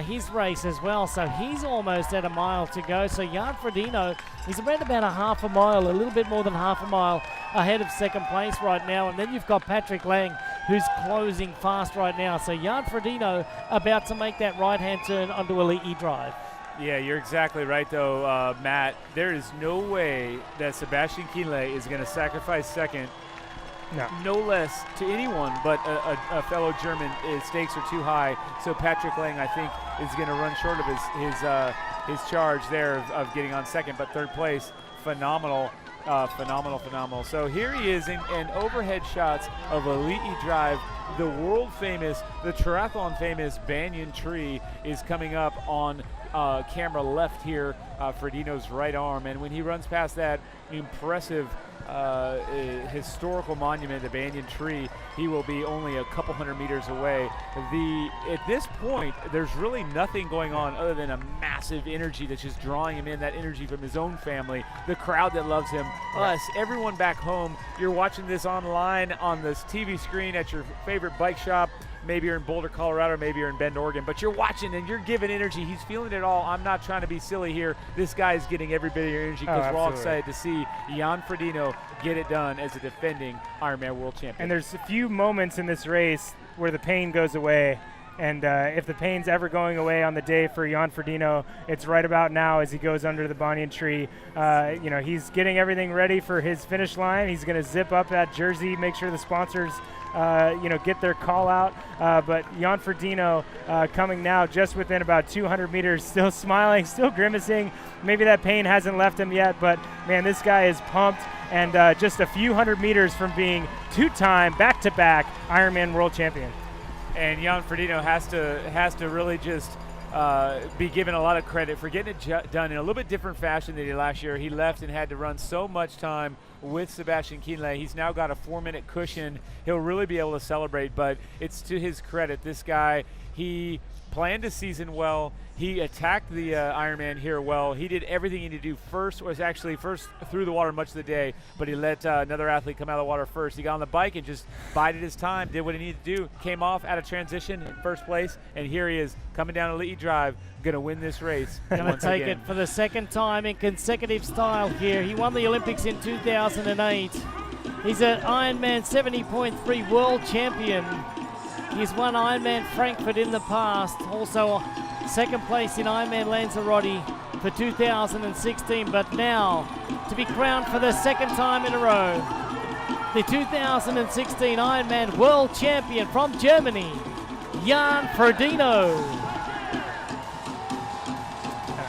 his race as well, so he's almost at a mile to go. So Jan Ferdino, he's around about a half a mile, a little bit more than half a mile ahead of second place right now. And then you've got Patrick Lang, who's closing fast right now. So Jan Ferdino about to make that right-hand turn onto Ali'i Drive. Yeah, you're exactly right, though, Matt. There is no way that Sebastian Kienle is going to sacrifice second, no less to anyone but a fellow German. His stakes are too high. So Patrick Lang, I think, is going to run short of his charge there of getting on second. But third place, phenomenal. Phenomenal. So here he is in overhead shots of Ali'i Drive. The world famous, the triathlon famous banyan tree is coming up on camera left here, Ferdino's right arm. And when he runs past that impressive historical monument, the banyan tree, he will be only a couple hundred meters away. At this point, there's really nothing going on other than a massive energy that's just drawing him in, that energy from his own family, the crowd that loves him, us, everyone back home. You're watching this online on this TV screen at your favorite bike shop. Maybe you're in Boulder, Colorado, maybe you're in Bend, Oregon, but you're watching and you're giving energy. He's feeling it all. I'm not trying to be silly here. This guy is getting every bit of your energy because we're all excited to see Jan Ferdino get it done as a defending Ironman world champion. And there's a few moments in this race where the pain goes away. And if the pain's ever going away on the day for Jan Ferdino, it's right about now as he goes under the banyan tree. You know, he's getting everything ready for his finish line. He's going to zip up that jersey, make sure the sponsors get their call out. But Jan Ferdino coming now just within about 200 meters, still smiling, still grimacing. Maybe that pain hasn't left him yet, but man, this guy is pumped. And just a few hundred meters from being 2-time, back-to-back Ironman world champion. And Jan Ferdino has to really just be given a lot of credit for getting it done in a little bit different fashion than he did last year. He left and had to run so much time with Sebastian Kienle. He's now got a 4-minute cushion. He'll really be able to celebrate, but it's to his credit. This guy, he planned his season well. He attacked the Ironman here well. He did everything he needed to do first, was actually first through the water much of the day, but he let another athlete come out of the water first. He got on the bike and just bided his time, did what he needed to do, came off out of transition in first place, and here he is coming down Elite Drive, going to win this race. Going to take it for the second time in consecutive style here. He won the Olympics in 2008. He's an Ironman 70.3 world champion. He's won Ironman Frankfurt in the past, also second place in Ironman Lanzarote for 2016, but now to be crowned for the second time in a row, the 2016 Ironman World Champion from Germany, Jan Ferdino.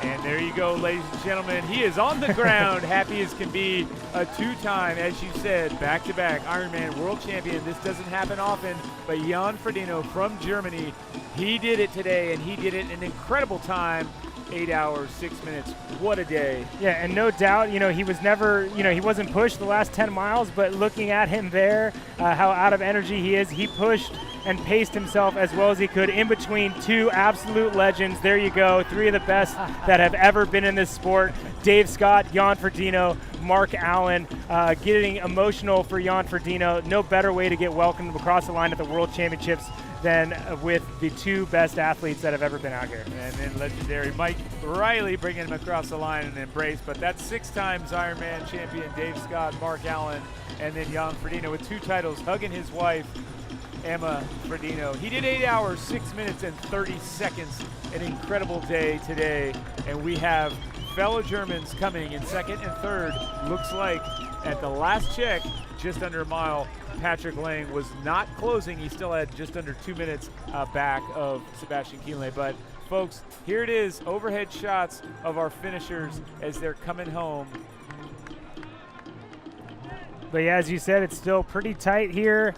And there you go, ladies and gentlemen. He is on the ground, happy as can be. A 2-time, as you said, back-to-back Ironman World Champion. This doesn't happen often, but Jan Ferdino from Germany, he did it today, and he did it in an incredible time. 8 hours, 6 minutes. What a day. Yeah, and no doubt, he was never, he wasn't pushed the last 10 miles, but looking at him there, how out of energy he is, he pushed and paced himself as well as he could in between two absolute legends. There you go, 3 of the best that have ever been in this sport. Dave Scott, Jan Ferdino, Mark Allen, getting emotional for Jan Ferdino. No better way to get welcomed across the line at the World Championships than with the 2 best athletes that have ever been out here. And then legendary Mike Riley bringing him across the line in an embrace. But that's 6 times Ironman champion Dave Scott, Mark Allen, and then Jan Ferdino with 2 titles, hugging his wife, Emma Ferdino. He did 8 hours, 6 minutes, and 30 seconds. An incredible day today. And we have fellow Germans coming in second and third. Looks like at the last check, just under a mile, Patrick Lang was not closing. He still had just under 2 minutes back of Sebastian Kienle. But folks, here it is, overhead shots of our finishers as they're coming home. But yeah, as you said, it's still pretty tight here.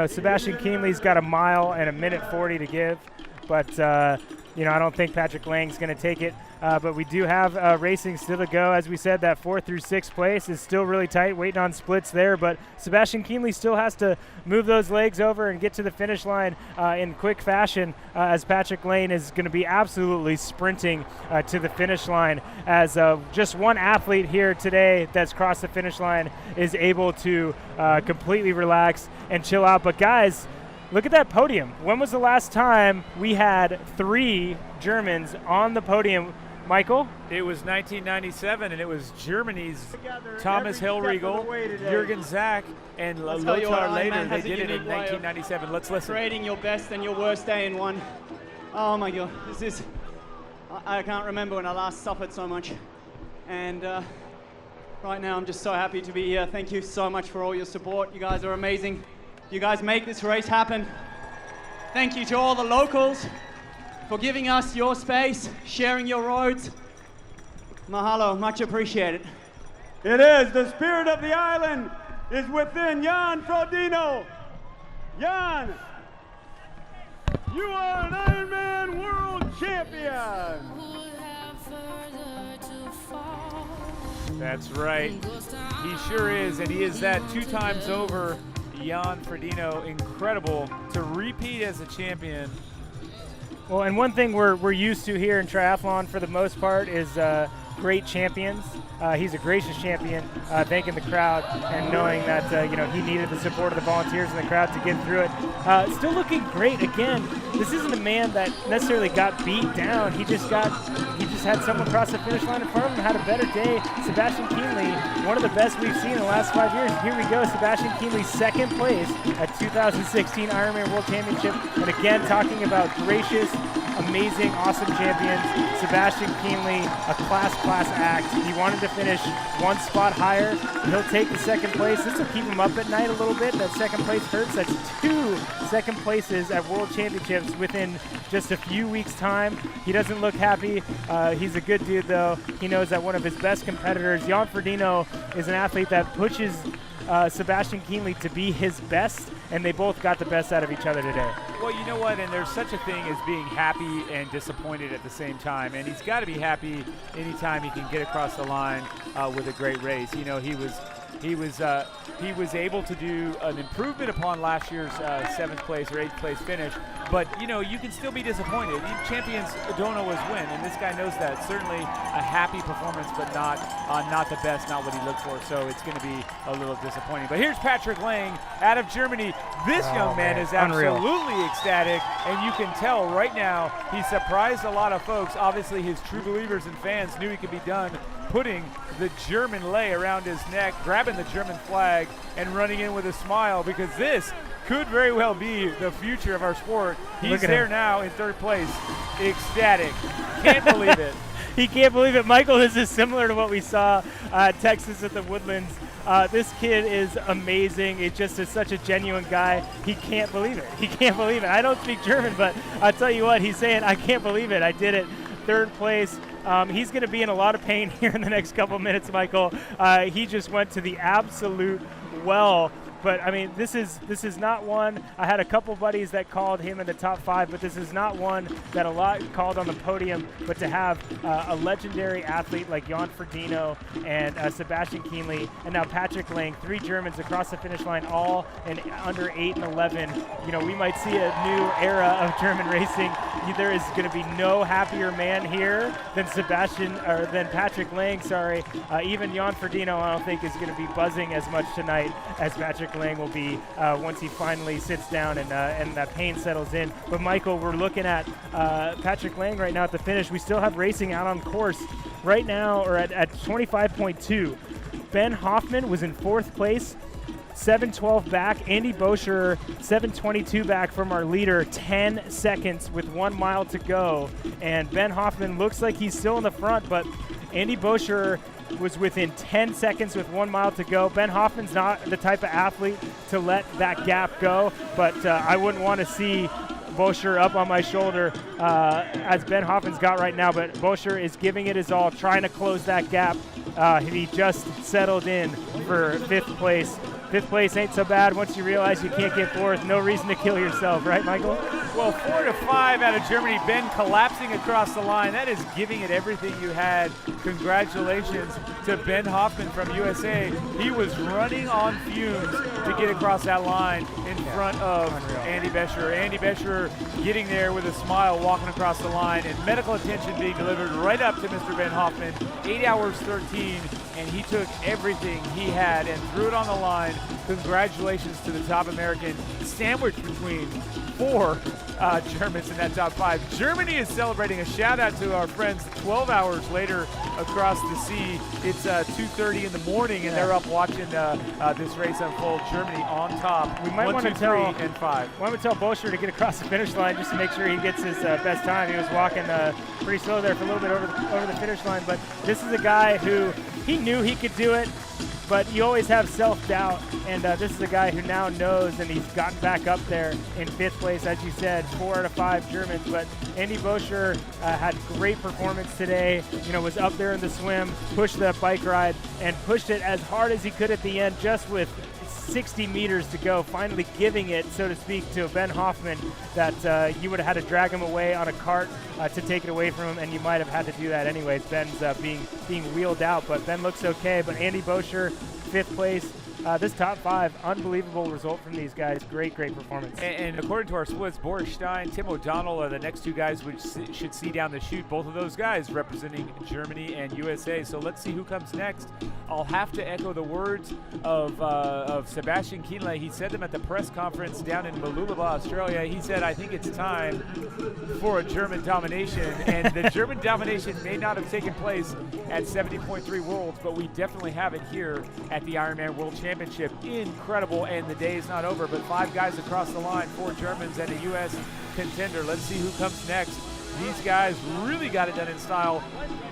Sebastian Kienle's got 1 mile and 1:40 to give. But, I don't think Patrick Lang's going to take it. But we do have racing still to go. As we said, that 4th through 6th place is still really tight, waiting on splits there. But Sebastian Kienle still has to move those legs over and get to the finish line in quick fashion, as Patrick Lang is going to be absolutely sprinting to the finish line, as just one athlete here today that's crossed the finish line is able to completely relax and chill out. But guys, look at that podium. When was the last time we had 3 Germans on the podium? Michael? It was 1997, and it was Germany's Thomas Hellriegel, Jürgen Zach, and Lothar Leder. They did it in 1997. Let's listen. Creating your best and your worst day in one. Oh my God, I can't remember when I last suffered so much. And right now I'm just so happy to be here. Thank you so much for all your support. You guys are amazing. You guys make this race happen. Thank you to all the locals for giving us your space, sharing your roads. Mahalo, much appreciated. It is. The spirit of the island is within Jan Ferdino. Jan, you are an Ironman World Champion. That's right. He sure is, and he is that 2 times over. Jan Ferdino, incredible to repeat as a champion. Well, and one thing we're used to here in triathlon for the most part is great champions. He's a gracious champion, thanking the crowd and knowing that he needed the support of the volunteers and the crowd to get through it. Still looking great. Again, this isn't a man that necessarily got beat down. He just had someone cross the finish line in front of him, had a better day. Sebastian Kienle, one of the best we've seen in the last 5 years. Here we go, Sebastian Kienle, 2nd place at 2016 Ironman World Championship. And again, talking about gracious, amazing, awesome champions. Sebastian Kienle, a class act. He wanted to finish 1 spot higher. He'll take the 2nd place. This will keep him up at night a little bit. That 2nd place hurts. That's 2 2nd places at World Championships within just a few weeks' time. He doesn't look happy. He's a good dude, though. He knows that one of his best competitors, Jan Ferdino, is an athlete that pushes Sebastian Kienle to be his best, and they both got the best out of each other today. Well, you know what? And there's such a thing as being happy and disappointed at the same time. And he's got to be happy anytime he can get across the line with a great race. You know, he was able to do an improvement upon last year's 7th place or 8th place finish. But, you know, you can still be disappointed. Champions don't always win, and this guy knows that. Certainly a happy performance, but not the best, not what he looked for. So it's going to be a little disappointing. But here's Patrick Lang out of Germany. This young man is absolutely ecstatic, and you can tell right now he surprised a lot of folks. Obviously, his true believers and fans knew he could be done, putting the German lei around his neck, grabbing the German flag, and running in with a smile, because this could very well be the future of our sport. He's there now in 3rd place, ecstatic. Can't believe it. He can't believe it. Michael, this is similar to what we saw Texas at the Woodlands. This kid is amazing. It just is such a genuine guy. He can't believe it. He can't believe it. I don't speak German, but I'll tell you what, he's saying, I can't believe it. I did it. 3rd place. He's going to be in a lot of pain here in the next couple minutes, Michael. He just went to the absolute well. But, I mean, this is not one. I had a couple buddies that called him in the top 5, but this is not one that a lot called on the podium. But to have a legendary athlete like Jan Ferdino and Sebastian Kienle and now Patrick Lang, 3 Germans across the finish line, all in under 8 and 11. You know, we might see a new era of German racing. There is going to be no happier man here than Patrick Lang. Even Jan Ferdino, I don't think, is going to be buzzing as much tonight as Patrick Lang will be once he finally sits down and that pain settles in. But Michael, we're looking at Patrick Lang right now at the finish. We still have racing out on course right now, or at 25.2. Ben Hoffman was in 4th place, 7:12 back. Andy Boscher 7:22 back from our leader, 10 seconds with 1 mile to go. And Ben Hoffman looks like he's still in the front, but Andy Boscher was within 10 seconds with 1 mile to go. Ben Hoffman's not the type of athlete to let that gap go, but I wouldn't want to see Boscher up on my shoulder as Ben Hoffman's got right now, but Boscher is giving it his all, trying to close that gap. He just settled in for 5th place. 5th place ain't so bad once you realize you can't get 4th. No reason to kill yourself, right, Michael? Well, 4 to 5 out of Germany. Ben collapsing across the line. That is giving it everything you had. Congratulations to Ben Hoffman from USA. He was running on fumes to get across that line in front of Andy Boscher. Andy Boscher getting there with a smile, walking across the line, and medical attention being delivered right up to Mr. Ben Hoffman. 8 hours 13, and he took everything he had and threw it on the line. Congratulations to the top American, sandwiched between 4 Germans in that top 5. Germany is celebrating. A shout out to our friends 12 hours later across the sea. It's 2:30 in the morning, and they're up watching this race unfold. Germany on top. We might want to tell 3 and 5. We want to tell Boscher to get across the finish line just to make sure he gets his best time. He was walking pretty slow there for a little bit over the finish line, but this is a guy who he knew he could do it. But you always have self-doubt, and this is a guy who now knows, and he's gotten back up there in 5th place, as you said, 4 out of 5 Germans. But Andy Boscher had great performance today, was up there in the swim, pushed that bike ride, and pushed it as hard as he could at the end, just with 60 meters to go, finally giving it, so to speak, to Ben Hoffman that you would have had to drag him away on a cart to take it away from him, and you might have had to do that anyways. Ben's being wheeled out, but Ben looks okay. But Andy Boscher, 5th place. This top 5, unbelievable result from these guys. Great performance. And according to our splits, Boris Stein, Tim O'Donnell are the next 2 guys we should see down the chute. Both of those guys representing Germany and USA. So let's see who comes next. I'll have to echo the words of Sebastian Kienle. He said them at the press conference down in Mooloolaba, Australia. He said, I think it's time for a German domination. And the German domination may not have taken place at 70.3 Worlds, but we definitely have it here at the Ironman World Championship. Incredible, and the day is not over, but 5 guys across the line, 4 Germans and a U.S. contender. Let's see who comes next. These guys really got it done in style.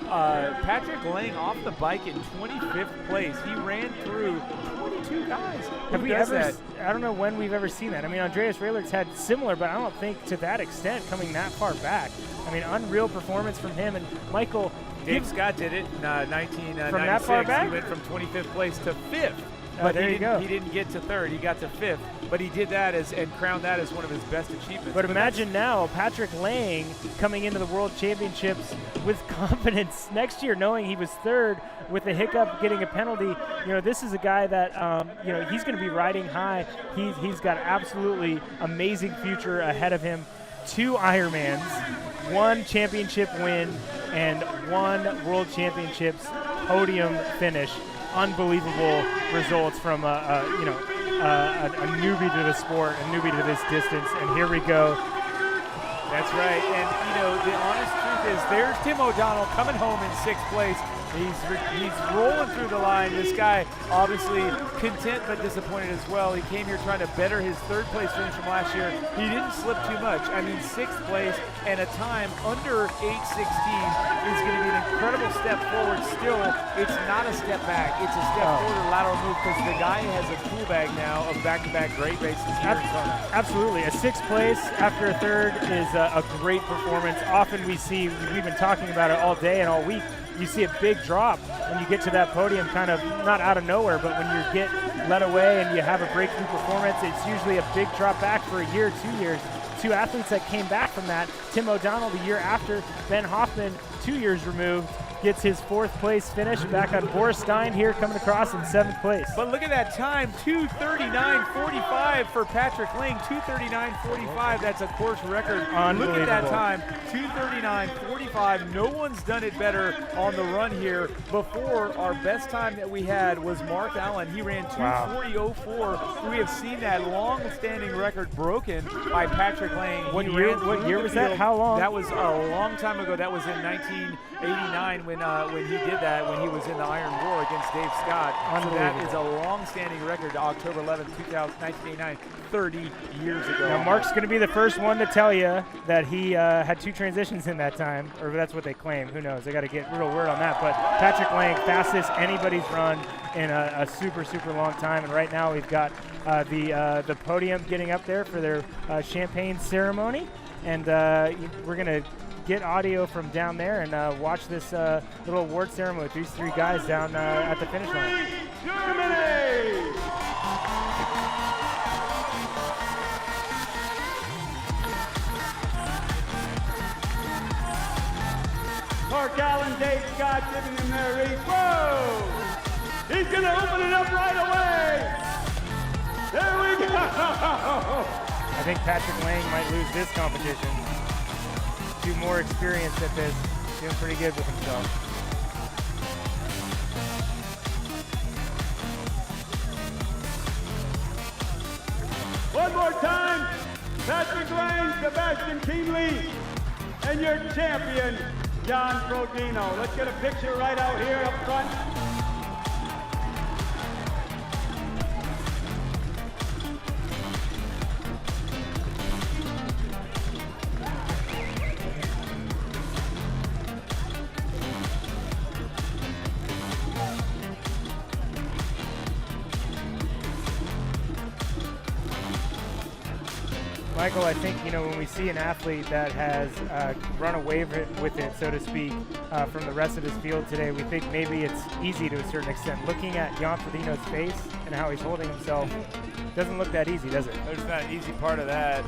Patrick Lang off the bike in 25th place. He ran through 22 guys. Have we ever? I don't know when we've ever seen that. I mean, Andreas Rehlert's had similar, but I don't think to that extent coming that far back. I mean, unreal performance from him. And Michael, Dave Scott did it in 1996. From that far back? He went from 25th place to 5th But there you go. He didn't get to third. He got to fifth. But he did that and crowned that as one of his best achievements. But imagine now Patrick Lang coming into the World Championships with confidence next year, knowing he was third with a hiccup, getting a penalty. This is a guy that, he's going to be riding high. He's got absolutely amazing future ahead of him. 2 Ironmans, 1 championship win, and 1 World Championships podium finish. Unbelievable results from a newbie to the sport, a newbie to this distance, and here we go. That's right, and the honest truth is there's Tim O'Donnell coming home in 6th place. He's rolling through the line. This guy obviously content but disappointed as well. He came here trying to better his 3rd place finish from last year. He didn't slip too much. 6th place and a time under 8:16 is going to be an incredible step forward. Still, it's not a step back. It's a step forward, a lateral move, because the guy has a tool bag now of back-to-back great races here in Kona. Absolutely. A 6th place after a 3rd is a great performance. Often we've been talking about it all day and all week, you see a big drop when you get to that podium, kind of not out of nowhere, but when you get led away and you have a breakthrough performance, it's usually a big drop back for a year, 2 years. 2 athletes that came back from that, Tim O'Donnell the year after, Ben Hoffman 2 years removed, gets his 4th place finish back on Boris Stein here coming across in 7th place. But look at that time, 2:39.45 for Patrick Lang, 2:39.45. That's a course record. Look at that time, 2:39.45. No one's done it better on the run here. Before, our best time that we had was Mark Allen. He ran 2:40.04. We have seen that long-standing record broken by Patrick Lang. What year was that? How long? That was a long time ago. That was in 1989 when he did that, when he was in the Iron War against Dave Scott. So that is a long-standing record, October 11th, 1989, 30 years ago. Now, Mark's going to be the first one to tell you that he had 2 transitions in that time, or that's what they claim. Who knows? They got to get real word on that. But Patrick Lang, fastest anybody's run in a super, super long time. And right now we've got the podium getting up there for their champagne ceremony. And we're going to get audio from down there and watch this little award ceremony with these 3 guys down at the finish line. Germany! Mark Allen, Dave Scott giving him their Reid. Whoa! He's going to open it up right away. There we go. I think Patrick Lang might lose this competition. Too more experience at this. Doing pretty good with himself. One more time. Patrick Lang, Sebastian Kienle, and your champion, Jan Ferdino. Let's get a picture right out here up front. Michael, I think, when we see an athlete that has run away with it, so to speak, from the rest of his field today, we think maybe it's easy to a certain extent. Looking at Jan Ferdino's face and how he's holding himself, doesn't look that easy, does it? There's not an easy part of that.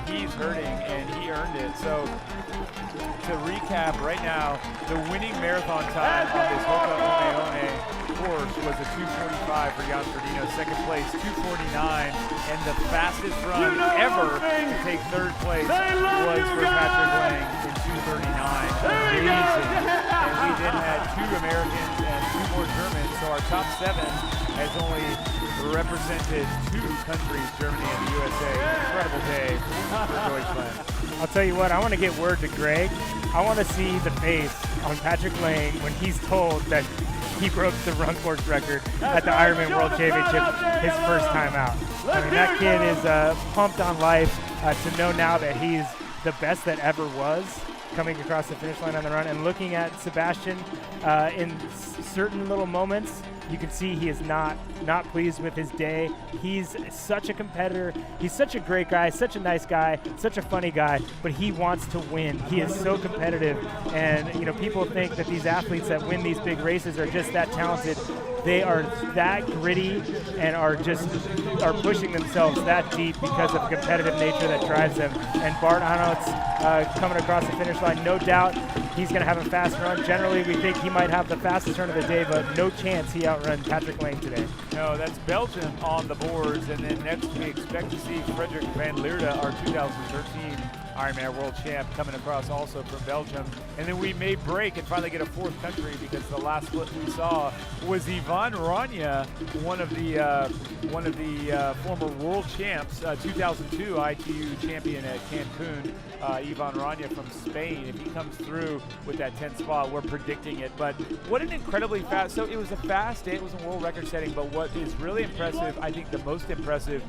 He's hurting, and he earned it. So, to recap right now, the winning marathon time on this Hoka One course was a 2:45 for Jan Ferdino. 2nd place, 2:49, and the fastest run ever to take 3rd place was for Patrick Lang in 2:39. Amazing. And we then had 2 Americans and 2 more Germans, so our top 7 has only represented 2 countries, Germany and the USA. Incredible day for Deutschland. I'll tell you what, I want to get word to Greg. I want to see the face on Patrick Lang when he's told that he broke the run course record at the Ironman World Championship his first time out. I mean, that kid is pumped on life to know now that he's the best that ever was coming across the finish line on the run. And looking at Sebastian in certain little moments, you can see he is not pleased with his day. He's such a competitor. He's such a great guy, such a nice guy, such a funny guy, but he wants to win. He is so competitive, and people think that these athletes that win these big races are just that talented. They are that gritty and are pushing themselves that deep because of the competitive nature that drives them. And Bart Arnold's coming across the finish line, no doubt he's going to have a fast run. Generally, we think he might have the fastest run of the day, but no chance he outruns Patrick Lang today. No, that's Belgium on the boards, and then next we expect to see Frederik van Leerde, our 2013 Ironman World Champ, coming across also from Belgium. And then we may break and finally get a fourth country, because the last split we saw was Ivan Rania, one of the former world champs, 2002 ITU champion at Cancun. Ivan Rania from Spain. If he comes through with that 10th spot, we're predicting it. But what an incredibly fast, so it was a fast day, it was a world record setting, but what is really impressive, I think the most impressive,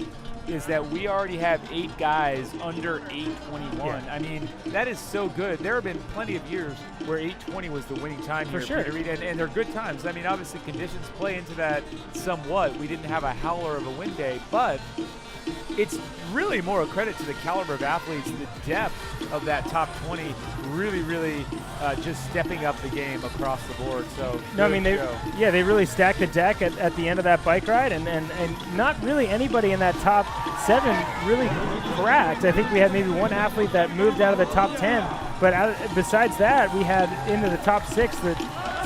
is that we already have 8 guys under 8:21. Yeah. I mean, that is so good. There have been plenty of years where 8:20 was the winning time for here, sure. Peter Reid, and they're good times. I mean, obviously conditions play into that somewhat. We didn't have a howler of a wind day, but it's really more a credit to the caliber of athletes, the depth of that top 20, really just stepping up the game across the board. So no, I mean they really stacked the deck at the end of that bike ride, and not really anybody in that top 7 really cracked. I think we had maybe one athlete that moved out of the top 10, but besides that, we had into the top 6 that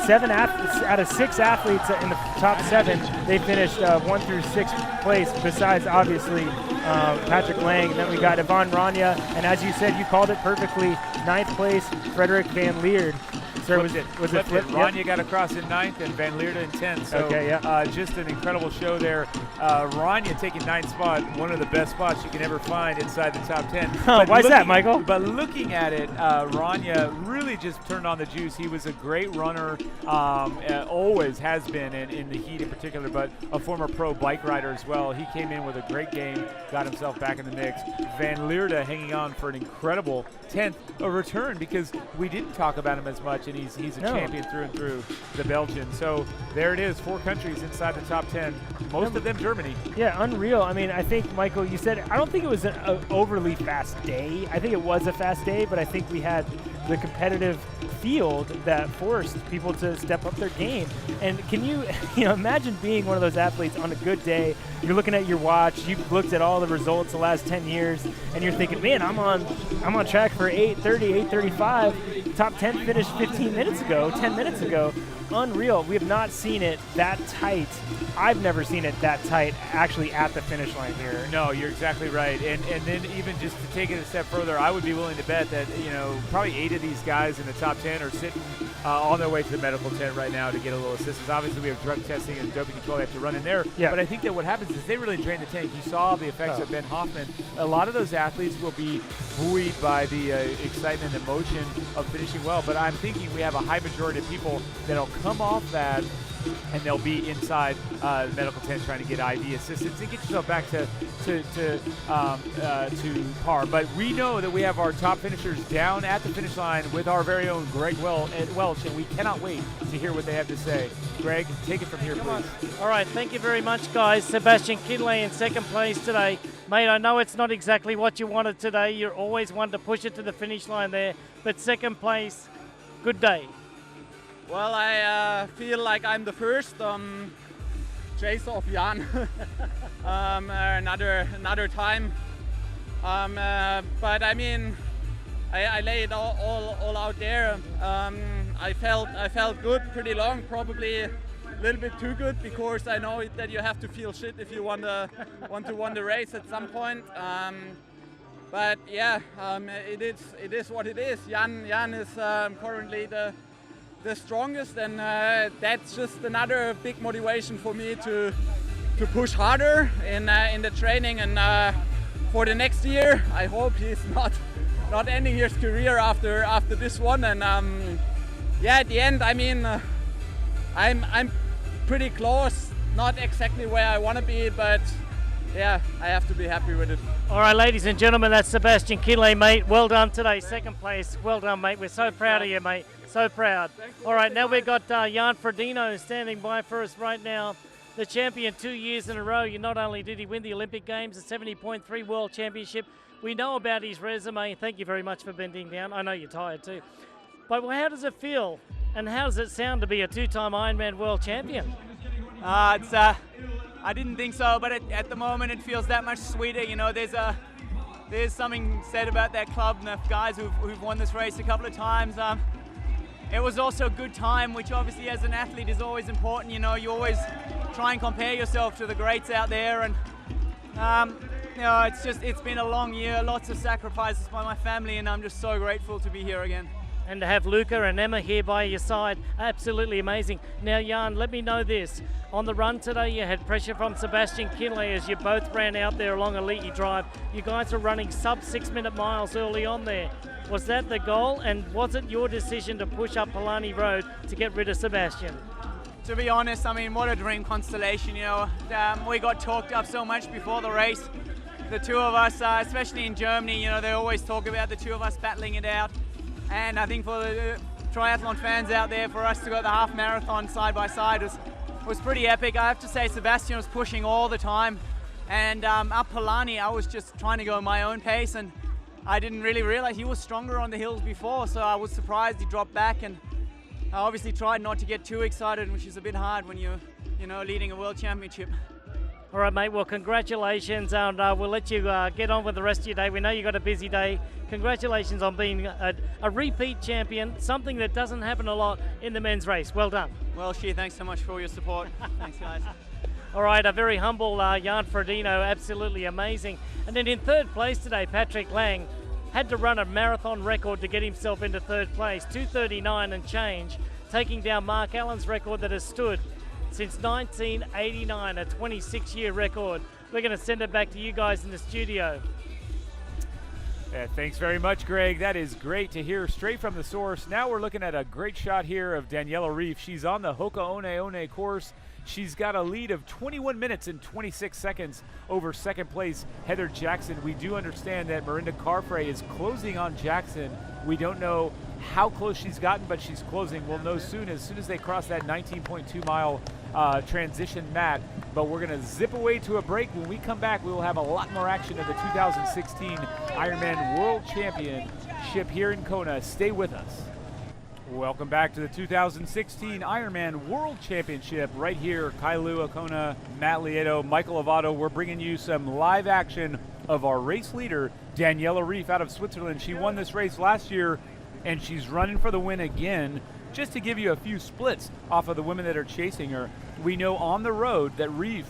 7 out of 6 athletes in the top 7, they finished 1 through 6th place, besides obviously Patrick Lang. And then we got Ivan Rania, and as you said, you called it perfectly, 9th place, Frederik van Leerde. So was it flip? Rania got across in 9th and Van Leerde in 10th. So okay, yeah. Just an incredible show there. Rania taking 9th spot, one of the best spots you can ever find inside the top 10. Why is that, Michael? But looking at it, Rania really just turned on the juice. He was a great runner, always has been in the heat in particular, but a former pro bike rider as well. He came in with a great game, got himself back in the mix. Van Leerde hanging on for an incredible 10th, a return, because we didn't talk about him as much, and he's a champion through and through, the Belgian. So there it is, 4 countries inside the top 10, most of them Germany. Yeah, unreal. I mean, I think, Michael, you said, I don't think it was an overly fast day. I think it was a fast day, but I think we had the competitive field that forced people to step up their game. And can you imagine being one of those athletes on a good day? You're looking at your watch, you've looked at all the results the last 10 years, and you're thinking, man, I'm on track for 8:30, 8:35. Top 10 finished 10 minutes ago. Unreal. We have not seen it that tight. I've never seen it that tight actually at the finish line here. No, you're exactly right. And then even just to take it a step further, I would be willing to bet that, probably 8 of these guys in the top 10 are sitting on their way to the medical tent right now to get a little assistance. Obviously, we have drug testing and doping control they have to run in there. Yeah. But I think that what happens is they really drain the tank. You saw the effects of Ben Hoffman. A lot of those athletes will be buoyed by the excitement and emotion of finishing well. But I'm thinking we have a high majority of people that'll come off that, and they'll be inside the medical tent trying to get IV assistance and get yourself back to par. But we know that we have our top finishers down at the finish line with our very own Greg Welch, and we cannot wait to hear what they have to say. Greg, take it from here, please. All right, thank you very much, guys. Sebastian Kienle in 2nd place today. Mate, I know it's not exactly what you wanted today. You're always one to push it to the finish line there, but 2nd place, good day. Well, I feel like I'm the first chase of Jan another time. But I mean, I lay it all out there. I felt good pretty long, probably a little bit too good, because I know that you have to feel shit if you want to win the race at some point. But yeah, it is what it is. Jan is currently the strongest, and that's just another big motivation for me to push harder in the training, and for the next year I hope he's not ending his career after this one. And yeah, at the end, I mean, I'm pretty close, not exactly where I want to be, but yeah, I have to be happy with it. All right, ladies and gentlemen, that's Sebastian Kienle, mate. Well done today, 2nd place. Well done, mate. We're so proud of you, mate. So proud. All right, now we've got Jan Ferdino standing by for us right now. The champion 2 years in a row. Not only did he win the Olympic Games, the 70.3 World Championship, we know about his resume. Thank you very much for bending down. I know you're tired too. But how does it feel and how does it sound to be a two-time Ironman World Champion? I didn't think so, but at the moment it feels that much sweeter. You know, there's something said about that club and the guys who've won this race a couple of times. It was also a good time, which obviously as an athlete is always important. You know, you always try and compare yourself to the greats out there, and you know, it's been a long year, lots of sacrifices by my family, and I'm just so grateful to be here again. And to have Luca and Emma here by your side, absolutely amazing. Now, Jan, let me know this. On the run today, you had pressure from Sebastian Kinley as you both ran out there along Elite Drive. You guys were running sub 6 minute miles early on there. Was that the goal? And was it your decision to push up Palani Road to get rid of Sebastian? To be honest, I mean, what a dream constellation, you know. We got talked up so much before the race. The two of us, especially in Germany, you know, they always talk about the two of us battling it out. And I think for the triathlon fans out there, for us to go the half marathon side by side was pretty epic. I have to say Sebastian was pushing all the time. And up Palani, I was just trying to go my own pace, and I didn't really realize he was stronger on the hills before, so I was surprised he dropped back, and I obviously tried not to get too excited, which is a bit hard when you're, you know, leading a world championship. All right, mate. Well, congratulations, and we'll let you get on with the rest of your day. We know you got a busy day. Congratulations on being a repeat champion, something that doesn't happen a lot in the men's race. Well done. Well, Shea, thanks so much for all your support. Thanks, guys. All right, a very humble Jan Ferdino, absolutely amazing. And then in third place today, Patrick Lang had to run a marathon record to get himself into third place, 2:39 and change, taking down Mark Allen's record that has stood since 1989, a 26-year record. We're going to send it back to you guys in the studio. Yeah, thanks very much, Greg. That is great to hear straight from the source. Now we're looking at a great shot here of Daniela Reif. She's on the Hoka One One course. She's got a lead of 21 minutes and 26 seconds over second place Heather Jackson. We do understand that Mirinda Carfrae is closing on Jackson. We don't know how close she's gotten, but she's closing. We'll know soon as they cross that 19.2 mile transition mat. But we're going to zip away to a break. When we come back, we will have a lot more action of the 2016 Ironman World Championship here in Kona. Stay with us. Welcome back to the 2016 Ironman World Championship right here, Kailua, Kona, Matt Lieto, Michael Avato. We're bringing you some live action of our race leader, Daniela Reif out of Switzerland. She won this race last year, and she's running for the win again. Just to give you a few splits off of the women that are chasing her, we know on the road that Reif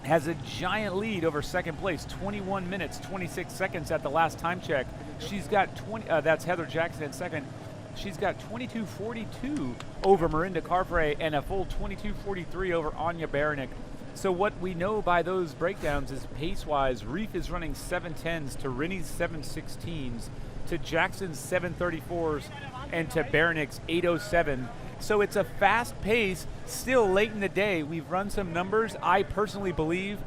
has a giant lead over second place, 21 minutes, 26 seconds at the last time check. She's got that's Heather Jackson in second. She's got 22:42 over Mirinda Carfrae and a full 22:43 over Anya Baranek. So what we know by those breakdowns is pace-wise, Reif is running 7:10s to Rinnie's 7:16s, to Jackson's 7:34s, and to Baranek's 8:07. So it's a fast pace, still late in the day. We've run some numbers. I personally believe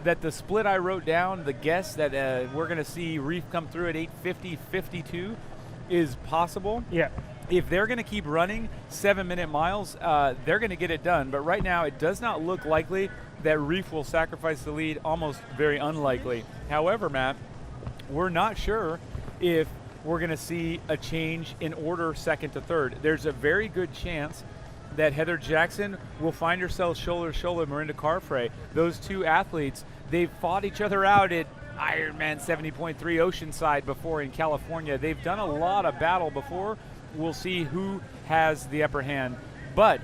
that the split I wrote down, the guess that we're going to see Reif come through at 8:50.52 is possible. Yeah. If they're going to keep running 7-minute miles, they're going to get it done. But right now, it does not look likely that Reif will sacrifice the lead, almost very unlikely. However, Matt, we're not sure if we're going to see a change in order second to third. There's a very good chance that Heather Jackson will find herself shoulder to shoulder with Mirinda Carfrae. Those two athletes, they've fought each other out at Ironman 70.3 Oceanside before in California. They've done a lot of battle before. We'll see who has the upper hand. But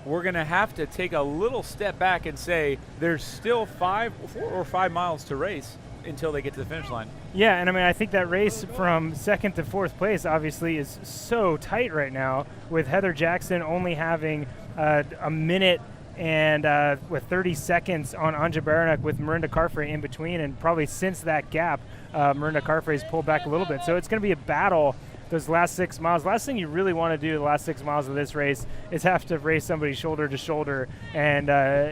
we're going to have to take a little step back and say there's still 4 or 5 miles to race until they get to the finish line. Yeah, and I mean, I think that race from second to fourth place obviously is so tight right now, with Heather Jackson only having a minute and with 30 seconds on Anja Baranek, with Mirinda Carfrae in between, and probably since that gap, Mirinda Carfrae's pulled back a little bit. So it's going to be a battle those last 6 miles, last thing you really want to do the last 6 miles of this race is have to race somebody shoulder to shoulder. And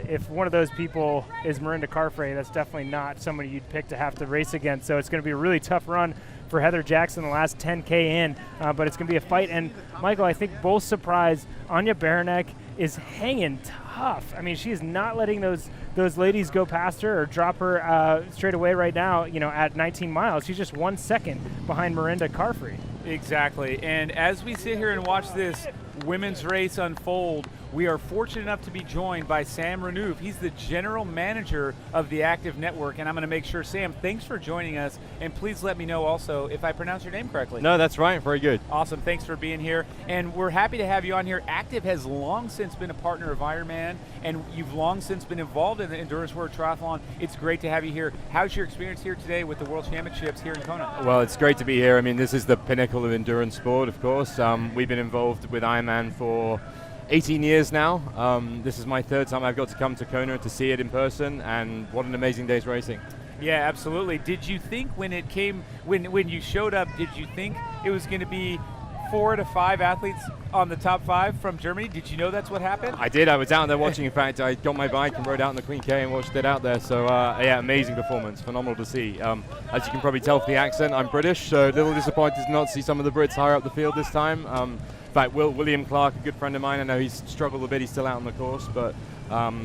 if one of those people is Miranda Carfrae, that's definitely not somebody you'd pick to have to race against. So it's going to be a really tough run for Heather Jackson the last 10K in, but it's going to be a fight. And Michael, I think both surprised, Anya Baranek is hanging tough. I mean, she is not letting those ladies go past her or drop her straight away right now, at 19 miles. She's just 1 second behind Miranda Carfrae. Exactly. And as we sit here and watch this women's race unfold, we are fortunate enough to be joined by Sam Renouf. He's the general manager of the Active Network, and I'm going to make sure, Sam, thanks for joining us, and please let me know also if I pronounce your name correctly. No, that's right. Very good. Awesome. Thanks for being here, and we're happy to have you on here. Active has long since been a partner of Ironman, and you've long since been involved in the Endurance World Triathlon. It's great to have you here. How's your experience here today with the World Championships here in Kona? Well, it's great to be here. I mean, this is the pinnacle of endurance sport, of course. We've been involved with Ironman for 18 years now. This is my third time I've got to come to Kona to see it in person, and what an amazing day's racing. Yeah, absolutely. Did you think when it came, when you showed up, did you think it was going to be 4 to 5 athletes on the top 5 from Germany? Did you know that's what happened? I did. I was out there watching. In fact, I got my bike and rode out in the Queen K and watched it out there. So, yeah, amazing performance. Phenomenal to see. As you can probably tell from the accent, I'm British, so a little disappointed to not see some of the Brits higher up the field this time. In fact, William Clark, a good friend of mine, I know he's struggled a bit. He's still out on the course, but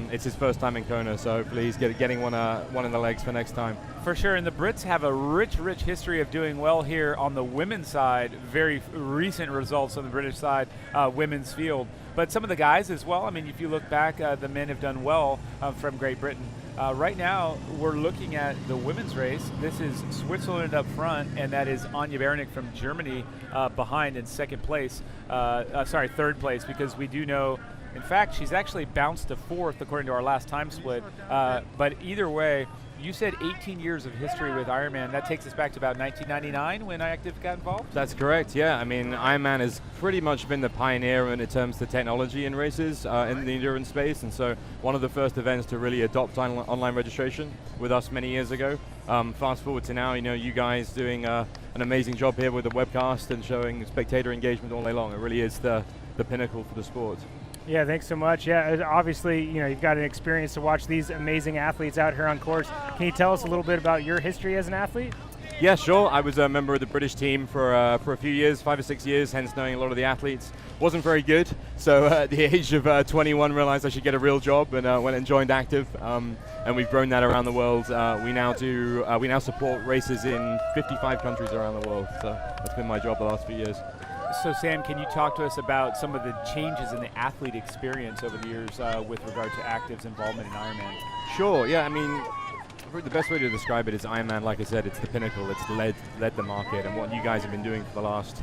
it's his first time in Kona, so hopefully he's getting one in the legs for next time. For sure, and the Brits have a rich history of doing well here on the women's side. Very recent results on the British side, women's field. But some of the guys as well. I mean, if you look back, the men have done well from Great Britain. Right now, we're looking at the women's race. This is Switzerland up front, and that is Anya Baranek from Germany behind in third place, because we do know, in fact, she's actually bounced to 4th according to our last time split. But either way, you said 18 years of history with Ironman. That takes us back to about 1999 when Active got involved? That's correct, yeah. I mean, Ironman has pretty much been the pioneer when it comes to technology in races in the endurance space, and so one of the first events to really adopt online registration with us many years ago. Fast forward to now, you guys doing an amazing job here with the webcast and showing spectator engagement all day long. It really is the pinnacle for the sport. Yeah, thanks so much. Yeah, obviously, you've got an experience to watch these amazing athletes out here on course. Can you tell us a little bit about your history as an athlete? Yeah, sure. I was a member of the British team for a few years, 5 or 6 years, hence knowing a lot of the athletes. Wasn't very good, so at the age of 21 realized I should get a real job, and went and joined Active, and we've grown that around the world. We now support races in 55 countries around the world, so that's been my job the last few years. So Sam, can you talk to us about some of the changes in the athlete experience over the years with regard to Active's involvement in Ironman? Sure, yeah, I mean, the best way to describe it is Ironman, like I said, it's the pinnacle. It's led the market, and what you guys have been doing for the last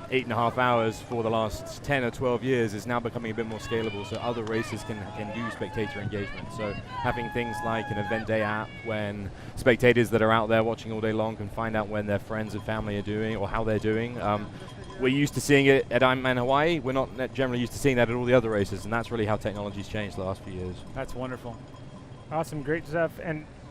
8.5 hours for the last 10 or 12 years is now becoming a bit more scalable, so other races can do spectator engagement. So having things like an event day app when spectators that are out there watching all day long can find out when their friends and family are doing or how they're doing. We're used to seeing it at Ironman Hawaii. We're not generally used to seeing that at all the other races, and that's really how technology's changed the last few years. That's wonderful. Awesome, great stuff.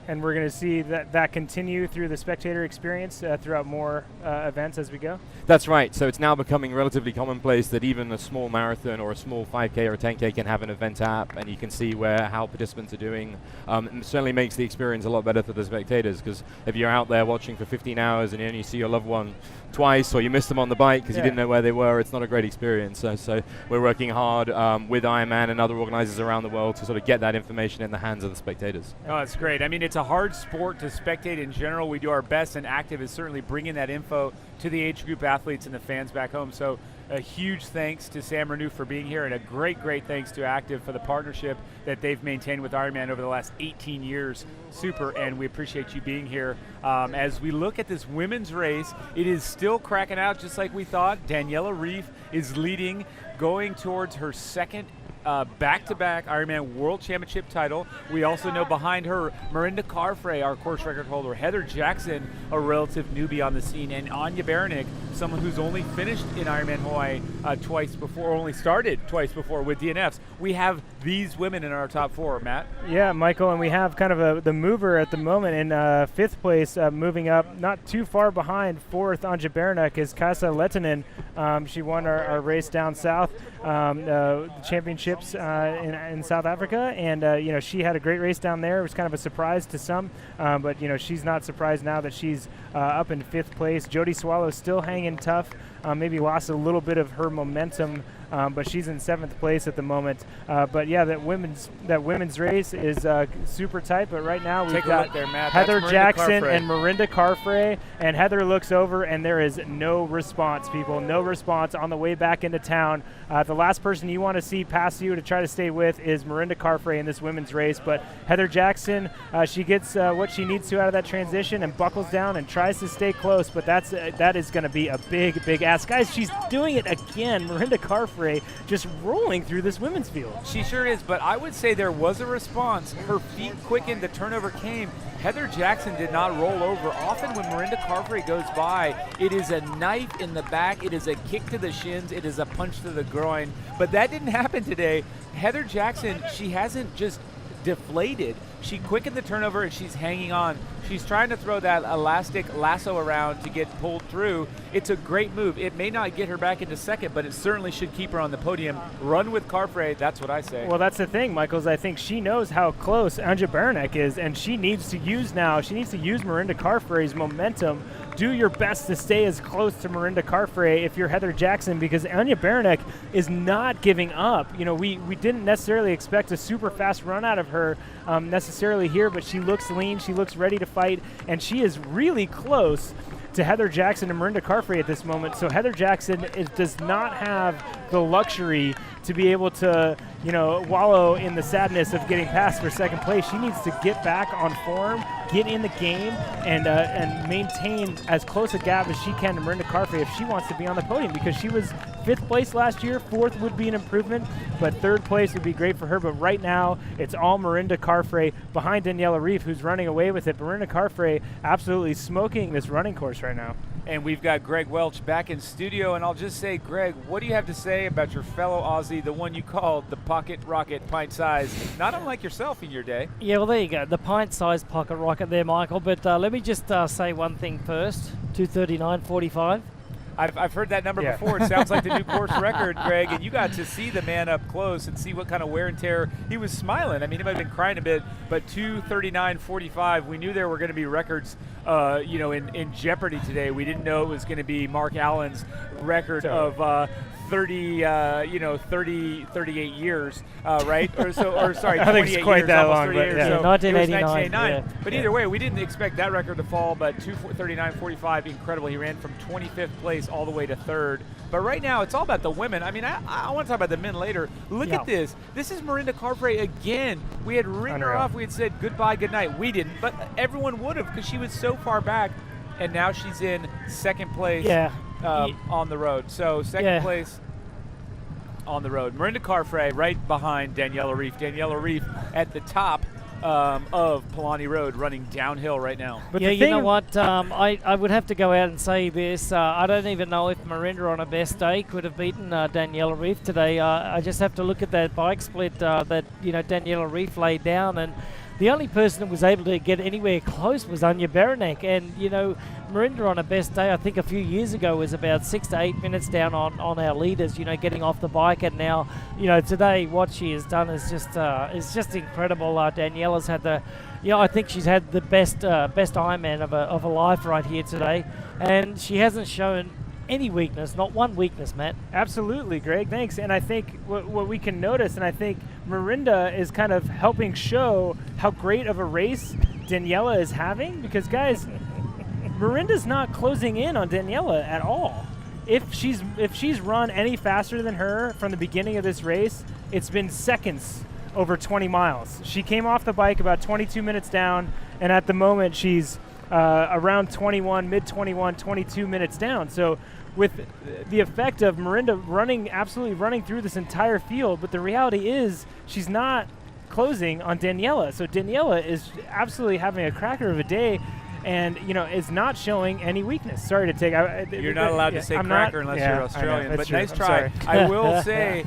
And we're going to see that continue through the spectator experience throughout more events as we go? That's right. So it's now becoming relatively commonplace that even a small marathon or a small 5K or a 10K can have an event app, and you can see how participants are doing. It certainly makes the experience a lot better for the spectators, because if you're out there watching for 15 hours and you only see your loved one twice, or you missed them on the bike because you didn't know where they were, it's not a great experience. So we're working hard with Ironman and other organizers around the world to sort of get that information in the hands of the spectators. Oh, that's great. I mean, it's a hard sport to spectate in general. We do our best, and Active is certainly bringing that info to the age group athletes and the fans back home. So a huge thanks to Sam Renouf for being here, and a great thanks to Active for the partnership that they've maintained with Ironman over the last 18 years. Super, and we appreciate you being here. As we look at this women's race, it is still cracking out just like we thought. Daniela Reif is leading, going towards her second back-to-back Ironman World Championship title. We also know behind her, Mirinda Carfrae, our course record holder, Heather Jackson, a relative newbie on the scene, and Anya Baranek, someone who's only finished in Ironman Hawaii twice before, only started twice before with DNFs. We have these women in our top 4, Matt. Yeah, Michael, and we have kind of the mover at the moment in 5th place, moving up, not too far behind 4th, Anja Baranek, is Kasa Lehtinen. She won our race down south, the championships in South Africa, and she had a great race down there. It was kind of a surprise to some, but she's not surprised now that she's up in 5th place. Jody Swallow still hanging tough. Maybe lost a little bit of her momentum, but she's in 7th place at the moment. But yeah, that women's race is super tight. But right now we've got Heather Jackson and Mirinda Carfrae, and Heather looks over and there is no response, people. No response on the way back into town. The last person you want to see pass you to try to stay with is Mirinda Carfrae in this women's race. But Heather Jackson, she gets what she needs to out of that transition and buckles down and tries to stay close. But that is going to be a big ask. Guys, she's doing it again. Mirinda Carfrae just rolling through this women's field. She sure is, but I would say there was a response. Her feet quickened, the turnover came. Heather Jackson did not roll over. Often when Mirinda Carfrae goes by, it is a knife in the back, it is a kick to the shins, it is a punch to the groin. But that didn't happen today. Heather Jackson, she hasn't just deflated. She quickened the turnover and she's hanging on. She's trying to throw that elastic lasso around to get pulled through. It's a great move. It may not get her back into second, but it certainly should keep her on the podium. Run with Carfrae, that's what I say. Well, that's the thing, Michael, is I think she knows how close Anja Baranek is, and she needs to use Mirinda Carfrae's momentum. Do your best to stay as close to Mirinda Carfrae if you're Heather Jackson, because Anja Baranek is not giving up. We didn't necessarily expect a super fast run out of her necessarily here, but she looks lean, she looks ready to fight, and she is really close to Heather Jackson and Mirinda Carfrae at this moment. So Heather Jackson does not have the luxury to be able to, wallow in the sadness of getting past for second place. She needs to get back on form, get in the game, and maintain as close a gap as she can to Mirinda Carfrae if she wants to be on the podium, because she was 5th place last year. 4th would be an improvement, but 3rd place would be great for her. But right now, it's all Mirinda Carfrae behind Daniela Reef, who's running away with it. Mirinda Carfrae absolutely smoking this running course right now. And we've got Greg Welch back in studio, and I'll just say, Greg, what do you have to say about your fellow Aussie, the one you called the Pocket Rocket pint size, not unlike yourself in your day? Yeah, well, there you go, the pint-sized Pocket Rocket there, Michael. But let me just say one thing first, 2:39.45. I've heard that number before. It sounds like the new course record, Greg, and you got to see the man up close and see what kind of wear and tear. He was smiling. I mean, he might have been crying a bit, but 2:39.45, we knew there were going to be records in jeopardy today. We didn't know it was going to be Mark Allen's record of 38 years, right? Sorry, I think it's quite years, that almost long, 30 years. yeah. So 1989. Yeah. But either way, we didn't expect that record to fall, but 2:39.45, incredible. He ran from 25th place all the way to 3rd. But right now, it's all about the women. I mean, I want to talk about the men later. Look at this. This is Mirinda Carfrae again. We had written her off. We had said goodbye, good night. We didn't, but everyone would have, because she was so far back. And now she's in 2nd place on the road. So 2nd place on the road. Mirinda Carfrae right behind Daniela Reef. Daniela Reef at the top of Palani Road, running downhill right now. But yeah, you know what? I would have to go out and say this. I don't even know if Mirinda on her best day could have beaten Daniela Reef today. I just have to look at that bike split that Daniela Reef laid down, and the only person that was able to get anywhere close was Anja Baranek. And, Mirinda on her best day, I think a few years ago, was about 6 to 8 minutes down on our leaders, getting off the bike. And now, today what she has done is just incredible. Daniela's had I think she's had the best Ironman of her life right here today. And she hasn't shown any weakness, not one weakness, Matt. Absolutely, Greg, thanks. And I think what we can notice, and I think Mirinda is kind of helping show how great of a race Daniela is having, because guys, Mirinda's not closing in on Daniela at all. If she's run any faster than her from the beginning of this race, it's been seconds over 20 miles. She came off the bike about 22 minutes down, and at the moment she's around 21, mid-21, 22 minutes down. So with the effect of Mirinda absolutely running through this entire field, but the reality is she's not closing on Daniela. So Daniela is absolutely having a cracker of a day, and is not showing any weakness. Sorry to take. You're not allowed to say cracker unless you're Australian. But nice try. I will say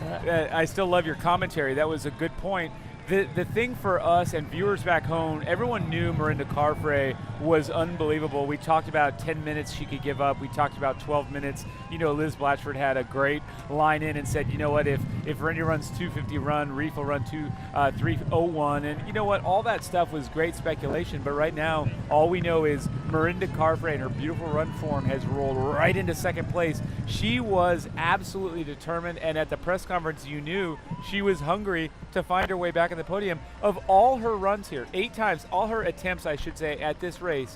I still love your commentary. That was a good point. The thing for us and viewers back home, everyone knew Mirinda Carfrae was unbelievable. We talked about 10 minutes she could give up. We talked about 12 minutes. Liz Blatchford had a great line in and said, you know what, if Randy runs 250 run, Reef will run 3:01. And you know what, all that stuff was great speculation. But right now, all we know is Mirinda Carfrae and her beautiful run form has rolled right into second place. She was absolutely determined, and at the press conference, you knew she was hungry to find her way back in the podium. Of all her runs here, 8 times, all her attempts, I should say, at this race,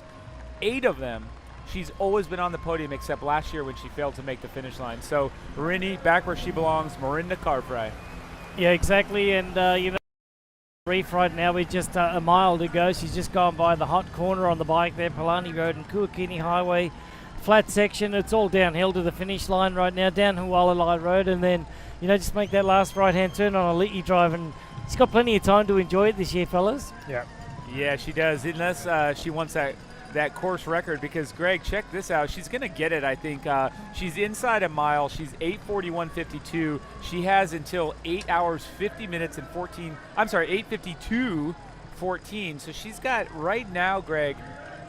8 of them, she's always been on the podium except last year when she failed to make the finish line. So, Rini, back where she belongs, Mirinda Carfrae. Yeah, exactly. And, Reef right now with just a mile to go. She's just gone by the hot corner on the bike there, Palani Road and Kuakini Highway. Flat section, it's all downhill to the finish line right now, down Hualalai Road, and then, just make that last right-hand turn on a Li'i Drive, and she's got plenty of time to enjoy it this year, fellas. Yeah, she does, unless she wants that course record, because, Greg, check this out. She's going to get it, I think. She's inside a mile. She's 8:41.52. She has until 8 hours, 50 minutes, and 8:52.14. So she's got, right now, Greg,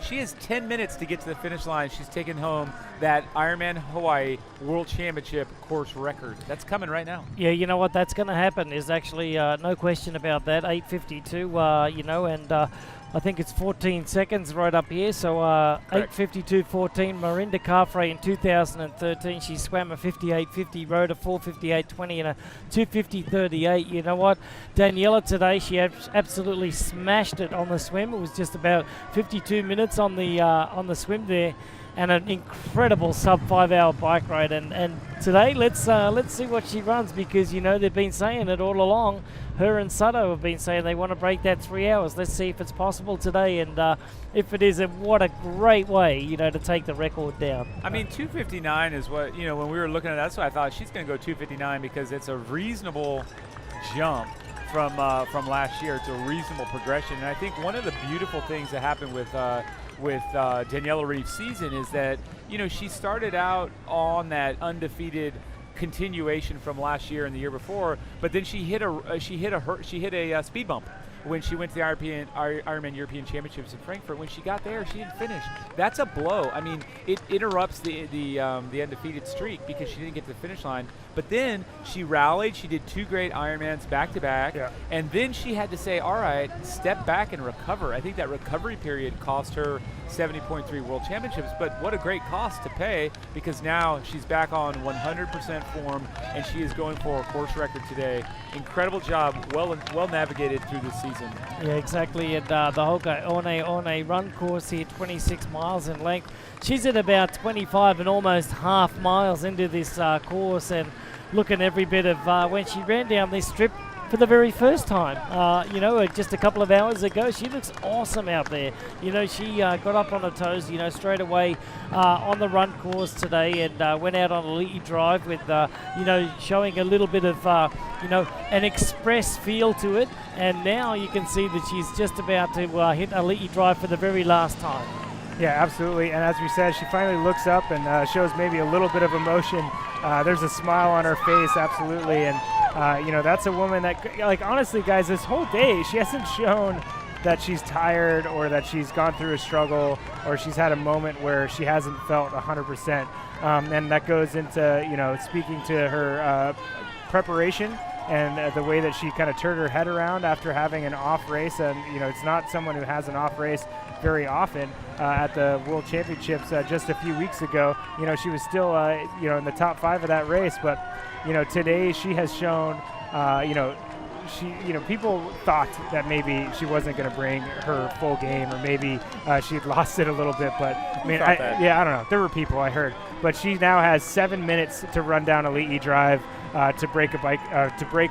she has 10 minutes to get to the finish line. She's taken home that Ironman Hawaii World Championship course record. That's coming right now. Yeah, you know what? That's going to happen. There's actually no question about that. 8:52, and I think it's 14 seconds right up here. So 8:52.14. Mirinda Carfrae in 2013, she swam a 58.50, rode a 4:58.20, and a 2:50.38. You know what? Daniela today, she absolutely smashed it on the swim. It was just about 52 minutes on the swim there, and an incredible sub-5-hour bike ride. And today, let's see what she runs, because they've been saying it all along. Her and Sato have been saying they want to break that 3 hours. Let's see if it's possible today, and if it is, what a great way, to take the record down. I mean, 2:59 is what, when we were looking at that, that's what I thought. She's going to go 2:59 because it's a reasonable jump from last year. It's a reasonable progression, and I think one of the beautiful things that happened with Daniela Reef's season is that, she started out on that undefeated continuation from last year and the year before, but then she hit a speed bump when she went to the Ironman European Championships in Frankfurt. When she got there, she didn't finish. That's a blow. I mean, it interrupts the undefeated streak because she didn't get to the finish line. But then she rallied. She did 2 great Ironmans back-to-back. Yeah. And then she had to say, all right, step back and recover. I think that recovery period cost her 70.3 World Championships, but what a great cost to pay, because now she's back on 100% form, and she is going for a course record today. Incredible job, well navigated through this season. Yeah, exactly, and the Hoka One run course here, 26 miles in length. She's at about 25 and almost half miles into this course, and looking every bit of when she ran down this strip for the very first time, just a couple of hours ago. She looks awesome out there. She got up on her toes, straight away on the run course today, and went out on a Li'i Drive with, showing a little bit of, an express feel to it. And now you can see that she's just about to hit a Li'i Drive for the very last time. Yeah, absolutely. And as we said, she finally looks up and shows maybe a little bit of emotion. There's a smile on her face, absolutely. And, that's a woman that, honestly, guys, this whole day, she hasn't shown that she's tired or that she's gone through a struggle or she's had a moment where she hasn't felt 100%. And that goes into, speaking to her preparation and the way that she kind of turned her head around after having an off race. And, it's not someone who has an off race very often. At the World Championships just a few weeks ago, she was still, in the top 5 of that race. But, today she has shown, people thought that maybe she wasn't going to bring her full game, or maybe she'd lost it a little bit. But I mean, I don't know. There were people, I heard, but she now has 7 minutes to run down a Li'i Drive. to break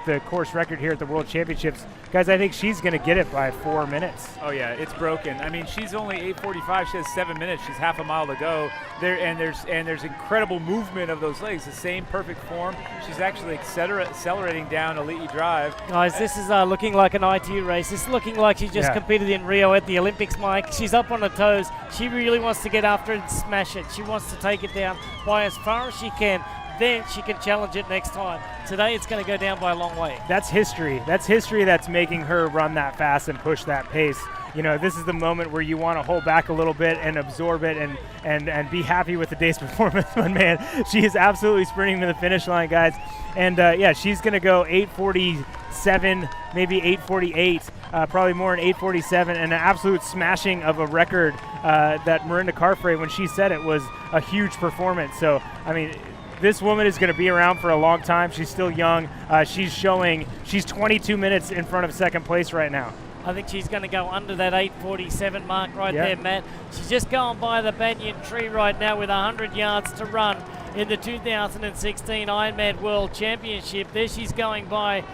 the course record here at the World Championships. Guys, I think she's going to get it by 4 minutes. Oh yeah, it's broken. I mean, she's only 8:45. She has 7 minutes. She's half a mile to go. There's incredible movement of those legs. The same perfect form. She's actually accelerating down Elite Drive. Guys, this is looking like an ITU race. This is looking like she just competed in Rio at the Olympics, Mike. She's up on her toes. She really wants to get after it and smash it. She wants to take it down by as far as she can. Then she can challenge it next time. Today it's going to go down by a long way. That's history. That's history that's making her run that fast and push that pace. You know, this is the moment where you want to hold back a little bit and absorb it and be happy with the day's performance. But man, she is absolutely sprinting to the finish line, guys. And yeah, she's going to go 8:47, maybe 8:48, probably more in 8:47, and an absolute smashing of a record that Miranda Carfrae, when she said it, was a huge performance. So, I mean, this woman is going to be around for a long time. She's still young. She's 22 minutes in front of second place right now. I think she's going to go under that 8:47 mark right there, Matt. She's just going by the banyan tree right now with 100 yards to run in the 2016 Ironman World Championship. There she's going by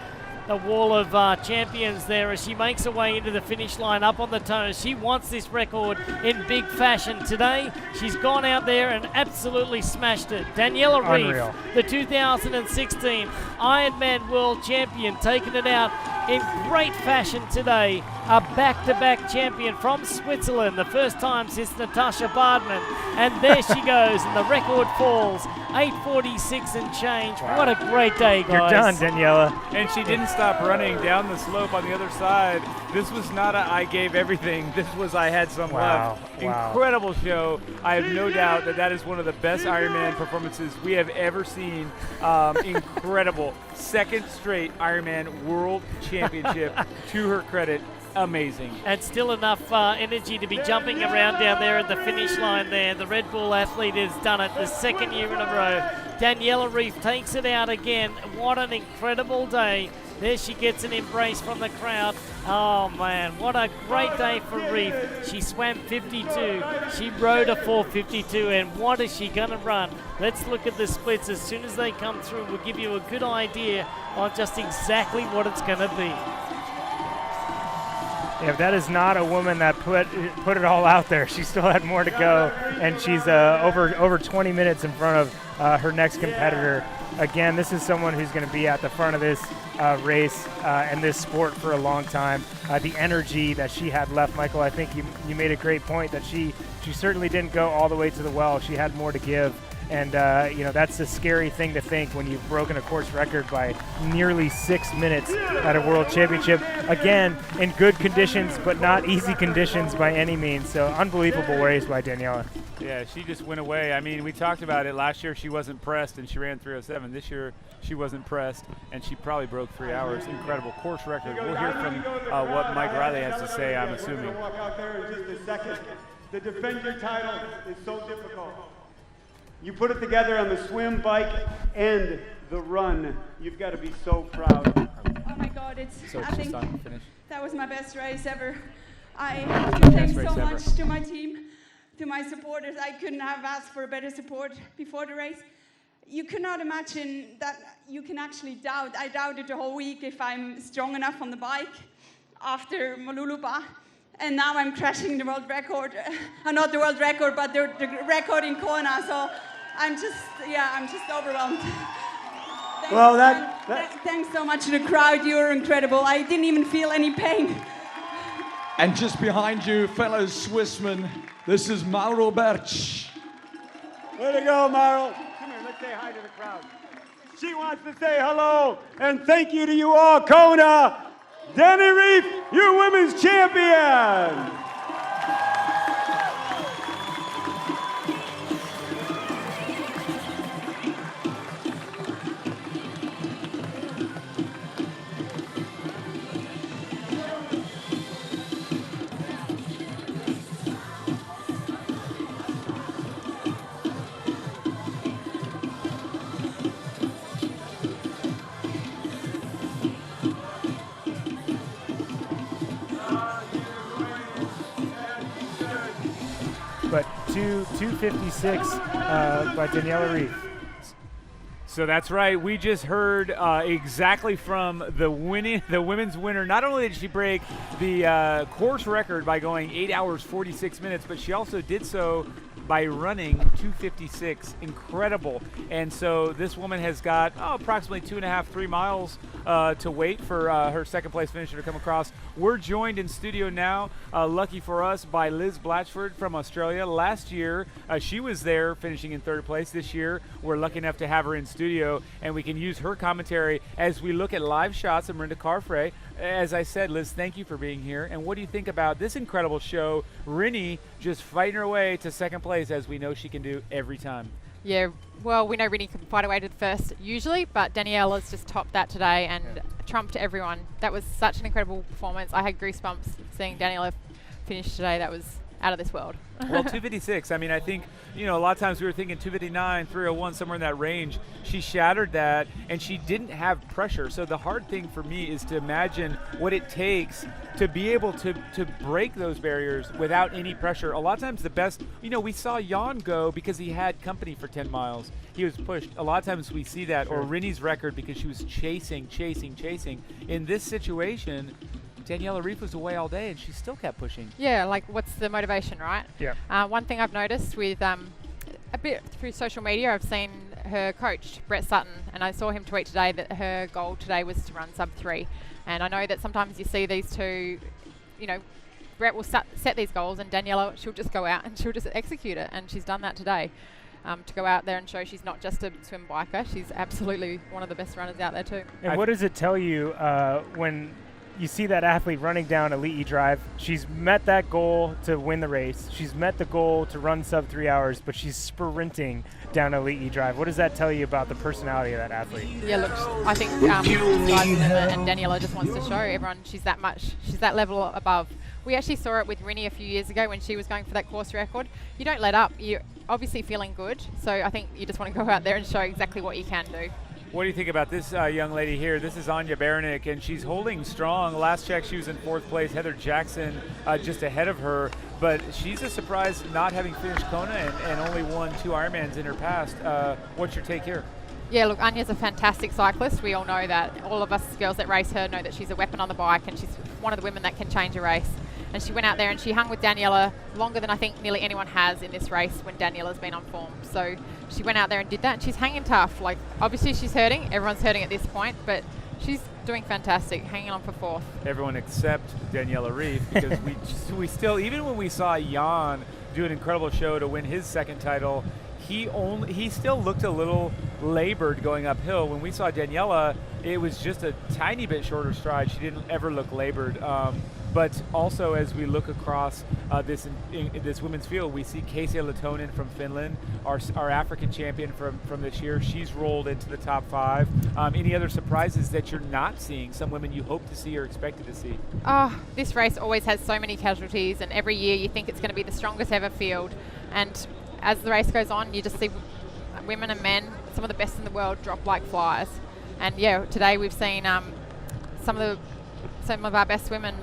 the wall of champions there as she makes her way into the finish line up on the toes. She wants this record in big fashion today. She's gone out there and absolutely smashed it. Daniela Reid, the 2016 Ironman World Champion, taking it out in great fashion today. A back-to-back champion from Switzerland, the first time since Natasha Bardman. And there she goes, and the record falls 8:46 and change. Wow. What a great day, guys. You're done, Daniela. And she didn't stop running down the slope on the other side. This was not a I gave everything. This was I had some left. Wow. Incredible show. I have no doubt that is one of the best Ironman performances we have ever seen. Incredible. Second straight Ironman World Championship. To her credit, amazing. And still enough energy to be jumping around down there at the finish line there. The Red Bull athlete has done it the second year in a row. Daniela Reid takes it out again. What an incredible day. There she gets an embrace from the crowd. Oh man, what a great day for Reid. She swam 52, she rode a 4:52, and what is she gonna run? Let's look at the splits. As soon as they come through, we'll give you a good idea on just exactly what it's gonna be. Yeah, that is not a woman that put it all out there. She still had more to go, and she's over 20 minutes in front of her next competitor. Again, this is someone who's going to be at the front of this race and this sport for a long time. The energy that she had left, Michael, I think you made a great point that she certainly didn't go all the way to the well. She had more to give. And, you know, that's a scary thing to think when you've broken a course record by nearly 6 minutes at a World Championship. Again, in good conditions, but not easy conditions by any means. So unbelievable race by Daniela. Yeah, she just went away. I mean, we talked about it. Last year she wasn't pressed and she ran 3:07. This year she wasn't pressed and she probably broke 3 hours. Incredible course record. We'll hear from what Mike Riley has to say, I'm assuming. Walk out there in just a second. To defend your title is so difficult. You put it together on the swim, bike, and the run. You've got to be so proud. Oh my God, I think that was my best race ever. I have to thank so much to my team, to my supporters. I couldn't have asked for a better support before the race. You cannot imagine that you can actually doubt. I doubted the whole week if I'm strong enough on the bike after Mooloolaba. And now I'm crashing the world record. Not the world record, but the record in Kona. So I'm just overwhelmed. Thanks so much to the crowd. You're incredible. I didn't even feel any pain. And just behind you, fellow Swissman, this is Mauro Berch. Way to go, Mauro. Come here, let's say hi to the crowd. She wants to say hello and thank you to you all, Kona. Danny Reif, your women's champion. But 2:56 by Daniela Reid. So that's right. We just heard exactly from the women's winner. Not only did she break the course record by going 8 hours 46 minutes, but she also did so by running 2:56. Incredible. And so this woman has got approximately 2.5-3 miles to wait for her second place finisher to come across. We're joined in studio now, lucky for us, by Liz Blatchford from Australia. Last year, she was there finishing in third place. This year, we're lucky enough to have her in studio, and we can use her commentary as we look at live shots of Meredith Kessler. As I said, Liz, thank you for being here. And what do you think about this incredible show? Rinny just fighting her way to second place, as we know she can do every time. Yeah, well, we know Rinny can fight her way to the first usually, but Daniela's just topped that today and trumped everyone. That was such an incredible performance. I had goosebumps seeing Daniela finish today. That was out of this world. Well, 256. I mean, I think, a lot of times we were thinking 259, 301, somewhere in that range. She shattered that, and she didn't have pressure. So the hard thing for me is to imagine what it takes to be able to break those barriers without any pressure. A lot of times the best, we saw Jan go because he had company for 10 miles. He was pushed. A lot of times we see that, or Rinny's record because she was chasing. In this situation, Daniela Reif was away all day, and she still kept pushing. Yeah, like what's the motivation, right? Yeah. One thing I've noticed with a bit through social media, I've seen her coach, Brett Sutton, and I saw him tweet today that her goal today was to run sub 3. And I know that sometimes you see these two, Brett will set these goals, and Daniela, she'll just go out and she'll just execute it, and she's done that today. To go out there and show she's not just a swim biker, she's absolutely one of the best runners out there too. And what does it tell you when you see that athlete running down Elite E Drive? She's met that goal to win the race. She's met the goal to run sub 3 hours, but she's sprinting down Elite E Drive. What does that tell you about the personality of that athlete? Yeah, look, I think sky's the limit, and Daniela just wants to show everyone she's that level above. We actually saw it with Rinny a few years ago when she was going for that course record. You don't let up. You're obviously feeling good, so I think you just want to go out there and show exactly what you can do. What do you think about this young lady here? This is Anya Baranek, and she's holding strong. Last check, she was in 4th place. Heather Jackson just ahead of her, but she's a surprise not having finished Kona and only won 2 Ironmans in her past. What's your take here? Yeah, look, Anya's a fantastic cyclist. We all know that. All of us girls that race her know that she's a weapon on the bike, and she's one of the women that can change a race. And she went out there and she hung with Daniela longer than I think nearly anyone has in this race when Daniela's been on form. So she went out there and did that, and she's hanging tough. Like, obviously she's hurting. Everyone's hurting at this point, but she's doing fantastic, hanging on for 4th. Everyone except Daniela Reif, because we still, even when we saw Jan do an incredible show to win his second title, he still looked a little labored going uphill. When we saw Daniela, it was just a tiny bit shorter stride. She didn't ever look labored. But also, as we look across this women's field, we see Casey Latonen from Finland, our African champion from this year. She's rolled into the top 5. Any other surprises that you're not seeing? Some women you hope to see or expected to see? This race always has so many casualties, and every year you think it's going to be the strongest ever field. And as the race goes on, you just see women and men, some of the best in the world, drop like flies. And yeah, today we've seen some of our best women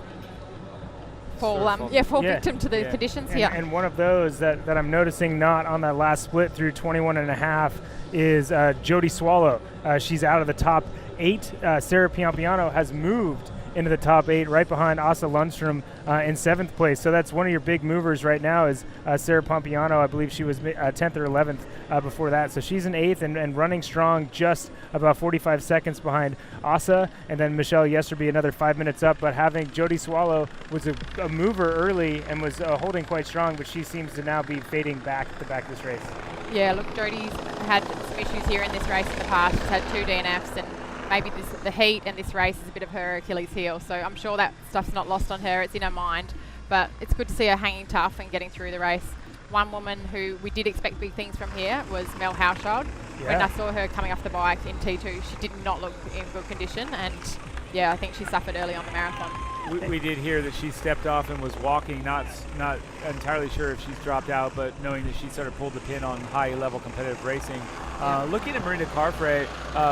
fall victim to the conditions here. And one of those that I'm noticing not on that last split through 21.5 is Jody Swallow. She's out of the top 8. Sarah Piampiano has moved into the top 8, right behind Asa Lundstrom in 7th place. So that's one of your big movers right now is Sarah Pompiano. I believe she was 10th or 11th before that. So she's in 8th and running strong, just about 45 seconds behind Asa. And then Michelle Yesterby another 5 minutes up. But having Jody Swallow was a mover early and was holding quite strong, but she seems to now be fading back to back this race. Yeah, look, Jody's had some issues here in this race in the past. She's had 2 DNFs, and maybe the heat and this race is a bit of her Achilles heel. So I'm sure that stuff's not lost on her. It's in her mind. But it's good to see her hanging tough and getting through the race. One woman who we did expect big things from here was Mel Hauschild. Yeah. When I saw her coming off the bike in T2, she did not look in good condition. And yeah, I think she suffered early on the marathon. We did hear that she stepped off and was walking, not entirely sure if she's dropped out, but knowing that she sort of pulled the pin on high-level competitive racing. Looking at Meredith Kessler,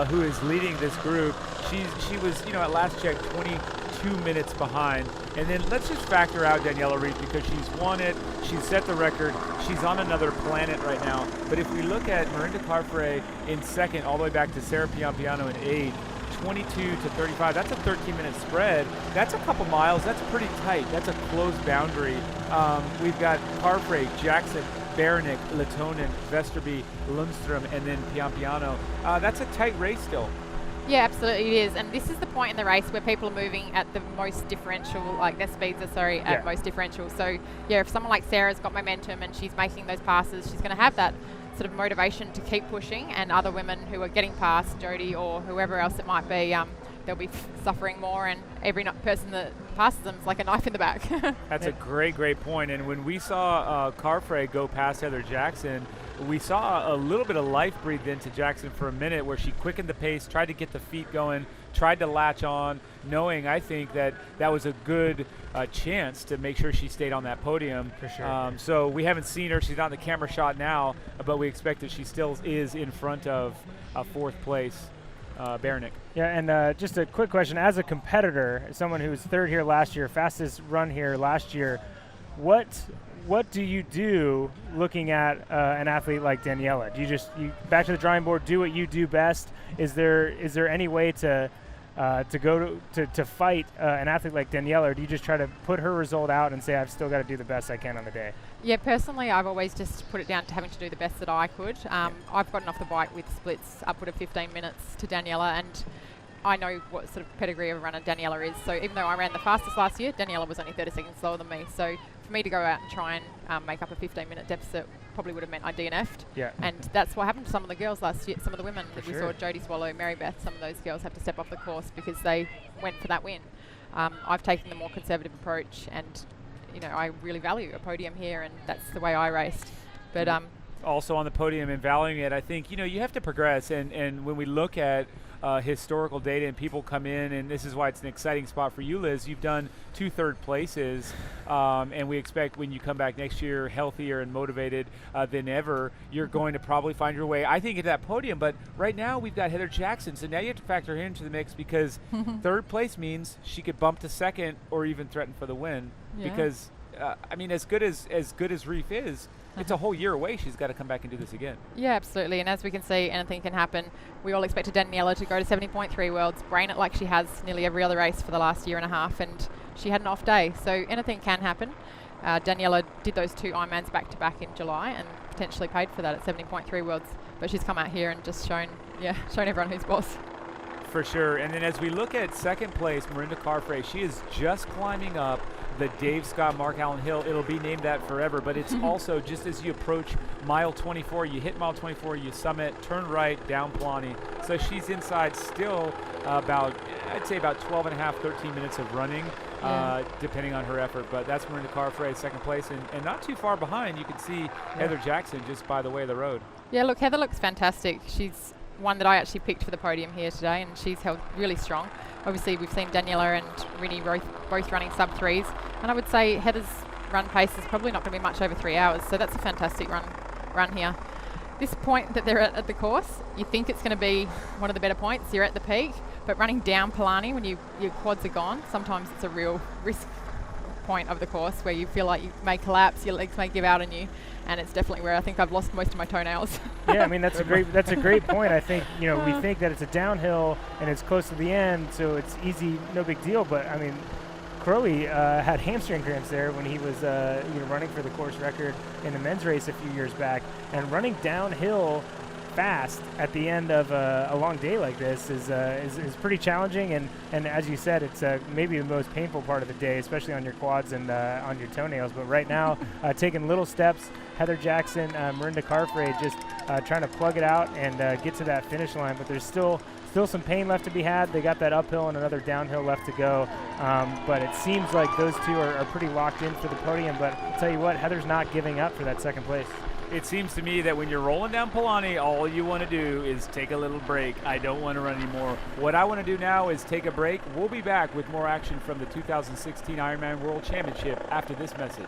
who is leading this group, she was, at last check, 22 2 minutes behind. And then let's just factor out Daniela Reid because she's won it. She's set the record. She's on another planet right now. But if we look at Miranda Carfrae in second, all the way back to Sarah Piampiano in eighth, 22 to 35, that's a 13-minute spread. That's a couple miles. That's pretty tight. That's a close boundary. We've got Carfrae, Jackson, Baranek, Latonen, Visterby, Lundstrom, and then Piampiano. That's a tight race still. Yeah, absolutely it is. And this is the point in the race where people are moving at the most differential, like their speeds are, at most differential. So, yeah, if someone like Sarah's got momentum and she's making those passes, she's going to have that sort of motivation to keep pushing, and other women who are getting past, Jody or whoever else it might be, they'll be suffering more, and every person that passes them is like a knife in the back. That's a great point. And when we saw Carfrae go past Heather Jackson, we saw a little bit of life breathed into Jackson for a minute where she quickened the pace, tried to get the feet going, tried to latch on, knowing, I think, that was a good chance to make sure she stayed on that podium. For sure. So we haven't seen her. She's not in the camera shot now, but we expect that she still is in front of fourth place. Baranek. Yeah, and just a quick question. As a competitor, someone who was third here last year, fastest run here last year, what do you do looking at an athlete like Daniela? Do you back to the drawing board, do what you do best? Is there any way to go to fight an athlete like Daniela, or do you just try to put her result out and say, I've still got to do the best I can on the day? Yeah, personally, I've always just put it down to having to do the best that I could. I've gotten off the bike with splits upward of 15 minutes to Daniela, and I know what sort of pedigree of runner Daniela is. So even though I ran the fastest last year, Daniela was only 30 seconds slower than me. So for me to go out and try and make up a 15-minute deficit probably would have meant I DNF'd. Yeah. And that's what happened to some of the girls last year, some of the women that we sure. saw, Jodie Swallow, Mary Beth, some of those girls had to step off the course because they went for that win. I've taken the more conservative approach, and I really value a podium here, and that's the way I raced. But also on the podium and valuing it, I think you have to progress, and when we look at historical data and people come in, and this is why it's an exciting spot for you, Liz. You've done 2 third places, and we expect when you come back next year healthier and motivated than ever, you're going to probably find your way, I think, at that podium. But right now we've got Heather Jackson, so now you have to factor her into the mix, because third place means she could bump to second or even threaten for the win. Yeah. Because as good as Reef is, it's a whole year away. She's got to come back and do this again. Yeah, absolutely. And as we can see, anything can happen. We all expected Daniela to go to 70.3 Worlds, brain it like she has nearly every other race for the last year and a half, and she had an off day. So anything can happen. Daniela did those 2 Ironmans back-to-back in July and potentially paid for that at 70.3 Worlds. But she's come out here and just shown everyone who's boss. For sure. And then as we look at second place, Miranda Carfrae, she is just climbing up the Dave Scott Mark Allen Hill. It'll be named that forever, but it's also just as you approach mile 24, you hit mile 24, you summit, turn right, down Plani. So she's inside still about 12 and a half, 13 minutes of running, depending on her effort. But that's Miranda Carfrae, second place, and not too far behind. You can see Heather Jackson just by the way of the road. Yeah, look, Heather looks fantastic. She's one that I actually picked for the podium here today, and she's held really strong. Obviously, we've seen Daniela and Rini both running sub-3s, and I would say Heather's run pace is probably not going to be much over 3 hours, so that's a fantastic run here. This point that they're at the course, you think it's going to be one of the better points. You're at the peak, but running down Palani when your quads are gone, sometimes it's a real risk point of the course where you feel like you may collapse, your legs may give out on you, and it's definitely where I think I've lost most of my toenails. Yeah, I mean that's a great point. I think we think that it's a downhill and it's close to the end, so it's easy, no big deal. But I mean, Crowley had hamstring cramps there when he was running for the course record in the men's race a few years back, and running downhill fast at the end of a long day like this is pretty challenging, and as you said, it's maybe the most painful part of the day, especially on your quads and on your toenails. But right now, taking little steps, Heather Jackson, Miranda Carfrae just trying to plug it out and get to that finish line, but there's still some pain left to be had. They got that uphill and another downhill left to go, but it seems like those two are pretty locked in for the podium. But I'll tell you what, Heather's not giving up for that second place. It seems to me that when you're rolling down Palani, all you want to do is take a little break. I don't want to run anymore. What I want to do now is take a break. We'll be back with more action from the 2016 Ironman World Championship after this message.